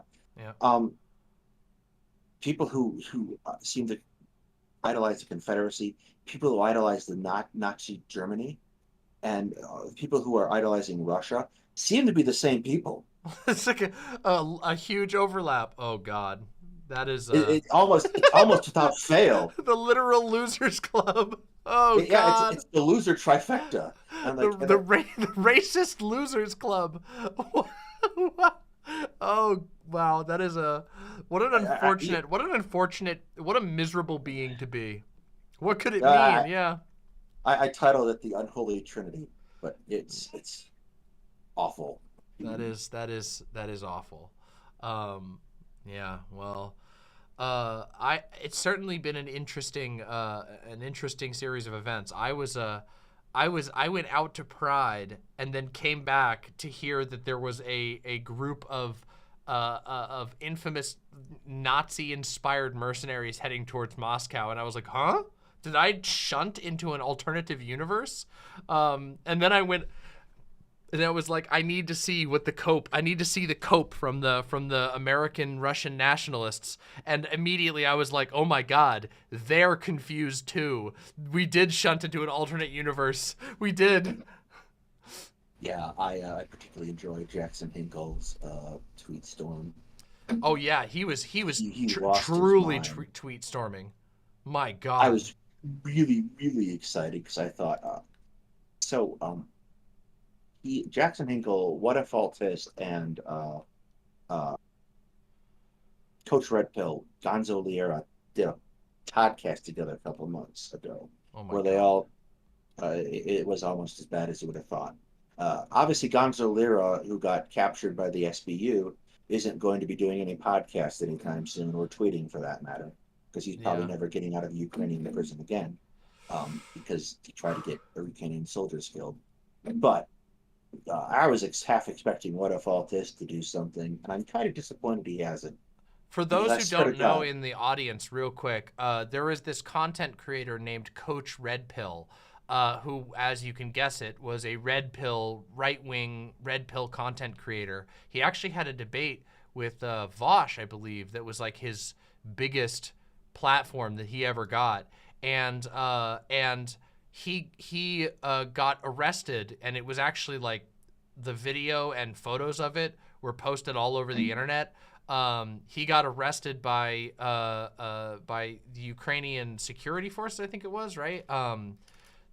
[SPEAKER 15] People who seem to idolize the Confederacy, people who idolize the Nazi Germany, and people who are idolizing Russia seem to be the same people.
[SPEAKER 3] It's like a huge overlap. Oh God, that is
[SPEAKER 15] it's almost without fail.
[SPEAKER 3] The literal losers club. Oh God,
[SPEAKER 15] it's the loser trifecta.
[SPEAKER 3] The racist losers club. Oh wow, that is what a miserable being to be. What could it mean? Yeah.
[SPEAKER 15] I titled it the Unholy Trinity, but it's awful.
[SPEAKER 3] That is awful. Yeah. Well, it's certainly been an interesting series of events. I went out to Pride and then came back to hear that there was a group of infamous Nazi-inspired mercenaries heading towards Moscow, and I was like, huh? Did I shunt into an alternative universe? And then I went, and I was like, I need to see the cope from the American Russian nationalists. And immediately I was like, oh my God, they're confused too. We did shunt into an alternate universe. We did.
[SPEAKER 15] Yeah, I particularly enjoyed Jackson Hinkle's tweet storm.
[SPEAKER 3] Oh yeah, he was truly tweet storming. My God.
[SPEAKER 15] I was really, really excited because I thought, Jackson Hinkle, What If Altis, and Coach Red Pill, Gonzo Liera did a podcast together a couple of months ago,
[SPEAKER 3] Oh my
[SPEAKER 15] where they all it was almost as bad as you would have thought. Obviously, Gonzo Lira, who got captured by the SBU, isn't going to be doing any podcasts anytime soon, or tweeting for that matter, because he's probably never getting out of Ukrainian prison again, because he tried to get Ukrainian soldiers killed. But I was half expecting What If All This to do something, and I'm kind of disappointed he hasn't.
[SPEAKER 3] For
[SPEAKER 15] Because
[SPEAKER 3] those
[SPEAKER 15] I
[SPEAKER 3] who
[SPEAKER 15] swear to
[SPEAKER 3] don't know
[SPEAKER 15] God-
[SPEAKER 3] in the audience, real quick, there is this content creator named Coach Red Pill, who, as you can guess it, was a red pill, right-wing red pill content creator. He actually had a debate with Vosh, I believe, that was like his biggest platform that he ever got. And he got arrested, and it was actually like the video and photos of it were posted all over the internet. He got arrested by the Ukrainian security forces, I think it was, right?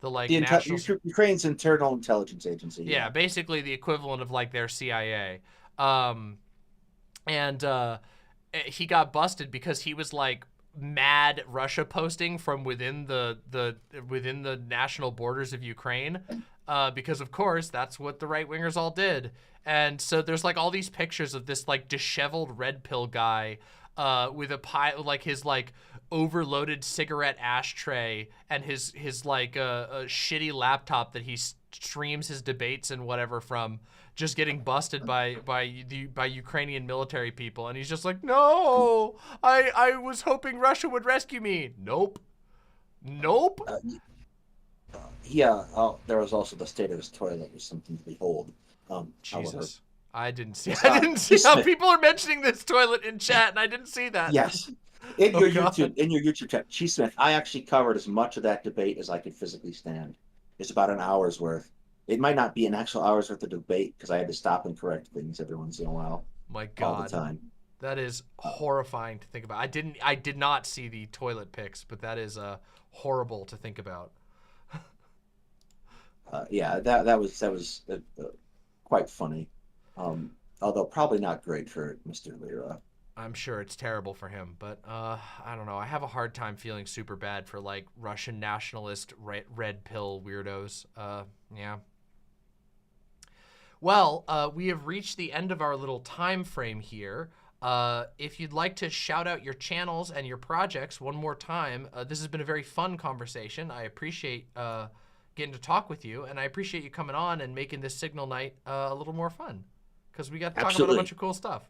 [SPEAKER 3] The national
[SPEAKER 15] Ukraine's internal intelligence agency.
[SPEAKER 3] yeah, basically the equivalent of like their CIA. He got busted because he was like mad Russia posting from within the national borders of Ukraine, because of course that's what the right wingers all did. And so there's like all these pictures of this like disheveled red pill guy with a pie, like his like overloaded cigarette ashtray and his like a shitty laptop that he streams his debates and whatever from, just getting busted by Ukrainian military people. And he's just like, no, I was hoping Russia would rescue me. Nope.
[SPEAKER 15] There was also the state of his toilet was something to behold.
[SPEAKER 3] Jesus. I didn't see how people are mentioning this toilet in chat, and I didn't see that.
[SPEAKER 15] Yes. In your YouTube chat, Cheese Smith, I actually covered as much of that debate as I could physically stand. It's about an hour's worth. It might not be an actual hour's worth of debate because I had to stop and correct things every once in a while.
[SPEAKER 3] My God.
[SPEAKER 15] All the time.
[SPEAKER 3] That is horrifying to think about. I did not see the toilet pics, but that is horrible to think about.
[SPEAKER 15] That was quite funny. Although probably not great for Mr. Lira.
[SPEAKER 3] I'm sure it's terrible for him, but I don't know. I have a hard time feeling super bad for like Russian nationalist red pill weirdos. Yeah. Well, we have reached the end of our little time frame here. If you'd like to shout out your channels and your projects one more time, this has been a very fun conversation. I appreciate getting to talk with you, and I appreciate you coming on and making this Signal night a little more fun, because we got to talk about a bunch of cool stuff.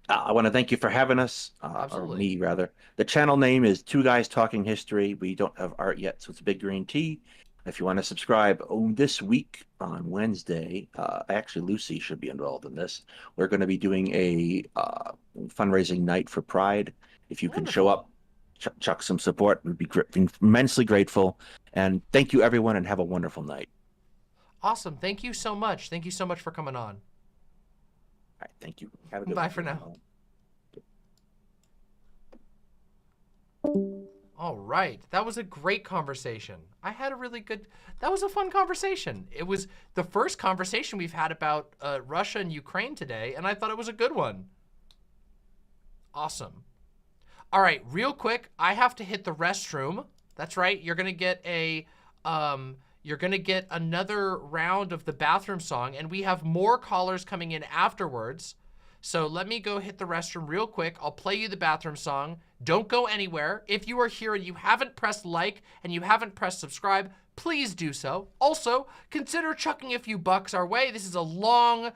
[SPEAKER 15] I want to thank you for having us, or me rather. The channel name is Two Guys Talking History. We don't have art yet, so it's a big green T. If you want to subscribe, this week on Wednesday, actually Lucy should be involved in this. We're going to be doing a fundraising night for Pride. If you can show up, chuck some support, we'd be immensely grateful. And thank you, everyone, and have a wonderful night.
[SPEAKER 3] Awesome. Thank you so much. Thank you so much for coming on.
[SPEAKER 15] All right, thank you. Have a good
[SPEAKER 3] Bye
[SPEAKER 15] one.
[SPEAKER 3] for now. All right. That was a great conversation. That was a fun conversation. It was the first conversation we've had about Russia and Ukraine today, and I thought it was a good one. Awesome. All right, real quick, I have to hit the restroom. That's right. You're going to get another round of the bathroom song, and we have more callers coming in afterwards. So let me go hit the restroom real quick. I'll play you the bathroom song. Don't go anywhere. If you are here and you haven't pressed like and you haven't pressed subscribe, please do so. Also, consider chucking a few bucks our way. This is a long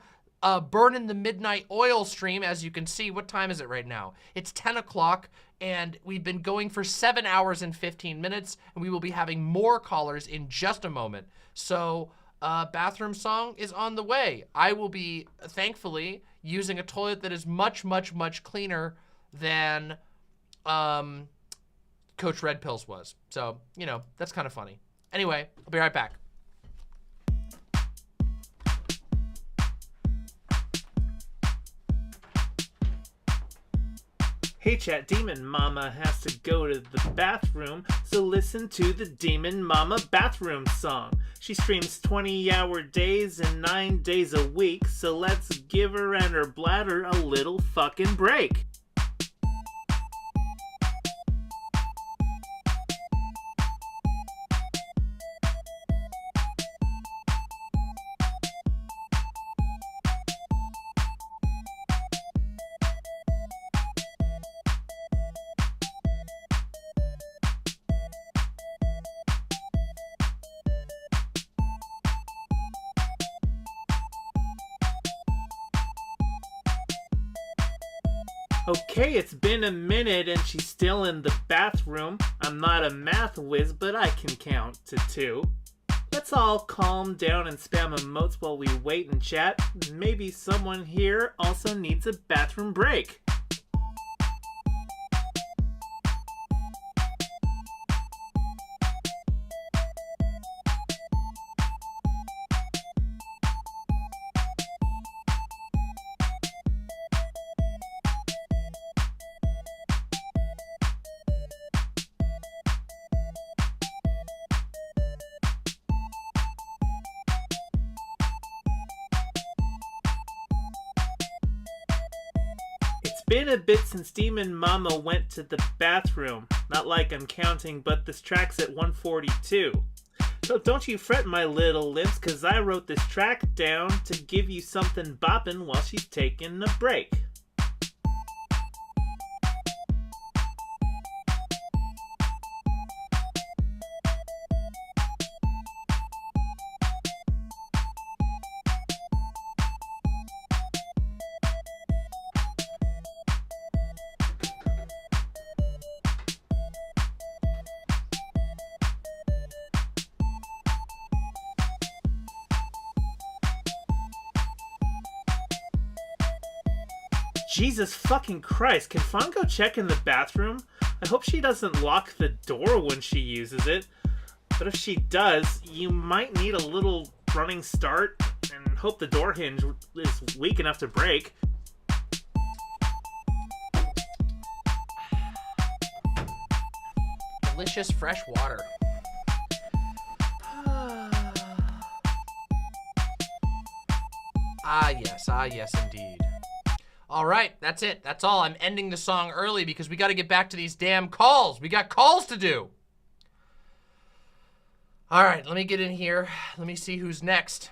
[SPEAKER 3] burning the midnight oil stream. As you can see, what time is it right now? It's 10 o'clock, and we've been going for 7 hours and 15 minutes, and we will be having more callers in just a moment. So bathroom song is on the way. I will be, thankfully, using a toilet that is much, much, much cleaner than Coach Red Pill's was. So, you know, that's kind of funny. Anyway, I'll be right back.
[SPEAKER 11] Hey chat, Demon Mama has to go to the bathroom, so listen to the Demon Mama bathroom song. She streams 20-hour days and 9 days a week, so let's give her and her bladder a little fucking break. Okay, it's been a minute and she's still in the bathroom. I'm not a math whiz, but I can count to 2. Let's all calm down and spam emotes while we wait and chat. Maybe someone here also needs a bathroom break. It's been a bit since Demon Mama went to the bathroom. Not like I'm counting, but this track's at 142. So don't you fret, my little limbs, cause I wrote this track down to give you something boppin' while she's taking a break. Jesus fucking Christ, can Fawn go check in the bathroom? I hope she doesn't lock the door when she uses it. But if she does, you might need a little running start and hope the door hinge is weak enough to break.
[SPEAKER 3] Delicious fresh water. Ah yes indeed. All right, that's it. That's all. I'm ending the song early because we got to get back to these damn calls. We got calls to do. All right, let me get in here. Let me see who's next.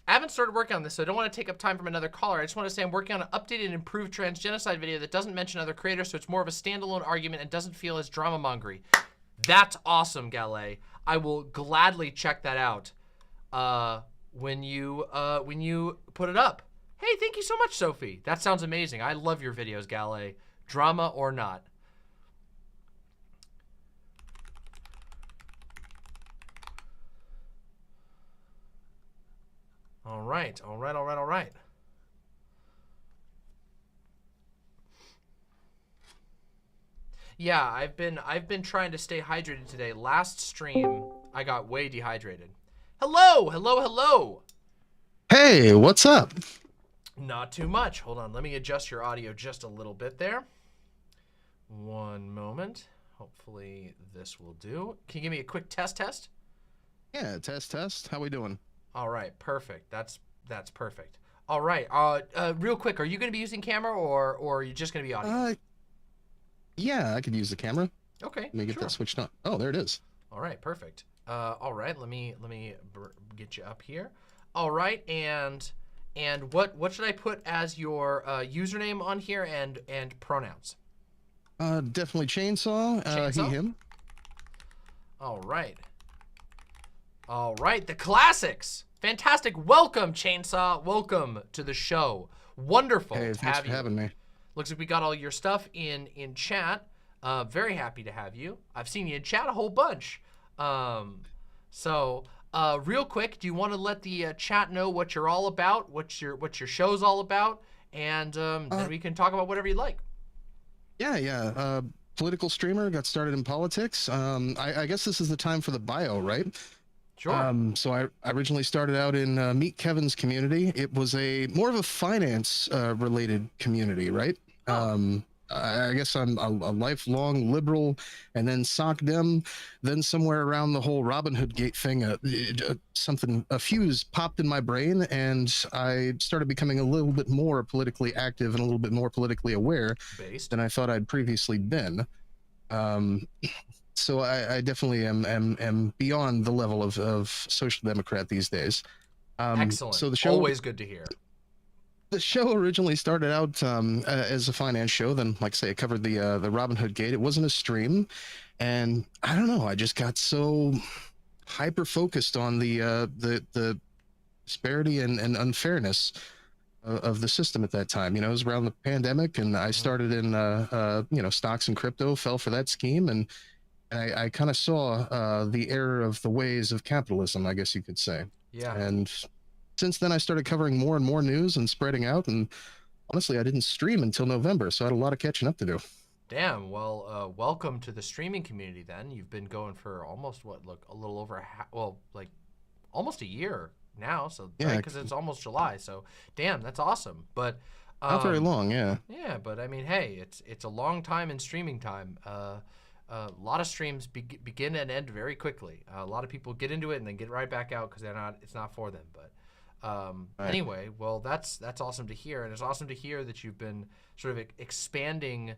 [SPEAKER 3] I haven't started working on this, so I don't want to take up time from another caller. I just want to say I'm working on an updated and improved transgenocide video that doesn't mention other creators, so it's more of a standalone argument and doesn't feel as drama-mongery. That's awesome, Gallet. I will gladly check that out when you put it up. Hey, thank you so much, Sophie. That sounds amazing. I love your videos, Gallet. Drama or not. All right. Yeah, I've been trying to stay hydrated today. Last stream, I got way dehydrated. Hello.
[SPEAKER 16] Hey, what's up?
[SPEAKER 3] Not too much. Hold on, let me adjust your audio just a little bit there. One moment. Hopefully this will do. Can you give me a quick test?
[SPEAKER 16] Yeah, test. How we doing?
[SPEAKER 3] All right, perfect. That's perfect. All right. Real quick, are you going to be using camera or are you just going to be audio?
[SPEAKER 16] Yeah, I could use the camera.
[SPEAKER 3] Okay.
[SPEAKER 16] Let me get that switched on. Oh, there it is.
[SPEAKER 3] All right, perfect. All right, let me get you up here. All right, and what should I put as your username on here and pronouns?
[SPEAKER 16] Definitely chainsaw. He, him.
[SPEAKER 3] All right, the classics. Fantastic. Welcome, Chainsaw. Welcome to the show. Wonderful
[SPEAKER 16] to
[SPEAKER 3] have
[SPEAKER 16] thanks
[SPEAKER 3] you.
[SPEAKER 16] for having me.
[SPEAKER 3] Looks like we got all your stuff in chat. Very happy to have you. I've seen you in chat a whole bunch. Real quick, do you want to let the chat know what you're all about, what your show's all about, and then we can talk about whatever you'd like.
[SPEAKER 16] Yeah. Political streamer, got started in politics. I guess this is the time for the bio, right?
[SPEAKER 3] Sure.
[SPEAKER 16] So I originally started out in Meet Kevin's community. It was more of a finance related community, right? I guess I'm a lifelong liberal, and then sock dem. Then somewhere around the whole Robin Hood Gate thing, a fuse popped in my brain, and I started becoming a little bit more politically active and a little bit more politically aware than I thought I'd previously been. So I definitely am beyond the level of social democrat these days.
[SPEAKER 3] Excellent.
[SPEAKER 16] So the show,
[SPEAKER 3] always good to hear.
[SPEAKER 16] The show originally started out as a finance show. Then, like I say, it covered the Robin Hood Gate. It wasn't a stream, and I don't know. I just got so hyper focused on the disparity and unfairness of the system at that time. You know, it was around the pandemic, and I started in stocks and crypto, fell for that scheme, and I kind of saw the error of the ways of capitalism, I guess you could say.
[SPEAKER 3] Yeah.
[SPEAKER 16] And since then, I started covering more and more news and spreading out. And honestly, I didn't stream until November, so I had a lot of catching up to do.
[SPEAKER 3] Damn. Well, welcome to the streaming community. Then you've been going for almost a little over almost a year now. So
[SPEAKER 16] Yeah,
[SPEAKER 3] because it's almost July. So damn, that's awesome. But
[SPEAKER 16] not very long, yeah.
[SPEAKER 3] Yeah, but I mean, hey, it's a long time in streaming time. A lot of streams begin and end very quickly. A lot of people get into it and then get right back out because it's not for them. But
[SPEAKER 16] Right.
[SPEAKER 3] anyway, well, that's awesome to hear, and it's awesome to hear that you've been sort of expanding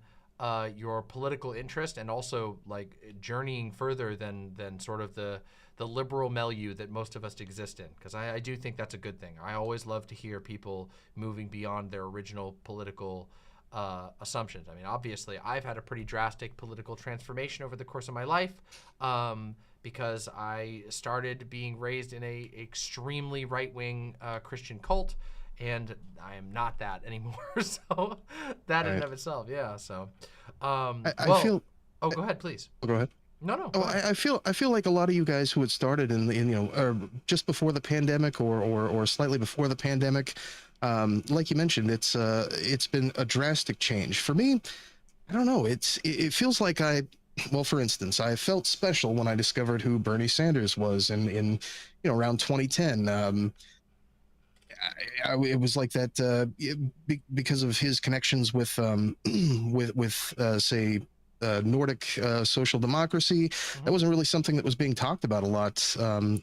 [SPEAKER 3] your political interest and also like journeying further than sort of the liberal milieu that most of us exist in, because I do think that's a good thing. I always love to hear people moving beyond their original political assumptions. I mean, obviously, I've had a pretty drastic political transformation over the course of my life because I started being raised in a extremely right-wing Christian cult, and I am not that anymore. So that in and of itself, yeah. So,
[SPEAKER 16] I feel.
[SPEAKER 3] Oh, go ahead, please.
[SPEAKER 16] Go ahead.
[SPEAKER 3] No.
[SPEAKER 16] Oh, I feel like a lot of you guys who had started just before the pandemic or slightly before the pandemic, like you mentioned, it's been a drastic change for me. I don't know. It feels like well, for instance, I felt special when I discovered who Bernie Sanders was in around 2010. It was like that because of his connections with say Nordic social democracy. That wasn't really something that was being talked about a lot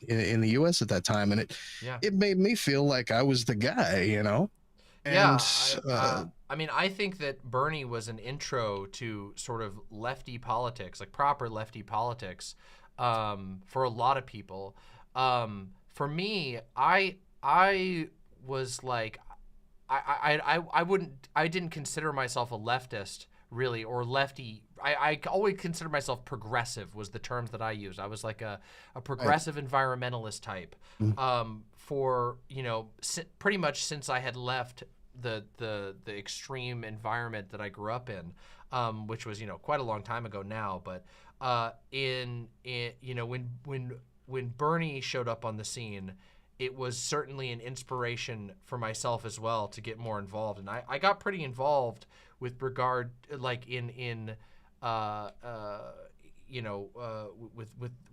[SPEAKER 16] in the U.S. at that time, and it made me feel like I was the guy, you know. And,
[SPEAKER 3] I mean, I think that Bernie was an intro to sort of lefty politics, like proper lefty politics, for a lot of people. For me, I was like, I didn't consider myself a leftist really, or lefty. I always considered myself progressive was the terms that I used. I was like a progressive environmentalist type for, pretty much since I had left the extreme environment that I grew up in, which was, quite a long time ago now. But when Bernie showed up on the scene, it was certainly an inspiration for myself as well to get more involved. And I got pretty involved with regard, like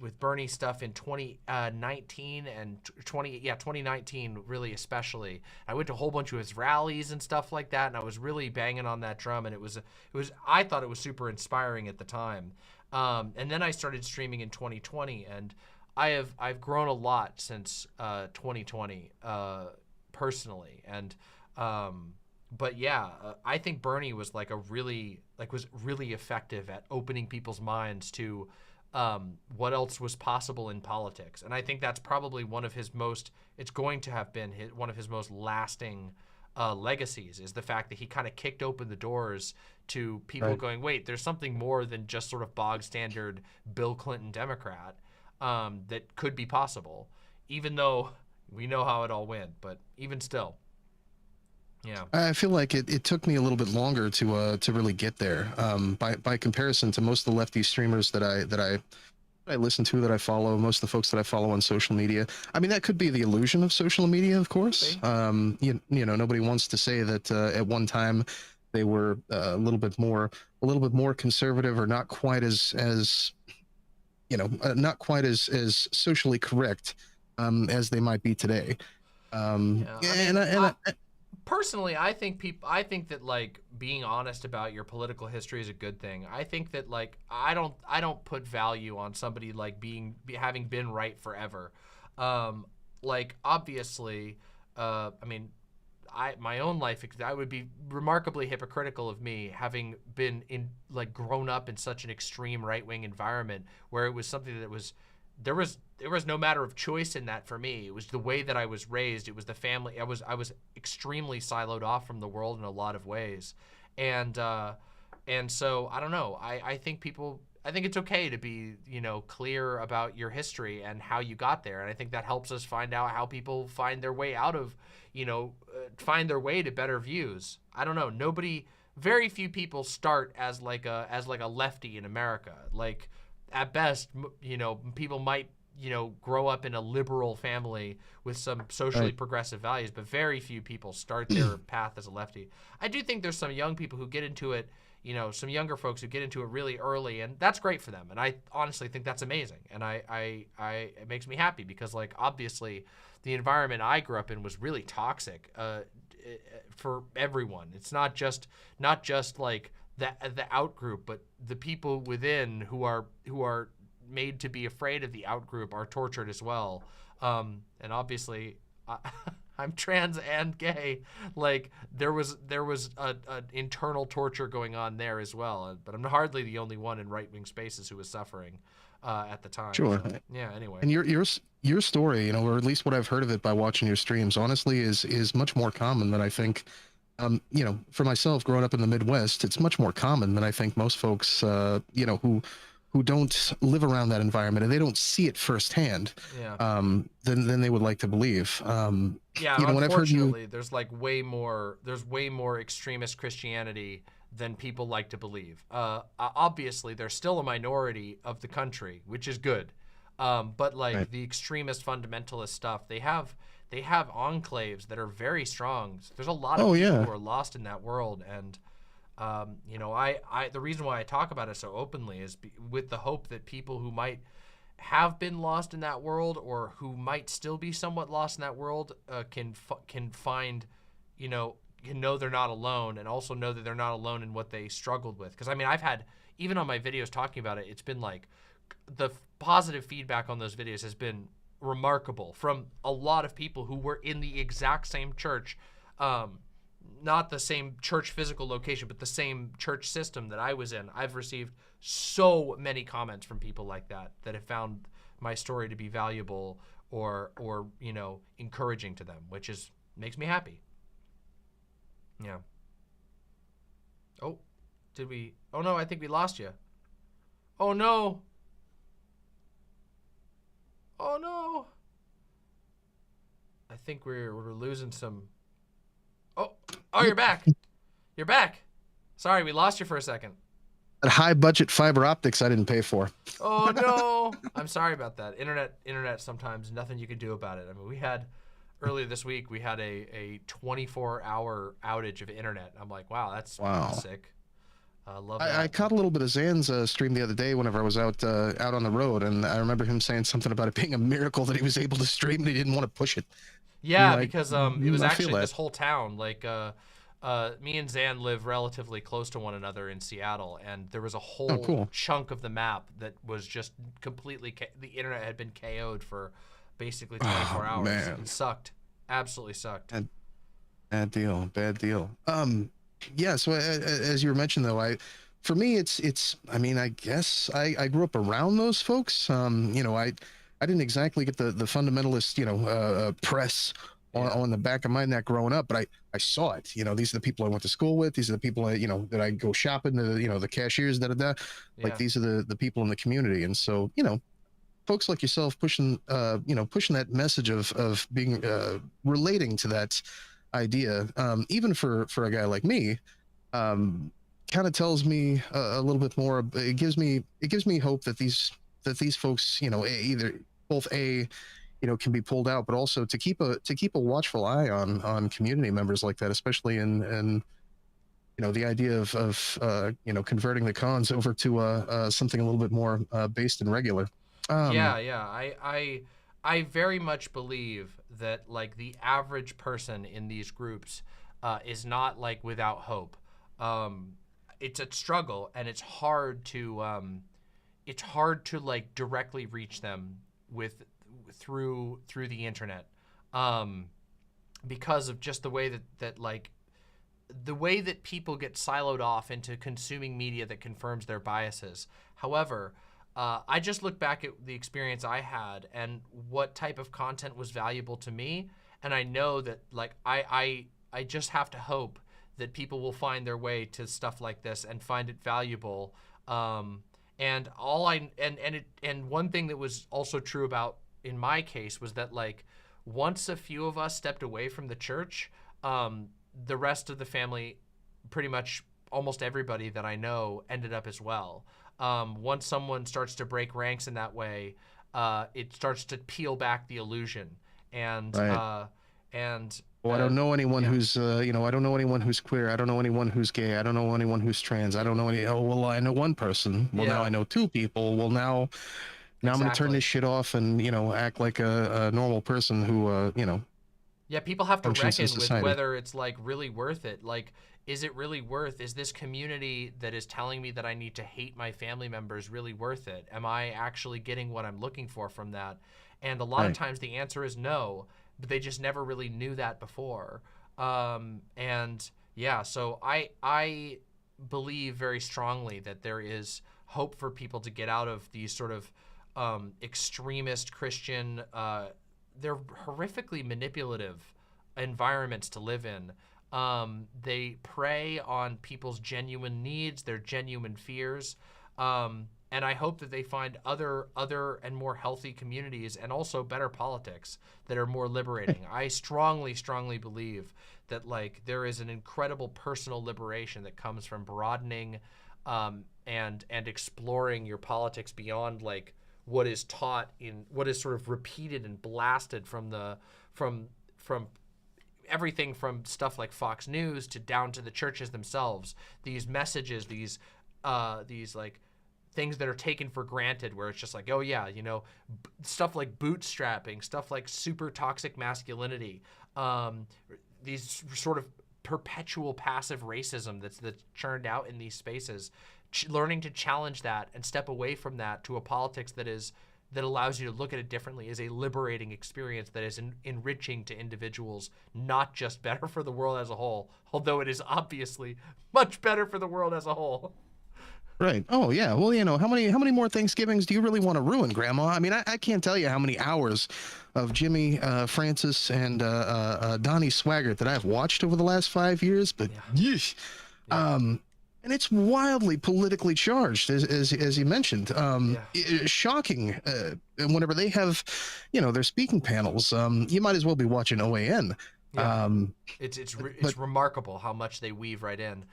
[SPEAKER 3] with Bernie stuff in 2019 and 2019 really especially. I went to a whole bunch of his rallies and stuff like that, and I was really banging on that drum, and it was I thought it was super inspiring at the time. And then I started streaming in 2020, and I've grown a lot since 2020 personally, and but yeah, I think Bernie was really effective at opening people's minds to what else was possible in politics, and I think that's probably one of his most lasting legacies, is the fact that he kind of kicked open the doors to people going, wait, there's something more than just sort of bog standard Bill Clinton Democrat that could be possible, even though we know how it all went, but even still. Yeah.
[SPEAKER 16] I feel like it took me a little bit longer to really get there. By comparison to most of the lefty streamers that I listen to, that I follow, most of the folks that I follow on social media. I mean, that could be the illusion of social media, of course. Nobody wants to say that at one time they were a little bit more conservative, or not quite as socially correct as they might be today.
[SPEAKER 3] Personally, I think that like being honest about your political history is a good thing. I think that like I don't put value on somebody like having been right forever. Like obviously, I mean, my own life, I would be remarkably hypocritical of me having been grown up in such an extreme right-wing environment where it was something that was there was no matter of choice in that for me. It was the way that I was raised. It was the family. I was extremely siloed off from the world in a lot of ways, and so I don't know. I think people it's okay to be, clear about your history and how you got there. And I think that helps us find out how people find their way out of, find their way to better views. I don't know. Very few people start as like a lefty in America. Like at best, people might, grow up in a liberal family with some socially progressive values, but very few people start their path as a lefty. I do think there's some young people who get into it, some younger folks who get into it really early, and that's great for them. And I honestly think that's amazing. And it makes me happy because, like, obviously the environment I grew up in was really toxic for everyone. It's not just like the out group, but the people within who are made to be afraid of the out group are tortured as well. And obviously, I'm trans and gay. Like there was an internal torture going on there as well. But I'm hardly the only one in right wing spaces who was suffering at the time.
[SPEAKER 16] Sure.
[SPEAKER 3] So, yeah. Anyway.
[SPEAKER 16] And your story, or at least what I've heard of it by watching your streams, honestly, is much more common than I think. For myself, growing up in the Midwest, it's much more common than I think most folks, who don't live around that environment and they don't see it firsthand, than they would like to believe.
[SPEAKER 3] Unfortunately, there's way more extremist Christianity than people like to believe. Obviously, they're still a minority of the country, which is good. But the extremist fundamentalist stuff, they have enclaves that are very strong. There's a lot of people who are lost in that world, and the reason why I talk about it so openly is with the hope that people who might have been lost in that world or who might still be somewhat lost in that world can find, can know they're not alone, and also know that they're not alone in what they struggled with. Because I've had, even on my videos talking about it, it's been like the positive feedback on those videos has been remarkable from a lot of people who were in the exact same church, not the same church physical location, but the same church system that I was in. I've received so many comments from people like that have found my story to be valuable or encouraging to them, which makes me happy. Yeah. Oh, oh no, I think we lost you. Oh no. Oh no. I think we're losing some. Oh, you're back. You're back. Sorry, we lost you for a second.
[SPEAKER 16] That high budget fiber optics I didn't pay for.
[SPEAKER 3] Oh no. I'm sorry about that. Internet sometimes nothing you can do about it. We had earlier this week we had a 24-hour outage of internet. I'm like, wow, that's sick. Love that.
[SPEAKER 16] I caught a little bit of Zan's stream the other day whenever I was out on the road, and I remember him saying something about it being a miracle that he was able to stream and he didn't want to push it.
[SPEAKER 3] Yeah, because it was actually this whole town. Like, me and Zan live relatively close to one another in Seattle, and there was a whole chunk of the map that was just completely the internet had been KO'd for basically 24 hours.
[SPEAKER 16] Man.
[SPEAKER 3] It sucked. Absolutely sucked.
[SPEAKER 16] Bad deal. Yeah. So as you were mentioning, though, for me, it's. I guess I grew up around those folks. I didn't exactly get the fundamentalist, press on the back of my neck growing up, but I saw it. These are the people I went to school with. These are the people that I go shopping to. The cashiers, Like these are the people in the community, and so folks like yourself pushing that message of being relating to that idea, even for a guy like me, kind of tells me a little bit more. It gives me hope that these folks, either both can be pulled out, but also to keep a watchful eye on community members like that, especially in the idea of converting the cons over to something a little bit more based and regular.
[SPEAKER 3] I very much believe that like the average person in these groups is not like without hope. It's a struggle, and it's hard to like directly reach them through the internet, because of just the way that people get siloed off into consuming media that confirms their biases. However, I just look back at the experience I had and what type of content was valuable to me, and I know that like I just have to hope that people will find their way to stuff like this and find it valuable, And one thing that was also true about in my case was that like once a few of us stepped away from the church, the rest of the family, pretty much almost everybody that I know, ended up as well. Once someone starts to break ranks in that way, it starts to peel back the illusion. And
[SPEAKER 16] Right. Well, I don't know anyone who's, I don't know anyone who's queer. I don't know anyone who's gay. I don't know anyone who's trans. I don't know any. Oh, well, I know one person. Well, now I know two people. Well, now I'm going to turn this shit off and act like a normal person who
[SPEAKER 3] Yeah, people have to
[SPEAKER 16] functions in
[SPEAKER 3] reckon with
[SPEAKER 16] society.
[SPEAKER 3] whether it's like really worth it. Like, is it really worth? Is this community that is telling me that I need to hate my family members really worth it? Am I actually getting what I'm looking for from that? And a lot of
[SPEAKER 16] Right.
[SPEAKER 3] times the answer is no, but they just never really knew that before. And yeah, so I believe very strongly that there is hope for people to get out of these sort of extremist Christian, they're horrifically manipulative environments to live in. They prey on people's genuine needs, their genuine fears, and I hope that they find other and more healthy communities and also better politics that are more liberating. I strongly believe that like there is an incredible personal liberation that comes from broadening and exploring your politics beyond like what is taught in what is sort of repeated and blasted from everything from stuff like Fox News to down to the churches themselves. These messages, these like things that are taken for granted, where it's just like, oh yeah, stuff like bootstrapping, stuff like super toxic masculinity, these sort of perpetual passive racism that's churned out in these spaces. Learning to challenge that and step away from that to a politics that allows you to look at it differently is a liberating experience that is enriching to individuals, not just better for the world as a whole, although it is obviously much better for the world as a whole.
[SPEAKER 16] Right. Oh yeah. Well, how many more Thanksgivings do you really want to ruin, Grandma? I mean, I can't tell you how many hours of Jimmy, Francis, and Donnie Swaggart that I've watched over the last 5 years. But yeesh. And it's wildly politically charged, as you mentioned. Shocking. Whenever they have, their speaking panels, you might as well be watching OAN.
[SPEAKER 3] Yeah. It's remarkable how much they weave right in.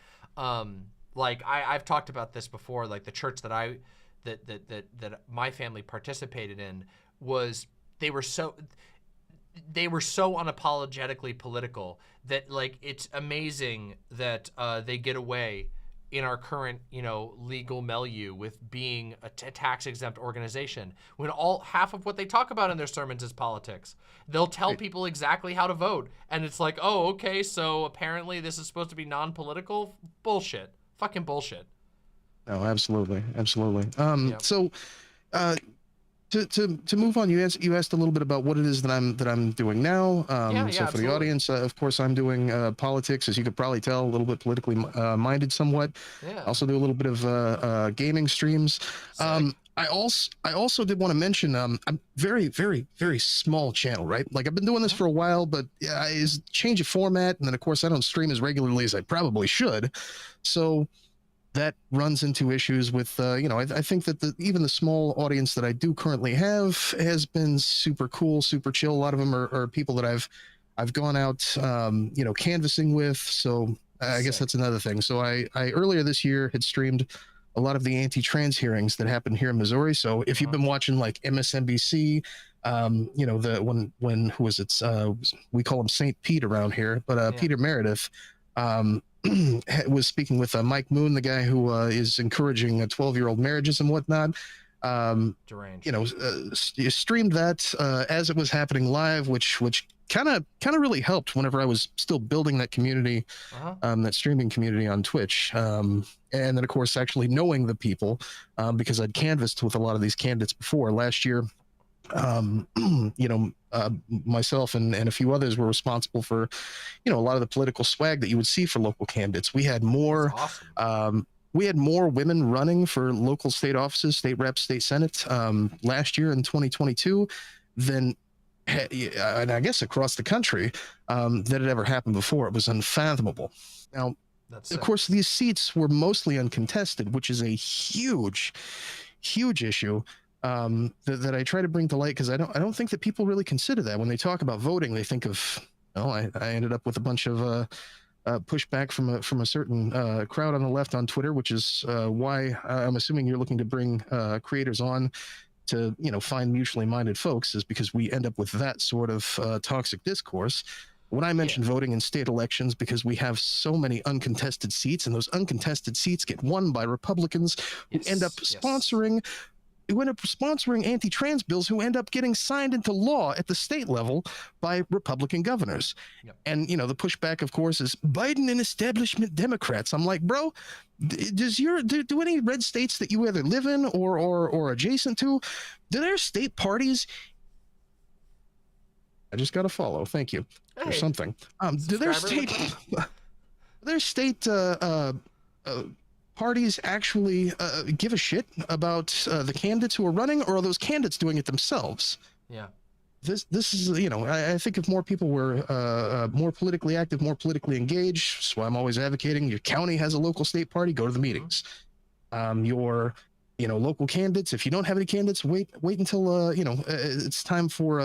[SPEAKER 3] Like I've talked about this before. Like the church that that my family participated in was they were so unapologetically political that like it's amazing that they get away in our current legal milieu with being a tax exempt organization when half of what they talk about in their sermons is politics. They'll tell people exactly how to vote, and it's like, oh, okay, so apparently this is supposed to be non-political. Bullshit. Fucking bullshit.
[SPEAKER 16] Oh, absolutely. So to move on, you asked a little bit about what it is that I'm doing now. So for
[SPEAKER 3] absolutely.
[SPEAKER 16] the audience, of course, I'm doing politics, as you could probably tell, a little bit politically minded somewhat.
[SPEAKER 3] Yeah.
[SPEAKER 16] Also do a little bit of gaming streams. I also did want to mention I'm very, very, very small channel, right? Like I've been doing this for a while, but is change of format, and then of course I don't stream as regularly as I probably should. So that runs into issues with, I think that even the small audience that I do currently have has been super cool, super chill. A lot of them are people that I've gone out, canvassing with. So I guess that's another thing. So I earlier this year had streamed a lot of the anti-trans hearings that happened here in Missouri. So if you've been watching like MSNBC, when who was it? We call him Saint Pete around here, but Peter Meredith, was speaking with Mike Moon, the guy who is encouraging 12-year-old marriages and whatnot. You streamed that as it was happening live, which kind of really helped whenever I was still building that community, that streaming community on Twitch. And then of course actually knowing the people, because I'd canvassed with a lot of these candidates before. Last year, myself and a few others were responsible for, a lot of the political swag that you would see for local candidates. We had more, we had more women running for local state offices, state reps, state senate, last year in 2022 than, and I guess across the country, that had ever happened before. It was unfathomable. Now,
[SPEAKER 3] That's
[SPEAKER 16] of course, these seats were mostly uncontested, which is a huge, huge issue that I try to bring to light because I don't think that people really consider that when they talk about voting. They think of, oh, I ended up with a bunch of pushback from a certain crowd on the left on Twitter, which is why I'm assuming you're looking to bring creators on to find mutually minded folks, is because we end up with that sort of toxic discourse. When I mentioned voting in state elections, because we have so many uncontested seats, and those uncontested seats get won by Republicans who end up sponsoring anti-trans bills who end up getting signed into law at the state level by Republican governors. And the pushback, of course, is Biden and establishment Democrats. I'm like, bro, do any red states that you either live in or adjacent to, do their state parties? I just got a follow. Thank you. Or something. Do their state parties actually give a shit about the candidates who are running, or are those candidates doing it themselves?
[SPEAKER 3] Yeah.
[SPEAKER 16] This is I think if more people were more politically active, more politically engaged. That's why I'm always advocating your county has a local state party. Go to the meetings. Your local candidates. If you don't have any candidates, wait until it's time for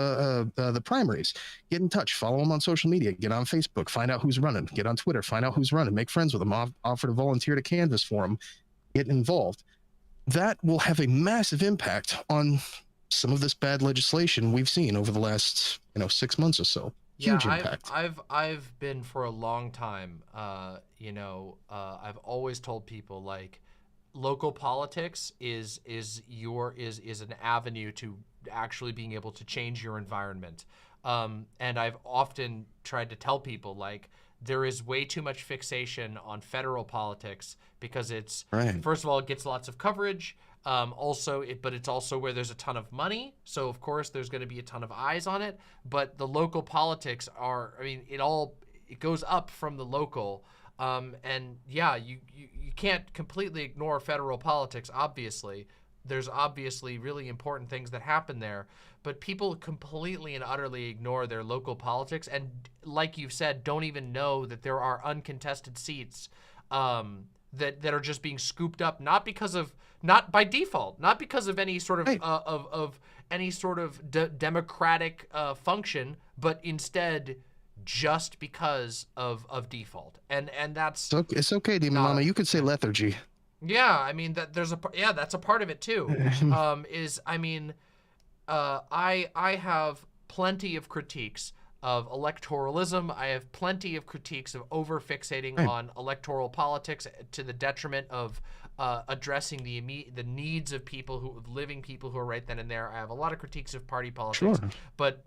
[SPEAKER 16] the primaries. Get in touch. Follow them on social media. Get on Facebook. Find out who's running. Get on Twitter. Find out who's running. Make friends with them. Offer to volunteer to canvass for them. Get involved. That will have a massive impact on some of this bad legislation we've seen over the last 6 months or so. Huge impact.
[SPEAKER 3] I've been for a long time. I've always told people, like, local politics is an avenue to actually being able to change your environment. And I've often tried to tell people, like, there is way too much fixation on federal politics because it's first of all, it gets lots of coverage. But it's also where there's a ton of money. So of course there's going to be a ton of eyes on it. But the local politics it goes up from the local. And yeah, you can't completely ignore federal politics, obviously. There's obviously really important things that happen there, but people completely and utterly ignore their local politics, and like you've said, don't even know that there are uncontested seats that are just being scooped up, not by default, not because of any sort of democratic function, but instead just because of default, and that's
[SPEAKER 16] it's okay, Demon Mama. You could say lethargy.
[SPEAKER 3] Yeah, I mean that's a part of it too. I have plenty of critiques of electoralism. I have plenty of critiques of over-fixating on electoral politics to the detriment of addressing the needs of living people who are right then and there. I have a lot of critiques of party politics, but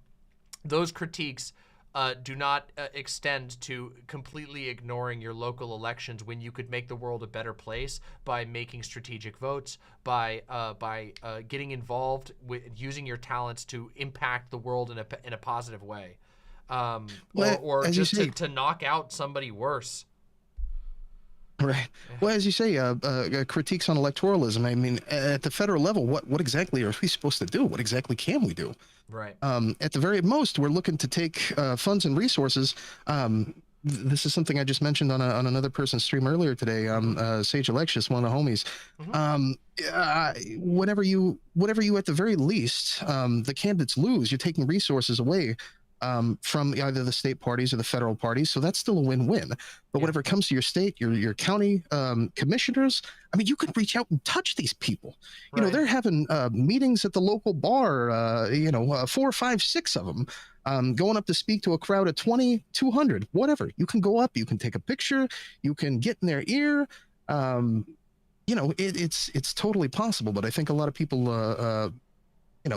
[SPEAKER 3] those critiques do not extend to completely ignoring your local elections when you could make the world a better place by making strategic votes, by getting involved with using your talents to impact the world in a positive way, or just to knock out somebody worse.
[SPEAKER 16] Right. Well, as you say, critiques on electoralism. I mean, at the federal level, what exactly are we supposed to do? What exactly can we do?
[SPEAKER 3] Right.
[SPEAKER 16] At the very most, we're looking to take funds and resources. This is something I just mentioned on another person's stream earlier today. Sage Alexius, one of the homies. Whenever you at the very least, the candidates lose, you're taking resources away from either the state parties or the federal parties. So that's still a win-win. But whenever it comes to your state, your county commissioners, I mean, you can reach out and touch these people. You know, they're having meetings at the local bar, 4, 5, 6 of them, going up to speak to a crowd of 20, 200, whatever. You can go up, you can take a picture, you can get in their ear. It's totally possible. But I think a lot of people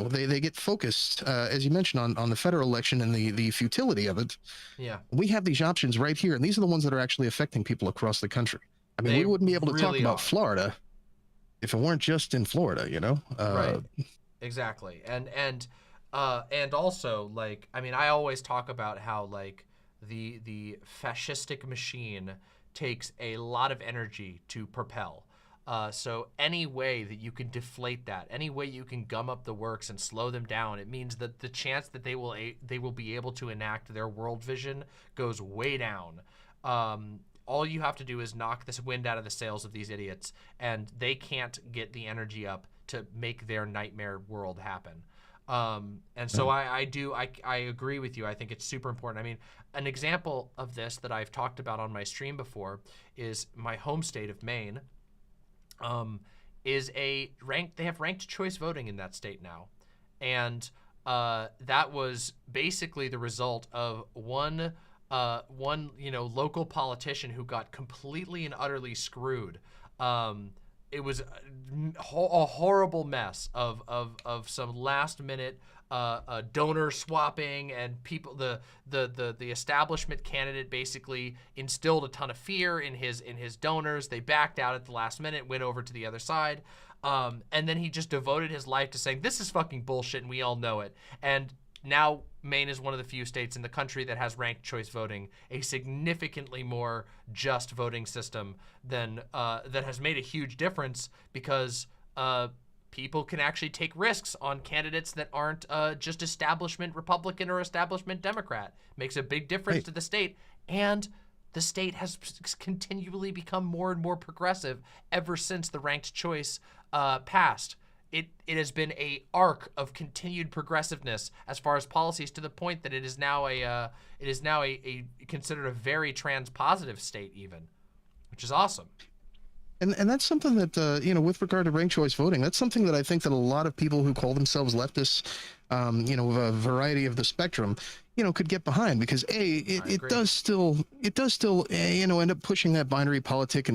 [SPEAKER 16] they get focused, as you mentioned, on the federal election and the futility of it.
[SPEAKER 3] Yeah.
[SPEAKER 16] We have these options right here, and these are the ones that are actually affecting people across the country. I mean, we wouldn't be able to talk about Florida if it weren't just in Florida,
[SPEAKER 3] Right. Exactly. And also, like, I mean, I always talk about how, like, the fascistic machine takes a lot of energy to propel. So any way that you can deflate that, any way you can gum up the works and slow them down, it means that the chance that they will be able to enact their world vision goes way down. all you have to do is knock this wind out of the sails of these idiots, and they can't get the energy up to make their nightmare world happen. And so I agree with you. I think it's super important. I mean, an example of this that I've talked about on my stream before is my home state of Maine. Is a they have ranked choice voting in that state now. And that was basically the result of one local politician who got completely and utterly screwed. It was a horrible mess of some last minute donor swapping, and people, the establishment candidate basically instilled a ton of fear in his donors. They backed out at the last minute, went over to the other side. And then he just devoted his life to saying, this is fucking bullshit and we all know it. And now Maine is one of the few states in the country that has ranked choice voting, a significantly more just voting system than that has made a huge difference, because people can actually take risks on candidates that aren't just establishment Republican or establishment Democrat. Makes a big difference to the state, and the state has continually become more and more progressive ever since the ranked choice passed. It has been a arc of continued progressiveness as far as policies, to the point that it is now a considered a very trans positive state even, which is awesome.
[SPEAKER 16] And that's something that with regard to ranked choice voting, that's something that I think that a lot of people who call themselves leftists, of a variety of the spectrum, could get behind, because it does still end up pushing that binary politic,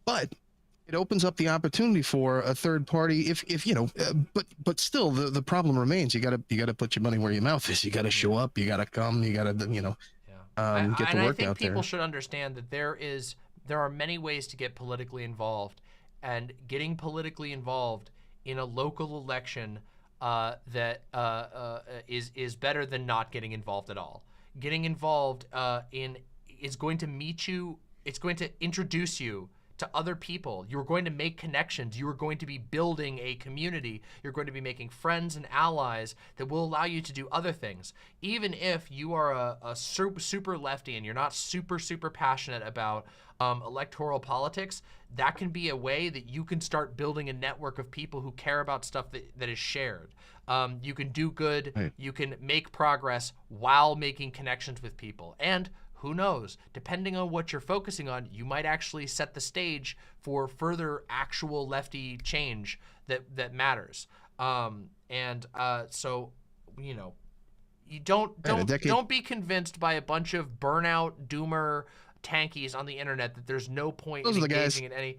[SPEAKER 16] but it opens up the opportunity for a third party. But still the problem remains. You gotta put your money where your mouth is. You gotta show up. You gotta come. You gotta get the work out there.
[SPEAKER 3] I think people should understand that there are many ways to get politically involved, and getting politically involved in a local election is better than not getting involved at all. Getting involved is going to meet you. It's going to introduce you to other people. You're going to make connections. You are going to be building a community. You're going to be making friends and allies that will allow you to do other things. Even if you are a super lefty and you're not super passionate about electoral politics, that can be a way that you can start building a network of people who care about stuff that is shared. You can do good. Right. You can make progress while making connections with people. And who knows, depending on what you're focusing on, you might actually set the stage for further actual lefty change that matters. So, you don't be convinced by a bunch of burnout doomer tankies on the internet that there's no point in engaging in any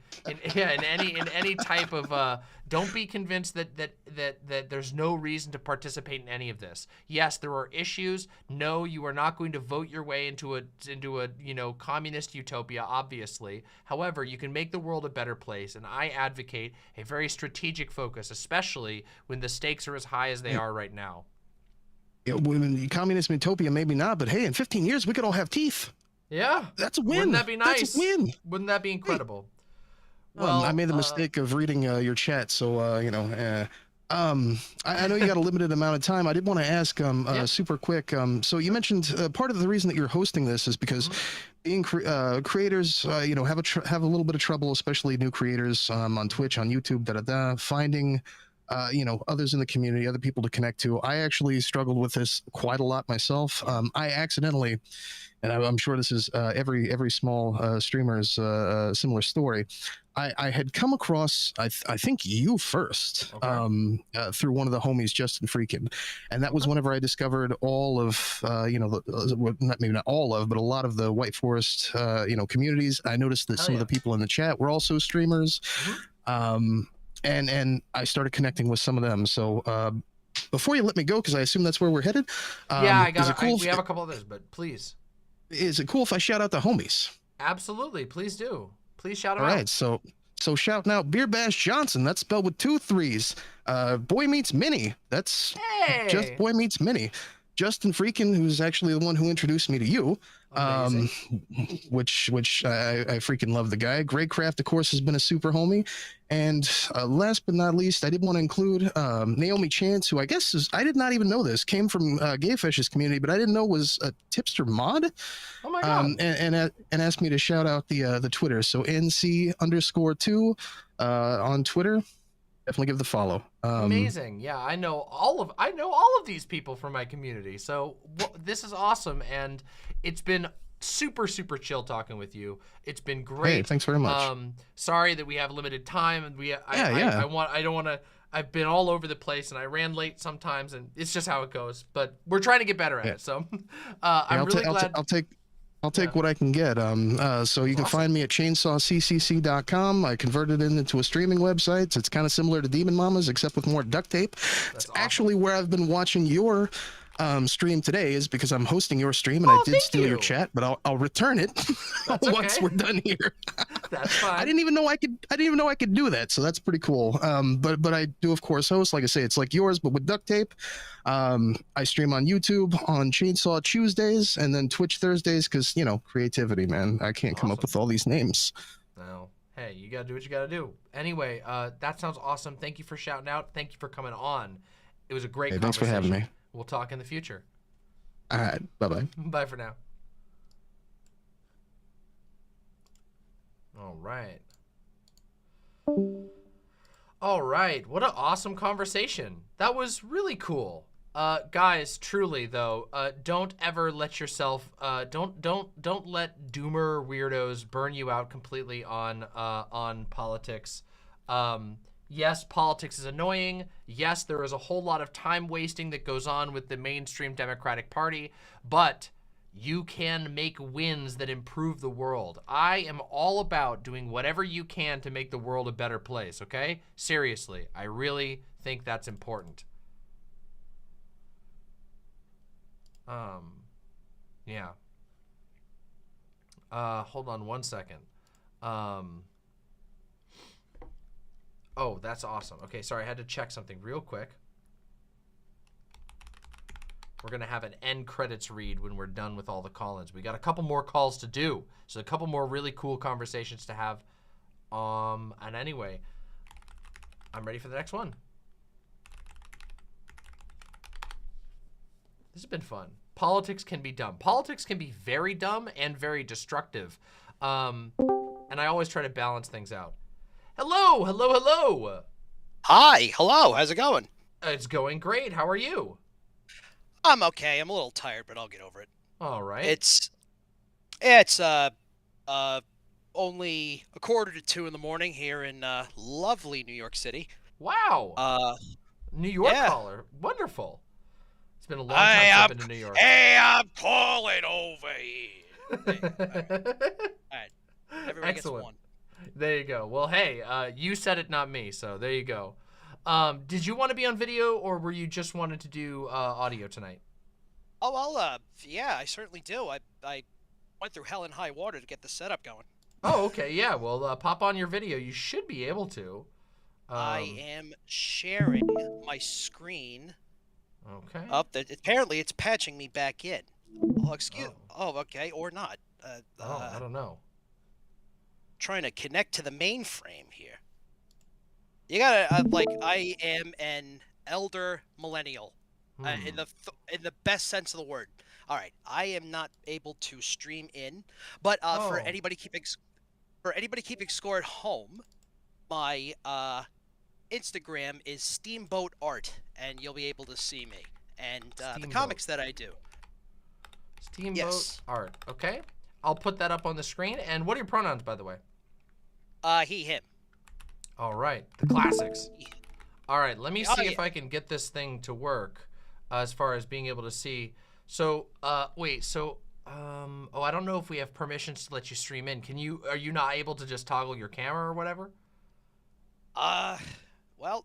[SPEAKER 3] type of don't be convinced that there's no reason to participate in any of this. Yes, there are issues. No, you are not going to vote your way into a communist utopia, obviously. However, you can make the world a better place, and I advocate a very strategic focus, especially when the stakes are as high as they are right now.
[SPEAKER 16] When communist utopia, maybe not, but hey, in 15 years we could all have teeth.
[SPEAKER 3] Yeah,
[SPEAKER 16] that's a win.
[SPEAKER 3] Wouldn't that be nice?
[SPEAKER 16] That's a win.
[SPEAKER 3] Wouldn't that be incredible?
[SPEAKER 16] Well, I made the mistake of reading your chat, so I know you got a limited amount of time. I did want to ask super quick. So you mentioned part of the reason that you're hosting this is because being creators, have a little bit of trouble, especially new creators on Twitch, on YouTube, finding others in the community, other people to connect to. I actually struggled with this quite a lot myself. I accidentally, and I'm sure this is every small streamer's similar story. I had come across, I think you first, through one of the homies, Justin Freakin, and that was whenever I discovered all of, maybe not all of, but a lot of the White Forest, communities. I noticed that some of the people in the chat were also streamers, and I started connecting with some of them. So before you let me go, because I assume that's where we're headed.
[SPEAKER 3] We have a couple others, but please. Is
[SPEAKER 16] it cool if I shout out the homies?
[SPEAKER 3] Absolutely, please do. Please shout them
[SPEAKER 16] out.
[SPEAKER 3] All
[SPEAKER 16] right, so shouting out Beer Bash Johnson. That's spelled with 2 3s. Boy Meets Minnie. That's just Boy Meets Minnie. Justin Freakin, who's actually the one who introduced me to you. Which I freaking love the guy. Greg Craft, of course, has been a super homie. And last but not least, I did want to include Naomi Chance, who I guess I did not even know this, came from Gayfish's community, but I didn't know was a tipster mod.
[SPEAKER 3] Oh my god!
[SPEAKER 16] And asked me to shout out the Twitter. So NC_2 on Twitter. Definitely give the follow.
[SPEAKER 3] Amazing. Yeah, I know all of these people from my community. So this is awesome, and it's been super chill talking with you. It's been great.
[SPEAKER 16] Hey, thanks very much.
[SPEAKER 3] Sorry that we have limited time, and I've been all over the place, and I ran late sometimes, and it's just how it goes. But we're trying to get better at it. So I'm really glad.
[SPEAKER 16] I'll take what I can get. So you can find me at chainsawccc.com. I converted it into a streaming website. So it's kind of similar to Demon Mama's, except with more duct tape. It's actually where I've been watching your stream today, is because I'm hosting your stream, and I did steal your chat, but I'll return it once we're done here.
[SPEAKER 3] That's fine.
[SPEAKER 16] I didn't even know I could do that, so that's pretty cool. But I do, of course, host. Like I say, it's like yours, but with duct tape. I stream on YouTube on Chainsaw Tuesdays, and then Twitch Thursdays, because creativity, man. I can't come up with all these names.
[SPEAKER 3] No. Hey, you gotta do what you gotta do. Anyway, that sounds awesome. Thank you for shouting out. Thank you for coming on. It was a great conversation.
[SPEAKER 16] Thanks for having me.
[SPEAKER 3] We'll talk in the future.
[SPEAKER 16] All right. Bye-bye.
[SPEAKER 3] Bye for now. All right. All right. What an awesome conversation. That was really cool. Guys, truly though, don't ever let yourself don't let doomer weirdos burn you out completely on politics. Yes, politics is annoying. Yes, there is a whole lot of time wasting that goes on with the mainstream Democratic Party, but you can make wins that improve the world. I am all about doing whatever you can to make the world a better place, okay? Seriously, I really think that's important. Yeah. Hold on one second. Oh, that's awesome. Okay, sorry, I had to check something real quick. We're going to have an end credits read when we're done with all the call-ins. We got a couple more calls to do, so a couple more really cool conversations to have. And anyway, I'm ready for the next one. This has been fun. Politics can be dumb. Politics can be very dumb and very destructive. And I always try to balance things out. Hello, hello, hello.
[SPEAKER 17] Hi, hello. How's it going?
[SPEAKER 3] It's going great. How are you?
[SPEAKER 17] I'm okay. I'm a little tired, but I'll get over it.
[SPEAKER 3] All right.
[SPEAKER 17] It's only 1:45 in the morning here in lovely New York City.
[SPEAKER 3] Wow. New York caller. Wonderful. It's been a long time since I've been to New York.
[SPEAKER 17] Hey, I'm calling over here. All right. Everybody gets one.
[SPEAKER 3] There you go. Well, hey, you said it, not me, so there you go. Did you want to be on video, or were you just wanted to do audio tonight?
[SPEAKER 17] Oh, well, yeah, I certainly do. I went through hell and high water to get the setup going.
[SPEAKER 3] Oh, okay, yeah. Well, pop on your video. You should be able to.
[SPEAKER 17] I am sharing my screen.
[SPEAKER 3] Okay.
[SPEAKER 17] Apparently, it's patching me back in. Oh, excuse. Oh, okay, or not.
[SPEAKER 3] I don't know.
[SPEAKER 17] Trying to connect to the mainframe here. You gotta I am an elder millennial, in the best sense of the word. All right, I am not able to stream in, but for anybody keeping score at home, my Instagram is Steamboat Art, and you'll be able to see me and the comics that I do.
[SPEAKER 3] Steamboat Art. Okay, I'll put that up on the screen. And what are your pronouns, by the way?
[SPEAKER 17] He, him.
[SPEAKER 3] All right, the classics. All right, let me see if I can get this thing to work as far as being able to see. So, wait, so, I don't know if we have permissions to let you stream in. Are you not able to just toggle your camera or whatever?
[SPEAKER 17] Well,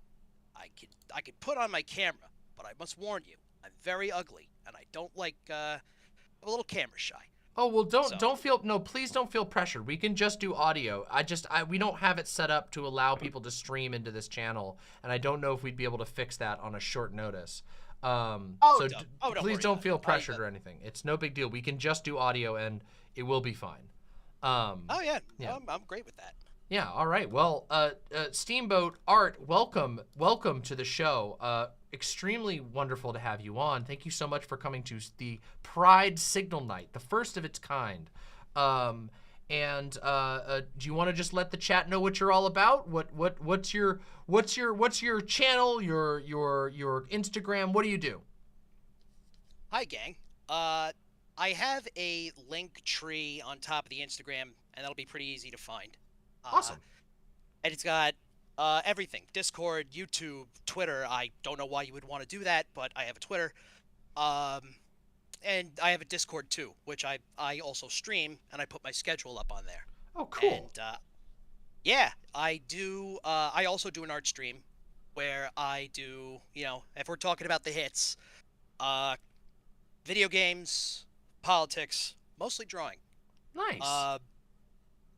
[SPEAKER 17] I could put on my camera, but I must warn you, I'm very ugly, and I don't like, I'm a little camera shy.
[SPEAKER 3] Oh, well, please don't feel pressured. We can just do audio. We don't have it set up to allow people to stream into this channel, and I don't know if we'd be able to fix that on a short notice. So
[SPEAKER 17] don't
[SPEAKER 3] please
[SPEAKER 17] worry
[SPEAKER 3] don't
[SPEAKER 17] about
[SPEAKER 3] feel
[SPEAKER 17] it.
[SPEAKER 3] pressured or anything. It's no big deal. We can just do audio and it will be fine.
[SPEAKER 17] Oh yeah,
[SPEAKER 3] yeah.
[SPEAKER 17] I'm great with that.
[SPEAKER 3] Yeah, all right. Well, Steamboat Art, welcome to the show. Extremely wonderful to have you on. Thank you so much for coming to the Pride Signal Night, the first of its kind. Do you want to just let the chat know what you're all about? What's your channel? Your Instagram? What do you do?
[SPEAKER 17] Hi, gang. I have a link tree on top of the Instagram, and that'll be pretty easy to find.
[SPEAKER 3] Awesome.
[SPEAKER 17] And it's got everything: Discord, YouTube, Twitter. I don't know why you would want to do that, but I have a Twitter. And I have a Discord too, which I also stream, and I put my schedule up on there.
[SPEAKER 3] Oh, cool.
[SPEAKER 17] And yeah, I do. I also do an art stream where I do, if we're talking about the hits, video games, politics, mostly drawing.
[SPEAKER 3] Nice.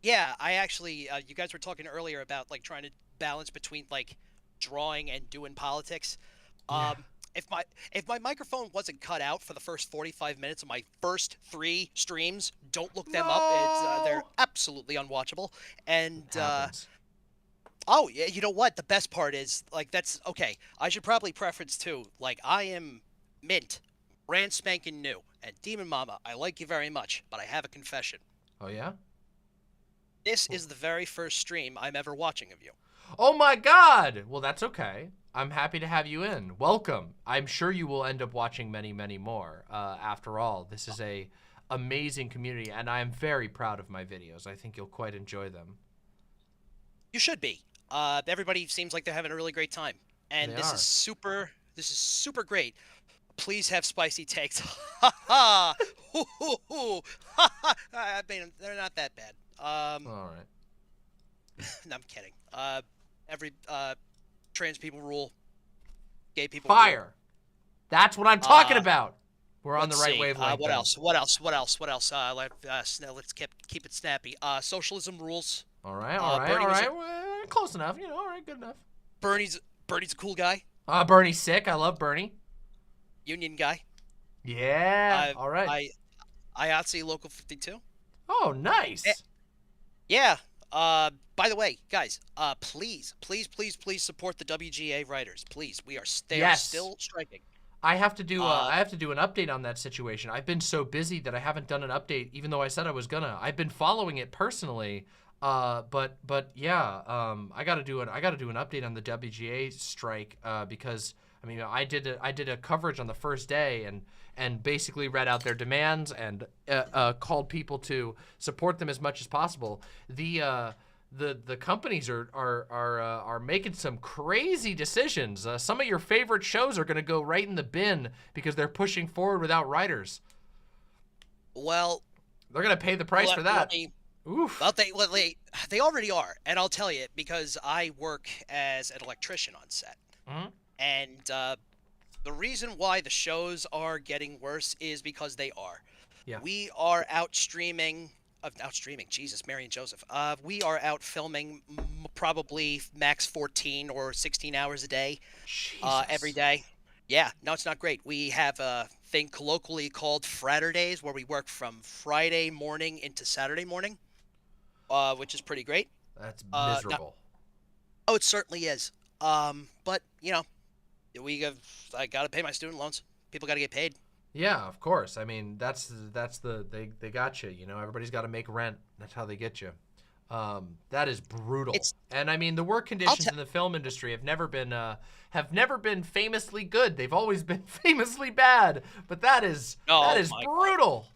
[SPEAKER 17] Yeah, I actually, you guys were talking earlier about like trying to balance between like drawing and doing politics.
[SPEAKER 3] Yeah.
[SPEAKER 17] If my microphone wasn't cut out for the first 45 minutes of my first 3 streams, don't look them up. It's they're absolutely unwatchable. And oh yeah, you know what? The best part is like that's okay. I should probably preference too. Like I am mint, brand spanking new. And Demon Mama, I like you very much, but I have a confession.
[SPEAKER 3] Oh yeah.
[SPEAKER 17] This is the very first stream I'm ever watching of you.
[SPEAKER 3] Oh my God! Well, that's okay. I'm happy to have you in. Welcome. I'm sure you will end up watching many, many more. After all, this is a amazing community, and I am very proud of my videos. I think you'll quite enjoy them.
[SPEAKER 17] You should be. Everybody seems like they're having a really great time, and this is super great. Please have spicy takes. Ha ha! Hoo hoo hoo! Ha ha! I mean, they're not that bad.
[SPEAKER 3] All right.
[SPEAKER 17] No, I'm kidding. Every trans people rule. Gay people
[SPEAKER 3] Fire.
[SPEAKER 17] rule.
[SPEAKER 3] That's what I'm talking about. We're on the
[SPEAKER 17] Let's
[SPEAKER 3] right
[SPEAKER 17] see.
[SPEAKER 3] wavelength.
[SPEAKER 17] What else? Let's keep it snappy. Socialism rules.
[SPEAKER 3] All right. All right. Well, close enough. All right. Good enough.
[SPEAKER 17] Bernie's a cool guy.
[SPEAKER 3] Bernie's sick. I love Bernie.
[SPEAKER 17] Union guy.
[SPEAKER 3] Yeah. All right.
[SPEAKER 17] IATSE Local 52.
[SPEAKER 3] Oh, nice.
[SPEAKER 17] Yeah. By the way, guys, please support the WGA writers. Please, they are still striking.
[SPEAKER 3] I have to do an update on that situation. I've been so busy that I haven't done an update, even though I said I was gonna. I've been following it personally, but yeah, I gotta do an update on the WGA strike because I mean I did a coverage on the first day and basically read out their demands and called people to support them as much as possible. The companies are making some crazy decisions. Some of your favorite shows are going to go right in the bin because they're pushing forward without writers.
[SPEAKER 17] Well,
[SPEAKER 3] they're going to pay the price for that.
[SPEAKER 17] Oof. Well, they already are, and I'll tell you because I work as an electrician on set, and the reason why the shows are getting worse is because they are.
[SPEAKER 3] Yeah.
[SPEAKER 17] We are outstreaming. Jesus, Mary and Joseph. We are out filming probably max 14 or 16 hours a day, every day. Yeah, no, it's not great. We have a thing colloquially called Fraturdays where we work from Friday morning into Saturday morning, which is pretty great.
[SPEAKER 3] That's miserable.
[SPEAKER 17] Oh, it certainly is. But I gotta pay my student loans. People gotta get paid.
[SPEAKER 3] Yeah, of course. I mean, they got you. Everybody's got to make rent. That's how they get you. That is brutal. And I mean, the work conditions in the film industry have never been famously good. They've always been famously bad. But that is brutal.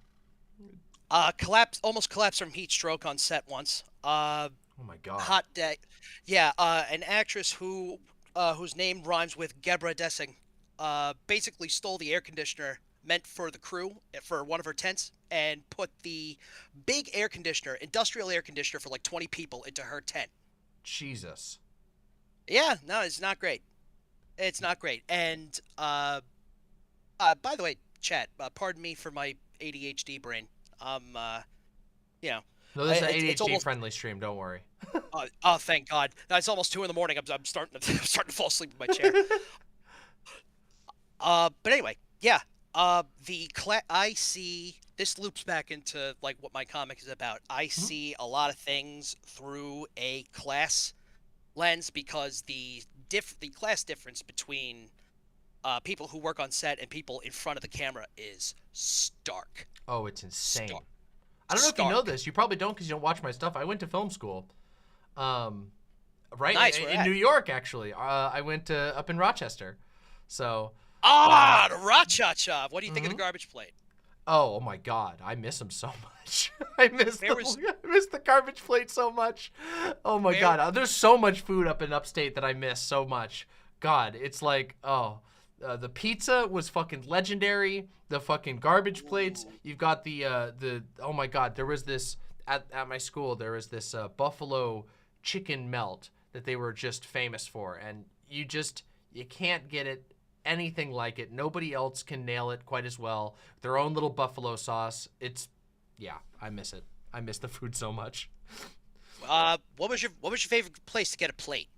[SPEAKER 17] Almost collapsed from heat stroke on set once.
[SPEAKER 3] Oh my God.
[SPEAKER 17] Hot day. Yeah, an actress whose name rhymes with Gebra Dessing, basically stole the air conditioner meant for the crew for one of her tents and put the big industrial air conditioner for like 20 people into her tent.
[SPEAKER 3] Jesus.
[SPEAKER 17] Yeah, no, it's not great. It's not great. And by the way, chat, pardon me for my ADHD brain.
[SPEAKER 3] No, this is an ADHD-friendly stream. Don't worry.
[SPEAKER 17] Oh, thank God! It's almost 2 in the morning. I'm starting to fall asleep in my chair. But anyway, yeah. I see this loops back into like what my comic is about. I see a lot of things through a class lens because the class difference between people who work on set and people in front of the camera is stark.
[SPEAKER 3] Oh, it's insane. I don't know if you know this. You probably don't because you don't watch my stuff. I went to film school. Right
[SPEAKER 17] Nice,
[SPEAKER 3] in New York, actually. I went up in Rochester. So.
[SPEAKER 17] The Racha. What do you think of the garbage plate?
[SPEAKER 3] Oh my God, I miss them so much. I miss the garbage plate so much. Oh my God, there's so much food up in upstate that I miss so much. God, it's like, the pizza was fucking legendary. The fucking garbage plates. You've got the oh my God, there was this at my school. There was this buffalo chicken melt that they were just famous for, and you can't get it anything like it. Nobody else can nail it quite as well. Their own little buffalo sauce. Yeah, I miss it. I miss the food so much.
[SPEAKER 17] What was your favorite place to get a plate?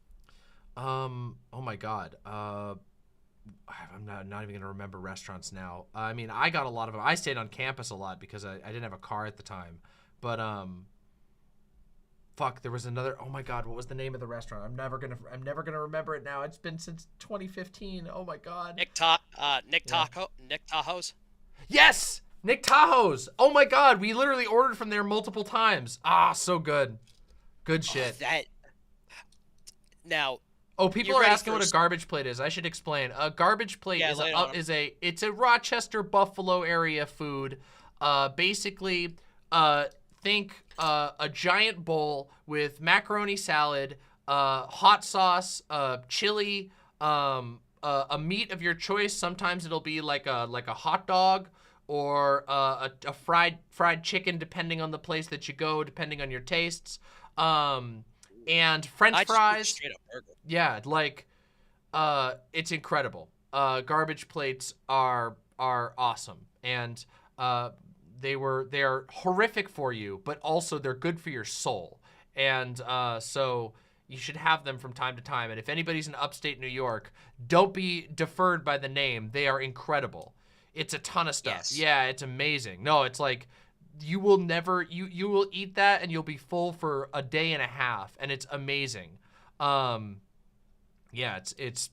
[SPEAKER 3] Oh my God. I'm not even gonna remember restaurants now. I mean, I got a lot of them. I stayed on campus a lot because I didn't have a car at the time. But fuck, there was another. Oh my God, what was the name of the restaurant? I'm never gonna remember it now. It's been since 2015. Oh my God.
[SPEAKER 17] Nick Tahoe's.
[SPEAKER 3] Yes, Nick Tahoe's. Oh my God, we literally ordered from there multiple times. Ah, so good. Good shit.
[SPEAKER 17] Now.
[SPEAKER 3] Oh, people are asking what a garbage plate is. I should explain. A garbage plate it's a Rochester, Buffalo area food. Basically, think a giant bowl with macaroni salad, hot sauce, chili, a meat of your choice. Sometimes it'll be like a hot dog or a fried chicken, depending on the place that you go, depending on your tastes. And French fries.
[SPEAKER 17] Straight up burger.
[SPEAKER 3] Yeah, like it's incredible. Garbage plates are awesome, and they are horrific for you, but also they're good for your soul. And so you should have them from time to time. And if anybody's in upstate New York, don't be deferred by the name. They are incredible. It's a ton of stuff.
[SPEAKER 17] Yes.
[SPEAKER 3] Yeah, it's amazing. No, it's like you will never you will eat that and you'll be full for a day and a half, and it's amazing. Yeah, it's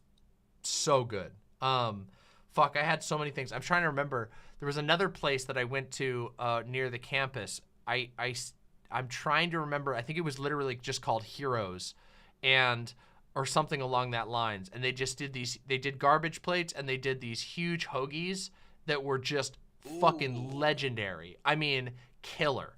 [SPEAKER 3] so good. Fuck, I had so many things. I'm trying to remember. There was another place that I went to near the campus. I'm trying to remember. I think it was literally just called Heroes, or something along that lines. And they just did they did garbage plates, and they did these huge hoagies that were just fucking legendary. I mean, killer.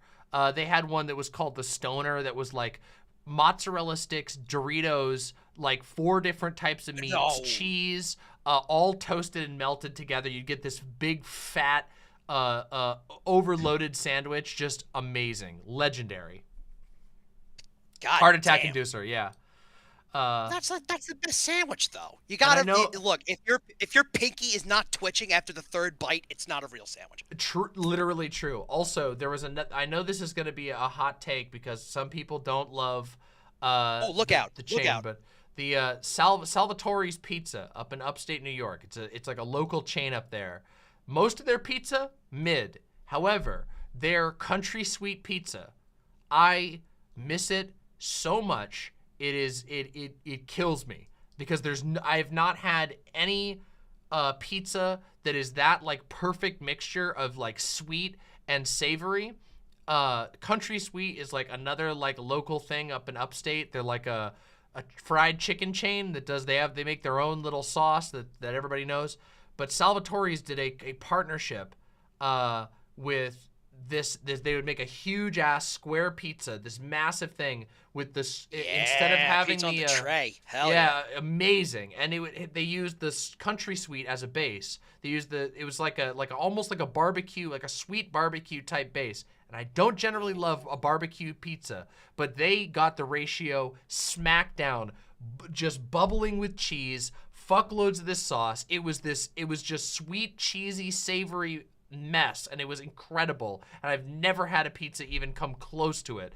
[SPEAKER 3] They had one that was called the Stoner that was like mozzarella sticks, Doritos, like 4 different types of meats, cheese, all toasted and melted together. You'd get this big fat overloaded sandwich. Just amazing. Legendary.
[SPEAKER 17] God
[SPEAKER 3] Heart attack
[SPEAKER 17] damn.
[SPEAKER 3] inducer, yeah.
[SPEAKER 17] That's the best sandwich though. You gotta look, if your pinky is not twitching after the 3rd bite, it's not a real sandwich.
[SPEAKER 3] Literally true. Also, there was I know this is going to be a hot take because some people don't love
[SPEAKER 17] look out.
[SPEAKER 3] but the Salvatore's Pizza up in upstate New York. It's like a local chain up there. Most of their pizza mid. However, their country sweet pizza, I miss it so much. It kills me because I have not had any pizza that is that like perfect mixture of like sweet and savory. Country Sweet is like another like local thing up in upstate. They're like a fried chicken chain that they make their own little sauce that everybody knows. But Salvatore's did a partnership with this they would make a huge ass square pizza, this massive thing with this instead of having
[SPEAKER 17] pizza on the tray. Hell yeah,
[SPEAKER 3] amazing. And they used this country sweet as a base. They used it was like almost like a barbecue, like a sweet barbecue type base. And I don't generally love a barbecue pizza, but they got the ratio smack down, just bubbling with cheese, fuckloads of this sauce. It was just sweet, cheesy, savory mess, and it was incredible. And I've never had a pizza even come close to it.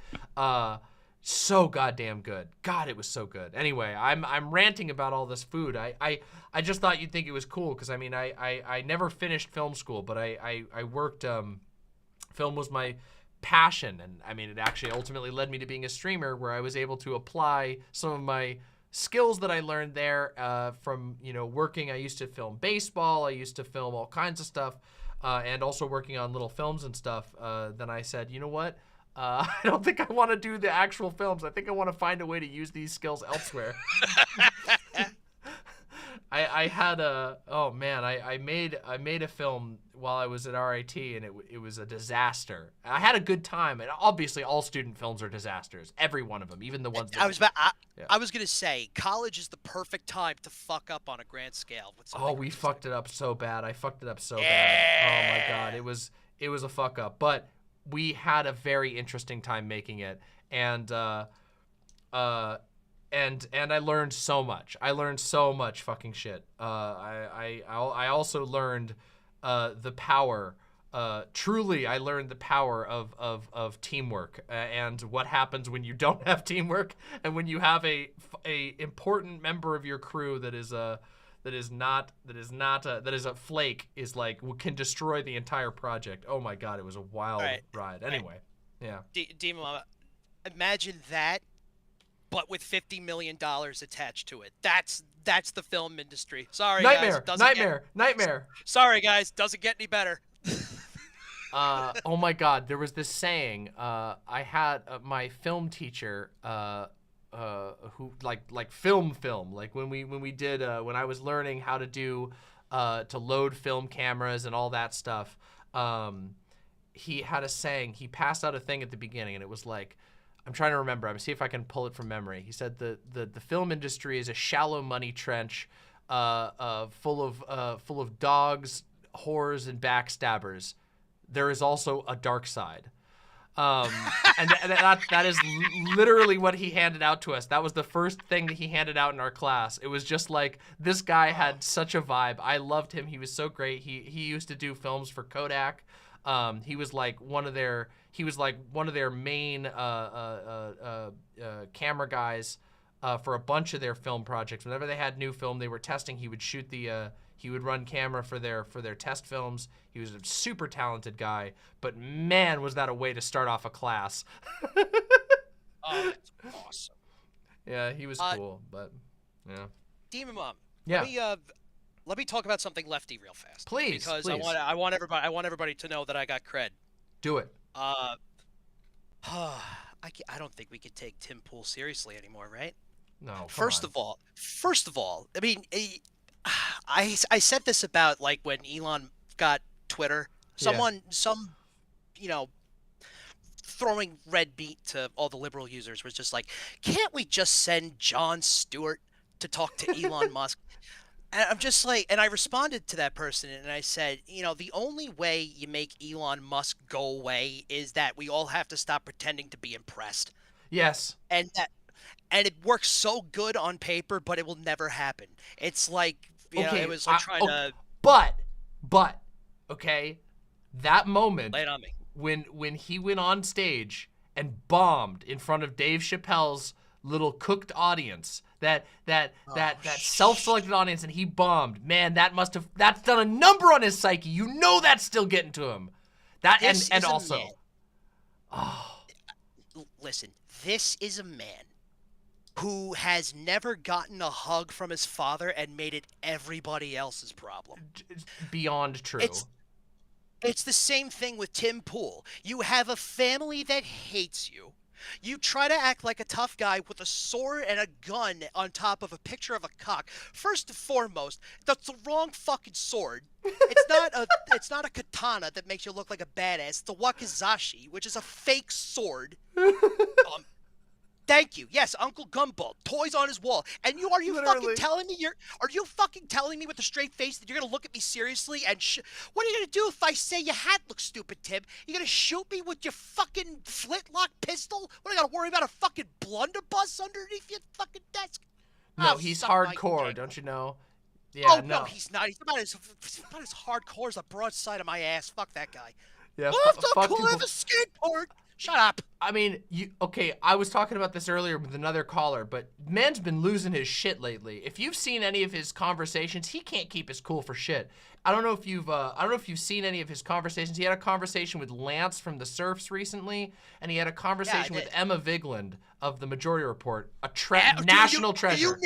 [SPEAKER 3] So goddamn good. God, it was so good. Anyway, I'm ranting about all this food. I just thought you'd think it was cool because I mean I never finished film school, but I worked film was my passion, and I mean it actually ultimately led me to being a streamer where I was able to apply some of my skills that I learned there from working. I used to film baseball, I used to film all kinds of stuff, and also working on little films and stuff. Then I said, you know what? I don't think I want to do the actual films. I think I want to find a way to use these skills elsewhere. I had a I made a film while I was at RIT, and it was a disaster. I had a good time, and obviously all student films are disasters. Every one of them, even the ones that
[SPEAKER 17] I was gonna say college is the perfect time to fuck up on a grand scale with something.
[SPEAKER 3] Oh, we fucked it up so bad. I fucked it up so bad. Oh my god, it was a fuck up. But we had a very interesting time making it, and I learned so much. I learned so much fucking shit. I also learned the power. Truly, I learned the power of teamwork and what happens when you don't have teamwork, and when you have a important member of your crew that is a flake, is like can destroy the entire project. Oh my god, it was a wild ride. Anyway, yeah.
[SPEAKER 17] Demon Mama, imagine that, but with $50 million attached to it. That's the film industry. Sorry,
[SPEAKER 3] Nightmare,
[SPEAKER 17] guys.
[SPEAKER 3] Nightmare.
[SPEAKER 17] Sorry, guys. Doesn't get any better.
[SPEAKER 3] Oh my god, there was this saying. I had my film teacher. Who like film like when we did when I was learning how to do to load film cameras and all that stuff, he had a saying. He passed out a thing at the beginning, and it was like, I'm trying to remember. I'm gonna see if I can pull it from memory. He said the film industry is a shallow money trench full of dogs, whores, and backstabbers. There is also a dark side. And that is literally what he handed out to us. That was the first thing that he handed out in our class. It was just like, this guy had such a vibe. I loved him. He was so great. He used to do films for Kodak. He was like one of their main camera guys for a bunch of their film projects. Whenever they had new film they were testing, he would shoot he would run camera for their test films. He was a super talented guy, but man, was that a way to start off a class.
[SPEAKER 17] Oh, that's awesome.
[SPEAKER 3] Yeah, he was cool, but yeah.
[SPEAKER 17] Demon Mom.
[SPEAKER 3] Yeah.
[SPEAKER 17] Let me talk about something lefty real fast.
[SPEAKER 3] Please,
[SPEAKER 17] because
[SPEAKER 3] please.
[SPEAKER 17] I want everybody to know that I got cred.
[SPEAKER 3] Do it.
[SPEAKER 17] I don't think we could take Tim Pool seriously anymore, right?
[SPEAKER 3] No.
[SPEAKER 17] First of all, I mean, I said this about like when Elon got Twitter. Some throwing red meat to all the liberal users was just like, can't we just send Jon Stewart to talk to Elon Musk? And I'm just like, and I responded to that person and I said, the only way you make Elon Musk go away is that we all have to stop pretending to be impressed.
[SPEAKER 3] Yes.
[SPEAKER 17] And it works so good on paper, but it will never happen. It's like, it was like trying to.
[SPEAKER 3] But, okay, that moment.
[SPEAKER 17] Lay it on me.
[SPEAKER 3] When he went on stage and bombed in front of Dave Chappelle's little cooked audience, that self-selected audience, and he bombed. Man, that's done a number on his psyche. That's still getting to him. And also,
[SPEAKER 17] listen, this is a man who has never gotten a hug from his father and made it everybody else's problem.
[SPEAKER 3] Beyond true.
[SPEAKER 17] It's the same thing with Tim Pool. You have a family that hates you. You try to act like a tough guy with a sword and a gun on top of a picture of a cock. First and foremost, that's the wrong fucking sword. It's not a katana that makes you look like a badass. It's the wakizashi, which is a fake sword. Thank you. Yes, Uncle Gumball, toys on his wall. And are you fucking telling me with a straight face that you're gonna look at me seriously and what are you gonna do if I say your hat looks stupid, Tim? You gonna shoot me with your fucking flintlock pistol? What, I gotta worry about a fucking blunderbuss underneath your fucking desk?
[SPEAKER 3] No, he's hardcore, don't you know?
[SPEAKER 17] Yeah, no, he's not. He's about as hardcore as the broad side of my ass. Fuck that guy.
[SPEAKER 3] Yeah,
[SPEAKER 17] fuck cool, I have a skateboard. Shut up.
[SPEAKER 3] I mean, okay, I was talking about this earlier with another caller, but man's been losing his shit lately. If you've seen any of his conversations, he can't keep his cool for shit. I don't know if you've seen any of his conversations. He had a conversation with Lance from the Surfs recently, and he had a conversation with Emma Vigland of the Majority Report, a national treasure.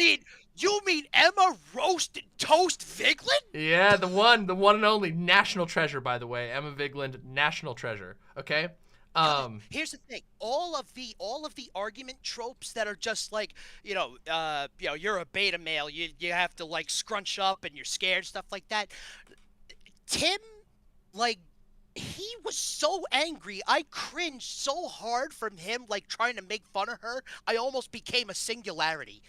[SPEAKER 17] You mean Emma Roasted Toast Vigland?
[SPEAKER 3] Yeah, the one and only national treasure, by the way. Emma Vigland, national treasure. Okay.
[SPEAKER 17] Here's the thing: all of the argument tropes that are just like, you're a beta male, you have to like scrunch up and you're scared, stuff like that. Tim, like, he was so angry. I cringed so hard from him, like trying to make fun of her. I almost became a singularity.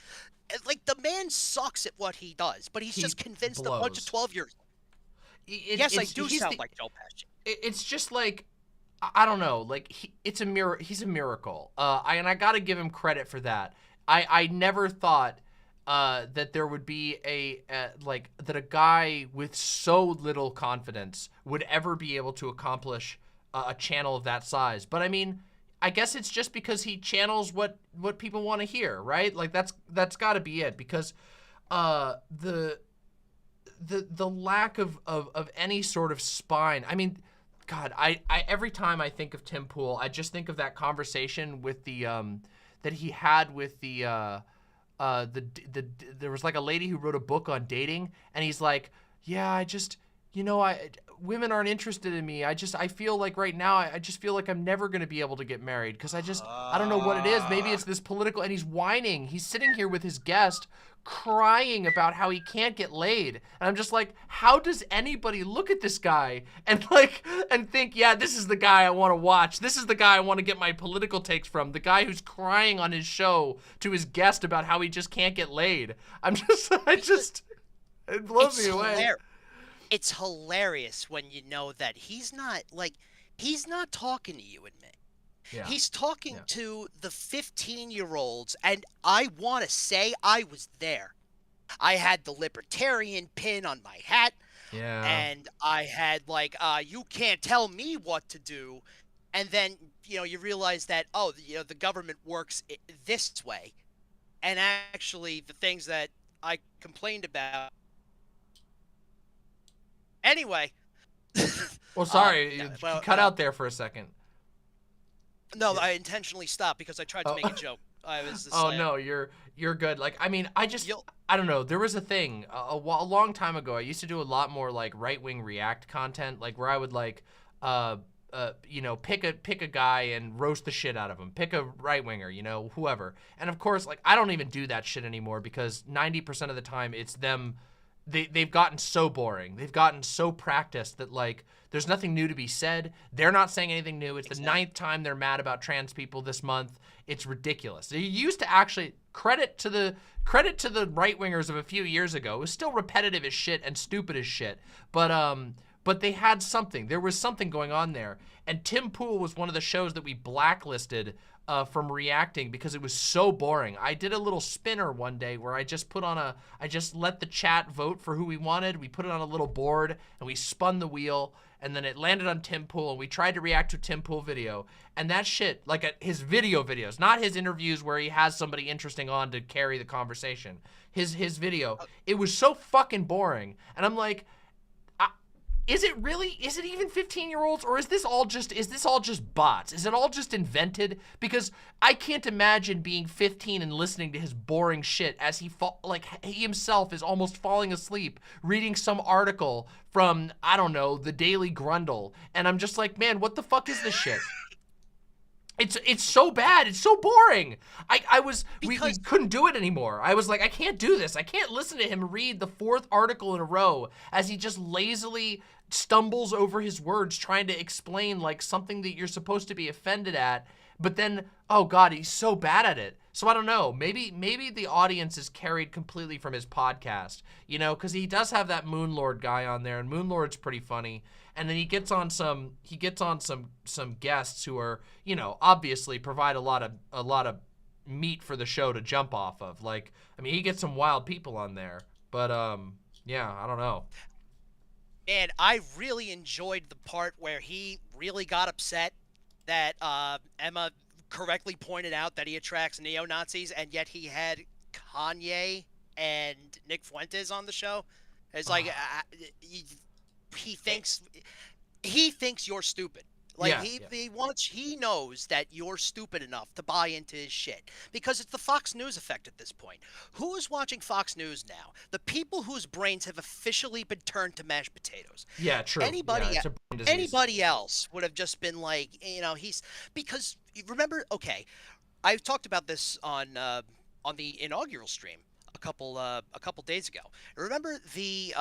[SPEAKER 17] Like, the man sucks at what he does, but he's just convinced a bunch of 12-year-olds. Yes, I do sound like Joe Pesci.
[SPEAKER 3] It's just like, I don't know, like he's a miracle. And I gotta give him credit for that. I never thought that there would be that a guy with so little confidence would ever be able to accomplish a channel of that size. But I mean, I guess it's just because he channels what people want to hear, right? Like that's got to be it, because the lack of any sort of spine. I mean, God, I every time I think of Tim Pool, I just think of that conversation with the that he had with there was like a lady who wrote a book on dating, and he's like, yeah, I just, women aren't interested in me. I feel like right now, I just feel like I'm never going to be able to get married because I don't know what it is. Maybe it's this political, and he's whining. He's sitting here with his guest crying about how he can't get laid. And I'm just like, how does anybody look at this guy and think, yeah, this is the guy I want to watch. This is the guy I want to get my political takes from. The guy who's crying on his show to his guest about how he just can't get laid. It blows me away.
[SPEAKER 17] It's hilarious when you know that he's not talking to you and me. Yeah. He's talking to the 15-year-olds, and I want to say I was there. I had the libertarian pin on my hat, and I had you can't tell me what to do. And then, you realize that, the government works this way. And actually, the things that I complained about. Anyway.
[SPEAKER 3] Well, sorry, you cut out there for a second.
[SPEAKER 17] No, I intentionally stopped because I tried to make a joke. I was just
[SPEAKER 3] no, you're good. Like, I mean, I don't know. There was a thing a long time ago. I used to do a lot more like right-wing react content, like where I would pick a guy and roast the shit out of him. Pick a right-winger, whoever. And of course, like, I don't even do that shit anymore because 90% of the time it's them. They've gotten so boring. They've gotten so practiced that, like, there's nothing new to be said. They're not saying anything new. It's the 9th time they're mad about trans people this month. It's ridiculous. They used to actually credit to the right-wingers of a few years ago. It was still repetitive as shit and stupid as shit. But they had something. There was something going on there. And Tim Pool was one of the shows that we blacklisted from reacting because it was so boring. I did a little spinner one day where I just let the chat vote for who we wanted. We put it on a little board and we spun the wheel, and then it landed on Tim Pool, and we tried to react to a Tim Pool video. And that shit, like his videos, not his interviews where he has somebody interesting on to carry the conversation. His video, it was so fucking boring. And I'm like, is it even 15-year-olds, or is this all just bots? Is it all just invented? Because I can't imagine being 15 and listening to his boring shit as he himself is almost falling asleep reading some article from, I don't know, the Daily Grundle. And I'm just like, man, what the fuck is this shit? It's so bad. It's so boring. We couldn't do it anymore. I was like, I can't do this. I can't listen to him read the 4th article in a row as he just lazily stumbles over his words trying to explain like something that you're supposed to be offended at. But then, oh God, he's so bad at it. So I don't know. Maybe the audience is carried completely from his podcast, because he does have that Moonlord guy on there, and Moonlord's pretty funny. And then he gets on some guests who are, obviously provide a lot of meat for the show to jump off of. Like, I mean, he gets some wild people on there. But yeah, I don't know.
[SPEAKER 17] Man, I really enjoyed the part where he really got upset that Emma correctly pointed out that he attracts neo-Nazis, and yet he had Kanye and Nick Fuentes on the show. It's like he thinks you're stupid. Like he knows that you're stupid enough to buy into his shit because it's the Fox News effect at this point. Who is watching Fox News now? The people whose brains have officially been turned to mashed potatoes.
[SPEAKER 3] Yeah, true.
[SPEAKER 17] Anybody,
[SPEAKER 3] Yeah, it's a brain disease.
[SPEAKER 17] anybody else would have just been like, he's because remember. Okay, I talked about this on the inaugural stream a couple days ago. Remember the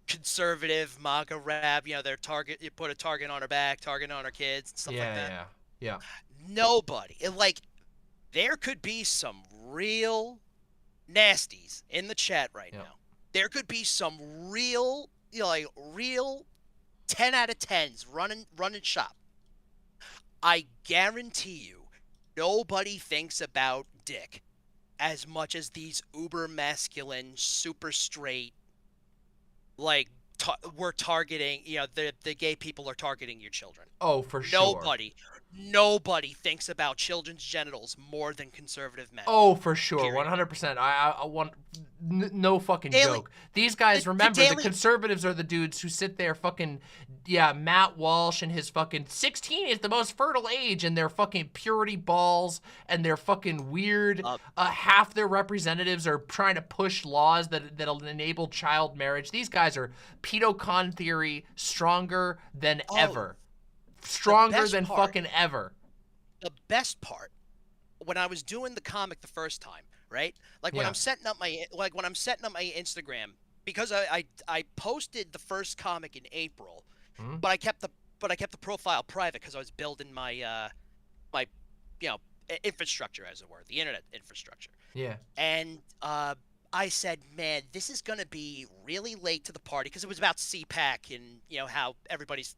[SPEAKER 17] conservative MAGA rap, their target, you put a target on her back, target on her kids, and stuff like that.
[SPEAKER 3] Yeah.
[SPEAKER 17] Nobody, there could be some real nasties in the chat right now. There could be some real, real 10 out of 10s running shop. I guarantee you, nobody thinks about dick as much as these uber masculine, super straight, we're targeting, the gay people are targeting your children.
[SPEAKER 3] Oh, for sure.
[SPEAKER 17] Nobody thinks about children's genitals more than conservative men.
[SPEAKER 3] Oh, for sure, 100%. I want no fucking joke. These guys, remember, the conservatives are the dudes who sit there fucking, Matt Walsh and his fucking 16 is the most fertile age, and their fucking purity balls and their fucking weird, half their representatives are trying to push laws that'll enable child marriage. These guys are pedocon theory stronger than ever. Stronger than fucking ever.
[SPEAKER 17] The best part, when I was doing the comic the first time, right? When I'm setting up my Instagram, because I posted the first comic in April, but I kept the profile private because I was building my my infrastructure, as it were, the internet infrastructure.
[SPEAKER 3] Yeah.
[SPEAKER 17] And I said, man, this is gonna be really late to the party because it was about CPAC and how everybody's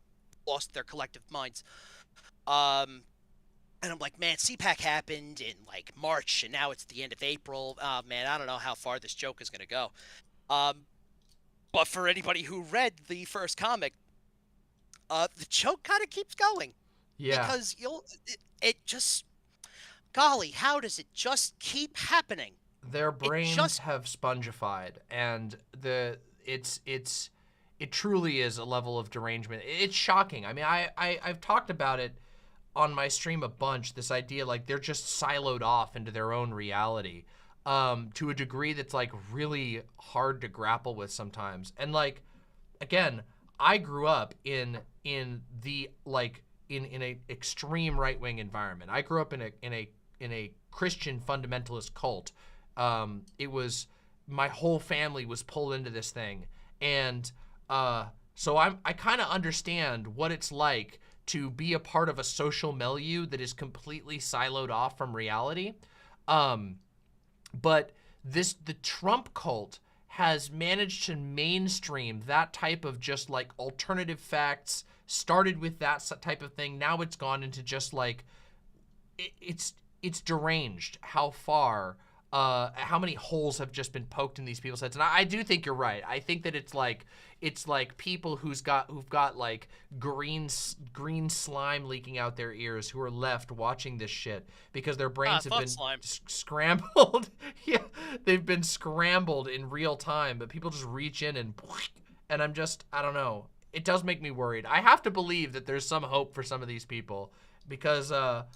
[SPEAKER 17] lost their collective minds. And I'm like, man, CPAC happened in March and now it's the end of April. Man, I don't know how far this joke is going to go. But for anybody who read the first comic, the joke kind of keeps going.
[SPEAKER 3] Yeah.
[SPEAKER 17] Because it just, golly, how does it just keep happening?
[SPEAKER 3] Their brains have spongified, and it truly is a level of derangement. It's shocking. I mean, I've talked about it on my stream a bunch, this idea they're just siloed off into their own reality to a degree that's really hard to grapple with sometimes. And again, I grew up in the in a extreme right-wing environment. I grew up in a Christian fundamentalist cult. It was, my whole family was pulled into this thing, and so I kind of understand what it's like to be a part of a social milieu that is completely siloed off from reality. But the Trump cult has managed to mainstream that type of just alternative facts, started with that type of thing. Now it's gone into just it's deranged how far, how many holes have just been poked in these people's heads. And I do think you're right. I think that it's people who've got green slime leaking out their ears who are left watching this shit because their brains have been scrambled. Yeah, they've been scrambled in real time, but people just reach in and I don't know. It does make me worried. I have to believe that there's some hope for some of these people because, but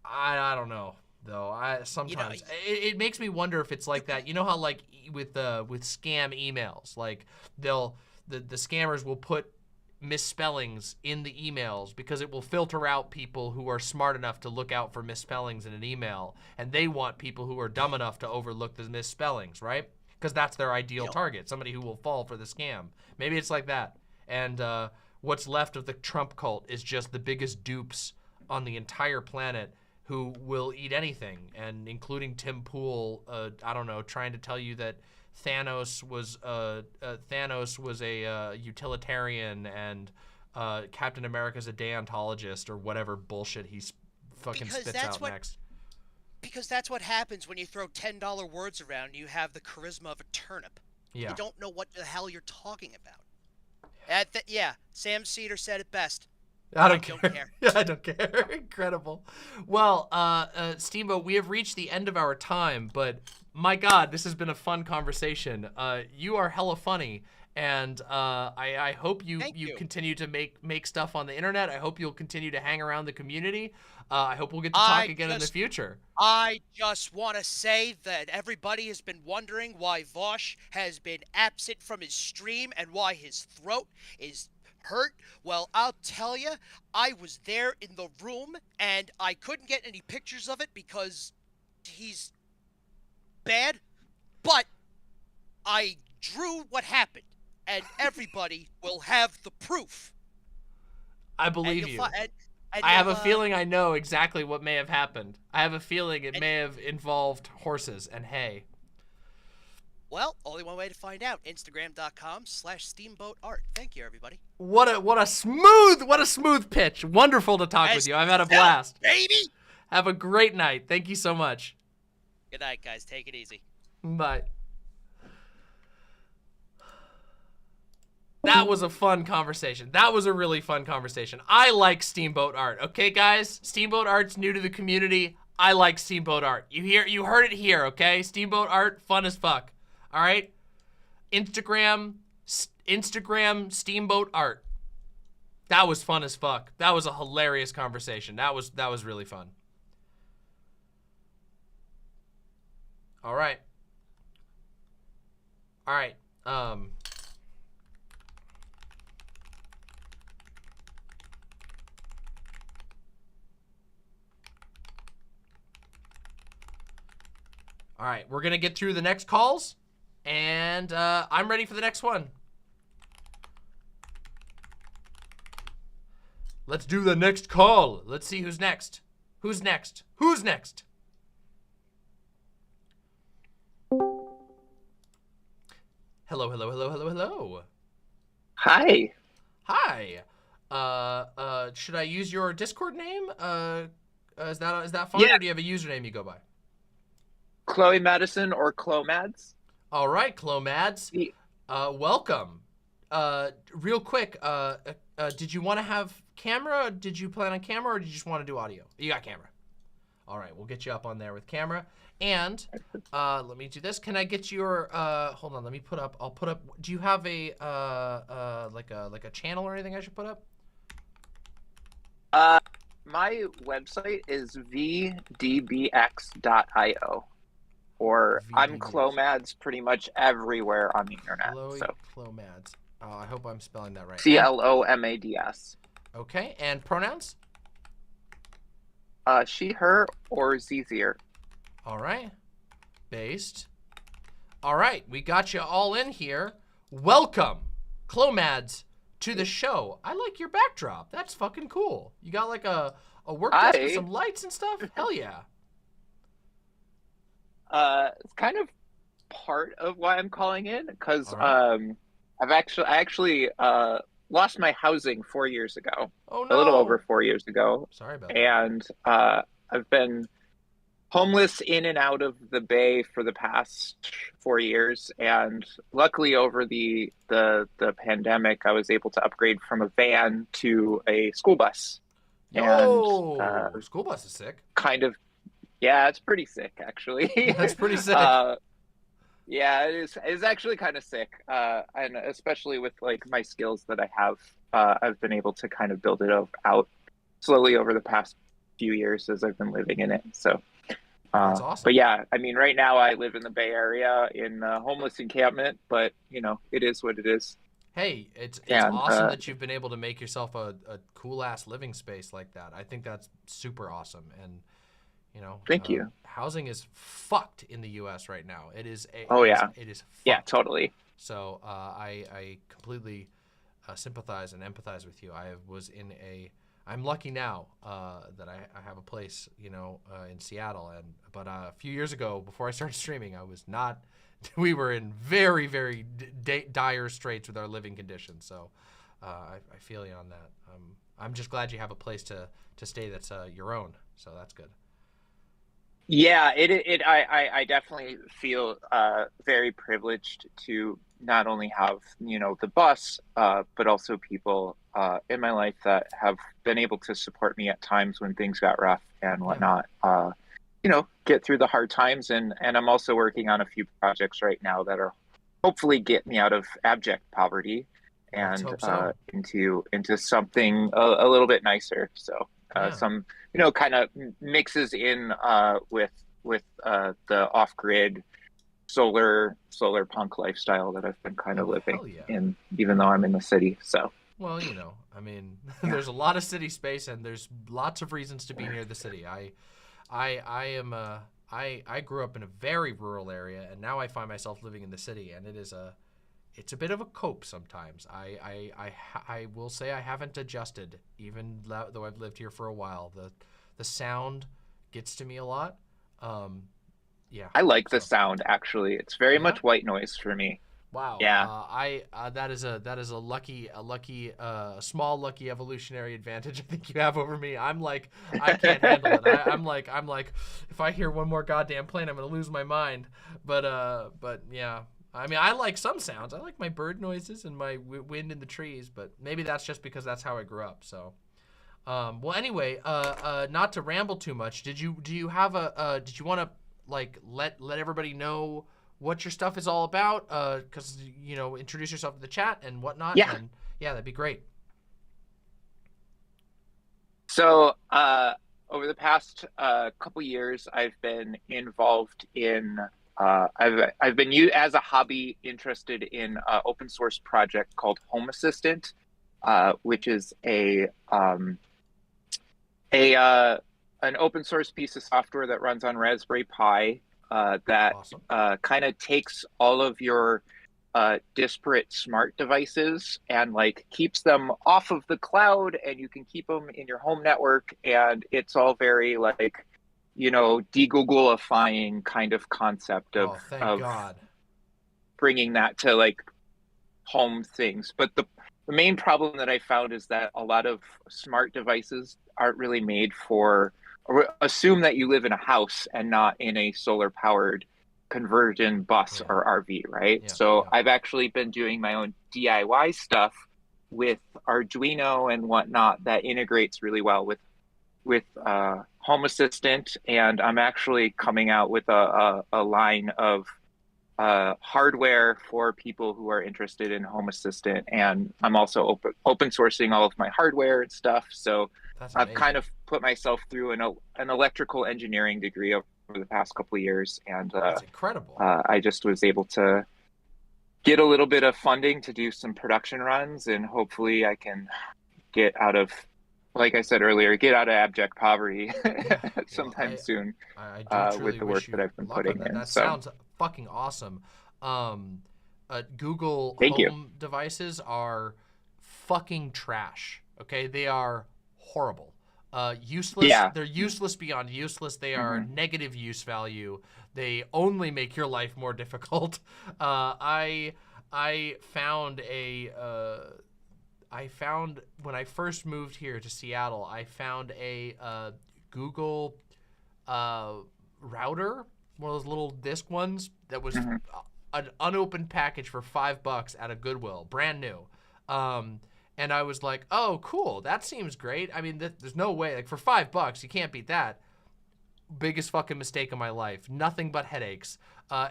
[SPEAKER 3] I don't know. Though sometimes it makes me wonder if it's like that. You know how with scam emails, the scammers will put misspellings in the emails because it will filter out people who are smart enough to look out for misspellings in an email, and they want people who are dumb enough to overlook the misspellings, right? Because that's their ideal target, somebody who will fall for the scam. Maybe it's like that. And what's left of the Trump cult is just the biggest dupes on the entire planet who will eat anything, and including Tim Pool, I don't know, trying to tell you that Thanos was a utilitarian and Captain America's a deontologist or whatever bullshit he's fucking spits out next.
[SPEAKER 17] Because that's what happens when you throw $10 words around and you have the charisma of a turnip.
[SPEAKER 3] Yeah.
[SPEAKER 17] You don't know what the hell you're talking about. Yeah, Sam Cedar said it best.
[SPEAKER 3] I don't care. Yeah, I don't care. Incredible. Well, Steamboat, we have reached the end of our time, but my God, this has been a fun conversation. You are hella funny, and I hope you continue to make stuff on the internet. I hope you'll continue to hang around the community. I hope we'll get to talk again in the future.
[SPEAKER 17] I just want to say that everybody has been wondering why Vosh has been absent from his stream and why his throat is hurt. Well, I'll tell you, I was there in the room and I couldn't get any pictures of it because he's bad, but I drew what happened and everybody will have the proof.
[SPEAKER 3] I believe you. I have a feeling I know exactly what may have happened. I have a feeling it may have involved horses and hay.
[SPEAKER 17] Well, only one way to find out. Instagram.com/steamboatart. Thank you, everybody.
[SPEAKER 3] What a smooth pitch. Wonderful to talk with you. I've had a blast.
[SPEAKER 17] Baby!
[SPEAKER 3] Have a great night. Thank you so much.
[SPEAKER 17] Good night, guys. Take it easy.
[SPEAKER 3] Bye. That was a fun conversation. That was a really fun conversation. I like Steamboat Art. Okay, guys? Steamboat Art's new to the community. I like Steamboat Art. You heard it here, okay? Steamboat Art, fun as fuck. All right? Instagram Steamboat Art. That was fun as fuck. That was a hilarious conversation. That was really fun. All right. All right. All right, we're gonna get through the next calls, and I'm ready for the next one. Let's do the next call. Let's see who's next. Who's next? Who's next? Hello, hello, hello, hello, hello.
[SPEAKER 18] Hi.
[SPEAKER 3] Hi. Should I use your Discord name? Is that fine,
[SPEAKER 18] Yeah.
[SPEAKER 3] or do you have a username you go by?
[SPEAKER 18] Chloe Madison or Clomads.
[SPEAKER 3] All right, Clomads. Welcome. Real quick, did you want to have camera? Did you plan on camera, or did you just want to do audio? You got camera. All right, we'll get you up on there with camera. And let me do this. Can I get your? Hold on. Let me put up. I'll put up. Do you have a like a channel or anything I should put up?
[SPEAKER 18] My website is vdbx.io, or I'm Clomads pretty much everywhere on the internet.
[SPEAKER 3] Chloe
[SPEAKER 18] So
[SPEAKER 3] Clomads. I hope I'm spelling that right.
[SPEAKER 18] CLOMADS.
[SPEAKER 3] Okay, and pronouns?
[SPEAKER 18] She, her, or Zzier.
[SPEAKER 3] All right. Based. All right, we got you all in here. Welcome, Clomads, to the show. I like your backdrop. That's fucking cool. You got like a work desk with some lights and stuff? Hell yeah.
[SPEAKER 18] It's kind of part of why I'm calling in, because I actually lost my housing 4 years ago.
[SPEAKER 3] Oh no.
[SPEAKER 18] A little over 4 years ago.
[SPEAKER 3] Sorry about that.
[SPEAKER 18] And I've been homeless in and out of the Bay for the past 4 years, and luckily over the pandemic, I was able to upgrade from a van to a school bus.
[SPEAKER 3] Yo,
[SPEAKER 18] And
[SPEAKER 3] school bus is sick.
[SPEAKER 18] kind of, yeah, it's pretty sick actually.
[SPEAKER 3] That's pretty sick.
[SPEAKER 18] Yeah, it's actually kind of sick, and especially with like my skills that I have, I've been able to kind of build it out slowly over the past few years as I've been living in it. So.
[SPEAKER 3] That's awesome.
[SPEAKER 18] But yeah, I mean, right now I live in the Bay Area in a homeless encampment, but you know, it is what it is.
[SPEAKER 3] Hey, it's awesome that you've been able to make yourself a cool ass living space like that. I think that's super awesome, and you know,
[SPEAKER 18] Thank you.
[SPEAKER 3] Housing is fucked in the U.S. right now. It is. It is. Fucked.
[SPEAKER 18] Yeah, totally.
[SPEAKER 3] So I completely sympathize and empathize with you. I'm lucky now that I have a place, you know, in Seattle, but a few years ago, before I started streaming, I was not. We were in very, very dire straits with our living conditions. So I feel you on that. I'm just glad you have a place to stay that's your own. So that's good.
[SPEAKER 18] Yeah, I definitely feel very privileged to not only have, you know, the bus, but also people in my life that have been able to support me at times when things got rough and whatnot. Get through the hard times, and I'm also working on a few projects right now that are hopefully get me out of abject poverty and into something a little bit nicer. So some kind of mixes in with the off-grid solar punk lifestyle that I've been kind of living in, even though I'm in the city. So
[SPEAKER 3] well, I mean, there's a lot of city space, and there's lots of reasons to be near the city. I grew up in a very rural area, and now I find myself living in the city, and it's a bit of a cope sometimes. I will say I haven't adjusted, even though I've lived here for a while. The sound gets to me a lot. Yeah.
[SPEAKER 18] I like the sound, actually. It's very much white noise for me.
[SPEAKER 3] Wow.
[SPEAKER 18] Yeah.
[SPEAKER 3] That is a lucky small lucky evolutionary advantage I think you have over me. I'm like, I can't handle it. I'm like, if I hear one more goddamn plane, I'm gonna lose my mind. But yeah. I mean, I like some sounds. I like my bird noises and my wind in the trees, but maybe that's just because that's how I grew up. So, well, anyway, not to ramble too much. Did you did you want to like let everybody know what your stuff is all about? Because introduce yourself to the chat and whatnot.
[SPEAKER 18] Yeah.
[SPEAKER 3] And yeah, that'd be great.
[SPEAKER 18] So over the past couple years, I've been involved in. I've been as a hobby interested in an open source project called Home Assistant, which is an open source piece of software that runs on Raspberry Pi that kind of takes all of your disparate smart devices and like keeps them off of the cloud, and you can keep them in your home network, and it's all very like de-Googleifying kind of concept of
[SPEAKER 3] God.
[SPEAKER 18] Bringing that to like home things. But the main problem that I found is that a lot of smart devices aren't really made for, or assume that you live in a house and not in a solar powered conversion bus or RV, right? So I've actually been doing my own DIY stuff with Arduino and whatnot that integrates really well with Home Assistant, and I'm actually coming out with a line of hardware for people who are interested in Home Assistant, and I'm also open sourcing all of my hardware and stuff. So I've kind of put myself through an electrical engineering degree over the past couple of years, and
[SPEAKER 3] that's incredible.
[SPEAKER 18] I just was able to get a little bit of funding to do some production runs, and hopefully I can get out of, like I said earlier, get out of abject poverty sometime soon with the work that I've been putting in.
[SPEAKER 3] That sounds fucking awesome. Google Home devices are fucking trash. Okay, they are horrible. Useless.
[SPEAKER 18] Yeah.
[SPEAKER 3] They're useless beyond useless. They are negative use value. They only make your life more difficult. I found when I first moved here to Seattle, I found a Google router, one of those little disc ones that was an unopened package for $5 at a Goodwill, brand new. And I was like, oh, cool, that seems great. I mean, there's no way, like for $5, you can't beat that. Biggest fucking mistake of my life. Nothing but headaches.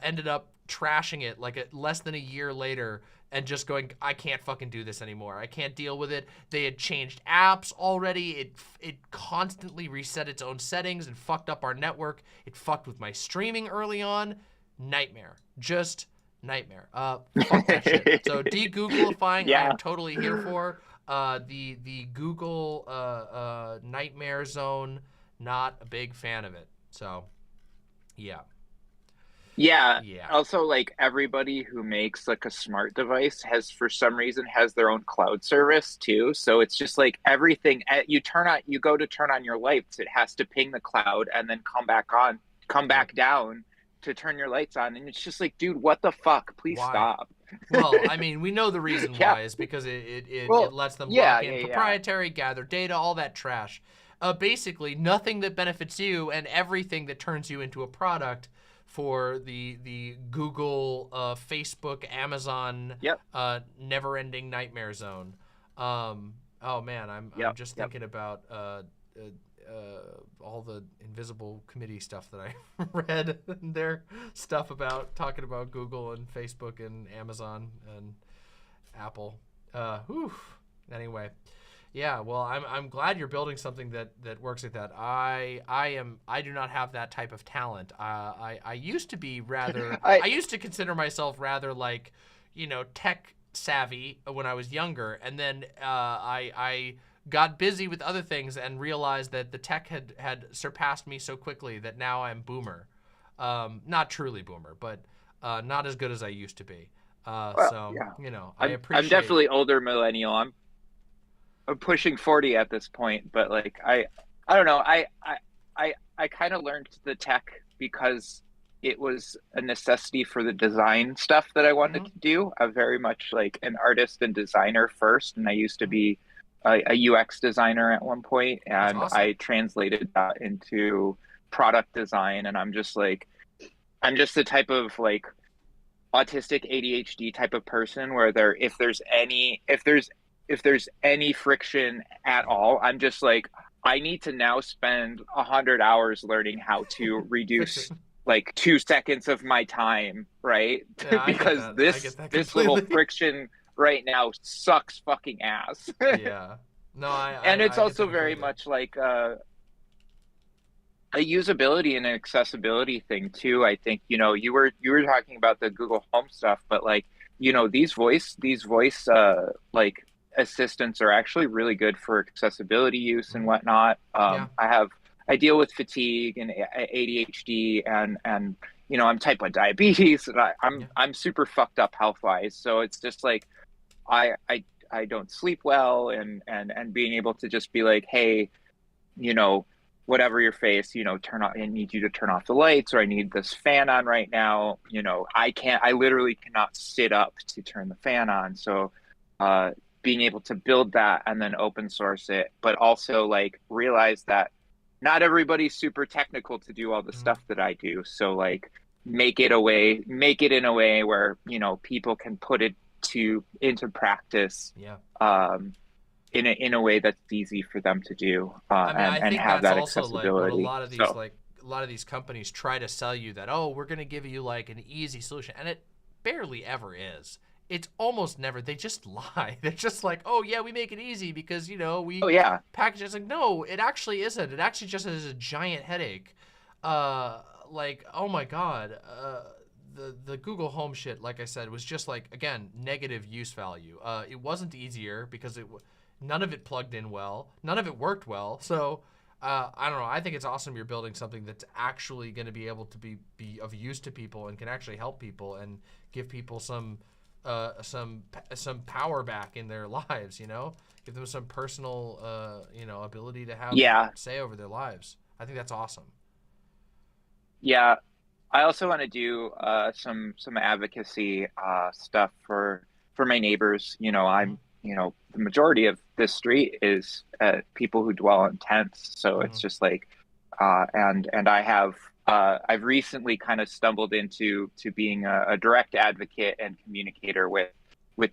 [SPEAKER 3] Ended up trashing it like less than a year later and just going, I can't fucking do this anymore. I can't deal with it. They had changed apps already. It constantly reset its own settings and fucked up our network. It fucked with my streaming early on. Nightmare. Just nightmare. Fuck that shit. So de-Googleifying, I am totally here for. The Google nightmare zone, not a big fan of it. So, yeah.
[SPEAKER 18] Yeah. Also, like everybody who makes like a smart device for some reason has their own cloud service too. So it's just like everything you go to turn on your lights, it has to ping the cloud and then come back down to turn your lights on. And it's just like, dude, what the fuck? Please stop.
[SPEAKER 3] Well, I mean, we know the reason why is because it lets them lock in proprietary, gather data, all that trash. Basically, nothing that benefits you and everything that turns you into a product for the Google, Facebook, Amazon, never-ending nightmare zone. Oh man, I'm just
[SPEAKER 18] Yep.
[SPEAKER 3] thinking about all the invisible committee stuff that I read, and their stuff about talking about Google and Facebook and Amazon and Apple. Whew. Anyway, yeah. Well, I'm glad you're building something that works like that. I do not have that type of talent. I used to be rather. I used to consider myself rather like, tech savvy when I was younger, and then I got busy with other things and realized that the tech had surpassed me so quickly that now I'm boomer. Not truly boomer, but not as good as I used to be. So
[SPEAKER 18] yeah.
[SPEAKER 3] I appreciate.
[SPEAKER 18] I'm definitely older millennial. I'm pushing 40 at this point, but like I don't know. I kind of learned the tech because it was a necessity for the design stuff that I wanted to do. I'm very much like an artist and designer first, and I used to be a UX designer at one point, and
[SPEAKER 3] awesome.
[SPEAKER 18] I translated that into product design. And I'm just the type of like autistic ADHD type of person where if there's any friction at all, I'm just like, I need to now spend 100 hours learning how to reduce like 2 seconds of my time, right?
[SPEAKER 3] Yeah,
[SPEAKER 18] because this little friction right now sucks fucking ass.
[SPEAKER 3] Yeah. No,
[SPEAKER 18] and it's
[SPEAKER 3] I
[SPEAKER 18] also very much like a usability and accessibility thing too. I think you were talking about the Google Home stuff, but like these voice like assistants are actually really good for accessibility use and whatnot. I deal with fatigue and ADHD and I'm type 1 diabetes, and I'm super fucked up health wise. So it's just like I don't sleep well, and being able to just be like, hey, whatever your face, turn on. I need you to turn off the lights, or I need this fan on right now. I literally cannot sit up to turn the fan on. So being able to build that and then open source it, but also like realize that not everybody's super technical to do all the stuff that I do. So like make it in a way where people can put it into practice. In a way that's easy for them to do,
[SPEAKER 3] I think
[SPEAKER 18] have
[SPEAKER 3] that's
[SPEAKER 18] that
[SPEAKER 3] also
[SPEAKER 18] accessibility.
[SPEAKER 3] Like a lot of these companies try to sell you that, oh, we're going to give you like an easy solution, and it barely ever is. It's almost never. They just lie. They're just like, oh yeah, we make it easy because we package it. It's like, no, it actually isn't. It actually just is a giant headache. Like, oh my god, the Google Home shit, like I said, was just like, again, negative use value. It wasn't easier because none of it plugged in well, none of it worked well. So I don't know. I think it's awesome you're building something that's actually going to be able to be of use to people and can actually help people and give people some power back in their lives. Give them some personal ability to have say over their lives. I think that's awesome.
[SPEAKER 18] Yeah, I also want to do some advocacy stuff for my neighbors. I'm the majority of this street is people who dwell in tents, so it's just like and I have I've recently kind of stumbled into being a direct advocate and communicator with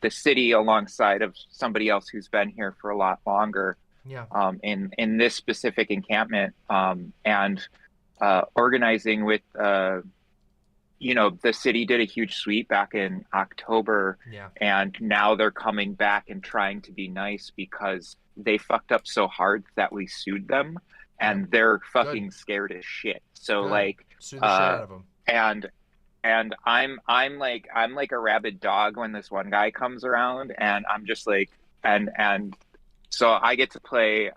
[SPEAKER 18] the city alongside of somebody else who's been here for a lot longer. In this specific encampment, and organizing with the city did a huge sweep back in October, and now they're coming back and trying to be nice because they fucked up so hard that we sued them, and they're fucking scared as shit. So like,
[SPEAKER 3] sue the shit out of them.
[SPEAKER 18] And I'm like a rabid dog when this one guy comes around, and I'm just like, and so I get to play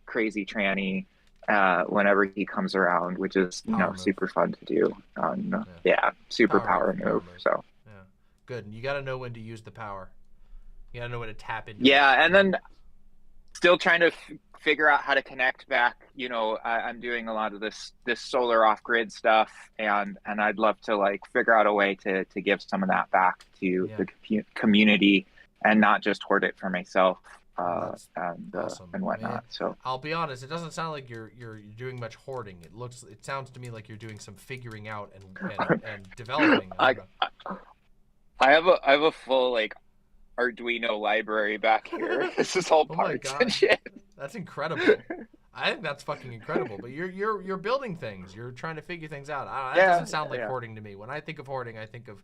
[SPEAKER 18] crazy tranny whenever he comes around, which is super fun to do. Super power move. So
[SPEAKER 3] good. You got to know when to use the power. You got to know when to tap into.
[SPEAKER 18] Yeah, and then still trying to figure out how to connect back. I'm doing a lot of this solar off grid stuff, and I'd love to like figure out a way to give some of that back to the community and not just hoard it for myself. And whatnot.
[SPEAKER 3] Man,
[SPEAKER 18] so
[SPEAKER 3] I'll be honest, it doesn't sound like you're doing much hoarding. It sounds to me like you're doing some figuring out and developing.
[SPEAKER 18] I have a full like Arduino library back here. This is all
[SPEAKER 3] Oh my
[SPEAKER 18] parts
[SPEAKER 3] god,
[SPEAKER 18] and shit.
[SPEAKER 3] that's incredible. I think that's fucking incredible. But you're building things. You're trying to figure things out. That doesn't sound like hoarding to me. When I think of hoarding, I think of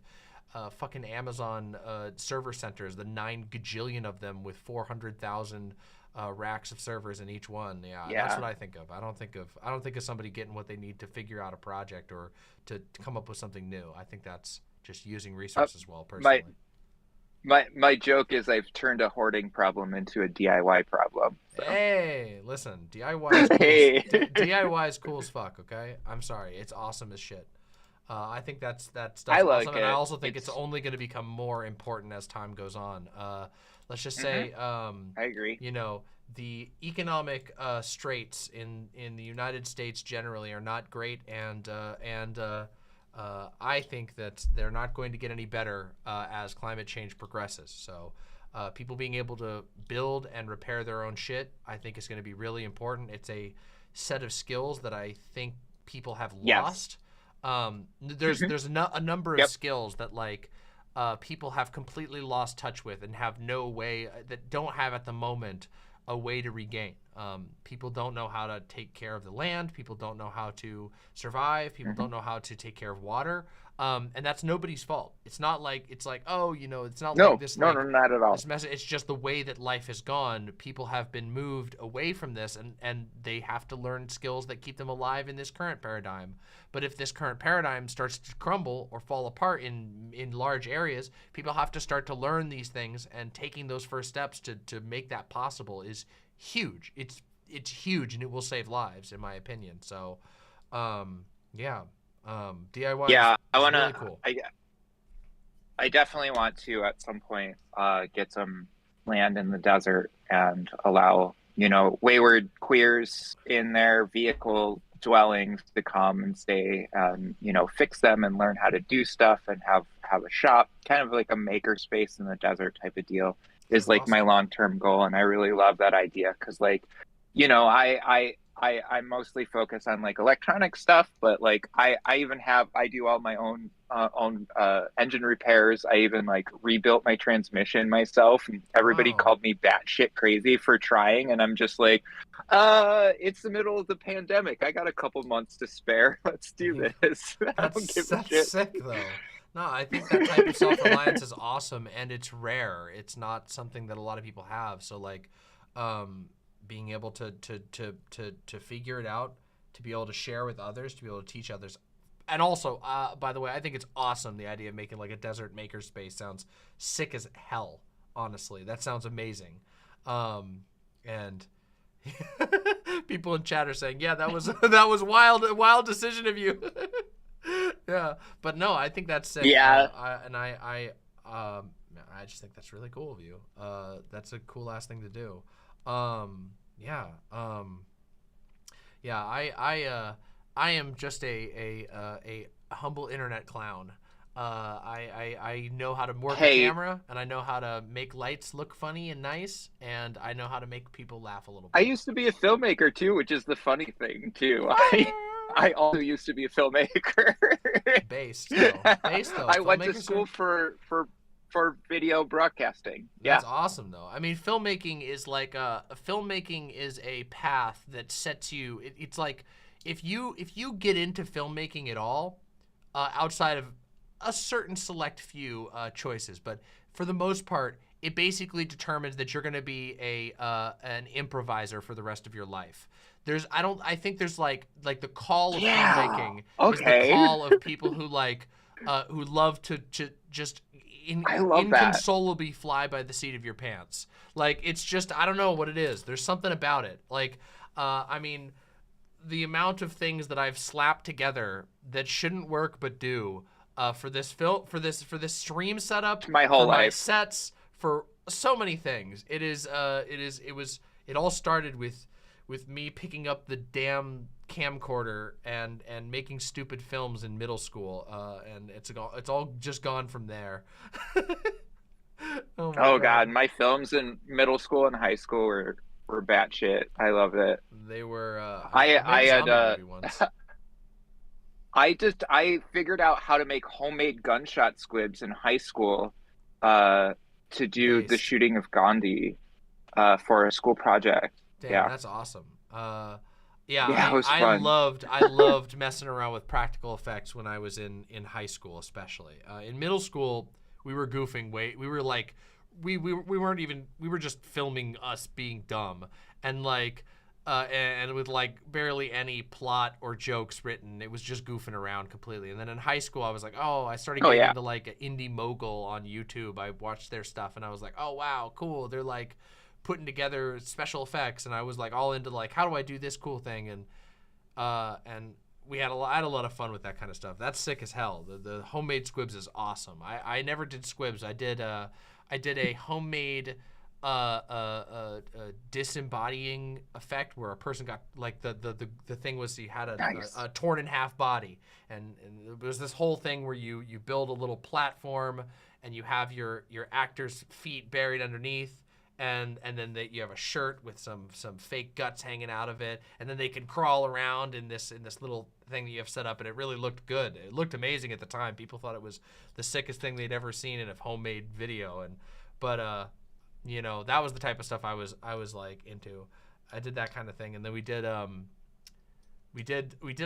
[SPEAKER 3] fucking Amazon server centers, the 9 gajillion of them with 400,000 racks of servers in each one. Yeah, that's what I think of. I don't think of somebody getting what they need to figure out a project or to come up with something new. I think that's just using resources well, personally.
[SPEAKER 18] My joke is I've turned a hoarding problem into a DIY problem. So.
[SPEAKER 3] Hey, listen, DIY is cool. DIY is cool as fuck. Okay, I'm sorry, it's awesome as shit. I think that stuff's awesome, and I also think it's only going to become more important as time goes on. Let's just say,
[SPEAKER 18] I agree.
[SPEAKER 3] You know, the economic straits in the United States generally are not great, and I think that they're not going to get any better as climate change progresses. So people being able to build and repair their own shit, I think is going to be really important. It's a set of skills that I think people have lost. There's a number of skills that like people have completely lost touch with and have no way, that don't have at the moment a way to regain. People don't know how to take care of the land. People don't know how to survive. People don't know how to take care of water. And that's nobody's fault. It's not like, oh, you know, it's not like this.
[SPEAKER 18] No, not at all.
[SPEAKER 3] It's just the way that life has gone. People have been moved away from this, and they have to learn skills that keep them alive in this current paradigm. But if this current paradigm starts to crumble or fall apart in large areas, people have to start to learn these things, and taking those first steps to make that possible is huge. It's huge, and it will save lives, in my opinion. So, DIY.
[SPEAKER 18] Yeah, I want to.
[SPEAKER 3] Really cool.
[SPEAKER 18] I definitely want to at some point get some land in the desert and allow, you know, wayward queers in their vehicle dwellings to come and stay and, you know, fix them and learn how to do stuff and have a shop, kind of like a maker space in the desert type of deal is like my long-term goal. And I really love that idea because, like, you know, I mostly focus on like electronic stuff, but like I do all my own engine repairs. I even like rebuilt my transmission myself, and everybody called me batshit crazy for trying. And I'm just like, it's the middle of the pandemic. I got a couple months to spare. Let's do this. I don't give a shit.
[SPEAKER 3] That's sick though. No, I think that type of self-reliance is awesome, and it's rare. It's not something that a lot of people have. So like, being able to figure it out, to be able to share with others, to be able to teach others. And also, by the way, I think it's awesome, the idea of making like a desert makerspace. Sounds sick as hell, honestly. That sounds amazing. And people in chat are saying, yeah, that was a wild decision of you. Yeah, but no, I think that's sick.
[SPEAKER 18] Yeah.
[SPEAKER 3] I just think that's really cool of you. That's a cool ass thing to do. I am just a humble internet clown. I know how to work a camera, and I know how to make lights look funny and nice, and I know how to make people laugh a little bit.
[SPEAKER 18] I used to be a filmmaker too, which is the funny thing too. I also used to be a filmmaker.
[SPEAKER 3] Based though.
[SPEAKER 18] I went to school for video broadcasting.
[SPEAKER 3] That's awesome though. I mean, filmmaking is like filmmaking is a path that sets you. It's like if you get into filmmaking at all, outside of a certain select few choices, but for the most part, it basically determines that you're going to be an improviser for the rest of your life. I think there's like the call of filmmaking is the call of people who like who love to just inconsolably fly by the seat of your pants. Like, it's just, I don't know what it is. There's something about it. Like, I mean, the amount of things that I've slapped together that shouldn't work but do for this stream setup,
[SPEAKER 18] my whole life,
[SPEAKER 3] my sets, for so many things. It all started with me picking up the damn camcorder and making stupid films in middle school, and it's all just gone from there.
[SPEAKER 18] Oh God, my films in middle school and high school were batshit. I loved it.
[SPEAKER 3] They were.
[SPEAKER 18] I figured out how to make homemade gunshot squibs in high school, to do the shooting of Gandhi for a school project.
[SPEAKER 3] Damn,
[SPEAKER 18] yeah,
[SPEAKER 3] that's awesome.
[SPEAKER 18] Yeah, it was
[SPEAKER 3] I
[SPEAKER 18] fun.
[SPEAKER 3] loved messing around with practical effects when I was in high school, especially. In middle school, we were goofing we were like, we were just filming us being dumb, and like, and with like barely any plot or jokes written. It was just goofing around completely. And then in high school, I was like, I started getting into like Indie Mogul on YouTube. I watched their stuff, and I was like, oh wow, cool. They're like putting together special effects, and I was like all into like, how do I do this cool thing? And I had a lot of fun with that kind of stuff. That's sick as hell. The homemade squibs is awesome. I never did squibs. I did a homemade disembodying effect where a person got like the thing was he had a torn in half body, and it was this whole thing where you build a little platform and you have your actor's feet buried underneath. And then you have a shirt with some fake guts hanging out of it, and then they can crawl around in this little thing that you have set up, and it really looked good. It looked amazing at the time. People thought it was the sickest thing they'd ever seen in a homemade video, but that was the type of stuff I was like into. I did that kind of thing, and then we did a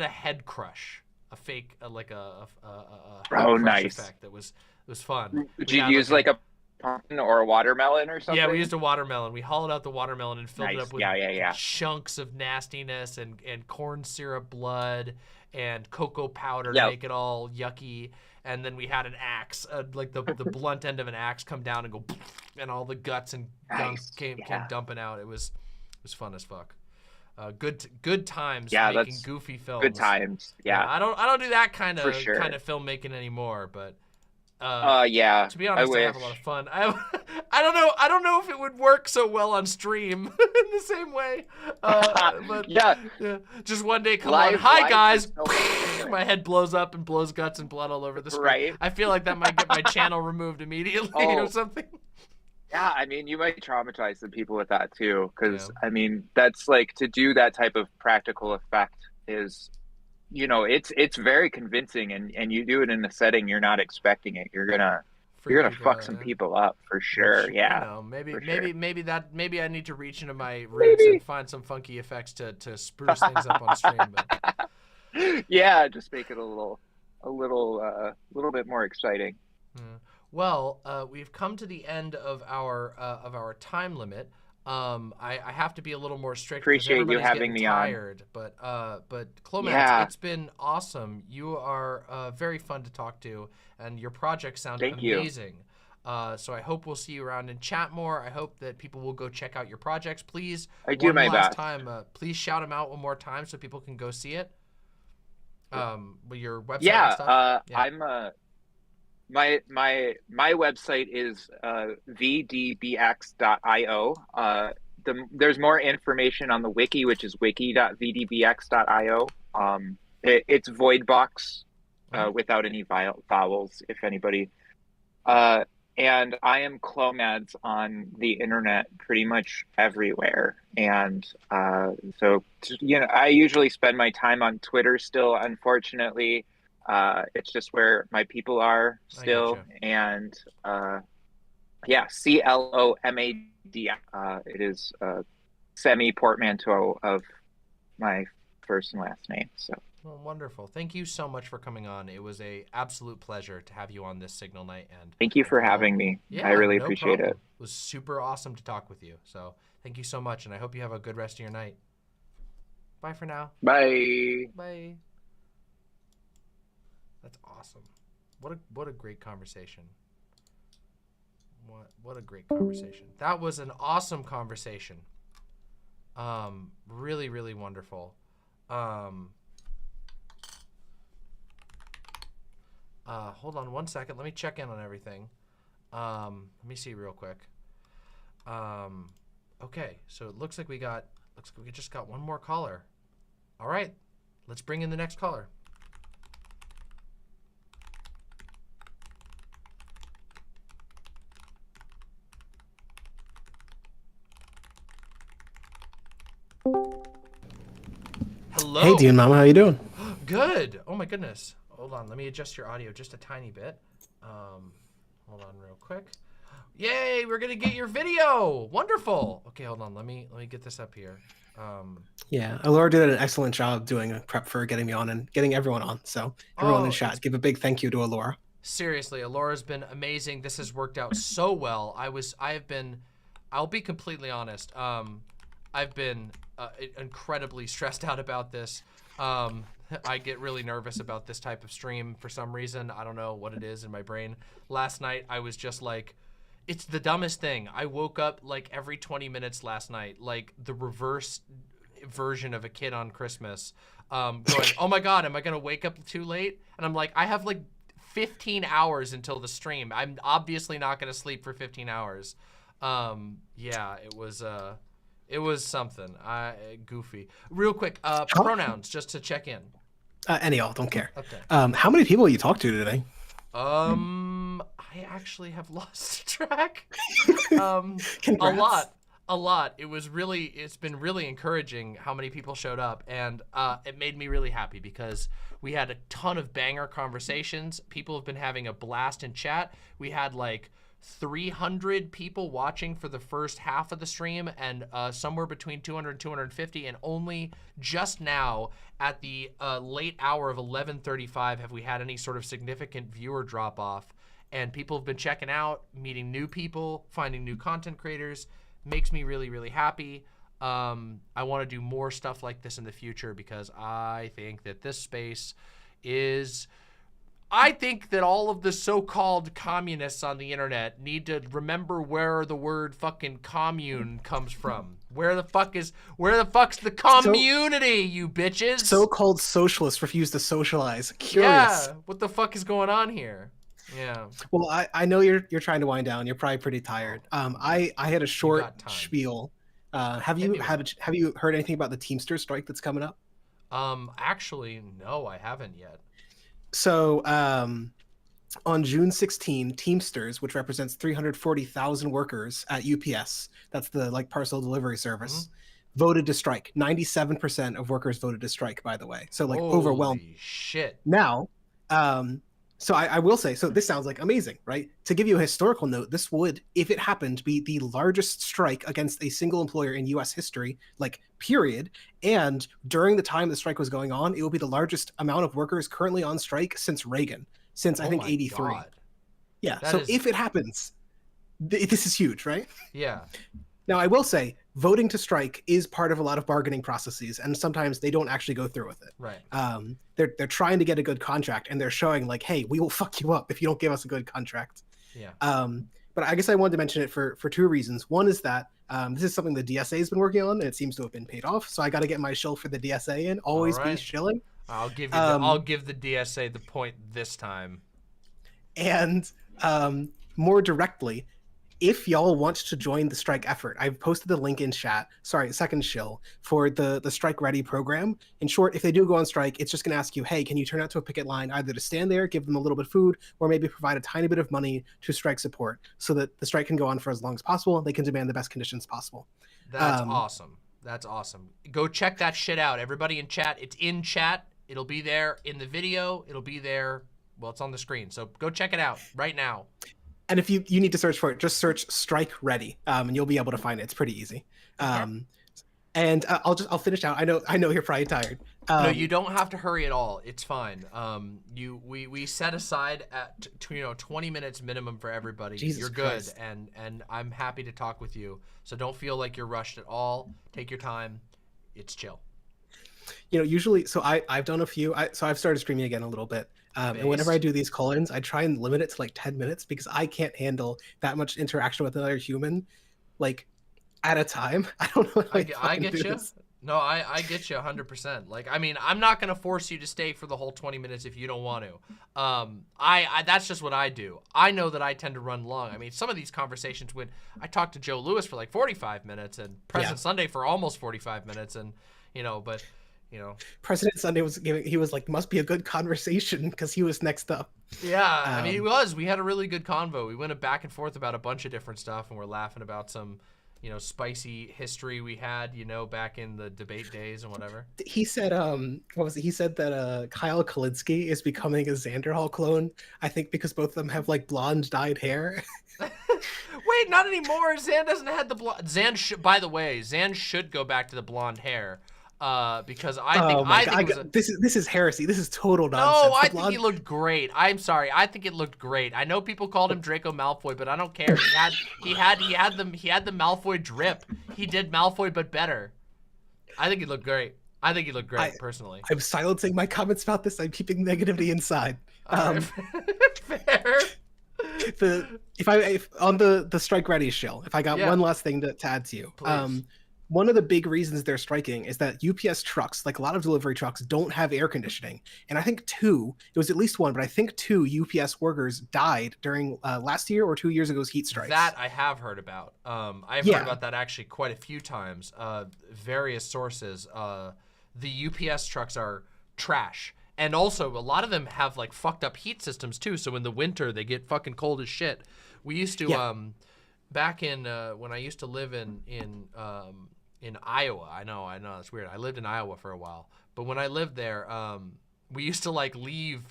[SPEAKER 3] head crush, a fake like a head crush
[SPEAKER 18] nice
[SPEAKER 3] effect that was fun.
[SPEAKER 18] Did you use like a pumpkin or a watermelon or something?
[SPEAKER 3] Yeah, we used a watermelon. We hollowed out the watermelon and filled it up with
[SPEAKER 18] yeah.
[SPEAKER 3] chunks of nastiness and corn syrup blood and cocoa powder
[SPEAKER 18] Yep.
[SPEAKER 3] to make it all yucky. And then we had an axe, like the blunt end of an axe come down and go, and all the guts and gunk came dumping out. It was fun as fuck. Good times making
[SPEAKER 18] that's
[SPEAKER 3] goofy films.
[SPEAKER 18] good times. Yeah.
[SPEAKER 3] I don't do that kind
[SPEAKER 18] For
[SPEAKER 3] of
[SPEAKER 18] sure.
[SPEAKER 3] filmmaking anymore, but
[SPEAKER 18] yeah.
[SPEAKER 3] to be honest, I have a
[SPEAKER 18] wish.
[SPEAKER 3] lot of fun. I don't know if it would work so well on stream in the same way. But
[SPEAKER 18] yeah.
[SPEAKER 3] Just one day come
[SPEAKER 18] Live-
[SPEAKER 3] on. Hi
[SPEAKER 18] live
[SPEAKER 3] guys.
[SPEAKER 18] is so much different.
[SPEAKER 3] My head blows up and blows guts and blood all over the screen.
[SPEAKER 18] Right.
[SPEAKER 3] I feel like that might get my channel removed immediately or something.
[SPEAKER 18] Yeah, I mean, you might traumatize some people with that too, because I mean, that's like to do that type of practical effect is, it's very convincing, and you do it in a setting you're not expecting it. You're gonna fuck some people up for sure.
[SPEAKER 3] Which,
[SPEAKER 18] yeah,
[SPEAKER 3] maybe I need to reach into my roots and find some funky effects to spruce things up on stream. But
[SPEAKER 18] yeah, just make it a little bit more exciting.
[SPEAKER 3] Well, we've come to the end of our time limit. I have to be a little more strict.
[SPEAKER 18] Appreciate you having me
[SPEAKER 3] tired, on. But Clomax, it's been awesome. You are very fun to talk to, and your projects sound amazing. So I hope we'll see you around in chat more. I hope that people will go check out your projects. Please,
[SPEAKER 18] do my best.
[SPEAKER 3] Please shout them out one more time so people can go see it. With your website.
[SPEAKER 18] Yeah,
[SPEAKER 3] and stuff.
[SPEAKER 18] I'm my website is vdbx.io. There's more information on the wiki, which is wiki.vdbx.io. It's Voidbox without any vowels, if anybody. And I am Clomads on the internet pretty much everywhere. And so, I usually spend my time on Twitter still, unfortunately. It's just where my people are still. And CLOMAD. It is semi-portmanteau of my first and last name. So.
[SPEAKER 3] Well, wonderful. Thank you so much for coming on. It was a absolute pleasure to have you on this Signal Night. And
[SPEAKER 18] thank you for having me.
[SPEAKER 3] Yeah,
[SPEAKER 18] I really
[SPEAKER 3] no
[SPEAKER 18] appreciate
[SPEAKER 3] problem.
[SPEAKER 18] it.
[SPEAKER 3] It was super awesome to talk with you. So thank you so much, and I hope you have a good rest of your night. Bye for now.
[SPEAKER 18] Bye.
[SPEAKER 3] Bye. That's awesome. What a great conversation. What a great conversation. That was an awesome conversation. Really, really wonderful. Hold on one second. Let me check in on everything. Let me see real quick. Okay, so it looks like we just got one more caller. All right, let's bring in the next caller. Hello.
[SPEAKER 19] Hey, Dean Mama, how you doing?
[SPEAKER 3] Good. Oh my goodness. Hold on. Let me adjust your audio just a tiny bit. Hold on real quick. Yay, we're gonna get your video. Wonderful. Okay, hold on. Let me get this up here.
[SPEAKER 19] Yeah, Alora did an excellent job doing a prep for getting me on and getting everyone on. So everyone in chat, give a big thank you to Alora.
[SPEAKER 3] Seriously, Alora's been amazing. This has worked out so well. I'll be completely honest. I've been incredibly stressed out about this. I get really nervous about this type of stream for some reason. I don't know what it is in my brain. Last night, I was just like, it's the dumbest thing. I woke up like every 20 minutes last night, like the reverse version of a kid on Christmas, going, oh my God, am I gonna wake up too late? And I'm like, I have like 15 hours until the stream. I'm obviously not gonna sleep for 15 hours. Yeah, it was something. Goofy. Real quick, pronouns, just to check in.
[SPEAKER 19] Any all, don't care.
[SPEAKER 3] Okay.
[SPEAKER 19] How many people you talked to today?
[SPEAKER 3] I actually have lost track. A lot. It's been really encouraging how many people showed up, and it made me really happy because we had a ton of banger conversations. People have been having a blast in chat. We had like 300 people watching for the first half of the stream, and somewhere between 200 and 250, and only just now at the late hour of 11:35 have we had any sort of significant viewer drop off. And people have been checking out, meeting new people, finding new content creators. Makes me really, really happy. I want to do more stuff like this in the future because I think that this space is... I think that all of the so-called communists on the internet need to remember where the word fucking commune comes from. Where the fuck's the community, you bitches?
[SPEAKER 19] So-called socialists refuse to socialize. Curious.
[SPEAKER 3] Yeah, what the fuck is going on here? Yeah.
[SPEAKER 19] Well, I know you're trying to wind down. You're probably pretty tired. I had a short spiel. Have you heard anything about the Teamster strike that's coming up?
[SPEAKER 3] Actually, no, I haven't yet.
[SPEAKER 19] So, on June 16, Teamsters, which represents 340,000 workers at UPS, that's the parcel delivery service, voted to strike. 97% of workers voted to strike, by the way. So overwhelming.
[SPEAKER 3] Holy shit.
[SPEAKER 19] Now, so I will say, so this sounds like amazing, right? To give you a historical note, this would, if it happened, be the largest strike against a single employer in US history, period. And during the time the strike was going on, it will be the largest amount of workers currently on strike since Reagan, since I think 83.
[SPEAKER 3] God.
[SPEAKER 19] Yeah, if it happens, this is huge, right?
[SPEAKER 3] Yeah.
[SPEAKER 19] Now, I will say, voting to strike is part of a lot of bargaining processes, and sometimes they don't actually go through with it.
[SPEAKER 3] Right.
[SPEAKER 19] They're trying to get a good contract, and they're showing hey, we will fuck you up if you don't give us a good contract.
[SPEAKER 3] Yeah.
[SPEAKER 19] But I guess I wanted to mention it for two reasons. One is that this is something the DSA has been working on, and it seems to have been paid off. So I got to get my shill for the DSA in. Always be shilling.
[SPEAKER 3] I'll give you. I'll give the DSA the point this time.
[SPEAKER 19] And more directly, if y'all want to join the strike effort, I've posted the link in chat. Sorry, second shill for the Strike Ready program. In short, if they do go on strike, it's just going to ask you, hey, can you turn out to a picket line, either to stand there, give them a little bit of food, or maybe provide a tiny bit of money to strike support so that the strike can go on for as long as possible. They can demand the best conditions possible.
[SPEAKER 3] That's awesome. That's awesome. Go check that shit out. Everybody in chat, it's in chat. It'll be there in the video. It'll be there. Well, it's on the screen. So go check it out right now.
[SPEAKER 19] And if you need to search for it, just search Strike Ready, and you'll be able to find it. It's pretty easy. And I'll finish out. I know you're probably tired.
[SPEAKER 3] No, you don't have to hurry at all. It's fine. We set aside at 20 minutes minimum for everybody.
[SPEAKER 19] Jesus
[SPEAKER 3] you're good,
[SPEAKER 19] Christ.
[SPEAKER 3] and I'm happy to talk with you. So don't feel like you're rushed at all. Take your time. It's chill.
[SPEAKER 19] Usually, so I've done a few. So I've started streaming again a little bit. And whenever I do these call-ins, I try and limit it to 10 minutes because I can't handle that much interaction with another human, at a time. I don't know.
[SPEAKER 3] I get you. No, I get you 100%. I'm not gonna force you to stay for the whole 20 minutes if you don't want to. I that's just what I do. I know that I tend to run long. I mean, some of these conversations when I talked to Joe Lewis for 45 minutes and President Sunday for almost 45 minutes, and but.
[SPEAKER 19] President Sunday was must be a good conversation because he was next up.
[SPEAKER 3] Yeah, I mean, he was. We had a really good convo. We went back and forth about a bunch of different stuff, and we're laughing about some, spicy history we had, back in the debate days and whatever.
[SPEAKER 19] He said, what was it? He said that Kyle Kalinske is becoming a Xanderhal clone. I think because both of them have blonde dyed hair.
[SPEAKER 3] wait, not anymore. Zan doesn't have the blonde. By the way, Zan should go back to the blonde hair. Because I think it was
[SPEAKER 19] this is heresy. This is total
[SPEAKER 3] no,
[SPEAKER 19] nonsense.
[SPEAKER 3] I think he looked great. I'm sorry. I think it looked great. I know people called him Draco Malfoy, but I don't care. He had the Malfoy drip. He did Malfoy, but better. I think he looked great. Personally.
[SPEAKER 19] I'm silencing my comments about this. I'm keeping negativity inside.
[SPEAKER 3] Fair.
[SPEAKER 19] If on the strike ready shill, if I got one last thing to add to you.
[SPEAKER 3] Please.
[SPEAKER 19] One of the big reasons they're striking is that UPS trucks, like a lot of delivery trucks, don't have air conditioning. And I think it was at least one, but I think 2 UPS workers died during last year or 2 years ago's heat strikes.
[SPEAKER 3] That I have heard about. I've heard about that actually quite a few times. Various sources. The UPS trucks are trash. And also, a lot of them have like fucked up heat systems too. So in the winter, they get fucking cold as shit. We used to, back in when I used to live in Iowa. I know it's weird. I lived in Iowa for a while, but when I lived there, we used to like leave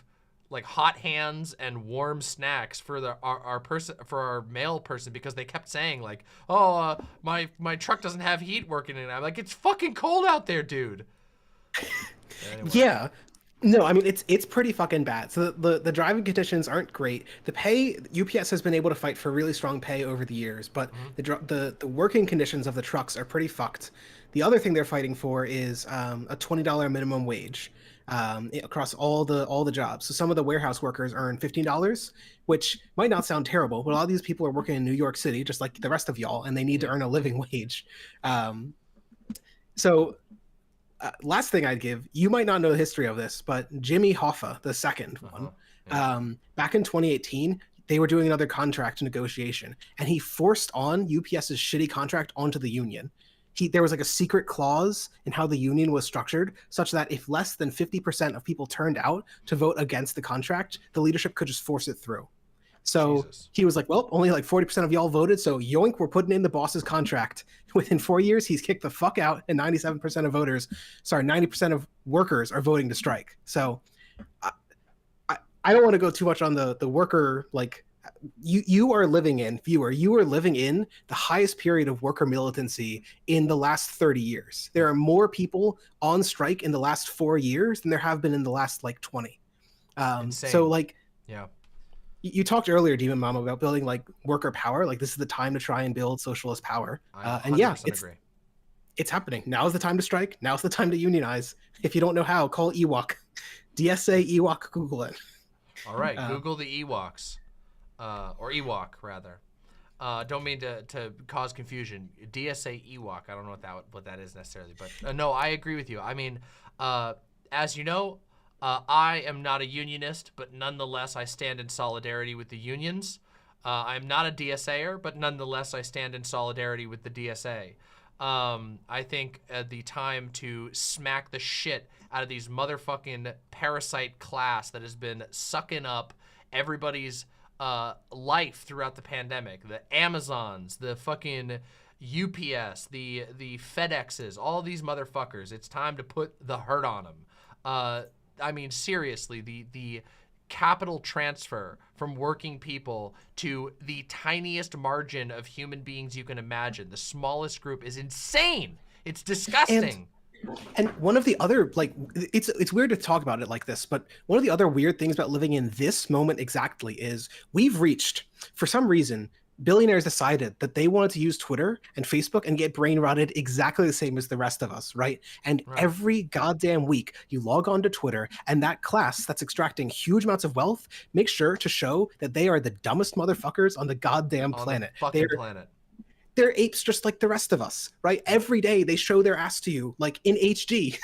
[SPEAKER 3] like hot hands and warm snacks for our mail person because they kept saying like, oh, my truck doesn't have heat working in it. I'm like, it's fucking cold out there, dude. Anyway.
[SPEAKER 19] Yeah. No, I mean it's pretty fucking bad. So the driving conditions aren't great. The pay, UPS has been able to fight for really strong pay over the years, but the working conditions of the trucks are pretty fucked. The other thing they're fighting for is a $20 minimum wage across all the jobs. So some of the warehouse workers earn $15, which might not sound terrible, but a lot of these people are working in New York City, just like the rest of y'all, and they need to earn a living wage. Last thing I'd give, you might not know the history of this, but Jimmy Hoffa, the second one, back in 2018, they were doing another contract negotiation, and he forced on UPS's shitty contract onto the union. There was like a secret clause in how the union was structured, such that if less than 50% of people turned out to vote against the contract, the leadership could just force it through. So he was like, well, only like 40% of y'all voted, so yoink, we're putting in the boss's contract. Within 4 years, he's kicked the fuck out, and 90% of workers are voting to strike. So I don't want to go too much on the worker, like, you are living in the highest period of worker militancy in the last 30 years. There are more people on strike in the last 4 years than there have been in the last, like, 20. So, like...
[SPEAKER 3] Yeah.
[SPEAKER 19] You talked earlier, Demon Mama, about building like worker power. Like this is the time to try and build socialist power. And yeah, it's happening. Now is the time to strike. Now is the time to unionize. If you don't know how, call Ewok. DSA Ewok, Google it.
[SPEAKER 3] All right, Google the Ewoks, or Ewok rather. Don't mean to cause confusion. DSA Ewok. I don't know what that is necessarily, but no, I agree with you. I mean, as you know. I am not a unionist, but nonetheless, I stand in solidarity with the unions. I'm not a DSAer, but nonetheless, I stand in solidarity with the DSA. I think the time to smack the shit out of these motherfucking parasite class that has been sucking up everybody's life throughout the pandemic. The Amazons, the fucking UPS, the FedExes, all these motherfuckers. It's time to put the hurt on them. I mean, seriously, the capital transfer from working people to the tiniest margin of human beings you can imagine, the smallest group, is insane. It's disgusting.
[SPEAKER 19] And one of the other, like, it's weird to talk about it like this, but one of the other weird things about living in this moment exactly is we've reached, for some reason, billionaires decided that they wanted to use Twitter and Facebook and get brain rotted exactly the same as the rest of us, right? And every goddamn week you log on to Twitter, and that class that's extracting huge amounts of wealth makes sure to show that they are the dumbest motherfuckers on the goddamn planet.
[SPEAKER 3] Planet.
[SPEAKER 19] They're apes just like the rest of us, right? Every day they show their ass to you, like in HD.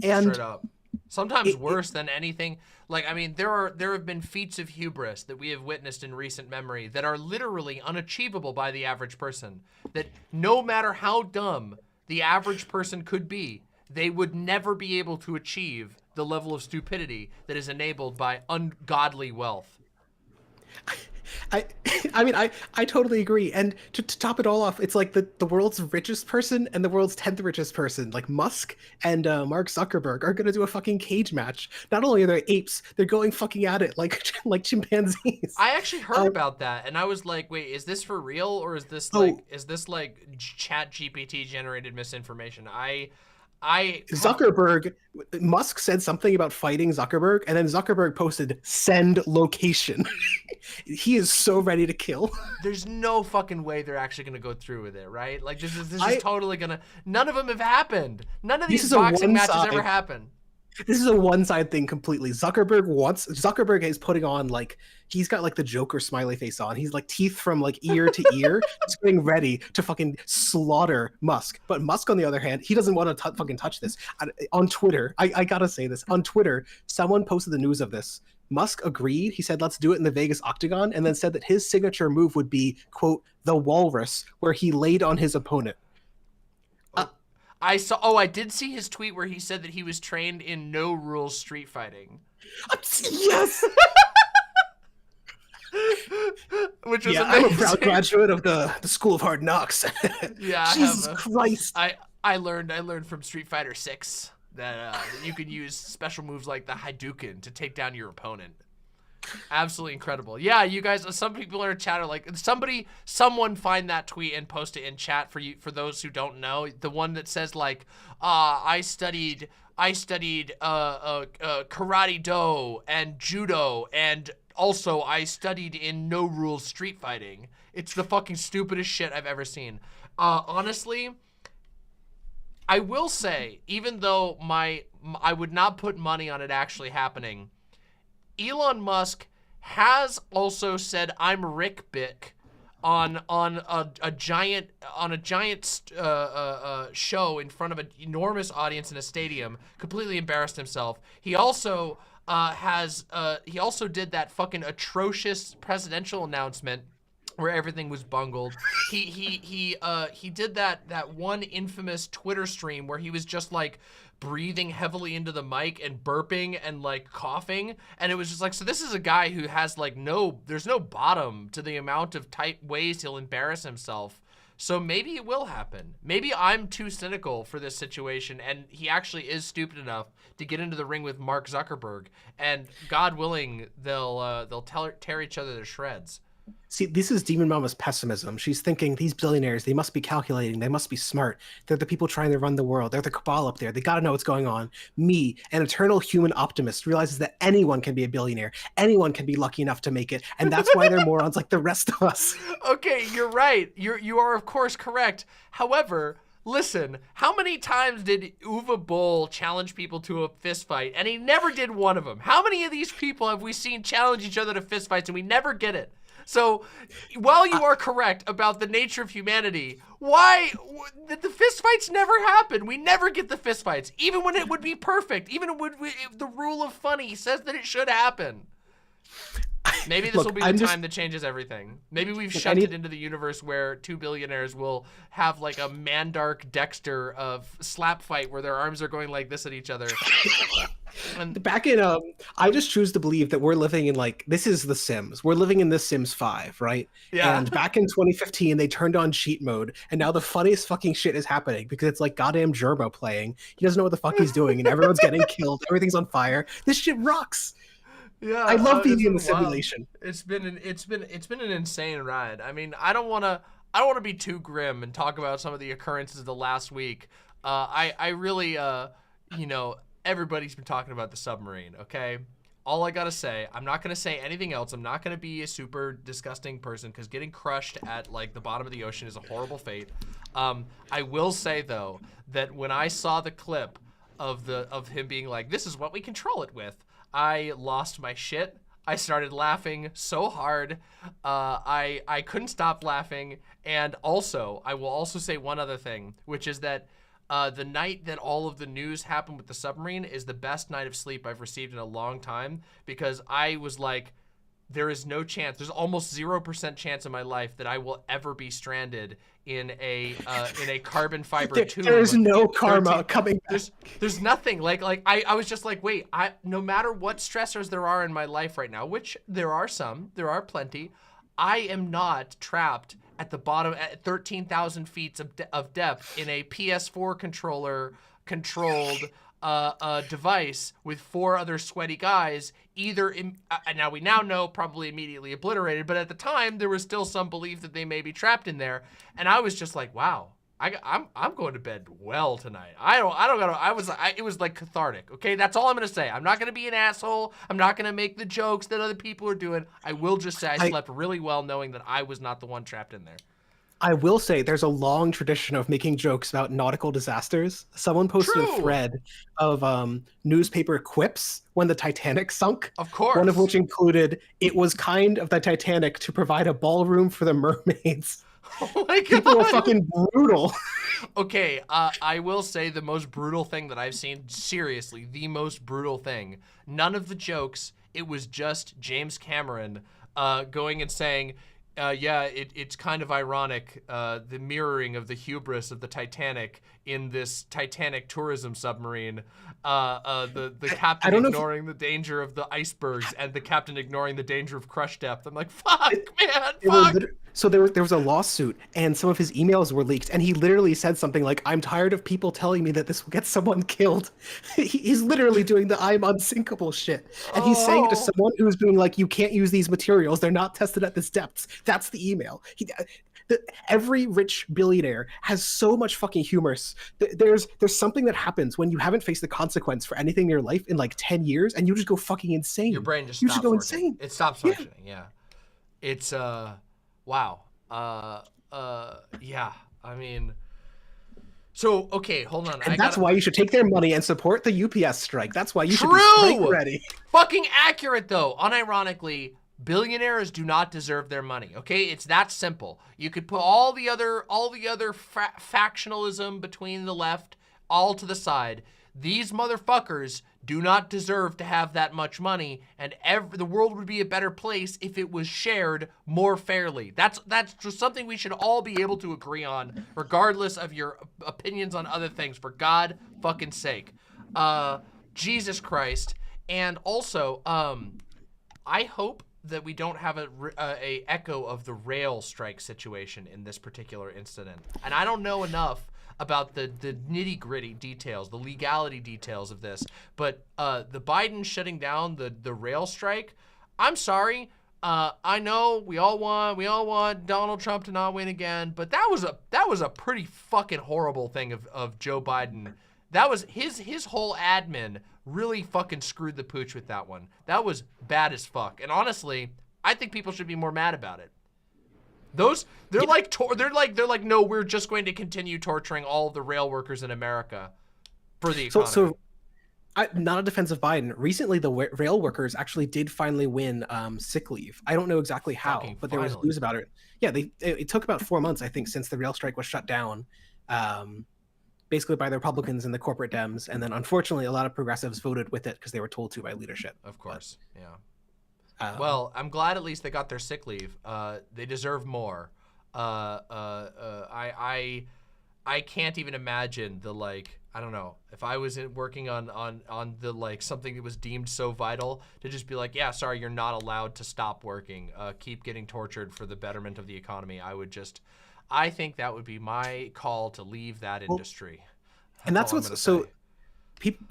[SPEAKER 19] And
[SPEAKER 3] straight up. Sometimes worse than anything. Like, I mean, there have been feats of hubris that we have witnessed in recent memory that are literally unachievable by the average person. That no matter how dumb the average person could be, they would never be able to achieve the level of stupidity that is enabled by ungodly wealth.
[SPEAKER 19] I mean, I totally agree. And to top it all off, it's like the world's richest person and the world's 10th richest person, like Musk and Mark Zuckerberg, are gonna do a fucking cage match. Not only are they apes, they're going fucking at it like like chimpanzees.
[SPEAKER 3] I actually heard about that, and I was like, wait, is this for real, or is this like Chat GPT generated misinformation?
[SPEAKER 19] Musk said something about fighting Zuckerberg, and then Zuckerberg posted "send location." He is so ready to kill.
[SPEAKER 3] There's no fucking way they're actually gonna go through with it, right? Like this is totally gonna. None of them have happened. None of these boxing matches ever happen.
[SPEAKER 19] This is a one-side thing completely. Zuckerberg is putting on like he's got like the Joker smiley face on. He's like teeth from like ear to ear. He's getting ready to fucking slaughter Musk. But Musk, on the other hand, he doesn't want to fucking touch this. On Twitter, I gotta say this. On Twitter, someone posted the news of this. Musk agreed. He said, let's do it in the Vegas Octagon, and then said that his signature move would be, quote, the walrus, where he laid on his opponent.
[SPEAKER 3] I did see his tweet where he said that he was trained in no rules street fighting.
[SPEAKER 19] Yes.
[SPEAKER 3] Which was
[SPEAKER 19] I'm a proud graduate of the School of Hard Knocks.
[SPEAKER 3] Yeah,
[SPEAKER 19] Jesus Christ.
[SPEAKER 3] I learned from Street Fighter 6 that you could use special moves like the Hadouken to take down your opponent. Absolutely incredible. Yeah, you guys, some people in our chat are like, someone find that tweet and post it in chat for those who don't know. The one that says like, I studied karate do and judo, and also I studied in no rules street fighting. It's the fucking stupidest shit I've ever seen. Honestly, I will say, even though I would not put money on it actually happening, Elon Musk has also said I'm Rick Bick on a giant show in front of an enormous audience in a stadium, completely embarrassed himself. He also he also did that fucking atrocious presidential announcement where everything was bungled. He did that one infamous Twitter stream where he was just like breathing heavily into the mic and burping and like coughing, and it was just like, so this is a guy who has like there's no bottom to the amount of tight ways he'll embarrass himself. So maybe it will happen. Maybe I'm too cynical for this situation, and he actually is stupid enough to get into the ring with Mark Zuckerberg, and God willing, they'll tear each other to shreds.
[SPEAKER 19] See, this is Demon Mama's pessimism. She's thinking these billionaires, they must be calculating, they must be smart. They're the people trying to run the world. They're the cabal up there. They got to know what's going on. Me, an eternal human optimist, realizes that anyone can be a billionaire. Anyone can be lucky enough to make it, and that's why they're morons like the rest of us.
[SPEAKER 3] Okay, you're right. You are of course correct. However, listen, how many times did Uwe Boll challenge people to a fist fight, and he never did one of them? How many of these people have we seen challenge each other to fist fights and we never get it? So, while you are correct about the nature of humanity, why the fist fights never happen? We never get the fist fights, even when it would be perfect. Even if the rule of funny says that it should happen. Maybe this will be the time that changes everything. Maybe we've shunted into the universe where two billionaires will have like a Mandark Dexter of slap fight where their arms are going like this at each other. And
[SPEAKER 19] back in I just choose to believe that we're living in like, this is The Sims. We're living in The Sims 5, right?
[SPEAKER 3] Yeah.
[SPEAKER 19] And back in 2015, they turned on cheat mode, and now the funniest fucking shit is happening because it's like goddamn Gerbo playing. He doesn't know what the fuck he's doing, and everyone's getting killed. Everything's on fire. This shit rocks.
[SPEAKER 3] Yeah,
[SPEAKER 19] I love being in the
[SPEAKER 3] wild.
[SPEAKER 19] simulation.
[SPEAKER 3] It's been an insane ride. I mean, I don't want to be too grim and talk about some of the occurrences of the last week. I really you know, everybody's been talking about the submarine, okay? All I gotta say, I'm not gonna say anything else. I'm not gonna be a super disgusting person because getting crushed at like the bottom of the ocean is a horrible fate. I will say though that when I saw the clip of him being like, "This is what we control it with," I lost my shit. I started laughing so hard. I couldn't stop laughing. And also, I will also say one other thing, which is that the night that all of the news happened with the submarine is the best night of sleep I've received in a long time, because I was like, there is no chance, there's almost 0% chance in my life that I will ever be stranded in a carbon fiber tube.
[SPEAKER 19] There's no karma coming back.
[SPEAKER 3] There's nothing. Like I was just like, wait, no matter what stressors there are in my life right now, which there are some, there are plenty, I am not trapped at the bottom at 13,000 feet of depth in a PS4 controller controlled device with 4 other sweaty guys, now we now know probably immediately obliterated, but at the time there was still some belief that they may be trapped in there, and I was just like, wow, I'm going to bed well tonight. It was like cathartic. Okay, that's all I'm gonna say. I'm not gonna be an asshole. I'm not gonna make the jokes that other people are doing. I will just say I slept really well knowing that I was not the one trapped in there.
[SPEAKER 19] I will say there's a long tradition of making jokes about nautical disasters. Someone posted a thread of newspaper quips when the Titanic sunk.
[SPEAKER 3] Of course.
[SPEAKER 19] One of which included, it was kind of the Titanic to provide a ballroom for the mermaids.
[SPEAKER 3] Oh my God.
[SPEAKER 19] People were fucking brutal.
[SPEAKER 3] Okay, I will say the most brutal thing that I've seen, seriously, the most brutal thing. None of the jokes, it was just James Cameron going and saying, yeah, it's kind of ironic, the mirroring of the hubris of the Titanic in this Titanic tourism submarine. The captain ignoring the danger of the icebergs and the captain ignoring the danger of crush depth. I'm like, fuck, man, fuck.
[SPEAKER 19] So there was a lawsuit, and some of his emails were leaked, and he literally said something like, I'm tired of people telling me that this will get someone killed. He's literally doing the I'm unsinkable shit. And he's saying to someone who's being like, you can't use these materials, they're not tested at this depth. That's the email. Every rich billionaire has so much fucking humor. There's something that happens when you haven't faced the consequence for anything in your life in like 10 years, and you just go fucking insane.
[SPEAKER 3] Your brain just
[SPEAKER 19] you
[SPEAKER 3] stops
[SPEAKER 19] go
[SPEAKER 3] working.
[SPEAKER 19] insane.
[SPEAKER 3] It stops functioning, yeah. It's, wow. Yeah, I mean, so, okay, hold on.
[SPEAKER 19] And that's why you should take their money and support the UPS strike. That's why you should be strike ready.
[SPEAKER 3] Fucking accurate, though. Unironically, billionaires do not deserve their money, okay? It's that simple. You could put all the other factionalism between the left all to the side. These motherfuckers do not deserve to have that much money, and the world would be a better place if it was shared more fairly. That's just something we should all be able to agree on, regardless of your opinions on other things, for God fucking sake. Jesus Christ. And also, I hope that we don't have a echo of the rail strike situation in this particular incident. And I don't know enough about the nitty-gritty details, the legality details of this, but the Biden shutting down the rail strike, I'm sorry, I know we all want Donald Trump to not win again, but that was a pretty fucking horrible thing of Joe Biden. That was his whole admin really fucking screwed the pooch with that one. That was bad as fuck. And honestly, I think people should be more mad about it. They're like, no, we're just going to continue torturing all of the rail workers in America for the economy.
[SPEAKER 19] Not a defense of Biden. Recently, the rail workers actually did finally win sick leave. I don't know exactly how, but there was news about it. Yeah, it took about 4 months, I think, since the rail strike was shut down, basically by the Republicans and the corporate Dems. And then, unfortunately, a lot of progressives voted with it because they were told to by leadership.
[SPEAKER 3] Of course, yeah. Well, I'm glad at least they got their sick leave. They deserve more. I can't even imagine the, like, I don't know, if I was working on the, like, something that was deemed so vital, to just be like, yeah, sorry, you're not allowed to stop working. Keep getting tortured for the betterment of the economy. I think that would be my call to leave that industry.
[SPEAKER 19] And that's what's so.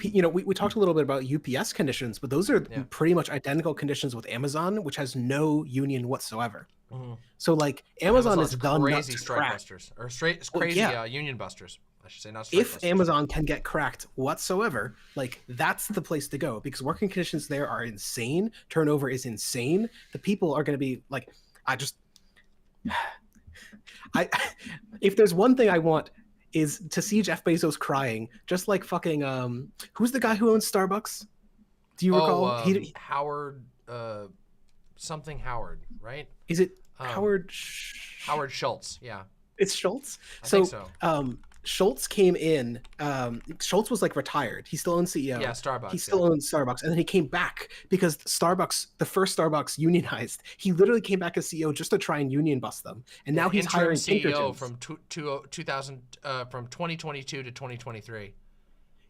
[SPEAKER 19] You know, we talked a little bit about UPS conditions, but those are pretty much identical conditions with Amazon, which has no union whatsoever.
[SPEAKER 3] Mm-hmm.
[SPEAKER 19] So, like, Amazon is done
[SPEAKER 3] crazy strike busters, or crazy union busters. I should say, not strike busters.
[SPEAKER 19] If Amazon can get cracked whatsoever, like, that's the place to go, because working conditions there are insane. Turnover is insane. The people are going to be like, if there's one thing I want, is to see Jeff Bezos crying, just like fucking who's the guy who owns Starbucks? Do you recall?
[SPEAKER 3] Howard, something Howard, right?
[SPEAKER 19] Is it Howard?
[SPEAKER 3] Howard Schultz, yeah.
[SPEAKER 19] It's Schultz.
[SPEAKER 3] I think so.
[SPEAKER 19] Schultz came in. Schultz was like retired. He's still own CEO.
[SPEAKER 3] Yeah, Starbucks.
[SPEAKER 19] He still owns Starbucks, and then he came back because Starbucks, the first Starbucks, unionized. He literally came back as CEO just to try and union bust them, and now he's hiring
[SPEAKER 3] CEO from 2000 from 2022 to 2023.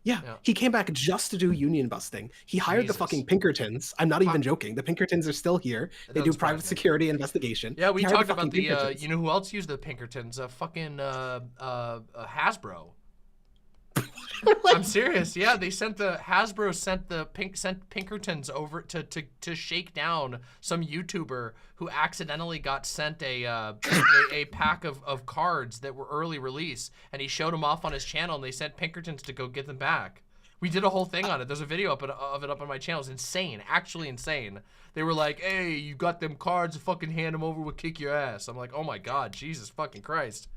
[SPEAKER 19] Yeah, he came back just to do union busting. He hired the fucking Pinkertons. I'm not even joking. The Pinkertons are still here. They do private security investigation.
[SPEAKER 3] Yeah, we
[SPEAKER 19] He hired
[SPEAKER 3] talked
[SPEAKER 19] the
[SPEAKER 3] about
[SPEAKER 19] fucking
[SPEAKER 3] the,
[SPEAKER 19] Pinkertons.
[SPEAKER 3] you know who else used the Pinkertons? Hasbro. I'm serious. Yeah, they sent Hasbro sent Pinkertons over to shake down some YouTuber who accidentally got sent a pack of cards that were early release, and he showed them off on his channel, and they sent Pinkertons to go get them back. We did a whole thing on it. There's a video of it up on my channel. It's insane, actually insane. They were like, "Hey, you got them cards? Fucking hand them over. We'll kick your ass." I'm like, "Oh my god, Jesus fucking Christ."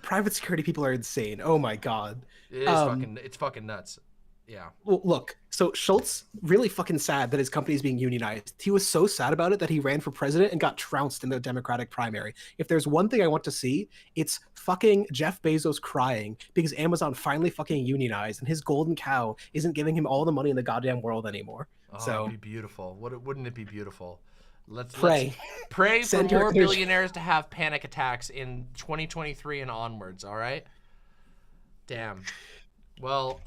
[SPEAKER 19] Private security people are insane. Oh my god.
[SPEAKER 3] It is it's fucking nuts. Yeah.
[SPEAKER 19] Well, look, so Schultz, really fucking sad that his company is being unionized. He was so sad about it that he ran for president and got trounced in the Democratic primary. If there's one thing I want to see, it's fucking Jeff Bezos crying because Amazon finally fucking unionized and his golden cow isn't giving him all the money in the goddamn world anymore.
[SPEAKER 3] Oh,
[SPEAKER 19] So
[SPEAKER 3] it'd be beautiful. Wouldn't it be beautiful? Let's
[SPEAKER 19] Pray.
[SPEAKER 3] pray for
[SPEAKER 19] Send your
[SPEAKER 3] more
[SPEAKER 19] energy.
[SPEAKER 3] billionaires to have panic attacks in 2023 and onwards. All right. Damn. Well,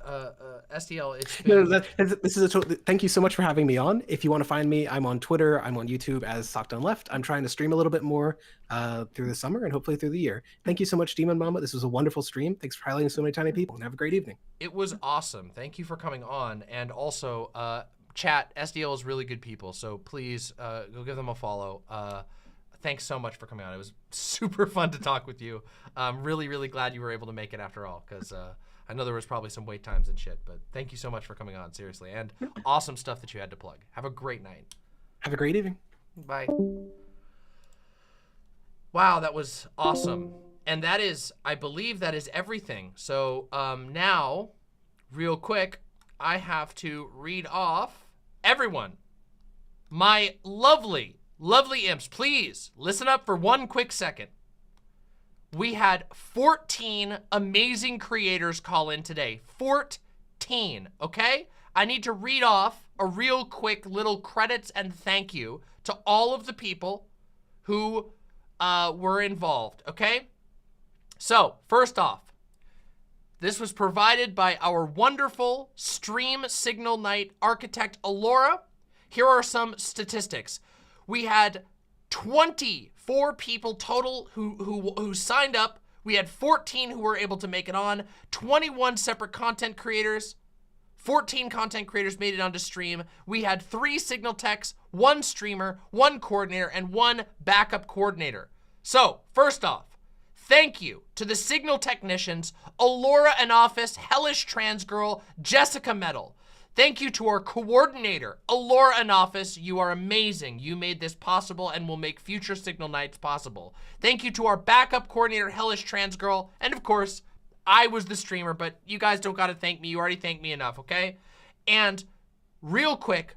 [SPEAKER 3] SDL, it's been...
[SPEAKER 19] No, this is a total. Thank you so much for having me on. If you want to find me, I'm on Twitter. I'm on YouTube as Sockdown Left. I'm trying to stream a little bit more through the summer and hopefully through the year. Thank you so much, Demon Mama. This was a wonderful stream. Thanks for highlighting so many tiny people, and have a great evening.
[SPEAKER 3] It was awesome. Thank you for coming on. And also, chat, SDL is really good people, so please go give them a follow. Thanks so much for coming on. It was super fun to talk with you. I'm really, really glad you were able to make it after all, because I know there was probably some wait times and shit, but thank you so much for coming on, seriously. And awesome stuff that you had to plug. Have a great night.
[SPEAKER 19] Have a great evening.
[SPEAKER 3] Bye. Wow, that was awesome. And that is, I believe that is everything. So now, real quick, I have to read off everyone. My lovely imps, please listen up for one quick second. We had 14 amazing creators call in today. 14, okay? I need to read off a real quick little credits and thank you to all of the people who were involved, okay? So, first off, this was provided by our wonderful stream signal night architect, Alora. Here are some statistics. We had 24 people total who signed up. We had 14 who were able to make it on, 21 separate content creators, 14 content creators made it onto stream. We had 3 signal techs, 1 streamer, 1 coordinator, and 1 backup coordinator. So, first off, thank you to the signal technicians, Alora in office, Hellish Trans Girl, Jessica Metal. Thank you to our coordinator, Alora in office. You are amazing. You made this possible and will make future signal nights possible. Thank you to our backup coordinator, Hellish Trans Girl. And of course, I was the streamer, but you guys don't gotta thank me. You already thanked me enough, okay? And real quick,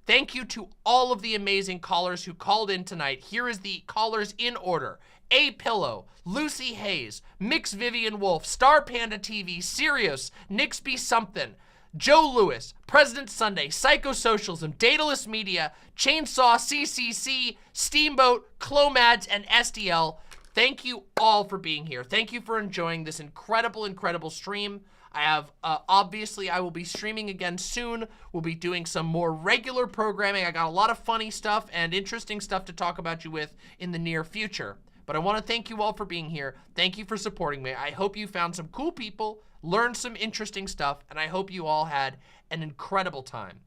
[SPEAKER 3] thank you to all of the amazing callers who called in tonight. Here is the callers in order. A Pillow, Lucy Hayes, Mix Vivian Wolf, Star Panda TV, Sirius, Nixby Something, Joe Lewis, President Sunday, Psychosocialism, Daedalus Media, Chainsaw, CCC, Steamboat, Clomads, and SDL. Thank you all for being here. Thank you for enjoying this incredible, incredible stream. I have, obviously, I will be streaming again soon. We'll be doing some more regular programming. I got a lot of funny stuff and interesting stuff to talk about you with in the near future. But I want to thank you all for being here. Thank you for supporting me. I hope you found some cool people, learned some interesting stuff, and I hope you all had an incredible time.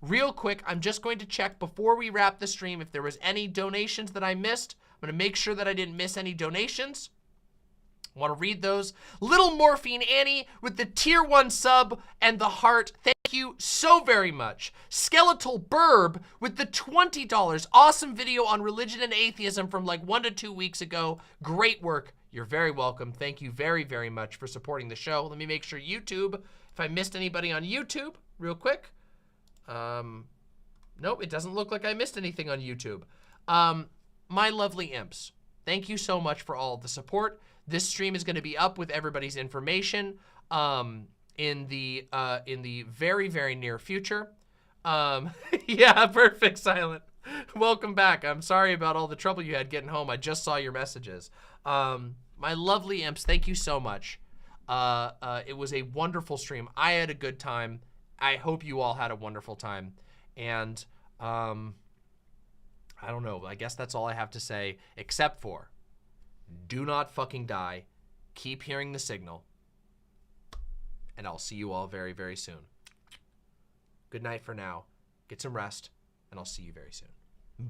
[SPEAKER 3] Real quick, I'm just going to check before we wrap the stream if there was any donations that I missed. I'm going to make sure that I didn't miss any donations. I want to read those. Little Morphine Annie with the tier 1 sub and the heart. Thank you so very much. Skeletal Burb with the $20. Awesome video on religion and atheism from like 1 to 2 weeks ago. Great work. You're very welcome. Thank you very, very much for supporting the show. Let me make sure YouTube, if I missed anybody on YouTube, real quick. Nope, it doesn't look like I missed anything on YouTube. My lovely imps, thank you so much for all the support. This stream is going to be up with everybody's information in the very, very near future. Yeah, perfect, Silent. Welcome back. I'm sorry about all the trouble you had getting home. I just saw your messages. My lovely imps, thank you so much. It was a wonderful stream. I had a good time. I hope you all had a wonderful time. And I don't know. I guess that's all I have to say, except for do not fucking die. Keep hearing the signal. And I'll see you all very, very soon. Good night for now. Get some rest, and I'll see you very soon.